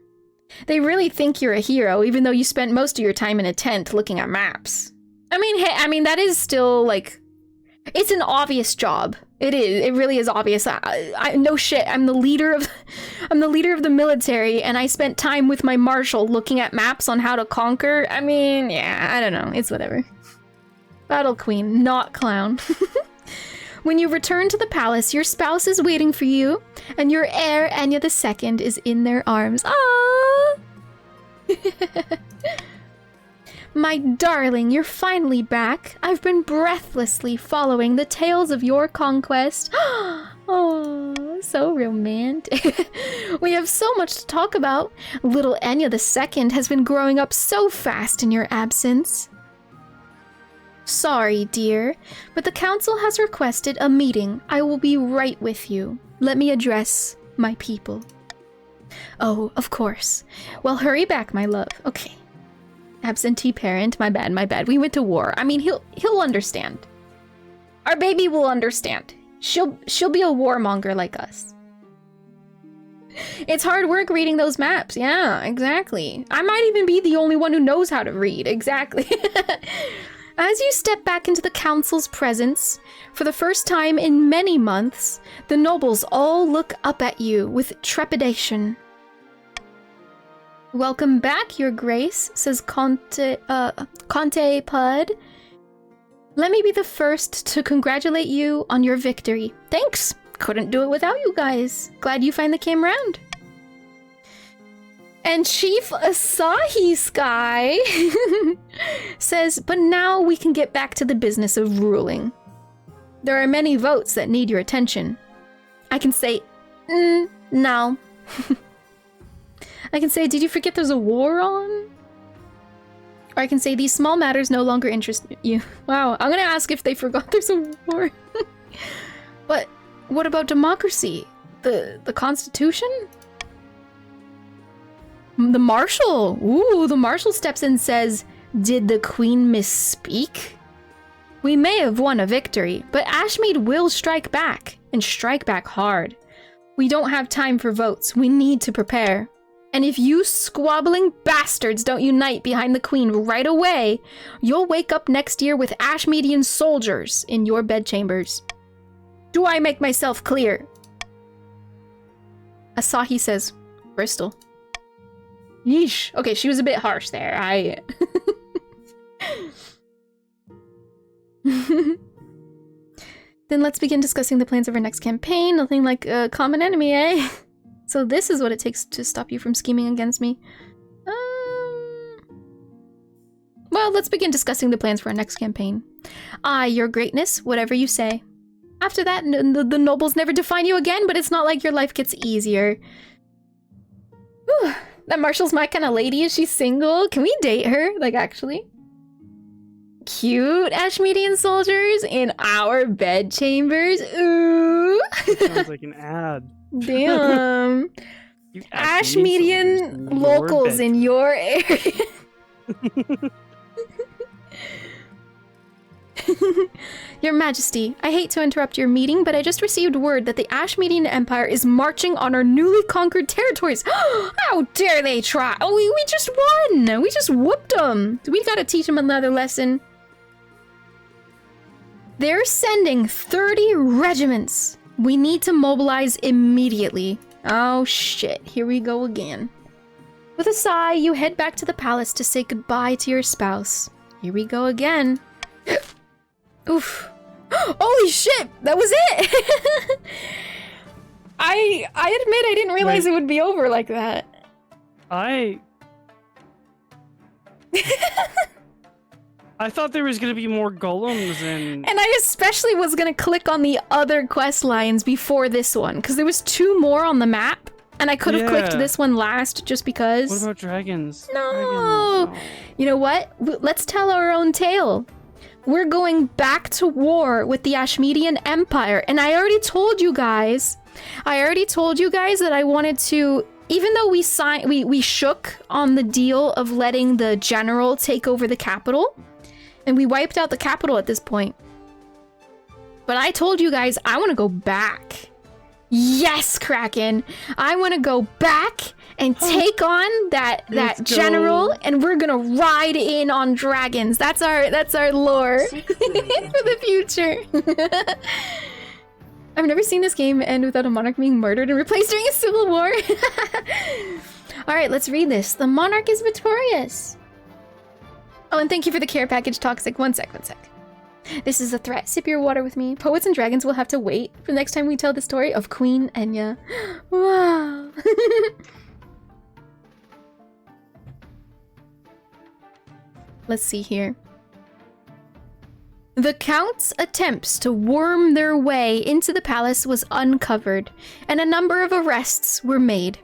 They really think you're a hero, even though you spent most of your time in a tent looking at maps. I mean, that is still, like... It's an obvious job. It is. It really is obvious. No shit. I'm the leader of the military, and I spent time with my marshal looking at maps on how to conquer. I mean, yeah, I don't know. It's whatever. Battle Queen, not clown. When you return to the palace, your spouse is waiting for you, and your heir, Enya II, is in their arms. Aww! My darling, you're finally back. I've been breathlessly following the tales of your conquest. Oh, so romantic. We have so much to talk about. Little Enya II has been growing up so fast in your absence. Sorry, dear, but the council has requested a meeting. I will be right with you. Let me address my people. Oh, of course. Well, hurry back, my love. Okay. Absentee parent, my bad. We went to war. I mean, he'll understand. Our baby will understand. She'll be a warmonger like us. It's hard work reading those maps. Yeah, exactly. I might even be the only one who knows how to read. Exactly. As you step back into the council's presence, for the first time in many months, the nobles all look up at you with trepidation. Welcome back, Your Grace, says 𝚃𝚠𝚒𝚗𝚒𝚗𝚝. Let me be the first to congratulate you on your victory. Thanks! Couldn't do it without you guys. Glad you finally came around. And Chief Asahi Sky says, but now we can get back to the business of ruling. There are many votes that need your attention. I can say, Now, I can say, did you forget there's a war on? Or I can say, these small matters no longer interest you. Wow, I'm gonna ask if they forgot there's a war. But what about democracy? The Constitution? The Marshal! Ooh, the Marshal steps in and says, did the Queen misspeak? We may have won a victory, but Ashmead will strike back, and strike back hard. We don't have time for votes, we need to prepare. And if you squabbling bastards don't unite behind the Queen right away, you'll wake up next year with Ashmeadian soldiers in your bedchambers. Do I make myself clear? Asahi says, Bristol. Yeesh. Okay, she was a bit harsh there. Then let's begin discussing the plans of our next campaign. Nothing like a common enemy, eh? So this is what it takes to stop you from scheming against me. Well, let's begin discussing the plans for our next campaign. Your greatness, whatever you say. After that, the nobles never define you again, but it's not like your life gets easier. Whew, that Marshal's my kind of lady. Is she single? Can we date her? Like, actually? Cute Ashmeadian soldiers in our bedchambers. Ooh. That sounds like an ad. Damn. Ashmeadian locals in your area. Your Majesty, I hate to interrupt your meeting, but I just received word that the Ashmeadian Empire is marching on our newly conquered territories. How dare they try? Oh, we just won. We just whooped them. We gotta teach them another lesson. They're sending 30 regiments. We need to mobilize immediately. Oh shit, here we go again. With a sigh, you head back to the palace to say goodbye to your spouse. Here we go again. Oof. Holy shit, that was it! I admit I didn't realize it would be over like that. I thought there was gonna be more golems and I especially was gonna click on the other quest lines before this one, because there was 2 more on the map, and I could have clicked this one last just because. What about dragons? No! Dragons, no. You know what? Let's tell our own tale. We're going back to war with the Ashmeadian Empire, and I already told you guys that I wanted to, even though we shook on the deal of letting the general take over the capital, and we wiped out the capital at this point. But I told you guys I want to go back. Yes, Kraken! I want to go back and take on that general, and we're gonna ride in on dragons. That's our lore for the future. I've never seen this game end without a monarch being murdered and replaced during a civil war. All right, let's read this. The monarch is victorious. Oh, and thank you for the care package, Toxic. One sec. This is a threat. Sip your water with me. Poets and dragons will have to wait for the next time we tell the story of Queen Enya. Wow. Let's see here. The Count's attempts to worm their way into the palace was uncovered, and a number of arrests were made.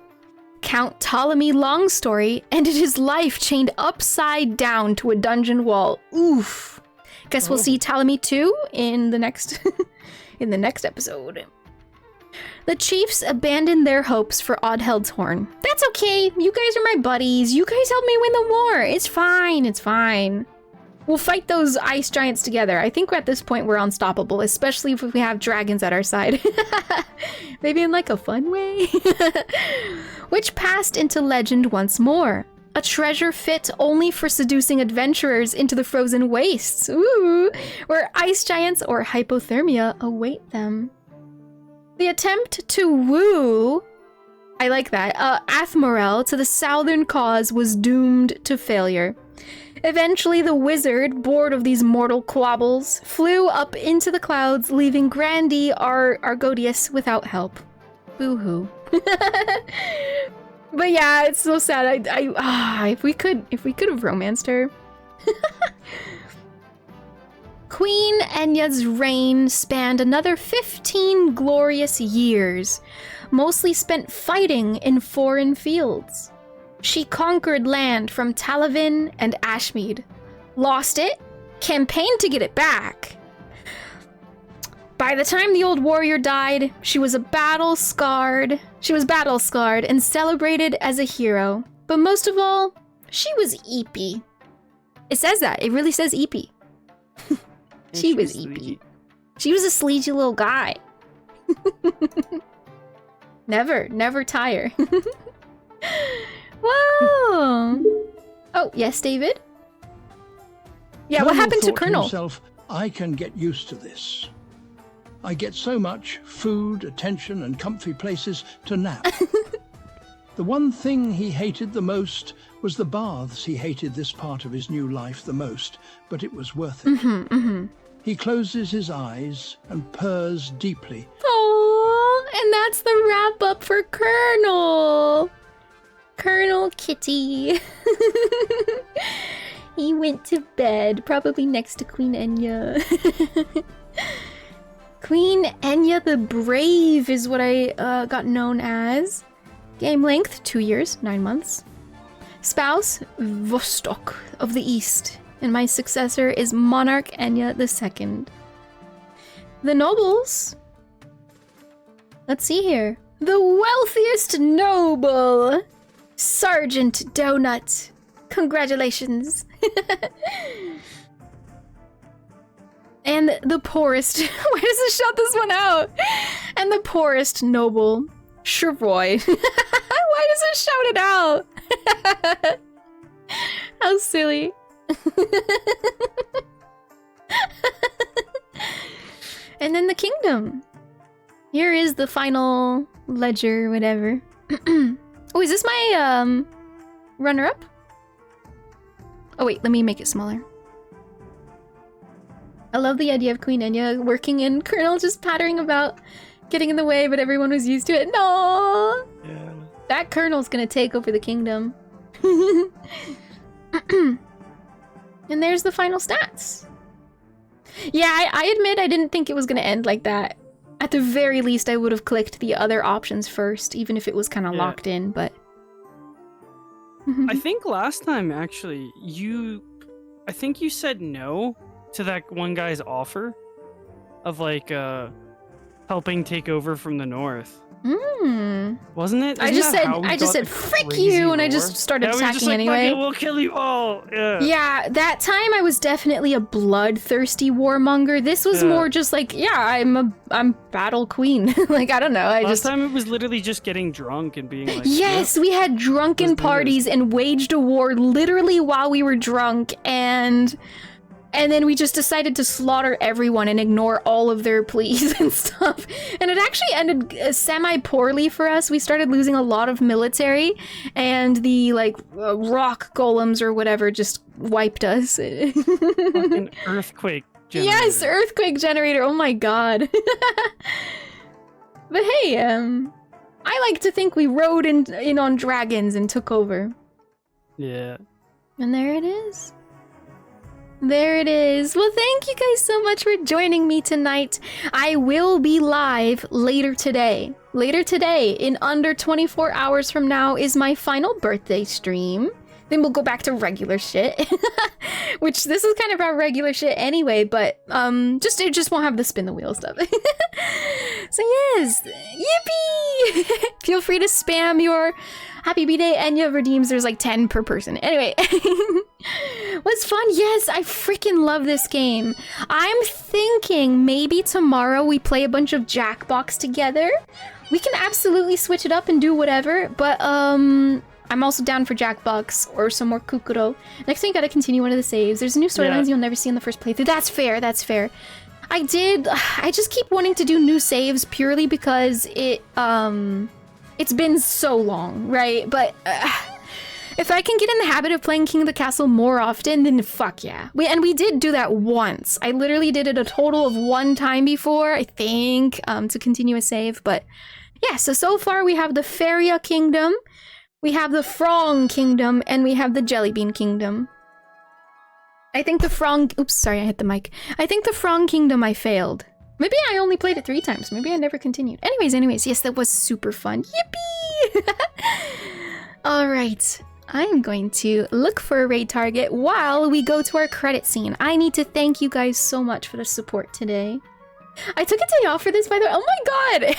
Count Ptolemy Longstory ended his life chained upside down to a dungeon wall. Oof. Guess we'll see Ptolemy 2 in the next in the next episode. The chiefs abandoned their hopes for Oddheld's Horn. That's okay. You guys are my buddies. You guys helped me win the war. It's fine. It's fine. We'll fight those ice giants together. I think at this point we're unstoppable, especially if we have dragons at our side. Maybe in like a fun way. Which passed into legend once more. A treasure fit only for seducing adventurers into the frozen wastes. Ooh, where ice giants or hypothermia await them. The attempt to woo, I like that, Athmorel to the southern cause was doomed to failure. Eventually, the wizard, bored of these mortal quabbles, flew up into the clouds, leaving Grandi Argodius without help. Boo-hoo. But yeah, it's so sad. If we could have romanced her. Queen Enya's reign spanned another 15 glorious years, mostly spent fighting in foreign fields. She conquered land from Talavin and Ashmead, lost it, campaigned to get it back. By the time the old warrior died, she was battle-scarred and celebrated as a hero. But most of all, she was eepy. It says that. It really says eepy. She was eepy. She was a sleazy little guy. Never tire. Whoa! Oh, yes, David? Yeah, what happened to Colonel? Himself, I can get used to this. I get so much food, attention, and comfy places to nap. The one thing he hated the most was the baths. He hated this part of his new life the most, but it was worth it. He closes his eyes and purrs deeply. Oh, and that's the wrap-up for Colonel. Colonel Kitty. He went to bed, probably next to Queen Enya. Queen Enya the Brave is what I got known as. Game length, 2 years, 9 months. Spouse, Vostok of the East. And my successor is Monarch Enya II. The nobles. Let's see here. The wealthiest noble, Sergeant Donut. Congratulations. And the poorest. Why does it shout this one out? And the poorest noble, Shervoy. Why does it shout it out? How silly. And then the kingdom. Here is the final ledger, whatever. Oh, is this my runner-up? Oh wait, let me make it smaller. I love the idea of Queen Enya working in Colonel just pattering about, getting in the way, but everyone was used to it. No, Yeah. that Colonel's gonna take over the kingdom. And there's the final stats. Yeah, I admit I didn't think it was gonna end like that. At the very least, I would have clicked the other options first, even if it was kind of locked in, but... I think last time, actually, I think you said no to that one guy's offer of, like, helping take over from the north. Wasn't it? I just said, frick you, and I just started attacking anyway. We'll kill you all. Yeah, that time I was definitely a bloodthirsty warmonger. This was more just like, yeah, I'm battle queen. Like, I don't know. Last time it was literally just getting drunk and being like, yes, we had drunken parties and waged a war literally while we were drunk, and then we just decided to slaughter everyone and ignore all of their pleas and stuff. And it actually ended semi-poorly for us. We started losing a lot of military, and the, like, rock golems or whatever just wiped us. Fucking earthquake generator. Yes, earthquake generator. Oh my god. But hey, I like to think we rode in on dragons and took over. Yeah. And there it is. There it is. Well, thank you guys so much for joining me tonight. I will be live later today. Later today, in under 24 hours from now, is my final birthday stream. Then we'll go back to regular shit. Which, this is kind of our regular shit anyway, but it just won't have the spin the wheel stuff. So yes, yippee! Feel free to spam your Happy B-Day Enya redeems. There's like 10 per person. Anyway, what's fun? Yes, I freaking love this game. I'm thinking maybe tomorrow we play a bunch of Jackbox together. We can absolutely switch it up and do whatever, but I'm also down for Jackbox or some more Kukuro. Next time you gotta continue one of the saves. There's new storylines you'll never see in the first playthrough. That's fair, that's fair. I just keep wanting to do new saves purely because it's been so long, right? But if I can get in the habit of playing King of the Castle more often, then fuck yeah. We did do that once. I literally did it a total of 1 time before, I think, to continue a save. But yeah, so far we have the 𝚱𝚎 Kingdom, we have the Frong Kingdom, and we have the Jellybean Kingdom. I think the Frog... Oops, sorry, I hit the mic. I think the Frog Kingdom I failed. Maybe I only played it 3 times. Maybe I never continued. Anyways, yes, that was super fun. Yippee! Alright. I'm going to look for a raid target while we go to our credit scene. I need to thank you guys so much for the support today. I took a day off for this, by the way. Oh my god!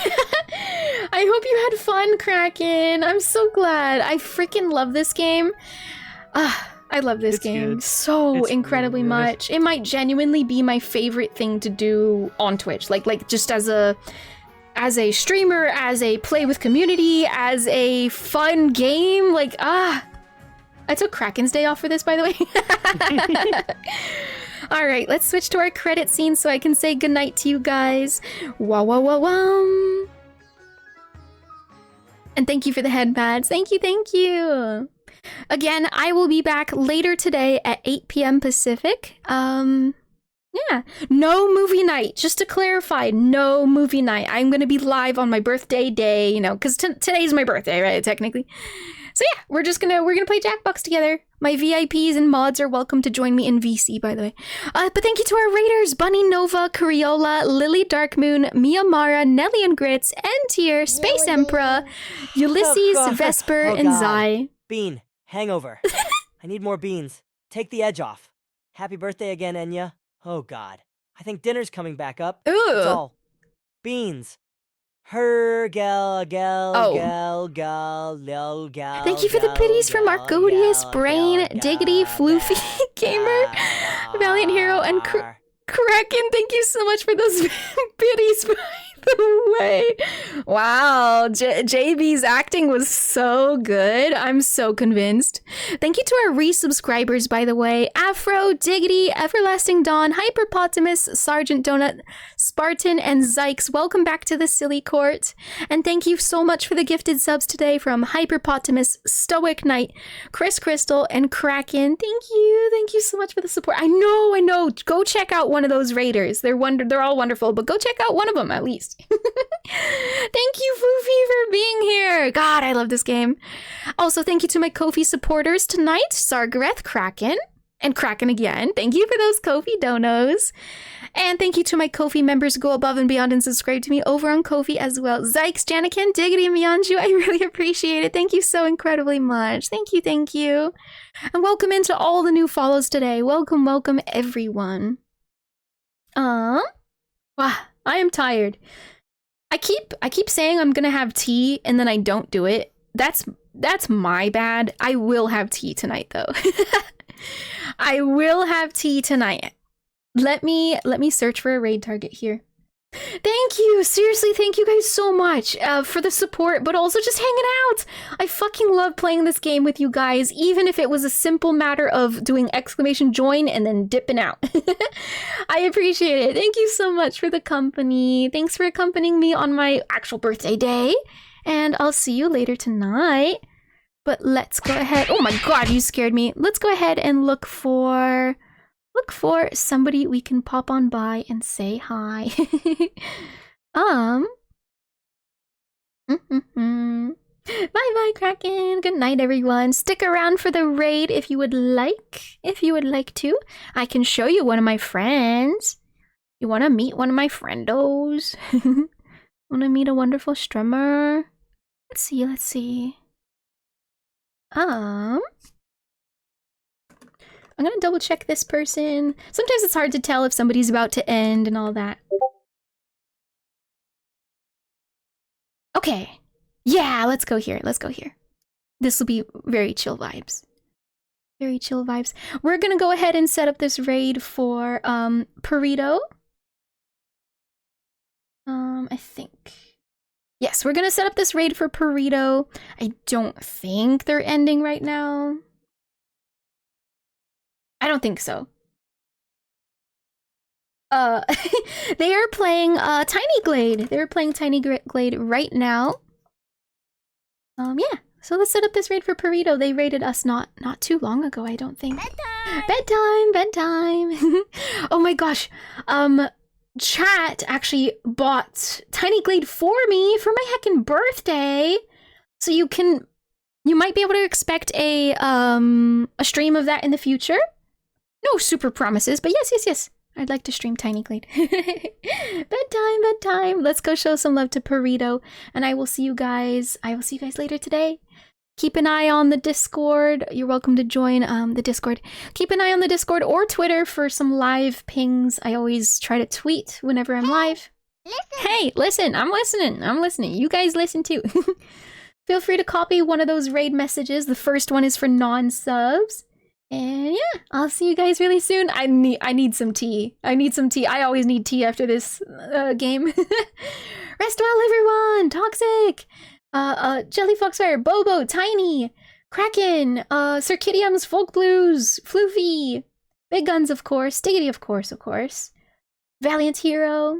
I hope you had fun, Kraken. I'm so glad. I freaking love this game. I love this game good. so It's incredibly really good. much. It might genuinely be my favorite thing to do on Twitch. Like just as a streamer, as a play with community, as a fun game. Like, I took Kraken's day off for this, by the way. Alright, let's switch to our credit scene so I can say goodnight to you guys. Wow, wow, wow, wow. And thank you for the headbands. Thank you. Again, I will be back later today at 8 p.m. Pacific. Yeah, no movie night. Just to clarify, no movie night. I'm gonna be live on my birthday day, you know, because today's my birthday, right? Technically. So yeah, we're gonna play Jackbox together. My VIPs and mods are welcome to join me in VC, by the way. But thank you to our raiders, Bunny Nova, Cariola, Lily Darkmoon, Miyamara, Nelly and Grits, N-Tier, Space Emperor, Ulysses, Vesper, and God. Zai. Bean, hangover. I need more beans. Take the edge off. Happy birthday again, Enya. Oh god. I think dinner's coming back up. Ooh. It's all beans. Her gal gal gal gal lil gal. Thank you for the biddies from Margodius, Brain, Diggity, Floofy, Gamer, Valiant Hero, and Kraken. Thank you so much for those biddies, by the way. Wow, JB's acting was so good. I'm so convinced. Thank you to our resubscribers, by the way. Afro, Diggity, Everlasting Dawn, Hyperpotamus, Sergeant Donut, Spartan, and Zykes. Welcome back to the Silly Court. And thank you so much for the gifted subs today from Hyperpotamus, Stoic Knight, Chris Crystal, and Kraken. Thank you so much for the support. I know. Go check out one of those raiders. They're all wonderful, but go check out one of them at least. Thank you, Foofy, for being here. God, I love this game. Also, thank you to my Ko-fi supporters tonight, Sargareth, Kraken, and Kraken again. Thank you for those Ko-fi donos. And thank you to my Ko-fi members who go above and beyond and subscribe to me over on Ko-fi as well. Zykes, Janikin, Diggity, and Mianju, I really appreciate it. Thank you so incredibly much. Thank you. And welcome into all the new follows today. Welcome, everyone. Wow, I am tired. I keep saying I'm gonna have tea and then I don't do it. That's my bad. I will have tea tonight though. I will have tea tonight. Let me search for a raid target here. Thank you. Seriously, thank you guys so much for the support, but also just hanging out. I fucking love playing this game with you guys, even if it was a simple matter of doing exclamation join and then dipping out. I appreciate it. Thank you so much for the company. Thanks for accompanying me on my actual birthday day, and I'll see you later tonight. But let's go ahead. Oh my god, you scared me. Let's go ahead and look for somebody we can pop on by and say hi. Bye, Kraken. Good night, everyone. Stick around for the raid if you would like. To. I can show you one of my friends. You want to meet one of my friendos? Want to meet a wonderful streamer? Let's see. I'm gonna double check this person. Sometimes it's hard to tell if somebody's about to end and all that. Okay. Yeah, let's go here. This will be very chill vibes. We're gonna go ahead and set up this raid for 𝚑𝚑𝚒𝚑𝚑. I think. Yes, we're gonna set up this raid for 𝚑𝚑𝚒𝚑. I don't think they're ending right now. I don't think so. They are playing Tiny Glade. They're playing Tiny Glade right now. Yeah. So let's set up this raid for 𝚑𝚑𝚒𝚑𝚑. They raided us not too long ago, I don't think. Bedtime. Oh my gosh. Chat actually bought Tiny Glade for me for my heckin' birthday. So you might be able to expect a stream of that in the future. No super promises, but yes. I'd like to stream Tiny Glade. Bedtime. Let's go show some love to Burrito, and I will see you guys later today. Keep an eye on the Discord. You're welcome to join the Discord. Keep an eye on the Discord or Twitter for some live pings. I always try to tweet whenever I'm live. Hey, listen, I'm listening. You guys listen too. Feel free to copy one of those raid messages. The first one is for non-subs. And yeah, I'll see you guys really soon. I need some tea. I always need tea after this game. Rest well, everyone. Toxic. Jelly Foxfire, Bobo, Tiny, Kraken, Circidium's Folk Blues, Floofy, Big Guns, of course, Diggity, of course. Valiant Hero.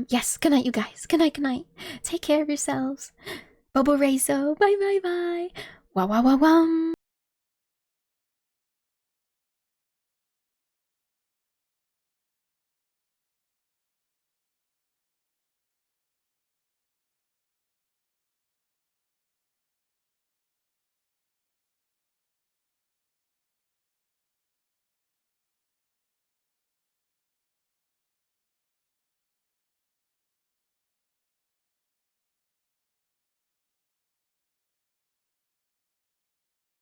Yes, good night, you guys. Good night. Take care of yourselves. Bobo Rezo, bye. Wow.